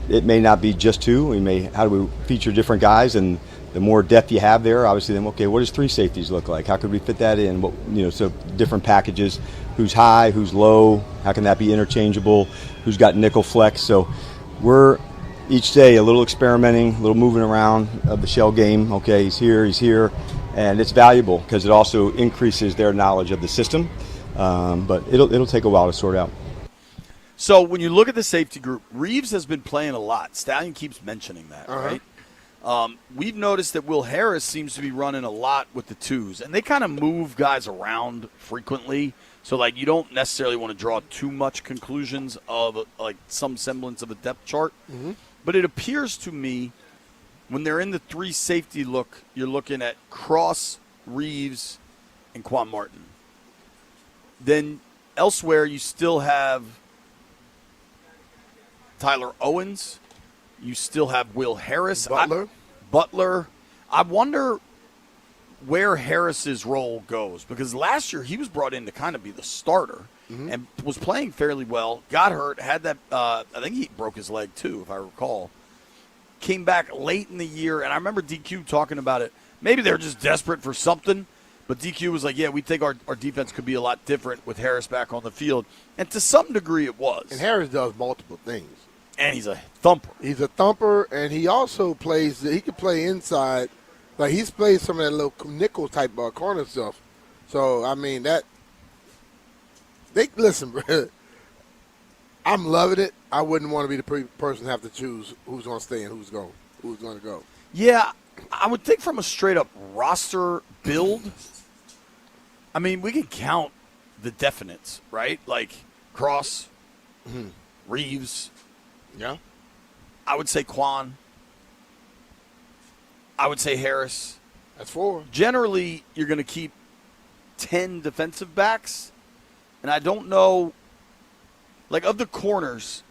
it may not be just two. How do we feature different guys? And the more depth you have there, obviously, then, okay, what does three safeties look like? How could we fit that in? So different packages. Who's high, who's low? How can that be interchangeable? Who's got nickel flex? So we're each day a little experimenting, a little moving around of the shell game. Okay, he's here. And it's valuable because it also increases their knowledge of the system. But it'll take a while to sort out. So when you look at the safety group, Reeves has been playing a lot. Stallion keeps mentioning that, right? We've noticed that Will Harris seems to be running a lot with the twos, and they kind of move guys around frequently. So, like, you don't necessarily want to draw too much conclusions of, like, some semblance of a depth chart. Mm-hmm. But it appears to me when they're in the three safety look, you're looking at Cross, Reeves, and Quan Martin. Then elsewhere, you still have Tyler Owens. You still have Will Harris. Butler. I wonder where Harris's role goes, because last year he was brought in to kind of be the starter and was playing fairly well. Got hurt, had that I think he broke his leg too, if I recall. Came back late in the year, and I remember DQ talking about it. Maybe they were just desperate for something, but DQ was like, yeah, we think our defense could be a lot different with Harris back on the field. And to some degree it was. And Harris does multiple things. And he's a thumper. He's a thumper, and he also plays – he can play inside. Like, he's played some of that little nickel type corner stuff. So, I mean, listen, bro. I'm loving it. I wouldn't want to be the person to have to choose who's going to stay and who's going to go. Yeah, I would think from a straight-up roster build, I mean, we can count the definites, right? Like Cross, Reeves. Yeah. I would say Quan. I would say Harris. That's 4. Generally, you're going to keep 10 defensive backs, and I don't know, like, of the corners.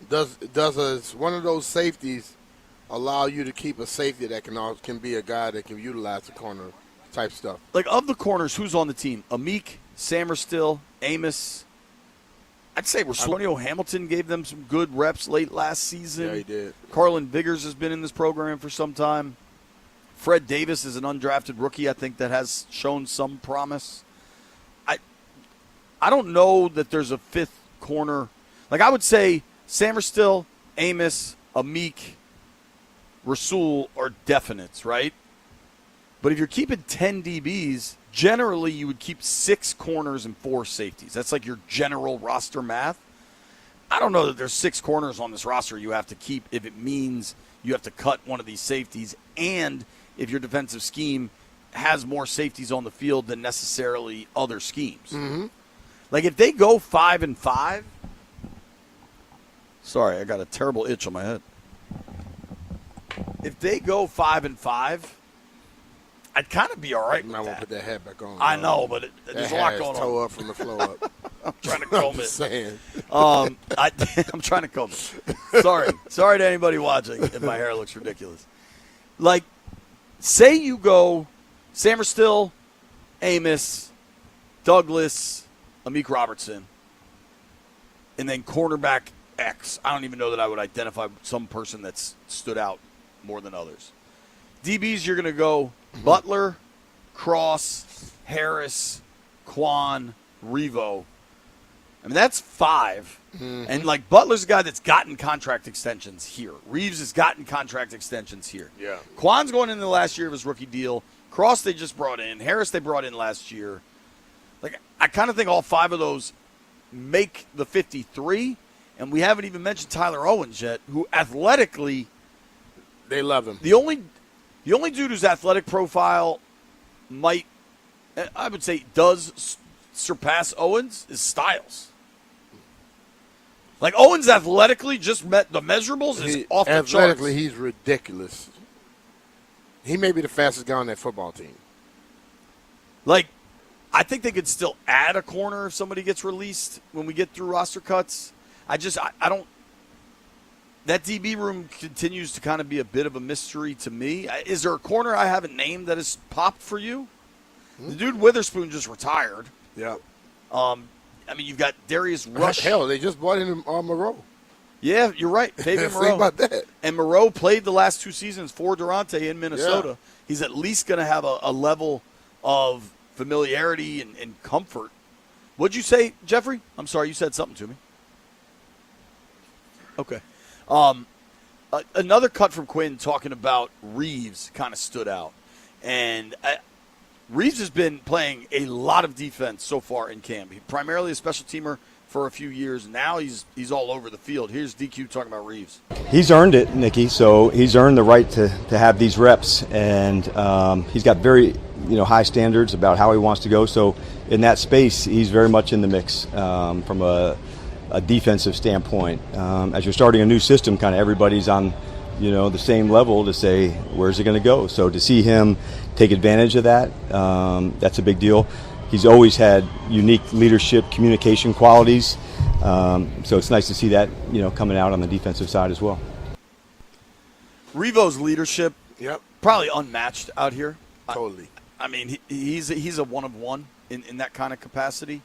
Does one of those safeties allow you to keep a safety that can be a guy that can utilize the corner type stuff? Like, of the corners, who's on the team? Amik, Samerstill, Amos. I'd say Rosanio Hamilton gave them some good reps late last season. Yeah, he did. Carlin Biggers has been in this program for some time. Fred Davis is an undrafted rookie, I think, that has shown some promise. I don't know that there's a fifth corner. Like, I would say Samerstill, Amos, Amik, Rasul are definites, right? But if you're keeping 10 DBs, generally you would keep 6 corners and 4 safeties. That's like your general roster math. I don't know that there's 6 corners on this roster you have to keep if it means you have to cut one of these safeties, and if your defensive scheme has more safeties on the field than necessarily other schemes. Mm-hmm. Like, if they go 5-5, sorry, I got a terrible itch on my head. If they go 5-5, I'd kind of be all right with I won't that. put that hat back on. I know, but there's a lot going on. Toe up from the floor up. I'm trying to comb it. Saying. I'm trying to comb it. Sorry to anybody watching if my hair looks ridiculous. Like, say you go Samerstill, Amos, Douglas, Amik Robertson, and then cornerback X. I don't even know that I would identify some person that's stood out more than others. DBs, you're going to go Butler, Cross, Harris, Quan, Revo. I mean, that's 5. Mm-hmm. And, like, Butler's a guy that's gotten contract extensions here. Reeves has gotten contract extensions here. Yeah. Quan's going into the last year of his rookie deal. Cross they just brought in. Harris they brought in last year. Like, I kind of think all 5 of those make the 53. And we haven't even mentioned Tyler Owens yet, who athletically – they love him. The only dude whose athletic profile might, I would say, does surpass Owens is Styles. Like Owens athletically just met the measurables is off the charts. Athletically, he's ridiculous. He may be the fastest guy on that football team. Like, I think they could still add a corner if somebody gets released when we get through roster cuts. I don't. That DB room continues to kind of be a bit of a mystery to me. Is there a corner I haven't named that has popped for you? The dude Witherspoon just retired. Yeah. I mean, you've got Darius Rush. Hell, they just brought in Moreau. Yeah, you're right. Fabian Moreau. Think about that. And Moreau played the last 2 seasons for Durante in Minnesota. Yeah. He's at least going to have a level of familiarity and comfort. What'd you say, Jeffrey? I'm sorry, you said something to me. Okay. Another cut from Quinn talking about Reeves kind of stood out. And Reeves has been playing a lot of defense so far in camp. He's primarily a special teamer for a few years. Now he's all over the field. Here's DQ talking about Reeves. He's earned it, Nikki. So he's earned the right to have these reps, and he's got very high standards about how he wants to go. So in that space, he's very much in the mix from a defensive standpoint. As you're starting a new system, kind of everybody's on the same level to say where's it going to go. So to see him take advantage of that, that's a big deal. He's always had unique leadership, communication qualities. So it's nice to see that, coming out on the defensive side as well. Revo's leadership, yep, probably unmatched out here. Totally. I mean, he's a one of one in that kind of capacity.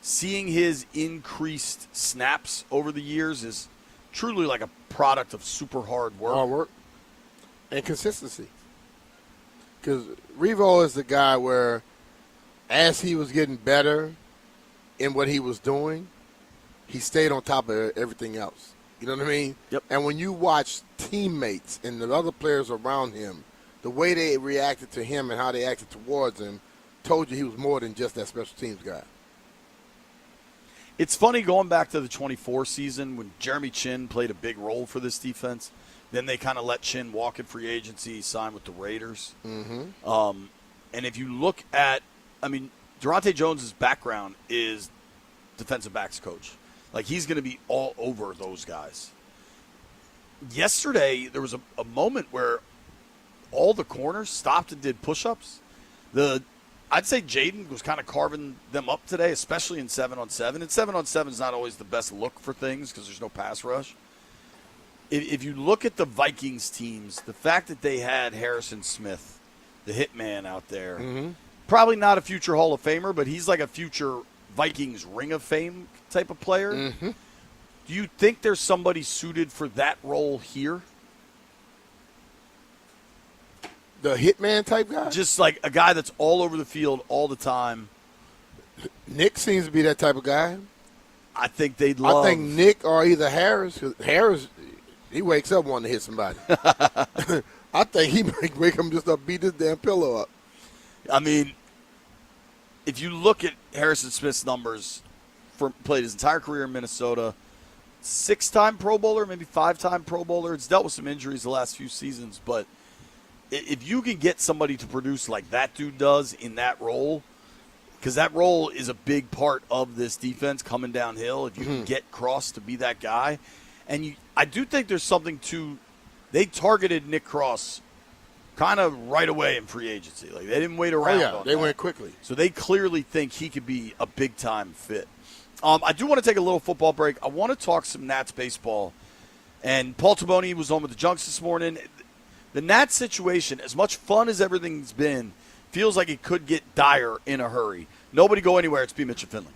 Seeing his increased snaps over the years is truly like a product of super hard work. Hard work and consistency. Because Revo is the guy where, as he was getting better in what he was doing, he stayed on top of everything else. You know what I mean? Yep. And when you watch teammates and the other players around him, the way they reacted to him and how they acted towards him told you he was more than just that special teams guy. It's funny going back to the 24 season when Jeremy Chin played a big role for this defense. Then they kind of let Chin walk in free agency, sign with the Raiders. Mm-hmm. And if you look at, Durante Jones' background is defensive backs coach. Like, he's going to be all over those guys. Yesterday, there was a moment where all the corners stopped and did push-ups. I'd say Jaden was kind of carving them up today, especially in 7-on-7. And 7-on-7 is not always the best look for things because there's no pass rush. If you look at the Vikings teams, the fact that they had Harrison Smith, the hitman out there, probably not a future Hall of Famer, but he's like a future Vikings Ring of Fame type of player. Mm-hmm. Do you think there's somebody suited for that role here? The hitman type guy? Just like a guy that's all over the field all the time. Nick seems to be that type of guy. I think they'd love. I think Nick or either Harris. 'Cause Harris, he wakes up wanting to hit somebody. I think he might wake him just up, beat his damn pillow up. I mean, if you look at Harrison Smith's numbers, played his entire career in Minnesota, 6-time Pro Bowler, maybe 5-time Pro Bowler. It's dealt with some injuries the last few seasons, but if you can get somebody to produce like that dude does in that role, because that role is a big part of this defense coming downhill, if you can get Cross to be that guy. And I do think there's something to – they targeted Nick Cross kind of right away in free agency. Like, they didn't wait around on They that. went quickly. So they clearly think he could be a big-time fit. I do want to take a little football break. I want to talk some Nats baseball. And Paul Taboni was on with the Junks this morning. The Nats situation, as much fun as everything's been, feels like it could get dire in a hurry. Nobody go anywhere. It's B. Mitch and Finley.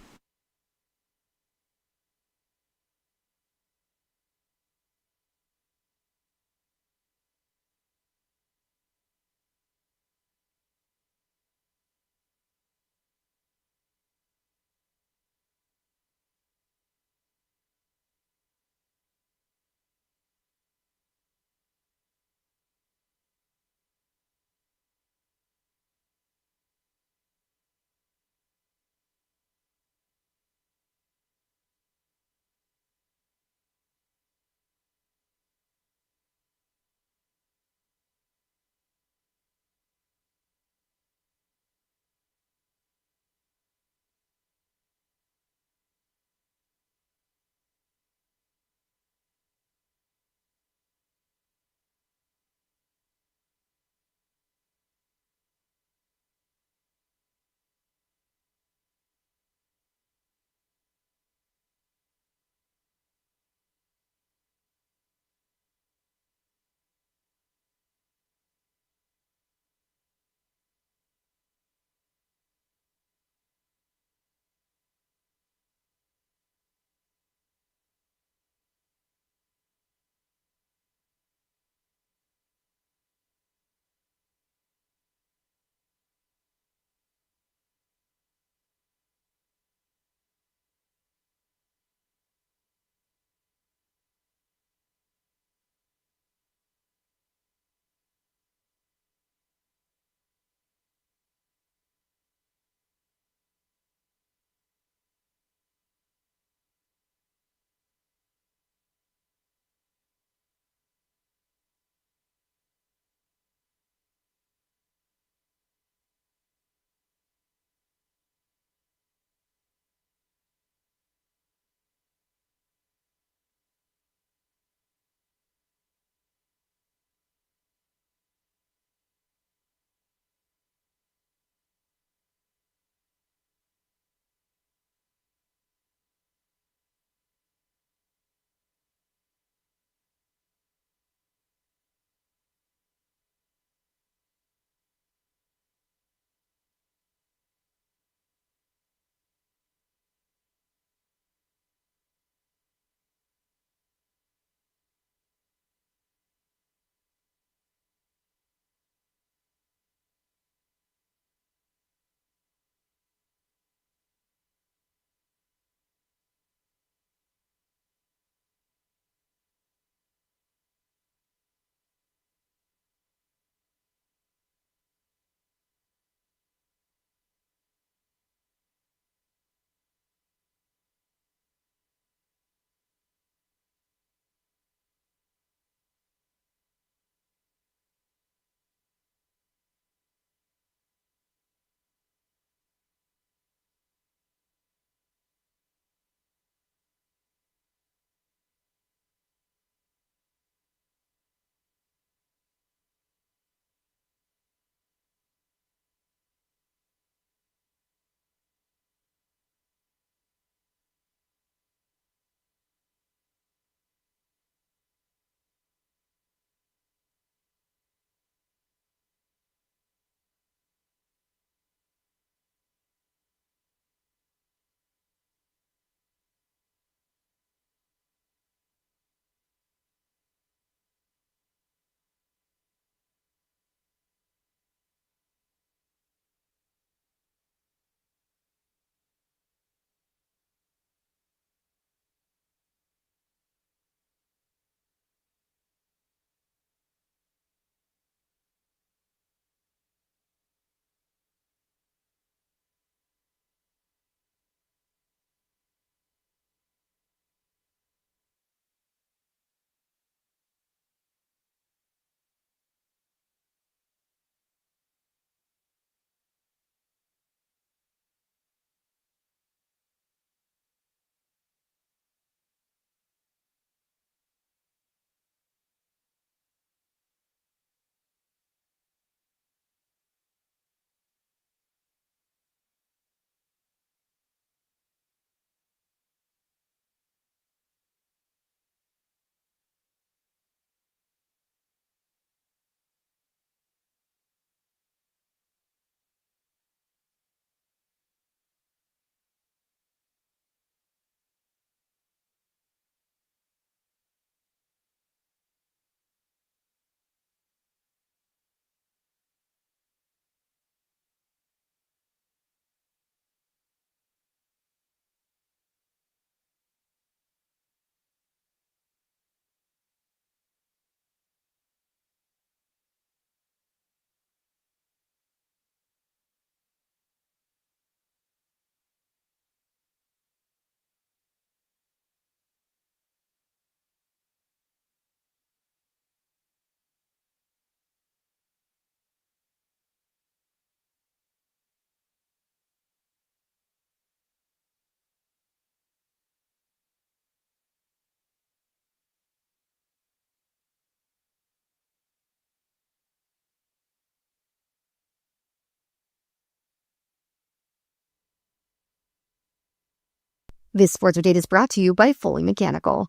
This sports update is brought to you by Fully Mechanical.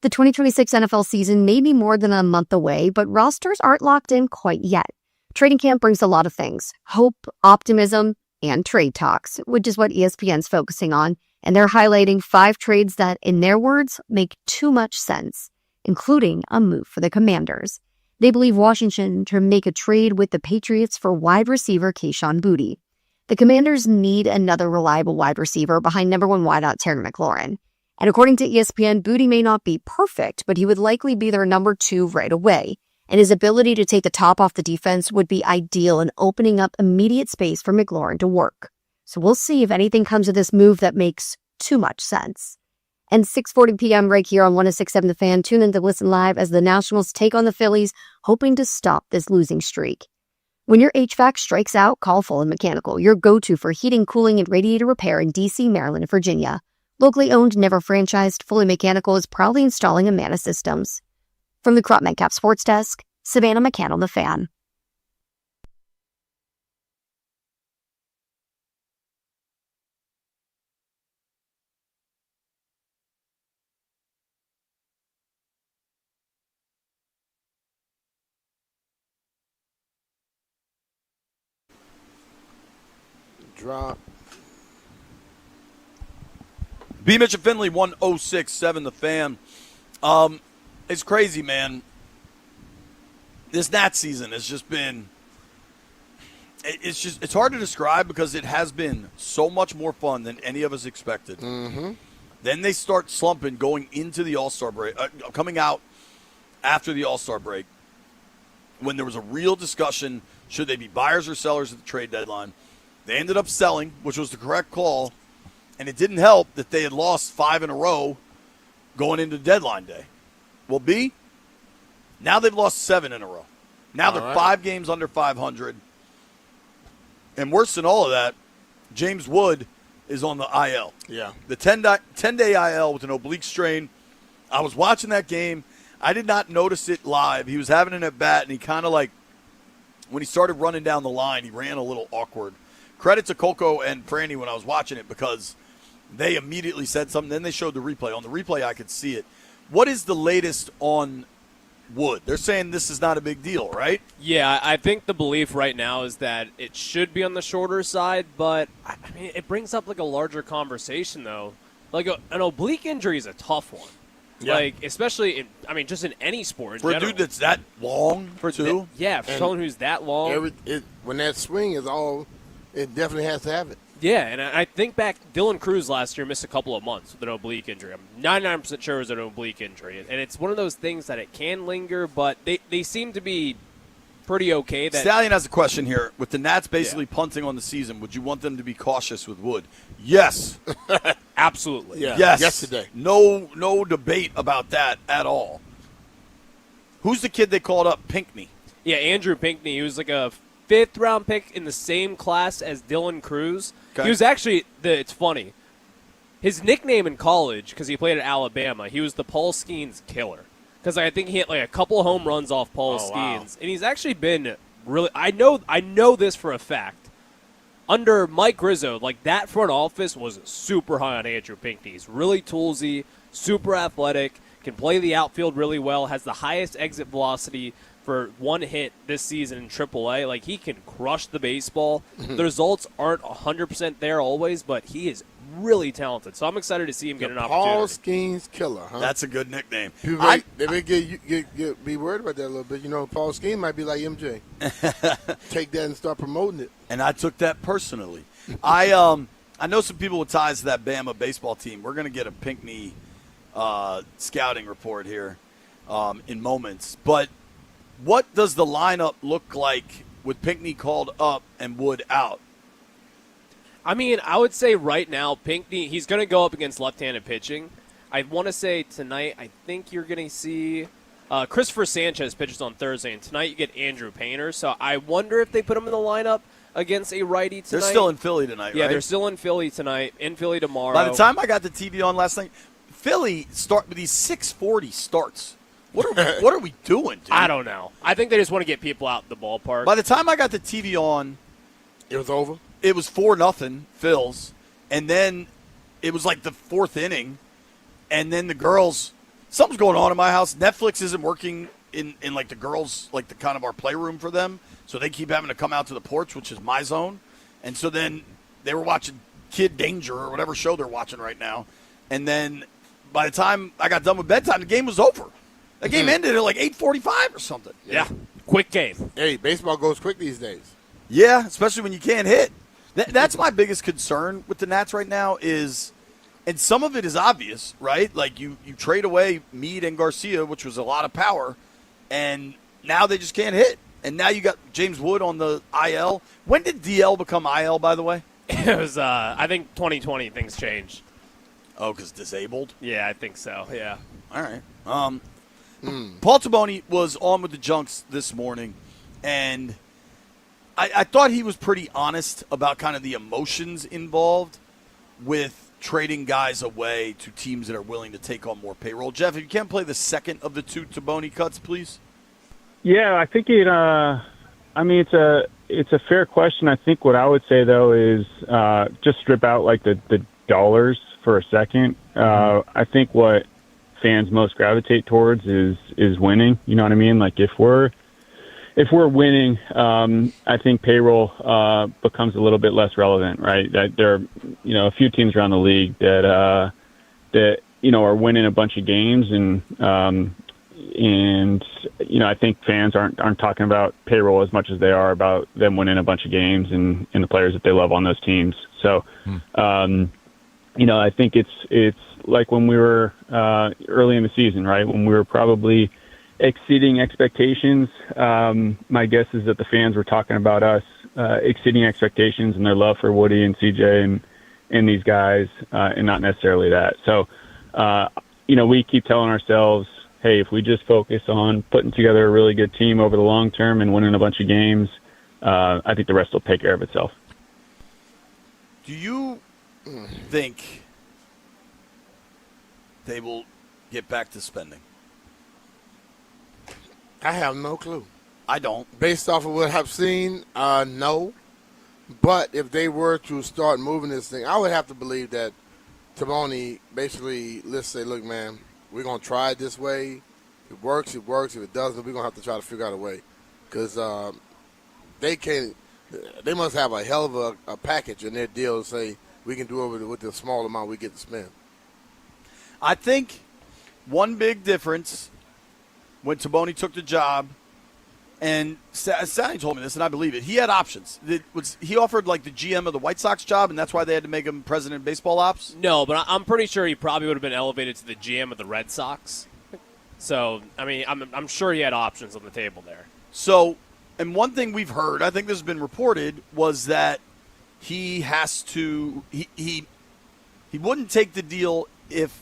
The 2026 NFL season may be more than a month away, but rosters aren't locked in quite yet. Training camp brings a lot of things: hope, optimism, and trade talks, which is what ESPN's focusing on, and they're highlighting 5 trades that, in their words, make too much sense, including a move for the Commanders. They believe Washington to make a trade with the Patriots for wide receiver Kayshon Boutte. The Commanders need another reliable wide receiver behind number 1 wideout Terry McLaurin. And according to ESPN, Boutte may not be perfect, but he would likely be their number 2 right away. And his ability to take the top off the defense would be ideal in opening up immediate space for McLaurin to work. So we'll see if anything comes of this move that makes too much sense. And 6:40 p.m. right here on 106.7 The Fan. Tune in to listen live as the Nationals take on the Phillies, hoping to stop this losing streak. When your HVAC strikes out, call Fulham Mechanical, your go-to for heating, cooling, and radiator repair in D.C., Maryland, and Virginia. Locally owned, never franchised, Fulham Mechanical is proudly installing Amana systems. From the Crop Metcalf Sports Desk, Savannah McCannell, The Fan. Drop. B. Mitch and Finley, 106.7 The Fan. It's crazy, man. This Nat season has just been – it's hard to describe because it has been so much more fun than any of us expected. Mm-hmm. Then they start slumping going into the All-Star break, coming out after the All-Star break when there was a real discussion, should they be buyers or sellers at the trade deadline. They ended up selling, which was the correct call, and it didn't help that they had lost 5 in a row going into deadline day. Well, B, now they've lost 7 in a row. Now they're 5 games under 500. And worse than all of that, James Wood is on the IL. Yeah. The 10-day IL with an oblique strain. I was watching that game. I did not notice it live. He was having an at-bat, and he kind of like, when he started running down the line, he ran a little awkward. Credit to Coco and Franny when I was watching it because they immediately said something. Then they showed the replay. On the replay, I could see it. What is the latest on Wood? They're saying this is not a big deal, right? Yeah, I think the belief right now is that it should be on the shorter side, but I mean, it brings up like a larger conversation, though. Like an oblique injury is a tough one. Yeah. Like, especially in, just in any sport in For general. a dude that's that long, For too? for someone who's that long. When that swing is all, it definitely has to have it. Yeah, and I think back, Dylan Cruz last year missed a couple of months with an oblique injury. I'm 99% sure it was an oblique injury. And it's one of those things that it can linger, but they seem to be pretty okay. Stallion has a question here. With the Nats basically punting on the season, would you want them to be cautious with Wood? Yes. Absolutely. Yeah. Yes. Yesterday. No debate about that at all. Who's the kid they called up? Pinckney. Yeah, Andrew Pinckney. He was like a 5th-round pick in the same class as Dylan Cruz. Okay. He was actually, it's funny, his nickname in college, because he played at Alabama, he was the Paul Skeens Killer. Because I think he hit like a couple of home runs off Paul Skeens. Wow. And he's actually been really, I know this for a fact. Under Mike Rizzo, like that front office was super high on Andrew Pinckney. He's really toolsy, super athletic, can play the outfield really well, has the highest exit velocity for one hit this season in AAA. Like, he can crush the baseball. The results aren't 100% there always, but he is really talented. So I'm excited to see him get an opportunity. Paul Skeens Killer, huh? That's a good nickname. People they may be worried about that a little bit. You know, Paul Skeens might be like MJ. Take that and start promoting it. And I took that personally. I know some people with ties to that Bama baseball team. We're going to get a Pinckney scouting report here in moments. But what does the lineup look like with Pinckney called up and Wood out? I mean, I would say right now, Pinckney, he's going to go up against left-handed pitching. I want to say tonight, I think you're going to see Christopher Sanchez pitches on Thursday, and tonight you get Andrew Painter. So I wonder if they put him in the lineup against a righty tonight. They're still in Philly tonight, Yeah, right? they're still in Philly tonight, in Philly tomorrow. By the time I got the TV on last night, Philly start with these 6:40 starts. What are we doing, dude? I don't know. I think they just want to get people out the ballpark. By the time I got the TV on, it was over. It was 4-0 Phils, and then it was like the fourth inning, and then the girls, something's going on in my house. Netflix isn't working in like the girls, like the kind of our playroom for them, so they keep having to come out to the porch, which is my zone. And so then they were watching Kid Danger or whatever show they're watching right now, and then by the time I got done with bedtime, the game was over. The game ended at like 8:45 or something. Yeah, quick game. Hey, baseball goes quick these days. Yeah, especially when you can't hit. That's my biggest concern with the Nats right now is, and some of it is obvious, right? Like you trade away Meade and Garcia, which was a lot of power, and now they just can't hit. And now you got James Wood on the IL. When did DL become IL, by the way? It was, I think 2020 things changed. Oh, because disabled? Yeah, I think so, yeah. All right. Paul Taboni was on with the Junks this morning, and I thought he was pretty honest about kind of the emotions involved with trading guys away to teams that are willing to take on more payroll. Jeff, if you can't play the second of the two Taboni cuts, please. Yeah, I think it. I mean, it's a fair question. I think what I would say though is just strip out like the dollars for a second. I think what fans most gravitate towards is winning. You know what I mean? Like if we're winning, I think payroll becomes a little bit less relevant, right? That there are a few teams around the league that are winning a bunch of games, and I think fans aren't talking about payroll as much as they are about them winning a bunch of games and the players that they love on those teams. So, I think it's like when we were early in the season, right? When we were probably exceeding expectations. My guess is that the fans were talking about us exceeding expectations and their love for Woody and CJ and these guys, and not necessarily that. So, we keep telling ourselves, hey, if we just focus on putting together a really good team over the long term and winning a bunch of games, I think the rest will take care of itself. Do you think they will get back to spending? I have no clue. I don't. Based off of what I've seen, no. But if they were to start moving this thing, I would have to believe that Taboni basically, let's say, look, man, we're going to try it this way. If it works, it works. If it doesn't, we're going to have to try to figure out a way. Because they must have a hell of a package in their deal to say we can do it with the small amount we get to spend. I think one big difference when Taboni took the job, and Sally told me this, and I believe it, he had options. He offered like the GM of the White Sox job, and that's why they had to make him president of baseball ops? No, but I'm pretty sure he probably would have been elevated to the GM of the Red Sox. So, I mean, I'm sure he had options on the table there. So, and one thing we've heard, I think this has been reported, was that he has to he wouldn't take the deal if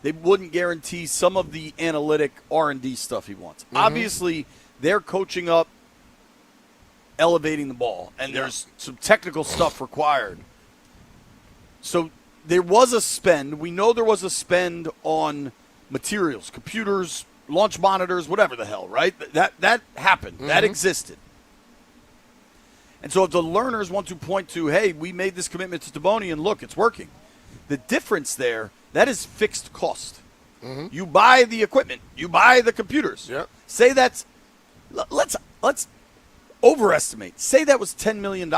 they wouldn't guarantee some of the analytic R&D stuff he wants. Mm-hmm. Obviously, they're coaching up, elevating the ball, and there's some technical stuff required. So there was a spend. We know there was a spend on materials, computers, launch monitors, whatever the hell, right? That happened. Mm-hmm. That existed. And so if the learners want to point to, hey, we made this commitment to Taboni, and look, it's working. The difference there, that is fixed cost. Mm-hmm. You buy the equipment. You buy the computers. Yep. Say that's let's overestimate. Say that was $10 million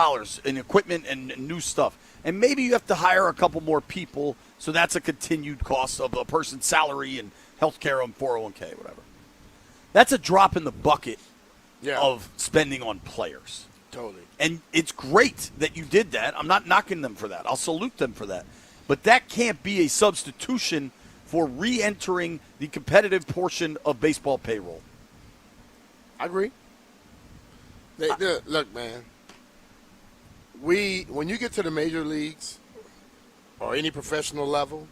in equipment and new stuff. And maybe you have to hire a couple more people, so that's a continued cost of a person's salary and health care and 401k, whatever. That's a drop in the bucket of spending on players. Totally. And it's great that you did that. I'm not knocking them for that. I'll salute them for that. But that can't be a substitution for re-entering the competitive portion of baseball payroll. I agree. Look, man, when you get to the major leagues or any professional level,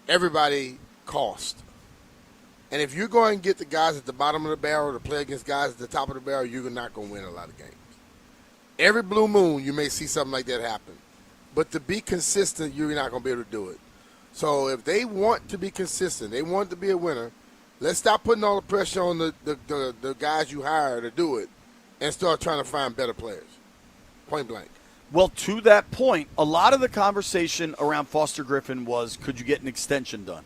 everybody costs. And if you're going to get the guys at the bottom of the barrel to play against guys at the top of the barrel, you're not going to win a lot of games. Every blue moon, you may see something like that happen. But to be consistent, you're not going to be able to do it. So if they want to be consistent, they want to be a winner, let's stop putting all the pressure on the guys you hire to do it and start trying to find better players. Point blank. Well, to that point, a lot of the conversation around Foster Griffin was, could you get an extension done?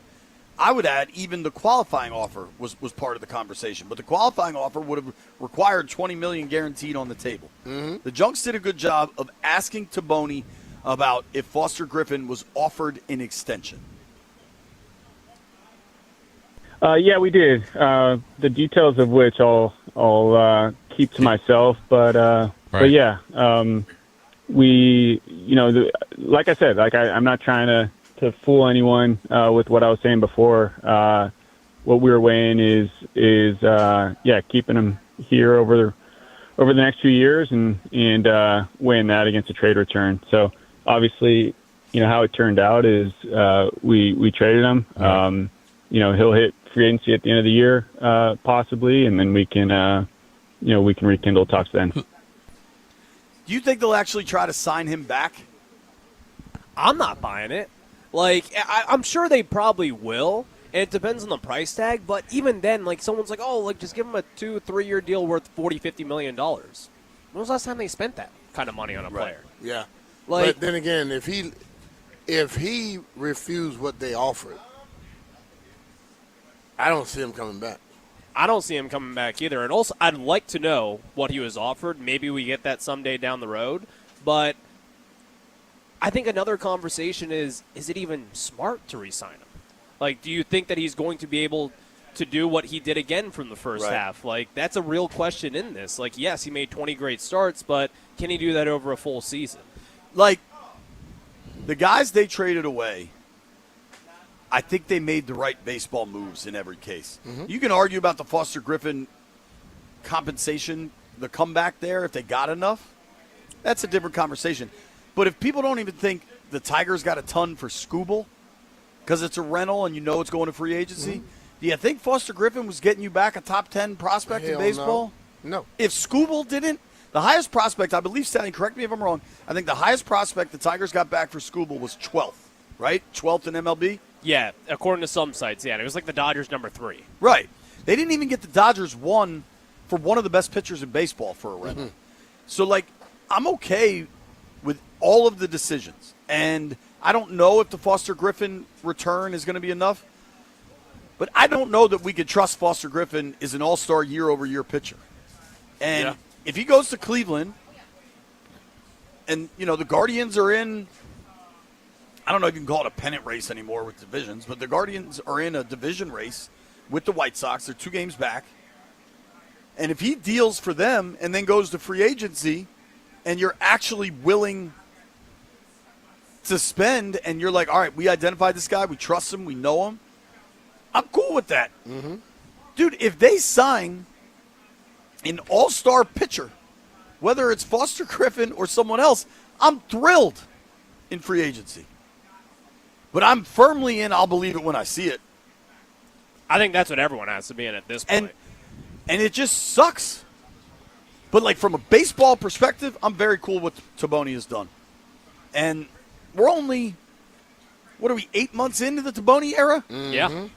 I would add even the qualifying offer was part of the conversation, but the qualifying offer would have required $20 million guaranteed on the table. Mm-hmm. The Junks did a good job of asking Taboni about if Foster Griffin was offered an extension. Yeah, we did. The details of which I'll keep to myself, but yeah, we, like I said, I'm not trying to fool anyone with what I was saying before. What we were weighing is keeping him here over the next few years and weighing that against a trade return. So obviously, how it turned out is we traded him. He'll hit free agency at the end of the year, possibly, and then we can rekindle talks then. Do you think they'll actually try to sign him back? I'm not buying it. I'm sure they probably will, and it depends on the price tag. But even then, someone's like, oh, just give him a 2-3 year deal worth $40-50 million. When was the last time they spent that kind of money on a player? Yeah. But then again, if he refused what they offered, I don't see him coming back. I don't see him coming back either. And also, I'd like to know what he was offered. Maybe we get that someday down the road. But I think another conversation is it even smart to re-sign him? Do you think that he's going to be able to do what he did again from the first half? That's a real question in this. Yes, he made 20 great starts, but can he do that over a full season? The guys they traded away, I think they made the right baseball moves in every case. Mm-hmm. You can argue about the Foster Griffin compensation, the comeback there, if they got enough. That's a different conversation. But if people don't even think the Tigers got a ton for Skubal because it's a rental and it's going to free agency, do you think Foster Griffin was getting you back a top 10 prospect in baseball? No. If Skubal didn't, the highest prospect, I believe, Stanley, correct me if I'm wrong, I think the highest prospect the Tigers got back for Skubal was 12th, right? 12th in MLB? Yeah, according to some sites, yeah. And it was the Dodgers number 3. Right. They didn't even get the Dodgers one for one of the best pitchers in baseball for a rental. So, I'm okay with all of the decisions. And I don't know if the Foster Griffin return is going to be enough. But I don't know that we could trust Foster Griffin is an all-star year-over-year pitcher. And if he goes to Cleveland and, the Guardians are in – I don't know if you can call it a pennant race anymore with divisions, but the Guardians are in a division race with the White Sox. They're 2 games back. And if he deals for them and then goes to free agency and you're actually willing to spend and you're like, all right, we identified this guy, we trust him, we know him, I'm cool with that. Mm-hmm. Dude, if they sign an all-star pitcher, whether it's Foster Griffin or someone else, I'm thrilled in free agency. But I'm firmly in, I'll believe it when I see it. I think that's what everyone has to be in at this point. And it just sucks. But, from a baseball perspective, I'm very cool with what Taboni has done. And we're only, 8 months into the Taboni era? Mm-hmm. Yeah.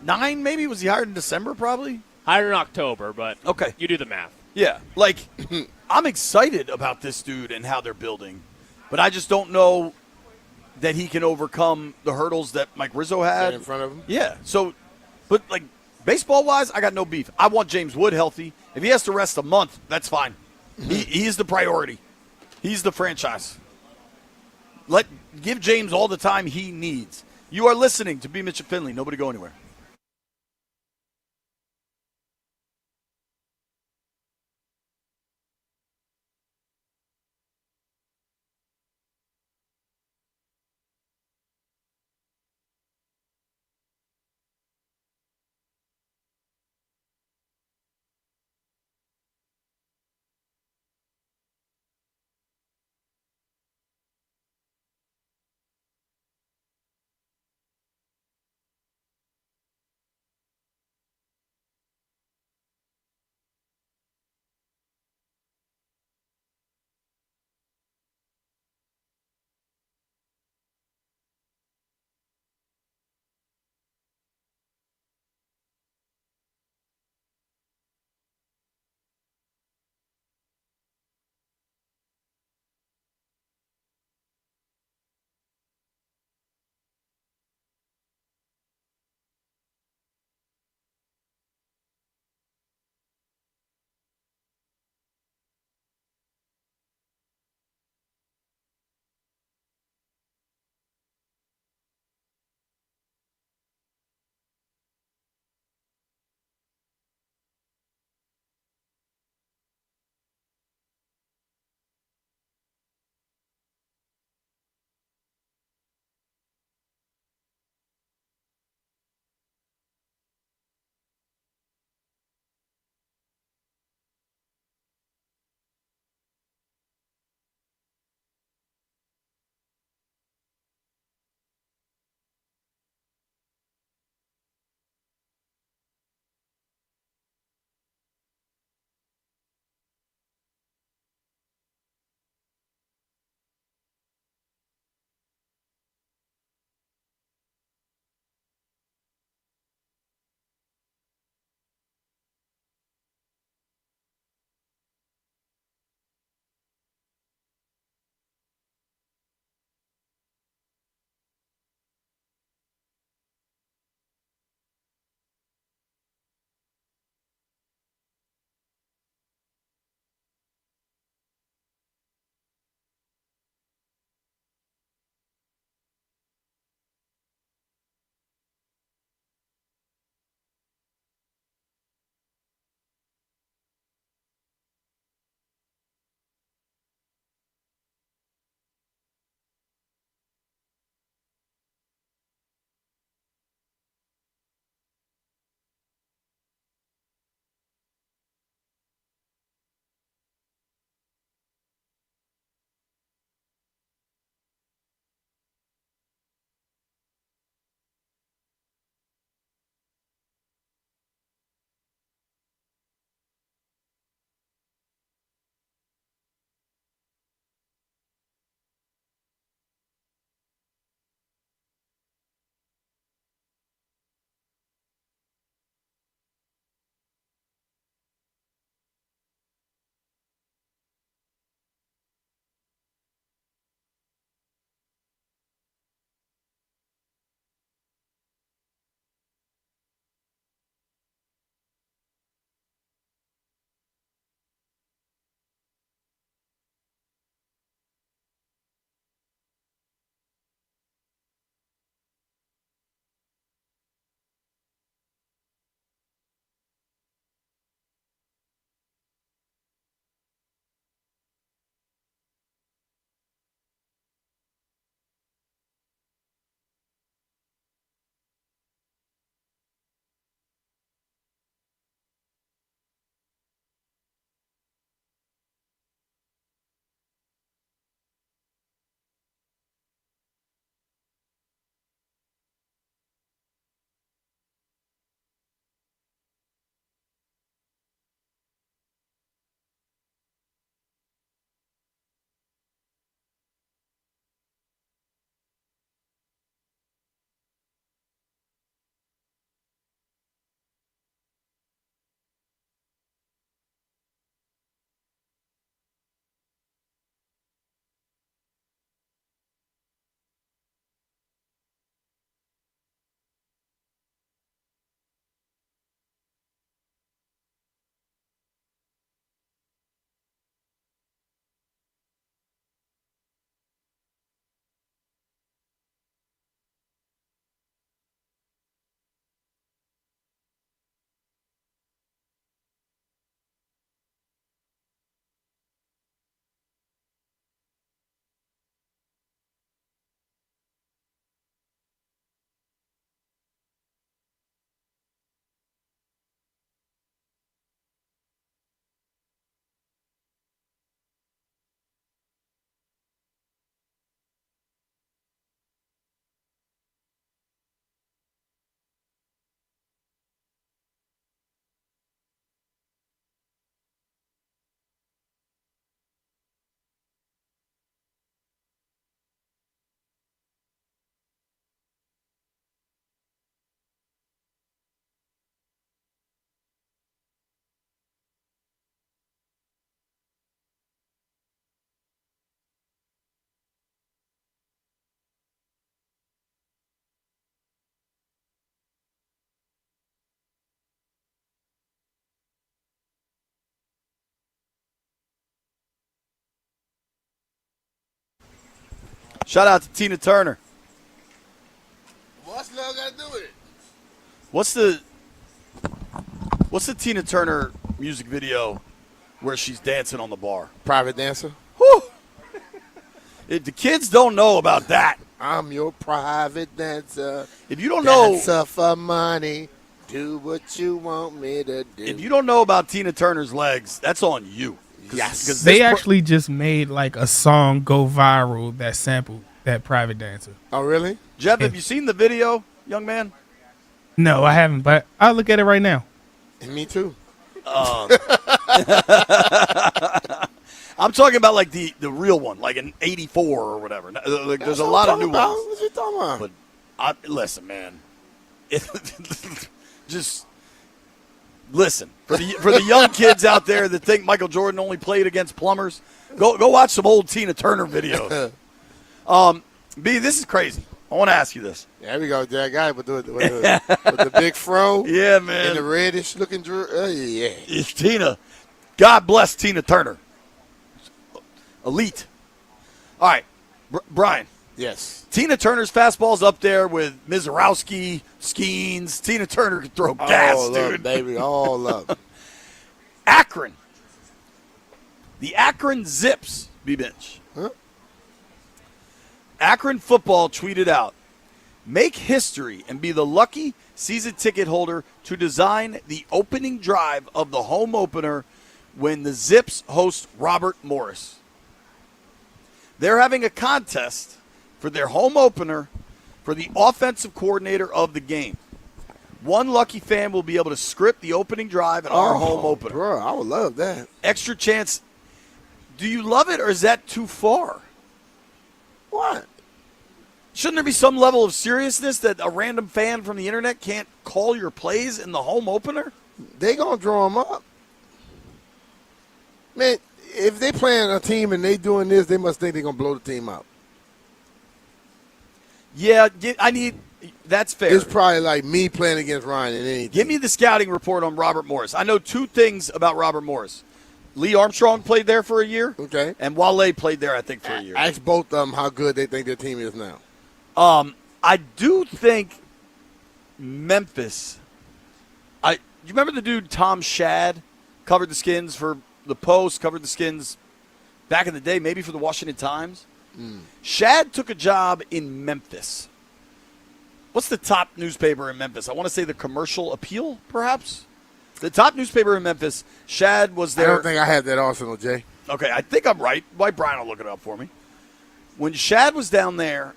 9 maybe? Was he hired in December probably? Hired in October, but okay, you do the math. Yeah. I'm excited about this dude and how they're building. But I just don't know that he can overcome the hurdles that Mike Rizzo had in front of him. Yeah. So, but baseball-wise, I got no beef. I want James Wood healthy. If he has to rest a month, that's fine. He is the priority. He's the franchise. Give James all the time he needs. You are listening to B. Mitch and Finley. Nobody go anywhere. Shout out to Tina Turner. What's love got to do with it? What's the Tina Turner music video where she's dancing on the bar? Private dancer. Whew. The kids don't know about that. I'm your private dancer. If you don't know, dancer for money. Do what you want me to do. if you don't know about Tina Turner's legs, that's on you. Yes. They actually just made like a song go viral that sampled that Private Dancer. Oh, really? Jeff, have you seen the video, young man? No, I haven't, but I'll look at it right now. And me too. I'm talking about like the real one, like an 84 or whatever. Like, there's a lot of new ones. What you talking about? But listen, man. Just listen for the young kids out there that think Michael Jordan only played against plumbers. Go watch some old Tina Turner videos. B, this is crazy. I want to ask you this. There we go, that guy with the big fro. Yeah, man. And the reddish looking. Yeah. It's Tina. God bless Tina Turner. Elite. All right, Brian. Yes. Tina Turner's fastball's up there with Mizorowski, Skeens. Tina Turner can throw gas, all love, dude. baby. All love. Akron. The Akron Zips, B-Bench. Huh? Akron football tweeted out, make history and be the lucky season ticket holder to design the opening drive of the home opener when the Zips host Robert Morris. They're having a contest for their home opener for the offensive coordinator of the game. One lucky fan will be able to script the opening drive at our home opener. Bro, I would love that. Extra chance. Do you love it, or is that too far? What? Shouldn't there be some level of seriousness that a random fan from the internet can't call your plays in the home opener? They going to draw them up. Man, if they playing a team and they doing this, they must think they're going to blow the team out. Yeah, that's fair. It's probably like me playing against Ryan and anything. Give me the scouting report on Robert Morris. I know two things about Robert Morris. Lee Armstrong played there for a year. Okay. And Wale played there, I think, for a year. Ask both of them how good they think their team is now. I do think Memphis. You remember the dude Tom Shad covered the Skins for the Post, covered the Skins back in the day, maybe for the Washington Times? Shad took a job in Memphis. What's the top newspaper in Memphis? I want to say the Commercial Appeal, perhaps? The top newspaper in Memphis, Shad was there. I don't think I had that arsenal, Jay. Okay, I think I'm right. Why Brian will look it up for me. When Shad was down there,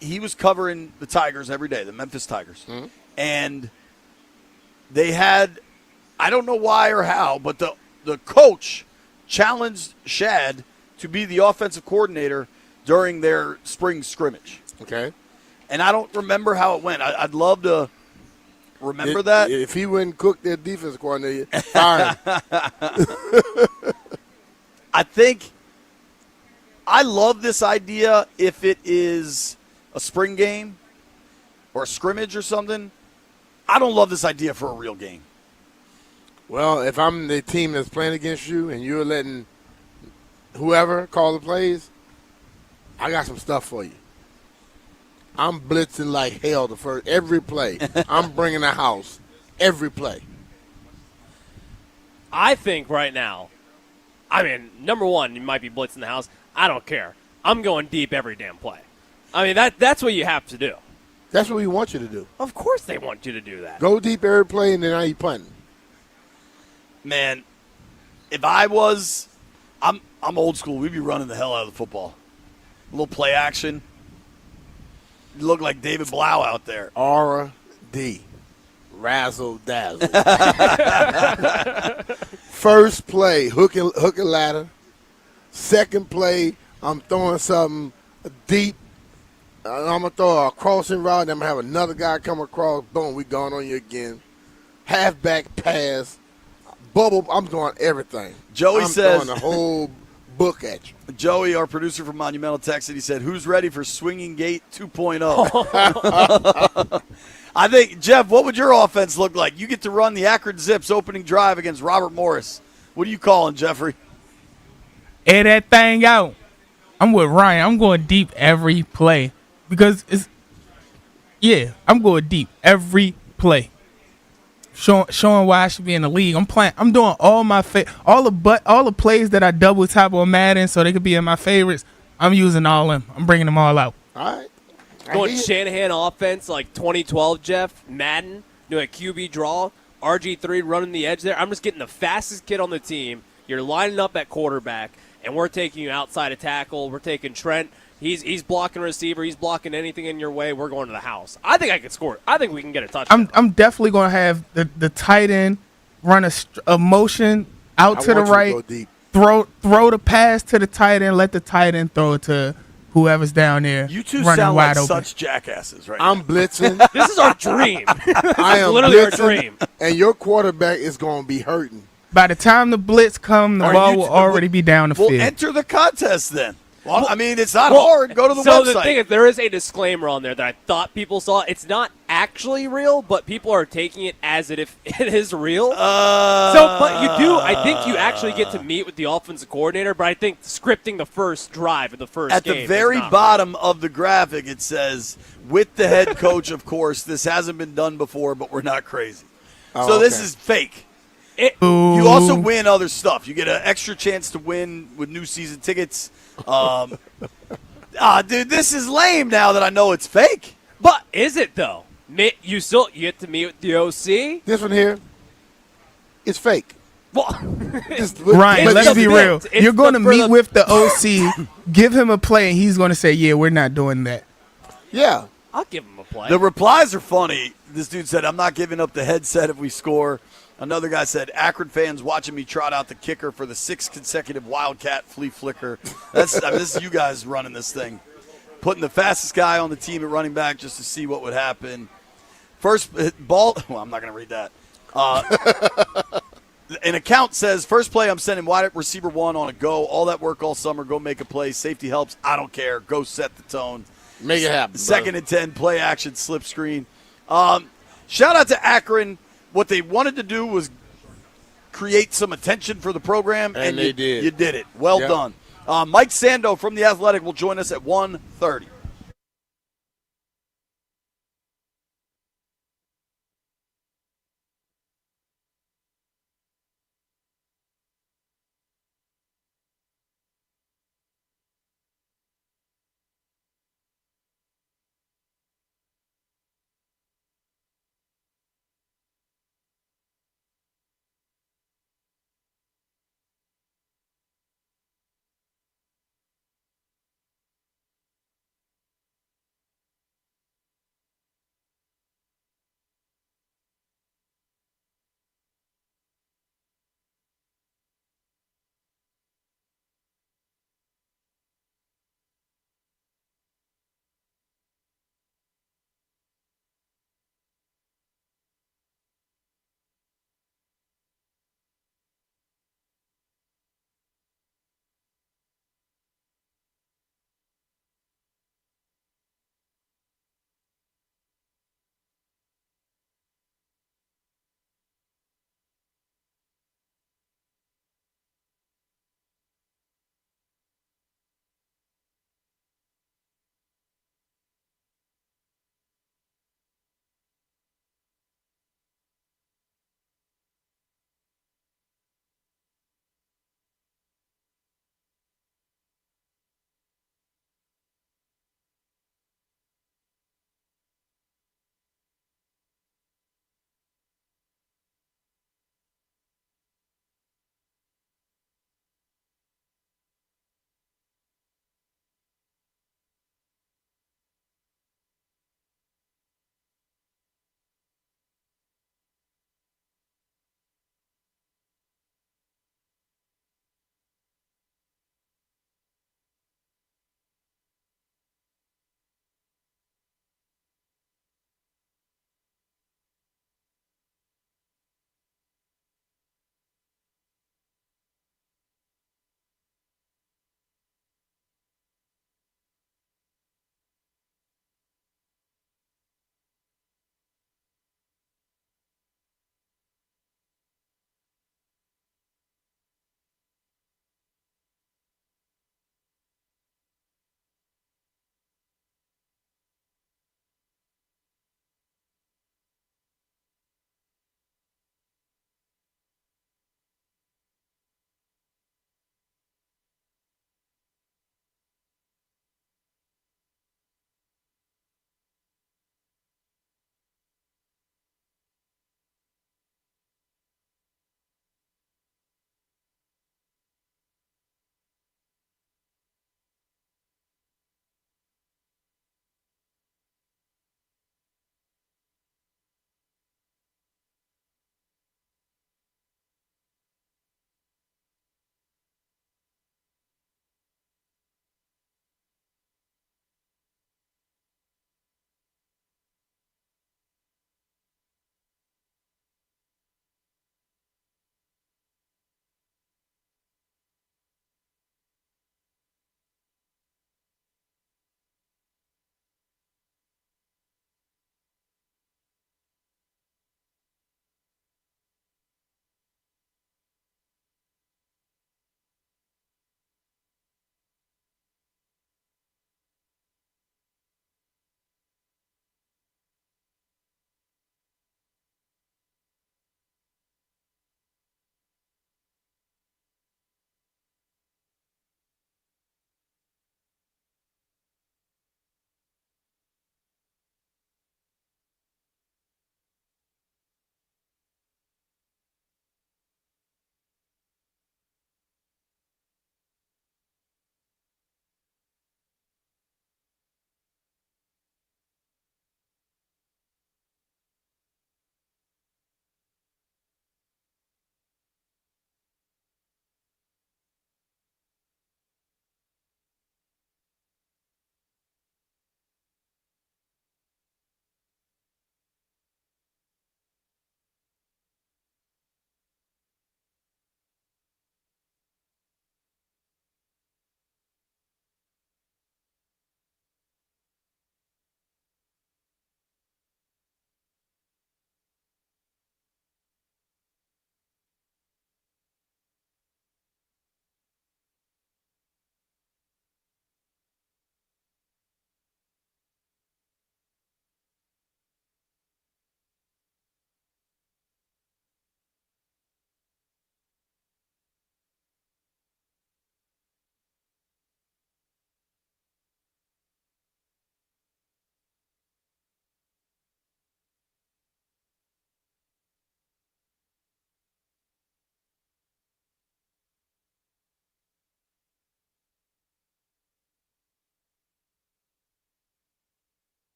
he was covering the Tigers every day, the Memphis Tigers. Mm-hmm. And they had, I don't know why or how, but the coach challenged Shad to be the offensive coordinator during their spring scrimmage. Okay. And I don't remember how it went. I'd love to remember that. If he wouldn't cook their defense coordinator, fire him. I think I love this idea if it is a spring game or a scrimmage or something. I don't love this idea for a real game. Well, if I'm the team that's playing against you and you're letting whoever call the plays, I got some stuff for you. I'm blitzing like hell every play. I'm bringing the house every play. I think right now, number one, you might be blitzing the house. I don't care. I'm going deep every damn play. That's what you have to do. That's what we want you to do. Of course they want you to do that. Go deep every play, and then now you punting. Man, if I was, I'm old school. We'd be running the hell out of the football. A little play action. You look like David Blau out there. Aura D. Razzle dazzle. First play, hook and ladder. Second play, I'm throwing something deep. I'm going to throw a crossing route, and I'm going to have another guy come across. Boom, we going on you again. Halfback pass. Bubble, I'm doing everything. Joey says. I'm throwing the whole book at you. Joey, our producer from Monumental, texted. He said, who's ready for Swinging Gate 2.0? I think, Jeff, what would your offense look like? You get to run the Akron Zips opening drive against Robert Morris. What are you calling, Jeffrey? Air that thing out. I'm with Ryan. I'm going deep every play because I'm going deep every play. Showing why I should be in the league. I'm doing all my all the plays that I double tap on Madden so they could be in my favorites. I'm using all of them. I'm bringing them all out. All right. Going Shanahan offense like 2012, Jeff. Madden doing a QB draw. RG3 running the edge there. I'm just getting the fastest kid on the team. You're lining up at quarterback, and we're taking you outside of tackle. We're taking Trent. He's blocking receiver. He's blocking anything in your way. We're going to the house. I think I can score. I think we can get a touchdown. I'm definitely going to have the tight end run a motion out to the right. Throw the pass to the tight end. Let the tight end throw it to whoever's down there. You two running sound wide like open. such jackasses right I'm now. blitzing. This is our dream. I am literally our blitzing, dream. and your quarterback is going to be hurting. By the time the blitz come, the ball will already be down the Well, field. enter the contest then. Well, I mean, it's not hard. Go to the so website. the thing is, there is a disclaimer on there that I thought people saw. It's not actually real, but people are taking it as if it is real. But you do. I think you actually get to meet with the offensive coordinator. But I think scripting the first drive of the first At game the is very not bottom of the graphic, it says, with the head coach, of course, this hasn't been done before, but we're not crazy. Oh, So this okay. is fake. Ooh. You also win other stuff. You get an extra chance to win with new season tickets. Dude, this is lame now that I know it's fake. But is it though? You get to meet with the OC. This one here, it's fake. Well, Ryan, let's be real. It's You're going to for meet the- with the OC, give him a play, and he's going to say, "Yeah, we're not doing that." Yeah. I'll give him a play. The replies are funny. This dude said, I'm not giving up the headset if we score. Another guy said, Akron fans watching me trot out the kicker for the 6th consecutive Wildcat flea flicker. This is you guys running this thing. Putting the fastest guy on the team at running back just to see what would happen. First ball. Well, I'm not going to read that. An account says, first play, I'm sending wide receiver 1 on a go. All that work all summer. Go make a play. Safety helps. I don't care. Go set the tone. Make it happen. Second and 10, play action, slip screen. Shout out to Akron. What they wanted to do was create some attention for the program, And they did. You did it. Well Yep. done. Mike Sando from The Athletic will join us at 1:30.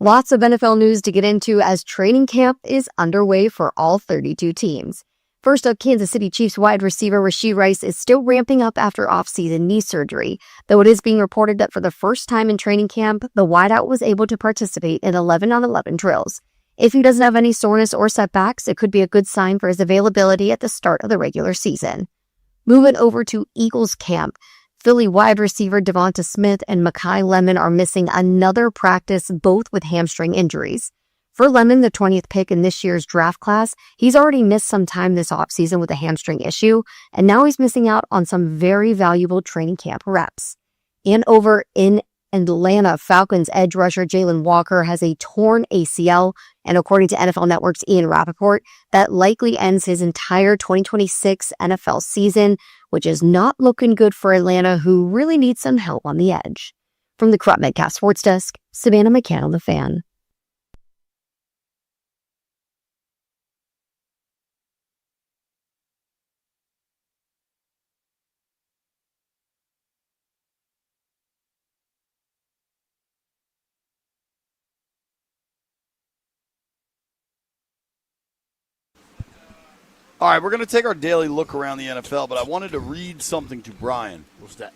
Lots of NFL news to get into as training camp is underway for all 32 teams. First up, Kansas City Chiefs wide receiver Rashee Rice is still ramping up after offseason knee surgery, though it is being reported that for the first time in training camp, the wideout was able to participate in 11-on-11 drills. If he doesn't have any soreness or setbacks, it could be a good sign for his availability at the start of the regular season. Moving over to Eagles camp, Philly wide receiver Devonta Smith and Mekhi Lemon are missing another practice, both with hamstring injuries. For Lemon, the 20th pick in this year's draft class, he's already missed some time this offseason with a hamstring issue, and now he's missing out on some very valuable training camp reps. And over in Atlanta, Falcons edge rusher Jalen Walker has a torn ACL, and according to NFL Network's Ian Rappaport, that likely ends his entire 2026 NFL season, which is not looking good for Atlanta, who really needs some help on the edge. From the Crop Medcast Sports Desk, Savannah McCann, The Fan. All right, we're going to take our daily look around the NFL, but I wanted to read something to Brian. What's that?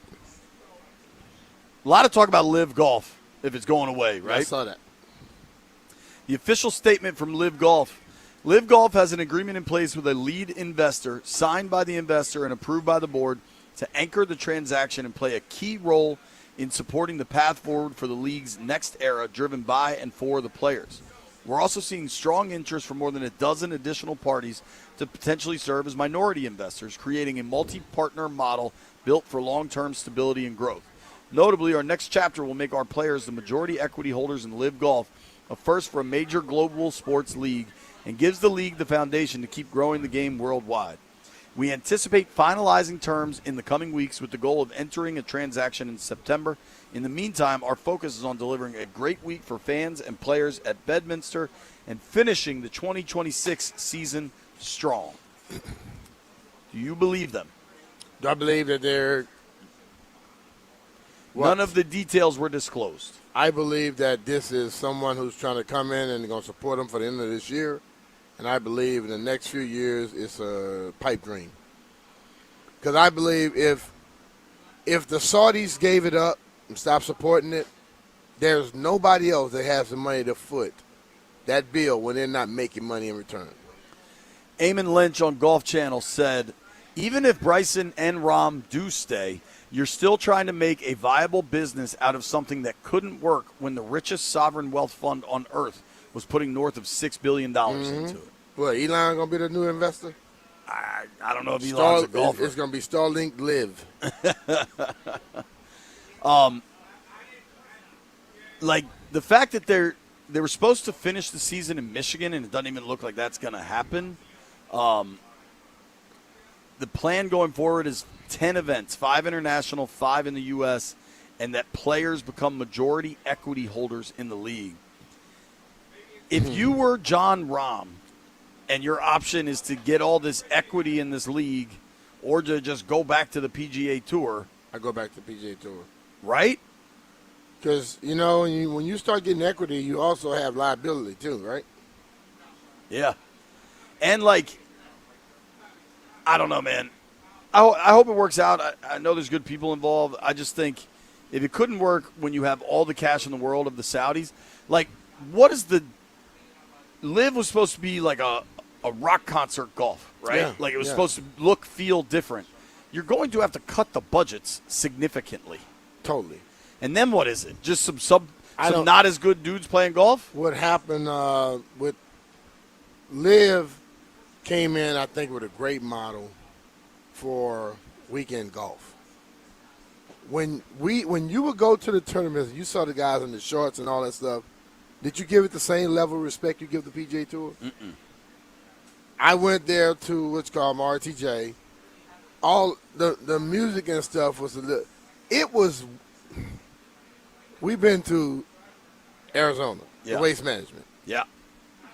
A lot of talk about Live Golf if it's going away, right? I saw that. The official statement from Live Golf. Live Golf has an agreement in place with a lead investor, signed by the investor and approved by the board, to anchor the transaction and play a key role in supporting the path forward for the league's next era, driven by and for the players. We're also seeing strong interest from more than a dozen additional parties to potentially serve as minority investors, creating a multi-partner model built for long-term stability and growth. Notably, our next chapter will make our players the majority equity holders in Live Golf, a first for a major global sports league, and gives the league the foundation to keep growing the game worldwide. We anticipate finalizing terms in the coming weeks with the goal of entering a transaction in September. In the meantime, our focus is on delivering a great week for fans and players at Bedminster and finishing the 2026 season strong. Do you believe them? Do I believe that they're... None of the details were disclosed. I believe that this is someone who's trying to come in and going to support them for the end of this year. And I believe in the next few years it's a pipe dream. Because I believe if the Saudis gave it up and stopped supporting it, there's nobody else that has the money to foot that bill when they're not making money in return. Eamon Lynch on Golf Channel said, even if Bryson and Rahm do stay, you're still trying to make a viable business out of something that couldn't work when the richest sovereign wealth fund on earth was putting north of $6 billion into it. Well, Elon going to be the new investor? I don't know if Elon's a golfer. It's going to be Starlink Live. Like the fact that they were supposed to finish the season in Michigan, and it doesn't even look like that's going to happen. The plan going forward is 10 events, 5 international, 5 in the U.S., and that players become majority equity holders in the league. If you were John Rahm and your option is to get all this equity in this league or to just go back to the PGA Tour. I go back to the PGA Tour. Right? Because, when you start getting equity, you also have liability too, right? Yeah. And, I don't know, man. I hope it works out. I know there's good people involved. I just think if it couldn't work when you have all the cash in the world of the Saudis, what is the – Live was supposed to be like a rock concert golf, right? Yeah, it was supposed to look, feel different. You're going to have to cut the budgets significantly. Totally. And then what is it? Just some not as good dudes playing golf? What happened with Live came in, I think, with a great model for weekend golf. When you would go to the tournaments, you saw the guys in the shorts and all that stuff. Did you give it the same level of respect you give the PGA Tour? Mm-mm. I went there to what's called RTJ. All the music and stuff was we've been to Arizona, the Waste Management. Yeah.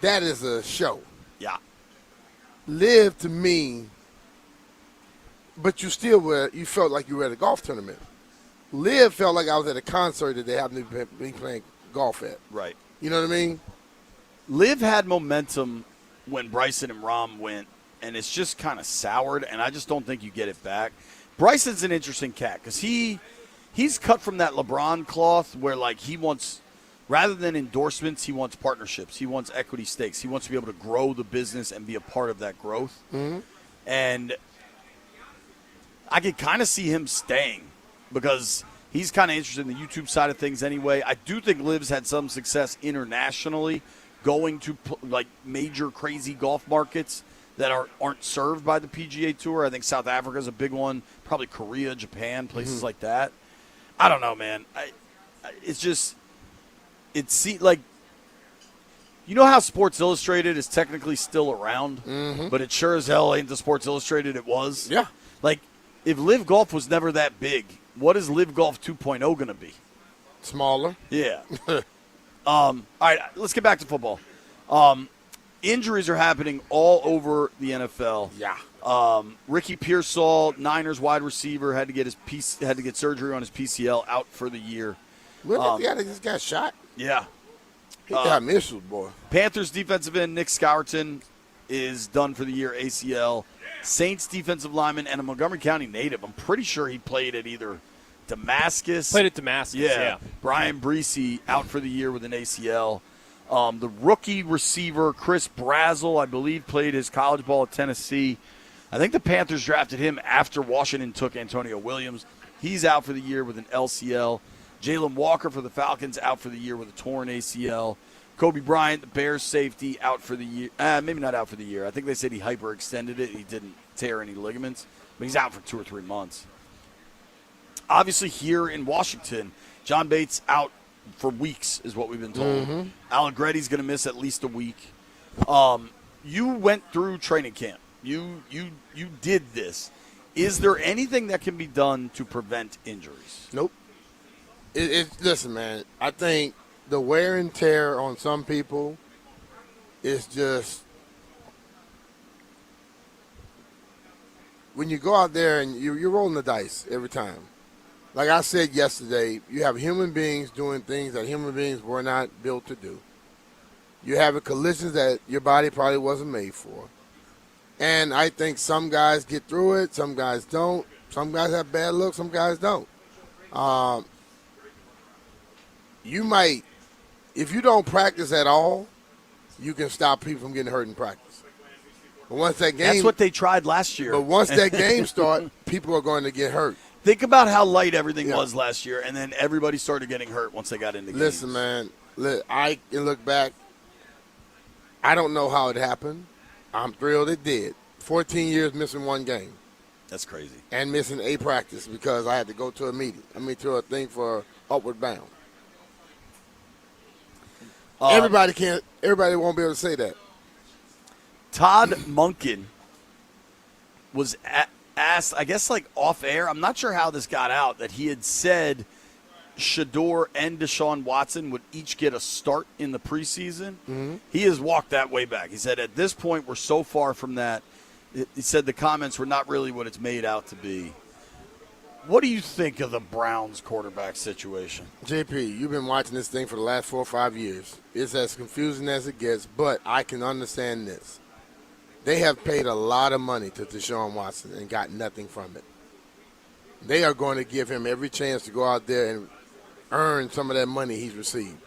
That is a show. Yeah. Live to me, but you felt like you were at a golf tournament. Live felt like I was at a concert that they happened to be playing golf at. Right. You know what I mean? Liv had momentum when Bryson and Rom went, and it's just kind of soured, and I just don't think you get it back. Bryson's an interesting cat because he's cut from that LeBron cloth where, like, he wants, rather than endorsements, he wants partnerships. He wants equity stakes. He wants to be able to grow the business and be a part of that growth. Mm-hmm. And I could kind of see him staying because he's kind of interested in the YouTube side of things anyway. I do think Liv's had some success internationally going to, like, major crazy golf markets that aren't served by the PGA Tour. I think South Africa's a big one, probably Korea, Japan, places like that. I don't know, man. It's like, you know how Sports Illustrated is technically still around, but it sure as hell ain't the Sports Illustrated it was. Yeah. Like, if Live Golf was never that big, what is Live Golf 2.0 going to be? Smaller. Yeah. All right, let's get back to football. Injuries are happening all over the NFL. Yeah. Ricky Pearsall, Niners wide receiver, had to get surgery on his PCL, out for the year. Look, the guy that just got shot. Yeah. He got missiles, boy. Panthers defensive end Nick Scourton is done for the year, ACL. Saints defensive lineman and a Montgomery County native. I'm pretty sure he played at either Damascus. Played at Damascus, yeah. Brian Breesy out for the year with an ACL. The rookie receiver, Chris Brazel, I believe, played his college ball at Tennessee. I think the Panthers drafted him after Washington took Antonio Williams. He's out for the year with an LCL. Jalen Walker for the Falcons out for the year with a torn ACL. Kobe Bryant, the Bears safety, out for the year. Maybe not out for the year. I think they said he hyperextended it. He didn't tear any ligaments, but he's out for 2 or 3 months. Obviously, here in Washington, John Bates out for weeks is what we've been told. Allegretti's going to miss at least a week. You went through training camp. You did this. Is there anything that can be done to prevent injuries? Nope. Listen, man, I think the wear and tear on some people is just when you go out there and you're rolling the dice every time. Like I said yesterday, you have human beings doing things that human beings were not built to do. You have collisions that your body probably wasn't made for. And I think some guys get through it, some guys don't. Some guys have bad luck, some guys don't. You might, if you don't practice at all, you can stop people from getting hurt in practice. But once that game, that's what they tried last year. But once that game starts, people are going to get hurt. Think about how light everything was last year, and then everybody started getting hurt once they got into games. Listen, man, I can look back. I don't know how it happened. I'm thrilled it did. 14 years missing one game. That's crazy. And missing a practice because I had to go to a meeting. To a thing for Upward Bound. Everybody won't be able to say that. Todd Monken was asked, I guess, like off air. I'm not sure how this got out, that he had said Shador and Deshaun Watson would each get a start in the preseason. Mm-hmm. He has walked that way back. He said, at this point, we're so far from that. He said the comments were not really what it's made out to be. What do you think of the Browns quarterback situation? JP, you've been watching this thing for the last 4 or 5 years. It's as confusing as it gets, but I can understand this. They have paid a lot of money to Deshaun Watson and got nothing from it. They are going to give him every chance to go out there and earn some of that money he's received.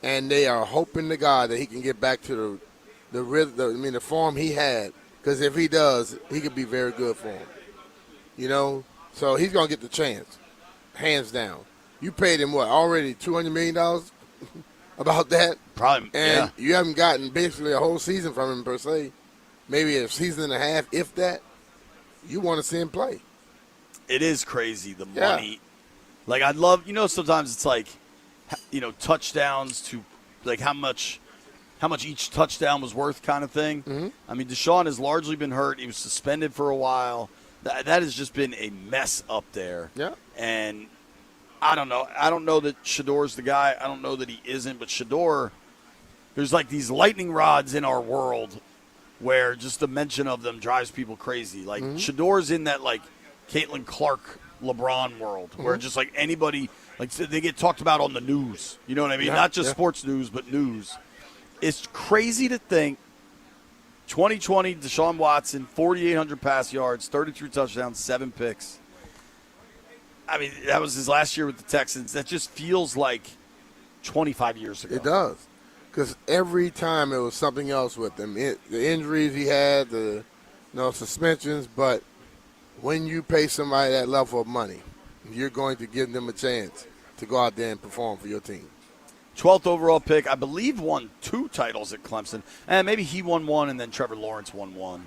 And they are hoping to God that he can get back to the form he had, because if he does, he could be very good for him. You know? So he's going to get the chance, hands down. You paid him, what, already $200 million about that? Probably, and you haven't gotten basically a whole season from him, per se. Maybe a season and a half, if that. You want to see him play. It is crazy, the money. Like, I'd love, sometimes it's like, touchdowns to, like, how much each touchdown was worth kind of thing. Mm-hmm. I mean, Deshaun has largely been hurt. He was suspended for a while. That has just been a mess up there. Yeah. And I don't know. I don't know that Shador's the guy. I don't know that he isn't. But Shador, there's like these lightning rods in our world where just the mention of them drives people crazy. Like, Shador's in that, like, Caitlin Clark LeBron world where just like anybody Like they get talked about on the news. You know what I mean? Yeah, Not just yeah. sports news, but news. It's crazy to think 2020 Deshaun Watson, 4,800 pass yards, 33 touchdowns, 7 picks. I mean, that was his last year with the Texans. That just feels like 25 years ago. It does. Because every time it was something else with him. The injuries he had, the suspensions. But when you pay somebody that level of money, you're going to give them a chance to go out there and perform for your team. 12th overall pick, I believe, won 2 titles at Clemson. And maybe he won 1 and then Trevor Lawrence won 1.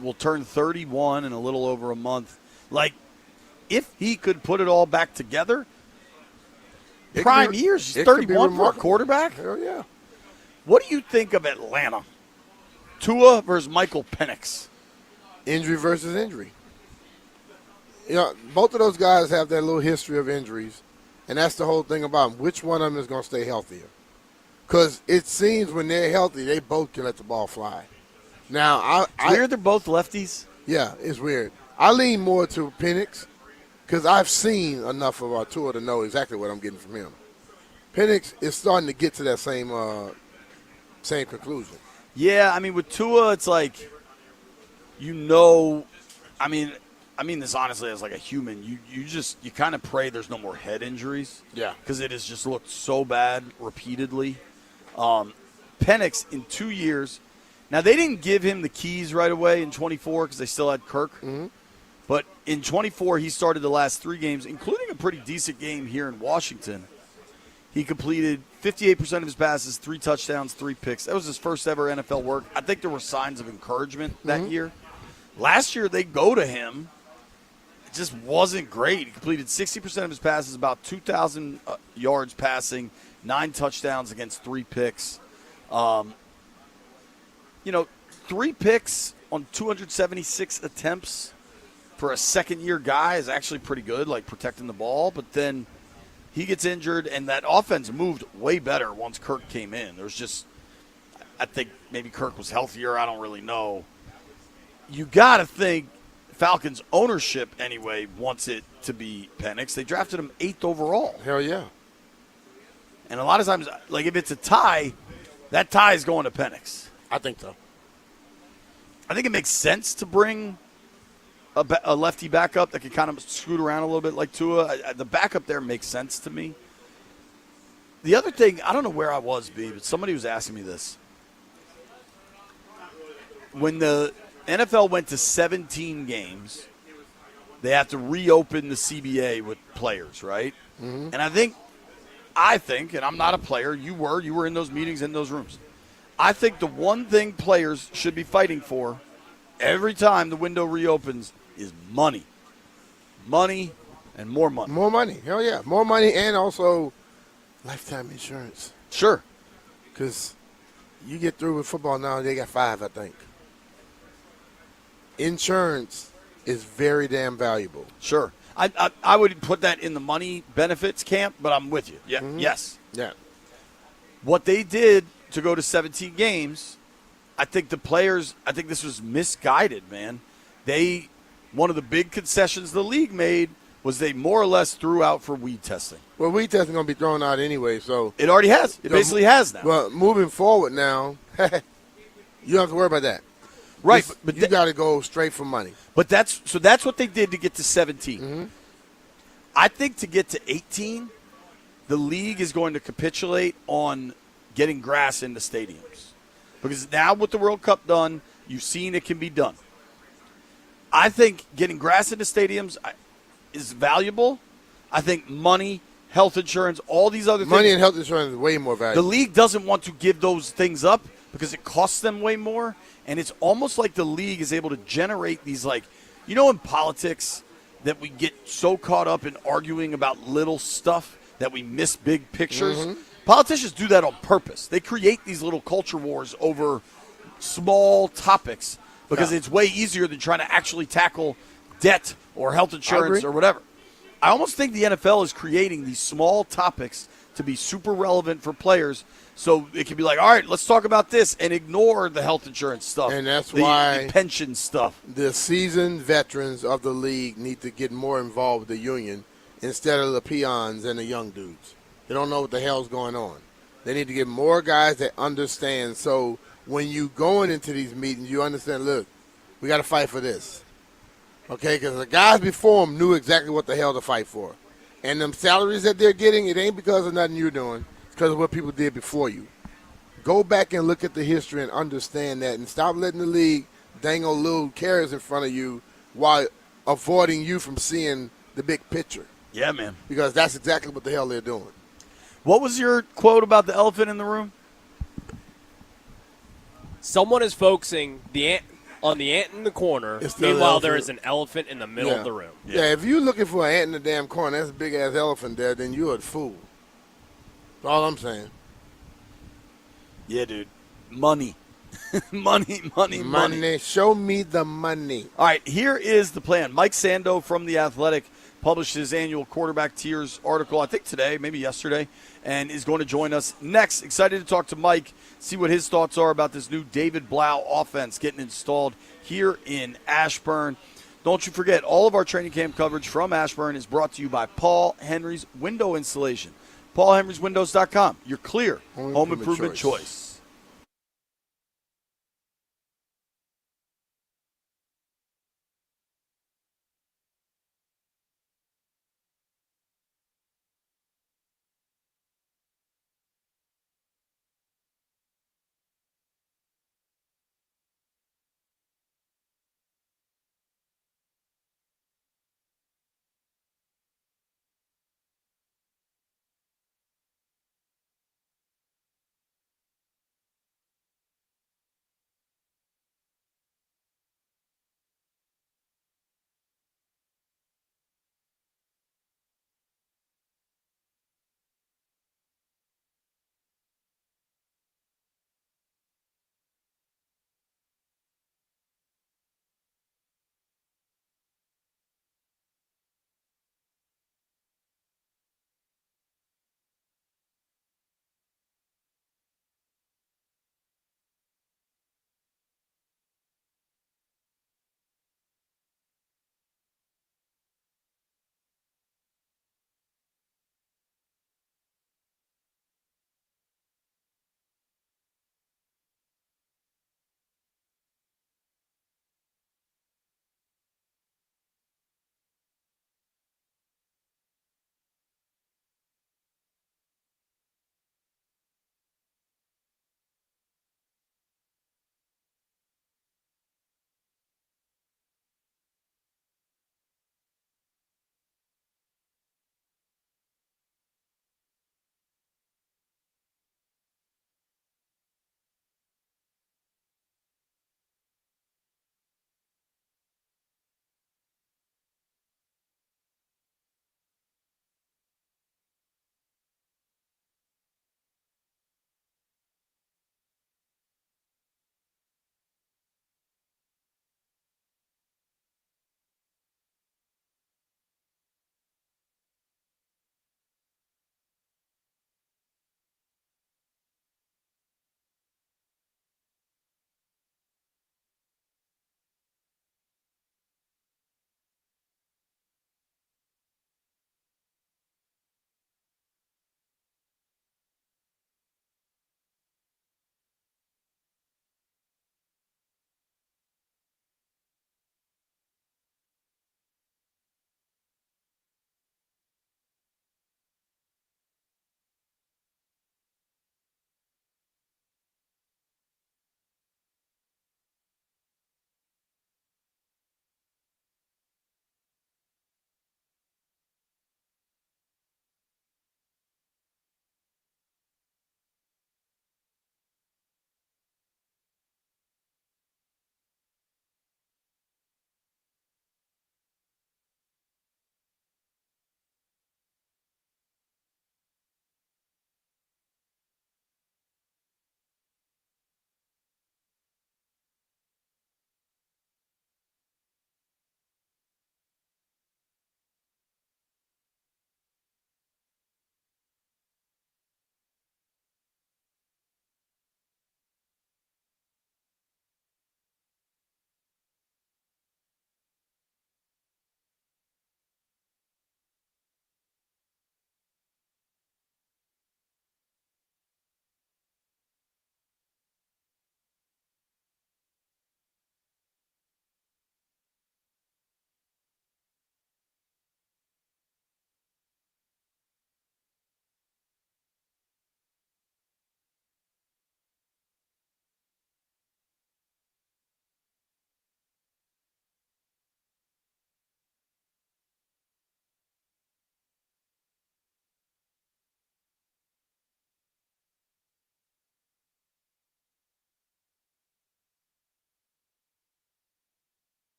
Will turn 31 in a little over a month. Like, if he could put it all back together, prime years, he's 31 for a quarterback. Hell yeah. What do you think of Atlanta? Tua versus Michael Penix. Injury versus injury. Both of those guys have that little history of injuries, and that's the whole thing about them. Which one of them is going to stay healthier? Because it seems when they're healthy, they both can let the ball fly. Now, It's weird they're both lefties. Yeah, it's weird. I lean more to Penix because I've seen enough of Tua to know exactly what I'm getting from him. Penix is starting to get to that same conclusion. Yeah, I mean, with Tua, it's like, I mean this honestly as like a human. You kind of pray there's no more head injuries. Yeah. Because it has just looked so bad repeatedly. Penix in 2 years. Now, they didn't give him the keys right away in 24 because they still had Kirk. Mm-hmm. But in 24, he started the last 3 games, including a pretty decent game here in Washington. He completed 58% of his passes, 3 touchdowns, 3 picks. That was his first ever NFL work. I think there were signs of encouragement that year. Last year, they go to him. It just wasn't great. He completed 60% of his passes, about 2,000 yards passing, 9 touchdowns against 3 picks. 3 picks on 276 attempts for a second-year guy is actually pretty good, like protecting the ball. But then he gets injured, and that offense moved way better once Kirk came in. There's just, I think maybe Kirk was healthier. I don't really know. You got to think Falcons ownership, anyway, wants it to be Penix. They drafted him 8th overall. Hell yeah. And a lot of times, like if it's a tie, that tie is going to Penix. I think so. I think it makes sense to bring a lefty backup that can kind of scoot around a little bit like Tua. The backup there makes sense to me. The other thing, I don't know where I was, B, but somebody was asking me this. When the NFL went to 17 games, they have to reopen the CBA with players, right? Mm-hmm. And I think, and I'm not a player, you were in those meetings, in those rooms. I think the one thing players should be fighting for every time the window reopens is money. Money and more money. More money. Hell yeah. More money and also lifetime insurance. Sure. Because you get through with football now, they got 5, I think. Insurance is very damn valuable. Sure. I would put that in the money benefits camp, but I'm with you. Yeah. Mm-hmm. Yes. Yeah. What they did to go to 17 games, I think this was misguided, man. One of the big concessions the league made was they more or less threw out for weed testing. Well, weed testing going to be thrown out anyway, so. It already has. It basically has now. Well, moving forward now, you don't have to worry about that. Right. But you got to go straight for money. But that's what they did to get to 17. Mm-hmm. I think to get to 18, the league is going to capitulate on getting grass into stadiums. Because now with the World Cup done, you've seen it can be done. I think getting grass into stadiums is valuable. I think money, health insurance, all these other things. Money and health insurance is way more valuable. The league doesn't want to give those things up because it costs them way more. And it's almost like the league is able to generate these, like, in politics that we get so caught up in arguing about little stuff that we miss big pictures. Mm-hmm. Politicians do that on purpose. They create these little culture wars over small topics because it's way easier than trying to actually tackle debt or health insurance or whatever. I almost think the NFL is creating these small topics to be super relevant for players so it can be like, all right, let's talk about this and ignore the health insurance stuff. And that's the pension stuff. The seasoned veterans of the league need to get more involved with the union instead of the peons and the young dudes. They don't know what the hell's going on. They need to get more guys that understand. So when you going into these meetings, you understand, look, we got to fight for this. Okay, because the guys before them knew exactly what the hell to fight for. And them salaries that they're getting, it ain't because of nothing you're doing. It's because of what people did before you. Go back and look at the history and understand that, and stop letting the league dangle little carrots in front of you while avoiding you from seeing the big picture. Yeah, man. Because that's exactly what the hell they're doing. What was your quote about the elephant in the room? Someone is focusing on the ant in the corner. Meanwhile, there is an elephant in the middle of the room. Yeah, if you're looking for an ant in the damn corner, that's a big-ass elephant there, then you're a fool. That's all I'm saying. Yeah, dude. Money. money. Show me the money. All right, here is the plan. Mike Sando from The Athletic published his annual quarterback tiers article, I think today, maybe yesterday, and is going to join us next. Excited to talk to Mike, see what his thoughts are about this new David Blau offense getting installed here in Ashburn. Don't you forget, all of our training camp coverage from Ashburn is brought to you by Paul Henry's Window Installation. PaulHenry'sWindows.com, your clear home improvement choice.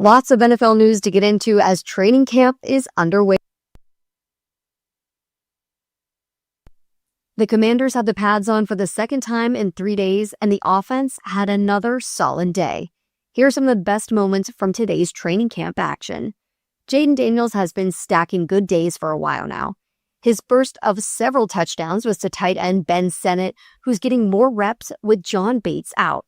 Lots of NFL news to get into as training camp is underway. The Commanders had the pads on for the second time in 3 days, and the offense had another solid day. Here are some of the best moments from today's training camp action. Jaden Daniels has been stacking good days for a while now. His first of several touchdowns was to tight end Ben Sennett, who's getting more reps with John Bates out.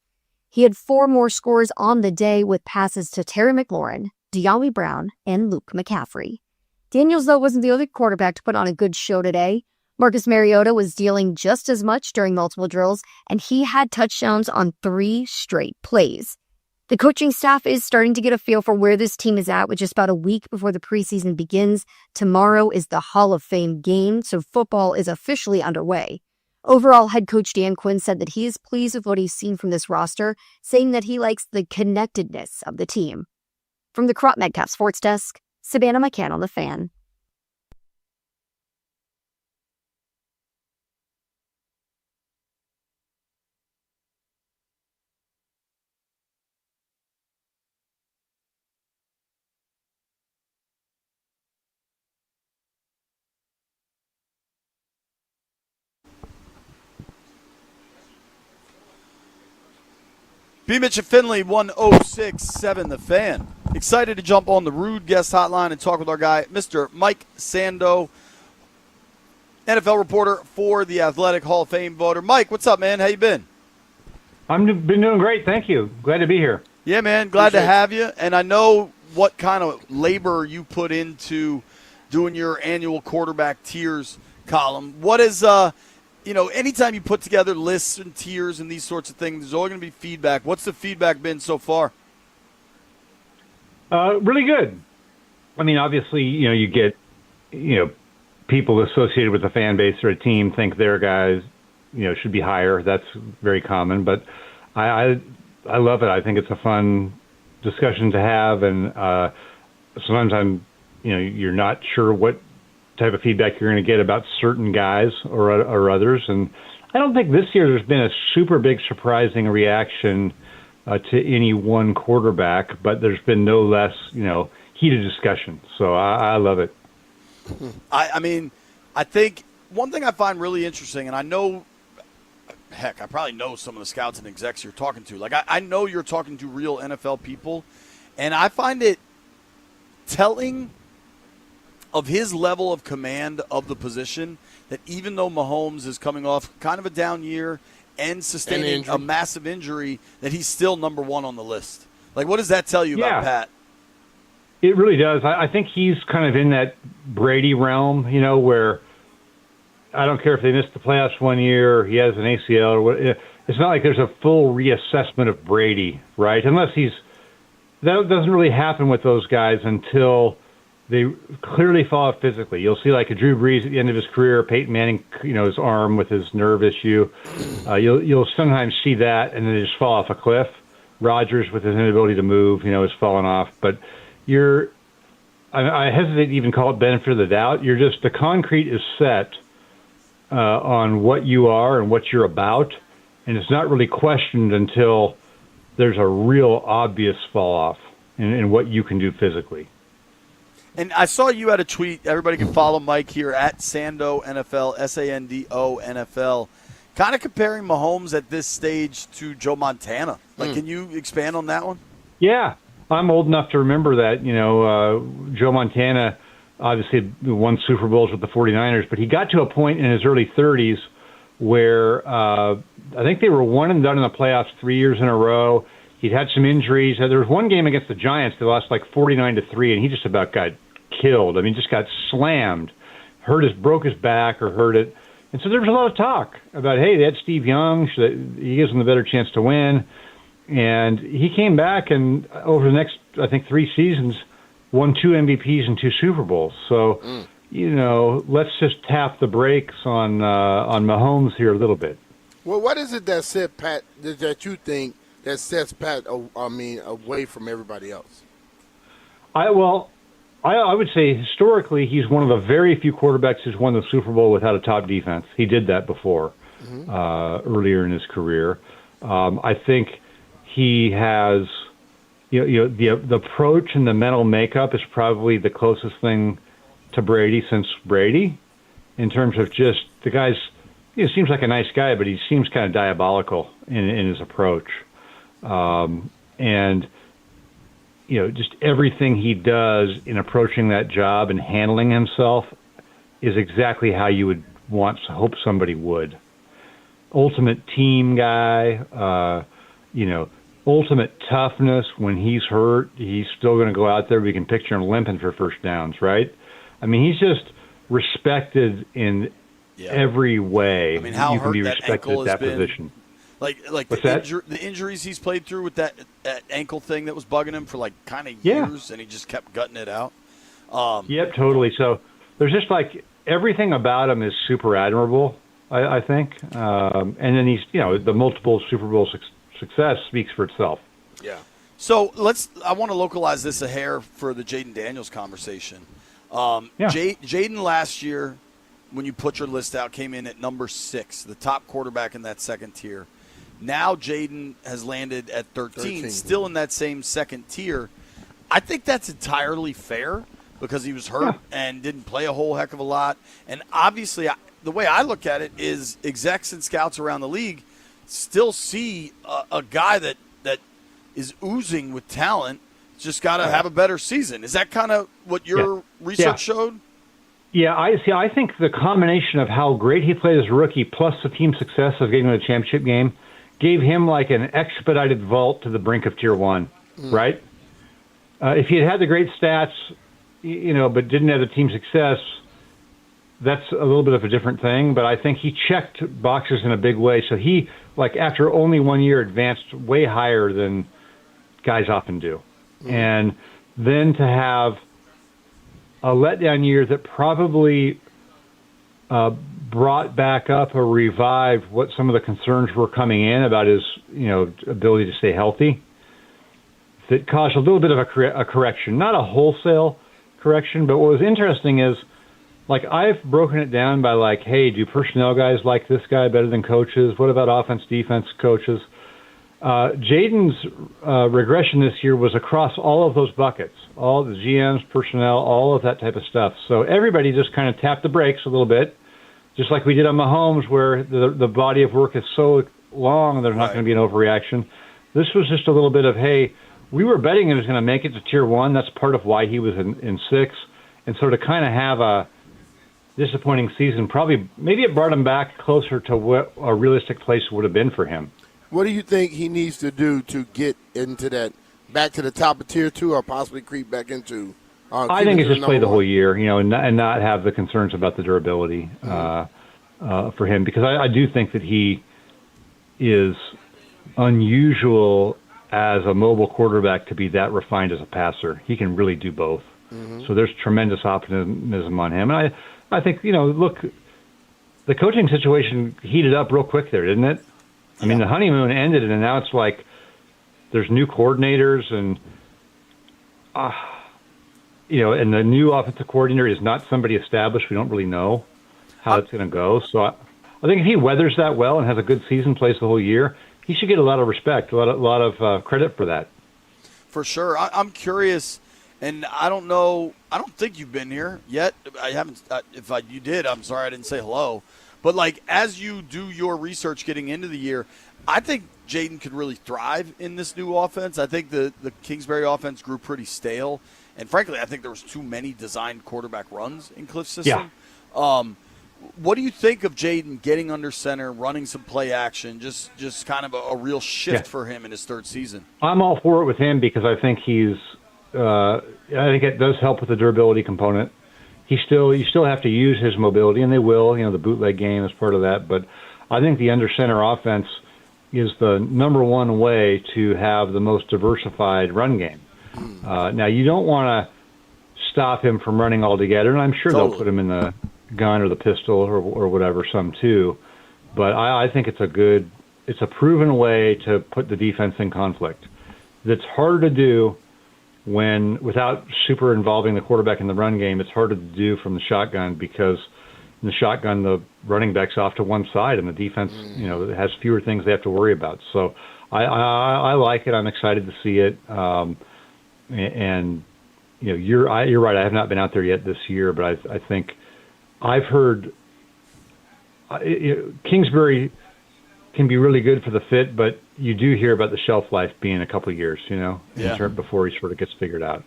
He had 4 more scores on the day with passes to Terry McLaurin, De'Ami Brown, and Luke McCaffrey. Daniels, though, wasn't the only quarterback to put on a good show today. Marcus Mariota was dealing just as much during multiple drills, and he had touchdowns on 3 straight plays. The coaching staff is starting to get a feel for where this team is at with just about a week before the preseason begins. Tomorrow is the Hall of Fame game, so football is officially underway. Overall, head coach Dan Quinn said that he is pleased with what he's seen from this roster, saying that he likes the connectedness of the team. From the Crop Metcalf Sports Desk, Savannah McCann on The Fan. B. Mitch and Finley, 1067 The Fan. Excited to jump on the Rude Guest Hotline and talk with our guy, Mr. Mike Sando, NFL reporter for the Athletic Hall of Fame voter. Mike, what's up, man? How you been? I've been doing great, thank you. Glad to be here. Yeah, man, glad to have you. And I know what kind of labor you put into doing your annual quarterback tiers column. What is anytime you put together lists and tiers and these sorts of things, there's always going to be feedback. What's the feedback been so far? Really good. I mean, obviously, you get, people associated with a fan base or a team think their guys, should be higher. That's very common. But I love it. I think it's a fun discussion to have. And sometimes you're not sure what type of feedback you're going to get about certain guys or others. And I don't think this year there's been a super big surprising reaction to any one quarterback, but there's been no less, heated discussion. So I love it. I mean, I think one thing I find really interesting, and I know, heck, I probably know some of the scouts and execs you're talking to. Like, I know you're talking to real NFL people, and I find it telling of his level of command of the position that even though Mahomes is coming off kind of a down year and sustaining a massive injury, that he's still number one on the list. Like, what does that tell you about Pat? It really does. I think he's kind of in that Brady realm, where I don't care if they missed the playoffs one year, or he has an ACL, or what. It's not like there's a full reassessment of Brady, right? That doesn't really happen with those guys until they clearly fall off physically. You'll see like a Drew Brees at the end of his career, Peyton Manning, his arm with his nerve issue. You'll sometimes see that and then they just fall off a cliff. Rodgers with his inability to move, has fallen off. But I hesitate to even call it benefit of the doubt. The concrete is set on what you are and what you're about, and it's not really questioned until there's a real obvious fall off in what you can do physically. And I saw you had a tweet. Everybody can follow Mike here at Sando NFL, Sando NFL, kind of comparing Mahomes at this stage to Joe Montana. Can you expand on that one? Yeah, I'm old enough to remember that. Joe Montana obviously won Super Bowls with the 49ers, but he got to a point in his early 30s where I think they were one and done in the playoffs 3 years in a row. He'd had some injuries. There was one game against the Giants. They lost like 49-3, and he just about got killed. I mean, just got slammed, broke his back or hurt it. And so there was a lot of talk about, hey, they had Steve Young. He gives them the better chance to win. And he came back and over the next, I think, 3 seasons, won 2 MVPs and 2 Super Bowls. So, let's just tap the brakes on Mahomes here a little bit. Well, what is it that said Pat that you think that sets Pat, away from everybody else? I would say historically he's one of the very few quarterbacks who's won the Super Bowl without a top defense. He did that before, earlier in his career. I think he has, the approach and the mental makeup is probably the closest thing to Brady since Brady, in terms of just the guy's. He seems like a nice guy, but he seems kind of diabolical in his approach, and just everything he does in approaching that job and handling himself is exactly how you would hope somebody would. Ultimate team guy, ultimate toughness. When he's hurt, he's still going to go out there. We can picture him limping for first downs, right? I mean, he's just respected in every way. I mean, how you can hurt be that respected ankle at has that been. position. Like What's the injuries he's played through with that ankle thing that was bugging him for kind of years, and he just kept gutting it out. Yep, totally. So there's just everything about him is super admirable, I think. And then he's, the multiple Super Bowl success speaks for itself. Yeah. So I want to localize this a hair for the Jaden Daniels conversation. Jaden last year, when you put your list out, came in at number 6, the top quarterback in that second tier. Now Jaden has landed at 13, still in that same second tier. I think that's entirely fair because he was hurt and didn't play a whole heck of a lot. And obviously, the way I look at it is execs and scouts around the league still see a guy that is oozing with talent, just got to have a better season. Is that kind of what your research showed? Yeah, I think the combination of how great he played as a rookie plus the team success of getting to the championship game gave him an expedited vault to the brink of tier 1, right? If he had the great stats, but didn't have the team success, that's a little bit of a different thing. But I think he checked boxes in a big way. So he, after only 1 year, advanced way higher than guys often do. And then to have a letdown year that probably brought back up or revived what some of the concerns were coming in about his, ability to stay healthy. That caused a little bit of a correction, not a wholesale correction, but what was interesting is, I've broken it down by hey, do personnel guys like this guy better than coaches? What about offense, defense coaches? Jaden's regression this year was across all of those buckets, all the GMs, personnel, all of that type of stuff. So everybody just kind of tapped the brakes a little bit, just like we did on Mahomes, where the body of work is so long there's not going to be an overreaction. This was just a little bit of, hey, we were betting he was going to make it to tier 1. That's part of why he was in 6. And so to kind of have a disappointing season, maybe it brought him back closer to what a realistic place would have been for him. What do you think he needs to do to get into that, back to the top of tier 2, or possibly creep back into? I think it's just play the whole year, and not have the concerns about the durability for him, because I do think that he is unusual as a mobile quarterback to be that refined as a passer. He can really do both. So there's tremendous optimism on him. And I think, look, the coaching situation heated up real quick there, didn't it? I mean, the honeymoon ended, and now it's there's new coordinators, and and the new offensive coordinator is not somebody established. We don't really know how it's going to go. So I think if he weathers that well and has a good season, plays the whole year, he should get a lot of respect, a lot of credit for that. For sure. I'm curious, and I don't know. I don't think you've been here yet. I haven't. If you did, I'm sorry I didn't say hello. But, as you do your research getting into the year, I think Jaden could really thrive in this new offense. I think the Kingsbury offense grew pretty stale. And, frankly, I think there was too many designed quarterback runs in Cliff's system. Yeah. What do you think of Jaden getting under center, running some play action, just kind of a real shift for him in his third season? I'm all for it with him because I think I think it does help with the durability component. You still have to use his mobility, and they will. The bootleg game is part of that. But I think the under center offense is the number one way to have the most diversified run game. Now, you don't want to stop him from running altogether, and I'm sure they'll put him in the gun or the pistol or whatever, some too. But I think it's a proven way to put the defense in conflict. That's harder to do without super involving the quarterback in the run game. It's harder to do from the shotgun because in the shotgun the running backs off to one side, and the defense, has fewer things they have to worry about. So I like it. I'm excited to see it. And you're right. I have not been out there yet this year, but I think I've heard Kingsbury can be really good for the fit, but you do hear about the shelf life being a couple of years, before he sort of gets figured out.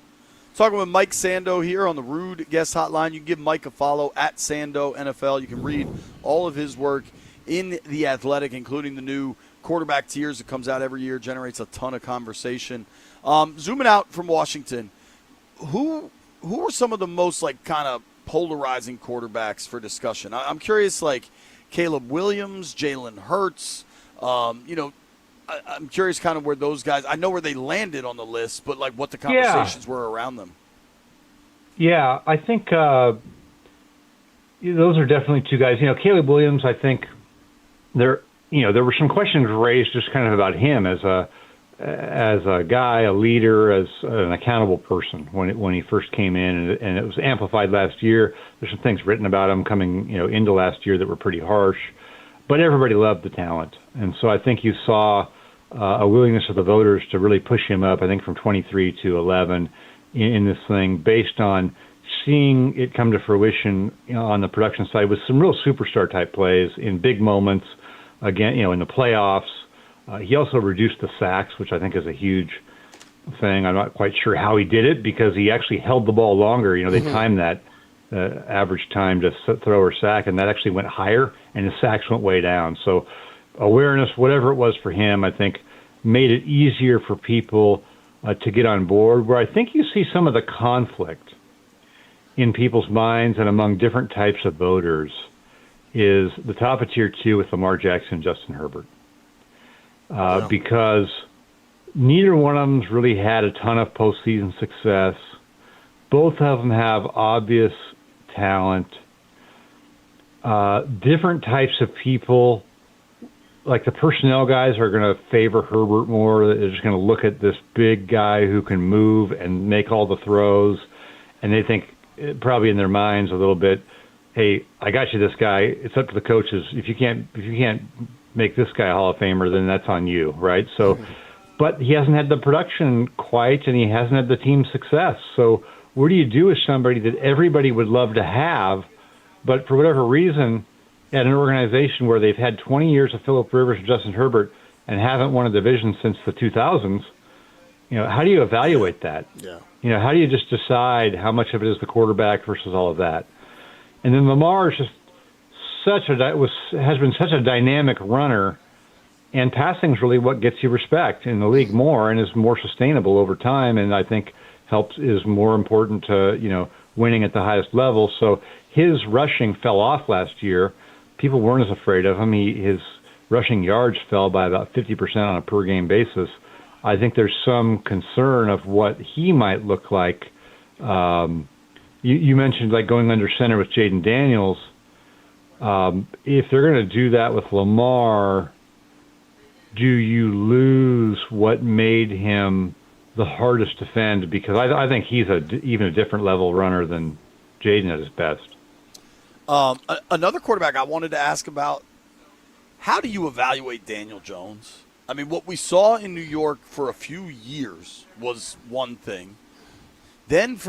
Talking with Mike Sando here on the Rude Guest Hotline. You can give Mike a follow at Sando NFL. You can read all of his work in The Athletic, including the new quarterback tiers that comes out every year, generates a ton of conversation. Zooming out from Washington, who are some of the most kind of polarizing quarterbacks for discussion? I'm curious, Caleb Williams, Jalen Hurts. I'm curious kind of where those guys, I know where they landed on the list, but what the conversations were around them. Yeah, I think those are definitely two guys. Caleb Williams, I think there were some questions raised just kind of about him as a guy, a leader, as an accountable person when he first came in, and it was amplified last year. There's some things written about him coming into last year that were pretty harsh, but everybody loved the talent, and so I think you saw a willingness of the voters to really push him up. I think from 23 to 11 in this thing, based on seeing it come to fruition on the production side with some real superstar type plays in big moments. Again, in the playoffs. He also reduced the sacks, which I think is a huge thing. I'm not quite sure how he did it because he actually held the ball longer. They timed that average time to throw or sack, and that actually went higher, and his sacks went way down. So awareness, whatever it was for him, I think made it easier for people to get on board. Where I think you see some of the conflict in people's minds and among different types of voters is the top of tier 2 with Lamar Jackson and Justin Herbert. Because neither one of them's really had a ton of postseason success. Both of them have obvious talent. Different types of people, like the personnel guys, are going to favor Herbert more. They're just going to look at this big guy who can move and make all the throws, and they think probably in their minds a little bit, hey, I got you this guy. It's up to the coaches. If you can't make this guy a Hall of Famer, then that's on you, right? So, but he hasn't had the production quite, and he hasn't had the team success. So what do you do with somebody that everybody would love to have, but for whatever reason, at an organization where they've had 20 years of Phillip Rivers and Justin Herbert and haven't won a division since the 2000s, how do you evaluate that? Yeah. How do you just decide how much of it is the quarterback versus all of that? And then Lamar is just has been such a dynamic runner, and passing is really what gets you respect in the league more and is more sustainable over time, and I think is more important to winning at the highest level. So his rushing fell off last year. People weren't as afraid of him. His rushing yards fell by about 50% on a per game basis. I think there's some concern of what he might look like. You mentioned going under center with Jaden Daniels. If they're going to do that with Lamar, do you lose what made him the hardest to defend? Because I think he's even a different level runner than Jaden at his best. Another quarterback I wanted to ask about, how do you evaluate Daniel Jones? I mean, what we saw in New York for a few years was one thing. Then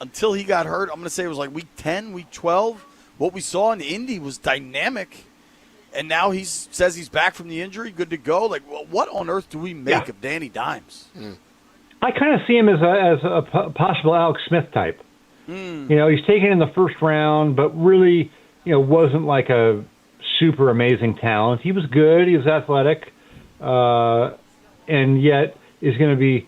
until he got hurt, I'm going to say it was week 10, week 12, what we saw in Indy was dynamic. And now he says he's back from the injury, good to go. What on earth do we make of Danny Dimes? I kind of see him as a possible Alex Smith type. He's taken in the first round, but really, wasn't like a super amazing talent. He was good. He was athletic, and yet is going to be,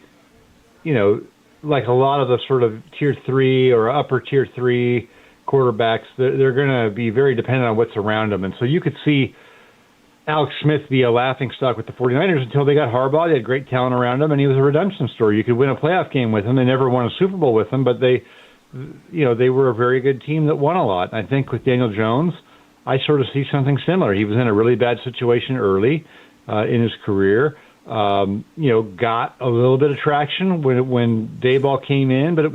like a lot of the sort of tier 3 or upper tier 3 quarterbacks. They're going to be very dependent on what's around them, and so you could see Alex Smith be a laughingstock with the 49ers until they got Harbaugh. They had great talent around him, and he was a redemption story. You could win a playoff game with him. They never won a Super Bowl with him, but they were a very good team that won a lot. I think with Daniel Jones, I sort of see something similar. He was in a really bad situation early in his career. Got a little bit of traction when Dayball came in, but it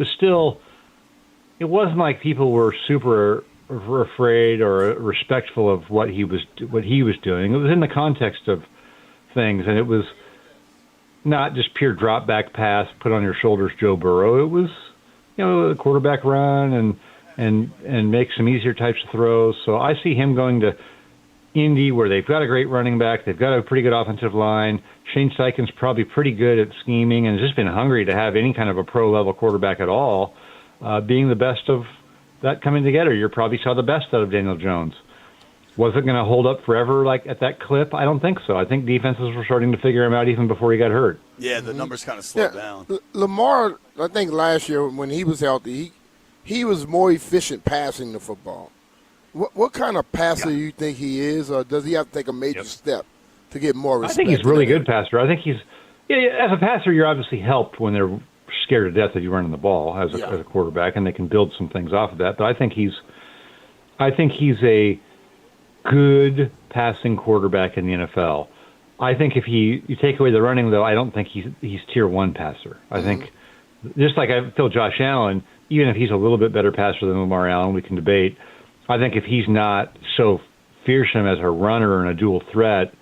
wasn't like people were super afraid or respectful of what he was doing. It was in the context of things, and it was not just pure drop back pass, put on your shoulders, Joe Burrow. It was, a quarterback run and make some easier types of throws. So I see him going to Indy, where they've got a great running back, they've got a pretty good offensive line. Shane Steichen's probably pretty good at scheming and has just been hungry to have any kind of a pro level quarterback at all. Being the best of that coming together, you probably saw the best out of Daniel Jones. Was it going to hold up forever like at that clip? I don't think so. I think defenses were starting to figure him out even before he got hurt. Yeah, the numbers kind of slowed down. Lamar, I think last year when he was healthy, he was more efficient passing the football. What kind of passer do you think he is, or does he have to take a major step to get more respect? I think he's a really good passer. I think he's as a passer, you're obviously helped when they're scared to death that you running the ball as a quarterback, and they can build some things off of that. But I think he's a good passing quarterback in the NFL. I think if you take away the running, though, I don't think he's tier one passer. I think just like I feel Josh Allen, even if he's a little bit better passer than Lamar Allen, we can debate. I think if he's not so fearsome as a runner and a dual threat,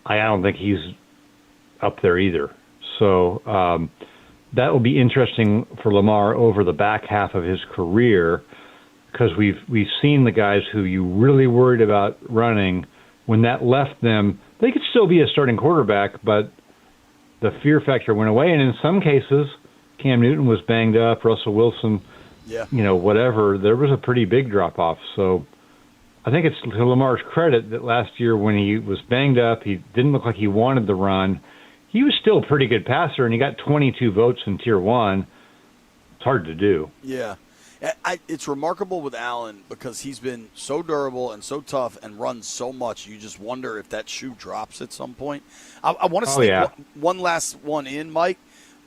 I don't think he's up there either. So that will be interesting for Lamar over the back half of his career, because we've seen the guys who you really worried about running, when that left them, they could still be a starting quarterback, but the fear factor went away. And in some cases, Cam Newton was banged up, Russell Wilson, whatever. There was a pretty big drop-off. So I think it's to Lamar's credit that last year when he was banged up, he didn't look like he wanted the run. He was still a pretty good passer, and he got 22 votes in Tier 1. It's hard to do. Yeah. It's remarkable with Allen because he's been so durable and so tough and runs so much. You just wonder if that shoe drops at some point. I want to sneak one last one in, Mike.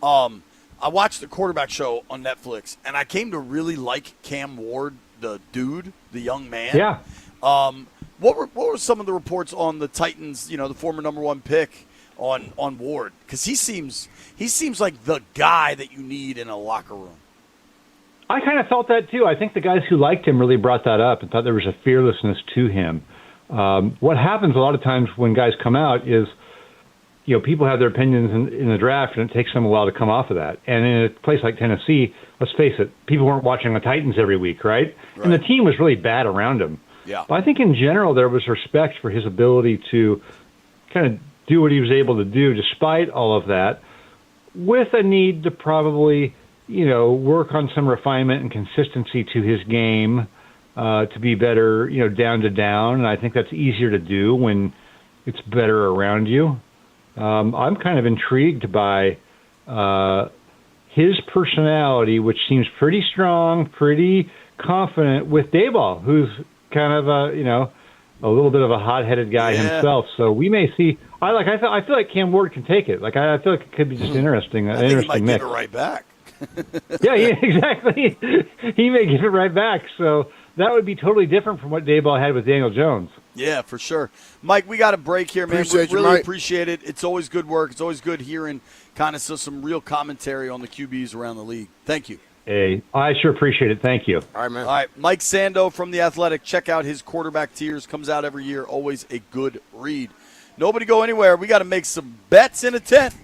I watched the quarterback show on Netflix, and I came to really like Cam Ward, the dude, the young man. Yeah. What were some of the reports on the Titans, the former number one pick on Ward? Because he seems like the guy that you need in a locker room. I kind of felt that too. I think the guys who liked him really brought that up and thought there was a fearlessness to him. What happens a lot of times when guys come out is, people have their opinions in the draft, and it takes them a while to come off of that. And in a place like Tennessee, let's face it, people weren't watching the Titans every week, right? And the team was really bad around him. Yeah. But I think in general there was respect for his ability to kind of do what he was able to do despite all of that, with a need to probably work on some refinement and consistency to his game to be better, down to down. And I think that's easier to do when it's better around you. I'm kind of intrigued by his personality, which seems pretty strong, pretty confident, with Daboll, who's kind of a little bit of a hot-headed guy himself. So we may see. I feel like Cam Ward can take it. I feel like it could be just interesting. I think he might give it right back. yeah, exactly. He may give it right back. So that would be totally different from what Daboll had with Daniel Jones. Yeah, for sure. Mike, we got a break here, man. We really appreciate it. It's always good work. It's always good hearing kind of some real commentary on the QBs around the league. Thank you. Hey, I sure appreciate it. Thank you. All right, man. All right, Mike Sando from The Athletic. Check out his quarterback tiers. Comes out every year. Always a good read. Nobody go anywhere. We got to make some bets in a tent.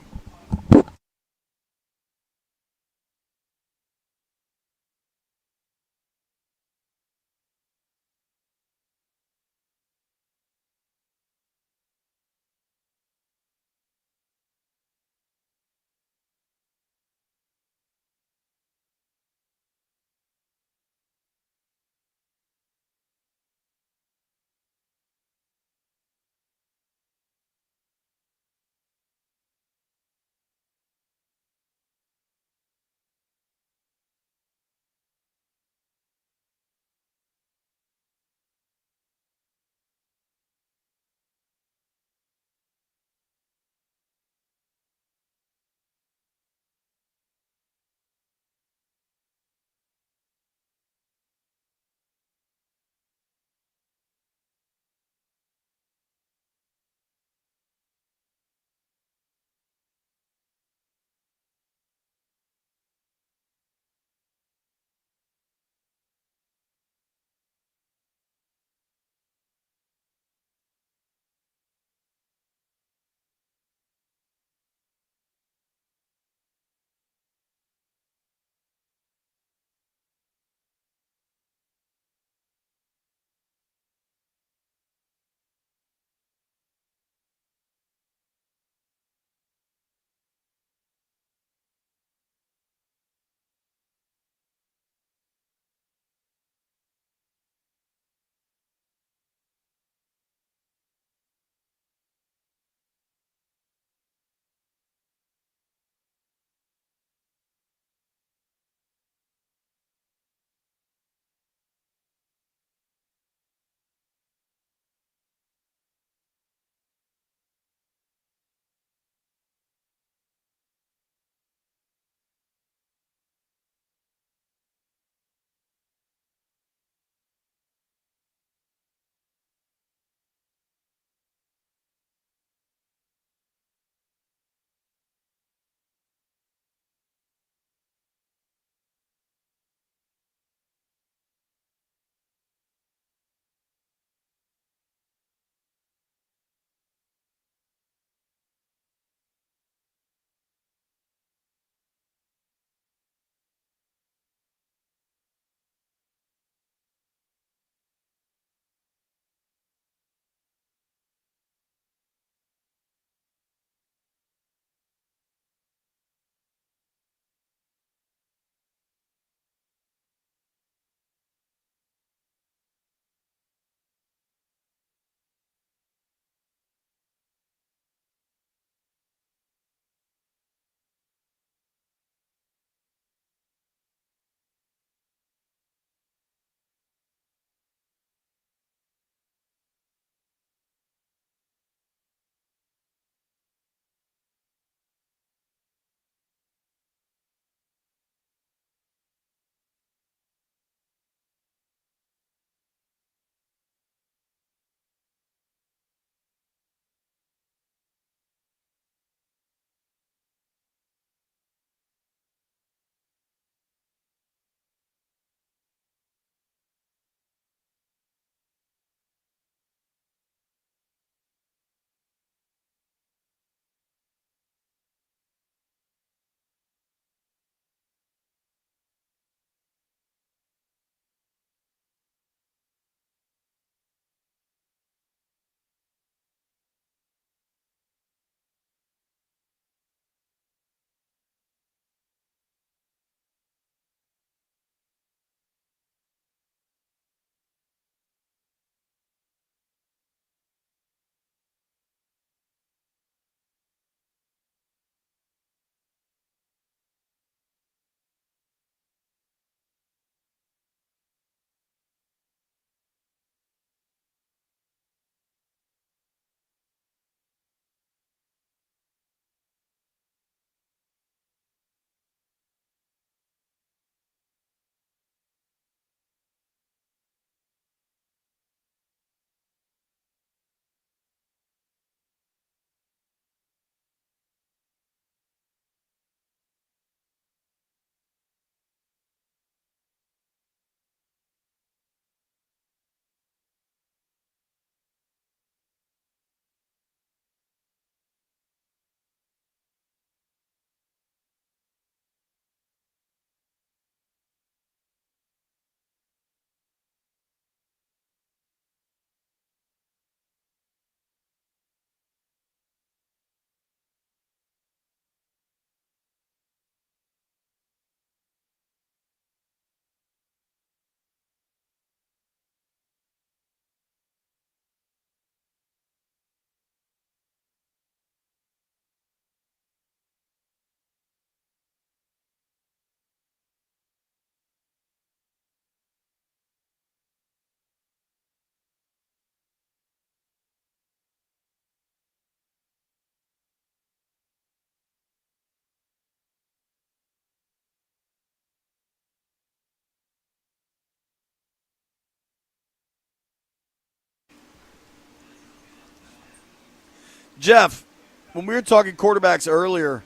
Jeff, when we were talking quarterbacks earlier,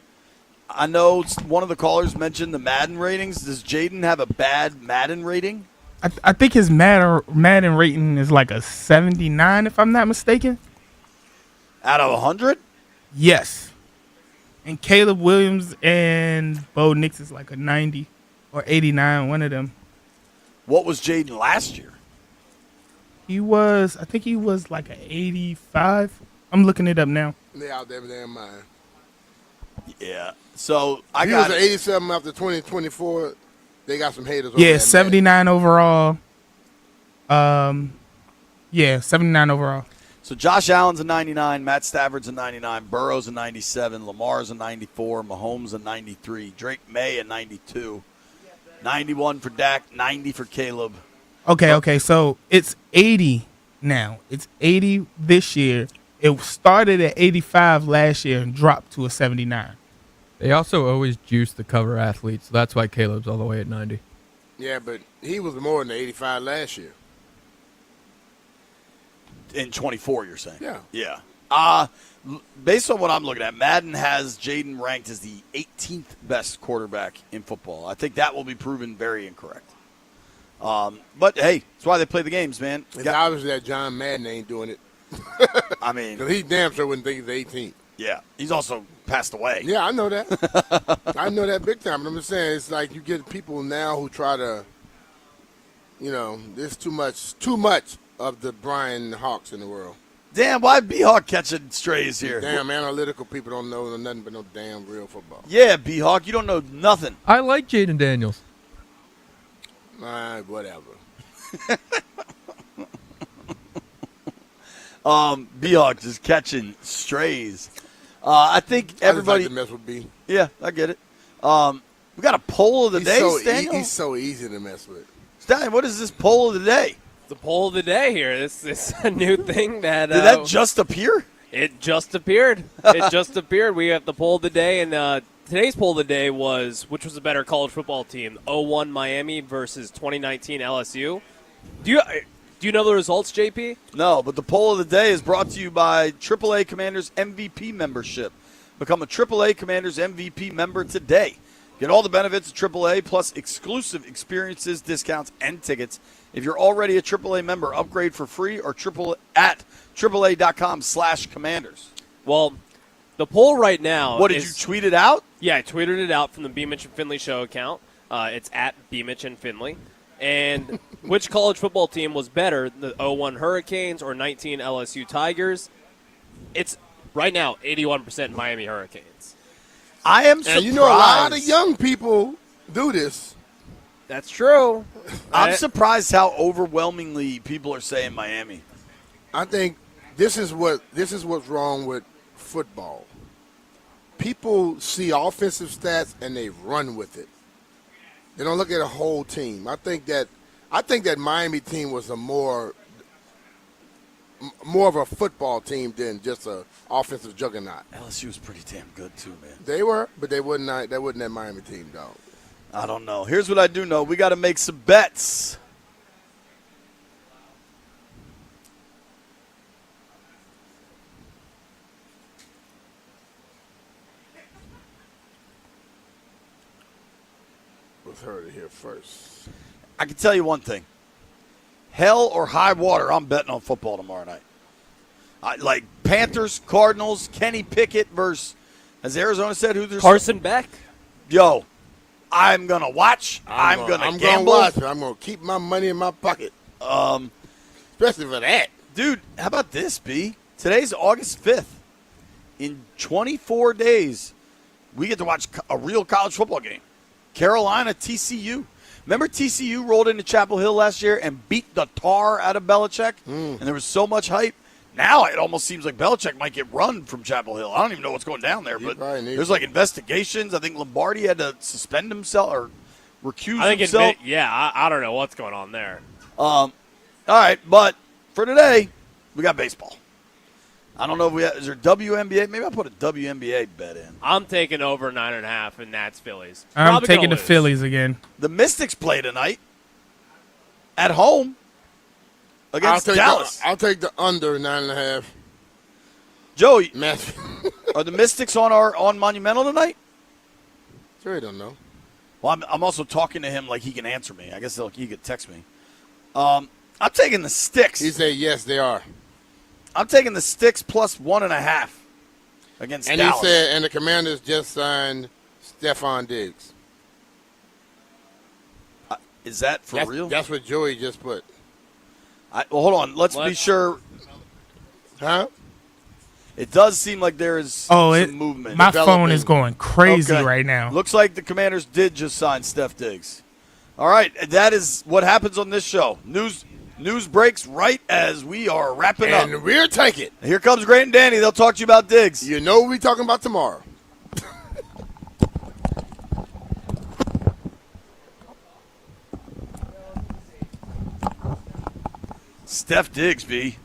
I know one of the callers mentioned the Madden ratings. Does Jaden have a bad Madden rating? I think his Madden rating is like a 79, if I'm not mistaken. Out of 100? Yes. And Caleb Williams and Bo Nix is like a 90 or 89, one of them. What was Jaden last year? I think he was like an 85. I'm looking it up now. They out there with their mind. Yeah. So I he got was an 87 after 2024. They got some haters. Yeah, over 79 overall. 79 overall. So Josh Allen's a 99, Matt Stafford's a 99, Burrow's a 97, Lamar's a 94, Mahomes a 93, Drake May a 92, 91 for Dak, 90 for Caleb. Okay. So it's 80 now. It's 80 this year. It started at 85 last year and dropped to a 79. They also always juice the cover athletes, so that's why Caleb's all the way at 90. Yeah, but he was more than 85 last year. In 24, you're saying? Yeah. Yeah. Based on what I'm looking at, Madden has Jaden ranked as the 18th best quarterback in football. I think that will be proven very incorrect. But, hey, that's why they play the games, man. It's obvious that John Madden ain't doing it. I mean. Because he damn sure wouldn't think he's 18. Yeah. He's also passed away. Yeah, I know that. I know that big time. But I'm just saying, it's like you get people now who try to, there's too much of the Brian Hawks in the world. Damn, why B-Hawk catching strays here? Damn, analytical people don't know nothing but no damn real football. Yeah, B-Hawk, you don't know nothing. I like Jaden Daniels. Whatever. B-Hawk just catching strays. I think everybody. I just like to mess with B. Yeah, I get it. We got a poll of the day, Daniel. He's so easy to mess with. Stan, what is this poll of the day? The poll of the day here. This is a new thing that. Did that just appear? It just appeared. It just appeared. We have the poll of the day, and today's poll of the day was which was a better college football team, 01 Miami versus 2019 LSU. Do you know the results, JP? No, but the poll of the day is brought to you by AAA Commanders MVP membership. Become a AAA Commanders MVP member today. Get all the benefits of AAA plus exclusive experiences, discounts, and tickets. If you're already a AAA member, upgrade for free or at AAA.com/Commanders. Well, the poll right now. What, did you tweet it out? Yeah, I tweeted it out from the Beamich and Finley show account. It's at Beamich and Finley. And which college football team was better, the 01 Hurricanes or 19 LSU Tigers? It's right now 81% Miami Hurricanes. I am surprised. And you know, a lot of young people do this. That's true. I'm surprised how overwhelmingly people are saying Miami. I think this is what's wrong with football. People see offensive stats and they run with it. They don't look at a whole team. I think that Miami team was a more of a football team than just a offensive juggernaut. LSU was pretty damn good too, man. They were, but they wasn't that Miami team, dog. I don't know. Here's what I do know. We got to make some bets. Was heard it here first. I can tell you one thing. Hell or high water, I'm betting on football tomorrow night. Like Panthers, Cardinals, Kenny Pickett versus, as Arizona said, who there's Carson Beck. Yo, I'm gonna watch. I'm gonna gamble. Watch it. I'm gonna keep my money in my pocket. Especially for that, dude. How about this, B? Today's August 5th. In 24 days, we get to watch a real college football game. Carolina, TCU. Remember TCU rolled into Chapel Hill last year and beat the tar out of Belichick? And there was so much hype. Now it almost seems like Belichick might get run from Chapel Hill. I don't even know what's going down there, but there's like investigations. I think Lombardi had to suspend himself or recuse himself. I don't know what's going on there. All right, but for today, we got baseball. I don't know if is there WNBA? Maybe I'll put a WNBA bet in. I'm taking over 9.5, and that's Phillies. I'm taking the Phillies again. The Mystics play tonight at home against Dallas. I'll take the under 9.5. Joey, Matthew. are the Mystics on Monumental tonight? Sure, don't know. Well, I'm also talking to him like he can answer me. I guess he could text me. I'm taking the Sticks. He said yes, they are. I'm taking the Sticks plus 1.5 against And Dallas. he said, and the Commanders just signed Stefon Diggs. Is that for real? That's what Joey just put. Well, hold on. Let's be sure. Huh? It does seem like there is some movement. My phone is going crazy Okay. right now. Looks like the Commanders did just sign Steph Diggs. All right, that is what happens on this show. News breaks right as we are wrapping up. And we'll take it. Here comes Grant and Danny. They'll talk to you about Diggs. You know what we're talking about tomorrow. Steph Diggs, B.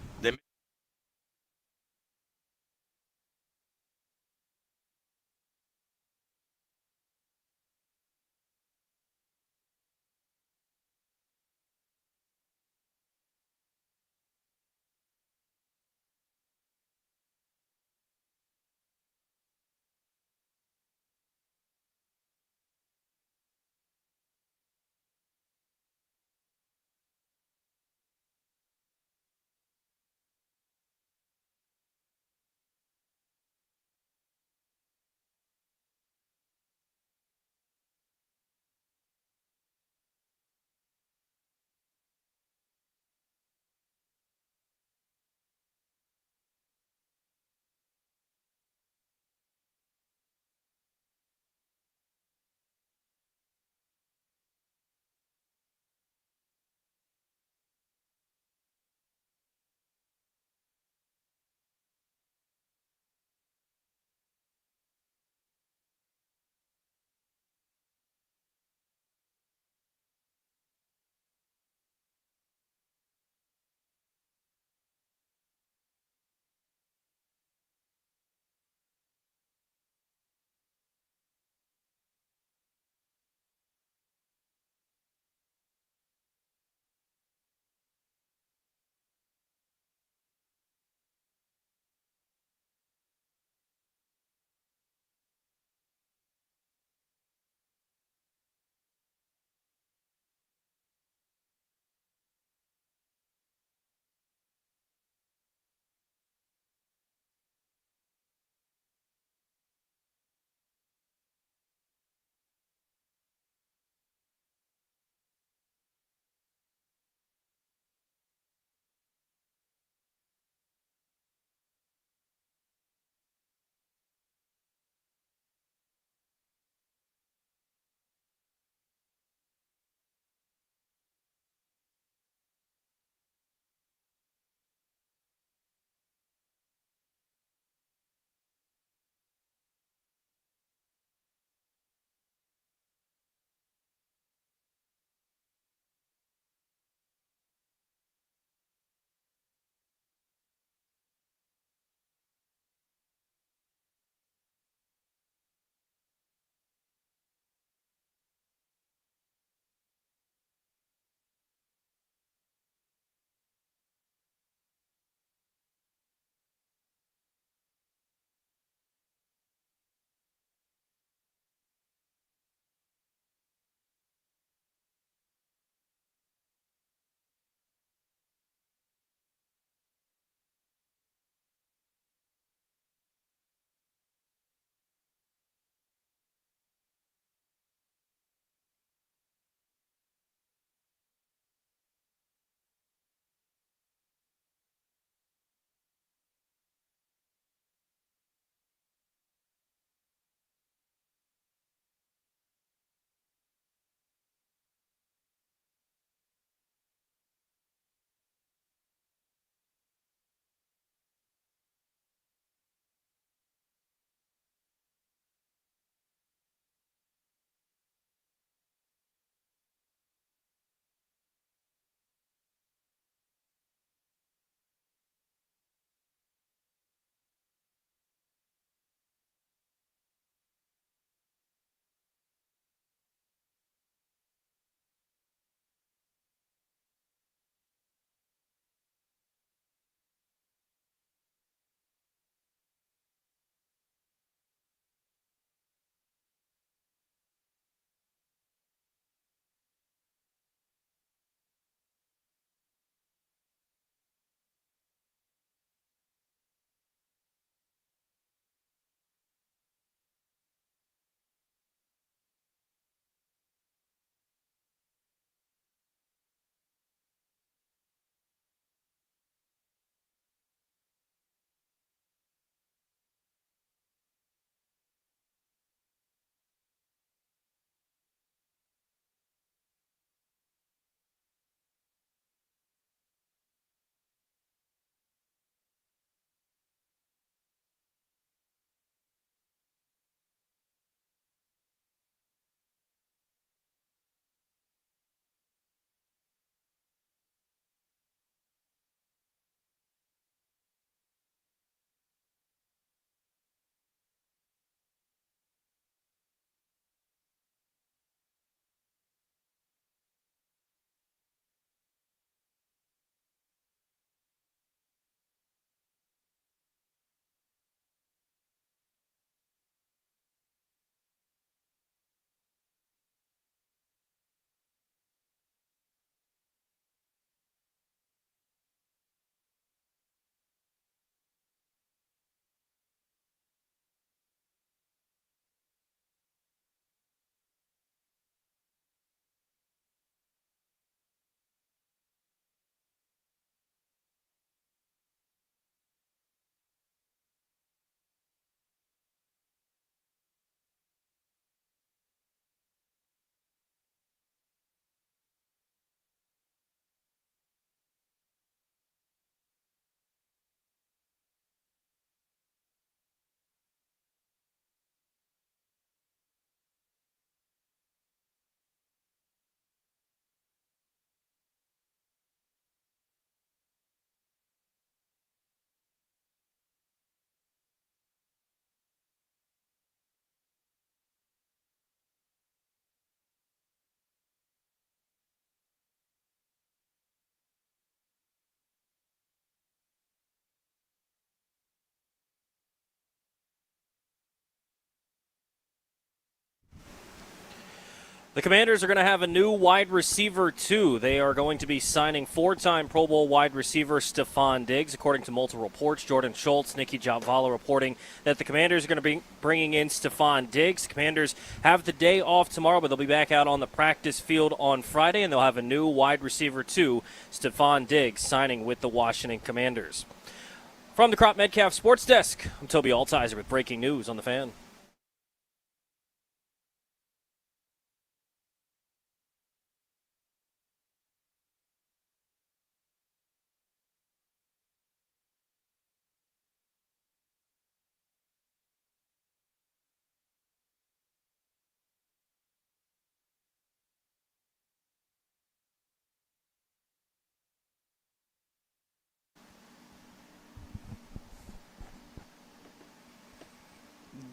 The Commanders are going to have a new wide receiver, too. They are going to be signing four-time Pro Bowl wide receiver Stefon Diggs. According to multiple reports, Jordan Schultz, Nikki Jabvala reporting that the Commanders are going to be bringing in Stefon Diggs. The Commanders have the day off tomorrow, but they'll be back out on the practice field on Friday, and they'll have a new wide receiver, too, Stefon Diggs, signing with the Washington Commanders. From the Crop Metcalf Sports Desk, I'm Toby Altizer with breaking news on The Fan.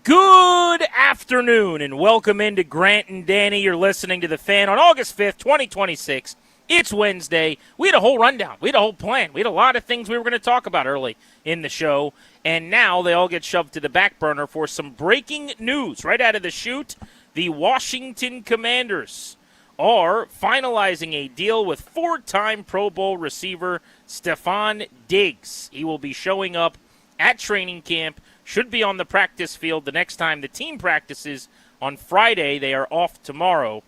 Good afternoon and welcome into Grant and Danny. You're listening to The Fan on August 5th, 2026. It's Wednesday. We had a whole rundown. We had a whole plan. We had a lot of things we were going to talk about early in the show, and now they all get shoved to the back burner for some breaking news. Right out of the chute, the Washington Commanders are finalizing a deal with four-time Pro Bowl receiver Stefon Diggs. He will be showing up at training camp, should be on the practice field the next time the team practices on Friday. They are off tomorrow.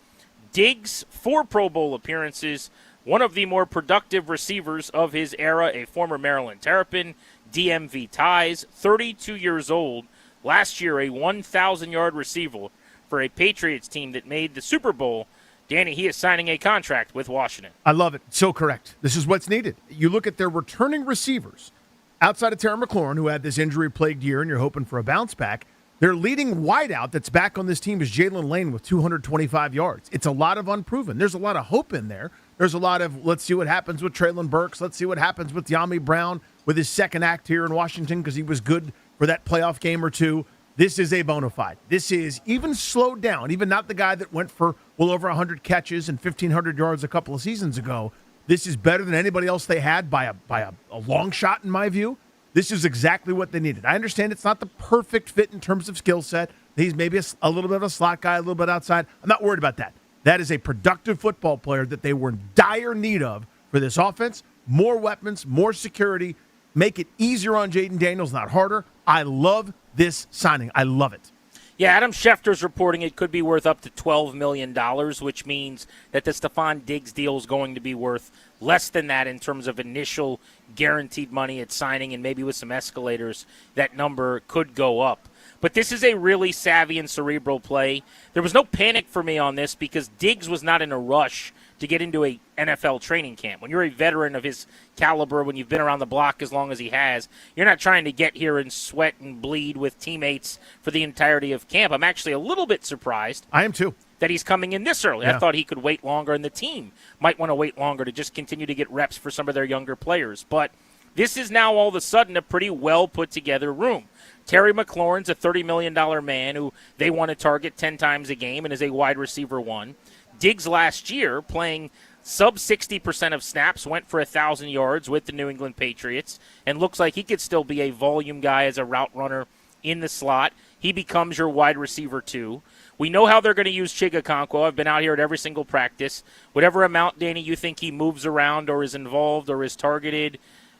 Diggs, 4 Pro Bowl appearances, one of the more productive receivers of his era, a former Maryland Terrapin, DMV ties, 32 years old. Last year, a 1,000-yard receiver for a Patriots team that made the Super Bowl. Danny, he is signing a contract with Washington. I love it. So correct. This is what's needed. You look at their returning receivers. Outside of Terry McLaurin, who had this injury-plagued year, and you're hoping for a bounce back, their leading wideout that's back on this team is Jalen Lane with 225 yards. It's a lot of unproven. There's a lot of hope in there. There's a lot of, let's see what happens with Traylon Burks. Let's see what happens with Yami Brown with his second act here in Washington because he was good for that playoff game or two. This is a bona fide. This is even slowed down, even not the guy that went for well over 100 catches and 1,500 yards a couple of seasons ago. This is better than anybody else they had by a long shot, in my view. This is exactly what they needed. I understand it's not the perfect fit in terms of skill set. He's maybe a little bit of a slot guy, a little bit outside. I'm not worried about that. That is a productive football player that they were in dire need of for this offense. More weapons, more security. Make it easier on Jaden Daniels, not harder. I love this signing. I love it. Yeah, Adam Schefter's reporting it could be worth up to $12 million, which means that the Stefon Diggs deal is going to be worth less than that in terms of initial guaranteed money at signing, and maybe with some escalators, that number could go up. But this is a really savvy and cerebral play. There was no panic for me on this because Diggs was not in a rush to get into a NFL training camp. When you're a veteran of his caliber, when you've been around the block as long as he has, you're not trying to get here and sweat and bleed with teammates for the entirety of camp. I'm actually a little bit surprised. I am too. That he's coming in this early. Yeah. I thought he could wait longer, and the team might want to wait longer to just continue to get reps for some of their younger players. But this is now all of a sudden a pretty well put together room. Terry McLaurin's a $30 million man who they want to target 10 times a game and is a wide receiver one. Diggs last year, playing sub 60% of snaps, went for 1,000 yards with the New England Patriots and looks like he could still be a volume guy as a route runner in the slot. He becomes your wide receiver too. We know how they're going to use Chigakonkwo. I've been out here at every single practice. Whatever amount, Danny, you think he moves around or is involved or is targeted,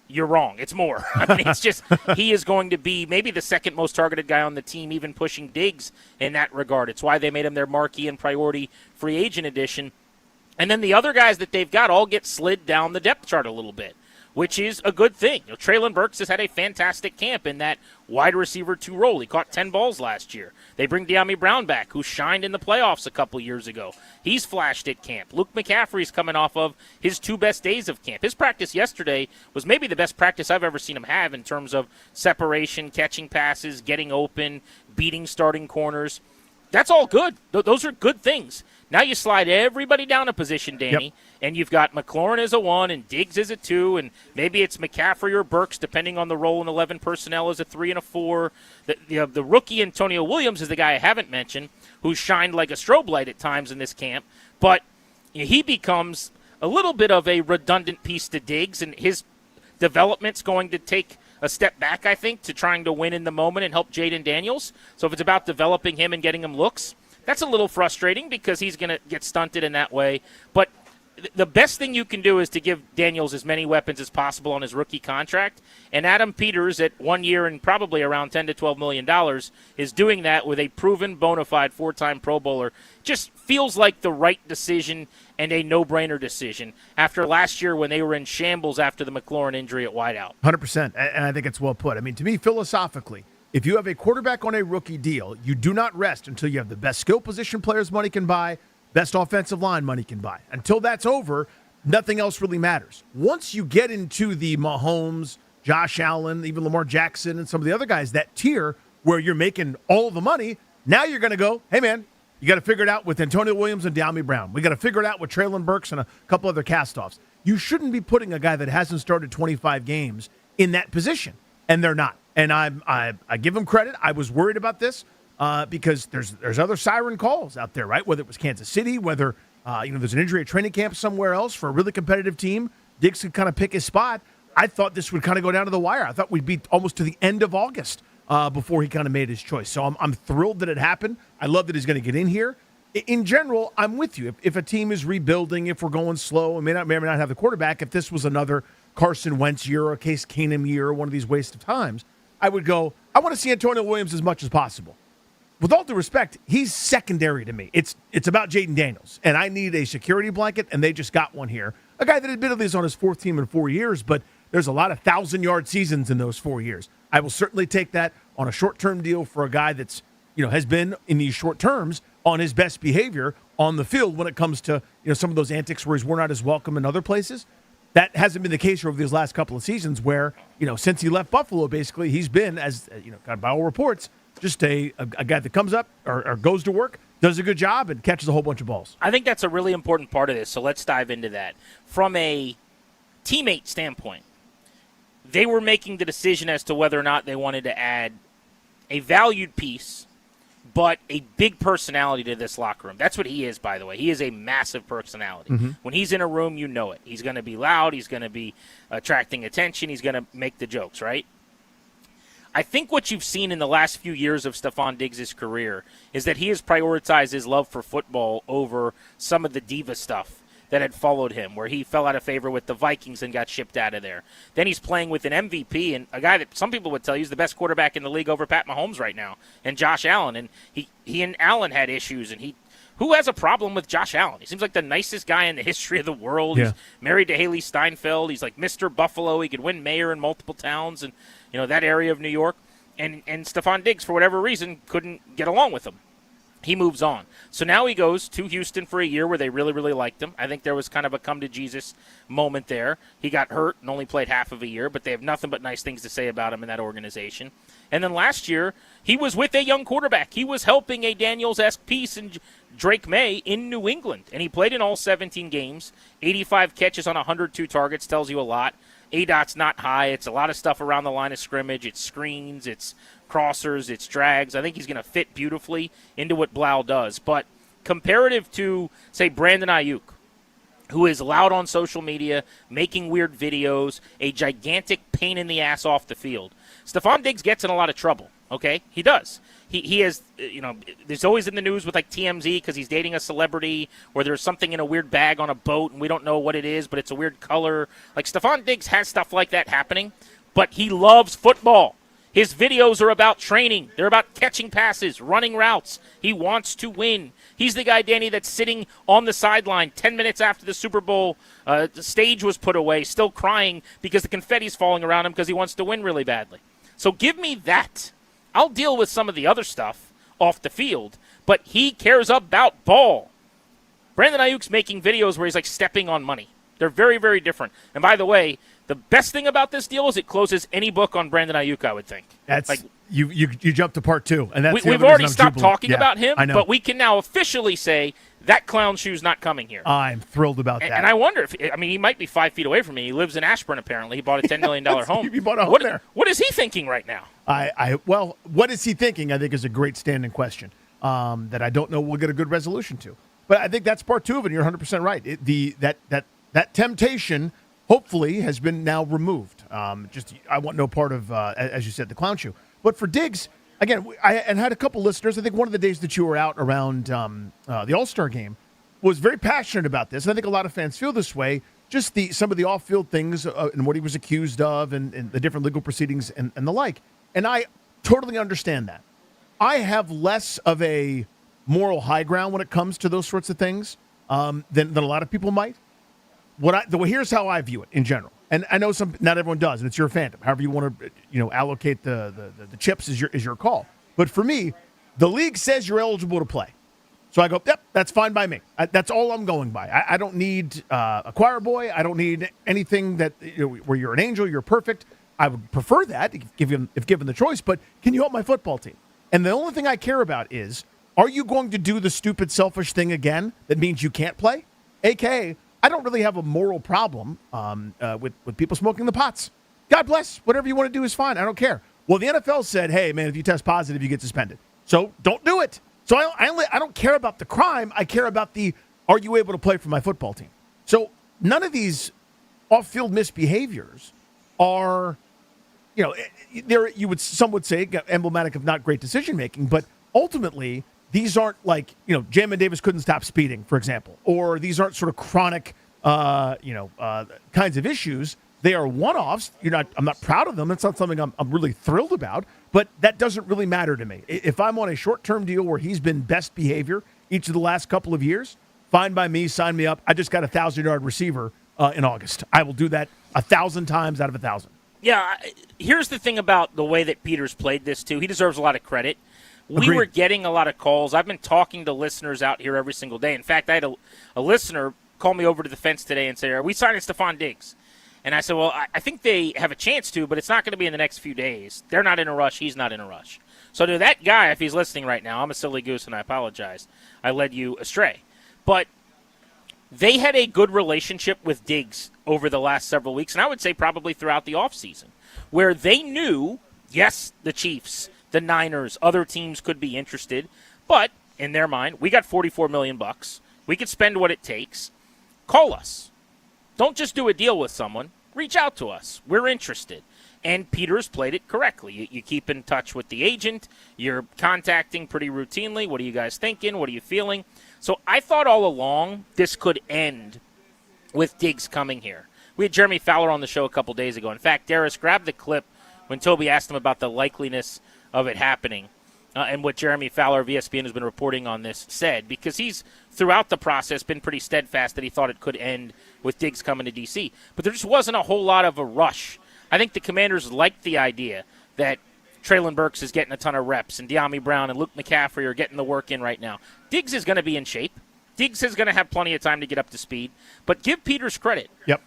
you're wrong. It's more. I mean, it's just he is going to be maybe the second most targeted guy on the team, even pushing Diggs in that regard. It's why they made him their marquee and priority free agent addition. And then the other guys that they've got all get slid down the depth chart a little bit, which is a good thing. You know, Traylon Burks has had a fantastic camp in that wide receiver 2 role. He caught 10 balls last year. They bring De'Ami Brown back, who shined in the playoffs a couple years ago. He's flashed at camp. Luke McCaffrey's coming off of his 2 best days of camp. His practice yesterday was maybe the best practice I've ever seen him have in terms of separation, catching passes, getting open, beating starting corners. That's all good. Those are good things. Now you slide everybody down a position, Danny, and you've got McLaurin as a 1 and Diggs as a 2, and maybe it's McCaffrey or Burks, depending on the role in 11 personnel, as a 3 and a 4. The rookie Antonio Williams is the guy I haven't mentioned, who shined like a strobe light at times in this camp, but he becomes a little bit of a redundant piece to Diggs, and his development's going to take a step back, I think, to trying to win in the moment and help Jaden Daniels. So if it's about developing him and getting him looks, That's a little frustrating because he's going to get stunted in that way. But the best thing you can do is to give Daniels as many weapons as possible on his rookie contract. And Adam Peters, at 1 year and probably around $10 to $12 million, is doing that with a proven, bona fide 4-time Pro Bowler. Just feels like the right decision and a no-brainer decision after last year when they were in shambles after the McLaurin injury at wideout. 100%, and I think it's well put. I mean, to me, philosophically, if you have a quarterback on a rookie deal, you do not rest until you have the best skill position players money can buy, best offensive line money can buy. Until that's over, nothing else really matters. Once you get into the Mahomes, Josh Allen, even Lamar Jackson, and some of the other guys, that tier where you're making all of the money, now you're going to go, hey, man, you got to figure it out with Antonio Williams and De'Ami Brown. We got to figure it out with Traylon Burks and a couple other cast-offs. You shouldn't be putting a guy that hasn't started 25 games in that position, and they're not. And I give them credit. I was worried about this. Because there's other siren calls out there, right? Whether it was Kansas City, whether there's an injury at training camp somewhere else for a really competitive team, Diggs could kind of pick his spot. I thought this would kind of go down to the wire. I thought we'd be almost to the end of August before he kind of made his choice. So I'm thrilled that it happened. I love that he's going to get in here. In general, I'm with you. If a team is rebuilding, if we're going slow, and may or may not have the quarterback, if this was another Carson Wentz year or a Case Keenum year or one of these waste of times, I would go, I want to see Antonio Williams as much as possible. With all due respect, he's secondary to me. It's about Jaden Daniels, and I need a security blanket, and they just got one here. A guy that admittedly is on his fourth team in 4 years, but there's a lot of 1,000-yard seasons in those 4 years. I will certainly take that on a short-term deal for a guy that's has been in these short terms on his best behavior on the field when it comes to some of those antics where he's not as welcome in other places. That hasn't been the case over these last couple of seasons where since he left Buffalo, basically he's been, as by all reports, just a guy that comes up or goes to work, does a good job, and catches a whole bunch of balls. I think that's a really important part of this, so let's dive into that. From a teammate standpoint, they were making the decision as to whether or not they wanted to add a valued piece, but a big personality to this locker room. That's what he is, by the way. He is a massive personality. Mm-hmm. When he's in a room, you know it. He's going to be loud. He's going to be attracting attention. He's going to make the jokes, right? I think what you've seen in the last few years of Stefon Diggs' career is that he has prioritized his love for football over some of the diva stuff that had followed him, where he fell out of favor with the Vikings and got shipped out of there. Then he's playing with an MVP and a guy that some people would tell you is the best quarterback in the league over Pat Mahomes right now, and Josh Allen. And he and Allen had issues, and who has a problem with Josh Allen? He seems like the nicest guy in the history of the world. Yeah. He's married to Haley Steinfeld. He's like Mr. Buffalo. He could win mayor in multiple towns and that area of New York. And Stefon Diggs, for whatever reason, couldn't get along with him. He moves on. So now he goes to Houston for a year where they really, really liked him. I think there was kind of a come-to-Jesus moment there. He got hurt and only played half of a year, but they have nothing but nice things to say about him in that organization. And then last year, he was with a young quarterback. He was helping a Daniels-esque piece in Drake May in New England, and he played in all 17 games. 85 catches on 102 targets tells you a lot. ADOT's not high. It's a lot of stuff around the line of scrimmage. It's screens. It's crossers. It's drags. I think he's going to fit beautifully into what Blau does. But comparative to, say, Brandon Ayuk, who is loud on social media, making weird videos, a gigantic pain in the ass off the field, Stefon Diggs gets in a lot of trouble, okay? He does. He has, there's always in the news with like TMZ because he's dating a celebrity, or there's something in a weird bag on a boat and we don't know what it is, but it's a weird color. Like Stefon Diggs has stuff like that happening, but he loves football. His videos are about training. They're about catching passes, running routes. He wants to win. He's the guy, Danny, that's sitting on the sideline 10 minutes after the Super Bowl the stage was put away, still crying because the confetti's falling around him because he wants to win really badly. So give me that. I'll deal with some of the other stuff off the field, but he cares about ball. Brandon Ayuk's making videos where he's like stepping on money. They're very, very different. And by the way, the best thing about this deal is it closes any book on Brandon Ayuk, I would think. That's like you jumped to part two, and that's we've already stopped talking Yeah, about him, I know. but we can now officially say that clown shoe's not coming here. I'm thrilled about that. And I wonder if he might be 5 feet away from me. He lives in Ashburn, apparently. He bought a $10 million home. He bought a home there. What is he thinking right now? Well, what is he thinking? I think is a great standing question that I don't know we'll get a good resolution to. But I think that's part two of it. And you're 100% right. That temptation, hopefully, has been now removed. I want no part of, as you said, the clown shoe. But for Diggs, again, I had a couple listeners. I think one of the days that you were out around the All-Star game was very passionate about this. And I think a lot of fans feel this way. Just some of the off-field things and what he was accused of and the different legal proceedings and the like. And I totally understand that. I have less of a moral high ground when it comes to those sorts of things than a lot of people might. Here's how I view it in general. And I know not everyone does, and it's your fandom. However you want to, allocate the chips is your call. But for me, the league says you're eligible to play, so I go, yep, that's fine by me. That's all I'm going by. I don't need a choir boy. I don't need anything that where you're an angel, you're perfect. I would prefer that if given the choice. But can you help my football team? And the only thing I care about is, are you going to do the stupid, selfish thing again that means you can't play? AKA, I don't really have a moral problem with people smoking the pots. God bless. Whatever you want to do is fine. I don't care. Well, the NFL said, hey, man, if you test positive, you get suspended. So don't do it. So I don't care about the crime. I care about are you able to play for my football team? So none of these off-field misbehaviors are, some would say emblematic of not great decision-making, but ultimately – these aren't like, Jamin Davis couldn't stop speeding, for example, or these aren't sort of chronic, kinds of issues. They are one-offs. I'm not proud of them. It's not something I'm really thrilled about, but that doesn't really matter to me. If I'm on a short-term deal where he's been best behavior each of the last couple of years, fine by me, sign me up. I just got a 1,000-yard receiver in August. I will do that 1,000 times out of 1,000. Yeah, here's the thing about the way that Peters played this, too. He deserves a lot of credit. We were getting a lot of calls. I've been talking to listeners out here every single day. In fact, I had a listener call me over to the fence today and say, are we signing Stefon Diggs? And I said, well, I think they have a chance to, but it's not going to be in the next few days. They're not in a rush. He's not in a rush. So to that guy, if he's listening right now, I'm a silly goose and I apologize. I led you astray. But they had a good relationship with Diggs over the last several weeks, and I would say probably throughout the offseason, where they knew, yes, the Chiefs, the Niners, other teams could be interested, but in their mind, we got $44 million. We could spend what it takes. Call us. Don't just do a deal with someone. Reach out to us. We're interested. And Peters played it correctly. You keep in touch with the agent. You're contacting pretty routinely. What are you guys thinking? What are you feeling? So I thought all along this could end with Diggs coming here. We had Jeremy Fowler on the show a couple days ago. In fact, Darius, grab the clip when Toby asked him about the likeliness of it happening and what Jeremy Fowler of ESPN has been reporting on this said, because he's throughout the process been pretty steadfast that he thought it could end with Diggs coming to D.C. But there just wasn't a whole lot of a rush. I think the Commanders liked the idea that Treylon Burks is getting a ton of reps and De'Ami Brown and Luke McCaffrey are getting the work in right now. Diggs is going to be in shape. Diggs is going to have plenty of time to get up to speed. But give Peters credit. Yep.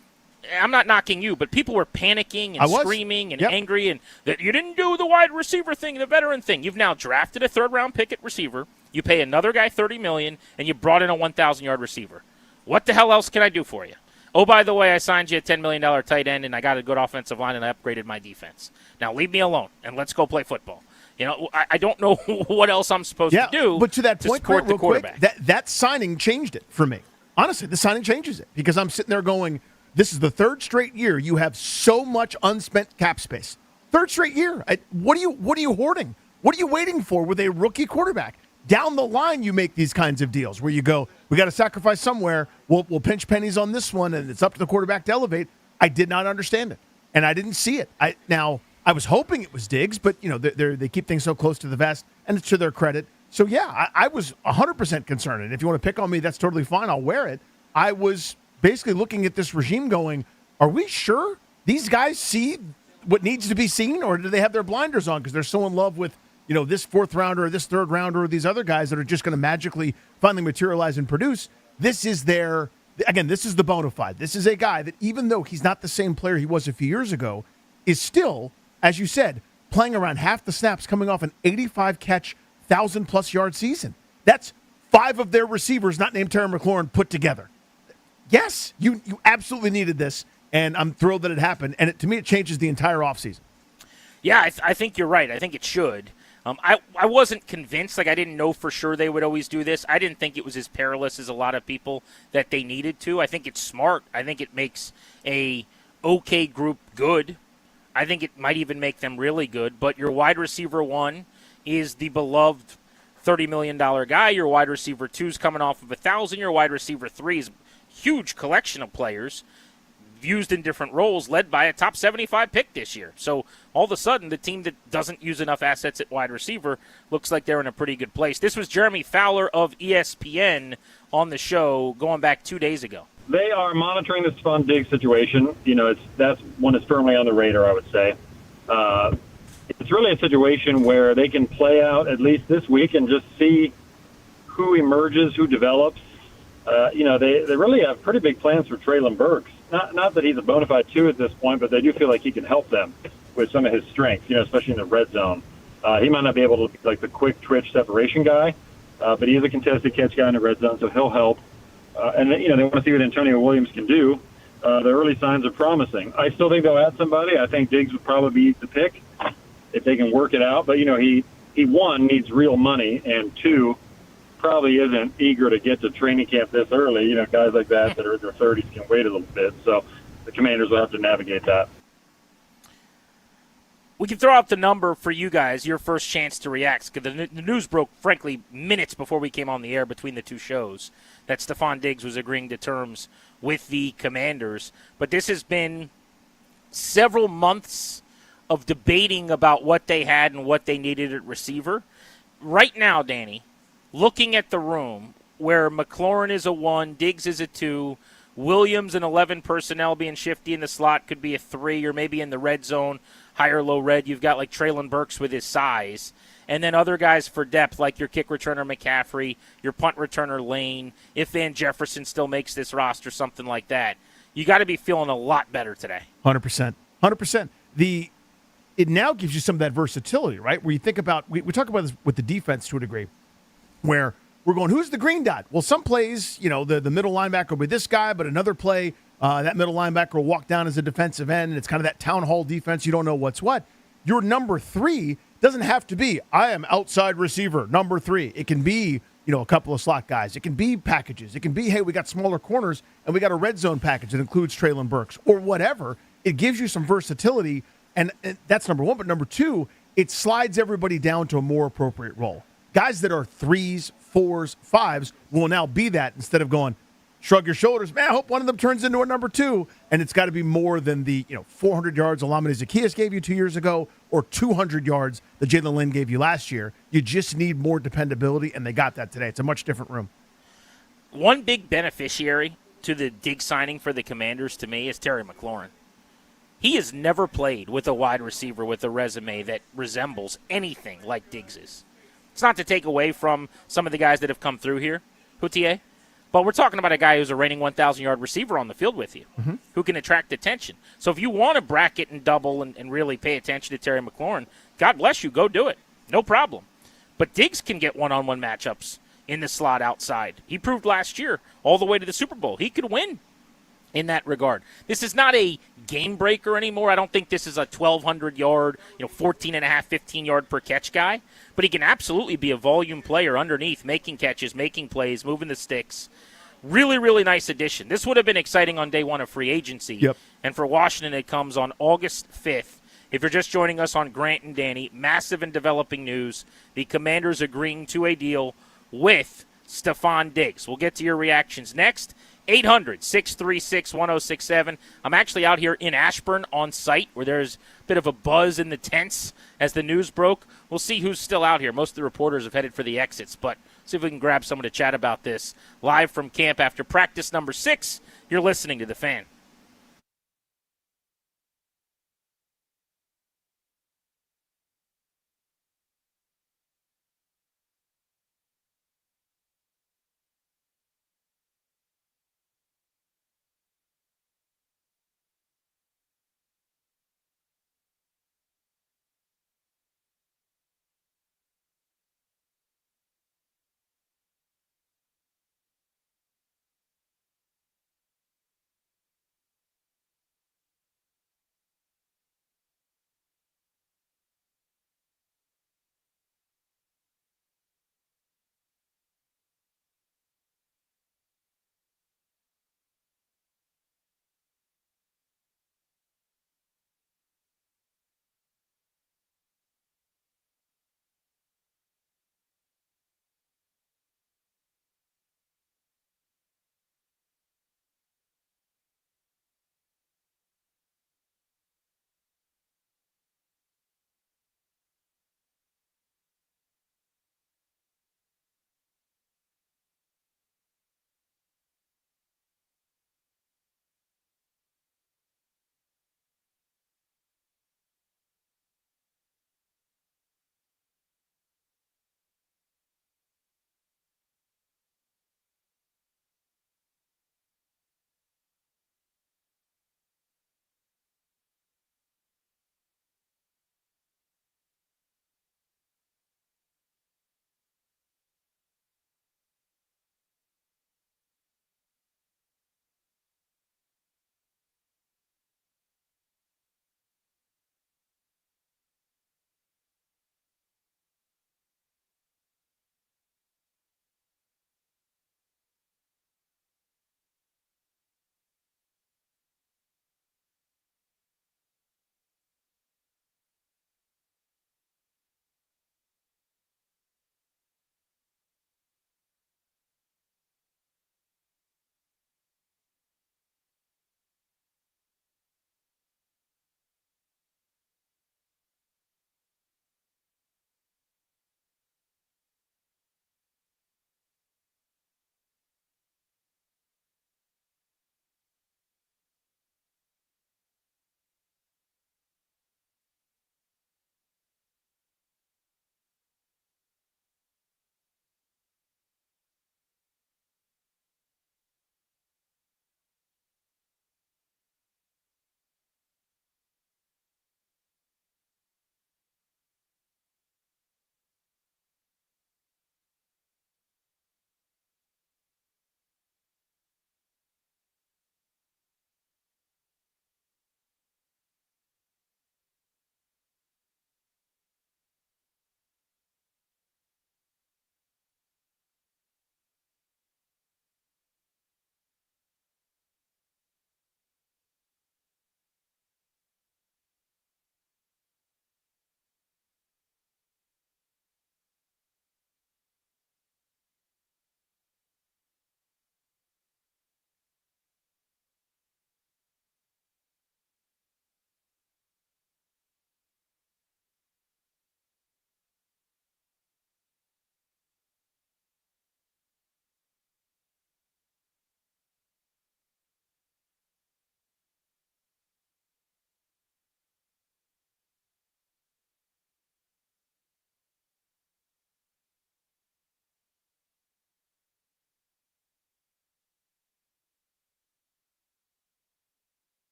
I'm not knocking you, but people were panicking and screaming and angry and that you didn't do the wide receiver thing, the veteran thing. You've now drafted a third-round pick at receiver. You pay another guy $30 million, and you brought in a 1,000-yard receiver. What the hell else can I do for you? Oh, by the way, I signed you a $10 million tight end, and I got a good offensive line, and I upgraded my defense. Now leave me alone, and let's go play football. I don't know what else I'm supposed to do. But to that point, support the quarterback. That signing changed it for me. Honestly, the signing changes it because I'm sitting there going, this is the third straight year you have so much unspent cap space. Third straight year. What are you hoarding? What are you waiting for with a rookie quarterback? Down the line, you make these kinds of deals where you go, we got to sacrifice somewhere. We'll pinch pennies on this one, and it's up to the quarterback to elevate. I did not understand it, and I didn't see it. Now, I was hoping it was Diggs, but they keep things so close to the vest, and it's to their credit. So, yeah, I was 100% concerned. And if you want to pick on me, that's totally fine. I'll wear it. I was basically looking at this regime going, are we sure these guys see what needs to be seen, or do they have their blinders on because they're so in love with this fourth rounder or this third rounder or these other guys that are just going to magically finally materialize and produce? This is this is the bona fide. This is a guy that, even though he's not the same player he was a few years ago, is still, as you said, playing around half the snaps, coming off an 85-catch, 1,000-plus yard season. That's 5 of their receivers, not named Terry McLaurin, put together. Yes, you absolutely needed this, and I'm thrilled that it happened. And to me, it changes the entire offseason. Yeah, I think you're right. I think it should. I wasn't convinced. I didn't know for sure they would always do this. I didn't think it was as perilous as a lot of people that they needed to. I think it's smart. I think it makes a okay group good. I think it might even make them really good. But your wide receiver one is the beloved $30 million guy. Your wide receiver 2's coming off of 1,000. Your wide receiver 3 is huge collection of players used in different roles, led by a top 75 pick this year. So all of a sudden, the team that doesn't use enough assets at wide receiver looks like they're in a pretty good place. This was Jeremy Fowler of ESPN on the show going back 2 days ago. They are monitoring the Stefon Diggs situation. That's one that's firmly on the radar, I would say. It's really a situation where they can play out at least this week and just see who emerges, who develops. They really have pretty big plans for Traylon Burks. Not that he's a bona fide 2 at this point, but they do feel like he can help them with some of his strengths, especially in the red zone. He might not be able to be like the quick twitch separation guy, but he is a contested catch guy in the red zone, so he'll help. And they want to see what Antonio Williams can do. The early signs are promising. I still think they'll add somebody. I think Diggs would probably be the pick if they can work it out. But, he one, needs real money, and 2, probably isn't eager to get to training camp this early. Guys like that are in their 30s can wait a little bit. So the Commanders will have to navigate that. We can throw out the number for you guys, your first chance to react, because the news broke, frankly, minutes before we came on the air between the two shows, that Stefon Diggs was agreeing to terms with the Commanders. But this has been several months of debating about what they had and what they needed at receiver. Right now, Danny, looking at the room where McLaurin is a 1, Diggs is a 2, Williams and 11 personnel being shifty in the slot could be a 3, or maybe in the red zone, high or low red, you've got like Traylon Burks with his size. And then other guys for depth, like your kick returner McCaffrey, your punt returner Lane, if Van Jefferson still makes this roster, something like that. You got to be feeling a lot better today. 100%. 100%. It now gives you some of that versatility, right? Where you think about, we talk about this with the defense to a degree, where we're going, who's the green dot? Well, some plays, the middle linebacker will be this guy, but another play, that middle linebacker will walk down as a defensive end, and it's kind of that town hall defense. You don't know what's what. Your number 3 doesn't have to be, I am outside receiver, number 3. It can be, a couple of slot guys. It can be packages. It can be, hey, we got smaller corners, and we got a red zone package that includes Traylon Burks, or whatever. It gives you some versatility, and that's number 1. But number 2, it slides everybody down to a more appropriate role. Guys that are 3s, 4s, 5s will now be that instead of going, shrug your shoulders, man, I hope one of them turns into a number 2. And it's got to be more than the 400 yards Olamide Zaccheaus gave you 2 years ago or 200 yards that Jalen Lynn gave you last year. You just need more dependability, and they got that today. It's a much different room. One big beneficiary to the Diggs signing for the Commanders to me is Terry McLaurin. He has never played with a wide receiver with a resume that resembles anything like Diggs's. It's not to take away from some of the guys that have come through here, Houtier, but we're talking about a guy who's a reigning 1,000-yard receiver on the field with you, who can attract attention. So if you want to bracket and double and really pay attention to Terry McLaurin, God bless you, go do it. No problem. But Diggs can get one-on-one matchups in the slot outside. He proved last year all the way to the Super Bowl. He could win in that regard. This is not a game breaker anymore. I don't think this is a 1,200-yard, 14.5, 15-yard per catch guy. But he can absolutely be a volume player underneath, making catches, making plays, moving the sticks. Really, really nice addition. This would have been exciting on day 1 of free agency. Yep. And for Washington, it comes on August 5th. If you're just joining us on Grant and Danny, massive and developing news. The Commanders agreeing to a deal with Stefon Diggs. We'll get to your reactions next. 800-636-1067. I'm actually out here in Ashburn on site where there's a bit of a buzz in the tents as the news broke. We'll see who's still out here. Most of the reporters have headed for the exits, but see if we can grab someone to chat about this live from camp after practice number 6. You're listening to The Fan.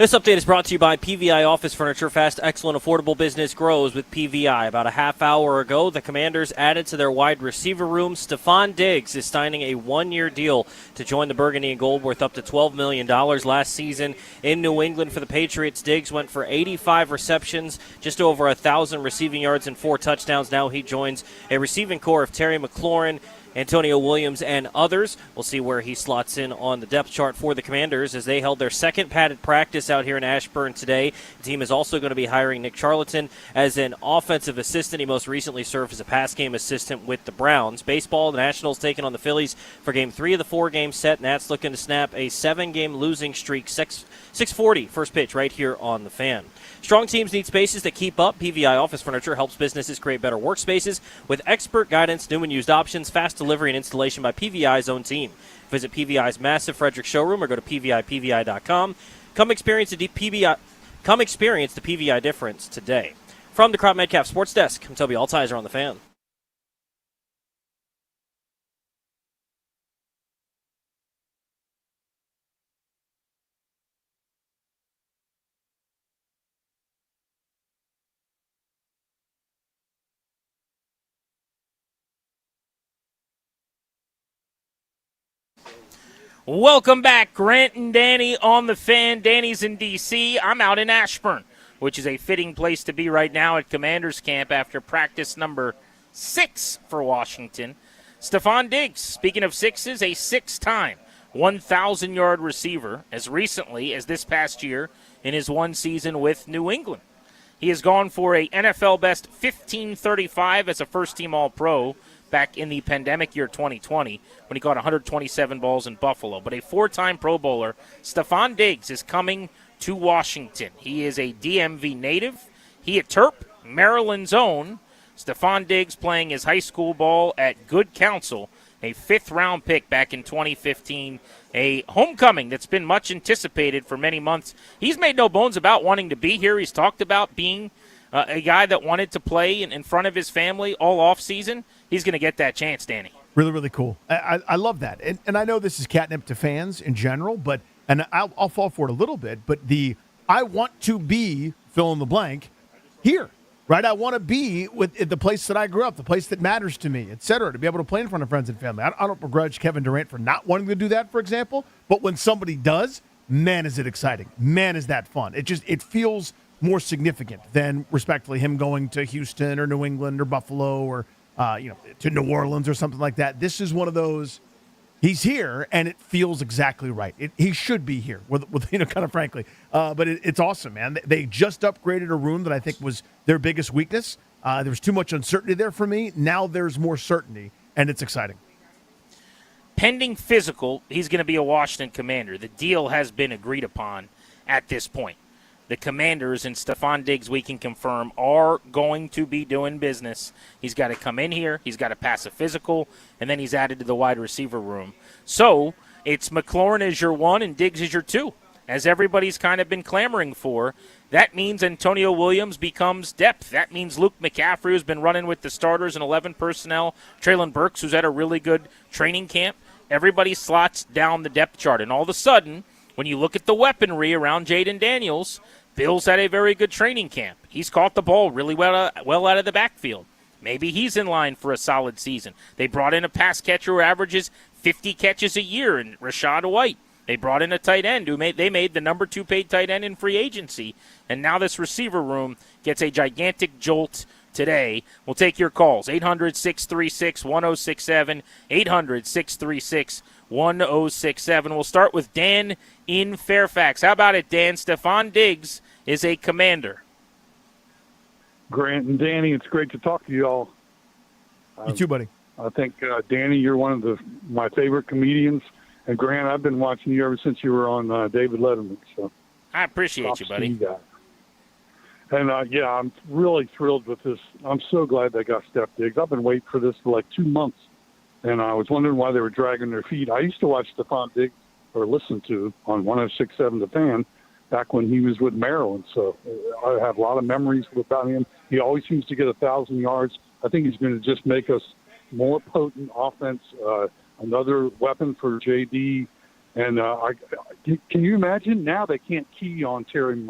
This update is brought to you by PVI Office Furniture. Fast, excellent, affordable business grows with PVI. About a half hour ago, the Commanders added to their wide receiver room. Stefon Diggs is signing a one-year deal to join the Burgundy and Gold worth up to $12 million. Last season in New England for the Patriots, Diggs went for 85 receptions, just over 1,000 receiving yards and 4 touchdowns. Now he joins a receiving core of Terry McLaurin, Antonio Williams, and others. We'll see where he slots in on the depth chart for the Commanders as they held their second padded practice out here in Ashburn today. The team is also going to be hiring Nick Charlton as an offensive assistant. He most recently served as a pass game assistant with the Browns. Baseball, the Nationals taking on the Phillies for Game 3 of the 4-game set. Nats looking to snap a 7-game losing streak. 6:40 first pitch right here on the Fan. Strong teams need spaces that keep up. PVI Office Furniture helps businesses create better workspaces with expert guidance, new and used options, fast delivery, and installation by PVI's own team. Visit PVI's massive Frederick showroom or go to PVI.com. Come experience the PVI difference today. From the Crop Metcalf Sports Desk, I'm Toby Altizer on the Fan. Welcome back, Grant and Danny on the Fan. Danny's in D.C. I'm out in Ashburn, which is a fitting place to be right now at Commanders Camp after practice number 6 for Washington. Stefon Diggs, speaking of sixes, a 6-time 1,000-yard receiver as recently as this past year in his one season with New England. He has gone for a NFL best 1535 as a first-team All-Pro back in the pandemic year 2020 when he caught 127 balls in Buffalo. But a 4-time Pro Bowler, Stefon Diggs, is coming to Washington. He is a DMV native. He at Terp, Maryland's own. Stefon Diggs playing his high school ball at Good Counsel, a 5th-round pick back in 2015, a homecoming that's been much anticipated for many months. He's made no bones about wanting to be here. He's talked about being a guy that wanted to play in front of his family all offseason. He's going to get that chance, Danny. Really, really cool. I love that. And I know this is catnip to fans in general, but I'll fall for it a little bit, but I want to be, fill in the blank, here, right? I want to be with the place that I grew up, the place that matters to me, et cetera, to be able to play in front of friends and family. I don't begrudge Kevin Durant for not wanting to do that, for example, but when somebody does, man, is it exciting. Man, is that fun. It feels more significant than, respectfully, him going to Houston or New England or Buffalo or to New Orleans or something like that. This is one of those, he's here, and it feels exactly right. He should be here, with kind of frankly. But it's awesome, man. They just upgraded a room that I think was their biggest weakness. There was too much uncertainty there for me. Now there's more certainty, and it's exciting. Pending physical, he's going to be a Washington Commander. The deal has been agreed upon at this point. The Commanders and Stefon Diggs, we can confirm, are going to be doing business. He's got to come in here. He's got to pass a physical, and then he's added to the wide receiver room. So it's McLaurin as your 1 and Diggs as your 2, as everybody's kind of been clamoring for. That means Antonio Williams becomes depth. That means Luke McCaffrey, who's been running with the starters and 11 personnel, Traylon Burks, who's had a really good training camp. Everybody slots down the depth chart, and all of a sudden, when you look at the weaponry around Jaden Daniels, Bill's had a very good training camp. He's caught the ball really well out of the backfield. Maybe he's in line for a solid season. They brought in a pass catcher who averages 50 catches a year in Rashad White. They brought in a tight end who made the number 2 paid tight end in free agency. And now this receiver room gets a gigantic jolt today. We'll take your calls. 800-636-1067, 800-636-1067. We'll start with Dan in Fairfax. How about it, Dan? Stefon Diggs is a Commander. Grant and Danny, it's great to talk to you all. You too, buddy. I think, Danny, you're one of my favorite comedians. And, Grant, I've been watching you ever since you were on David Letterman. So I appreciate you, buddy. And, I'm really thrilled with this. I'm so glad they got Steph Diggs. I've been waiting for this for like 2 months, and I was wondering why they were dragging their feet. I used to watch Stefon Diggs, or listen to, on 106.7 The Fan back when he was with Maryland. So I have a lot of memories about him. He always seems to get 1,000 yards. I think he's going to just make us more potent offense, another weapon for J.D. And can you imagine now they can't key on Terry?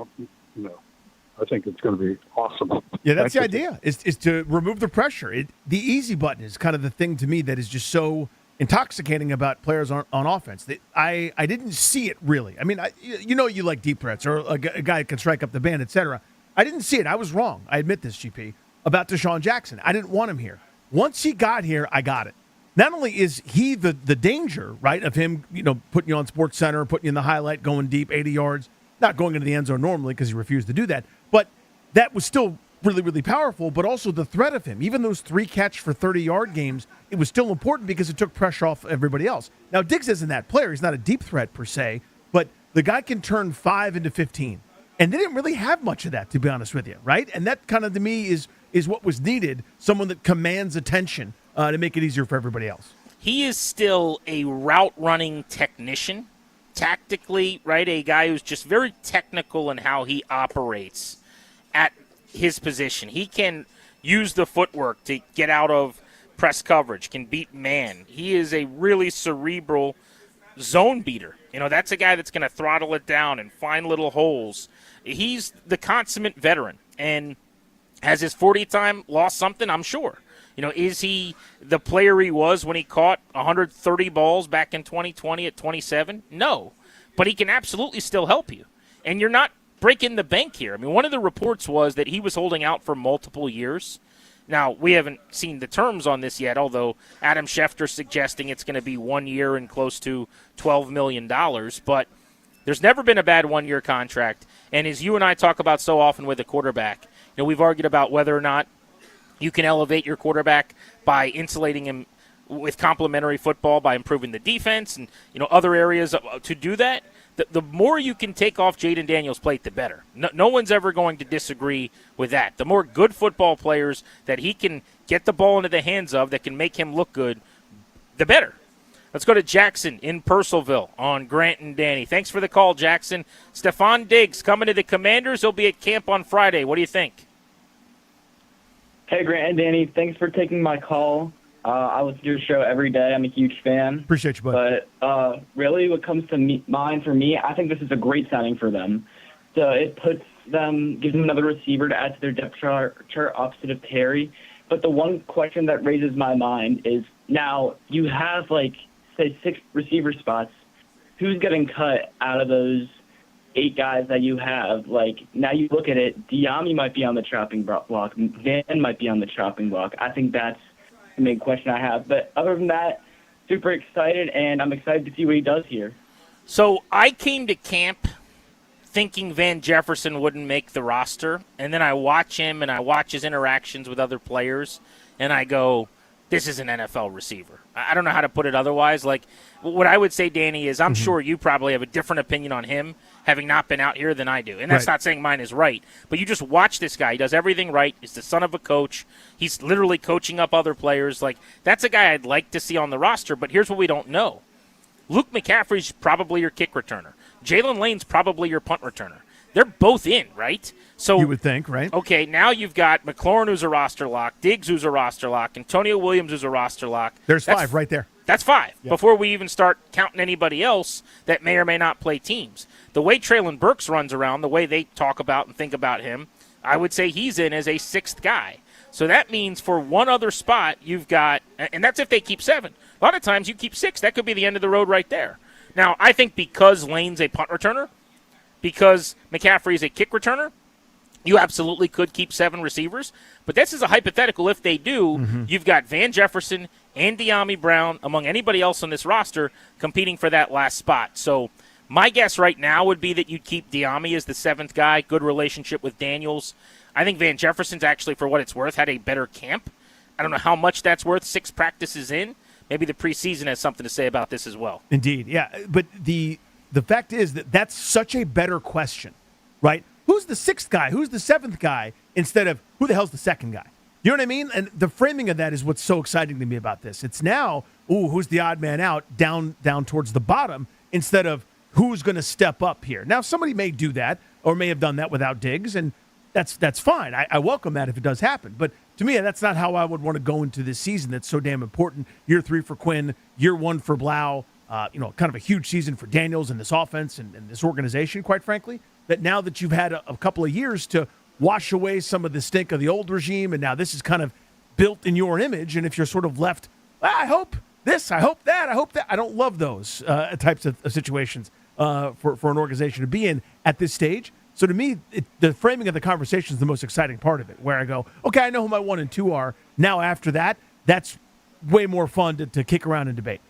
I think it's going to be awesome. Yeah, that's the idea, is to remove the pressure. The easy button is kind of the thing to me that is just so intoxicating about players on offense. I didn't see it really. I mean, you like deep threats or a guy that can strike up the band, etc. I didn't see it. I was wrong. I admit this, GP, about Deshaun Jackson. I didn't want him here. Once he got here, I got it. Not only is he the danger, right, of him, putting you on Sports Center, putting you in the highlight, going deep, 80 yards, not going into the end zone normally because he refused to do that, but that was still really, really powerful, but also the threat of him. Even those 3 catch for 30-yard games, it was still important because it took pressure off everybody else. Now, Diggs isn't that player. He's not a deep threat per se, but the guy can turn 5 into 15. And they didn't really have much of that, to be honest with you, right? And that kind of, to me, is what was needed, someone that commands attention to make it easier for everybody else. He is still a route-running technician, tactically, right? A guy who's just very technical in how he operates at his position. He can use the footwork to get out of press coverage, can beat man. He is a really cerebral zone beater. That's a guy that's going to throttle it down and find little holes. He's the consummate veteran, and has his 40 time lost something? I'm sure. Is he the player he was when he caught 130 balls back in 2020 at 27? No, but he can absolutely still help you. And you're not breaking the bank here. I mean, one of the reports was that he was holding out for multiple years. Now, we haven't seen the terms on this yet, although Adam Schefter's suggesting it's going to be 1 year and close to $12 million. But there's never been a bad 1-year contract. And as you and I talk about so often with a quarterback, we've argued about whether or not you can elevate your quarterback by insulating him with complementary football, by improving the defense and other areas to do that. The more you can take off Jaden Daniels' plate, the better. No one's ever going to disagree with that. The more good football players that he can get the ball into the hands of that can make him look good, the better. Let's go to Jackson in Purcellville on Grant and Danny. Thanks for the call, Jackson. Stefon Diggs coming to the Commanders. He'll be at camp on Friday. What do you think? Hey, Grant and Danny. Thanks for taking my call. I listen to your show every day. I'm a huge fan. Appreciate you, bud. But really, what comes to mind for me, I think this is a great signing for them. So it gives them another receiver to add to their depth chart opposite of Terry. But the one question that raises my mind is, now you have, say, 6 receiver spots. Who's getting cut out of those 8 guys that you have? Now you look at it, Diami might be on the chopping block. Van might be on the chopping block. I think that's the main question I have. But other than that, super excited, and I'm excited to see what he does here. So I came to camp thinking Van Jefferson wouldn't make the roster, and then I watch him and I watch his interactions with other players, and I go, this is an NFL receiver. I don't know how to put it otherwise. What I would say, Danny, is I'm sure you probably have a different opinion on him, having not been out here, than I do. And that's not saying mine is right. But you just watch this guy. He does everything right. He's the son of a coach. He's literally coaching up other players. That's a guy I'd like to see on the roster. But here's what we don't know. Luke McCaffrey's probably your kick returner. Jalen Lane's probably your punt returner. They're both in, right? So you would think, right? Okay, now you've got McLaurin, who's a roster lock, Diggs, who's a roster lock, Antonio Williams, who's a roster lock. That's 5 right there. That's 5 before we even start counting anybody else that may or may not play teams. The way Treylon Burks runs around, the way they talk about and think about him, I would say he's in as a 6th guy. So that means for one other spot, you've got, and that's if they keep 7. A lot of times you keep 6. That could be the end of the road right there. Now, I think because Lane's a punt returner, because McCaffrey's a kick returner, you absolutely could keep 7 receivers. But this is a hypothetical. If they do, you've got Van Jefferson and Diami Brown, among anybody else on this roster, competing for that last spot. So my guess right now would be that you'd keep Diami as the 7th guy, good relationship with Daniels. I think Van Jefferson's actually, for what it's worth, had a better camp. I don't know how much that's worth, 6 practices in. Maybe the preseason has something to say about this as well. Indeed, yeah. But the fact is that that's such a better question, right? Who's the 6th guy? Who's the 7th guy? Instead of who the hell's the 2nd guy? You know what I mean? And the framing of that is what's so exciting to me about this. It's now, who's the odd man out down towards the bottom, instead of who's going to step up here. Now, somebody may do that or may have done that without Diggs, and that's fine. I welcome that if it does happen. But to me, that's not how I would want to go into this season that's so damn important. Year 3 for Quinn, year 1 for Blau. kind of a huge season for Daniels and this offense and this organization, quite frankly, that now that you've had a couple of years to wash away some of the stink of the old regime, and now this is kind of built in your image, and if you're sort of left, I hope this, I hope that, I don't love those types of situations for an organization to be in at this stage. So to me, the framing of the conversation is the most exciting part of it, where I go, okay, I know who my 1 and 2 are. Now after that, that's way more fun to kick around and debate.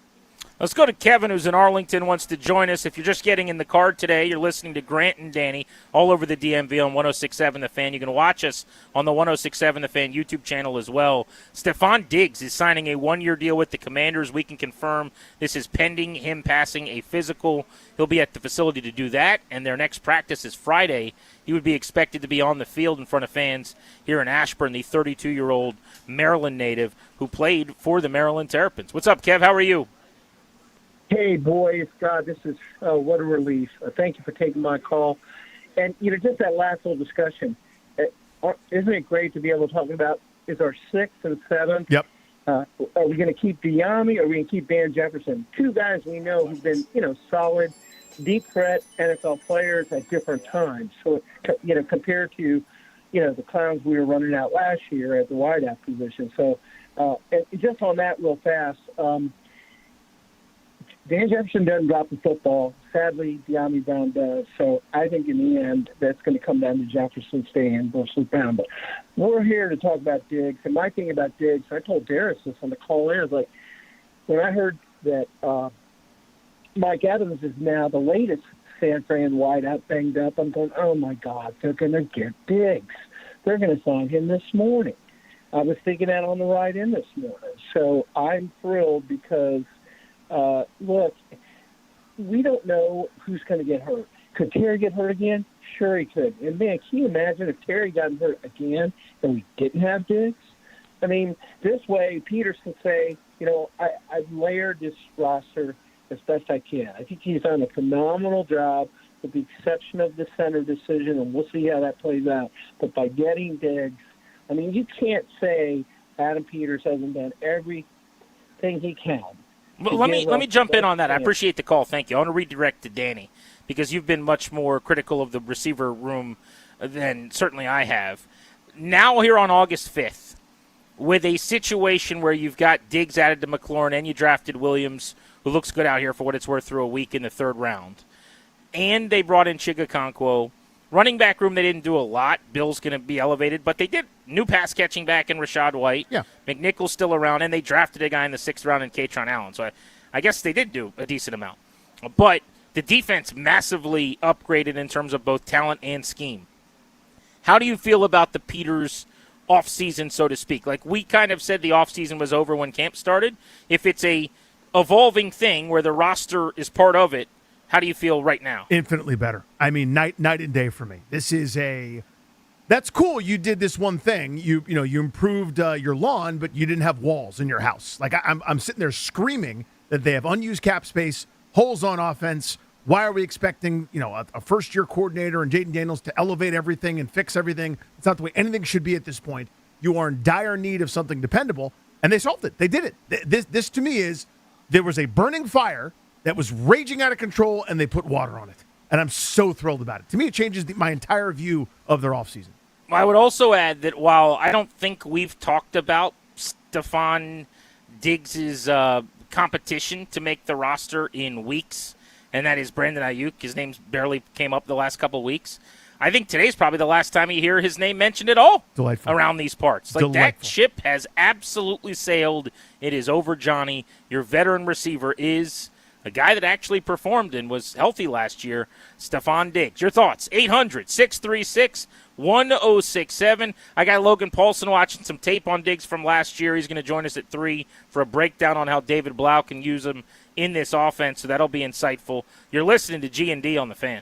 Let's go to Kevin, who's in Arlington, wants to join us. If you're just getting in the car today, you're listening to Grant and Danny all over the DMV on 106.7 The Fan. You can watch us on the 106.7 The Fan YouTube channel as well. Stefon Diggs is signing a one-year deal with the Commanders. We can confirm this is pending him passing a physical. He'll be at the facility to do that, and their next practice is Friday. He would be expected to be on the field in front of fans here in Ashburn, the 32-year-old Maryland native who played for the Maryland Terrapins. What's up, Kev? How are you? Hey, boys, God, this is what a relief. Thank you for taking my call. And, just that last little discussion, isn't it great to be able to talk about is our 6th and 7th? Yep. Are we going to keep Diami or are we going to keep Van Jefferson? Two guys we know who've been, solid, deep threat NFL players at different times. So, compared to, the clowns we were running out last year at the wideout position. So, and just on that real fast, Van Jefferson doesn't drop the football. Sadly, De'Ami Brown does. So I think in the end, that's going to come down to Jefferson staying versus Brown. But we're here to talk about Diggs. And my thing about Diggs, I told Darius this on the call in, is like, when I heard that Mike Evans is now the latest San Fran wideout banged up, I'm going, oh, my God, they're going to get Diggs. They're going to sign him this morning. I was thinking that on the ride in this morning. So I'm thrilled because – look, we don't know who's going to get hurt. Could Terry get hurt again? Sure he could. And, man, can you imagine if Terry got hurt again and we didn't have Diggs? I mean, this way Peters can say, I've layered this roster as best I can. I think he's done a phenomenal job with the exception of the center decision, and we'll see how that plays out. But by getting Diggs, I mean, you can't say Adam Peters hasn't done everything he can. Well, let me jump in on that. I appreciate the call. Thank you. I want to redirect to Danny because you've been much more critical of the receiver room than certainly I have. Now here on August 5th, with a situation where you've got Diggs added to McLaurin and you drafted Williams, who looks good out here for what it's worth through a week in the 3rd round, and they brought in Chigakonkwo. Running back room, they didn't do a lot. Bill's going to be elevated, but they did. New pass catching back in Rashad White. Yeah. McNichol's still around, and they drafted a guy in the 6th round in Katron Allen. So I guess they did do a decent amount. But the defense massively upgraded in terms of both talent and scheme. How do you feel about the Peters offseason, so to speak? Like we kind of said the offseason was over when camp started. If it's a evolving thing where the roster is part of it, how do you feel right now? Infinitely better. I mean, night and day for me. This is that's cool. You did this one thing. You improved your lawn, but you didn't have walls in your house. Like I'm sitting there screaming that they have unused cap space, holes on offense. Why are we expecting a first-year coordinator and Jaden Daniels to elevate everything and fix everything? It's not the way anything should be at this point. You are in dire need of something dependable, and they solved it. They did it. This to me is there was a burning fire that was raging out of control, and they put water on it. And I'm so thrilled about it. To me, it changes my entire view of their offseason. I would also add that while I don't think we've talked about Stefon Diggs' competition to make the roster in weeks, and that is Brandon Ayuk. His name barely came up the last couple of weeks. I think today's probably the last time you hear his name mentioned at all. Delightful. Around these parts. Like Delightful. That ship has absolutely sailed. It is over, Johnny. Your veteran receiver is a guy that actually performed and was healthy last year, Stefon Diggs. Your thoughts, 800-636-1067. I got Logan Paulson watching some tape on Diggs from last year. He's going to join us at 3 for a breakdown on how David Blau can use him in this offense, so that'll be insightful. You're listening to G&D on The Fan.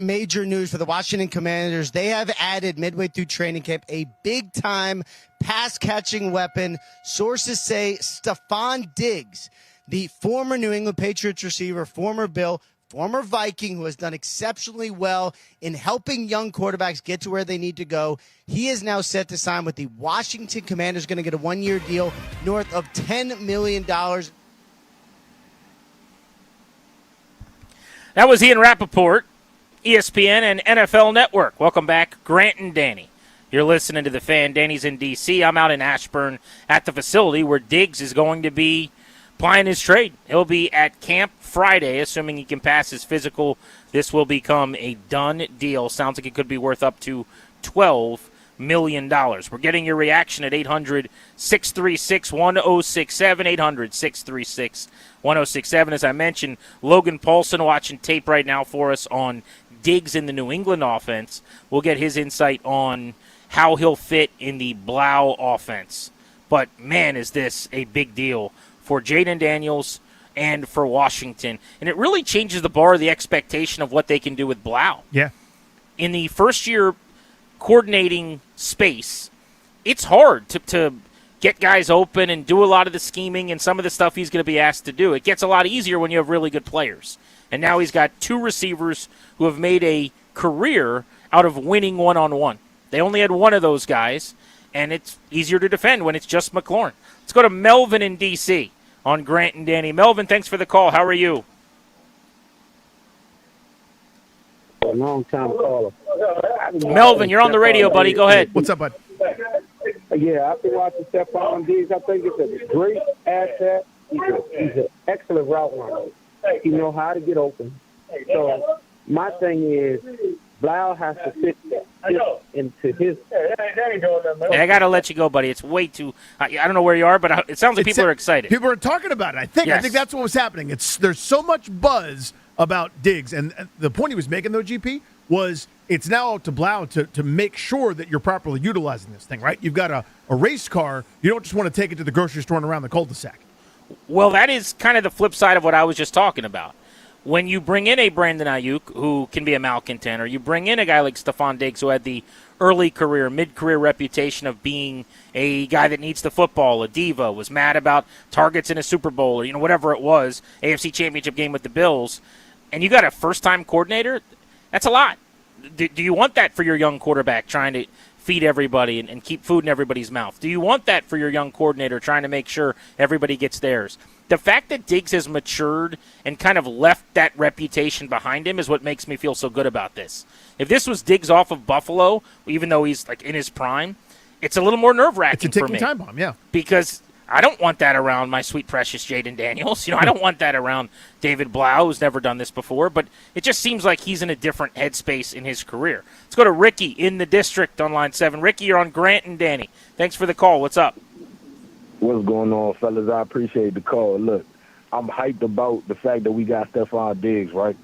major news for the Washington Commanders. They have added midway through training camp a big-time pass-catching weapon. Sources say Stefon Diggs, the former New England Patriots receiver, former Bill, former Viking, who has done exceptionally well in helping young quarterbacks get to where they need to go. He is now set to sign with the Washington Commanders, going to get a one-year deal north of $10 million. That was Ian Rappaport, ESPN and NFL Network. Welcome back, Grant and Danny. You're listening to The Fan. Danny's in D.C. I'm out in Ashburn at the facility where Diggs is going to be plying his trade. He'll be at camp Friday, assuming he can pass his physical. This will become a done deal. Sounds like it could be worth up to $12 million. We're getting your reaction at 800-636-1067, 800-636-1067. As I mentioned, Logan Paulson watching tape right now for us on Diggs in the New England offense. We'll get his insight on how he'll fit in the Blau offense. But, man, is this a big deal for Jaden Daniels and for Washington. And it really changes the bar of the expectation of what they can do with Blau. Yeah. In the first year coordinating space, it's hard to get guys open and do a lot of the scheming and some of the stuff he's going to be asked to do. It gets a lot easier when you have really good players. And now he's got two receivers who have made a career out of winning one-on-one. They only had one of those guys, and it's easier to defend when it's just McLaurin. Let's go to Melvin in D.C. on Grant and Danny. Melvin, thanks for the call. How are you? A long time caller. Melvin, you're on the radio, buddy. Go ahead. What's up, bud? Yeah, I've been watching Stefon Diggs. I think it's a great asset. He's an excellent route runner. He knows how to get open. So my thing is, Blau has to fit into his. Hey, I got to let you go, buddy. It's way too. I don't know where you are, but it sounds like people are excited. People are talking about it. I think. Yes. I think that's what was happening. There's so much buzz about Diggs, and the point he was making, though, GP, was it's now up to Blau to make sure that you're properly utilizing this thing, right? You've got a race car. You don't just want to take it to the grocery store and around the cul-de-sac. Well, that is kind of the flip side of what I was just talking about. When you bring in a Brandon Ayuk, who can be a malcontent, or you bring in a guy like Stefon Diggs, who had the early career, mid-career reputation of being a guy that needs the football, a diva, was mad about targets in a Super Bowl, or whatever it was, AFC Championship game with the Bills, and you got a first-time coordinator, that's a lot. Do you want that for your young quarterback trying to feed everybody and keep food in everybody's mouth? Do you want that for your young coordinator trying to make sure everybody gets theirs? The fact that Diggs has matured and kind of left that reputation behind him is what makes me feel so good about this. If this was Diggs off of Buffalo, even though he's like in his prime, it's a little more nerve-wracking for me. It's a ticking time bomb, yeah. Because I don't want that around my sweet, precious Jaden Daniels. I don't want that around David Blau, who's never done this before. But it just seems like he's in a different headspace in his career. Let's go to Ricky in the district on line 7. Ricky, you're on Grant and Danny. Thanks for the call. What's up? What's going on, fellas? I appreciate the call. Look, I'm hyped about the fact that we got Stefon Diggs, right?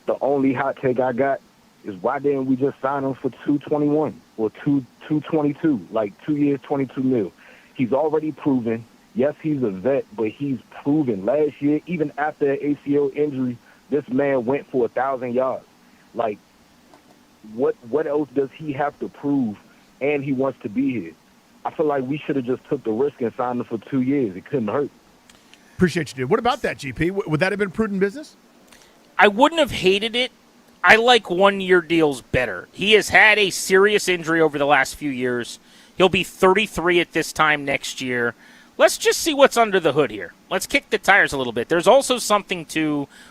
The only hot take I got is why didn't we just sign him for $221 or $222, like 2 years, $22 million? He's already proven. Yes, he's a vet, but he's proven. Last year, even after an ACL injury, this man went for 1,000 yards. Like, what else does he have to prove? And he wants to be here. I feel like we should have just took the risk and signed him for 2 years. It couldn't hurt. Appreciate you, dude. What about that, GP? Would that have been prudent business? I wouldn't have hated it. I like one-year deals better. He has had a serious injury over the last few years. He'll be 33 at this time next year. Let's just see what's under the hood here. Let's kick the tires a little bit. There's also something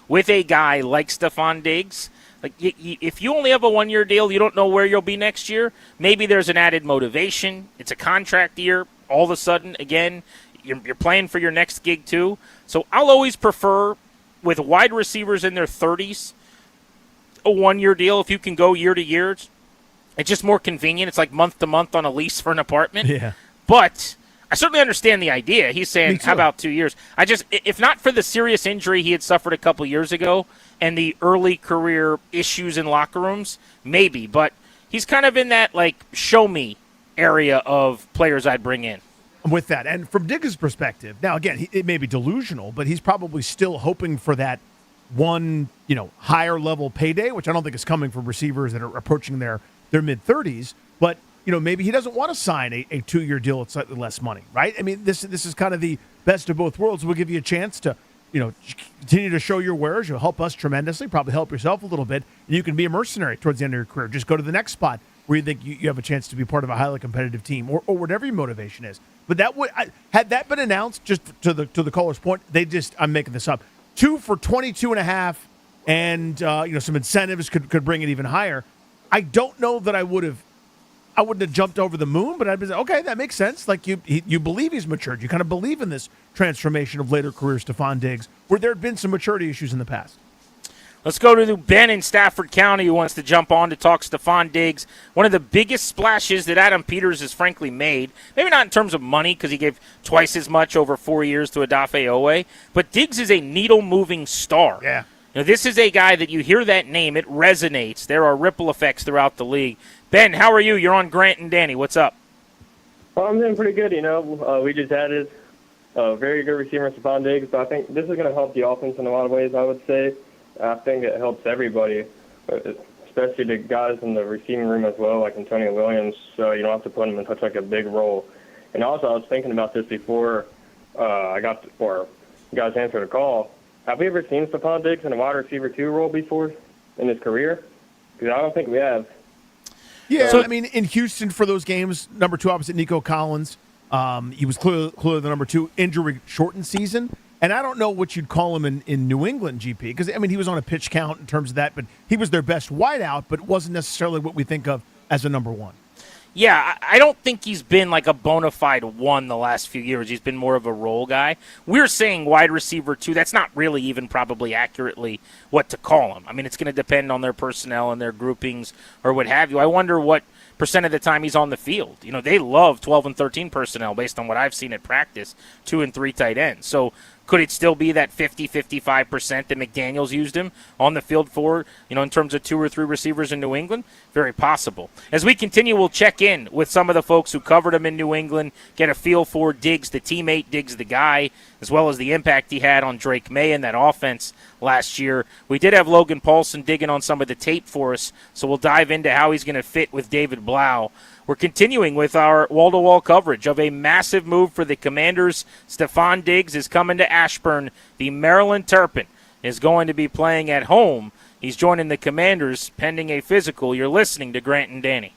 with a guy like Stefon Diggs. Like, if you only have a one-year deal, you don't know where you'll be next year, maybe there's an added motivation. It's a contract year. All of a sudden, again, you're playing for your next gig too. So I'll always prefer, with wide receivers in their 30s, a one-year deal. If you can go year to year, it's just more convenient. It's like month to month on a lease for an apartment. Yeah. But I certainly understand the idea. He's saying, how about 2 years? If not for the serious injury he had suffered a couple years ago and the early career issues in locker rooms, maybe. But he's kind of in that, like, show me area of players I'd bring in. With that, and from Diggs' perspective, now, again, it may be delusional, but he's probably still hoping for that one, higher level payday, which I don't think is coming from receivers that are approaching their mid 30s. But maybe he doesn't want to sign a 2-year deal at slightly less money, right? I mean, this is kind of the best of both worlds. We'll give you a chance to continue to show your wares. You'll help us tremendously, probably help yourself a little bit, and you can be a mercenary towards the end of your career. Just go to the next spot where you think you have a chance to be part of a highly competitive team, or whatever your motivation is. But had that been announced, just to the caller's point, I'm making this up, 2 for 22.5, and some incentives could bring it even higher. I don't know that I wouldn't have jumped over the moon, but I'd be like, okay, that makes sense. Like you believe he's matured. You kind of believe in this transformation of later career Stefon Diggs, where there had been some maturity issues in the past. Let's go to Ben in Stafford County who wants to jump on to talk Stefon Diggs. One of the biggest splashes that Adam Peters has frankly made, maybe not in terms of money because he gave twice as much over 4 years to Odafe Owe, but Diggs is a needle-moving star. Yeah. This is a guy that you hear that name, it resonates. There are ripple effects throughout the league. Ben, how are you? You're on Grant and Danny. What's up? Well, I'm doing pretty good, We just added a very good receiver in Stefon Diggs, but I think this is going to help the offense in a lot of ways, I would say. I think it helps everybody, especially the guys in the receiving room as well, like Antonio Williams, so you don't have to put him in such like a big role. And also, I was thinking about this before you guys answered the call. Have we ever seen Stefon Diggs in a wide receiver 2 role before in his career? Because I don't think we have. Yeah, so, I mean, in Houston for those games, number 2 opposite Nico Collins, he was clearly the number 2 injury-shortened season. And I don't know what you'd call him in New England, GP, because, I mean, he was on a pitch count in terms of that, but he was their best wideout, but wasn't necessarily what we think of as a number 1. Yeah, I don't think he's been like a bona fide 1 the last few years. He's been more of a role guy. We're saying wide receiver 2. That's not really even probably accurately what to call him. I mean, it's going to depend on their personnel and their groupings or what have you. I wonder what percent of the time he's on the field. They love 12 and 13 personnel based on what I've seen at practice, 2 and 3 tight ends. So could it still be that 50-55% that McDaniels used him on the field for, in terms of 2 or 3 receivers in New England? Very possible. As we continue, we'll check in with some of the folks who covered him in New England, get a feel for Diggs, the teammate, Diggs, the guy, as well as the impact he had on Drake May and that offense last year. We did have Logan Paulson digging on some of the tape for us, so we'll dive into how he's going to fit with David Blau. We're continuing with our wall-to-wall coverage of a massive move for the Commanders. Stefon Diggs is coming to Ashburn. The Maryland Terrapin is going to be playing at home. He's joining the Commanders pending a physical. You're listening to Grant and Danny.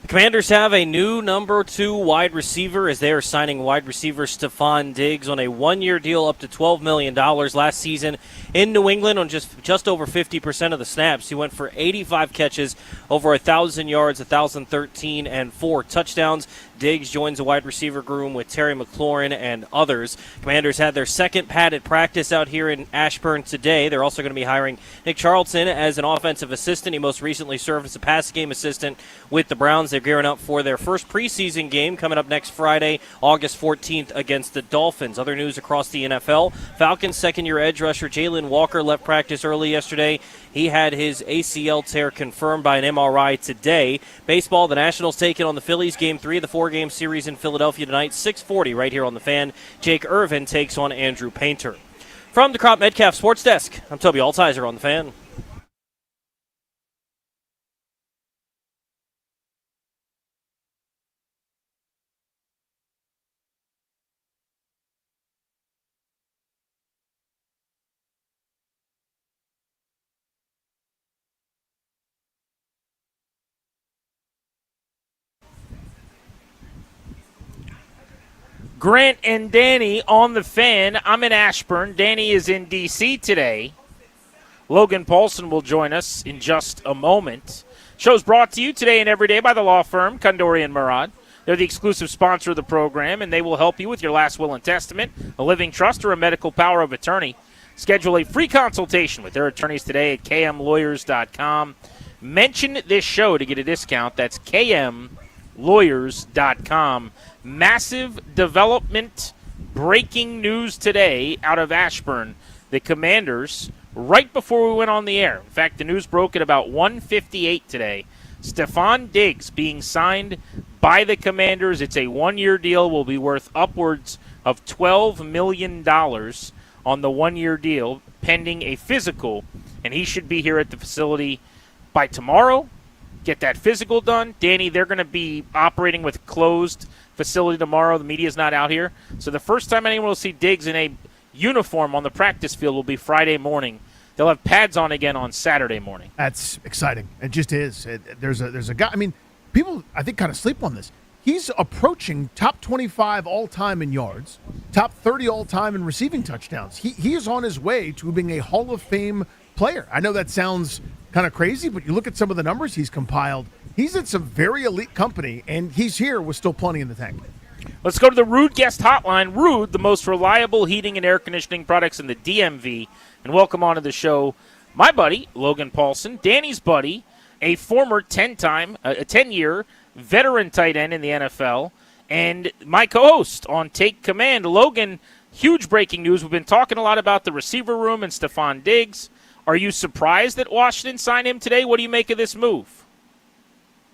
The Commanders have a new number 2 wide receiver as they are signing wide receiver Stefon Diggs on a one-year deal up to $12 million. Last season in New England on just over 50% of the snaps. He went for 85 catches, over 1,000 yards, 1,013, and 4 touchdowns. Diggs joins the wide receiver room with Terry McLaurin and others. Commanders had their second padded practice out here in Ashburn today. They're also going to be hiring Nick Charlton as an offensive assistant. He most recently served as a pass game assistant with the Browns. They're gearing up for their first preseason game coming up next Friday, August 14th, against the Dolphins. Other news across the NFL, Falcons second-year edge rusher Jalen Walker left practice early yesterday. He had his ACL tear confirmed by an MRI today. Baseball, the Nationals taking on the Phillies, Game 3 of the 4-game series in Philadelphia tonight, 6:40 right here on The Fan. Jake Irvin takes on Andrew Painter. From the Crop Metcalf Sports Desk, I'm Toby Altizer on The Fan. Grant and Danny on The Fan. I'm in Ashburn. Danny is in D.C. today. Logan Paulson will join us in just a moment. Show's brought to you today and every day by the law firm Kondori and Murad. They're the exclusive sponsor of the program, and they will help you with your last will and testament, a living trust, or a medical power of attorney. Schedule a free consultation with their attorneys today at kmlawyers.com. Mention this show to get a discount. That's kmlawyers.com. Massive development, breaking news today out of Ashburn. The Commanders, right before we went on the air, in fact, the news broke at about 1:58 today. Stefon Diggs being signed by the Commanders. It's a one-year deal, will be worth upwards of $12 million on the one-year deal, pending a physical, and he should be here at the facility by tomorrow. Get that physical done. Danny, they're going to be operating with closed facility tomorrow. The media's not out here. So the first time anyone will see Diggs in a uniform on the practice field will be Friday morning. They'll have pads on again on Saturday morning. That's exciting. It just is. There's a guy. I mean, people, I think, kind of sleep on this. He's approaching top 25 all-time in yards, top 30 all-time in receiving touchdowns. He is on his way to being a Hall of Fame player. I know that sounds kind of crazy, but you look at some of the numbers he's compiled. He's in some very elite company, and he's here with still plenty in the tank. Let's go to the Ruud guest hotline. Ruud, the most reliable heating and air conditioning products in the DMV. And welcome onto the show my buddy, Logan Paulson, Danny's buddy, a former 10-year veteran tight end in the NFL, and my co-host on Take Command. Logan, huge breaking news. We've been talking a lot about the receiver room and Stefon Diggs. Are you surprised that Washington signed him today? What do you make of this move?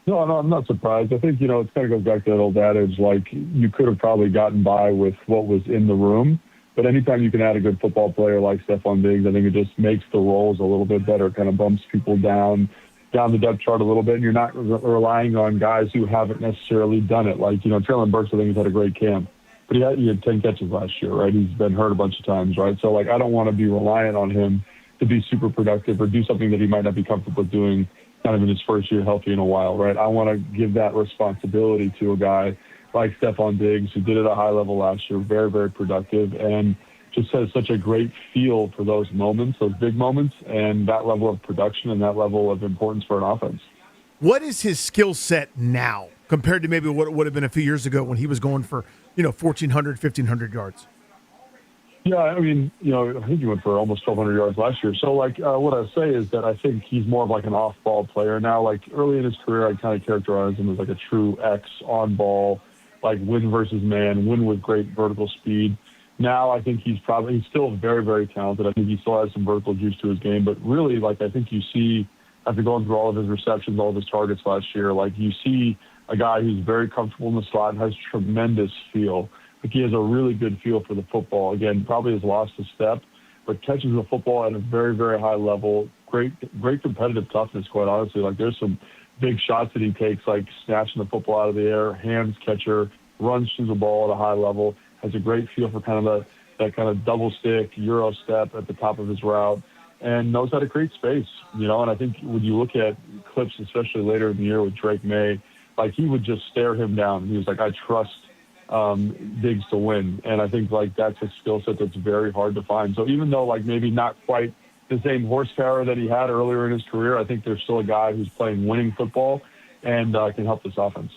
No, I'm not surprised. I think, it kind of goes back to that old adage, like you could have probably gotten by with what was in the room. But anytime you can add a good football player like Stefon Diggs, I think it just makes the roles a little bit better, kind of bumps people down the depth chart a little bit, and you're not relying on guys who haven't necessarily done it. Like, Traylon Burks, I think, has had a great camp. But he had 10 catches last year, right? He's been hurt a bunch of times, right? So, I don't want to be reliant on him to be super productive or do something that he might not be comfortable doing kind of in his first year healthy in a while, right? I want to give that responsibility to a guy like Stefon Diggs, who did it at a high level last year, very, very productive, and just has such a great feel for those moments, those big moments, and that level of production and that level of importance for an offense. What is his skill set now compared to maybe what it would have been a few years ago when he was going for, 1,400, 1,500 yards? Yeah, I mean, I think he went for almost 1,200 yards last year. So, what I say is that I think he's more of like an off-ball player now. Like, early in his career, I kind of characterized him as like a true X on-ball, like win versus man, win with great vertical speed. Now I think he's still very, very talented. I think he still has some vertical juice to his game. But really, I think you see, after going through all of his receptions, all of his targets last year, you see a guy who's very comfortable in the slot and has tremendous feel. He has a really good feel for the football. Again, probably has lost a step, but catches the football at a very, very high level. Great competitive toughness, quite honestly. There's some big shots that he takes, like snatching the football out of the air, hands catcher, runs through the ball at a high level, has a great feel for kind of that kind of double stick, Euro step at the top of his route, and knows how to create space, And I think when you look at clips, especially later in the year with Drake May, like he would just stare him down. He was like, I trust Diggs to win. And I think like that's a skill set that's very hard to find. So even though like maybe not quite the same horsepower that he had earlier in his career, I think there's still a guy who's playing winning football and can help this offense.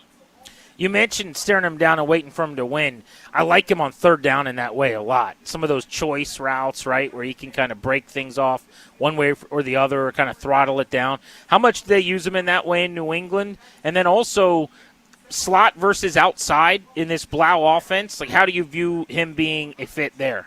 You mentioned staring him down and waiting for him to win. I like him on third down in that way a lot. Some of those choice routes, right, where he can kind of break things off one way or the other or kind of throttle it down. How much do they use him in that way in New England? And then also slot versus outside in this Blau offense. Like, how do you view him being a fit there?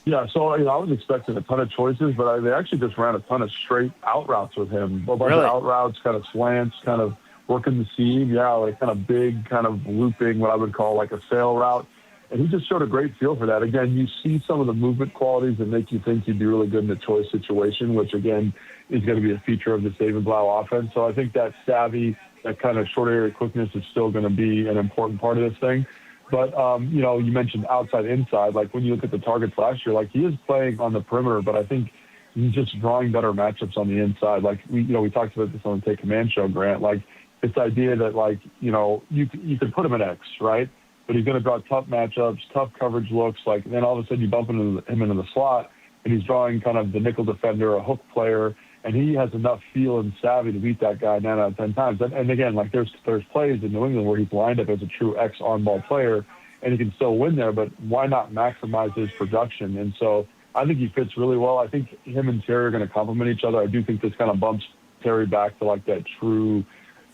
Yeah, so I was expecting a ton of choices, but they actually just ran a ton of straight out routes with him. A bunch of out routes, kind of slants, kind of working the seam, like kind of big, kind of looping, what I would call like a sail route. And he just showed a great feel for that. Again, you see some of the movement qualities that make you think you'd be really good in a choice situation, which, again, is going to be a feature of the David Blau offense. So I think that savvy, that kind of short area quickness is still going to be an important part of this thing. But, you mentioned outside, inside. Like, when you look at the targets last year, like, he is playing on the perimeter, but I think he's just drawing better matchups on the inside. Like, we talked about this on the Take Command show, Grant. Like, this idea that, like, you could put him at X, right? But he's going to draw tough matchups, tough coverage looks. Like, then all of a sudden you bump him into the slot, and he's drawing kind of the nickel defender, a hook player, and he has enough feel and savvy to beat that guy 9 out of 10 times. And again, like, there's plays in New England where he's lined up as a true X on-ball player, and he can still win there, but why not maximize his production? And so I think he fits really well. I think him and Terry are going to complement each other. I do think this kind of bumps Terry back to, like, that true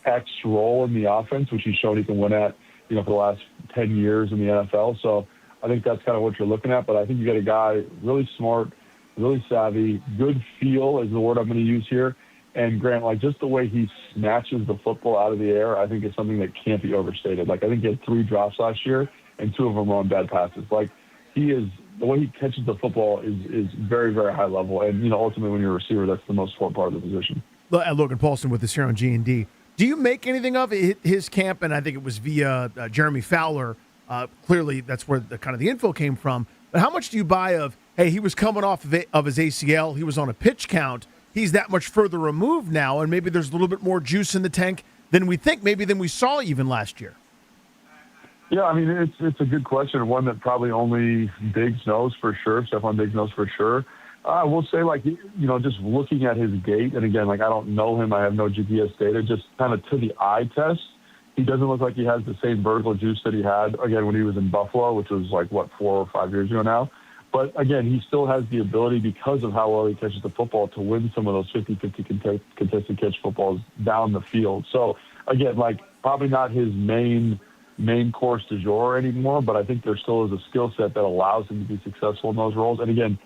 X role in the offense, which he's shown he can win at, for the last 10 years in the NFL. So I think that's kind of what you're looking at. But I think you got a guy really smart, really savvy, good feel is the word I'm going to use here. And Grant, like, just the way he snatches the football out of the air, I think is something that can't be overstated. Like, I think he had 3 drops last year, and 2 of them were on bad passes. Like, the way he catches the football is very, very high level. And, ultimately when you're a receiver, that's the most important part of the position. Logan Paulson with us here on G&D. Do you make anything of his camp? And I think it was via Jeremy Fowler. Clearly, that's where the info came from. But how much do you buy of, hey, he was coming off of his ACL, he was on a pitch count, he's that much further removed now, and maybe there's a little bit more juice in the tank than we think, maybe than we saw even last year? Yeah, I mean, it's a good question, one that probably only Diggs knows for sure, Stefon Diggs knows for sure. I will say, like, just looking at his gait, and again, like, I don't know him, I have no GPS data, just kind of to the eye test, he doesn't look like he has the same vertical juice that he had, again, when he was in Buffalo, which was, 4 or 5 years ago now. But, again, he still has the ability, because of how well he catches the football, to win some of those 50-50 contested catch footballs down the field. So, again, like, probably not his main course du jour anymore, but I think there still is a skill set that allows him to be successful in those roles. And, again,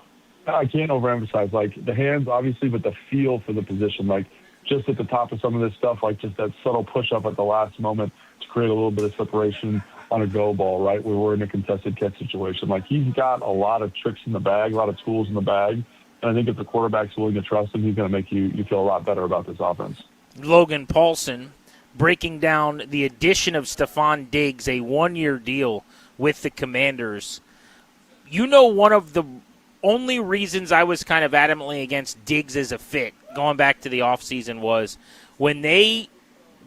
I can't overemphasize, like, the hands, obviously, but the feel for the position, like, just at the top of some of this stuff, like just that subtle push-up at the last moment to create a little bit of separation on a go ball, right, where we're in a contested catch situation. Like, he's got a lot of tricks in the bag, a lot of tools in the bag, and I think if the quarterback's willing to trust him, he's going to make you feel a lot better about this offense. Logan Paulson breaking down the addition of Stefon Diggs, a 1-year deal with the Commanders. One of the only reasons I was kind of adamantly against Diggs as a fit going back to the offseason was when they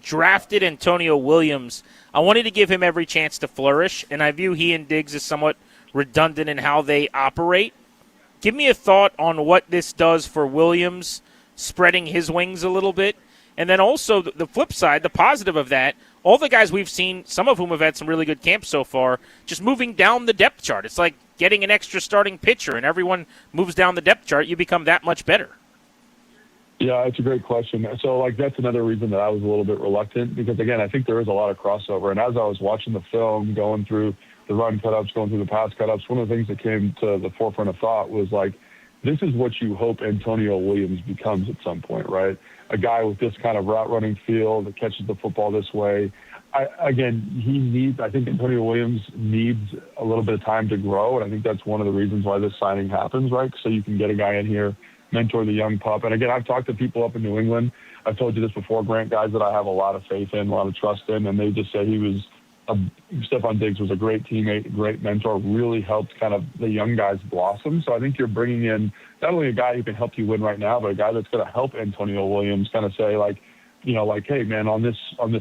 drafted Antonio Williams, I wanted to give him every chance to flourish, and I view he and Diggs as somewhat redundant in how they operate. Give me a thought on what this does for Williams, spreading his wings a little bit, and then also the flip side, the positive of that, all the guys we've seen, some of whom have had some really good camps so far, just moving down the depth chart. It's like getting an extra starting pitcher, and everyone moves down the depth chart, you become that much better. Yeah, it's a great question. So, like, that's another reason that I was a little bit reluctant because, again, I think there is a lot of crossover. And as I was watching the film, going through the run cut-ups, going through the pass cut-ups, one of the things that came to the forefront of thought was, like, this is what you hope Antonio Williams becomes at some point, right? A guy with this kind of route-running feel that catches the football this way. I think Antonio Williams needs a little bit of time to grow, and I think that's one of the reasons why this signing happens, right? So you can get a guy in here, mentor the young pup. And again, I've talked to people up in New England. I've told you this before, Grant, guys that I have a lot of faith in, a lot of trust in, and they just say Stefon Diggs was a great teammate, a great mentor, really helped kind of the young guys blossom. So I think you're bringing in not only a guy who can help you win right now, but a guy that's going to help Antonio Williams kind of say, like, like, hey man, on this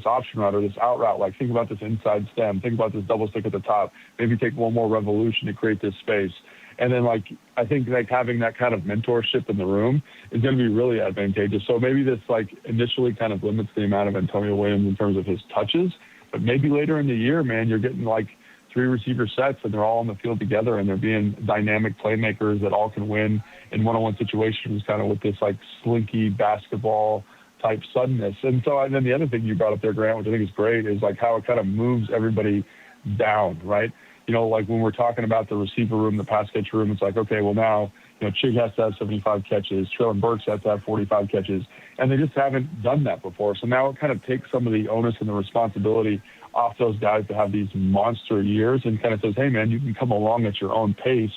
option route or this out route, like think about this inside stem, think about this double stick at the top, maybe take one more revolution to create this space. And then like I think like having that kind of mentorship in the room is going to be really advantageous. So maybe this like initially kind of limits the amount of Antonio Williams in terms of his touches, but maybe later in the year, man, you're getting like 3 receiver sets and they're all on the field together and they're being dynamic playmakers that all can win in one-on-one situations, kind of with this like slinky basketball type suddenness. And so, and then the other thing you brought up there, Grant, which I think is great, is like how it kind of moves everybody down, right? Like when we're talking about the receiver room, the pass catch room, it's like, okay, well now, Chig has to have 75 catches, Traylon Burks has to have 45 catches, and they just haven't done that before. So now it kind of takes some of the onus and the responsibility off those guys to have these monster years and kind of says, hey man, you can come along at your own pace.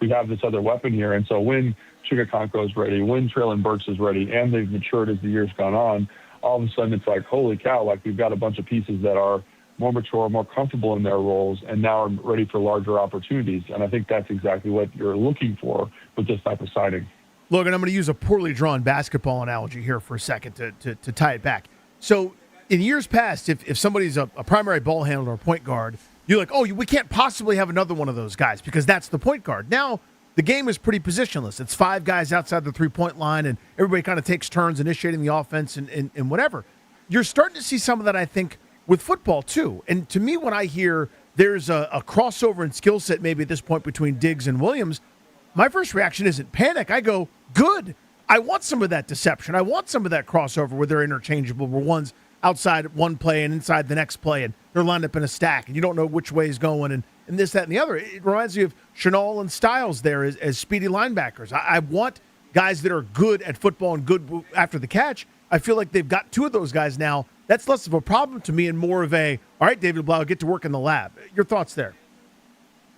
We have this other weapon here. And so when Chigakonko is ready, when Traylon Burks is ready, and they've matured as the year's gone on, all of a sudden it's like, holy cow, like we've got a bunch of pieces that are more mature, more comfortable in their roles, and now are ready for larger opportunities. And I think that's exactly what you're looking for with this type of signing. Logan, I'm going to use a poorly drawn basketball analogy here for a second to tie it back. So in years past, if somebody's a primary ball handler or point guard, you're like, oh, we can't possibly have another one of those guys because that's the point guard. Now the game is pretty positionless. It's 5 guys outside the three-point line, and everybody kind of takes turns initiating the offense and whatever. You're starting to see some of that, I think, with football too. And to me, when I hear there's a crossover in skill set maybe at this point between Diggs and Williams, my first reaction isn't panic. I go, good. I want some of that deception. I want some of that crossover where they're interchangeable, where one's outside one play and inside the next play, and they're lined up in a stack, and you don't know which way is going, and this, that, and the other. It reminds me of Chenal and Styles there as speedy linebackers. I want guys that are good at football and good after the catch. I feel like they've got 2 of those guys now. That's less of a problem to me and more of a, all right, David Blau, get to work in the lab. Your thoughts there?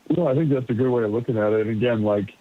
No, I think that's a good way of looking at it. And again, like,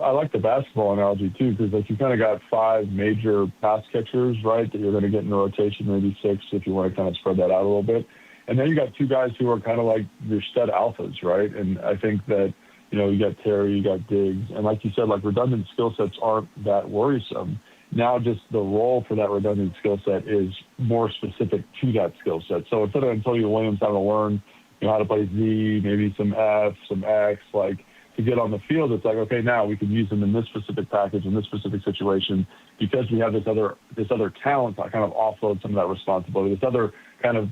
I like the basketball analogy too, because like you kind of got 5 major pass catchers, right, that you're going to get in the rotation, maybe 6 if you want to kind of spread that out a little bit. And then you got 2 guys who are kind of like your stud alphas, right? And I think that, you got Terry, you got Diggs, and like you said, like redundant skill sets aren't that worrisome. Now just the role for that redundant skill set is more specific to that skill set. So instead of Antonio Williams having to learn, how to play Z, maybe some F, some X, like to get on the field, it's like, okay, now we can use them in this specific package, in this specific situation, because we have this other talent to kind of offload some of that responsibility, this other kind of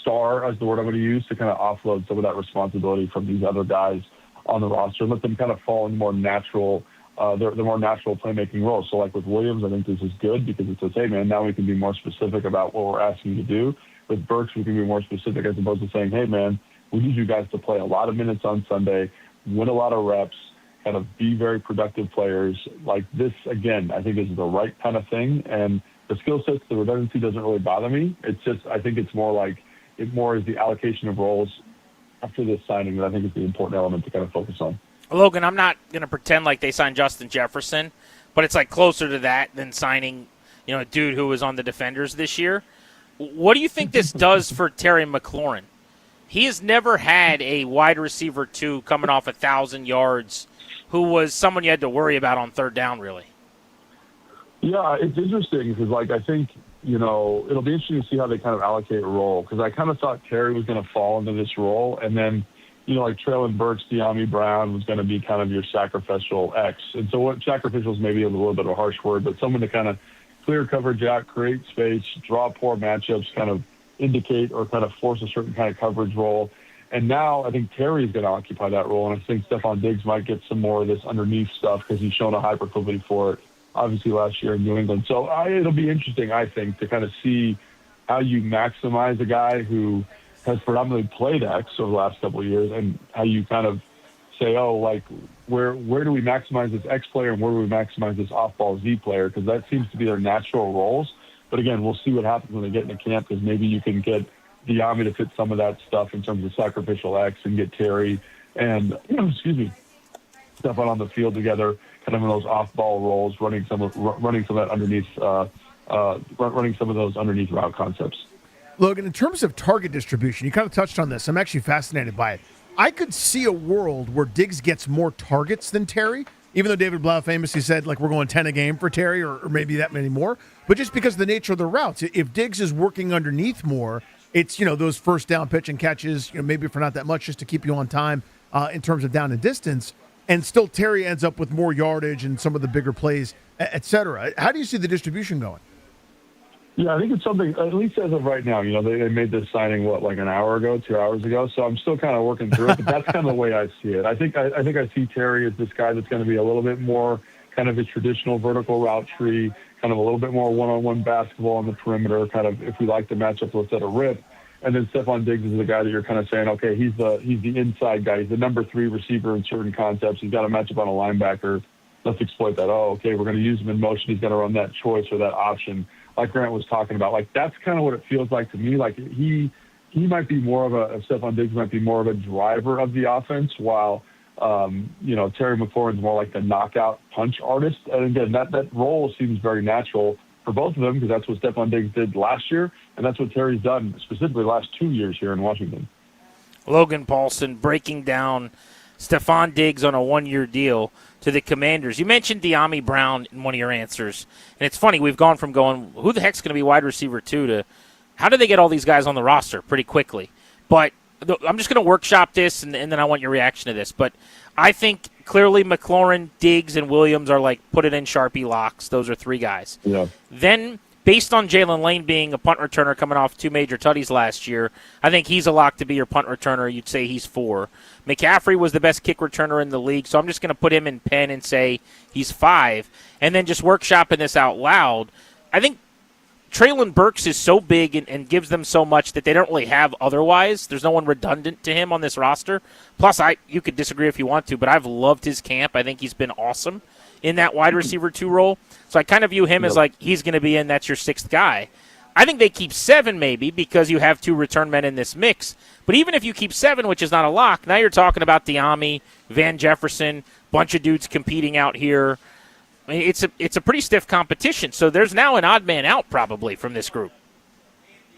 star, as the word I'm going to use, to kind of offload some of that responsibility from these other guys on the roster and let them kind of fall in more natural, the more natural playmaking roles. So like with Williams, I think this is good because it says, hey man, now we can be more specific about what we're asking you to do. With Burks, we can be more specific as opposed to saying, hey man, we need you guys to play a lot of minutes on Sunday, win a lot of reps, kind of be very productive players. Like this, again, I think is the right kind of thing. And the skill sets, the redundancy doesn't really bother me. It's just, I think it's more like, it more is the allocation of roles after this signing that I think is the important element to kind of focus on. Logan, I'm not going to pretend like they signed Justin Jefferson, but it's like closer to that than signing, a dude who was on the Defenders this year. What do you think this does for Terry McLaurin? He has never had a wide receiver 2 coming off 1,000 yards who was someone you had to worry about on third down, really. Yeah, it's interesting because, like, I think, it'll be interesting to see how they kind of allocate a role because I kind of thought Terry was going to fall into this role, and then, like Traylon Burks, De'Ami Brown was going to be kind of your sacrificial X. And so what sacrificial is maybe a little bit of a harsh word, but someone to kind of clear coverage out, create space, draw poor matchups, kind of indicate or kind of force a certain kind of coverage role. And now I think Terry is going to occupy that role, and I think Stefon Diggs might get some more of this underneath stuff because he's shown a high proclivity for it, obviously, last year in New England. So it'll be interesting, I think, to kind of see how you maximize a guy who has predominantly played X over the last couple of years and how you kind of say, oh, like, where do we maximize this X player and where do we maximize this off-ball Z player? Because that seems to be their natural roles. But, again, we'll see what happens when they get into camp because maybe you can get De'Ami to fit some of that stuff in terms of sacrificial X and get Terry and, Stefon on the field together, kind of in those off-ball roles, running some of that underneath, running some of those underneath route concepts. Logan, in terms of target distribution, you kind of touched on this. I'm actually fascinated by it. I could see a world where Diggs gets more targets than Terry, even though David Blau famously said, like, we're going 10 a game for Terry or maybe that many more, but just because of the nature of the routes. If Diggs is working underneath more, it's, those first down pitch and catches, maybe for not that much just to keep you on time in terms of down and distance. And still Terry ends up with more yardage and some of the bigger plays, et cetera. How do you see the distribution going? Yeah, I think it's something, at least as of right now, they made this signing, like an hour ago, 2 hours ago. So I'm still kind of working through it, but that's kind of the way I see it. I think I see Terry as this guy that's going to be a little bit more kind of a traditional vertical route tree, kind of a little bit more one-on-one basketball on the perimeter, kind of if we like the matchup, let's let it rip. And then Stefon Diggs is the guy that you're kind of saying, okay, he's the inside guy. He's the number 3 receiver in certain concepts. He's got a matchup on a linebacker. Let's exploit that. Oh, okay, we're going to use him in motion. He's going to run that choice or that option, like Grant was talking about. Like, that's kind of what it feels like to me. Like, he might be more of Stefon Diggs might be more of a driver of the offense, while, Terry McLaurin's more like the knockout punch artist. And again, that role seems very natural for both of them, because that's what Stefon Diggs did last year, and that's what Terry's done specifically the last 2 years here in Washington. Logan Paulson breaking down Stefon Diggs on a 1-year deal to the Commanders. You mentioned De'Ami Brown in one of your answers, and it's funny, we've gone from going, who the heck's going to be wide receiver 2 to how did they get all these guys on the roster pretty quickly? But I'm just going to workshop this, and then I want your reaction to this. But I think clearly McLaurin, Diggs, and Williams are like put it in Sharpie locks. Those are 3 guys. Yeah. Then, based on Jalen Lane being a punt returner coming off 2 major tutties last year, I think he's a lock to be your punt returner. You'd say he's 4. McCaffrey was the best kick returner in the league, so I'm just going to put him in pen and say he's 5. And then just workshopping this out loud, I think Treylon Burks is so big and gives them so much that they don't really have otherwise. There's no one redundant to him on this roster. Plus, you could disagree if you want to, but I've loved his camp. I think he's been awesome in that wide receiver 2 role. So I kind of view him as like he's going to be in. That's your 6th guy. I think they keep 7 maybe because you have 2 return men in this mix. But even if you keep 7, which is not a lock, now you're talking about De'Ami, Van Jefferson, bunch of dudes competing out here. I mean, it's a pretty stiff competition. So there's now an odd man out probably from this group.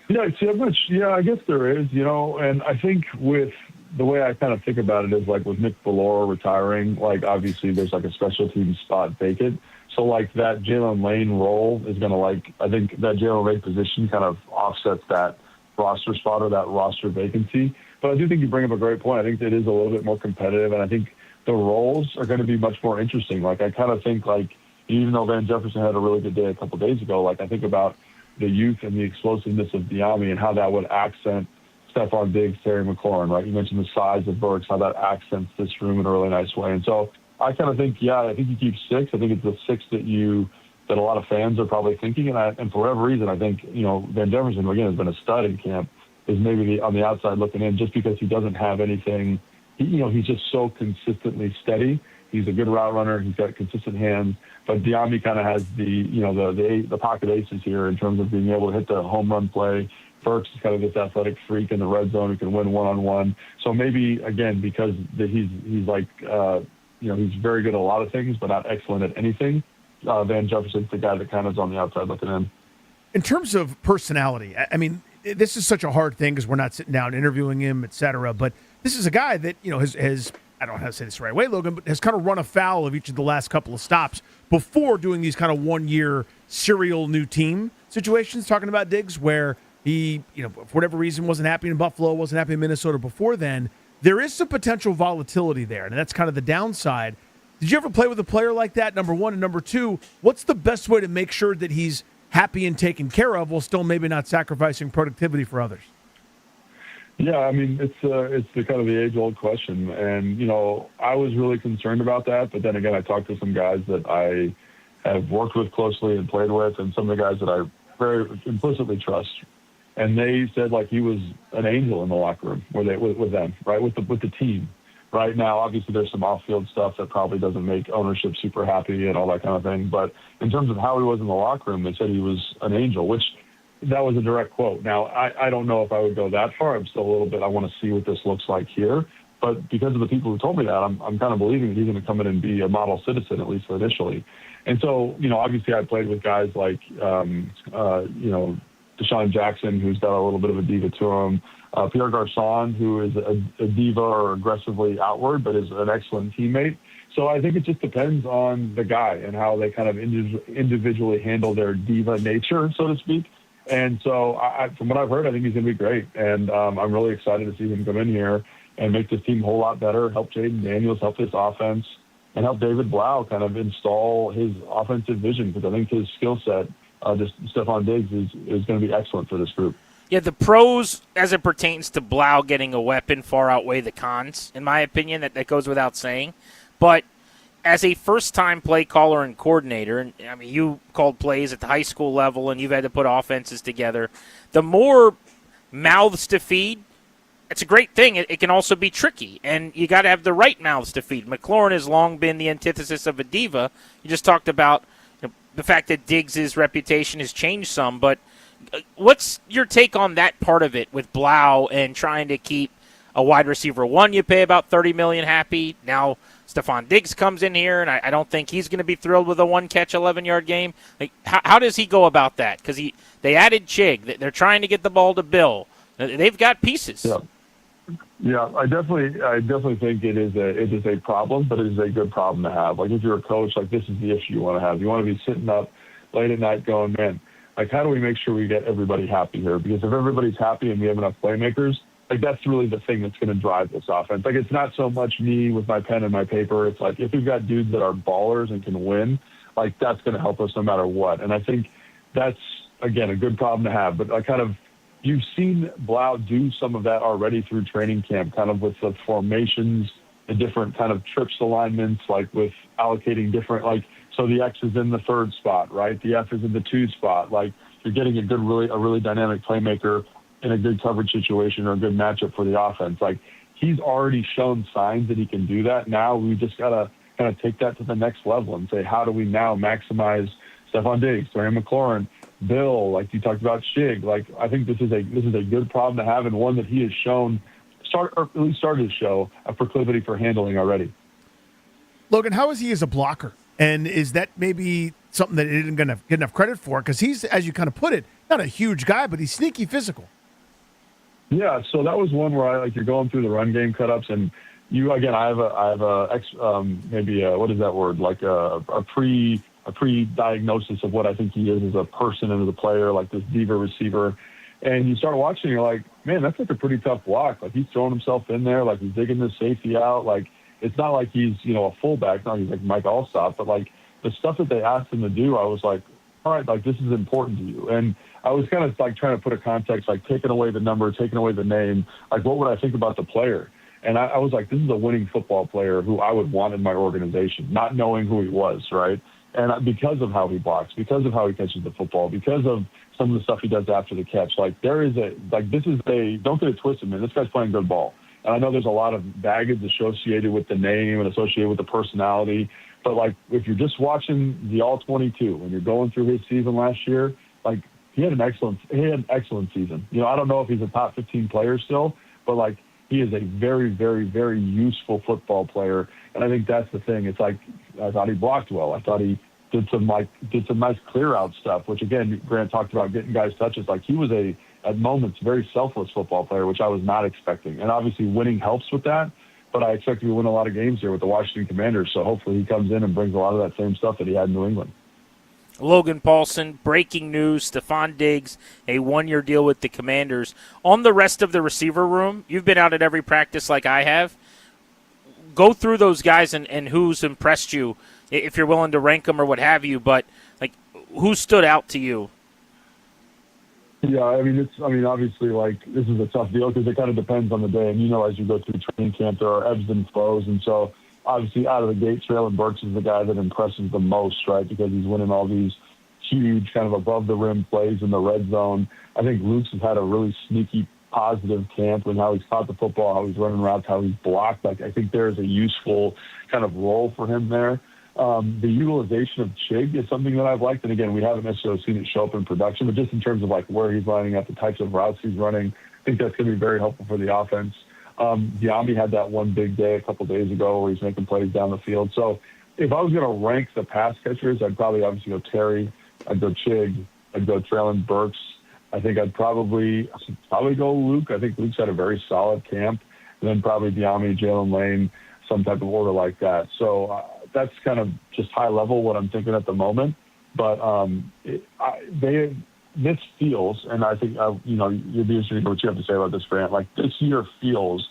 Yeah, I guess there is, and I think with the way I kind of think about it is like with Nick Valora retiring, like obviously there's like a special team spot vacant. So like that Jalen Lane role is going to I think that Jalen Lane position kind of offsets that roster spot or that roster vacancy. But I do think you bring up a great point. I think it is a little bit more competitive, and I think the roles are going to be much more interesting. Like I kind of think even though Van Jefferson had a really good day a couple days ago, I think about the youth and the explosiveness of De'Ami and how that would accent Stefon Diggs, Terry McLaurin, right? You mentioned the size of Burks, how that accents this room in a really nice way. And so I kind of think, I think you keep 6. I think it's the 6 that a lot of fans are probably thinking. And for whatever reason, I think, Van Jefferson, again, has been a stud in camp, is maybe on the outside looking in just because he doesn't have anything. He's just so consistently steady. He's a good route runner. He's got consistent hands. But De'Ami kind of has the pocket aces here in terms of being able to hit the home run play. Burks is kind of this athletic freak in the red zone who can win one-on-one. So maybe, again, because he's very good at a lot of things but not excellent at anything, Van Jefferson's the guy that kind of is on the outside looking in. In terms of personality, I mean, this is such a hard thing because we're not sitting down interviewing him, et cetera. But this is a guy that, has I don't know how to say this the right way, Logan, but has kind of run afoul of each of the last couple of stops before doing these kind of 1-year serial new team situations, talking about Diggs, where he, for whatever reason, wasn't happy in Buffalo, wasn't happy in Minnesota before then. There is some potential volatility there, and that's kind of the downside. Did you ever play with a player like that, number 1? And number 2, what's the best way to make sure that he's happy and taken care of while still maybe not sacrificing productivity for others? Yeah, I mean, it's the kind of the age-old question. And, I was really concerned about that. But then again, I talked to some guys that I have worked with closely and played with, and some of the guys that I very implicitly trust. And they said, he was an angel in the locker room with them, right, with the team. Right now, obviously, there's some off-field stuff that probably doesn't make ownership super happy and all that kind of thing. But in terms of how he was in the locker room, they said he was an angel, which that was a direct quote. Now, I don't know if I would go that far. I'm still a little bit, I want to see what this looks like here. But because of the people who told me that, I'm kind of believing that he's going to come in and be a model citizen, at least initially. And so, obviously I played with guys like, Deshaun Jackson, who's got a little bit of a diva to him. Pierre Garçon, who is a diva or aggressively outward, but is an excellent teammate. So I think it just depends on the guy and how they kind of individually handle their diva nature, so to speak. And so, from what I've heard, I think he's going to be great. And I'm really excited to see him come in here and make this team a whole lot better, help Jaden Daniels, help this offense, and help David Blau kind of install his offensive vision, because I think his skill set, just Stefon Diggs, is going to be excellent for this group. Yeah, the pros, as it pertains to Blau getting a weapon, far outweigh the cons, in my opinion. That goes without saying. But as a first-time play caller and coordinator, and I mean, you called plays at the high school level, and you've had to put offenses together, the more mouths to feed, it's a great thing. It can also be tricky, and you got to have the right mouths to feed. McLaurin has long been the antithesis of a diva. You just talked about the fact that Diggs' reputation has changed some, but what's your take on that part of it with Blau and trying to keep a wide receiver one you pay about $30 million happy? Now Stefon Diggs comes in here, and I don't think he's going to be thrilled with a one-catch, 11-yard game. Like, how does he go about that? Because they added Chig. They're trying to get the ball to Bill. They've got pieces. Yeah, I definitely think it is a problem, but it is a good problem to have. Like, if you're a coach, like, this is the issue you want to have. You want to be sitting up late at night going, man, like, how do we make sure we get everybody happy here? Because if everybody's happy and we have enough playmakers, like, that's really the thing that's going to drive this offense. Like, it's not so much me with my pen and my paper. It's like, if we've got dudes that are ballers and can win, like, that's going to help us no matter what. And I think that's, again, a good problem to have. But I kind of, you've seen Blau do some of that already through training camp, kind of with the formations, the different kind of trips alignments, like with allocating different, like, so the X is in the third spot, right? The F is in the 2 spot. Like, you're getting a really dynamic playmaker in a good coverage situation or a good matchup for the offense. Like, he's already shown signs that he can do that. Now we just got to kind of take that to the next level and say, how do we now maximize Stefon Diggs, Terry McLaurin, Bill, like you talked about Shig. Like, I think this is a good problem to have, and one that he has shown, or at least started to show, a proclivity for handling already. Logan, how is he as a blocker? And is that maybe something that he isn't going to get enough credit for? Because he's, as you kind of put it, not a huge guy, but he's sneaky physical. Yeah, so that was one where you're going through the run game cutups, and I have what is that word? Like a pre-diagnosis of what I think he is as a person and as a player, like this diva receiver. And you start watching, you're like, man, that's like a pretty tough block. Like, he's throwing himself in there, like he's digging the safety out. Like, it's not like he's, a fullback, not he's like Mike Allstott, but like the stuff that they asked him to do, I was like, all right, like, this is important to you. And I was kind of like trying to put a context, like taking away the number, taking away the name, like what would I think about the player? And I was like, this is a winning football player who I would want in my organization, not knowing who he was, right? And because of how he blocks, because of how he catches the football, because of some of the stuff he does after the catch, like don't get it twisted, man. This guy's playing good ball. And I know there's a lot of baggage associated with the name and associated with the personality. But, like, if you're just watching the All-22 and you're going through his season last year, like, he had an excellent season. I don't know if he's a top 15 player still, but, like, he is a very, very, very useful football player. And I think that's the thing. It's like, I thought he blocked well. I thought he did some nice clear-out stuff, which, again, Grant talked about getting guys touches. Like, he was at moments, very selfless football player, which I was not expecting. And obviously winning helps with that. But I expect him to win a lot of games here with the Washington Commanders, so hopefully he comes in and brings a lot of that same stuff that he had in New England. Logan Paulson, breaking news, Stefon Diggs, a one-year deal with the Commanders. On the rest of the receiver room, you've been out at every practice like I have. Go through those guys and who's impressed you, if you're willing to rank them or what have you, but like, who stood out to you? Yeah, obviously, like, this is a tough deal because it kind of depends on the day. And, as you go through training camp, there are ebbs and flows. And so, obviously, out of the gate, Traylon Burks is the guy that impresses the most, right, because he's winning all these huge kind of above-the-rim plays in the red zone. I think Luke's has had a really sneaky positive camp with how he's caught the football, how he's running routes, how he's blocked. Like, I think there is a useful kind of role for him there. The utilization of Chig is something that I've liked. And again, we haven't necessarily seen it show up in production, but just in terms of like where he's lining up, the types of routes he's running, I think that's going to be very helpful for the offense. Diami had that one big day a couple days ago where he's making plays down the field. So if I was going to rank the pass catchers, I'd probably obviously go Terry, I'd go Chig, I'd go Traylon Burks. I think I'd probably go Luke. I think Luke's had a very solid camp. And then probably Diami, Jalen Lane, some type of order like that. So that's kind of just high level what I'm thinking at the moment. But this feels, and I think you'd be interested in what you have to say about this, Grant. Like this year feels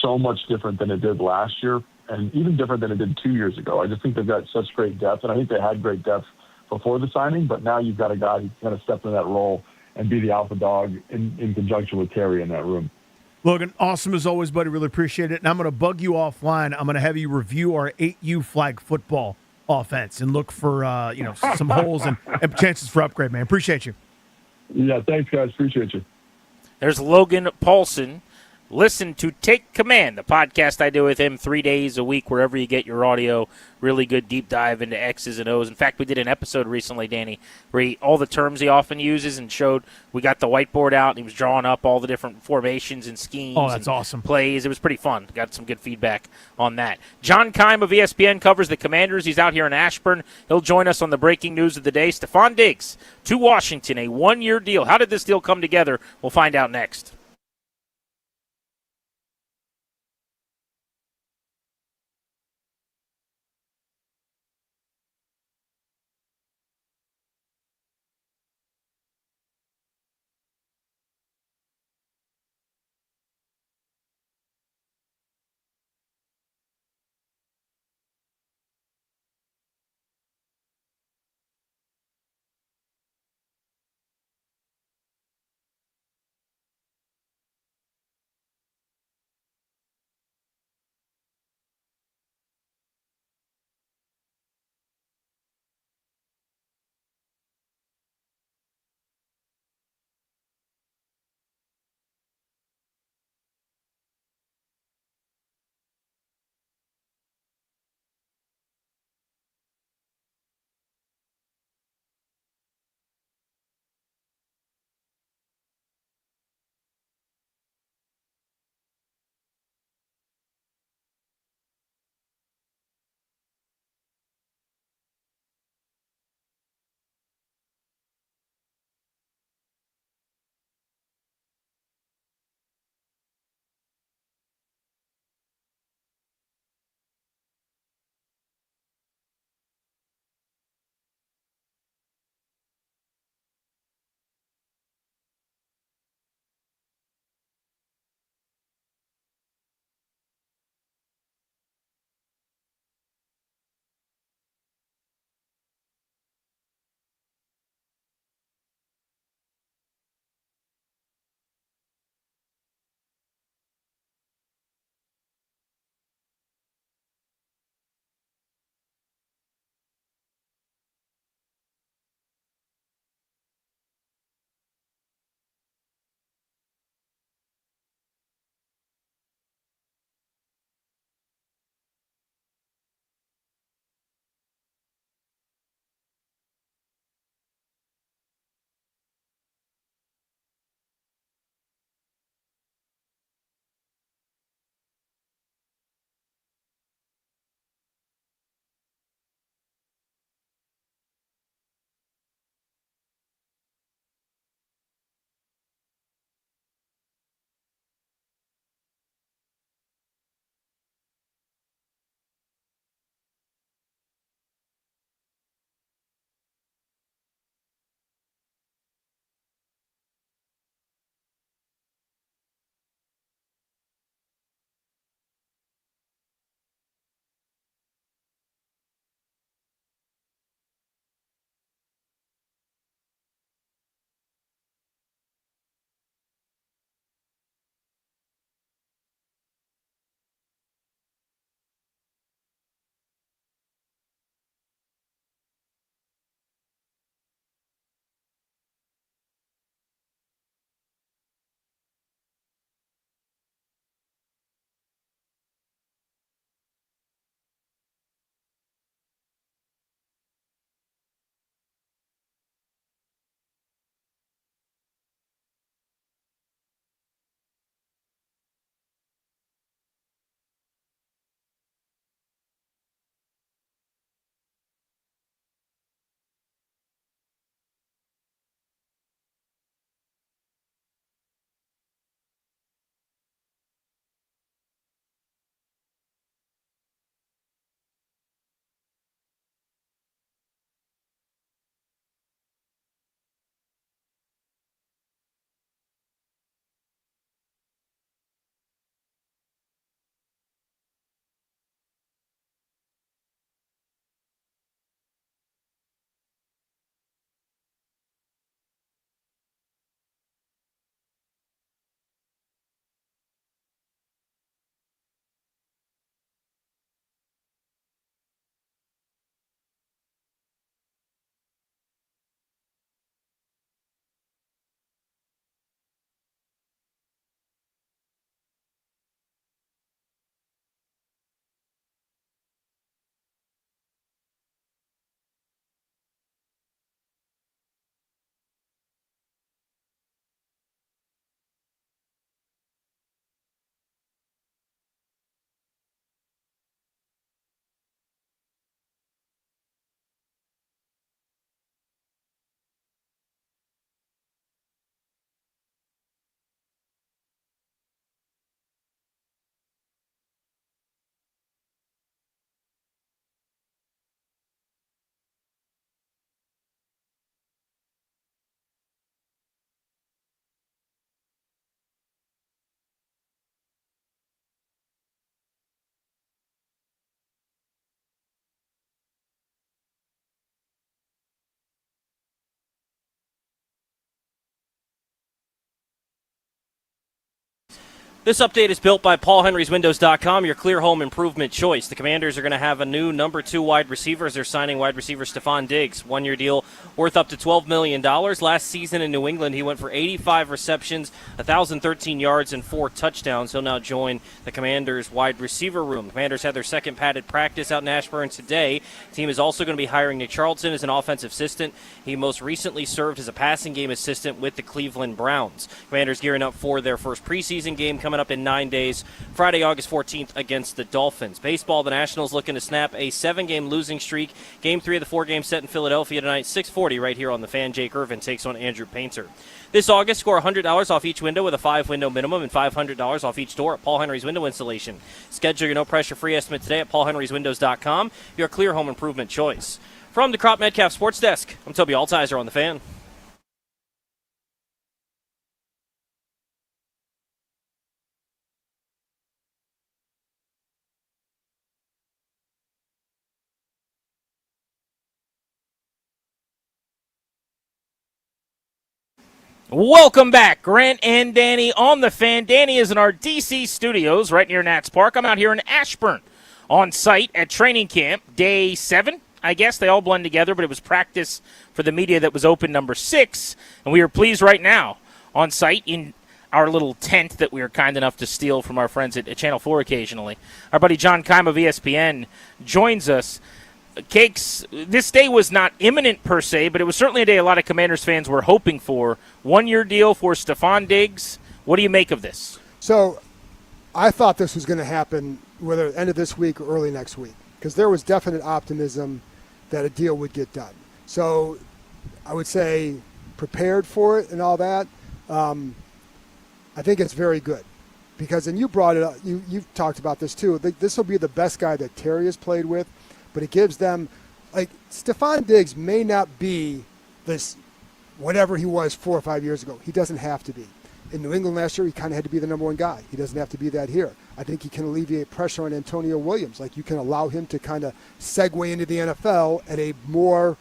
so much different than it did last year, and even different than it did 2 years ago. I just think they've got such great depth, and I think they had great depth before the signing, but now you've got a guy who can kind of step into that role and be the alpha dog in conjunction with Terry in that room. Logan, awesome as always, buddy. Really appreciate it. And I'm going to bug you offline. I'm going to have you review our 8U flag football offense and look for some holes and chances for upgrade, man. Appreciate you. Yeah, thanks, guys. Appreciate you. There's Logan Paulson. Listen to Take Command, the podcast I do with him 3 days a week, wherever you get your audio. Really good deep dive into X's and O's. In fact, we did an episode recently, Danny, where all the terms he often uses and showed. We got the whiteboard out, and he was drawing up all the different formations and schemes. Oh, that's awesome. Plays. It was pretty fun. Got some good feedback on that. John Keim of ESPN covers the Commanders. He's out here in Ashburn. He'll join us on the breaking news of the day. Stefon Diggs to Washington, a one-year deal. How did this deal come together? We'll find out next. This update is built by PaulHenrysWindows.com, your clear home improvement choice. The Commanders are going to have a new number 2 wide receiver as they're signing wide receiver Stefon Diggs. 1-year deal worth up to $12 million. Last season in New England, he went for 85 receptions, 1,013 yards, and 4 touchdowns. He'll now join the Commanders' wide receiver room. The Commanders had their second padded practice out in Ashburn today. The team is also going to be hiring Nick Charlton as an offensive assistant. He most recently served as a passing game assistant with the Cleveland Browns. Commanders gearing up for their first preseason game coming up in 9 days, Friday, August 14th against the Dolphins. Baseball, the Nationals looking to snap a 7-game losing streak. Game 3 of the 4-game set in Philadelphia tonight, 6:40 right here on the Fan. Jake Irvin takes on Andrew Painter. This August, score $100 off each window with a 5-window minimum and $500 off each door at Paul Henry's Window Installation. Schedule your no-pressure free estimate today at paulhenryswindows.com, your clear home improvement choice. From the Crop Metcalf Sports Desk, I'm Toby Altizer on the Fan. Welcome back, Grant and Danny on the Fan. Danny is in our DC studios right near Nats Park. I'm out here in Ashburn on site at training camp, day 7. I guess they all blend together, but it was practice for the media that was open number 6, and we are pleased right now on site in our little tent that we were kind enough to steal from our friends at Channel 4 occasionally. Our buddy John Keim of ESPN joins us. Cakes, this day was not imminent per se, but it was certainly a day a lot of Commanders fans were hoping for. 1-year deal for Stefon Diggs. What do you make of this? So I thought this was going to happen whether end of this week or early next week because there was definite optimism that a deal would get done. So I would say prepared for it and all that. I think it's very good because, and you brought it up, you've talked about this too. This will be the best guy that Terry has played with. But it gives them, like, Stefon Diggs may not be this whatever he was 4 or 5 years ago. He doesn't have to be. In New England last year, he kind of had to be the number 1 guy. He doesn't have to be that here. I think he can alleviate pressure on Antonio Williams. Like, you can allow him to kind of segue into the NFL at a more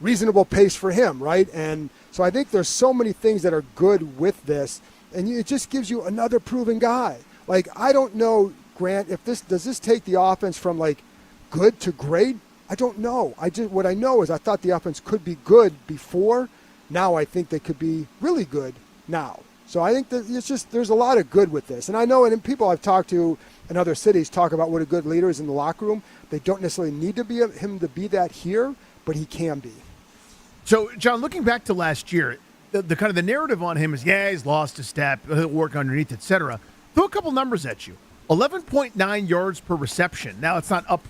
reasonable pace for him, right? And so I think there's so many things that are good with this, and it just gives you another proven guy. Like, I don't know, Grant, if does this take the offense from, like, good to great? I don't know. What I know is I thought the offense could be good before. Now I think they could be really good now. So I think that it's just there's a lot of good with this. And I know, and people I've talked to in other cities talk about what a good leader is in the locker room. They don't necessarily need to be him to be that here, but he can be. So, John, looking back to last year, the kind of the narrative on him is, he's lost a step, he'll work underneath, etc. Throw a couple numbers at you. 11.9 yards per reception. Now it's not up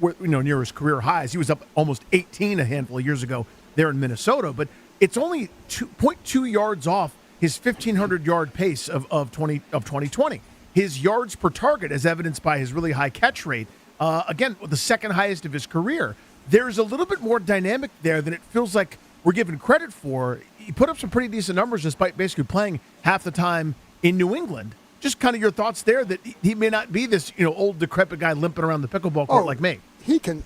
near his career highs. He was up almost 18 a handful of years ago there in Minnesota, but it's only 2.2 yards off his 1,500-yard pace of 2020. His yards per target, as evidenced by his really high catch rate, again, the second highest of his career. There's a little bit more dynamic there than it feels like we're given credit for. He put up some pretty decent numbers despite basically playing half the time in New England. Just kind of your thoughts there that he may not be this, old decrepit guy limping around the pickleball court like me. He can,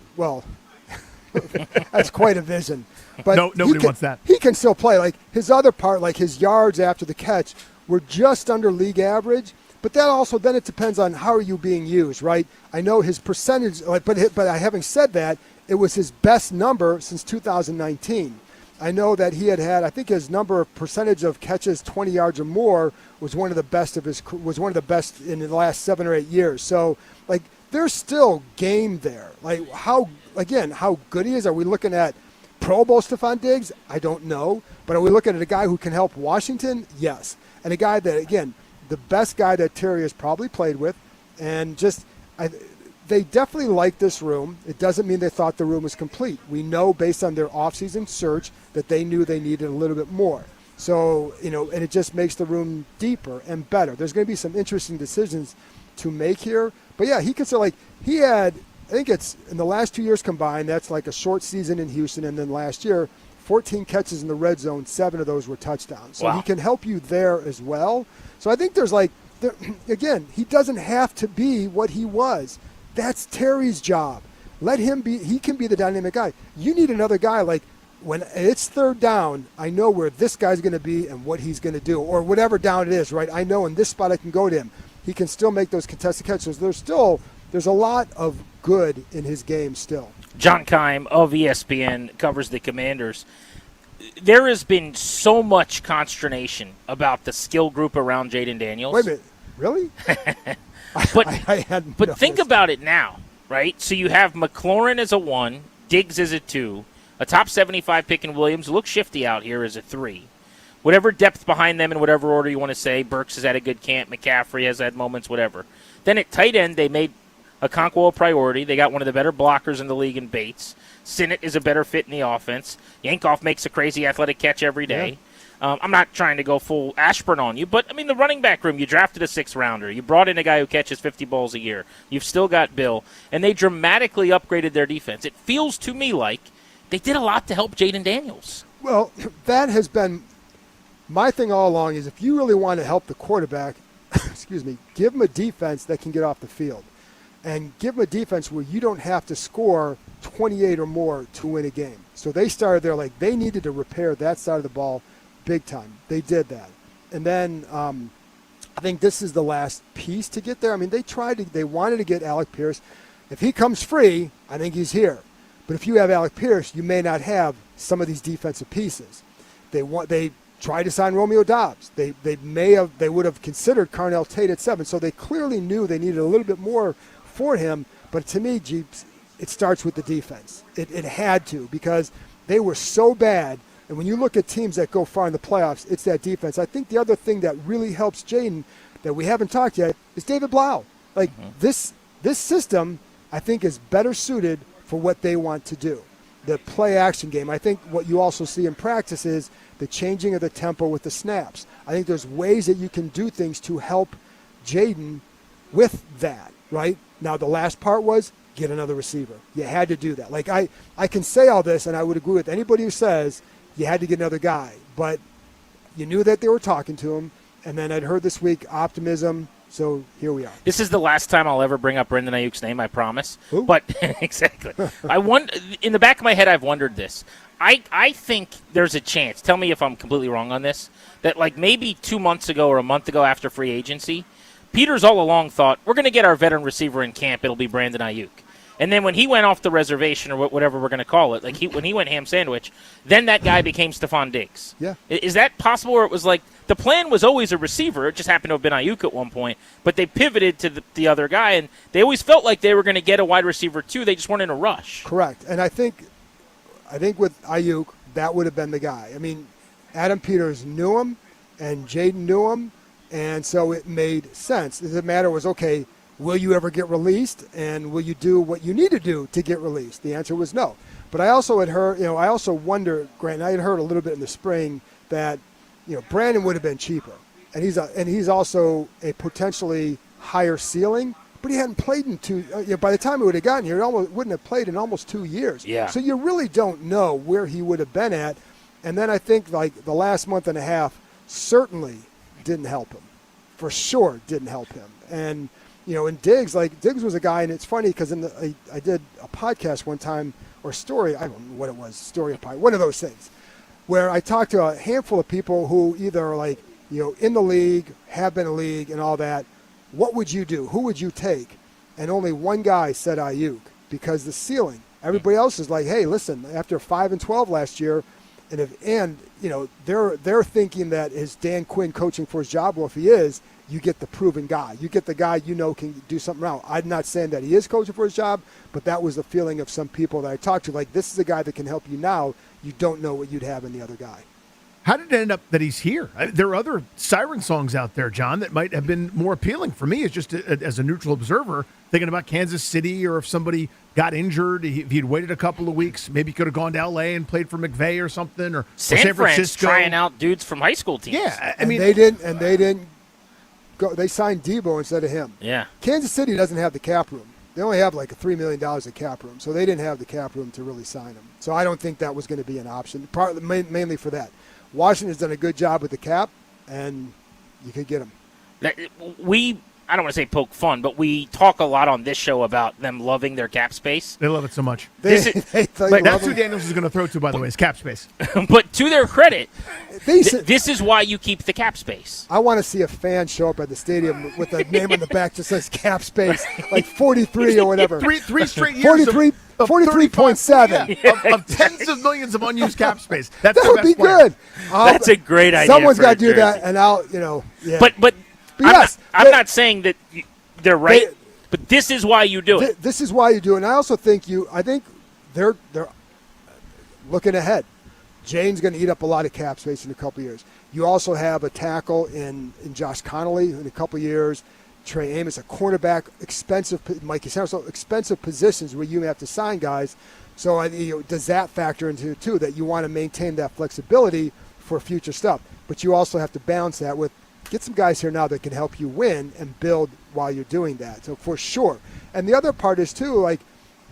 that's quite a vision. But nobody wants that. He can still play. Like his other part, like his yards after the catch were just under league average. But that also, then it depends on how are you being used, right? I know his percentage, but having said that, it was his best number since 2019. I know that he had, I think his percentage of catches 20 yards or more was one of the best in the last 7 or 8 years. So, like, there's still game there. Like, how good he is. Are we looking at Pro Bowl Stefon Diggs? I don't know. But are we looking at a guy who can help Washington? Yes. And a guy that, again, the best guy that Terry has probably played with. And they definitely like this room. It doesn't mean they thought the room was complete. We know based on their offseason search that they knew they needed a little bit more. So, and it just makes the room deeper and better. There's going to be some interesting decisions to make here. But, yeah, he could say, like, he had, I think it's in the last 2 years combined, that's like a short season in Houston. And then last year, 14 catches in the red zone, 7 of those were touchdowns. So He can help you there as well. So I think there's again, he doesn't have to be what he was. That's Terry's job. Let him be. He can be the dynamic guy. You need another guy like when it's third down, I know where this guy's going to be and what he's going to do or whatever down it is, right? I know in this spot I can go to him. he can still make those contested catches. There's a lot of good in his game still. John Keim of ESPN covers the Commanders. There has been so much consternation about the skill group around Jaden Daniels. Wait a minute, really? But think about it now, right? So you have McLaurin as a 1, Diggs as a 2, a top 75 pick in Williams, looks shifty out here as a 3. Whatever depth behind them in whatever order you want to say, Burks has had a good camp, McCaffrey has had moments, whatever. Then at tight end, they made Okonkwo a priority. They got one of the better blockers in the league in Bates. Sinnott is a better fit in the offense. Yankoff makes a crazy athletic catch every day. Yeah. I'm not trying to go full Ashburn on you, but, I mean, the running back room, you drafted a 6th-rounder. You brought in a guy who catches 50 balls a year. You've still got Bill. And they dramatically upgraded their defense. It feels to me like they did a lot to help Jaden Daniels. Well, that has been my thing all along is if you really want to help the quarterback, give him a defense that can get off the field. And give them a defense where you don't have to score 28 or more to win a game. So they started there like they needed to repair that side of the ball big time. They did that. And then I think this is the last piece to get there. I mean, they wanted to get Alec Pierce. If he comes free, I think he's here. But if you have Alec Pierce, you may not have some of these defensive pieces. They tried to sign Romeo Doubs. They would have considered Carnell Tate at 7. So they clearly knew they needed a little bit more for him, but to me, Jeeps, it starts with the defense. It had to, because they were so bad, and when you look at teams that go far in the playoffs, it's that defense. I think the other thing that really helps Jaden that we haven't talked yet is David Blau. Like, this system, I think, is better suited for what they want to do. The play-action game. I think what you also see in practice is the changing of the tempo with the snaps. I think there's ways that you can do things to help Jaden with that, right? Now, the last part was get another receiver. You had to do that. Like, I can say all this, and I would agree with anybody who says you had to get another guy. But you knew that they were talking to him, and then I'd heard this week optimism, so here we are. This is the last time I'll ever bring up Brendan Ayuk's name, I promise. Who? But exactly. In the back of my head, I've wondered this. I think there's a chance, tell me if I'm completely wrong on this, that like maybe 2 months ago or a month ago after free agency, Peters all along thought, we're going to get our veteran receiver in camp. It'll be Brandon Ayuk. And then when he went off the reservation or whatever we're going to call it, like when he went ham sandwich, then that guy became Stefon Diggs. Yeah. Is that possible, or it was like the plan was always a receiver? It just happened to have been Ayuk at one point, but they pivoted to the other guy, and they always felt like they were going to get a wide receiver too. They just weren't in a rush. Correct. And I think with Ayuk, that would have been the guy. I mean, Adam Peters knew him, and Jaden knew him. And so it made sense. The matter was, okay, will you ever get released? And will you do what you need to do to get released? The answer was no. But I also had heard, I also wonder, Grant, I had heard a little bit in the spring that, Brandon would have been cheaper. And he's also a potentially higher ceiling, but he hadn't played in by the time he would have gotten here, he wouldn't have played in almost 2 years. Yeah. So you really don't know where he would have been at. And then I think like the last month and a half certainly didn't help him. For sure didn't help him. And, in Diggs, Diggs was a guy, and it's funny because I did a podcast one time, or story, I don't know what it was, story of pie, one of those things, where I talked to a handful of people who either are in the league, have been in the league and all that. What would you do? Who would you take? And only one guy said Ayuk, because the ceiling. Everybody else is like, hey, listen, after 5-12 last year, they're thinking that is Dan Quinn coaching for his job? Well, if he is, you get the proven guy. You get the guy can do something wrong. I'm not saying that he is coaching for his job, but that was the feeling of some people that I talked to. Like, this is a guy that can help you now. You don't know what you'd have in the other guy. How did it end up that he's here? There are other siren songs out there, John, that might have been more appealing. For me, it's just as a neutral observer, thinking about Kansas City, or if somebody got injured, if he'd waited a couple of weeks, maybe he could have gone to L.A. and played for McVay or something, or San Francisco. Trying out dudes from high school teams. Yeah, I mean, they didn't go. They signed Debo instead of him. Yeah. Kansas City doesn't have the cap room. They only have like $3 million of cap room, so they didn't have the cap room to really sign him. So I don't think that was going to be an option, mainly for that. Washington's done a good job with the cap, and you could get him. We I don't want to say poke fun, but we talk a lot on this show about them loving their cap space. They love it so much. This is- That's who Daniels is going to throw to, by the way, is cap space. But to their credit, this is why you keep the cap space. I want to see a fan show up at the stadium with a name on the back that says cap space, like 43 or whatever. Three straight years 43, of 43.7. Yeah, of tens of millions of unused cap space. That's That their would be best player. good. That's a great idea. Someone's for got a to do jersey. that, and I'll, yeah. But yes, I'm not saying that they're right, but this is why you do it. This is why you do it. And I also think they're looking ahead. Jane's going to eat up a lot of cap space in a couple years. You also have a tackle in Josh Connolly in a couple years. Trey Amos, a cornerback, expensive, Mikey Sanders, so expensive positions where you have to sign guys. So does that factor into it too, that you want to maintain that flexibility for future stuff? But you also have to balance that with get some guys here now that can help you win and build while you're doing that. So for sure. And the other part is too, like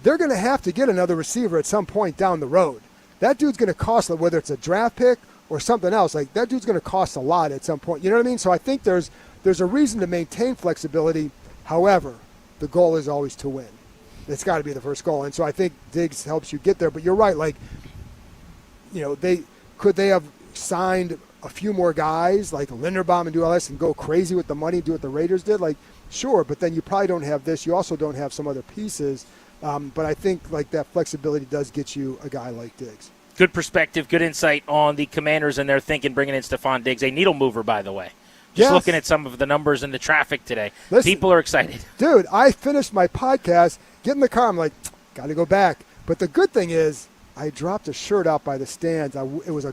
they're going to have to get another receiver at some point down the road. That dude's going to cost, whether it's a draft pick or something else, like that dude's going to cost a lot at some point. You know what I mean? So I think there's a reason to maintain flexibility. However, the goal is always to win. It's got to be the first goal. And so I think Diggs helps you get there. But you're right. Like, they have signed a few more guys like Linderbaum and do all this and go crazy with the money, do what the Raiders did? Like, sure, but then you probably don't have this. You also don't have some other pieces. But I think like that flexibility does get you a guy like Diggs. Good perspective, good insight on the Commanders and their thinking bringing in Stefon Diggs, a needle mover, by the way. Just Yes. looking at some of the numbers and the traffic today. Listen, People are excited. Dude, I finished my podcast, get in the car, I'm like, got to go back. But the good thing is I dropped a shirt out by the stands. It was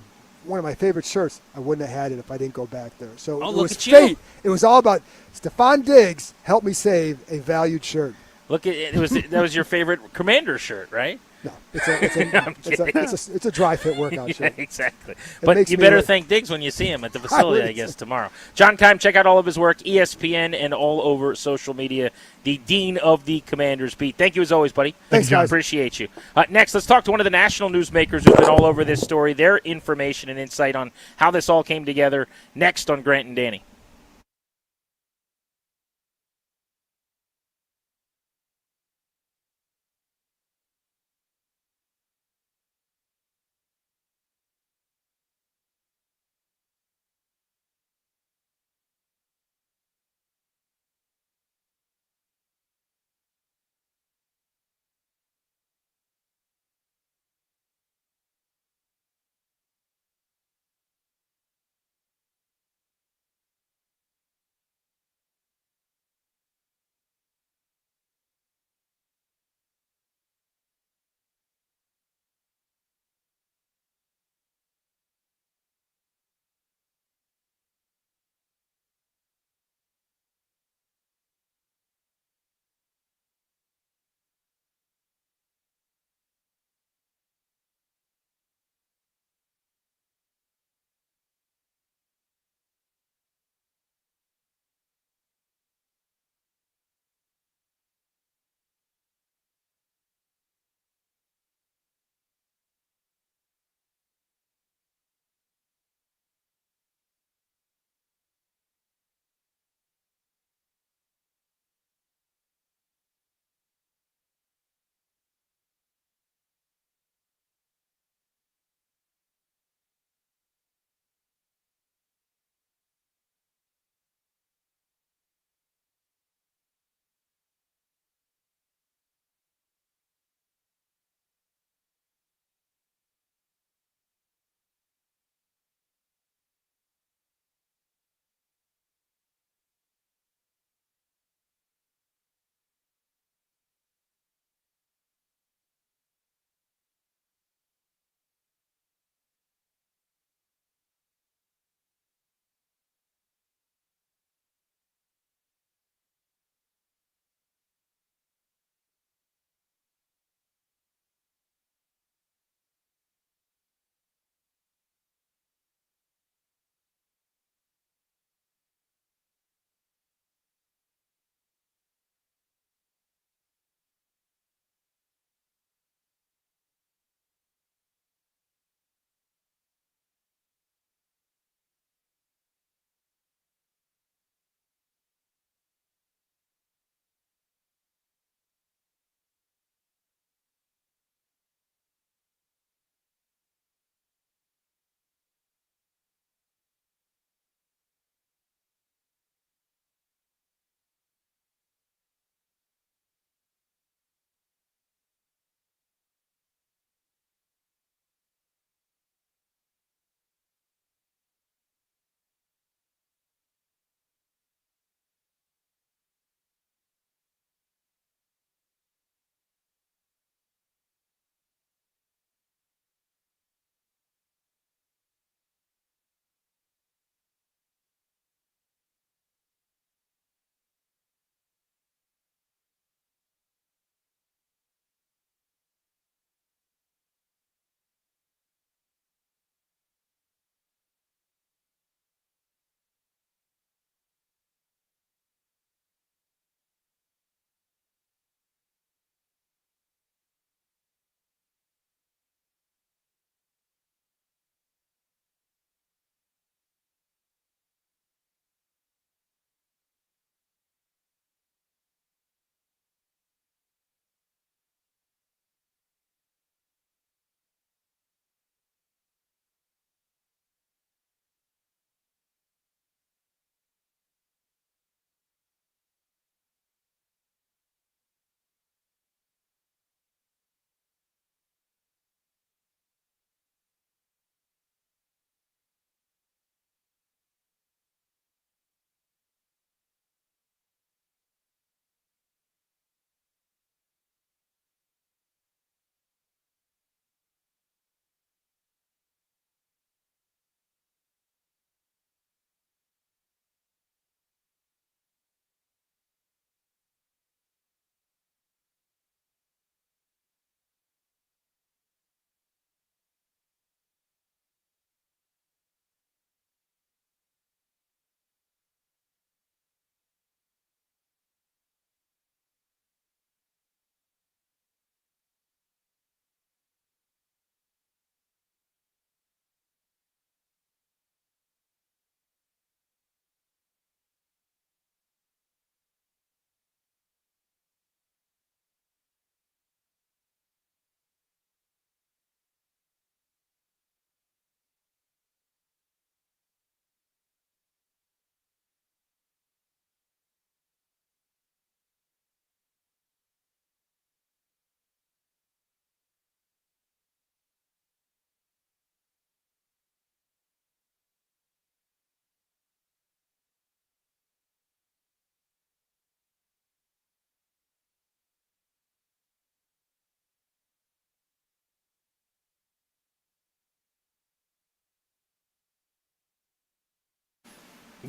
one of my favorite shirts. I wouldn't have had it if I didn't go back there. So it look was at you. fate. It was all about Stefon Diggs helped me save a valued shirt. Look at it. That was your favorite Commander shirt, right? No, it's a dry fit workout shirt. Yeah, exactly. It But makes you me better look- thank Diggs when you see him at the facility, I would. guess, tomorrow. John Keim, check out all of his work, ESPN and all over social media. The Dean of the Commanders Beat. Thank you as always, buddy. Thanks, guys. Appreciate you. Next, let's talk to one of the national newsmakers who's been all over this story. Their information and insight on how this all came together. Next on Grant and Danny.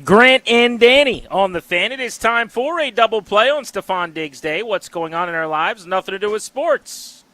Grant and Danny on the Fan. It is time for a double play on Stefon Diggs Day. What's going on in our lives? Nothing to do with sports.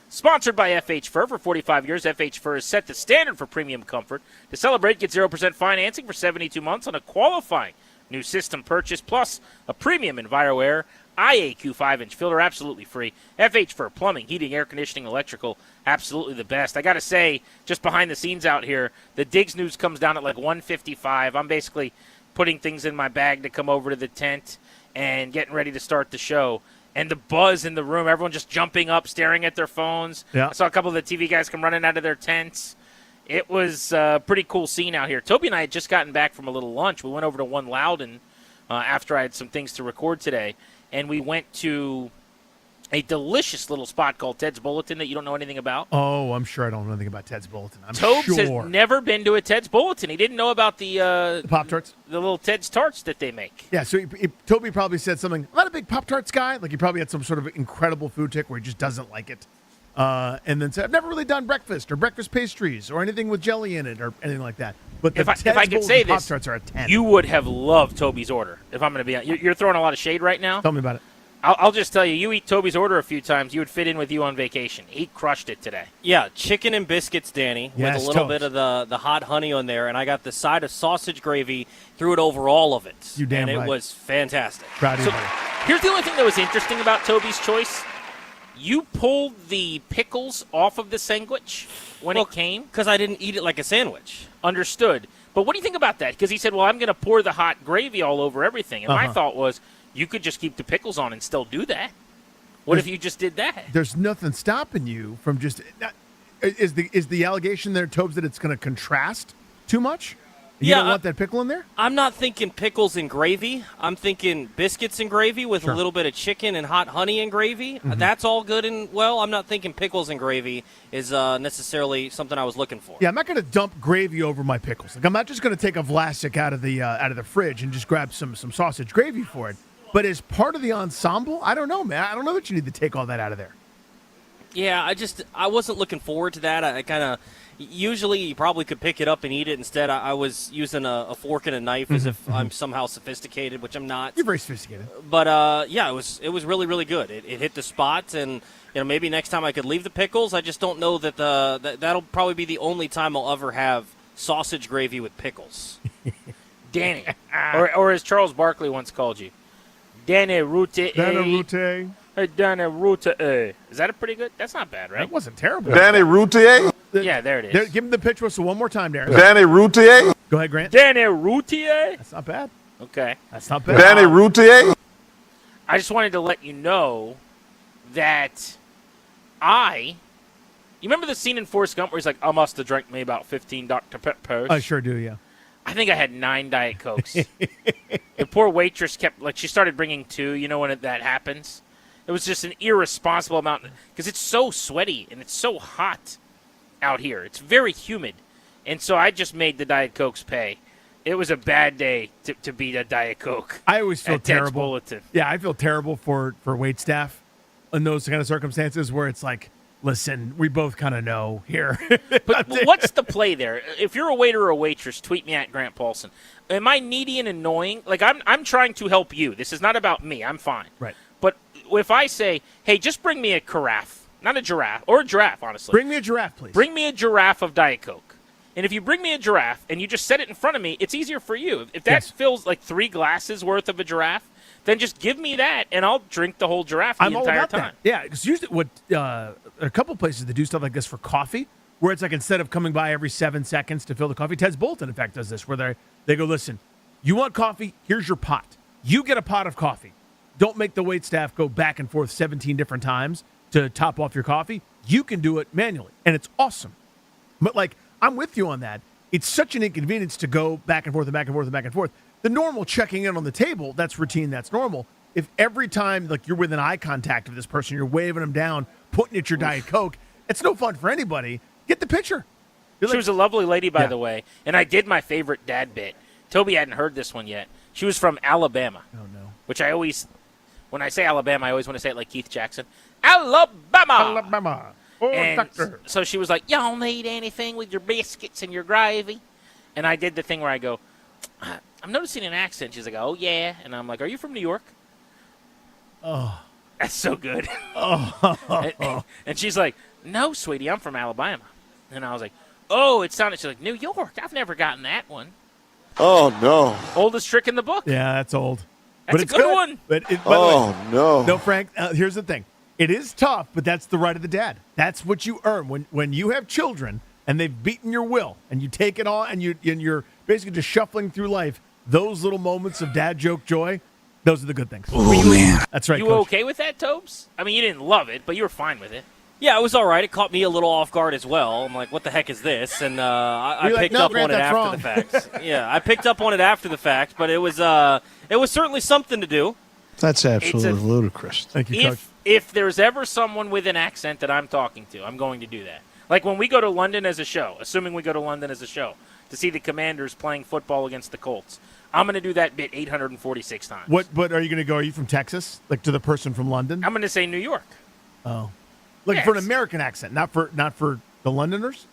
Sponsored by FH Fur. For 45 years, FH Fur has set the standard for premium comfort. To celebrate, get 0% financing for 72 months on a qualifying new system purchase, plus a premium EnviroAir IAQ 5-inch filter, absolutely free. FH Fur, plumbing, heating, air conditioning, electrical, absolutely the best. I got to say, just behind the scenes out here, the Diggs news comes down at like 1:55. I'm basically putting things in my bag to come over to the tent and getting ready to start the show. And the buzz in the room, everyone just jumping up, staring at their phones. Yeah. I saw a couple of the TV guys come running out of their tents. It was a pretty cool scene out here. Toby and I had just gotten back from a little lunch. We went over to One Loudon after I had some things to record today, and we went to a delicious little spot called Ted's Bulletin that you don't know anything about. Oh, I'm sure I don't know anything about Ted's Bulletin. I'm Tobes sure. has never been to a Ted's Bulletin. He didn't know about the Pop-Tarts? the little Ted's Tarts that they make. Yeah, so Toby probably said something. I'm not a big Pop-Tarts guy. Like, he probably had some sort of incredible food tick where he just doesn't like it. And then said, I've never really done breakfast or breakfast pastries or anything with jelly in it or anything like that. But the If I Ted's could Bulletin say this, Pop-Tarts are a 10. you would have loved Toby's order. If I'm going to be honest, you're throwing a lot of shade right now. Tell me about it. I'll just tell you, you eat Toby's order a few times, you would fit in with you on vacation. He crushed it today. Yeah, chicken and biscuits, Danny, Yes, with a little toast. bit of the hot honey on there, and I got the side of sausage gravy, threw it over all of it. You damn and right. it was fantastic. Proud of So you, buddy. here's the only thing that was interesting about Toby's choice. You pulled the pickles off of the sandwich when it came. Because I didn't eat it like a sandwich. Understood. But what do you think about that? Because he said, well, I'm going to pour the hot gravy all over everything. And my thought was, you could just keep the pickles on and still do that. What if you just did that? There's nothing stopping you from just is the allegation there, Tobes, that it's going to contrast too much? You don't want that pickle in there? I'm not thinking pickles and gravy. I'm thinking biscuits and gravy with Sure. a little bit of chicken and hot honey and gravy. Mhm. That's all good and well. I'm not thinking pickles and gravy is necessarily something I was looking for. Yeah, I'm not going to dump gravy over my pickles. Like, I'm not just going to take a Vlasic out of the fridge and just grab some sausage gravy for it. But as part of the ensemble, I don't know, man. I don't know that you need to take all that out of there. Yeah, I wasn't looking forward to that. I kind of usually you probably could pick it up and eat it. Instead, I was using a fork and a knife as if I'm somehow sophisticated, which I'm not. You're very sophisticated. But yeah, it was really really good. It hit the spot, and maybe next time I could leave the pickles. I just don't know that that'll probably be the only time I'll ever have sausage gravy with pickles. Danny, or as Charles Barkley once called you, Danny Rute. Danny Rute. Hey, Danny Rute. Is that a pretty good? That's not bad, right? That wasn't terrible. Danny Routier? Yeah, there it is. Give him the pitch whistle one more time, Darren. Danny Routier? Go ahead, Grant. Danny Routier? That's not bad. Okay. That's not bad. Danny Routier? I just wanted to let you know that you remember the scene in Forrest Gump where he's like, I must have drank me about 15 Dr. Peppers? I sure do, yeah. I think I had 9 Diet Cokes. The poor waitress she started bringing 2, when that happens. It was just an irresponsible amount because it's so sweaty and it's so hot out here. It's very humid. And so I just made the Diet Cokes pay. It was a bad day to beat a Diet Coke. I always feel at Ted's terrible. Bulletin. Yeah, I feel terrible for wait staff in those kind of circumstances where it's like, listen, we both kind of know here. But what's the play there? If you're a waiter or a waitress, tweet me at Grant Paulson. Am I needy and annoying? Like, I'm trying to help you. This is not about me. I'm fine. Right. But if I say, hey, just bring me a carafe, not a giraffe, or a giraffe, honestly. Bring me a giraffe, please. Bring me a giraffe of Diet Coke. And if you bring me a giraffe and you just set it in front of me, it's easier for you. If that fills like 3 glasses worth of a giraffe, then just give me that and I'll drink the whole giraffe the I'm all entire about time. that. Yeah, because usually a couple places that do stuff like this for coffee, where it's like instead of coming by every 7 seconds to fill the coffee, Ted's Bulletin, in fact, does this, where they go, listen, you want coffee? Here's your pot. You get a pot of coffee. Don't make the wait staff go back and forth 17 different times to top off your coffee. You can do it manually, and it's awesome. But, like, I'm with you on that. It's such an inconvenience to go back and forth and back and forth and back and forth. The normal checking in on the table, that's routine, that's normal. If every time, like, you're within eye contact with this person, you're waving them down, putting at your Diet Coke, it's no fun for anybody. Get the picture. She was a lovely lady, by the way, and I did my favorite dad bit. Toby hadn't heard this one yet. She was from Alabama. Oh, no. Which I always, when I say Alabama, I always want to say it like Keith Jackson. Alabama! Alabama. Oh, And doctor. so she was like, y'all need anything with your biscuits and your gravy? And I did the thing where I go, I'm noticing an accent. She's like, oh, yeah. And I'm like, are you from New York? Oh. That's so good. Oh. And she's like, no, sweetie, I'm from Alabama. And I was like, oh, it sounded, she's like, New York. I've never gotten that one. Oh, no. Oldest trick in the book. Yeah, that's old. That's but a it's good one. But by Oh, the way, no. No, Frank, here's the thing. It is tough, but that's the right of the dad. That's what you earn. When you have children and they've beaten your will and you take it on and you're basically just shuffling through life, those little moments of dad joke joy, those are the good things. Oh, man. That's right, You Coach. okay with that, Tobes? I mean, you didn't love it, but you were fine with it. Yeah, it was all right. It caught me a little off guard as well. I'm like, what the heck is this? And I You're like, picked "No, up Grant, on it that's after wrong." the fact. Yeah, I picked up on it after the fact, but it was certainly something to do. That's absolutely It's ludicrous. Thank you, Coach. If there's ever someone with an accent that I'm talking to, I'm going to do that. Like when we go to London as a show, assuming we go to London as a show, to see the Commanders playing football against the Colts, I'm going to do that bit 846 times. What are you going to go? Are you from Texas? Like to the person from London? I'm going to say New York. Oh. Like for an American accent, not for the Londoners?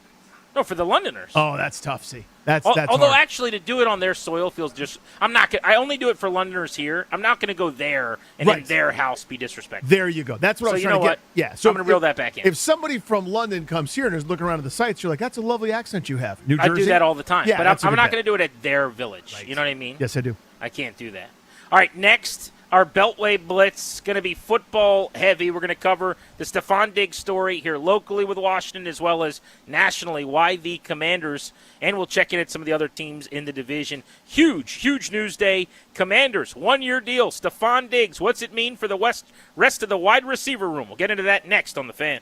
No, for the Londoners. Oh, that's tough, see. That's Although hard. actually, to do it on their soil feels just. I'm not. I only do it for Londoners here. I'm not going to go there and in Right. their house be disrespectful. There you go. That's what So I was you trying know to what? get. Yeah, so I'm going to reel that back in. If somebody from London comes here and is looking around at the sites, you're like, "That's a lovely accent you have." New Jersey. I do that all the time. Yeah, but that's a I'm good not bet. going to do it at their village. You know what I mean? Yes, I do. I can't do that. All right, next, our Beltway Blitz going to be football heavy. We're going to cover the Stefon Diggs story here locally with Washington as well as nationally, why the Commanders, and we'll check in at some of the other teams in the division. Huge news day. Commanders, 1-year deal. Stefon Diggs, what's it mean for the rest of the wide receiver room? We'll get into that next on The Fan.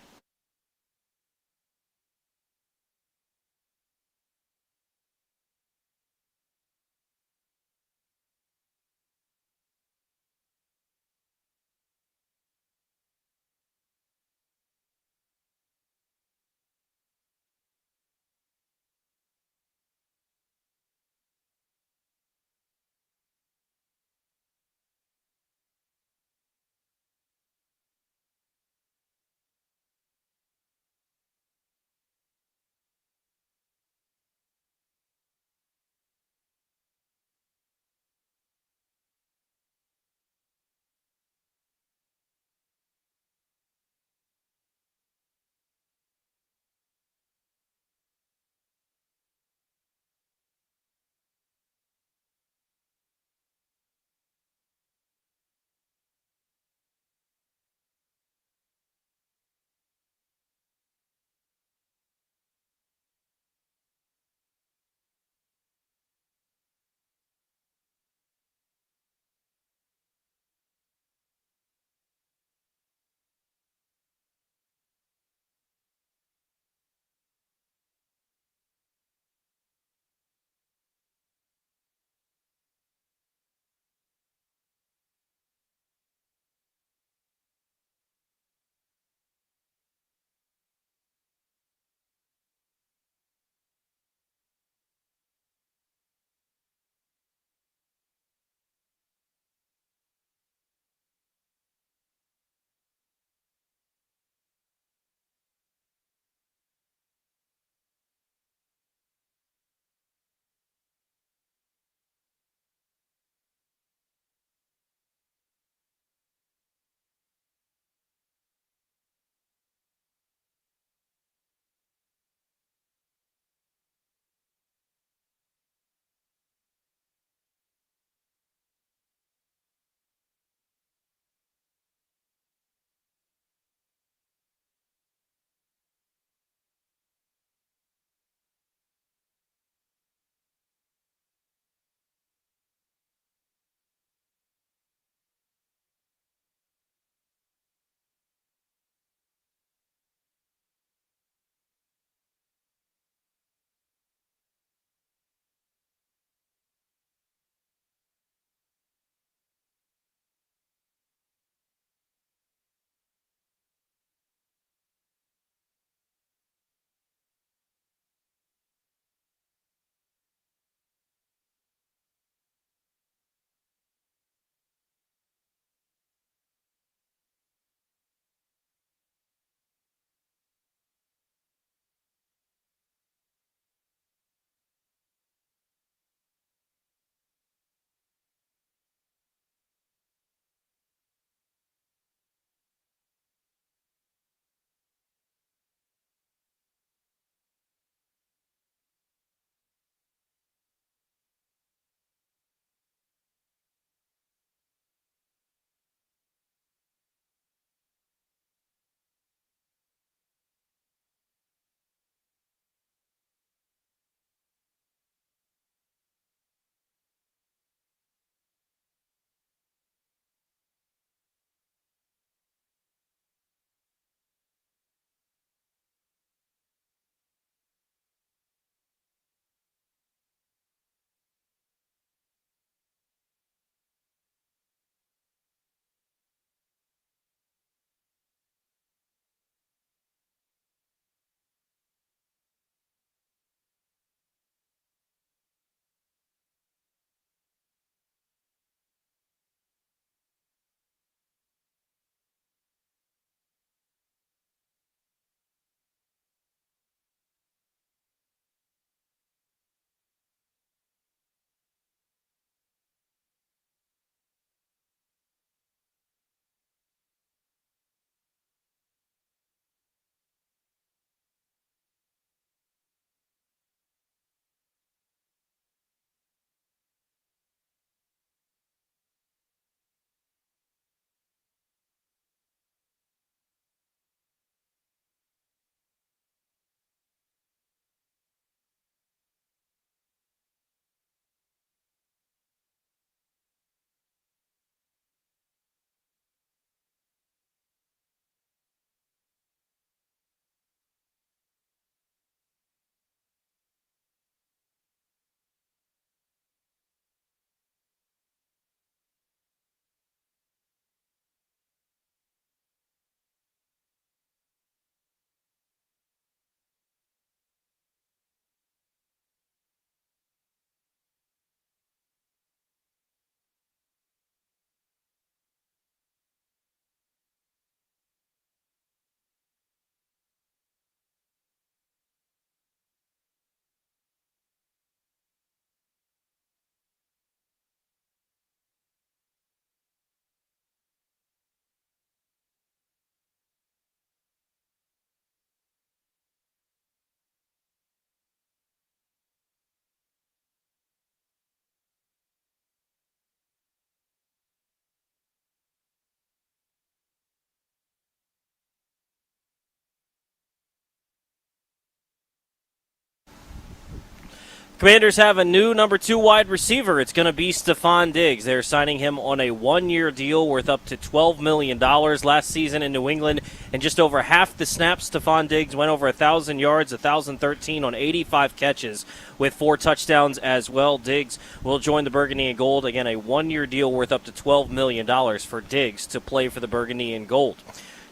Commanders have a new number 2 wide receiver. It's going to be Stefon Diggs. They're signing him on a 1-year deal worth up to $12 million. Last season in New England, and just over half the snaps, Stefon Diggs went over 1,000 yards, 1,013 on 85 catches with 4 touchdowns as well. Diggs will join the Burgundy and Gold. Again, a 1-year deal worth up to $12 million for Diggs to play for the Burgundy and Gold.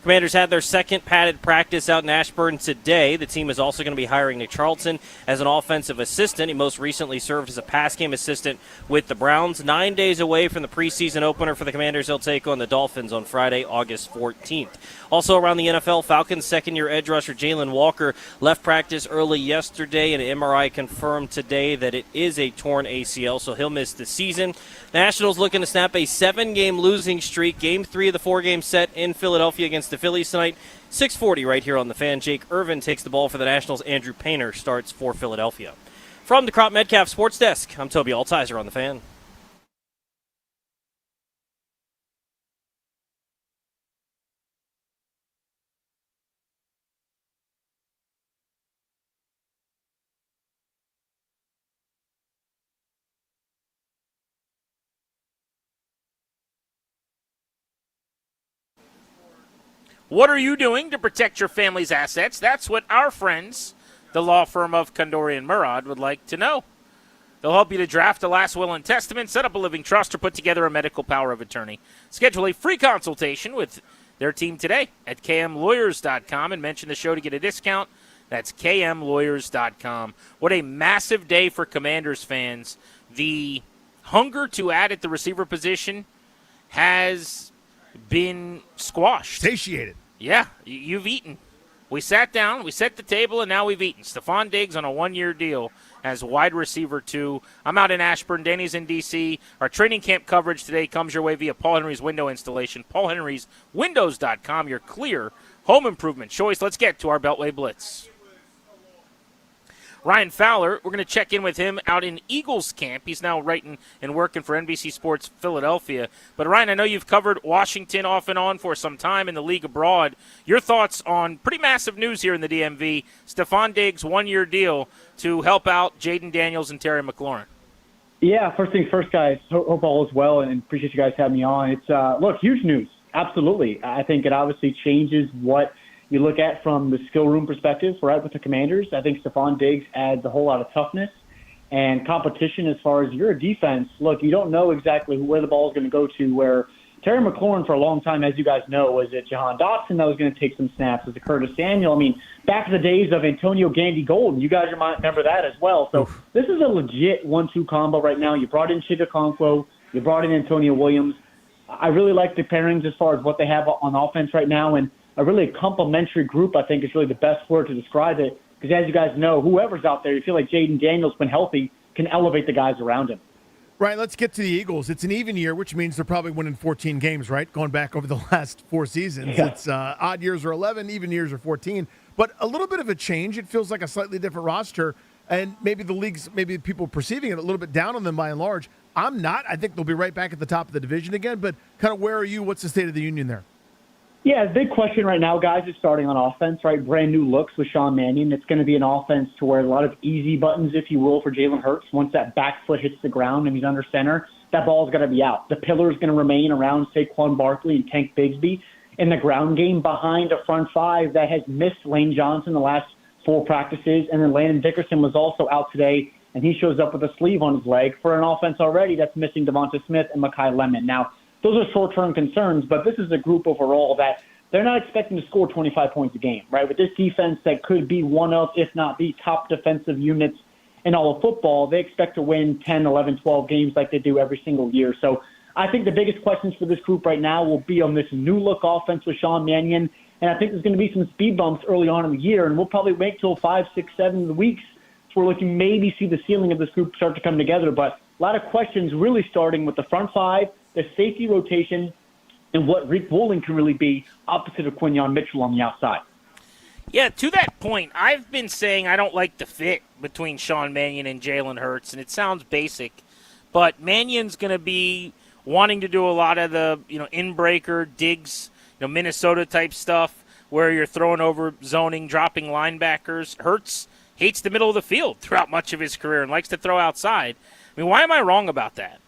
Commanders had their second padded practice out in Ashburn today. The team is also going to be hiring Nick Charlton as an offensive assistant. He most recently served as a pass game assistant with the Browns. 9 days away from the preseason opener for the Commanders, they'll take on the Dolphins on Friday, August 14th. Also around the NFL, Falcons second-year edge rusher Jalen Walker left practice early yesterday, and an MRI confirmed today that it is a torn ACL, so he'll miss the season. Nationals looking to snap a 7-game losing streak. Game 3 of the 4-game set in Philadelphia against the Phillies tonight. 6:40 right here on the Fan. Jake Irvin takes the ball for the Nationals. Andrew Painter starts for Philadelphia. From the Crop Metcalf Sports Desk, I'm Toby Altizer on the Fan. What are you doing to protect your family's assets? That's what our friends, the law firm of Kondori and Murad, would like to know. They'll help you to draft a last will and testament, set up a living trust, or put together a medical power of attorney. Schedule a free consultation with their team today at kmlawyers.com and mention the show to get a discount. That's kmlawyers.com. What a massive day for Commanders fans. The hunger to add at the receiver position has been squashed. Satiated. Yeah, you've eaten. We sat down, we set the table, and now we've eaten. Stefon Diggs on a 1-year deal as wide receiver 2. I'm out in Ashburn. Danny's in D.C. Our training camp coverage today comes your way via Paul Henry's window installation. PaulHenry'sWindows.com, your clear home improvement choice. Let's get to our Beltway Blitz. Ryan Fowler, we're going to check in with him out in Eagles camp. He's now writing and working for NBC Sports Philadelphia. But, Ryan, I know you've covered Washington off and on for some time in the league abroad. Your thoughts on pretty massive news here in the DMV, Stefon Diggs' 1-year deal to help out Jaden Daniels and Terry McLaurin. Yeah, first things first, guys. Hope all is well, and appreciate you guys having me on. It's, look, huge news. Absolutely. I think it obviously changes what you look at from the skill room perspective, right, with the Commanders. I think Stefon Diggs adds a whole lot of toughness and competition as far as you're a defense. Look, you don't know exactly where the ball is going to go to, where Terry McLaurin for a long time, as you guys know, was it Jahan Dotson that was going to take some snaps? Was it Curtis Samuel? I mean, back in the days of Antonio Gandy Golden, you guys might remember that as well. So this is a legit 1-2 combo right now. You brought in Chigakonkwo, you brought in Antonio Williams. I really like the pairings as far as what they have on offense right now, and a really complementary group, I think, is really the best word to describe it. Because as you guys know, whoever's out there, you feel like Jaden Daniels, when healthy, can elevate the guys around him. Right, let's get to the Eagles. It's an even year, which means they're probably winning 14 games, right? Going back over the last 4 seasons. Yeah. It's odd years are 11, even years are 14. But a little bit of a change. It feels like a slightly different roster. And maybe the league's, maybe people perceiving it a little bit down on them by and large. I'm not. I think they'll be right back at the top of the division again. But kind of where are you? What's the state of the union there? Yeah, the big question right now, guys, is starting on offense, right? Brand new looks with Sean Mannion. It's going to be an offense to where a lot of easy buttons, if you will, for Jalen Hurts. Once that back foot hits the ground and he's under center, that ball's going to be out. The pillar is going to remain around Saquon Barkley and Tank Bigsby in the ground game behind a front five that has missed Lane Johnson the last 4 practices. And then Landon Dickerson was also out today, and he shows up with a sleeve on his leg for an offense already that's missing Devonta Smith and Mekhi Lemon. Now, those are short-term concerns, but this is a group overall that they're not expecting to score 25 points a game, right? With this defense that could be one of, if not the top defensive units in all of football, they expect to win 10, 11, 12 games like they do every single year. So I think the biggest questions for this group right now will be on this new-look offense with Sean Mannion, and I think there's going to be some speed bumps early on in the year, and we'll probably wait till 5, 6, 7 weeks so we're looking maybe see the ceiling of this group start to come together. But a lot of questions really starting with the front five, the safety rotation, and what Rick Woolen can really be opposite of Quinyon Mitchell on the outside. Yeah, to that point, I've been saying I don't like the fit between Sean Mannion and Jalen Hurts, and it sounds basic, but Mannion's going to be wanting to do a lot of the in-breaker, digs, Minnesota-type stuff where you're throwing over zoning, dropping linebackers. Hurts hates the middle of the field throughout much of his career and likes to throw outside. I mean, why am I wrong about that?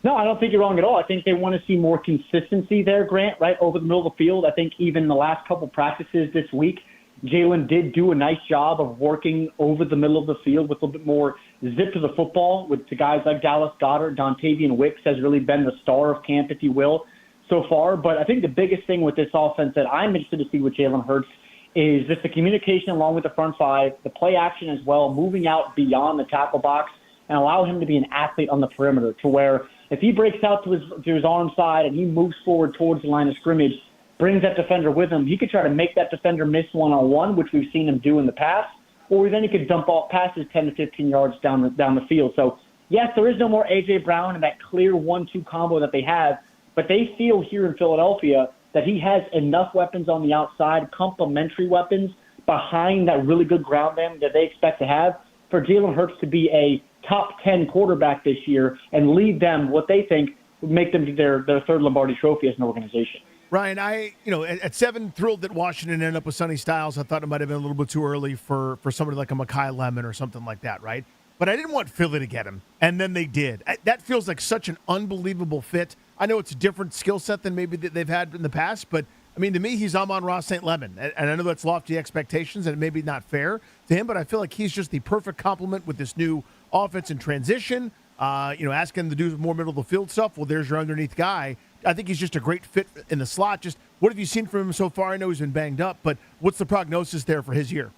No, I don't think you're wrong at all. I think they want to see more consistency there, Grant, right over the middle of the field. I think even the last couple practices this week, Jalen did do a nice job of working over the middle of the field with a little bit more zip to the football with to guys like Dallas Goedert. Dontavian Wicks has really been the star of camp, if you will, so far. But I think the biggest thing with this offense that I'm interested to see with Jalen Hurts is just the communication along with the front five, the play action as well, moving out beyond the tackle box and allow him to be an athlete on the perimeter to where if he breaks out to his arm side and he moves forward towards the line of scrimmage, brings that defender with him, he could try to make that defender miss one-on-one, which we've seen him do in the past, or then he could dump off passes 10 to 15 yards down the field. So, yes, there is no more A.J. Brown and that clear 1-2 combo that they have, but they feel here in Philadelphia that he has enough weapons on the outside, complementary weapons, behind that really good ground game that they expect to have for Jalen Hurts to be a top 10 quarterback this year and lead them what they think would make them their third Lombardi trophy as an organization. Ryan, at 7, thrilled that Washington ended up with Sonny Styles. I thought it might have been a little bit too early for somebody like a Mekhi Lemon or something like that, right? But I didn't want Philly to get him, and then they did. That feels like such an unbelievable fit. I know it's a different skill set than maybe that they've had in the past, but, I mean, to me, he's Amon-Ra St. Lemon, and I know that's lofty expectations, and it may be not fair to him, but I feel like he's just the perfect complement with this new offense in transition, asking him to do more middle-of-the-field stuff. Well, there's your underneath guy. I think he's just a great fit in the slot. Just what have you seen from him so far? I know he's been banged up, but what's the prognosis there for his year?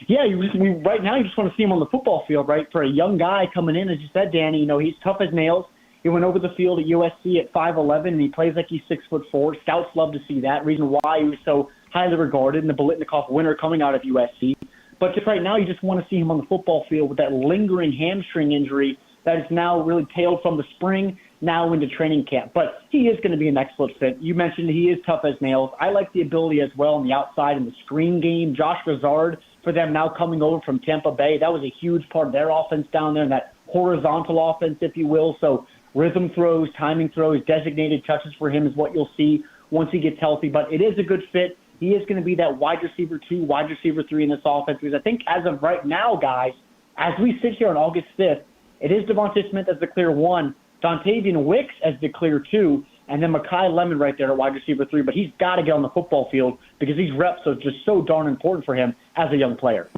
Yeah, right now you just want to see him on the football field, right? For a young guy coming in, as you said, Danny, he's tough as nails. He went over the field at USC at 5'11", and he plays like he's 6'4". Scouts love to see that. Reason why he was so highly regarded in the Biletnikoff winner coming out of USC. But just right now, you just want to see him on the football field with that lingering hamstring injury that is now really tailed from the spring now into training camp. But he is going to be an excellent fit. You mentioned he is tough as nails. I like the ability as well on the outside in the screen game. Josh Gazard, for them now coming over from Tampa Bay, that was a huge part of their offense down there, and that horizontal offense, if you will. So rhythm throws, timing throws, designated touches for him is what you'll see once he gets healthy. But it is a good fit. He is going to be that wide receiver 2, wide receiver 3 in this offense. Because I think as of right now, guys, as we sit here on August 5th, it is Devontae Smith as the clear 1, Dontavian Wicks as the clear 2, and then Mekhi Lemon right there at wide receiver 3. But he's got to get on the football field because these reps are just so darn important for him as a young player.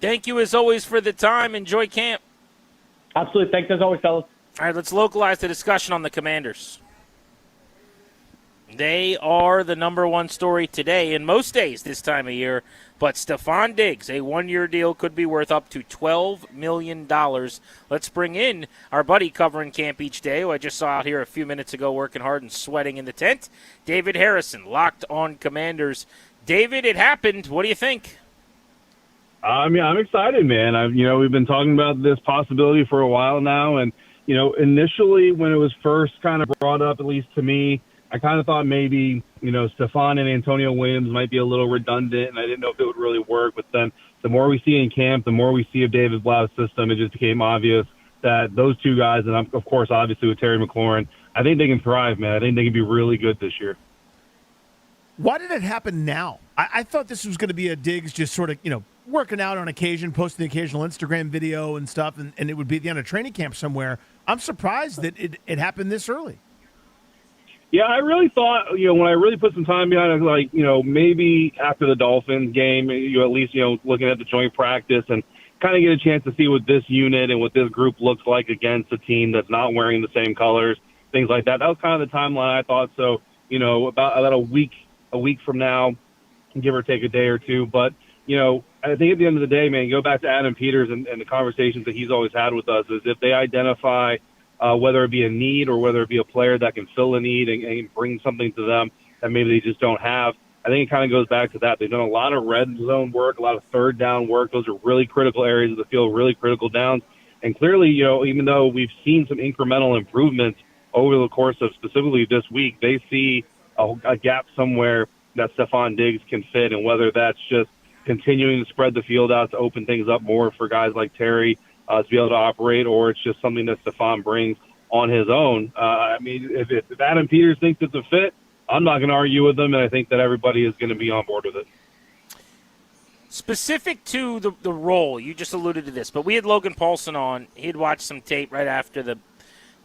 Thank you, as always, for the time. Enjoy camp. Absolutely. Thanks, as always, fellas. All right, let's localize the discussion on the Commanders. They are the number one story today, and most days this time of year. But Stefon Diggs, a one-year deal, could be worth up to $12 million. Let's bring in our buddy covering camp each day, who I just saw out here a few minutes ago working hard and sweating in the tent, David Harrison, Locked On Commanders. David, it happened. What do you think? I'm excited, man. We've been talking about this possibility for a while now, and initially when it was first kind of brought up, at least to me, I kind of thought maybe, Stefon and Antonio Williams might be a little redundant, and I didn't know if it would really work. But then the more we see in camp, the more we see of David Blau's system, it just became obvious that those two guys, and of course, obviously with Terry McLaurin, I think they can thrive, man. I think they can be really good this year. Why did it happen now? I thought this was going to be a Diggs just sort of, working out on occasion, posting the occasional Instagram video and stuff, and it would be at the end of training camp somewhere. I'm surprised that it happened this early. Yeah, I really thought, when I really put some time behind it, maybe after the Dolphins game, at least, looking at the joint practice and kind of get a chance to see what this unit and what this group looks like against a team that's not wearing the same colors, things like that. That was kind of the timeline I thought. So, about a week from now, give or take a day or two. But, I think at the end of the day, man, go back to Adam Peters and the conversations that he's always had with us is if they identify whether it be a need or whether it be a player that can fill a need and bring something to them that maybe they just don't have. I think it kind of goes back to that. They've done a lot of red zone work, a lot of third down work. Those are really critical areas of the field, really critical downs. And clearly, even though we've seen some incremental improvements over the course of specifically this week, they see a gap somewhere that Stefon Diggs can fit, and whether that's just continuing to spread the field out to open things up more for guys like Terry to be able to operate, or it's just something that Stefon brings on his own. If Adam Peters thinks it's a fit, I'm not going to argue with him, and I think that everybody is going to be on board with it. Specific to the role, you just alluded to this, but we had Logan Paulson on. He'd watched some tape right after the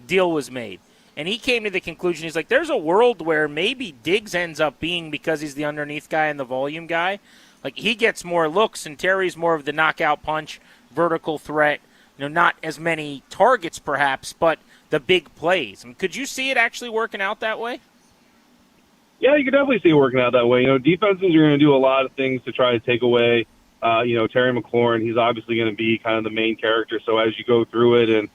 deal was made. And he came to the conclusion, he's like, there's a world where maybe Diggs ends up being, because he's the underneath guy and the volume guy, like he gets more looks and Terry's more of the knockout punch, vertical threat, not as many targets perhaps, but the big plays. I mean, could you see it actually working out that way? Yeah, you could definitely see it working out that way. Defenses are going to do a lot of things to try to take away, Terry McLaurin. He's obviously going to be kind of the main character. So as you go through it, and,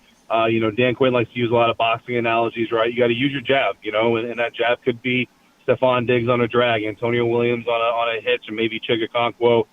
Dan Quinn likes to use a lot of boxing analogies, right? You got to use your jab, and that jab could be Stefon Diggs on a drag, Antonio Williams on a hitch, and maybe Chigakonkwo,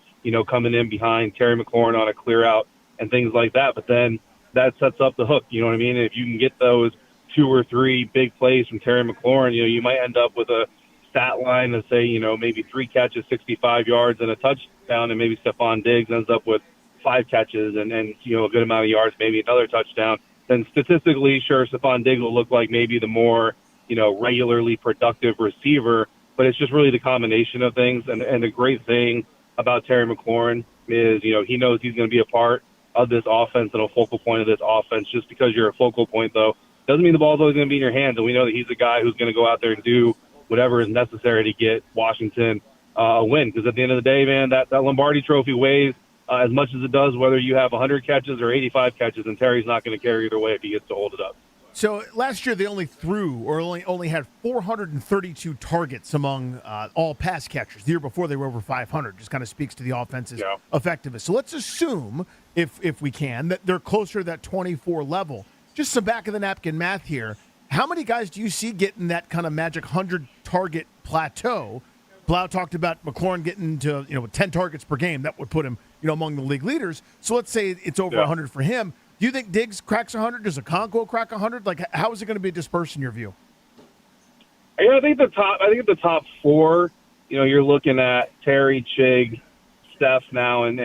coming in behind Terry McLaurin on a clear out and things like that. But then that sets up the hook, you know what I mean? And if you can get those 2 or 3 big plays from Terry McLaurin, you might end up with a stat line to say, maybe 3 catches, 65 yards, and a touchdown, and maybe Stefon Diggs ends up with 5 catches and a good amount of yards, maybe another touchdown. Then statistically, sure, Stefon Diggs will look like maybe the more, regularly productive receiver, but it's just really the combination of things. And the great thing about Terry McLaurin is, he knows he's going to be a part of this offense and a focal point of this offense. Just because you're a focal point, though, doesn't mean the ball's always going to be in your hands. And we know that he's a guy who's going to go out there and do whatever is necessary to get Washington a win. Because at the end of the day, man, that Lombardi trophy weighs as much as it does whether you have 100 catches or 85 catches, and Terry's not going to carry either way if he gets to hold it up. So last year they only threw or only had 432 targets among all pass catchers. The year before they were over 500. Just kind of speaks to the offense's effectiveness. So let's assume, if we can, that they're closer to that 24 level. Just some back-of-the-napkin math here. How many guys do you see getting that kind of magic 100-target plateau? Blau talked about McLaurin getting to 10 targets per game. That would put him among the league leaders. So let's say it's over 100 for him. Do you think Diggs cracks 100? Does Okonkwo crack 100? Like, how is it going to be dispersed in your view? Yeah, I think at the top 4, you're looking at Terry, Chig, Steph now, and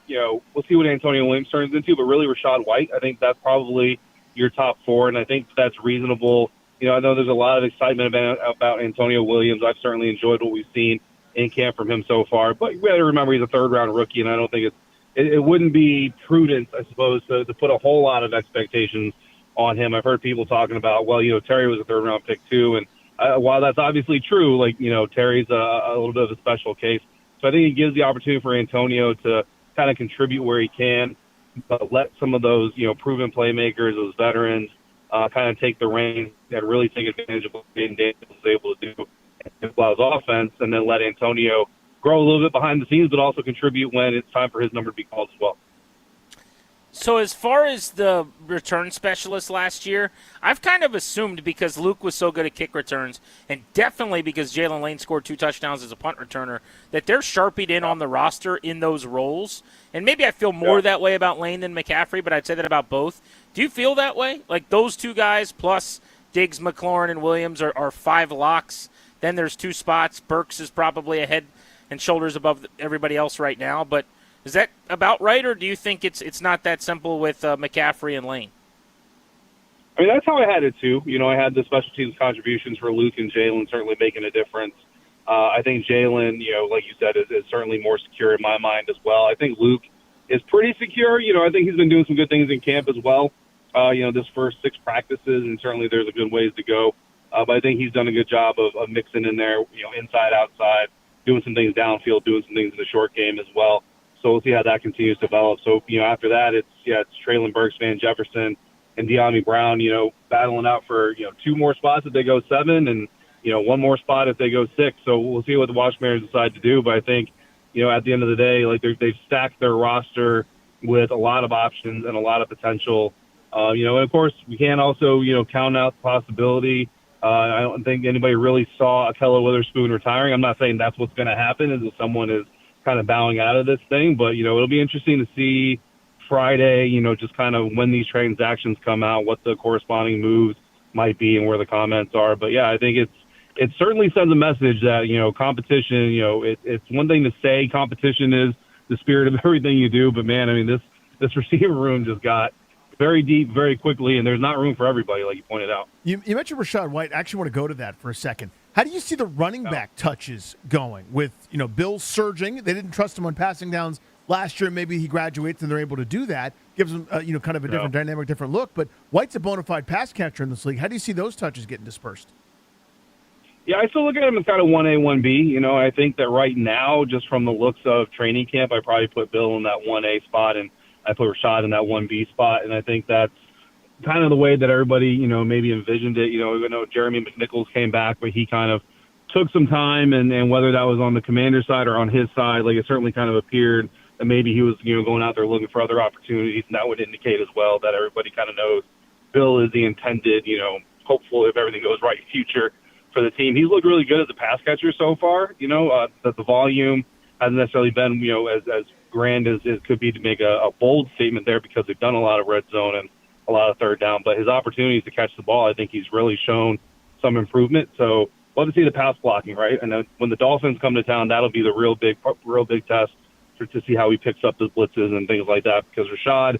we'll see what Antonio Williams turns into. But really, Rachaad White, I think that's probably your top 4, and I think that's reasonable. I know there's a lot of excitement about Antonio Williams. I've certainly enjoyed what we've seen in camp from him so far. But we got to remember he's a third-round rookie, and I don't think it wouldn't be prudent, I suppose, to put a whole lot of expectations on him. I've heard people talking about, Terry was a third-round pick too, and while that's obviously true, Terry's a little bit of a special case. So I think it gives the opportunity for Antonio to kind of contribute where he can, but let some of those, proven playmakers, those veterans, kind of take the reins and really take advantage of what Jaden Daniels was able to do in Blau's offense, and then let Antonio grow a little bit behind the scenes, but also contribute when it's time for his number to be called as well. So as far as the return specialist last year, I've kind of assumed because Luke was so good at kick returns, and definitely because Jalen Lane scored 2 touchdowns as a punt returner, that they're sharpied in on the roster in those roles. And maybe I feel more that way about Lane than McCaffrey, but I'd say that about both. Do you feel that way? Like those 2 guys plus Diggs, McLaurin, and Williams are 5 locks. Then there's 2 spots. Burks is probably a head and shoulders above everybody else right now, but is that about right, or do you think it's not that simple with McCaffrey and Lane? I mean, that's how I had it too. I had the special teams contributions for Luke and Jalen certainly making a difference. I think Jalen, like you said, is certainly more secure in my mind as well. I think Luke is pretty secure. I think he's been doing some good things in camp as well. This first 6 practices, and certainly there's a good ways to go. But I think he's done a good job of mixing in there, inside, outside, doing some things downfield, doing some things in the short game as well. So we'll see how that continues to develop. So, after that, it's Traylon Burks, Van Jefferson, and De'Ami Brown, battling out for, 2 more spots if they go 7 and, 1 more spot if they go 6. So we'll see what the Washington decide to do. But I think, at the end of the day, they've stacked their roster with a lot of options and a lot of potential. And of course, we can't also, count out the possibility. I don't think anybody really saw Ahkello Witherspoon retiring. I'm not saying that's what's going to happen, as if someone is kind of bowing out of this thing. But, it'll be interesting to see Friday, just kind of when these transactions come out, what the corresponding moves might be and where the comments are. But, yeah, I think it certainly sends a message that, competition, it's one thing to say competition is the spirit of everything you do. But, man, I mean, this receiver room just got very deep very quickly, and there's not room for everybody, like you pointed out. You mentioned Rachaad White. I actually want to go to that for a second. How do you see the running back touches going with, Bill surging? They didn't trust him on passing downs last year. Maybe he graduates and they're able to do that. Gives him, kind of a different dynamic, different look. But White's a bona fide pass catcher in this league. How do you see those touches getting dispersed? Yeah, I still look at him as kind of 1A, 1B. I think that right now, just from the looks of training camp, I probably put Bill in that 1A spot, and I put Rashad in that 1B spot. And I think that's kind of the way that everybody, maybe envisioned it. I know Jeremy McNichols came back, but he kind of took some time, and whether that was on the Commander side or on his side, it certainly kind of appeared that maybe he was, going out there looking for other opportunities, and that would indicate as well that everybody kind of knows Bill is the intended, hopeful, if everything goes right, future for the team. He's looked really good as a pass catcher so far. That the volume hasn't necessarily been, as grand as it could be to make a bold statement there, because they've done a lot of red zone and a lot of third down. But his opportunities to catch the ball, I think he's really shown some improvement. So we'll have to see the pass blocking, right? And then when the Dolphins come to town, that'll be the real big test to see how he picks up his blitzes and things like that, because Rashad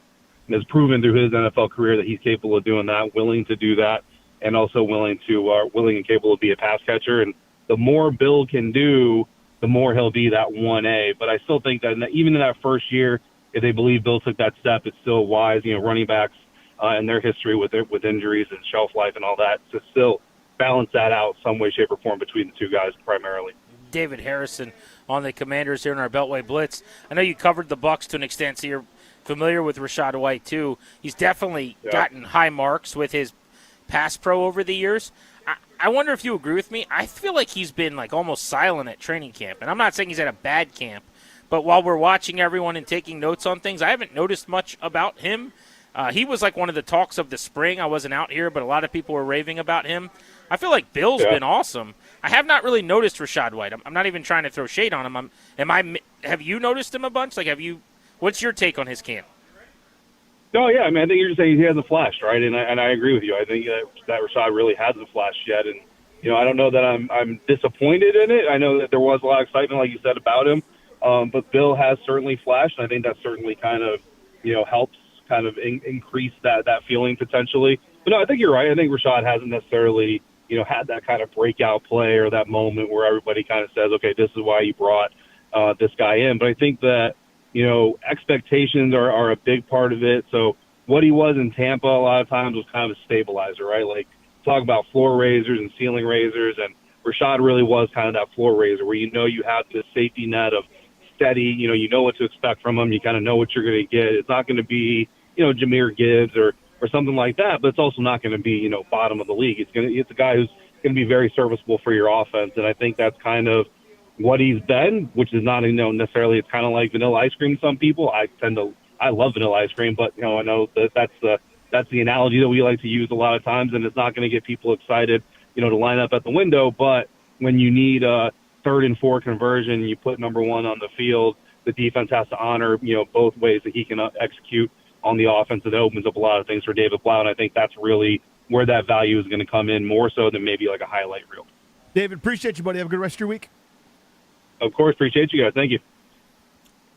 has proven through his NFL career that he's capable of doing that, willing to do that, and also willing and capable to be a pass catcher. And the more Bill can do, the more he'll be that 1A. But I still think that even in that first year, if they believe Bill took that step, it's still wise, running backs and their history with injuries and shelf life and all that, to still balance that out some way, shape, or form between the two guys primarily. David Harrison on the Commanders here in our Beltway Blitz. I know you covered the Bucs to an extent, so you're familiar with Rachaad White too. He's definitely gotten high marks with his pass pro over the years. I wonder if you agree with me. I feel like he's been almost silent at training camp, and I'm not saying he's at a bad camp, but while we're watching everyone and taking notes on things, I haven't noticed much about him. He was one of the talks of the spring. I wasn't out here, but a lot of people were raving about him. I feel like Bill's been awesome. I have not really noticed Rachaad White. I'm not even trying to throw shade on him. Have you noticed him a bunch? What's your take on his camp? No, yeah, I think you're just saying he hasn't flashed, right? And I agree with you. I think that Rachaad really hasn't flashed yet, and I don't know that I'm disappointed in it. I know that there was a lot of excitement, like you said, about him, but Bill has certainly flashed, and I think that certainly kind of helps kind of increase that feeling potentially. But no, I think you're right. I think Rachaad hasn't necessarily had that kind of breakout play or that moment where everybody kind of says, okay, this is why you brought this guy in. But I think that expectations are a big part of it. So what he was in Tampa a lot of times was kind of a stabilizer, right? Talk about floor raisers and ceiling raisers, and Rachaad really was kind of that floor raiser where you have this safety net of steady, you know what to expect from him. You kind of know what you're going to get. It's not going to be, Jahmyr Gibbs or something like that, but it's also not going to be, bottom of the league. It's a guy who's going to be very serviceable for your offense, and I think that's kind of what he's been, which is not, necessarily, it's kind of like vanilla ice cream to some people. I love vanilla ice cream, but, I know that's the analogy that we like to use a lot of times, and it's not going to get people excited, to line up at the window. But when you need a 3rd and 4 conversion, you put number one on the field, the defense has to honor, both ways that he can execute on the offense, and it opens up a lot of things for David Blau, and I think that's really where that value is going to come in more so than maybe a highlight reel. David, appreciate you, buddy. Have a good rest of your week. Of course, appreciate you guys. Thank you.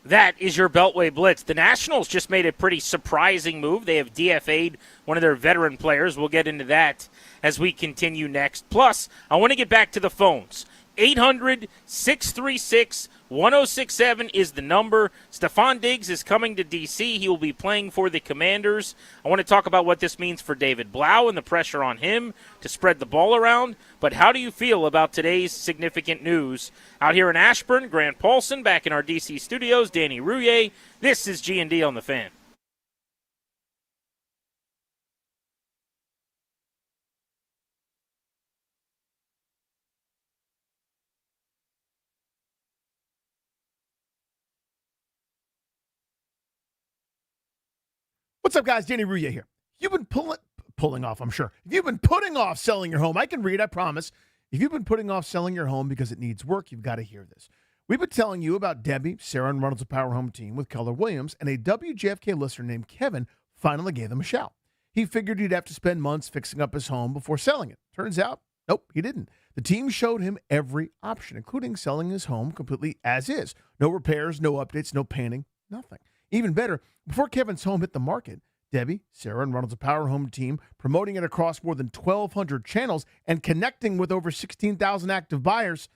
That is your Beltway Blitz. The Nationals just made a pretty surprising move. They have DFA'd one of their veteran players. We'll get into that as we continue next. Plus, I want to get back to the phones. 800-636-1067 is the number. Stefon Diggs is coming to D.C. He will be playing for the Commanders. I want to talk about what this means for David Blau and the pressure on him to spread the ball around. But how do you feel about today's significant news? Out here in Ashburn, Grant Paulson, back in our D.C. studios, Danny Rouillet. This is G&D on the Fan. What's up, guys? Danny Rouillet here. You've been pulling off, I'm sure. If you've been putting off selling your home, I can read, I promise. If you've been putting off selling your home because it needs work, you've got to hear this. We've been telling you about Debbie, Sarah, and Reynolds' Power Home team with Keller Williams, and a WJFK listener named Kevin finally gave them a shout. He figured he'd have to spend months fixing up his home before selling it. Turns out, nope, he didn't. The team showed him every option, including selling his home completely as is. No repairs, no updates, no painting, nothing. Even better, before Kevin's home hit the market, Debbie, Sarah, and Ronald's Power Home team, promoting it across more than 1,200 channels and connecting with over 16,000 active buyers.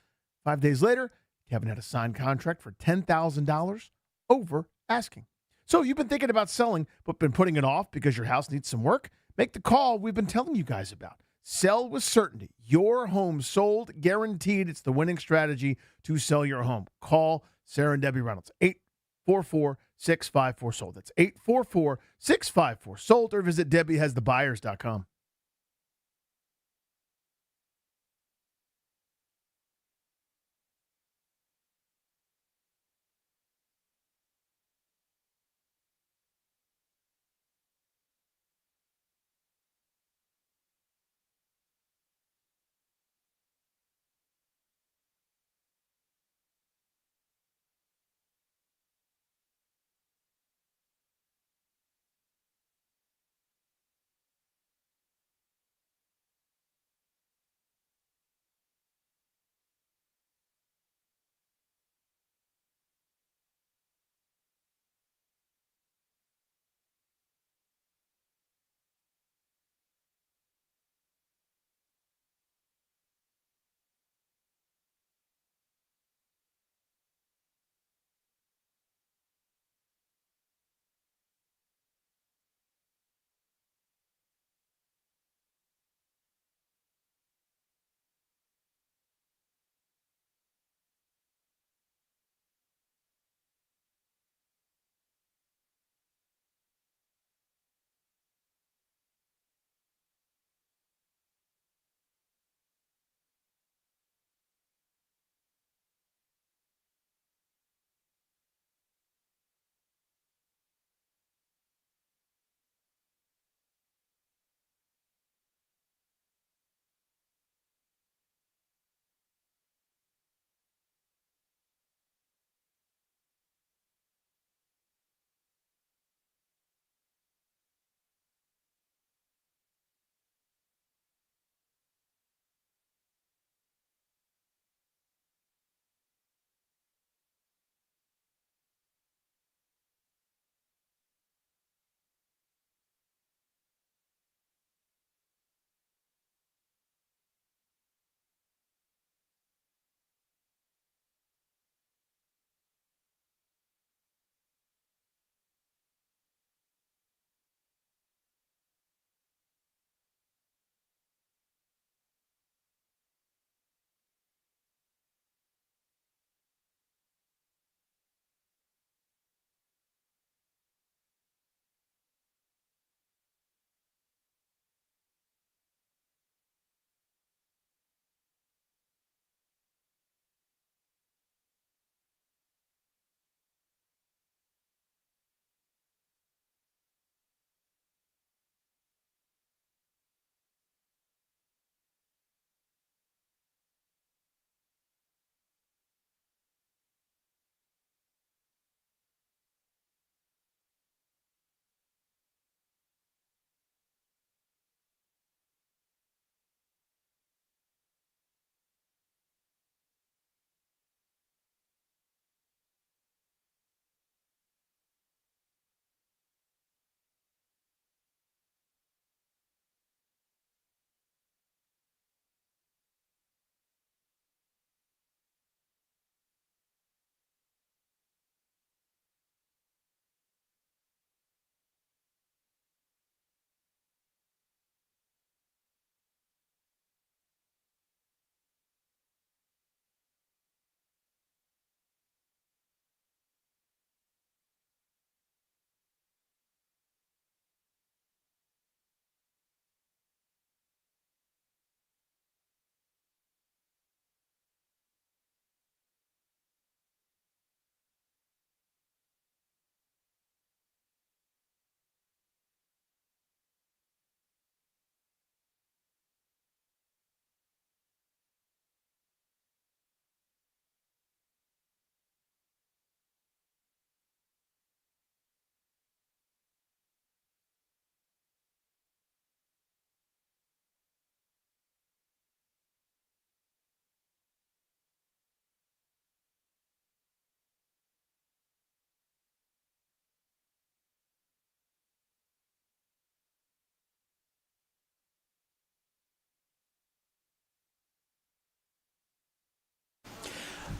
5 days later, Kevin had a signed contract for $10,000 over asking. So you've been thinking about selling, but been putting it off because your house needs some work? Make the call we've been telling you guys about. Sell with certainty. Your home sold, guaranteed. It's the winning strategy to sell your home. Call Sarah and Debbie Reynolds, 844-654-SOLD. That's 844-654-SOLD, or visit DebbieHasTheBuyers.com.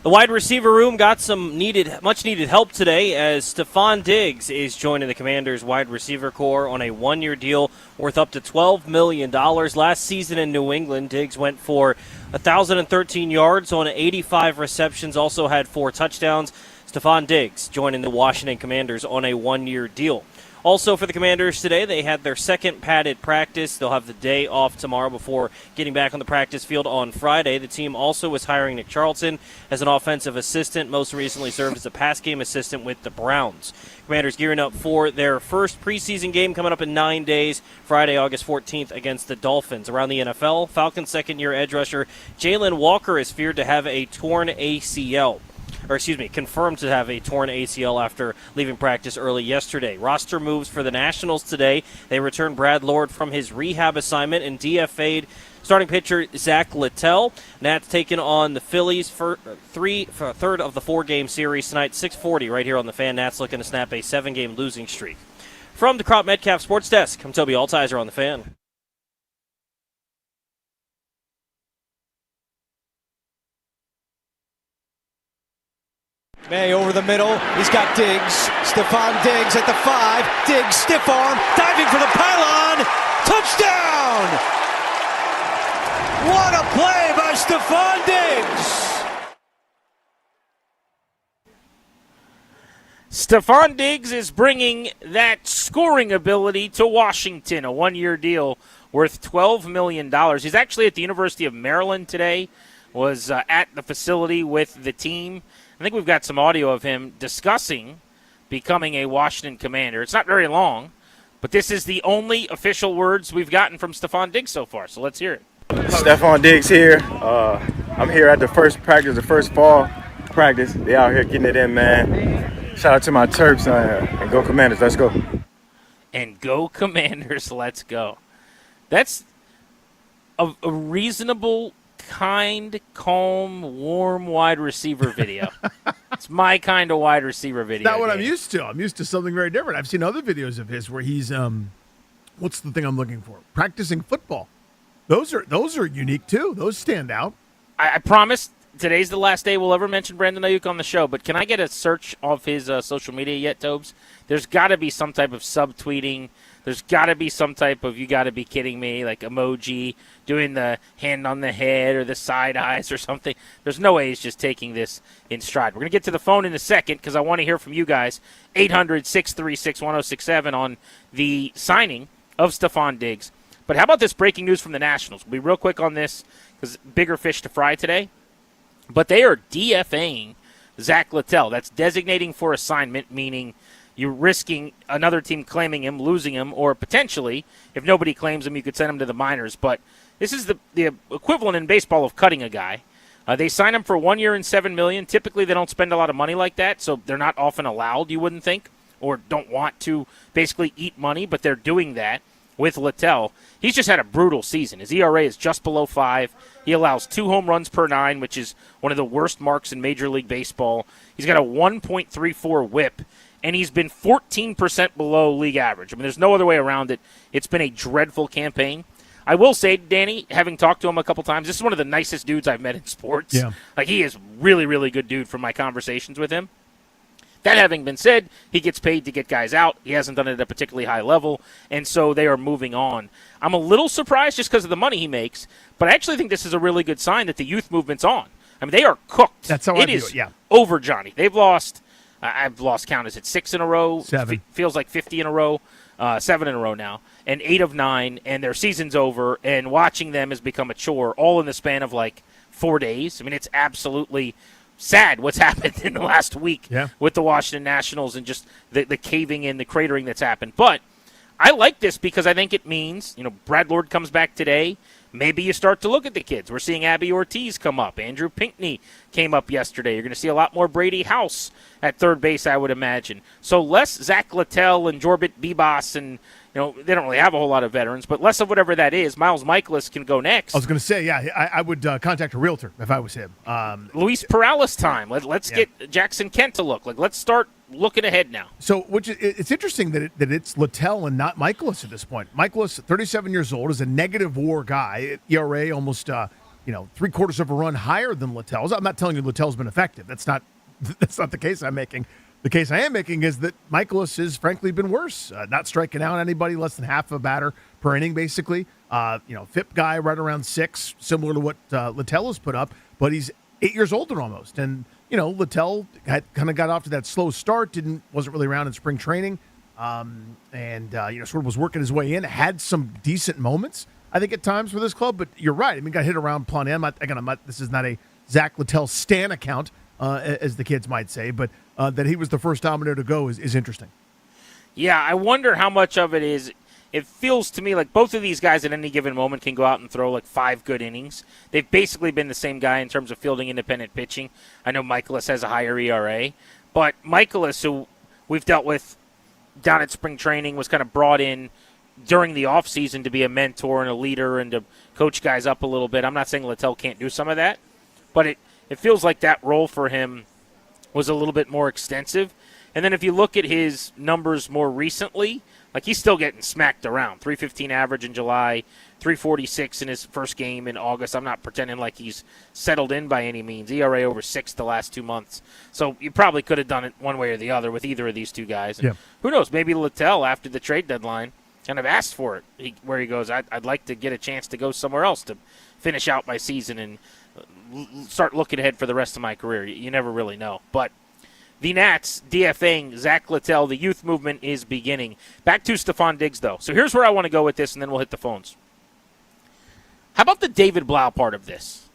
The wide receiver room got some much needed help today as Stefon Diggs is joining the Commanders' wide receiver core on a one-year deal worth up to $12 million. Last season in New England, Diggs went for 1,013 yards on 85 receptions, also had 4 touchdowns. Stefon Diggs joining the Washington Commanders on a one-year deal. Also for the Commanders today, they had their second padded practice. They'll have the day off tomorrow before getting back on the practice field on Friday. The team also is hiring Nick Charlton as an offensive assistant, most recently served as a pass game assistant with the Browns. Commanders gearing up for their first preseason game coming up in 9 days, Friday, August 14th against the Dolphins. Around the NFL, Falcons second-year edge rusher Jalen Walker is feared to have a torn ACL. Confirmed to have a torn ACL after leaving practice early yesterday. Roster moves for the Nationals today. They return Brad Lord from his rehab assignment and DFA'd starting pitcher Zach Littell. Nats taking on the Phillies for third of the 4-game series tonight, 6:40 right here on the Fan. Nats looking to snap a 7-game losing streak. From the Crop Metcalf Sports Desk, I'm Toby Altizer on the Fan. May over the middle. He's got Diggs. Stefon Diggs at the 5. Diggs, stiff arm, diving for the pylon. Touchdown! What a play by Stefon Diggs! Stefon Diggs is bringing that scoring ability to Washington, a one-year deal worth $12 million. He's actually at the University of Maryland today, was at the facility with the team. I think we've got some audio of him discussing becoming a Washington Commander. It's not very long, but this is the only official words we've gotten from Stefon Diggs so far, so let's hear it. Stefon Diggs here. I'm here at the first practice, the first fall practice. They out here getting it in, man. Shout out to my Terps and go Commanders. Let's go. And go Commanders, let's go. That's a reasonable, kind, calm, warm wide receiver video. It's my kind of wide receiver video. Not what I'm used to. I'm used to something very different. I've seen other videos of his where he's what's the thing I'm looking for? Practicing football. Those are unique too. Those stand out. I promise today's the last day we'll ever mention Brandon Ayuk on the show, but can I get a search of his social media yet, Tobes? There's got to be some type of subtweeting. There's got to be some type of, you got to be kidding me, like emoji, doing the hand on the head or the side eyes or something. There's no way he's just taking this in stride. We're going to get to the phone in a second because I want to hear from you guys. 800-636-1067 on the signing of Stefon Diggs. But how about this breaking news from the Nationals? We'll be real quick on this because bigger fish to fry today. But they are DFAing Zach Littell. That's designating for assignment, meaning you're risking another team claiming him, losing him, or potentially, if nobody claims him, you could send him to the minors. But this is the equivalent in baseball of cutting a guy. They sign him for 1 year and $7 million. Typically, they don't spend a lot of money like that, so they're not often allowed, you wouldn't think, or don't want to basically eat money, but they're doing that with Littell. He's just had a brutal season. His ERA is just below 5. He allows 2 home runs per 9, which is one of the worst marks in Major League Baseball. He's got a 1.34 whip, and he's been 14% below league average. I mean, there's no other way around it. It's been a dreadful campaign. I will say, Danny, having talked to him a couple times, this is one of the nicest dudes I've met in sports. Yeah. Like, he is really, really good dude from my conversations with him. That having been said, he gets paid to get guys out. He hasn't done it at a particularly high level, and so they are moving on. I'm a little surprised just because of the money he makes, but I actually think this is a really good sign that the youth movement's on. I mean, they are cooked. That's how I view it, yeah. Over, Johnny. They've lost, I've lost count. Is it 6 in a row? 7. Feels like 50 in a row. 7 in a row now, and 8 of 9, and their season's over, and watching them has become a chore, all in the span of like 4 days. I mean, it's absolutely sad what's happened in the last week with the Washington Nationals and just the caving in, the cratering that's happened. But I like this because I think it means, Brad Lord comes back today. Maybe you start to look at the kids. We're seeing Abby Ortiz come up. Andrew Pinckney came up yesterday. You're going to see a lot more Brady House at third base, I would imagine. So less Zach Littell and Jorbit Bibas, and they don't really have a whole lot of veterans, but less of whatever that is. Miles Michaelis can go next. I was going to say, I would contact a realtor if I was him. Luis Perales time. Let's get Jackson Kent to look. Let's start looking ahead now. So, it's interesting that it's Littell and not Michaelis at this point. Michaelis, 37 years old, is a negative WAR guy. ERA almost 3/4 of a run higher than Littell's. I'm not telling you Littell's been effective. That's not the case I'm making. The case I am making is that Michaelis has frankly been worse, not striking out anybody less than half a batter per inning, basically. FIP guy right around 6, similar to what Littell has put up, but he's 8 years older almost. And, Littell had kind of got off to that slow start, wasn't really around in spring training, and sort of was working his way in, had some decent moments, I think, at times for this club. But you're right. I mean, got hit around plenty. This is not a Zach Littell Stan account, as the kids might say, but that he was the first domino to go is interesting. Yeah, I wonder how much of it is. It feels to me like both of these guys at any given moment can go out and throw like 5 good innings. They've basically been the same guy in terms of fielding independent pitching. I know Michaelis has a higher ERA, but Michaelis, who we've dealt with down at spring training, was kind of brought in during the offseason to be a mentor and a leader and to coach guys up a little bit. I'm not saying Littell can't do some of that, but it feels like that role for him was a little bit more extensive. And then if you look at his numbers more recently, like he's still getting smacked around. 315 average in July, 346 in his first game in August. I'm not pretending like he's settled in by any means. ERA over 6 the last 2 months. So you probably could have done it one way or the other with either of these two guys. And who knows, maybe Littell, after the trade deadline, kind of asked for it, where he goes, I'd like to get a chance to go somewhere else to finish out my season and start looking ahead for the rest of my career. You never really know. But the Nats DFAing Zach Littell. The youth movement is beginning. Back to Stefon Diggs, though. So here's where I want to go with this, and then we'll hit the phones. How about the David Blau part of this?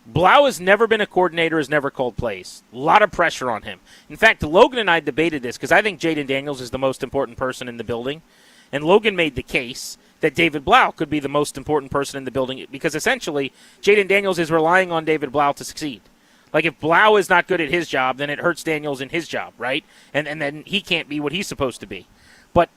Blau has never been a coordinator, has never called plays. A lot of pressure on him. In fact, Logan and I debated this because I think Jaden Daniels is the most important person in the building. And Logan made the case that David Blau could be the most important person in the building because essentially Jaden Daniels is relying on David Blau to succeed. Like if Blau is not good at his job, then it hurts Daniels in his job, right? And then he can't be what he's supposed to be. But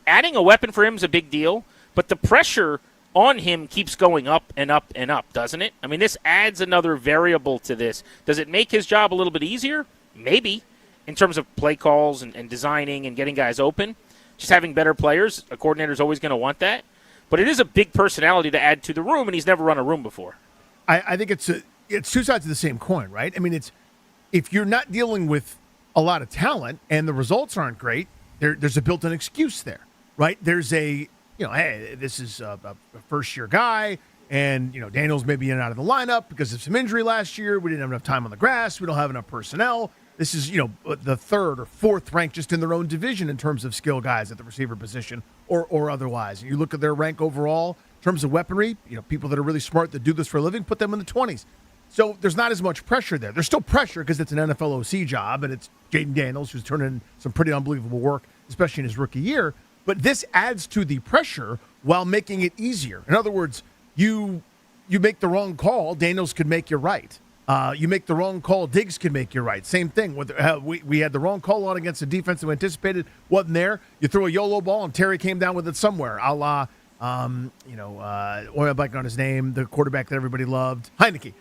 adding a weapon for him is a big deal, but the pressure on him keeps going up and up and up, doesn't it? I mean, this adds another variable to this. Does it make his job a little bit easier? Maybe, in terms of play calls and designing and getting guys open. Just having better players, a coordinator's always going to want that. But it is a big personality to add to the room, and he's never run a room before. I think it's two sides of the same coin, right? I mean, if you're not dealing with a lot of talent and the results aren't great, there's a built-in excuse there, right? There's hey, this is a first-year guy, and, Daniels may be in and out of the lineup because of some injury last year. We didn't have enough time on the grass. We don't have enough personnel. This is, the third or fourth rank just in their own division in terms of skill guys at the receiver position or otherwise. And you look at their rank overall in terms of weaponry, people that are really smart that do this for a living, put them in the 20s. So there's not as much pressure there. There's still pressure because it's an NFL OC job, and it's Jaden Daniels who's turning in some pretty unbelievable work, especially in his rookie year. But this adds to the pressure while making it easier. In other words, you make the wrong call, Daniels could make you right. You make the wrong call, Diggs could make you right. Same thing. We had the wrong call on against a defense that we anticipated wasn't there. You throw a YOLO ball, and Terry came down with it somewhere, a la, oil blank on his name, the quarterback that everybody loved, Heineke.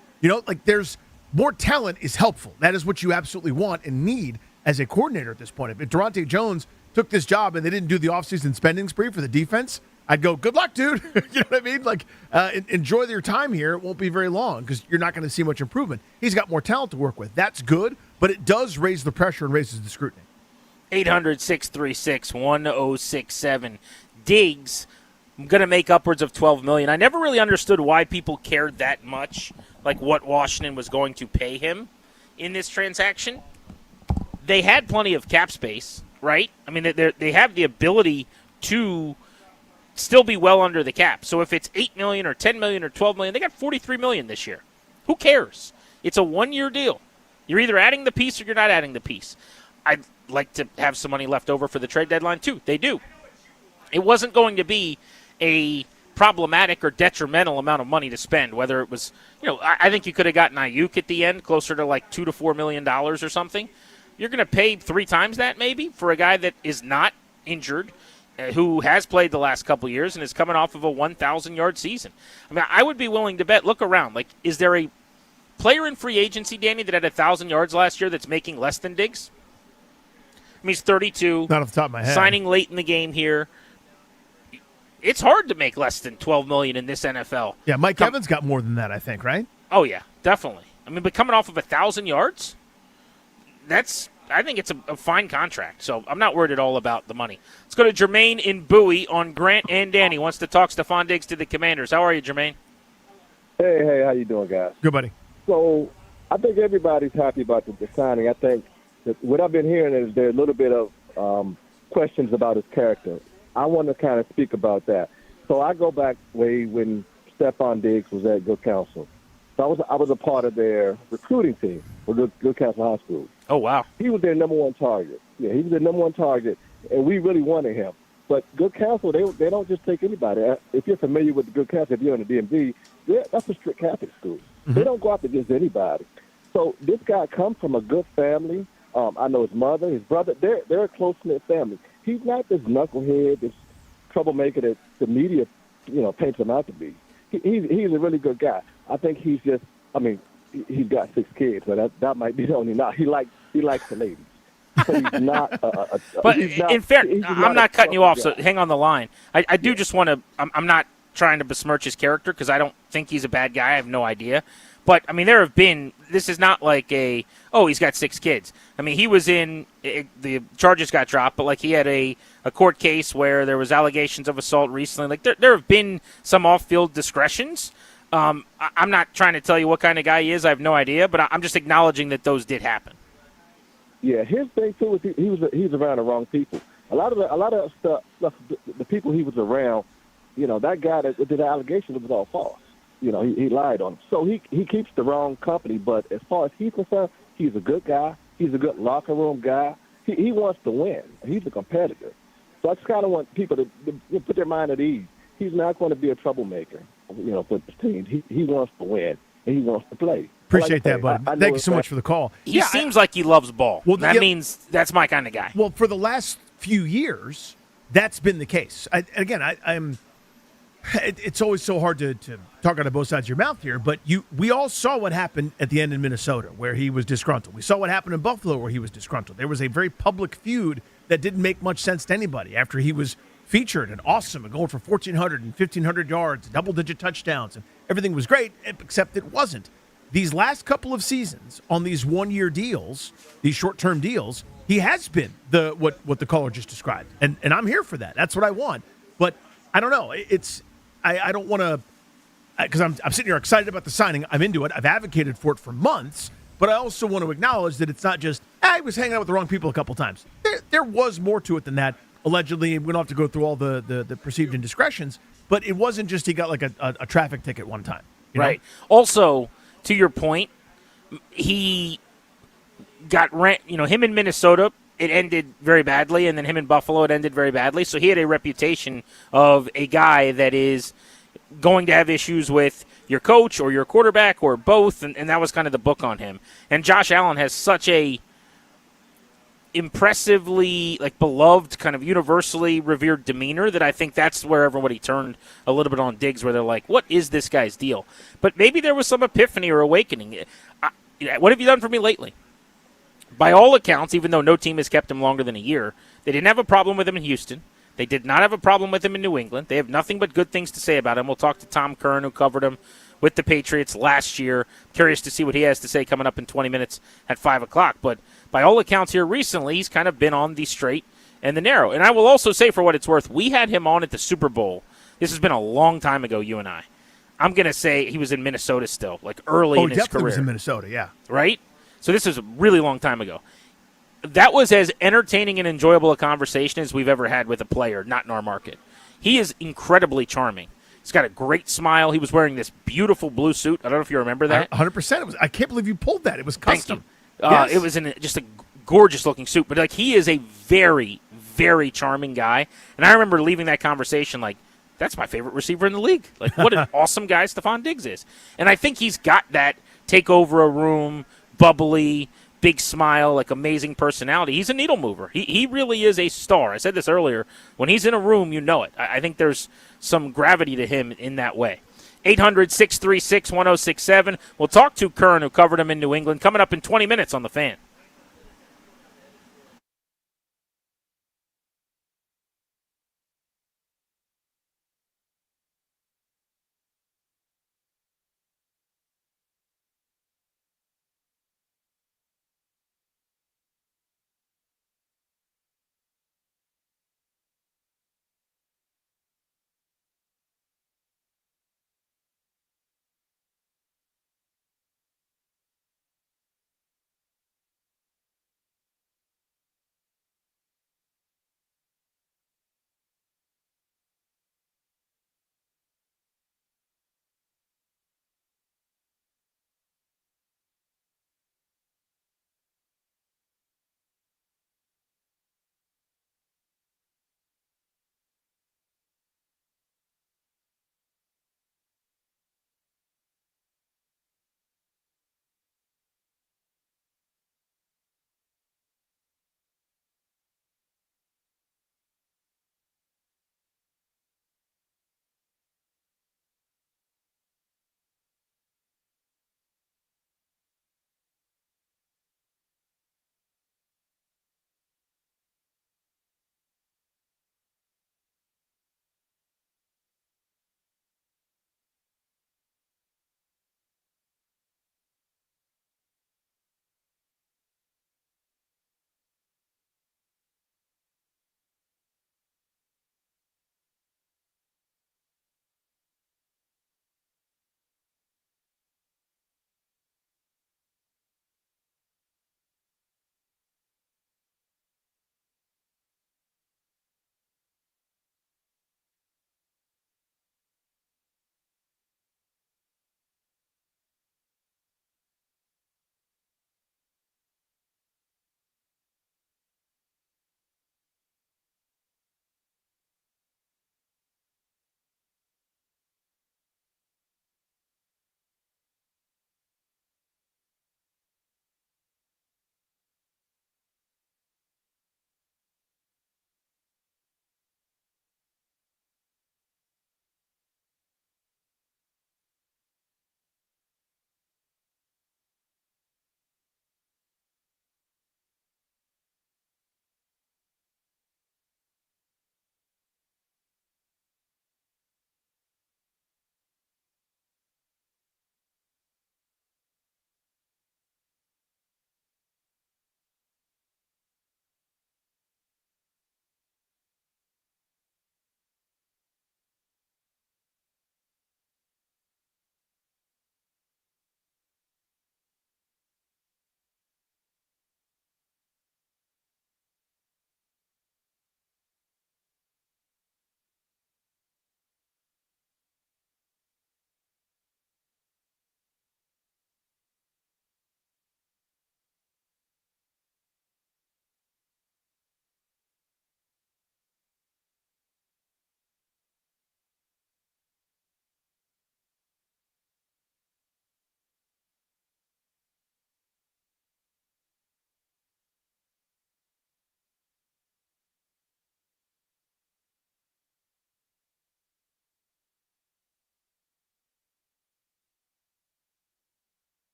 There's more talent is helpful. That is what you absolutely want and need as a coordinator at this point. If Durante Jones took this job and they didn't do the offseason spending spree for the defense, I'd go, good luck, dude. You know what I mean? Enjoy your time here. It won't be very long because you're not going to see much improvement. He's got more talent to work with. That's good, but it does raise the pressure and raises the scrutiny. 800-636-1067. Diggs, I'm going to make upwards of $12 million. I never really understood why people cared that much, like what Washington was going to pay him in this transaction. They had plenty of cap space, right? I mean, they have the ability to still be well under the cap. So if it's $8 million or $10 million or $12 million, they got $43 million this year. Who cares? It's a one-year deal. You're either adding the piece or you're not adding the piece. I'd like to have some money left over for the trade deadline, too. They do. It wasn't going to be a problematic or detrimental amount of money to spend, whether it was, I think you could have gotten Ayuk at the end, closer to like $2 to $4 million or something. You're going to pay 3 times that maybe for a guy that is not injured, who has played the last couple years and is coming off of a 1,000-yard season. I mean, I would be willing to bet, look around, like, is there a player in free agency, Danny, that had 1,000 yards last year that's making less than Diggs? I mean, he's 32. Not off the top of my head. Signing late in the game here. it's hard to make less than $12 million in this NFL. Yeah, Mike Evans got more than that, I think, right? Oh yeah, definitely. I mean, but coming off of 1,000 yards, I think it's a fine contract. So I'm not worried at all about the money. Let's go to Jermaine in Bowie on Grant and Danny. Wants to talk Stefon Diggs to the Commanders. How are you, Jermaine? Hey, how you doing, guys? Good, buddy. So I think everybody's happy about the signing. I think that what I've been hearing is there's a little bit of questions about his character. I want to kind of speak about that. So I go back way when Stefon Diggs was at Good Counsel. So I was a part of their recruiting team for Good Counsel High School. Oh, wow. He was their number one target. Yeah, he was their number one target, and we really wanted him. But Good Counsel, they don't just take anybody. If you're familiar with the Good Counsel, if you're in the DMV, that's a strict Catholic school. Mm-hmm. They don't go after just anybody. So this guy comes from a good family. I know his mother, his brother. They're a close-knit family. He's not this knucklehead, this troublemaker that the media, paints him out to be. He's a really good guy. I think he's just. I mean, he's got 6 kids, so that might be the only not. He likes the ladies. So he's not. But in fairness, I'm not cutting you off. So hang on the line. I do just want to. I'm not trying to besmirch his character because I don't think he's a bad guy. I have no idea. But, I mean, there have been – this is not like he's got 6 kids. I mean, he was in the charges got dropped, but, like, he had a court case where there was allegations of assault recently. Like, there have been some off-field discretions. I'm not trying to tell you what kind of guy he is. I have no idea, but I'm just acknowledging that those did happen. Yeah, his thing, too, is he was around the wrong people. A lot of stuff, the people he was around, that guy that did the allegation, it was all false. He lied on him. So he keeps the wrong company, but as far as he's concerned, he's a good guy. He's a good locker room guy. He wants to win. He's a competitor. So I just kind of want people to put their mind at ease. He's not going to be a troublemaker, for the team. He wants to win, and he wants to play. Appreciate that, buddy. Thank you so much for the call. He seems like he loves ball. Well, that means that's my kind of guy. Well, for the last few years, that's been the case. I'm it's always so hard to talk out of both sides of your mouth here, but we all saw what happened at the end in Minnesota where he was disgruntled. We saw what happened in Buffalo where he was disgruntled. There was a very public feud that didn't make much sense to anybody after he was featured and awesome and going for 1,400 and 1,500 yards, double-digit touchdowns, and everything was great, except it wasn't. These last couple of seasons on these one-year deals, these short-term deals, he has been what the caller just described, and I'm here for that. That's what I want. But I don't know. I don't want to, because I'm sitting here excited about the signing. I'm into it. I've advocated for it for months, but I also want to acknowledge that it's not just, I was hanging out with the wrong people a couple times. There was more to it than that. Allegedly, we don't have to go through all the perceived indiscretions, but it wasn't just he got like a traffic ticket one time. Right. Also, to your point, he got him in Minnesota, it ended very badly, and then him in Buffalo, it ended very badly. So he had a reputation of a guy that is going to have issues with your coach or your quarterback or both, and that was kind of the book on him. And Josh Allen has such a impressively, beloved, kind of universally revered demeanor that I think that's where everybody turned a little bit on Diggs, where they're like, what is this guy's deal? But maybe there was some epiphany or awakening. What have you done for me lately? By all accounts, even though no team has kept him longer than a year, they didn't have a problem with him in Houston. They did not have a problem with him in New England. They have nothing but good things to say about him. We'll talk to Tom Curran, who covered him with the Patriots last year. Curious to see what he has to say coming up in 20 minutes at 5 o'clock. But by all accounts here recently, he's kind of been on the straight and the narrow. And I will also say, for what it's worth, we had him on at the Super Bowl. This has been a long time ago, you and I. I'm going to say he was in Minnesota still, early in his career. Oh, definitely was in Minnesota, yeah. Right? So this is a really long time ago. That was as entertaining and enjoyable a conversation as we've ever had with a player, not in our market. He is incredibly charming. He's got a great smile. He was wearing this beautiful blue suit. I don't know if you remember that. 100%. I can't believe you pulled that. It was custom. Yes. It was in just a gorgeous-looking suit. But he is a very, very charming guy. And I remember leaving that conversation that's my favorite receiver in the league. What an awesome guy Stefon Diggs is. And I think he's got that take over a room, bubbly, big smile, amazing personality. He's a needle mover. He really is a star. I said this earlier. When he's in a room, you know it. I think there's some gravity to him in that way. 800-636-1067. We'll talk to Curran, who covered him in New England, coming up in 20 minutes on The Fan.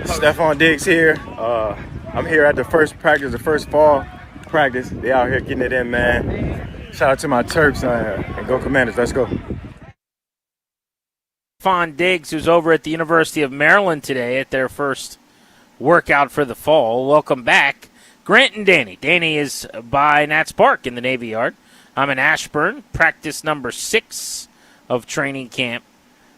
Stefon Diggs here. I'm here at the first practice, the first fall practice. They out here getting it in, man. Shout out to my Terps and go Commanders. Let's go. Stefon Diggs, who's over at the University of Maryland today at their first workout for the fall. Welcome back, Grant and Danny. Danny is by Nats Park in the Navy Yard. I'm in Ashburn, practice number 6 of training camp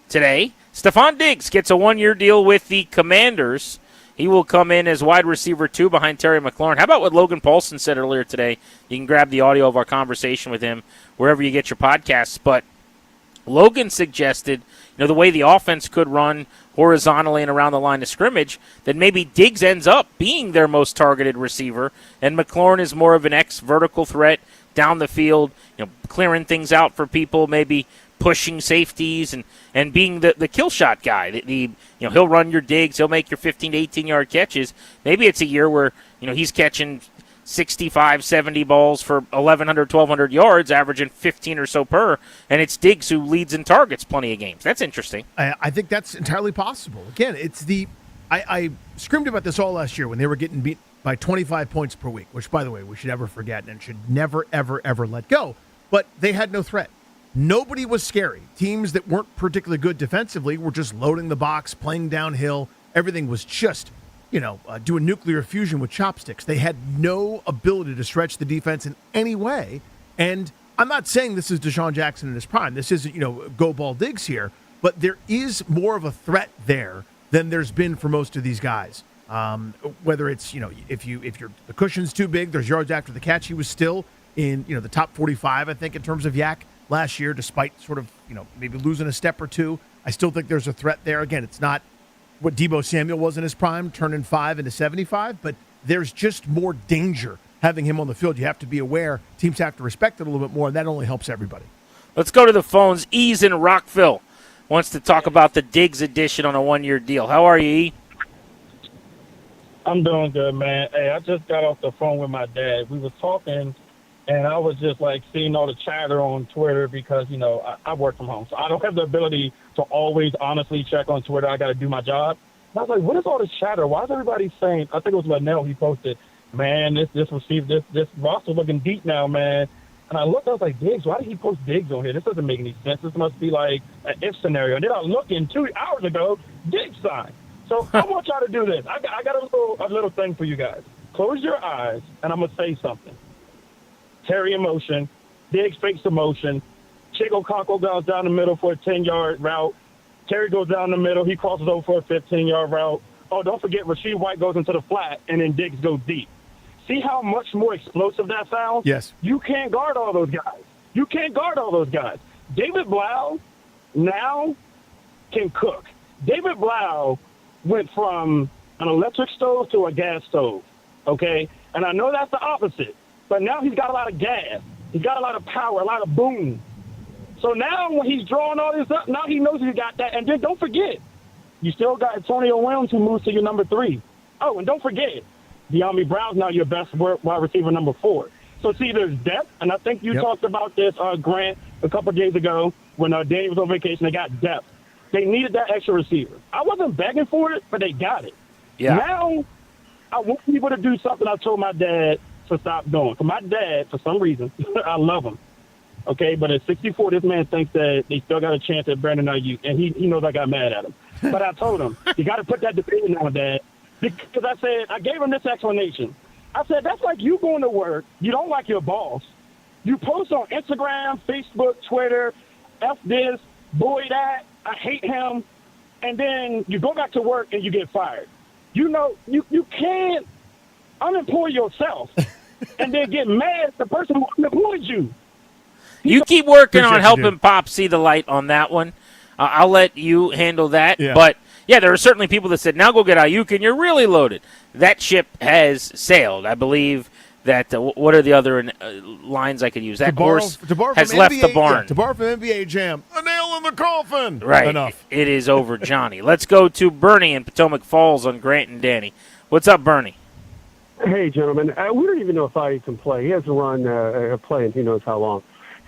today. Stefon Diggs gets a 1-year deal with the Commanders. He will come in as wide receiver 2 behind Terry McLaurin. How about what Logan Paulson said earlier today? You can grab the audio of our conversation with him wherever you get your podcasts. But Logan suggested, the way the offense could run horizontally and around the line of scrimmage, that maybe Diggs ends up being their most targeted receiver, and McLaurin is more of an vertical threat down the field, clearing things out for people, maybe pushing safeties and being the kill shot guy. He'll run your digs, he'll make your 15 to 18-yard catches. Maybe it's a year where he's catching 65, 70 balls for 1,100, 1,200 yards, averaging 15 or so per, and it's Diggs who leads in targets plenty of games. That's interesting. I think that's entirely possible. Again, it's I screamed about this all last year when they were getting beat by 25 points per week, which, by the way, we should never forget and should never, ever, ever let go. But they had no threat. Nobody was scary. Teams that weren't particularly good defensively were just loading the box, playing downhill. Everything was just, doing nuclear fusion with chopsticks. They had no ability to stretch the defense in any way. And I'm not saying this is Deshaun Jackson in his prime. This isn't, go ball Diggs here. But there is more of a threat there than there's been for most of these guys. Whether it's, if the cushion's too big, there's yards after the catch. He was still in, the top 45, I think, in terms of yak last year, despite sort of, maybe losing a step or two. I still think there's a threat there. Again, it's not what Deebo Samuel was in his prime, turning 5 into 75, but there's just more danger having him on the field. You have to be aware. Teams have to respect it a little bit more, and that only helps everybody. Let's go to the phones. E's in Rockville wants to talk about the Diggs addition on a 1-year deal. How are you, E? I'm doing good, man. Hey, I just got off the phone with my dad. We was talking, and I was just, seeing all the chatter on Twitter because, I work from home. So I don't have the ability to always honestly check on Twitter. I got to do my job. And I was like, what is all this chatter? Why is everybody saying, I think it was Linnell, he posted, man, this roster looking deep now, man. And I looked, I was like, Diggs, why did he post Diggs on here? This doesn't make any sense. This must be like an if scenario. And then I looked in 2 hours ago, Diggs signed. So I want y'all to do this. I got a little thing for you guys. Close your eyes, and I'm going to say something. Terry in motion. Diggs fakes the motion. Chico Conco goes down the middle for a 10-yard route. Terry goes down the middle. He crosses over for a 15-yard route. Oh, don't forget, Rasheed White goes into the flat, and then Diggs goes deep. See how much more explosive that sounds? Yes. You can't guard all those guys. David Blau now can cook. David Blau went from an electric stove to a gas stove, okay? And I know that's the opposite, but now he's got a lot of gas. He's got a lot of power, a lot of boom. So now when he's drawing all this up, now he knows he's got that. And then don't forget, you still got Antonio Williams who moves to your number 3. Oh, and don't forget, De'Ami Brown's now your best wide receiver number 4. So see, there's depth, and I think you talked about this, Grant, a couple of days ago when Danny was on vacation. They got depth. They needed that extra receiver. I wasn't begging for it, but they got it. Yeah. Now, I want people to do something I told my dad to stop doing. For my dad, for some reason, I love him. Okay, but at 64, this man thinks that they still got a chance at Brandon Ayuk, and he knows I got mad at him. But I told him, you got to put that debate on, Dad. Because I gave him this explanation. I said, that's like you going to work, you don't like your boss. You post on Instagram, Facebook, Twitter, F this, boy that, I hate him, and then you go back to work and you get fired. You can't unemploy yourself and then get mad at the person who unemployed you. You keep working on helping Pop see the light on that one. I'll let you handle that. Yeah. But, yeah, there are certainly people that said, now go get Ayuk and you're really loaded. That ship has sailed. I believe that what are the other lines I could use? That horse has left the barn. Yeah, to borrow from NBA Jam, a nail in the coffin. Right. Enough. It is over, Johnny. Let's go to Bernie in Potomac Falls on Grant and Danny. What's up, Bernie? Hey, gentlemen. We don't even know if I can play. He hasn't run a play in who knows how long.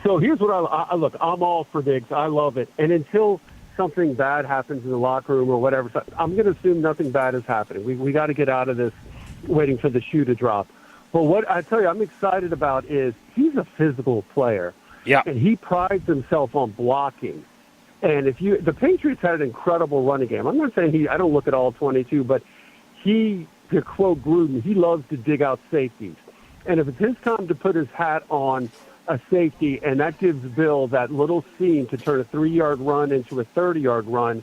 So here's what I look. I'm all for Diggs. I love it. And until something bad happens in the locker room or whatever, so I'm going to assume nothing bad is happening. We got to get out of this waiting for the shoe to drop. But what I tell you I'm excited about is he's a physical player. Yeah. And he prides himself on blocking. And the Patriots had an incredible running game. I'm not saying I don't look at all 22, but to quote Gruden, he loves to dig out safeties. And if it's his time to put his hat on a safety, and that gives Bill that little seam to turn a 3-yard run into a 30-yard run,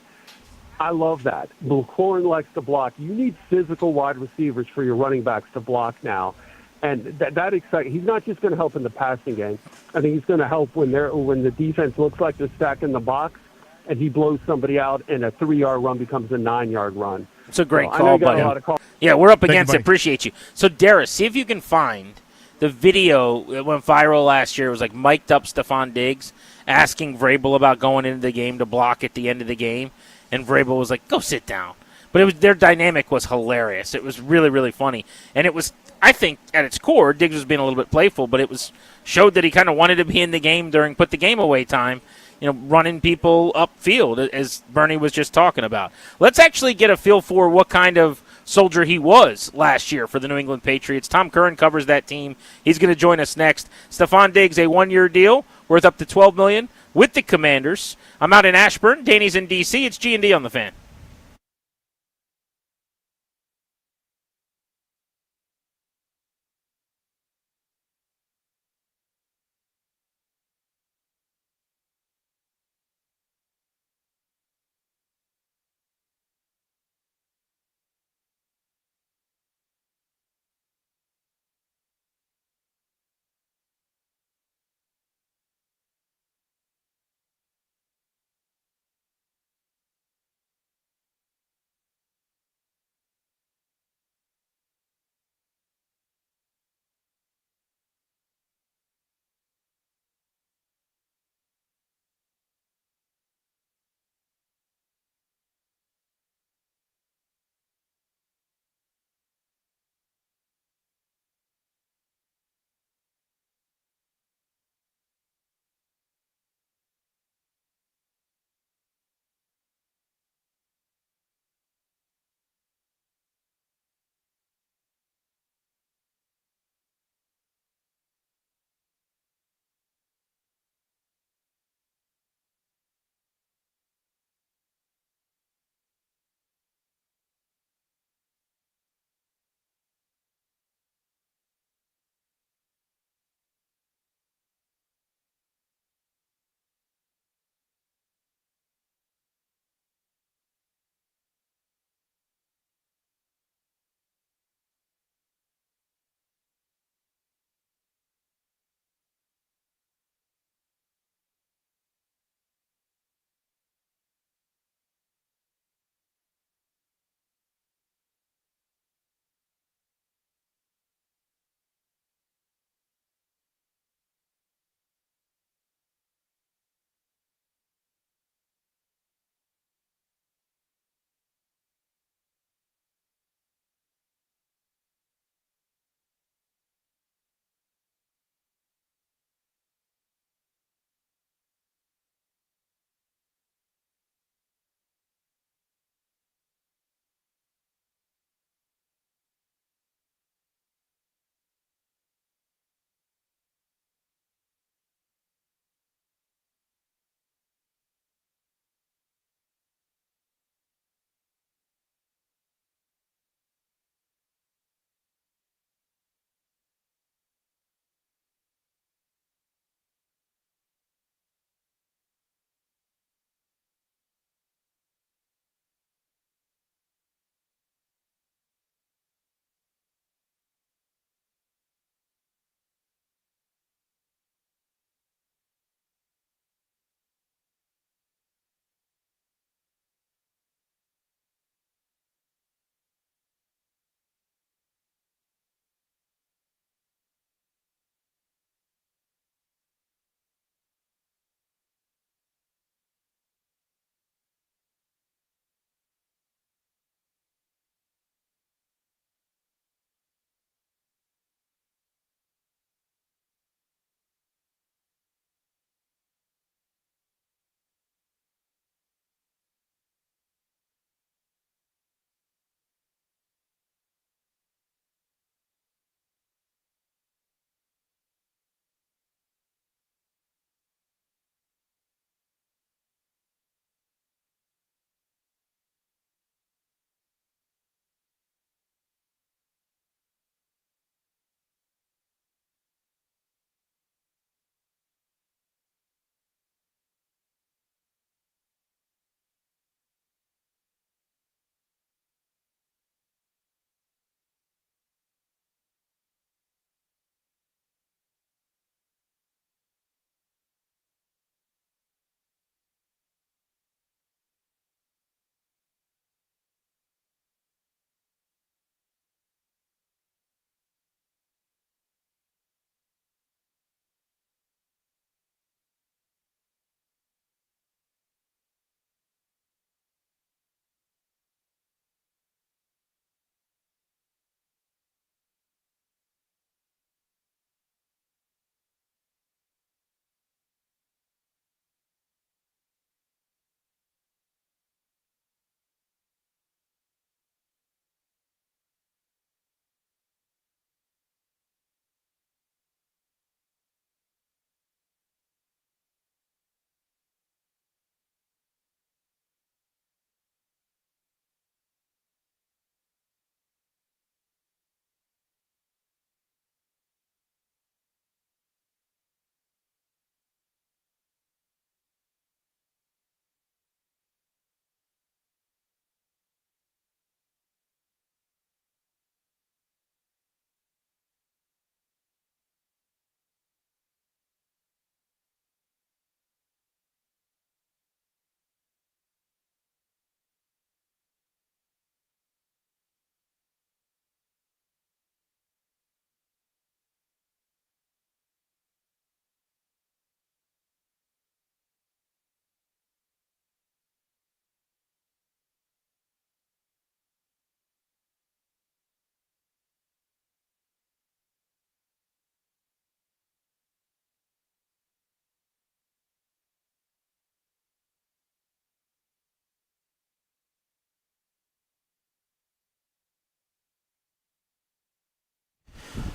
I love that. McLaurin likes to block. You need physical wide receivers for your running backs to block now. And that excites. He's not just going to help in the passing game. I think he's going to help when the defense looks like they're stacking the box, and he blows somebody out, and a 3-yard run becomes a 9-yard run. It's a great I know call, you got buddy. a lot of calls. Yeah, we're up Thank you, against it. buddy. Appreciate you. So, Darius, see if you can find the video that went viral last year. It was like mic'd up Stefon Diggs asking Vrabel about going into the game to block at the end of the game, and Vrabel was like, "Go sit down." But their dynamic was hilarious. It was really, really funny, and it was, I think, at its core, Diggs was being a little bit playful, but it showed that he kind of wanted to be in the game during put the game away time. Running people upfield, as Bernie was just talking about. Let's actually get a feel for what kind of soldier he was last year for the New England Patriots. Tom Curran covers that team. He's going to join us next. Stefon Diggs, a 1-year deal worth up to $12 million with the Commanders. I'm out in Ashburn. Danny's in D.C. It's G&D on the Fan.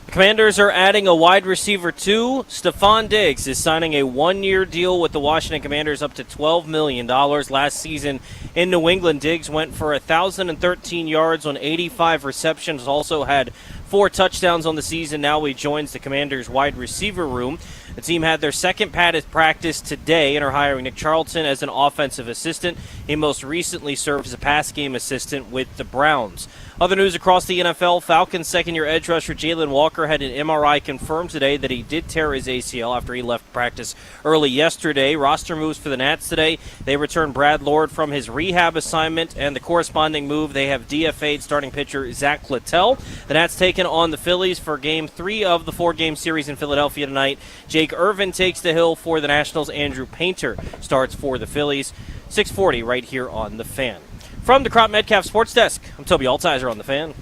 The Commanders are adding a wide receiver too. Stefon Diggs is signing a one-year deal with the Washington Commanders up to $12 million. Last season in New England, Diggs went for 1,013 yards on 85 receptions, also had 4 touchdowns on the season. Now he joins the Commanders' wide receiver room. The team had their second padded practice today and are hiring Nick Charlton as an offensive assistant. He most recently served as a pass game assistant with the Browns. Other news across the NFL, Falcons second-year edge rusher Jalen Walker had an MRI confirmed today that he did tear his ACL after he left practice early yesterday. Roster moves for the Nats today. They return Brad Lord from his rehab assignment, and the corresponding move, they have DFA'd starting pitcher Zach Littell. The Nats taking on the Phillies for Game 3 of the 4-game series in Philadelphia tonight. Jake Irvin takes the hill for the Nationals. Andrew Painter starts for the Phillies. 6:40 right here on The Fan. From the Crop Metcalf Sports Desk, I'm Toby Altizer on The Fan.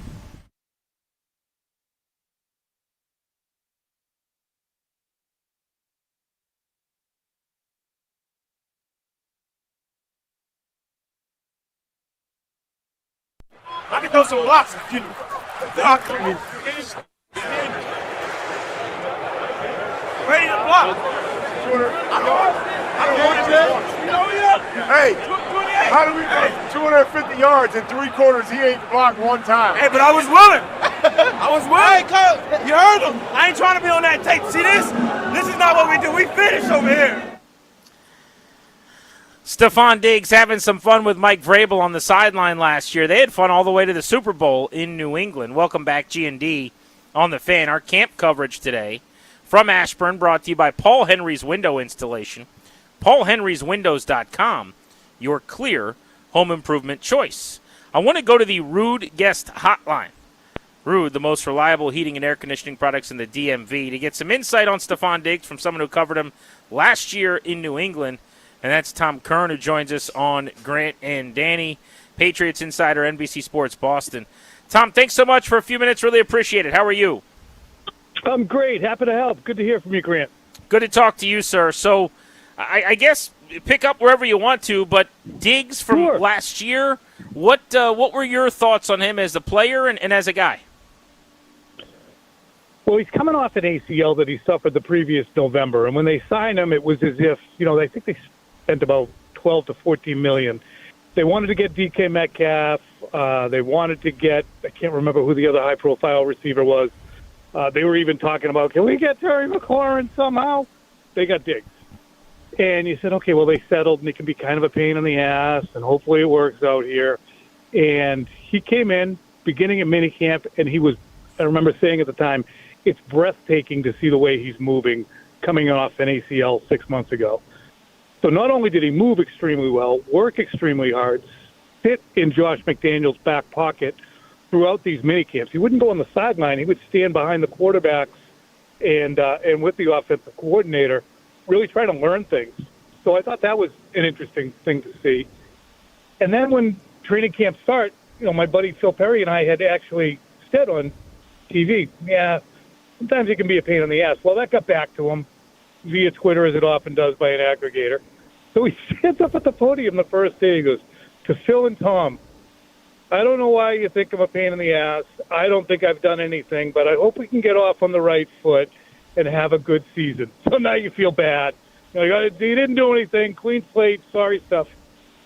I can throw some blocks if you ready to block. Hey, how do we go 250 yards in 3 quarters? He ain't blocked one time. Hey, but I was willing. I was willing. Hey, you heard him. I ain't trying to be on that tape. See this? This is not what we do. We finish over here. Stefon Diggs having some fun with Mike Vrabel on the sideline last year. They had fun all the way to the Super Bowl in New England. Welcome back, G&D, on The Fan. Our camp coverage today from Ashburn brought to you by Paul Henry's Window Installation. PaulHenry'sWindows.com, your clear home improvement choice. I want to go to the Ruud Guest Hotline. Ruud, the most reliable heating and air conditioning products in the DMV, to get some insight on Stefon Diggs from someone who covered him last year in New England. And that's Tom Kern, who joins us on Grant and Danny, Patriots Insider, NBC Sports Boston. Tom, thanks so much for a few minutes. Really appreciate it. How are you? I'm great. Happy to help. Good to hear from you, Grant. Good to talk to you, sir. So I guess pick up wherever you want to, but Diggs from last year, what were your thoughts on him as a player and as a guy? Well, he's coming off an ACL that he suffered the previous November, and when they signed him, it was as if, I think they spent about $12 to $14 million. They wanted to get DK Metcalf. They wanted to get, I can't remember who the other high-profile receiver was. They were even talking about, can we get Terry McLaurin somehow? They got Diggs. And you said, okay, well, they settled, and it can be kind of a pain in the ass, and hopefully it works out here. And he came in, beginning of minicamp, and he was, I remember saying at the time, it's breathtaking to see the way he's moving coming off an ACL 6 months ago. So not only did he move extremely well, work extremely hard, sit in Josh McDaniels' back pocket throughout these minicamps. He wouldn't go on the sideline. He would stand behind the quarterbacks and with the offensive coordinator, really try to learn things. So I thought that was an interesting thing to see. And then when training camp started, my buddy Phil Perry and I had actually said on TV, yeah, sometimes it can be a pain in the ass. Well, that got back to him via Twitter, as it often does by an aggregator. So he stands up at the podium the first day. He goes, to Phil and Tom, I don't know why you think I'm a pain in the ass. I don't think I've done anything, but I hope we can get off on the right foot and have a good season. So now you feel bad. You didn't do anything, clean slate, sorry stuff.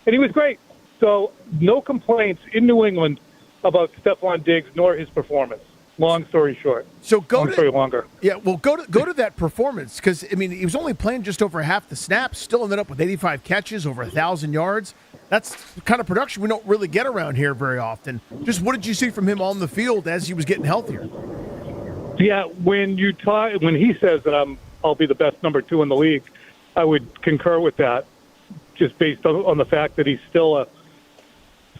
And he was great. So no complaints in New England about Stefon Diggs nor his performance. Long story short. So longer. Yeah, well, go to that performance because he was only playing just over half the snaps. Still ended up with 85 catches, over 1,000 yards. That's the kind of production we don't really get around here very often. Just what did you see from him on the field as he was getting healthier? Yeah, when he says that I'll be the best number 2 in the league, I would concur with that. Just based on the fact that he's still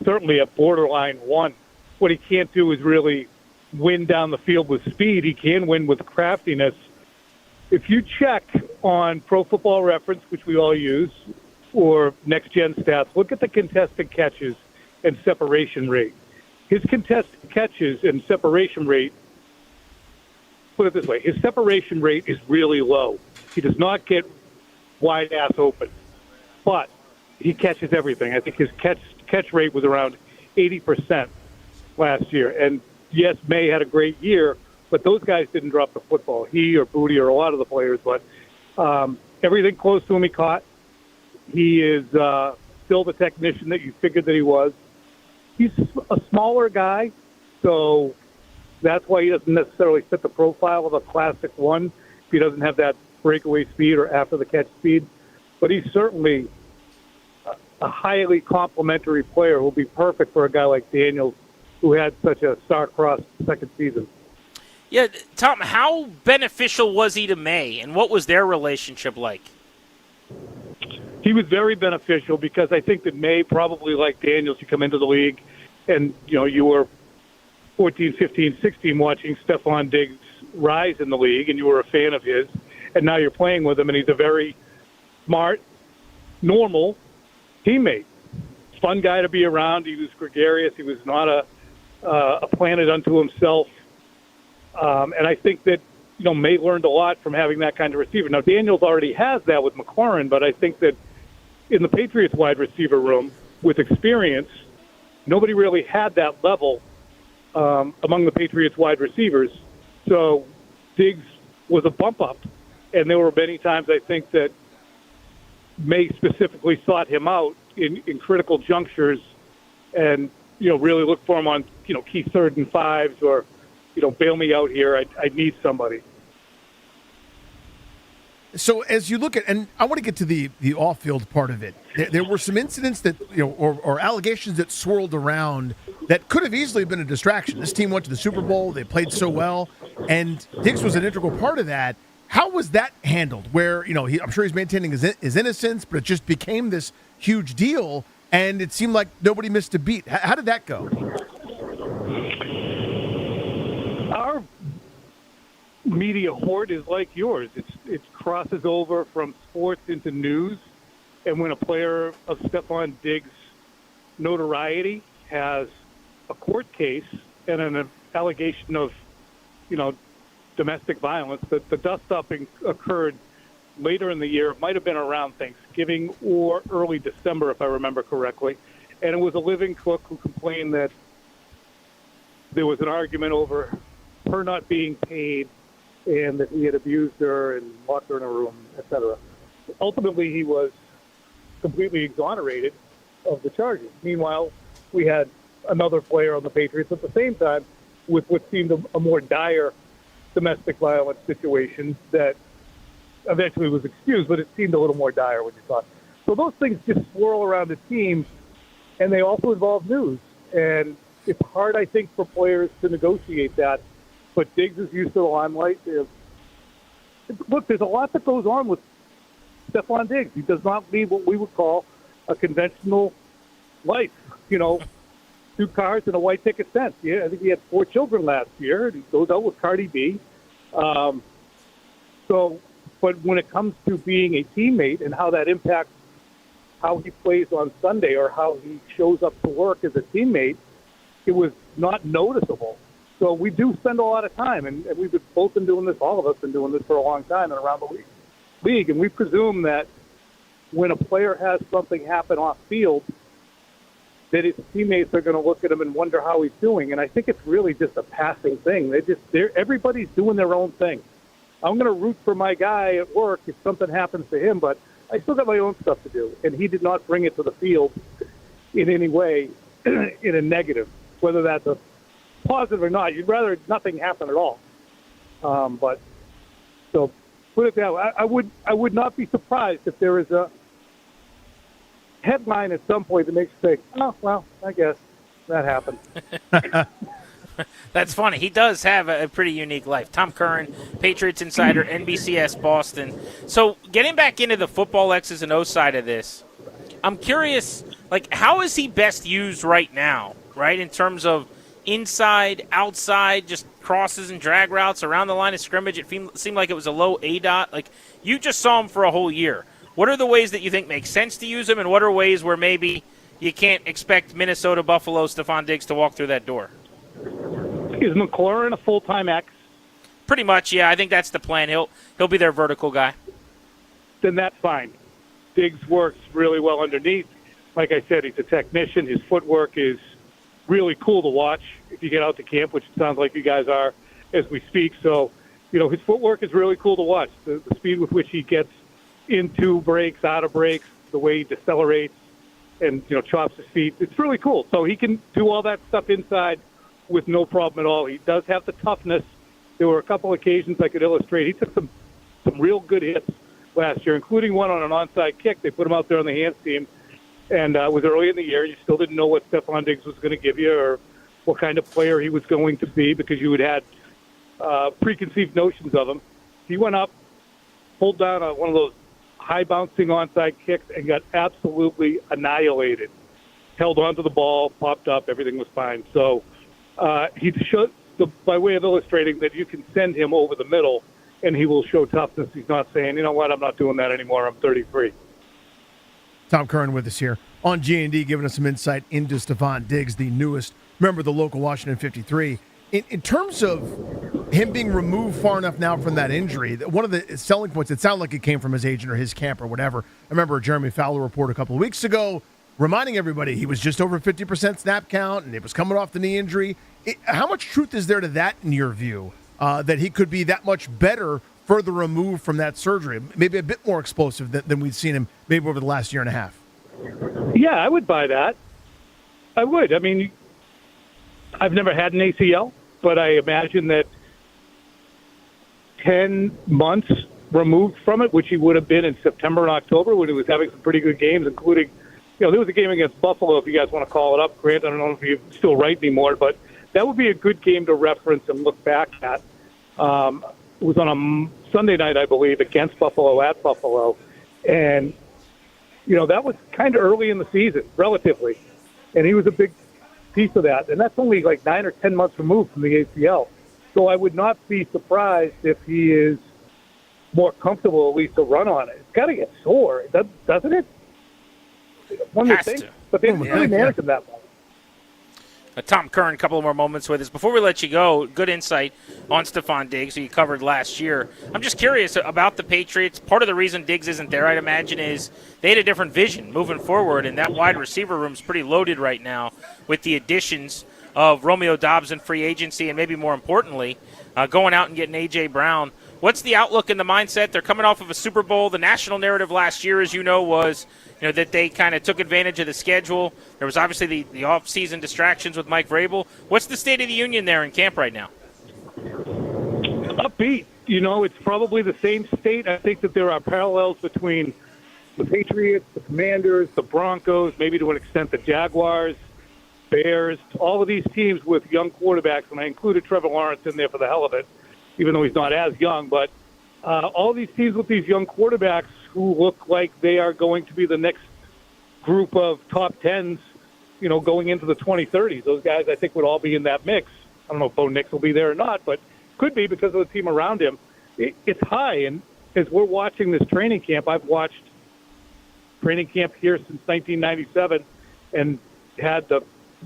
certainly a borderline 1. What he can't do is really win down the field with speed. He can win with craftiness. If you check on Pro Football Reference, which we all use, or Next Gen Stats, look at the contested catches and separation rate. His contested catches and separation rate, put it this way, his separation rate is really low. He does not get wide ass open, but he catches everything. I think his catch rate was around 80% last year. And yes, May had a great year, but those guys didn't drop the football. He or Booty or a lot of the players, but everything close to him he caught. He is still the technician that you figured that he was. He's a smaller guy, so that's why he doesn't necessarily fit the profile of a classic one if he doesn't have that breakaway speed or after-the-catch speed. But he's certainly a highly complimentary player who will be perfect for a guy like Daniels, who had such a star-crossed second season. Yeah, Tom, how beneficial was he to May, and what was their relationship like? He was very beneficial because I think that May, probably like Daniels, you come into the league and, you were 14, 15, 16 watching Stefon Diggs rise in the league, and you were a fan of his, and now you're playing with him, and he's a very smart, normal teammate. Fun guy to be around. He was gregarious. He was not a planet unto himself. And I think that, May learned a lot from having that kind of receiver. Now, Daniels already has that with McLaurin, but I think that in the Patriots wide receiver room, with experience, nobody really had that level among the Patriots wide receivers. So Diggs was a bump up, and there were many times I think that May specifically sought him out in critical junctures and, really looked for him on, key 3rd and 5s or, bail me out here. I need somebody. So as you look at, and I want to get to the off-field part of it, there were some incidents that, or allegations that swirled around that could have easily been a distraction. This team went to the Super Bowl. They played so well, and Diggs was an integral part of that. How was that handled? Where, I'm sure he's maintaining his innocence, but it just became this huge deal, and it seemed like nobody missed a beat. How did that go? Our media horde is like yours. It crosses over from sports into news, and when a player of Stefon Diggs' notoriety has a court case and an allegation of, domestic violence, the dust-up occurred later in the year. It might have been around Thanksgiving or early December, if I remember correctly. And it was a living cook who complained that there was an argument over her not being paid and that he had abused her and locked her in a room, etc. Ultimately, he was completely exonerated of the charges. Meanwhile, we had another player on the Patriots at the same time with what seemed a more dire domestic violence situation that eventually was excused, but it seemed a little more dire when you thought. So those things just swirl around the team, and they also involve news. And it's hard, I think, for players to negotiate that. But Diggs is used to the limelight. Look, there's a lot that goes on with Stefon Diggs. He does not lead what we would call a conventional life. 2 cars and a white picket fence. Yeah, I think he had 4 children last year, and he goes out with Cardi B. But when it comes to being a teammate and how that impacts how he plays on Sunday or how he shows up to work as a teammate, it was not noticeable. So we do spend a lot of time, and we've both been doing this, all of us been doing this for a long time and around the league, and we presume that when a player has something happen off field, that his teammates are going to look at him and wonder how he's doing. And I think it's really just a passing thing. Everybody's doing their own thing. I'm going to root for my guy at work if something happens to him, but I still got my own stuff to do. And he did not bring it to the field in any way in a negative, whether that's a positive or not. You'd rather nothing happen at all. But so put it that way. I would not be surprised if there is a headline at some point that makes you say, oh, well, I guess that happened. That's funny. He does have a pretty unique life. Tom Curran, Patriots Insider, NBCS Boston. So getting back into the football X's and O's side of this, I'm curious, how is he best used right now, right, in terms of inside, outside, just crosses and drag routes around the line of scrimmage? It seemed like it was a low ADOT. You just saw him for a whole year. What are the ways that you think make sense to use him, and what are ways where maybe you can't expect Minnesota, Buffalo, Stefon Diggs to walk through that door? Is McLaurin a full-time X? Pretty much, yeah. I think that's the plan. He'll be their vertical guy. Then that's fine. Diggs works really well underneath. Like I said, he's a technician. His footwork is really cool to watch if you get out to camp, which it sounds like you guys are. as we speak. So, his footwork is really cool to watch. The speed with which he gets into breaks, out of breaks, the way he decelerates and, chops his feet. It's really cool. So he can do all that stuff inside with no problem at all. He does have the toughness. There were a couple occasions I could illustrate. He took some real good hits last year, including one on an onside kick. They put him out there on the hands team, and it was early in the year. You still didn't know what Stefon Diggs was going to give you or what kind of player he was going to be because you had preconceived notions of him. He went up, pulled down one of those high-bouncing onside kicks, and got absolutely annihilated. Held onto the ball, popped up, everything was fine. So he showed, by way of illustrating that you can send him over the middle, and he will show toughness. He's not saying, you know what, I'm not doing that anymore. I'm 33. Tom Curran with us here on G&D, giving us some insight into Stefon Diggs, the newest member of the local Washington 53. In terms of him being removed far enough now from that injury, one of the selling points, it sounded like it came from his agent or his camp or whatever. I remember a Jeremy Fowler report a couple of weeks ago reminding everybody he was just over 50% snap count and it was coming off the knee injury. How much truth is there to that in your view, that he could be that much better further removed from that surgery, maybe a bit more explosive than we've seen him maybe over the last year and a half? Yeah, I would buy that. I would. I mean, I've never had an ACL, but I imagine that 10 months removed from it, which he would have been in September and October when he was having some pretty good games, including, there was a game against Buffalo, if you guys want to call it up. Grant, I don't know if you still write anymore, but that would be a good game to reference and look back at. It was on a Sunday night, I believe, against Buffalo at Buffalo. And, that was kind of early in the season, relatively. And he was a big piece of that. And that's only like 9 or 10 months removed from the ACL. So I would not be surprised if he is more comfortable at least to run on it. It's got to get sore, doesn't it? One would think. But they didn't really manage him that well. Tom Curran, a couple of more moments with us. Before we let you go, good insight on Stefon Diggs, who you covered last year. I'm just curious about the Patriots. Part of the reason Diggs isn't there, I'd imagine, is they had a different vision moving forward, and that wide receiver room's pretty loaded right now with the additions of Romeo Doubs in free agency and maybe more importantly, going out and getting A.J. Brown. What's the outlook and the mindset? They're coming off of a Super Bowl. The national narrative last year, as you know, was that they kind of took advantage of the schedule. There was obviously the off-season distractions with Mike Vrabel. What's the state of the union there in camp right now? Upbeat. It's probably the same state. I think that there are parallels between the Patriots, the Commanders, the Broncos, maybe to an extent the Jaguars, Bears, all of these teams with young quarterbacks, and I included Trevor Lawrence in there for the hell of it, even though he's not as young. But all these teams with these young quarterbacks who look like they are going to be the next group of top tens, going into the 2030s. Those guys, I think, would all be in that mix. I don't know if Bo Nix will be there or not, but could be because of the team around him. It's high, and as we're watching this training camp, I've watched training camp here since 1997 and had the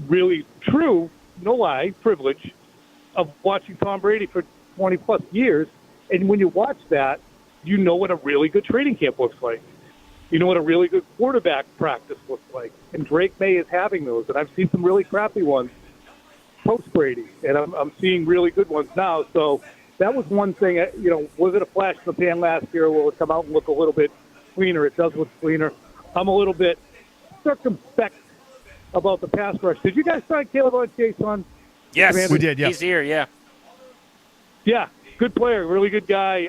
really true, no lie, privilege of watching Tom Brady for 20-plus years. And when you watch that, you know what a really good training camp looks like. You know what a really good quarterback practice looks like. And Drake May is having those. And I've seen some really crappy ones post-Brady. And I'm seeing really good ones now. So that was one thing. Was it a flash in the pan last year? Will it come out and look a little bit cleaner? It does look cleaner. I'm a little bit circumspect about the pass rush. Did you guys sign Caleb on Chase on? Yes, Commanders? We did, yeah. He's here, yeah. Yeah, good player, really good guy.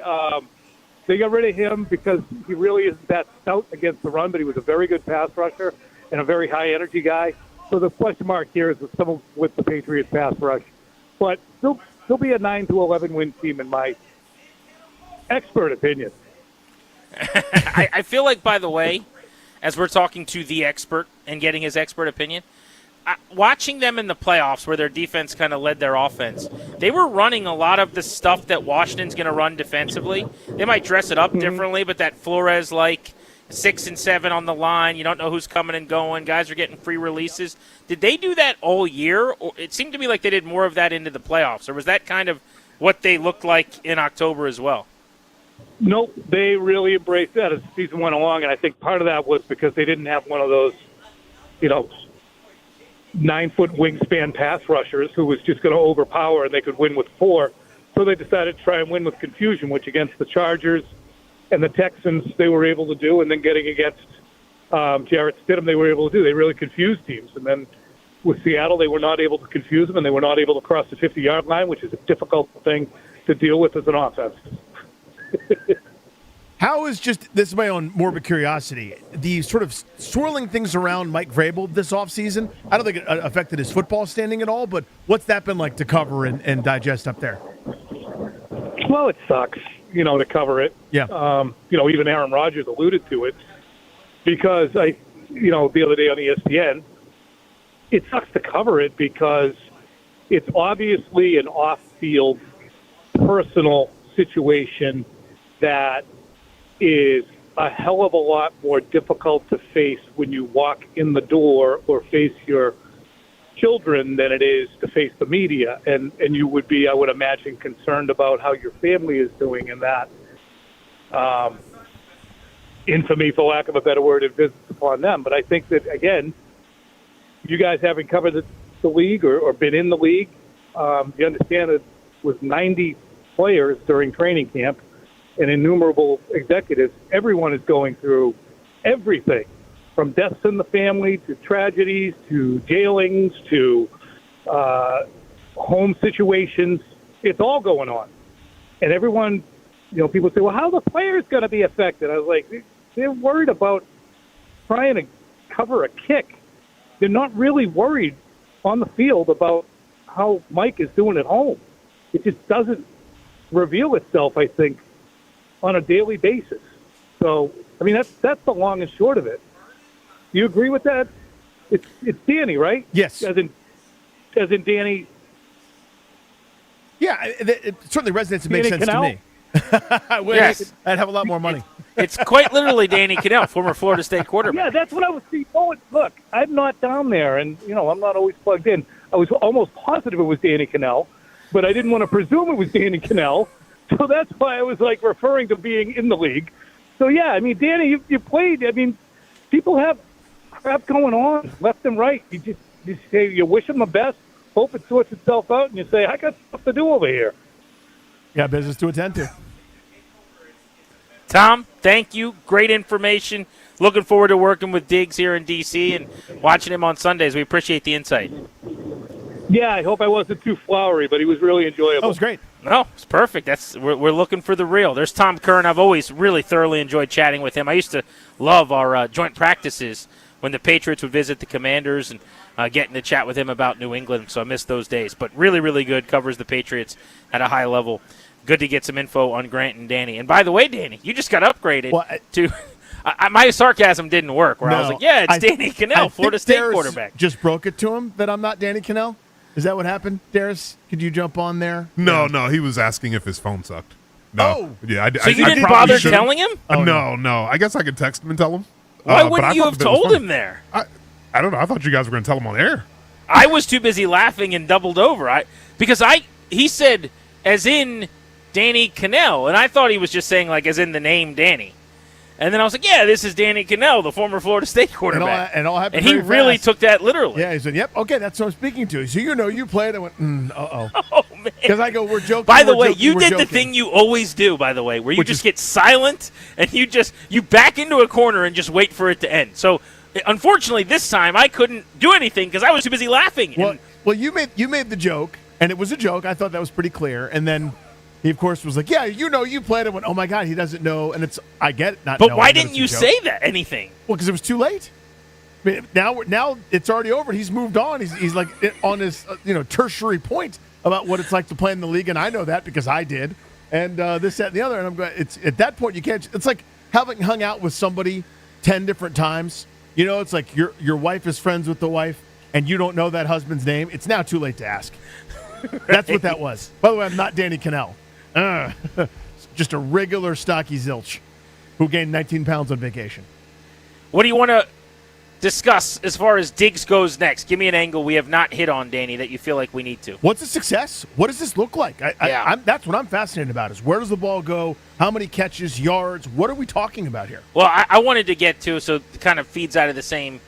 They got rid of him because he really isn't that stout against the run, but he was a very good pass rusher and a very high-energy guy. So the question mark here is with someone with the Patriots pass rush. But they'll be a 9-11 win team in my expert opinion. I feel like, by the way, as we're talking to the expert and getting his expert opinion, watching them in the playoffs where their defense kind of led their offense, they were running a lot of the stuff that Washington's going to run defensively. They might dress it up differently, but that Flores-like 6 and 7 on the line, you don't know who's coming and going, guys are getting free releases. Did they do that all year? Or it seemed to me like they did more of that into the playoffs, or was that kind of what they looked like in October as well? Nope, they really embraced that as the season went along, and I think part of that was because they didn't have one of those, 9-foot wingspan pass rushers who was just going to overpower and they could win with 4. So they decided to try and win with confusion, which against the Chargers and the Texans they were able to do, and then getting against Jarrett Stidham they were able to do. They really confused teams. And then with Seattle, they were not able to confuse them, and they were not able to cross the 50-yard line, which is a difficult thing to deal with as an offense. How is just, this is my own morbid curiosity, the sort of swirling things around Mike Vrabel this offseason? I don't think it affected his football standing at all, but what's that been like to cover and digest up there? Well, it sucks, to cover it. Yeah. Even Aaron Rodgers alluded to it because the other day on ESPN, it sucks to cover it because it's obviously an off-field personal situation that is a hell of a lot more difficult to face when you walk in the door or face your children than it is to face the media. And you would be, I would imagine, concerned about how your family is doing in that. Infamy, for lack of a better word, it visits upon them. But I think that, again, you guys having covered the league or been in the league, you understand that with 90 players during training camp and innumerable executives, everyone is going through everything from deaths in the family to tragedies to jailings to home situations. It's all going on. And everyone, people say, well, how are the players going to be affected? I was like, they're worried about trying to cover a kick. They're not really worried on the field about how Mike is doing at home. It just doesn't reveal itself, I think, on a daily basis. So, that's the long and short of it. Do you agree with that? It's Danny, right? Yes. As in Danny. Yeah, it certainly resonates and makes sense Cannell? to me. I wish. Yes. I'd have a lot more money. It's quite literally Danny Cannell, former Florida State quarterback. Yeah, that's what I was seeing. Look, I'm not down there, and, I'm not always plugged in. I was almost positive it was Danny Cannell, but I didn't want to presume it was Danny Cannell, so that's why I was, referring to being in the league. So, yeah, Danny, you played. People have crap going on left and right. You say you wish them the best, hope it sorts itself out, and you say, I got stuff to do over here. Yeah, business to attend to. Tom, thank you. Great information. Looking forward to working with Diggs here in D.C. and watching him on Sundays. We appreciate the insight. Yeah, I hope I wasn't too flowery, but he was really enjoyable. That was great. No, it's perfect. We're looking for the real. There's Tom Curran. I've always really thoroughly enjoyed chatting with him. I used to love our joint practices when the Patriots would visit the Commanders and getting to chat with him about New England, so I miss those days. But really, really good, covers the Patriots at a high level. Good to get some info on Grant and Danny. And by the way, Danny, you just got upgraded to my sarcasm didn't work, where I was like, yeah, it's Danny Cannell, Florida State quarterback. Just broke it to him that I'm not Danny Cannell? Is that what happened, Darius? Could you jump on there? No, he was asking if his phone sucked. No. Oh. Yeah, So you didn't bother telling him? No. I guess I could text him and tell him. Why wouldn't you have told him there? I don't know. I thought you guys were going to tell him on air. I was too busy laughing and doubled over. He said, as in Danny Cannell, and I thought he was just saying, as in the name Danny. And then I was like, yeah, this is Danny Cannell, the former Florida State quarterback. And all happened and he very really fast. took that literally. Yeah, he said, yep, okay, that's what I'm speaking to. So you played. I went, uh-oh. Oh, man. Because I go, we're joking. By the way, joking, you we're did joking. the thing you always do, by the way, where you Which just is- get silent and you back into a corner and just wait for it to end. So, unfortunately, this time I couldn't do anything because I was too busy laughing. Well, you made the joke, and it was a joke. I thought that was pretty clear. And then he, of course, was like, yeah, you played. I went, oh, my God, he doesn't know. And I get it. But why didn't you say that anything? Well, because it was too late. I mean, now it's already over. He's moved on. He's like on his tertiary point about what it's like to play in the league, and I know that because I did. And this, that, and the other. And I'm going. It's at that point you can't. It's like having hung out with somebody 10 different times. It's like your wife is friends with the wife, and you don't know that husband's name. It's now too late to ask. That's what that was. By the way, I'm not Danny Cannell. Just a regular stocky zilch who gained 19 pounds on vacation. What do you want to discuss as far as Diggs goes next? Give me an angle we have not hit on, Danny, that you feel like we need to. What's a success? What does this look like? That's what I'm fascinated about is where does the ball go? How many catches, yards? What are we talking about here? Well, I wanted to get to, so it kind of feeds out of the same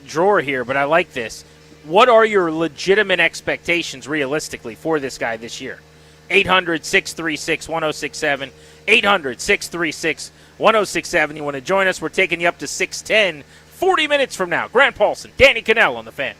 drawer here, but I like this. What are your legitimate expectations realistically for this guy this year? 800 636 1067. 800 636 1067. You want to join us? We're taking you up to 610 40 minutes from now. Grant Paulson, Danny Cannell on the Fan.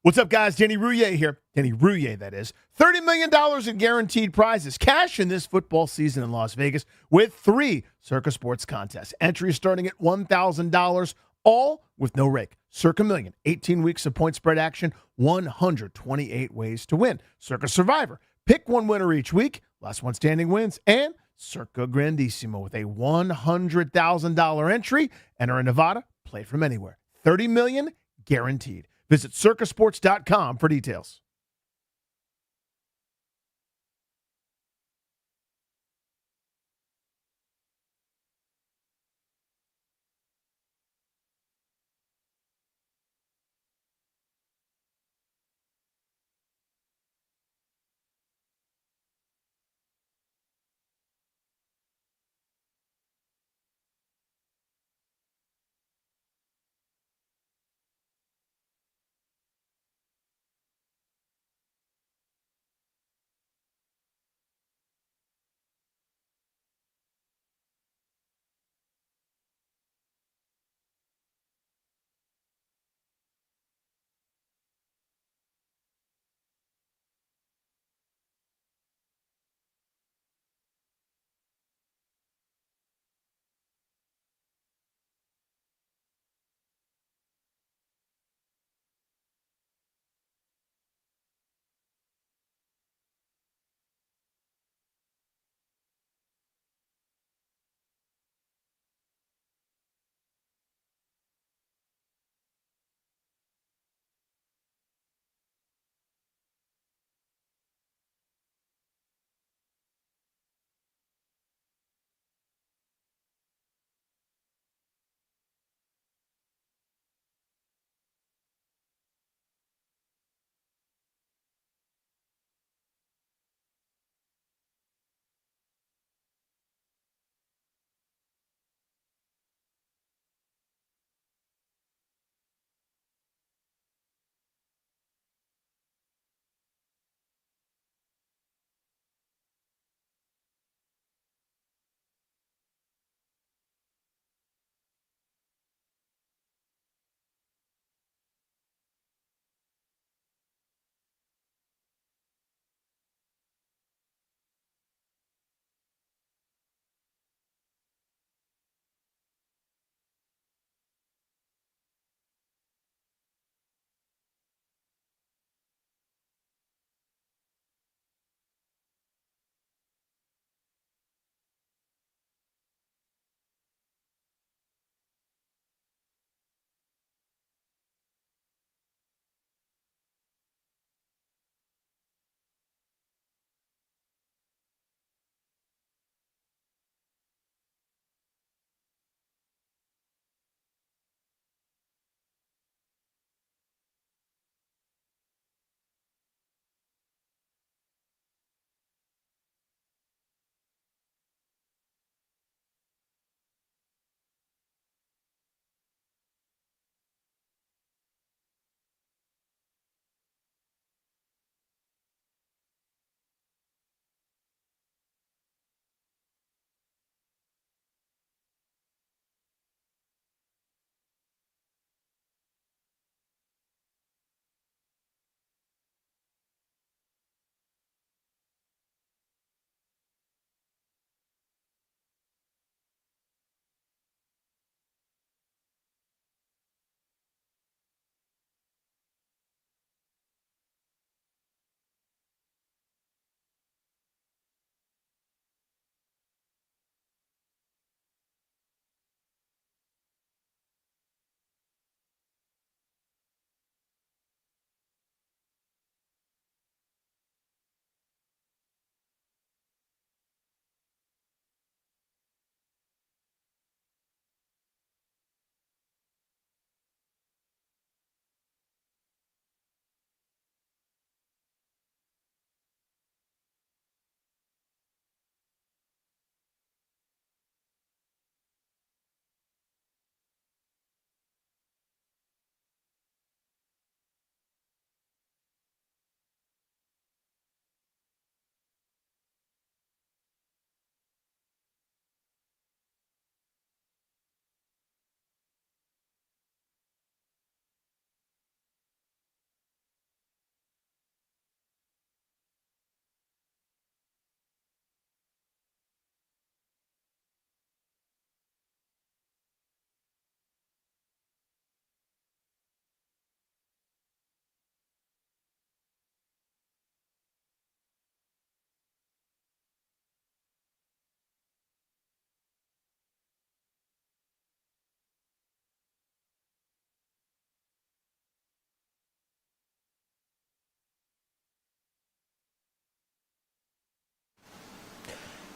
What's up, guys? Danny Rouillet here. Danny Rouillet, that is. $30 million in guaranteed prizes. Cash in this football season in Las Vegas with 3 Circa Sports contests. Entries starting at $1,000, all with no rake. Circa Million, 18 weeks of point spread action, 128 ways to win. Circa Survivor, pick one winner each week. Last one standing wins. And Circa Grandissimo with a $100,000 entry. Enter in Nevada, play from anywhere. $30 million guaranteed. Visit circasports.com for details.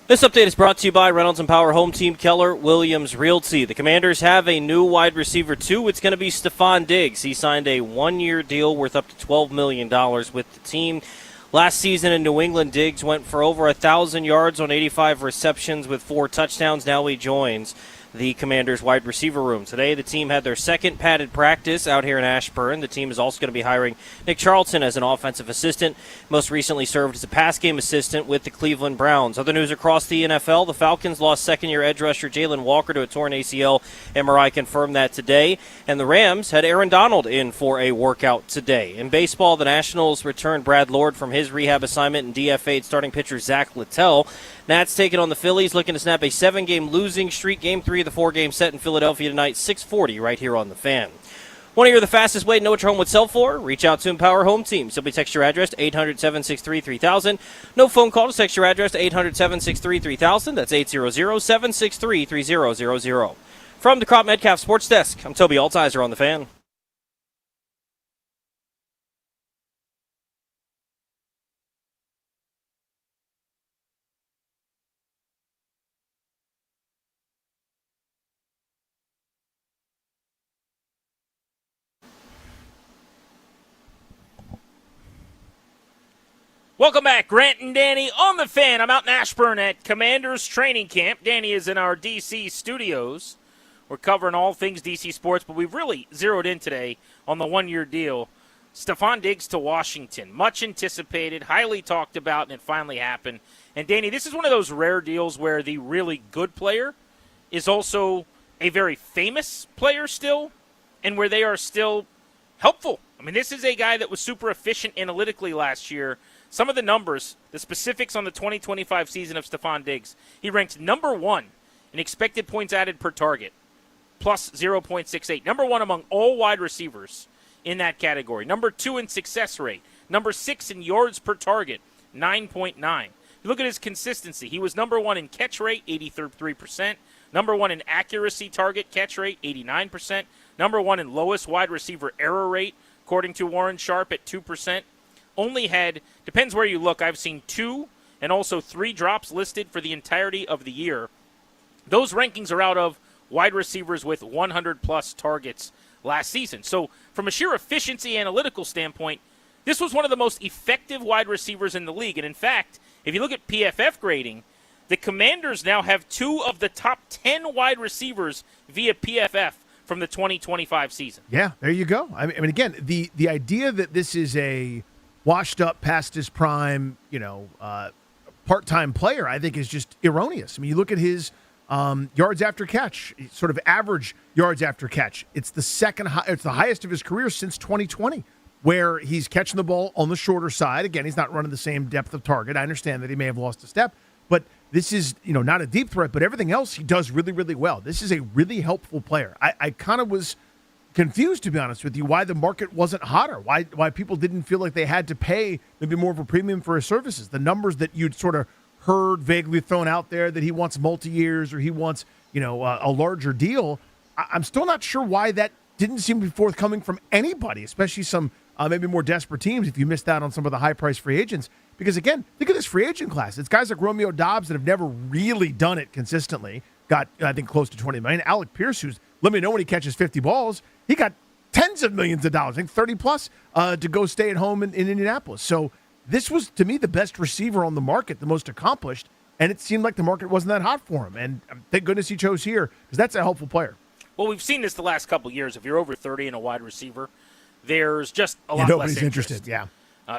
This update is brought to you by Reynolds and Power Home Team Keller Williams Realty. The Commanders have a new wide receiver, too. It's going to be Stefon Diggs. He signed a one-year deal worth up to $12 million with the team. Last season in New England, Diggs went for over 1,000 yards on 85 receptions with 4 touchdowns. Now he joins the Commanders' wide receiver room. Today, the team had their second padded practice out here in Ashburn. The team is also going to be hiring Nick Charlton as an offensive assistant. Most recently served as a pass game assistant with the Cleveland Browns. Other news across the NFL, the Falcons lost second-year edge rusher Jalen Walker to a torn ACL. MRI confirmed that today. And the Rams had Aaron Donald in for a workout today. In baseball, the Nationals returned Brad Lord from his rehab assignment and DFA'd starting pitcher Zach Littell. Nats taking on the Phillies, looking to snap a 7-game losing streak. Game 3 of the 4-game set in Philadelphia tonight, 6:40 right here on The Fan. Want to hear the fastest way to know what your home would sell for? Reach out to Empower Home Team. Simply text your address to 800-763-3000. No phone call. Just text your address to 800-763-3000. That's 800-763-3000. From the Crop Metcalf Sports Desk, I'm Toby Altizer on The Fan. Welcome back, Grant and Danny on The Fan. I'm out in Ashburn at Commanders Training Camp. Danny is in our D.C. studios. We're covering all things D.C. sports, but we've really zeroed in today on the one-year deal. Stefon Diggs to Washington. Much anticipated, highly talked about, and it finally happened. And, Danny, this is one of those rare deals where the really good player is also a very famous player still, and where they are still helpful. I mean, this is a guy that was super efficient analytically last year. Some of the numbers, the specifics on the 2025 season of Stefon Diggs, he ranked number 1 in expected points added per target, plus 0.68. Number 1 among all wide receivers in that category. Number 2 in success rate. Number 6 in yards per target, 9.9. You look at his consistency. He was number 1 in catch rate, 83%. Number 1 in accuracy target catch rate, 89%. Number 1 in lowest wide receiver error rate, according to Warren Sharp, at 2%. Only had, depends where you look, I've seen 2 and also 3 drops listed for the entirety of the year. Those rankings are out of wide receivers with 100-plus targets last season. So from a sheer efficiency analytical standpoint, this was one of the most effective wide receivers in the league. And in fact, if you look at PFF grading, the Commanders now have 2 of the top 10 wide receivers via PFF from the 2025 season. Yeah, there you go. I mean again, the idea that this is a washed up, past his prime, part-time player, I think is just erroneous. I mean, you look at his yards after catch, sort of average yards after catch. It's the it's the highest of his career since 2020, where he's catching the ball on the shorter side. Again, he's not running the same depth of target. I understand that he may have lost a step, but this is, not a deep threat, but everything else he does really, really well. This is a really helpful player. I kind of was confused, to be honest with you, why the market wasn't hotter, why people didn't feel like they had to pay maybe more of a premium for his services. The numbers that you'd sort of heard vaguely thrown out there that he wants multi-years or he wants, a larger deal, I'm still not sure why that didn't seem to be forthcoming from anybody, especially some maybe more desperate teams if you missed out on some of the high-priced free agents. Because, again, think of this free agent class. It's guys like Romeo Dobbs that have never really done it consistently, got, I think, close to $20 million. Alec Pierce, who's, let me know when he catches 50 balls, he got tens of millions of dollars, I think 30 plus, to go stay at home in Indianapolis. So this was, to me, the best receiver on the market, the most accomplished, and it seemed like the market wasn't that hot for him. And thank goodness he chose here, because that's a helpful player. Well, we've seen this the last couple of years. If you're over 30 and a wide receiver, there's just a lot less interest. Interested. Yeah.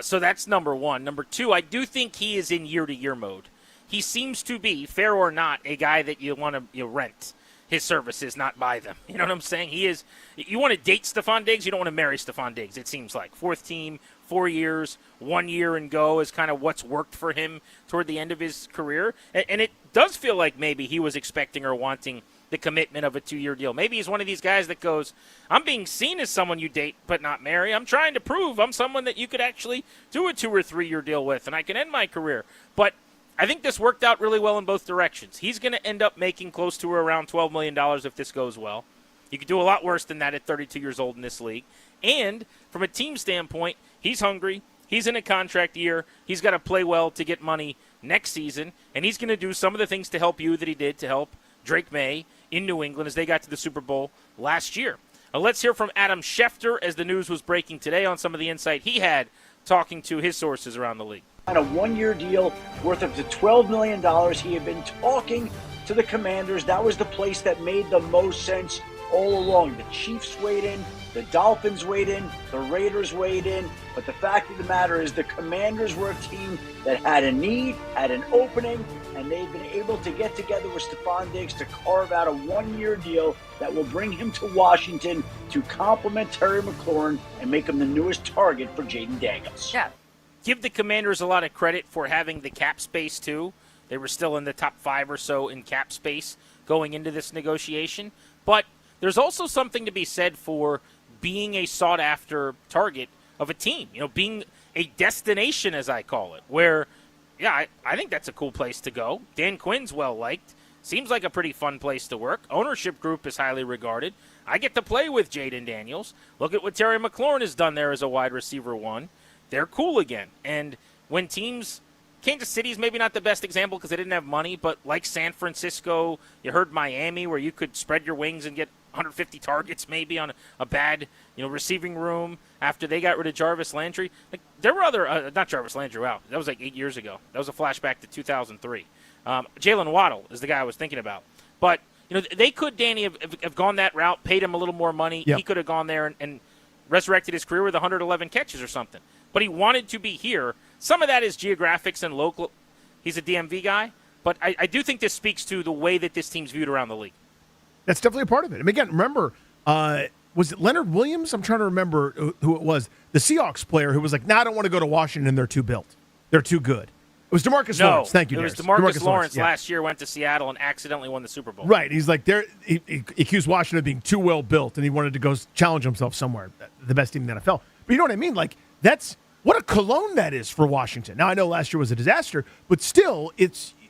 So that's number 1. Number 2, I do think he is in year-to-year mode. He seems to be, fair or not, a guy that you want to rent his services, not buy them. You know what I'm saying? He is. You want to date Stefon Diggs, you don't want to marry Stefon Diggs, it seems like. 4th team, 4 years, 1 year and go is kind of what's worked for him toward the end of his career. And it does feel like maybe he was expecting or wanting the commitment of a 2-year deal. Maybe he's one of these guys that goes, I'm being seen as someone you date but not marry. I'm trying to prove I'm someone that you could actually do a 2 or 3 year deal with, and I can end my career. But I think this worked out really well in both directions. He's going to end up making close to around $12 million if this goes well. You could do a lot worse than that at 32 years old in this league. And from a team standpoint, he's hungry. He's in a contract year. He's got to play well to get money next season, and he's going to do some of the things to help you that he did to help Drake May in New England as they got to the Super Bowl last year. Let's hear from Adam Schefter as the news was breaking today on some of the insight he had talking to his sources around the league. On a one-year deal worth up to $12 million, he had been talking to the Commanders. That was the place that made the most sense all along. The Chiefs weighed in, the Dolphins weighed in, the Raiders weighed in. But the fact of the matter is the Commanders were a team that had a need, had an opening, and they've been able to get together with Stefon Diggs to carve out a one-year deal that will bring him to Washington to complement Terry McLaurin and make him the newest target for Jaden Daniels. Yeah. Give the Commanders a lot of credit for having the cap space, too. They were still in the top 5 or so in cap space going into this negotiation. But there's also something to be said for being a sought-after target of a team, being a destination, as I call it, where, yeah, I think that's a cool place to go. Dan Quinn's well-liked. Seems like a pretty fun place to work. Ownership group is highly regarded. I get to play with Jaden Daniels. Look at what Terry McLaurin has done there as a wide receiver one. They're cool again. And when teams, Kansas City's maybe not the best example because they didn't have money, but like San Francisco, you heard Miami where you could spread your wings and get 150 targets maybe on a bad receiving room after they got rid of Jarvis Landry. Like, there were other, not Jarvis Landry, wow, that was like 8 years ago. That was a flashback to 2003. Jalen Waddle is the guy I was thinking about. But, they could, Danny, have gone that route, paid him a little more money. Yep. He could have gone there and resurrected his career with 111 catches or something. But he wanted to be here. Some of that is geographics and local. He's a DMV guy. But I do think this speaks to the way that this team's viewed around the league. That's definitely a part of it. I mean, again, remember, was it Leonard Williams? I'm trying to remember who it was. The Seahawks player who was like, I don't want to go to Washington. They're too built. They're too good. It was DeMarcus Lawrence. Thank you, it was Darius. DeMarcus Lawrence last year went to Seattle and accidentally won the Super Bowl. Right. He's like, he accused Washington of being too well built, and he wanted to go challenge himself somewhere, the best team in the NFL. But you know what I mean? Like, that's what a cologne that is for Washington. Now, I know last year was a disaster, but still,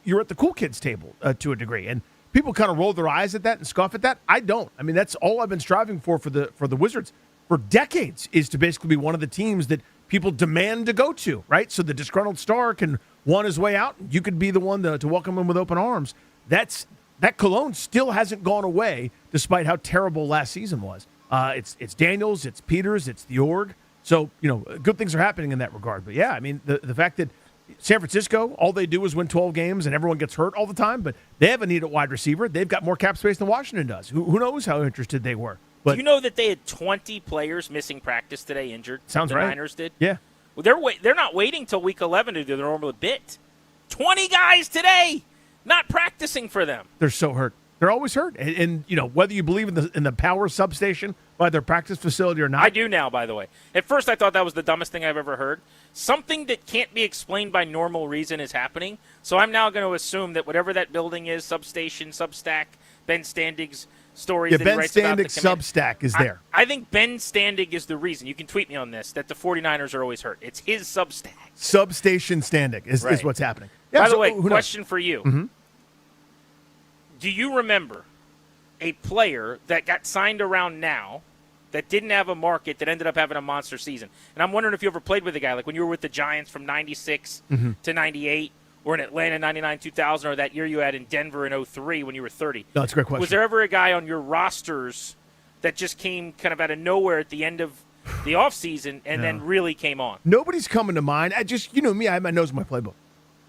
you're at the cool kids table to a degree. And people kind of roll their eyes at that and scoff at that. I don't. I mean, that's all I've been striving for the Wizards for decades, is to basically be one of the teams that people demand to go to, right? So the disgruntled star can want his way out. You could be the one to welcome him with open arms. That cologne still hasn't gone away, despite how terrible last season was. It's Daniels, it's Peters, it's the org. So, good things are happening in that regard. But, yeah, I mean, the fact that San Francisco, all they do is win 12 games and everyone gets hurt all the time, but they have a need at wide receiver. They've got more cap space than Washington does. Who knows how interested they were. But do you know that they had 20 players missing practice today, injured? Sounds right. The Niners did? Yeah. Well, they're not waiting till week 11 to do their normal bit. 20 guys today not practicing for them. They're so hurt. They're always hurt. And whether you believe in the power substation by their practice facility or not. I do now, by the way. At first I thought that was the dumbest thing I've ever heard. Something that can't be explained by normal reason is happening. So I'm now going to assume that whatever that building is, substation, Substack, Ben Standig's stories that he writes about the Substack is there. I think Ben Standig is the reason. You can tweet me on this, that the 49ers are always hurt. It's his Substack. Substation Standig is what's happening. Yeah, by the way, question for you. Mm-hmm. Do you remember a player that got signed around now that didn't have a market that ended up having a monster season? And I'm wondering if you ever played with a guy, like when you were with the Giants from 96 to 98, or in Atlanta 99, 2000, or that year you had in Denver in 03 when you were 30. No, that's a great question. Was there ever a guy on your rosters that just came kind of out of nowhere at the end of the offseason and then really came on? Nobody's coming to mind. I just, me, I had my nose in my playbook.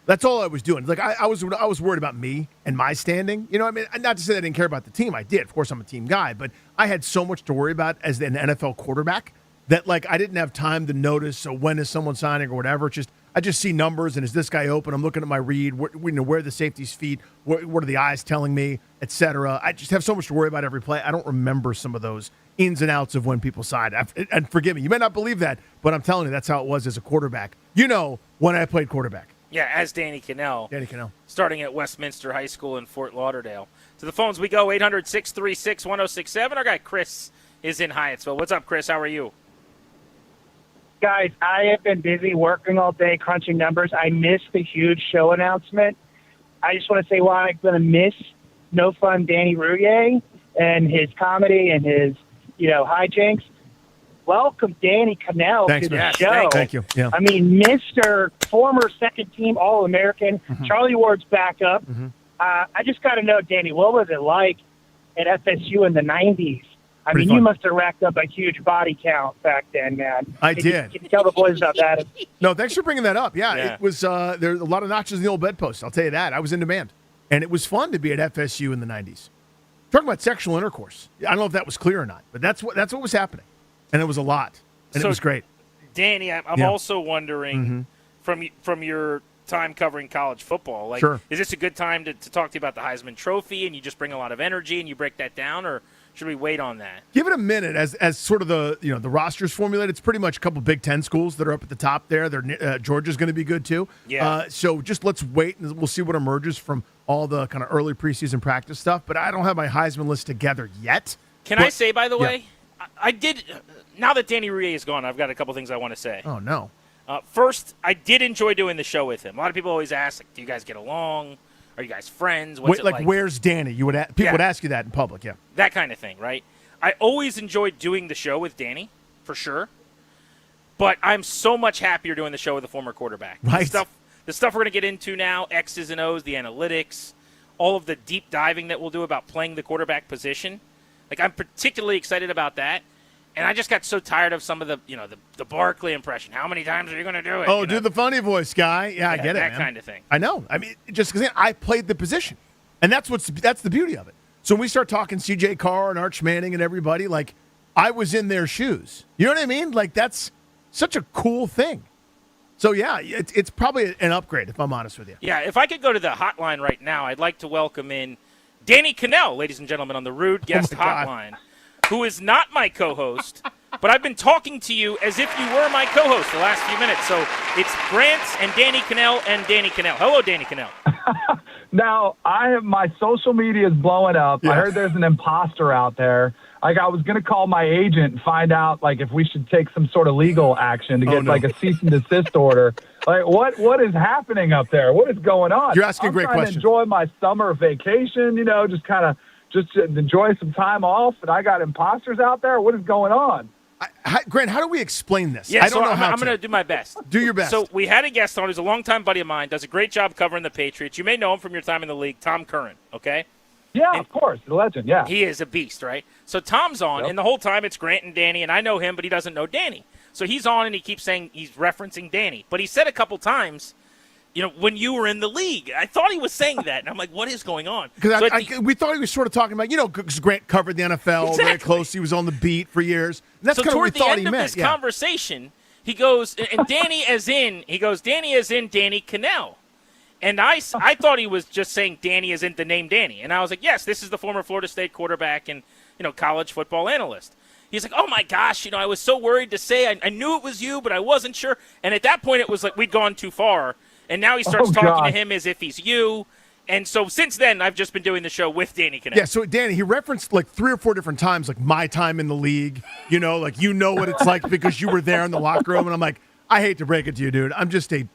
That's all I was doing. Like, I was worried about me and my standing. I mean, not to say that I didn't care about the team. I did. Of course, I'm a team guy. But I had so much to worry about as an NFL quarterback that, like, I didn't have time to notice, so when is someone signing or whatever. I just see numbers, and is this guy open? I'm looking at my read. Where are the safety's feet? What are the eyes telling me, et cetera? I just have so much to worry about every play. I don't remember some of those ins and outs of when people signed. And forgive me, you may not believe that, but I'm telling you, that's how it was as a quarterback. When I played quarterback. Yeah, as Danny Cannell. Danny Cannell. Starting at Westminster High School in Fort Lauderdale. To the phones we go, 800-636-1067. Our guy Chris is in Hyattsville. What's up, Chris? How are you? Guys, I have been busy working all day, crunching numbers. I missed the huge show announcement. I just want to say why I'm going to miss No Fun Danny Rouillet and his comedy and his, hijinks. welcome Danny Cannell Thanks, to the man. show. Thank you. Yeah. I mean, Mr. former second-team All-American, Charlie Ward's backup. I just got to know, Danny, what was it like at FSU in the 90s? I Pretty mean, fun. you must have racked up a huge body count back then, man. I Can did. You tell the boys about that? No, thanks for bringing that up. Yeah, it was. There's a lot of notches in the old bedpost. I'll tell you that. I was in demand, and it was fun to be at FSU in the '90s. Talking about sexual intercourse. I don't know if that was clear or not, but that's what was happening, and it was a lot, and So, it was great. Danny, I'm Yeah. also wondering from your time covering college football, like, Sure. is this a good time to talk to you about the Heisman Trophy and you just bring a lot of energy and you break that down, or should we wait on that? Give it a minute as sort of the roster's formulated. It's pretty much a couple Big Ten schools that are up at the top there. Georgia's going to be good too. Yeah. So just let's wait and we'll see what emerges from all the kind of early preseason practice stuff. But I don't have my Heisman list together yet. Can I say, by the way, I did. Now that Danny Rie is gone, I've got a couple things I want to say. Oh no. First, I did enjoy doing the show with him. A lot of people always ask, like, do you guys get along? Are you guys friends? What's Wait, it like, like? where's Danny? People would ask you that in public. Yeah. That kind of thing, right? I always enjoyed doing the show with Danny, for sure. But I'm so much happier doing the show with a former quarterback. Right. The stuff we're going to get into now, X's and O's, the analytics, all of the deep diving that we'll do about playing the quarterback position. Like, I'm particularly excited about that. And I just got so tired of some of the, the Barkley impression. How many times are you going to do it? Oh, do the funny voice, guy. Yeah, I get it, that man. kind of thing. I know. I mean, just because I played the position, and that's the beauty of it. So when we start talking C.J. Carr and Arch Manning and everybody, like, I was in their shoes. You know what I mean? Like, that's such a cool thing. So yeah, it's probably an upgrade if I'm honest with you. Yeah, if I could go to the hotline right now, I'd like to welcome in Danny Cannell, ladies and gentlemen, on the Rude Guest Hotline, who is not my co-host, but I've been talking to you as if you were my co-host the last few minutes. So it's Grant and Danny Cannell and Danny Cannell. Hello, Danny Cannell. Now, my social media is blowing up. I heard there's an imposter out there. Like, I was going to call my agent and find out, like, if we should take some sort of legal action to get, like, a cease and desist order. Like, what is happening up there? What is going on? You're asking a great question. I'm trying to enjoy my summer vacation, just enjoy some time off, and I got imposters out there? What is going on? Grant, how do we explain this? Yeah, I don't know how I'm going to do my best. Do your best. So we had a guest on who's a longtime buddy of mine, does a great job covering the Patriots. You may know him from your time in the league, Tom Curran, okay? Yeah, of course. The legend, yeah. He is a beast, right? So Tom's on, and the whole time it's Grant and Danny, and I know him, but he doesn't know Danny. So he's on, and he keeps saying he's referencing Danny. But he said a couple times, when you were in the league. I thought he was saying that, and I'm like, what is going on? Because we thought he was sort of talking about, because Grant covered the NFL very close. He was on the beat for years. And that's so kind of what toward we the thought end he of meant. this conversation, he goes, and Danny as in Danny Cannell. And I thought he was just saying Danny as in the name Danny. And I was like, yes, this is the former Florida State quarterback and, college football analyst. He's like, oh, my gosh, I was so worried to say. I knew it was you, but I wasn't sure. And at that point, it was like we'd gone too far. And now he starts talking to him as if he's you. And so since then, I've just been doing the show with Danny Cannell. Yeah, so Danny, he referenced like 3 or 4 different times, like my time in the league, what it's like because you were there in the locker room. And I'm like, I hate to break it to you, dude. I'm just an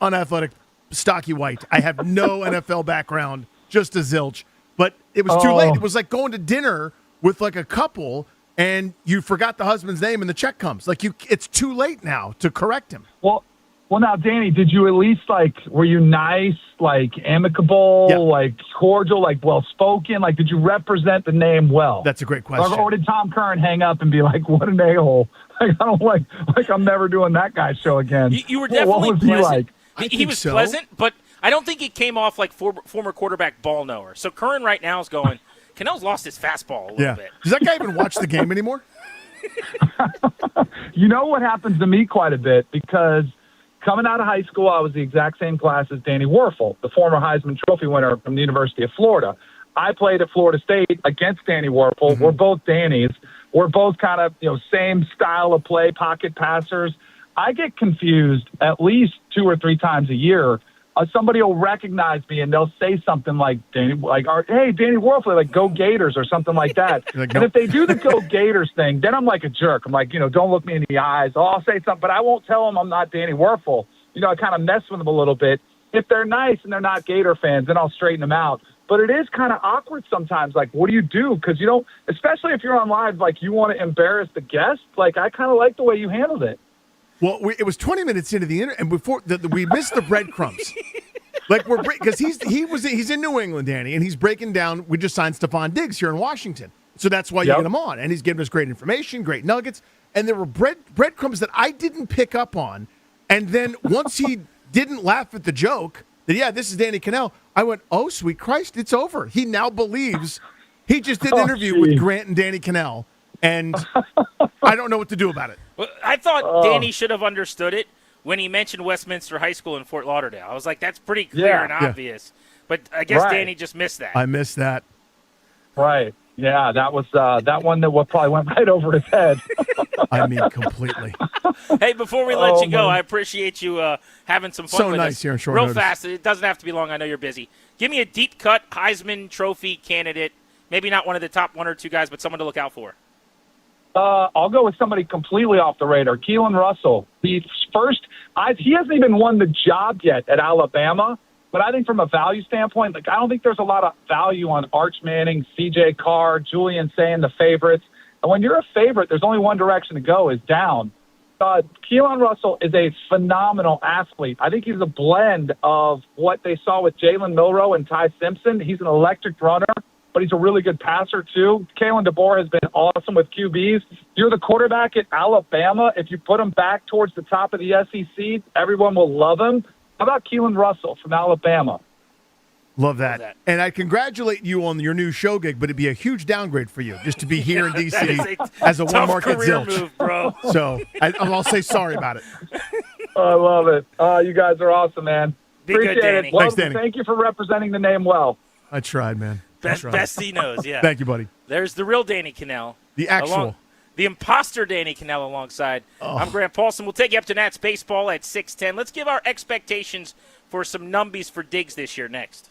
unathletic, stocky white. I have no NFL background, just a zilch. But it was too late. It was like going to dinner with like a couple and you forgot the husband's name and the check comes. Like it's too late now to correct him. Well, now, Danny, did you at least, were you nice, amicable, cordial, well-spoken? Did you represent the name well? That's a great question. Or did Tom Curran hang up and be like, what an a-hole? I don't I'm never doing that guy's show again. You were definitely what was pleasant. He like? He was pleasant, but I don't think it came off like former quarterback ball knower. So Curran right now is going, Cannell's lost his fastball a little bit. Does that guy even watch the game anymore? You know what happens to me quite a bit because coming out of high school, I was the exact same class as Danny Werfel, the former Heisman Trophy winner from the University of Florida. I played at Florida State against Danny Werfel. Mm-hmm. We're both Danny's. We're both kind of, same style of play, pocket passers. I get confused at least 2 or 3 times a year. Somebody will recognize me and they'll say something like, hey, Danny Werfel, go Gators or something like that. And if they do the go Gators thing, then I'm like a jerk. I'm like, don't look me in the eyes. I'll say something, but I won't tell them I'm not Danny Werfel. I kind of mess with them a little bit. If they're nice and they're not Gator fans, then I'll straighten them out. but it is kind of awkward sometimes. Like, what do you do? Because you don't, especially if you're on live, like you want to embarrass the guest. Like, I kind of like the way you handled it. Well, it was 20 minutes into the and before we missed the breadcrumbs. Like because he's in New England, Danny, and he's breaking down. We just signed Stefon Diggs here in Washington, so that's why you get him on, and he's giving us great information, great nuggets, and there were breadcrumbs that I didn't pick up on, and then once he didn't laugh at the joke that this is Danny Cannell, I went, oh sweet Christ, it's over. He now believes he just did an interview with Grant and Danny Cannell, and I don't know what to do about it. Well, I thought Danny should have understood it when he mentioned Westminster High School in Fort Lauderdale. I was like, that's pretty clear and obvious. But I guess Danny just missed that. I missed that. Right. Yeah, that was that one that probably went right over his head. I mean, completely. Hey, before we let you go, I appreciate you having some fun with us. So nice here on short Real notice. fast. It doesn't have to be long. I know you're busy. Give me a deep cut Heisman Trophy candidate. Maybe not one of the top one or two guys, but someone to look out for. I'll go with somebody completely off the radar. Keelan Russell. He hasn't even won the job yet at Alabama, but I think from a value standpoint, I don't think there's a lot of value on Arch Manning, C.J. Carr, Julian saying the favorites. And when you're a favorite, there's only one direction to go, is down. Keelan Russell is a phenomenal athlete. I think he's a blend of what they saw with Jalen Milroe and Ty Simpson. He's an electric runner, but he's a really good passer, too. Kalen DeBoer has been awesome with QBs. You're the quarterback at Alabama. If you put him back towards the top of the SEC, everyone will love him. How about Keelan Russell from Alabama? Love that. And I congratulate you on your new show gig, but it'd be a huge downgrade for you just to be here in D.C. as a one-market zilch. Move, bro. So I'll say sorry about it. I love it. You guys are awesome, man. Be Appreciate good, Danny. it. Love Thanks, it. Danny. Thank you for representing the name well. I tried, man. Best he knows, yeah. Thank you, buddy. There's the real Danny Cannell. The actual. The imposter Danny Cannell alongside. I'm Grant Paulson. We'll take you up to Nats baseball at 6:10. Let's give our expectations for some numbies for Diggs this year next.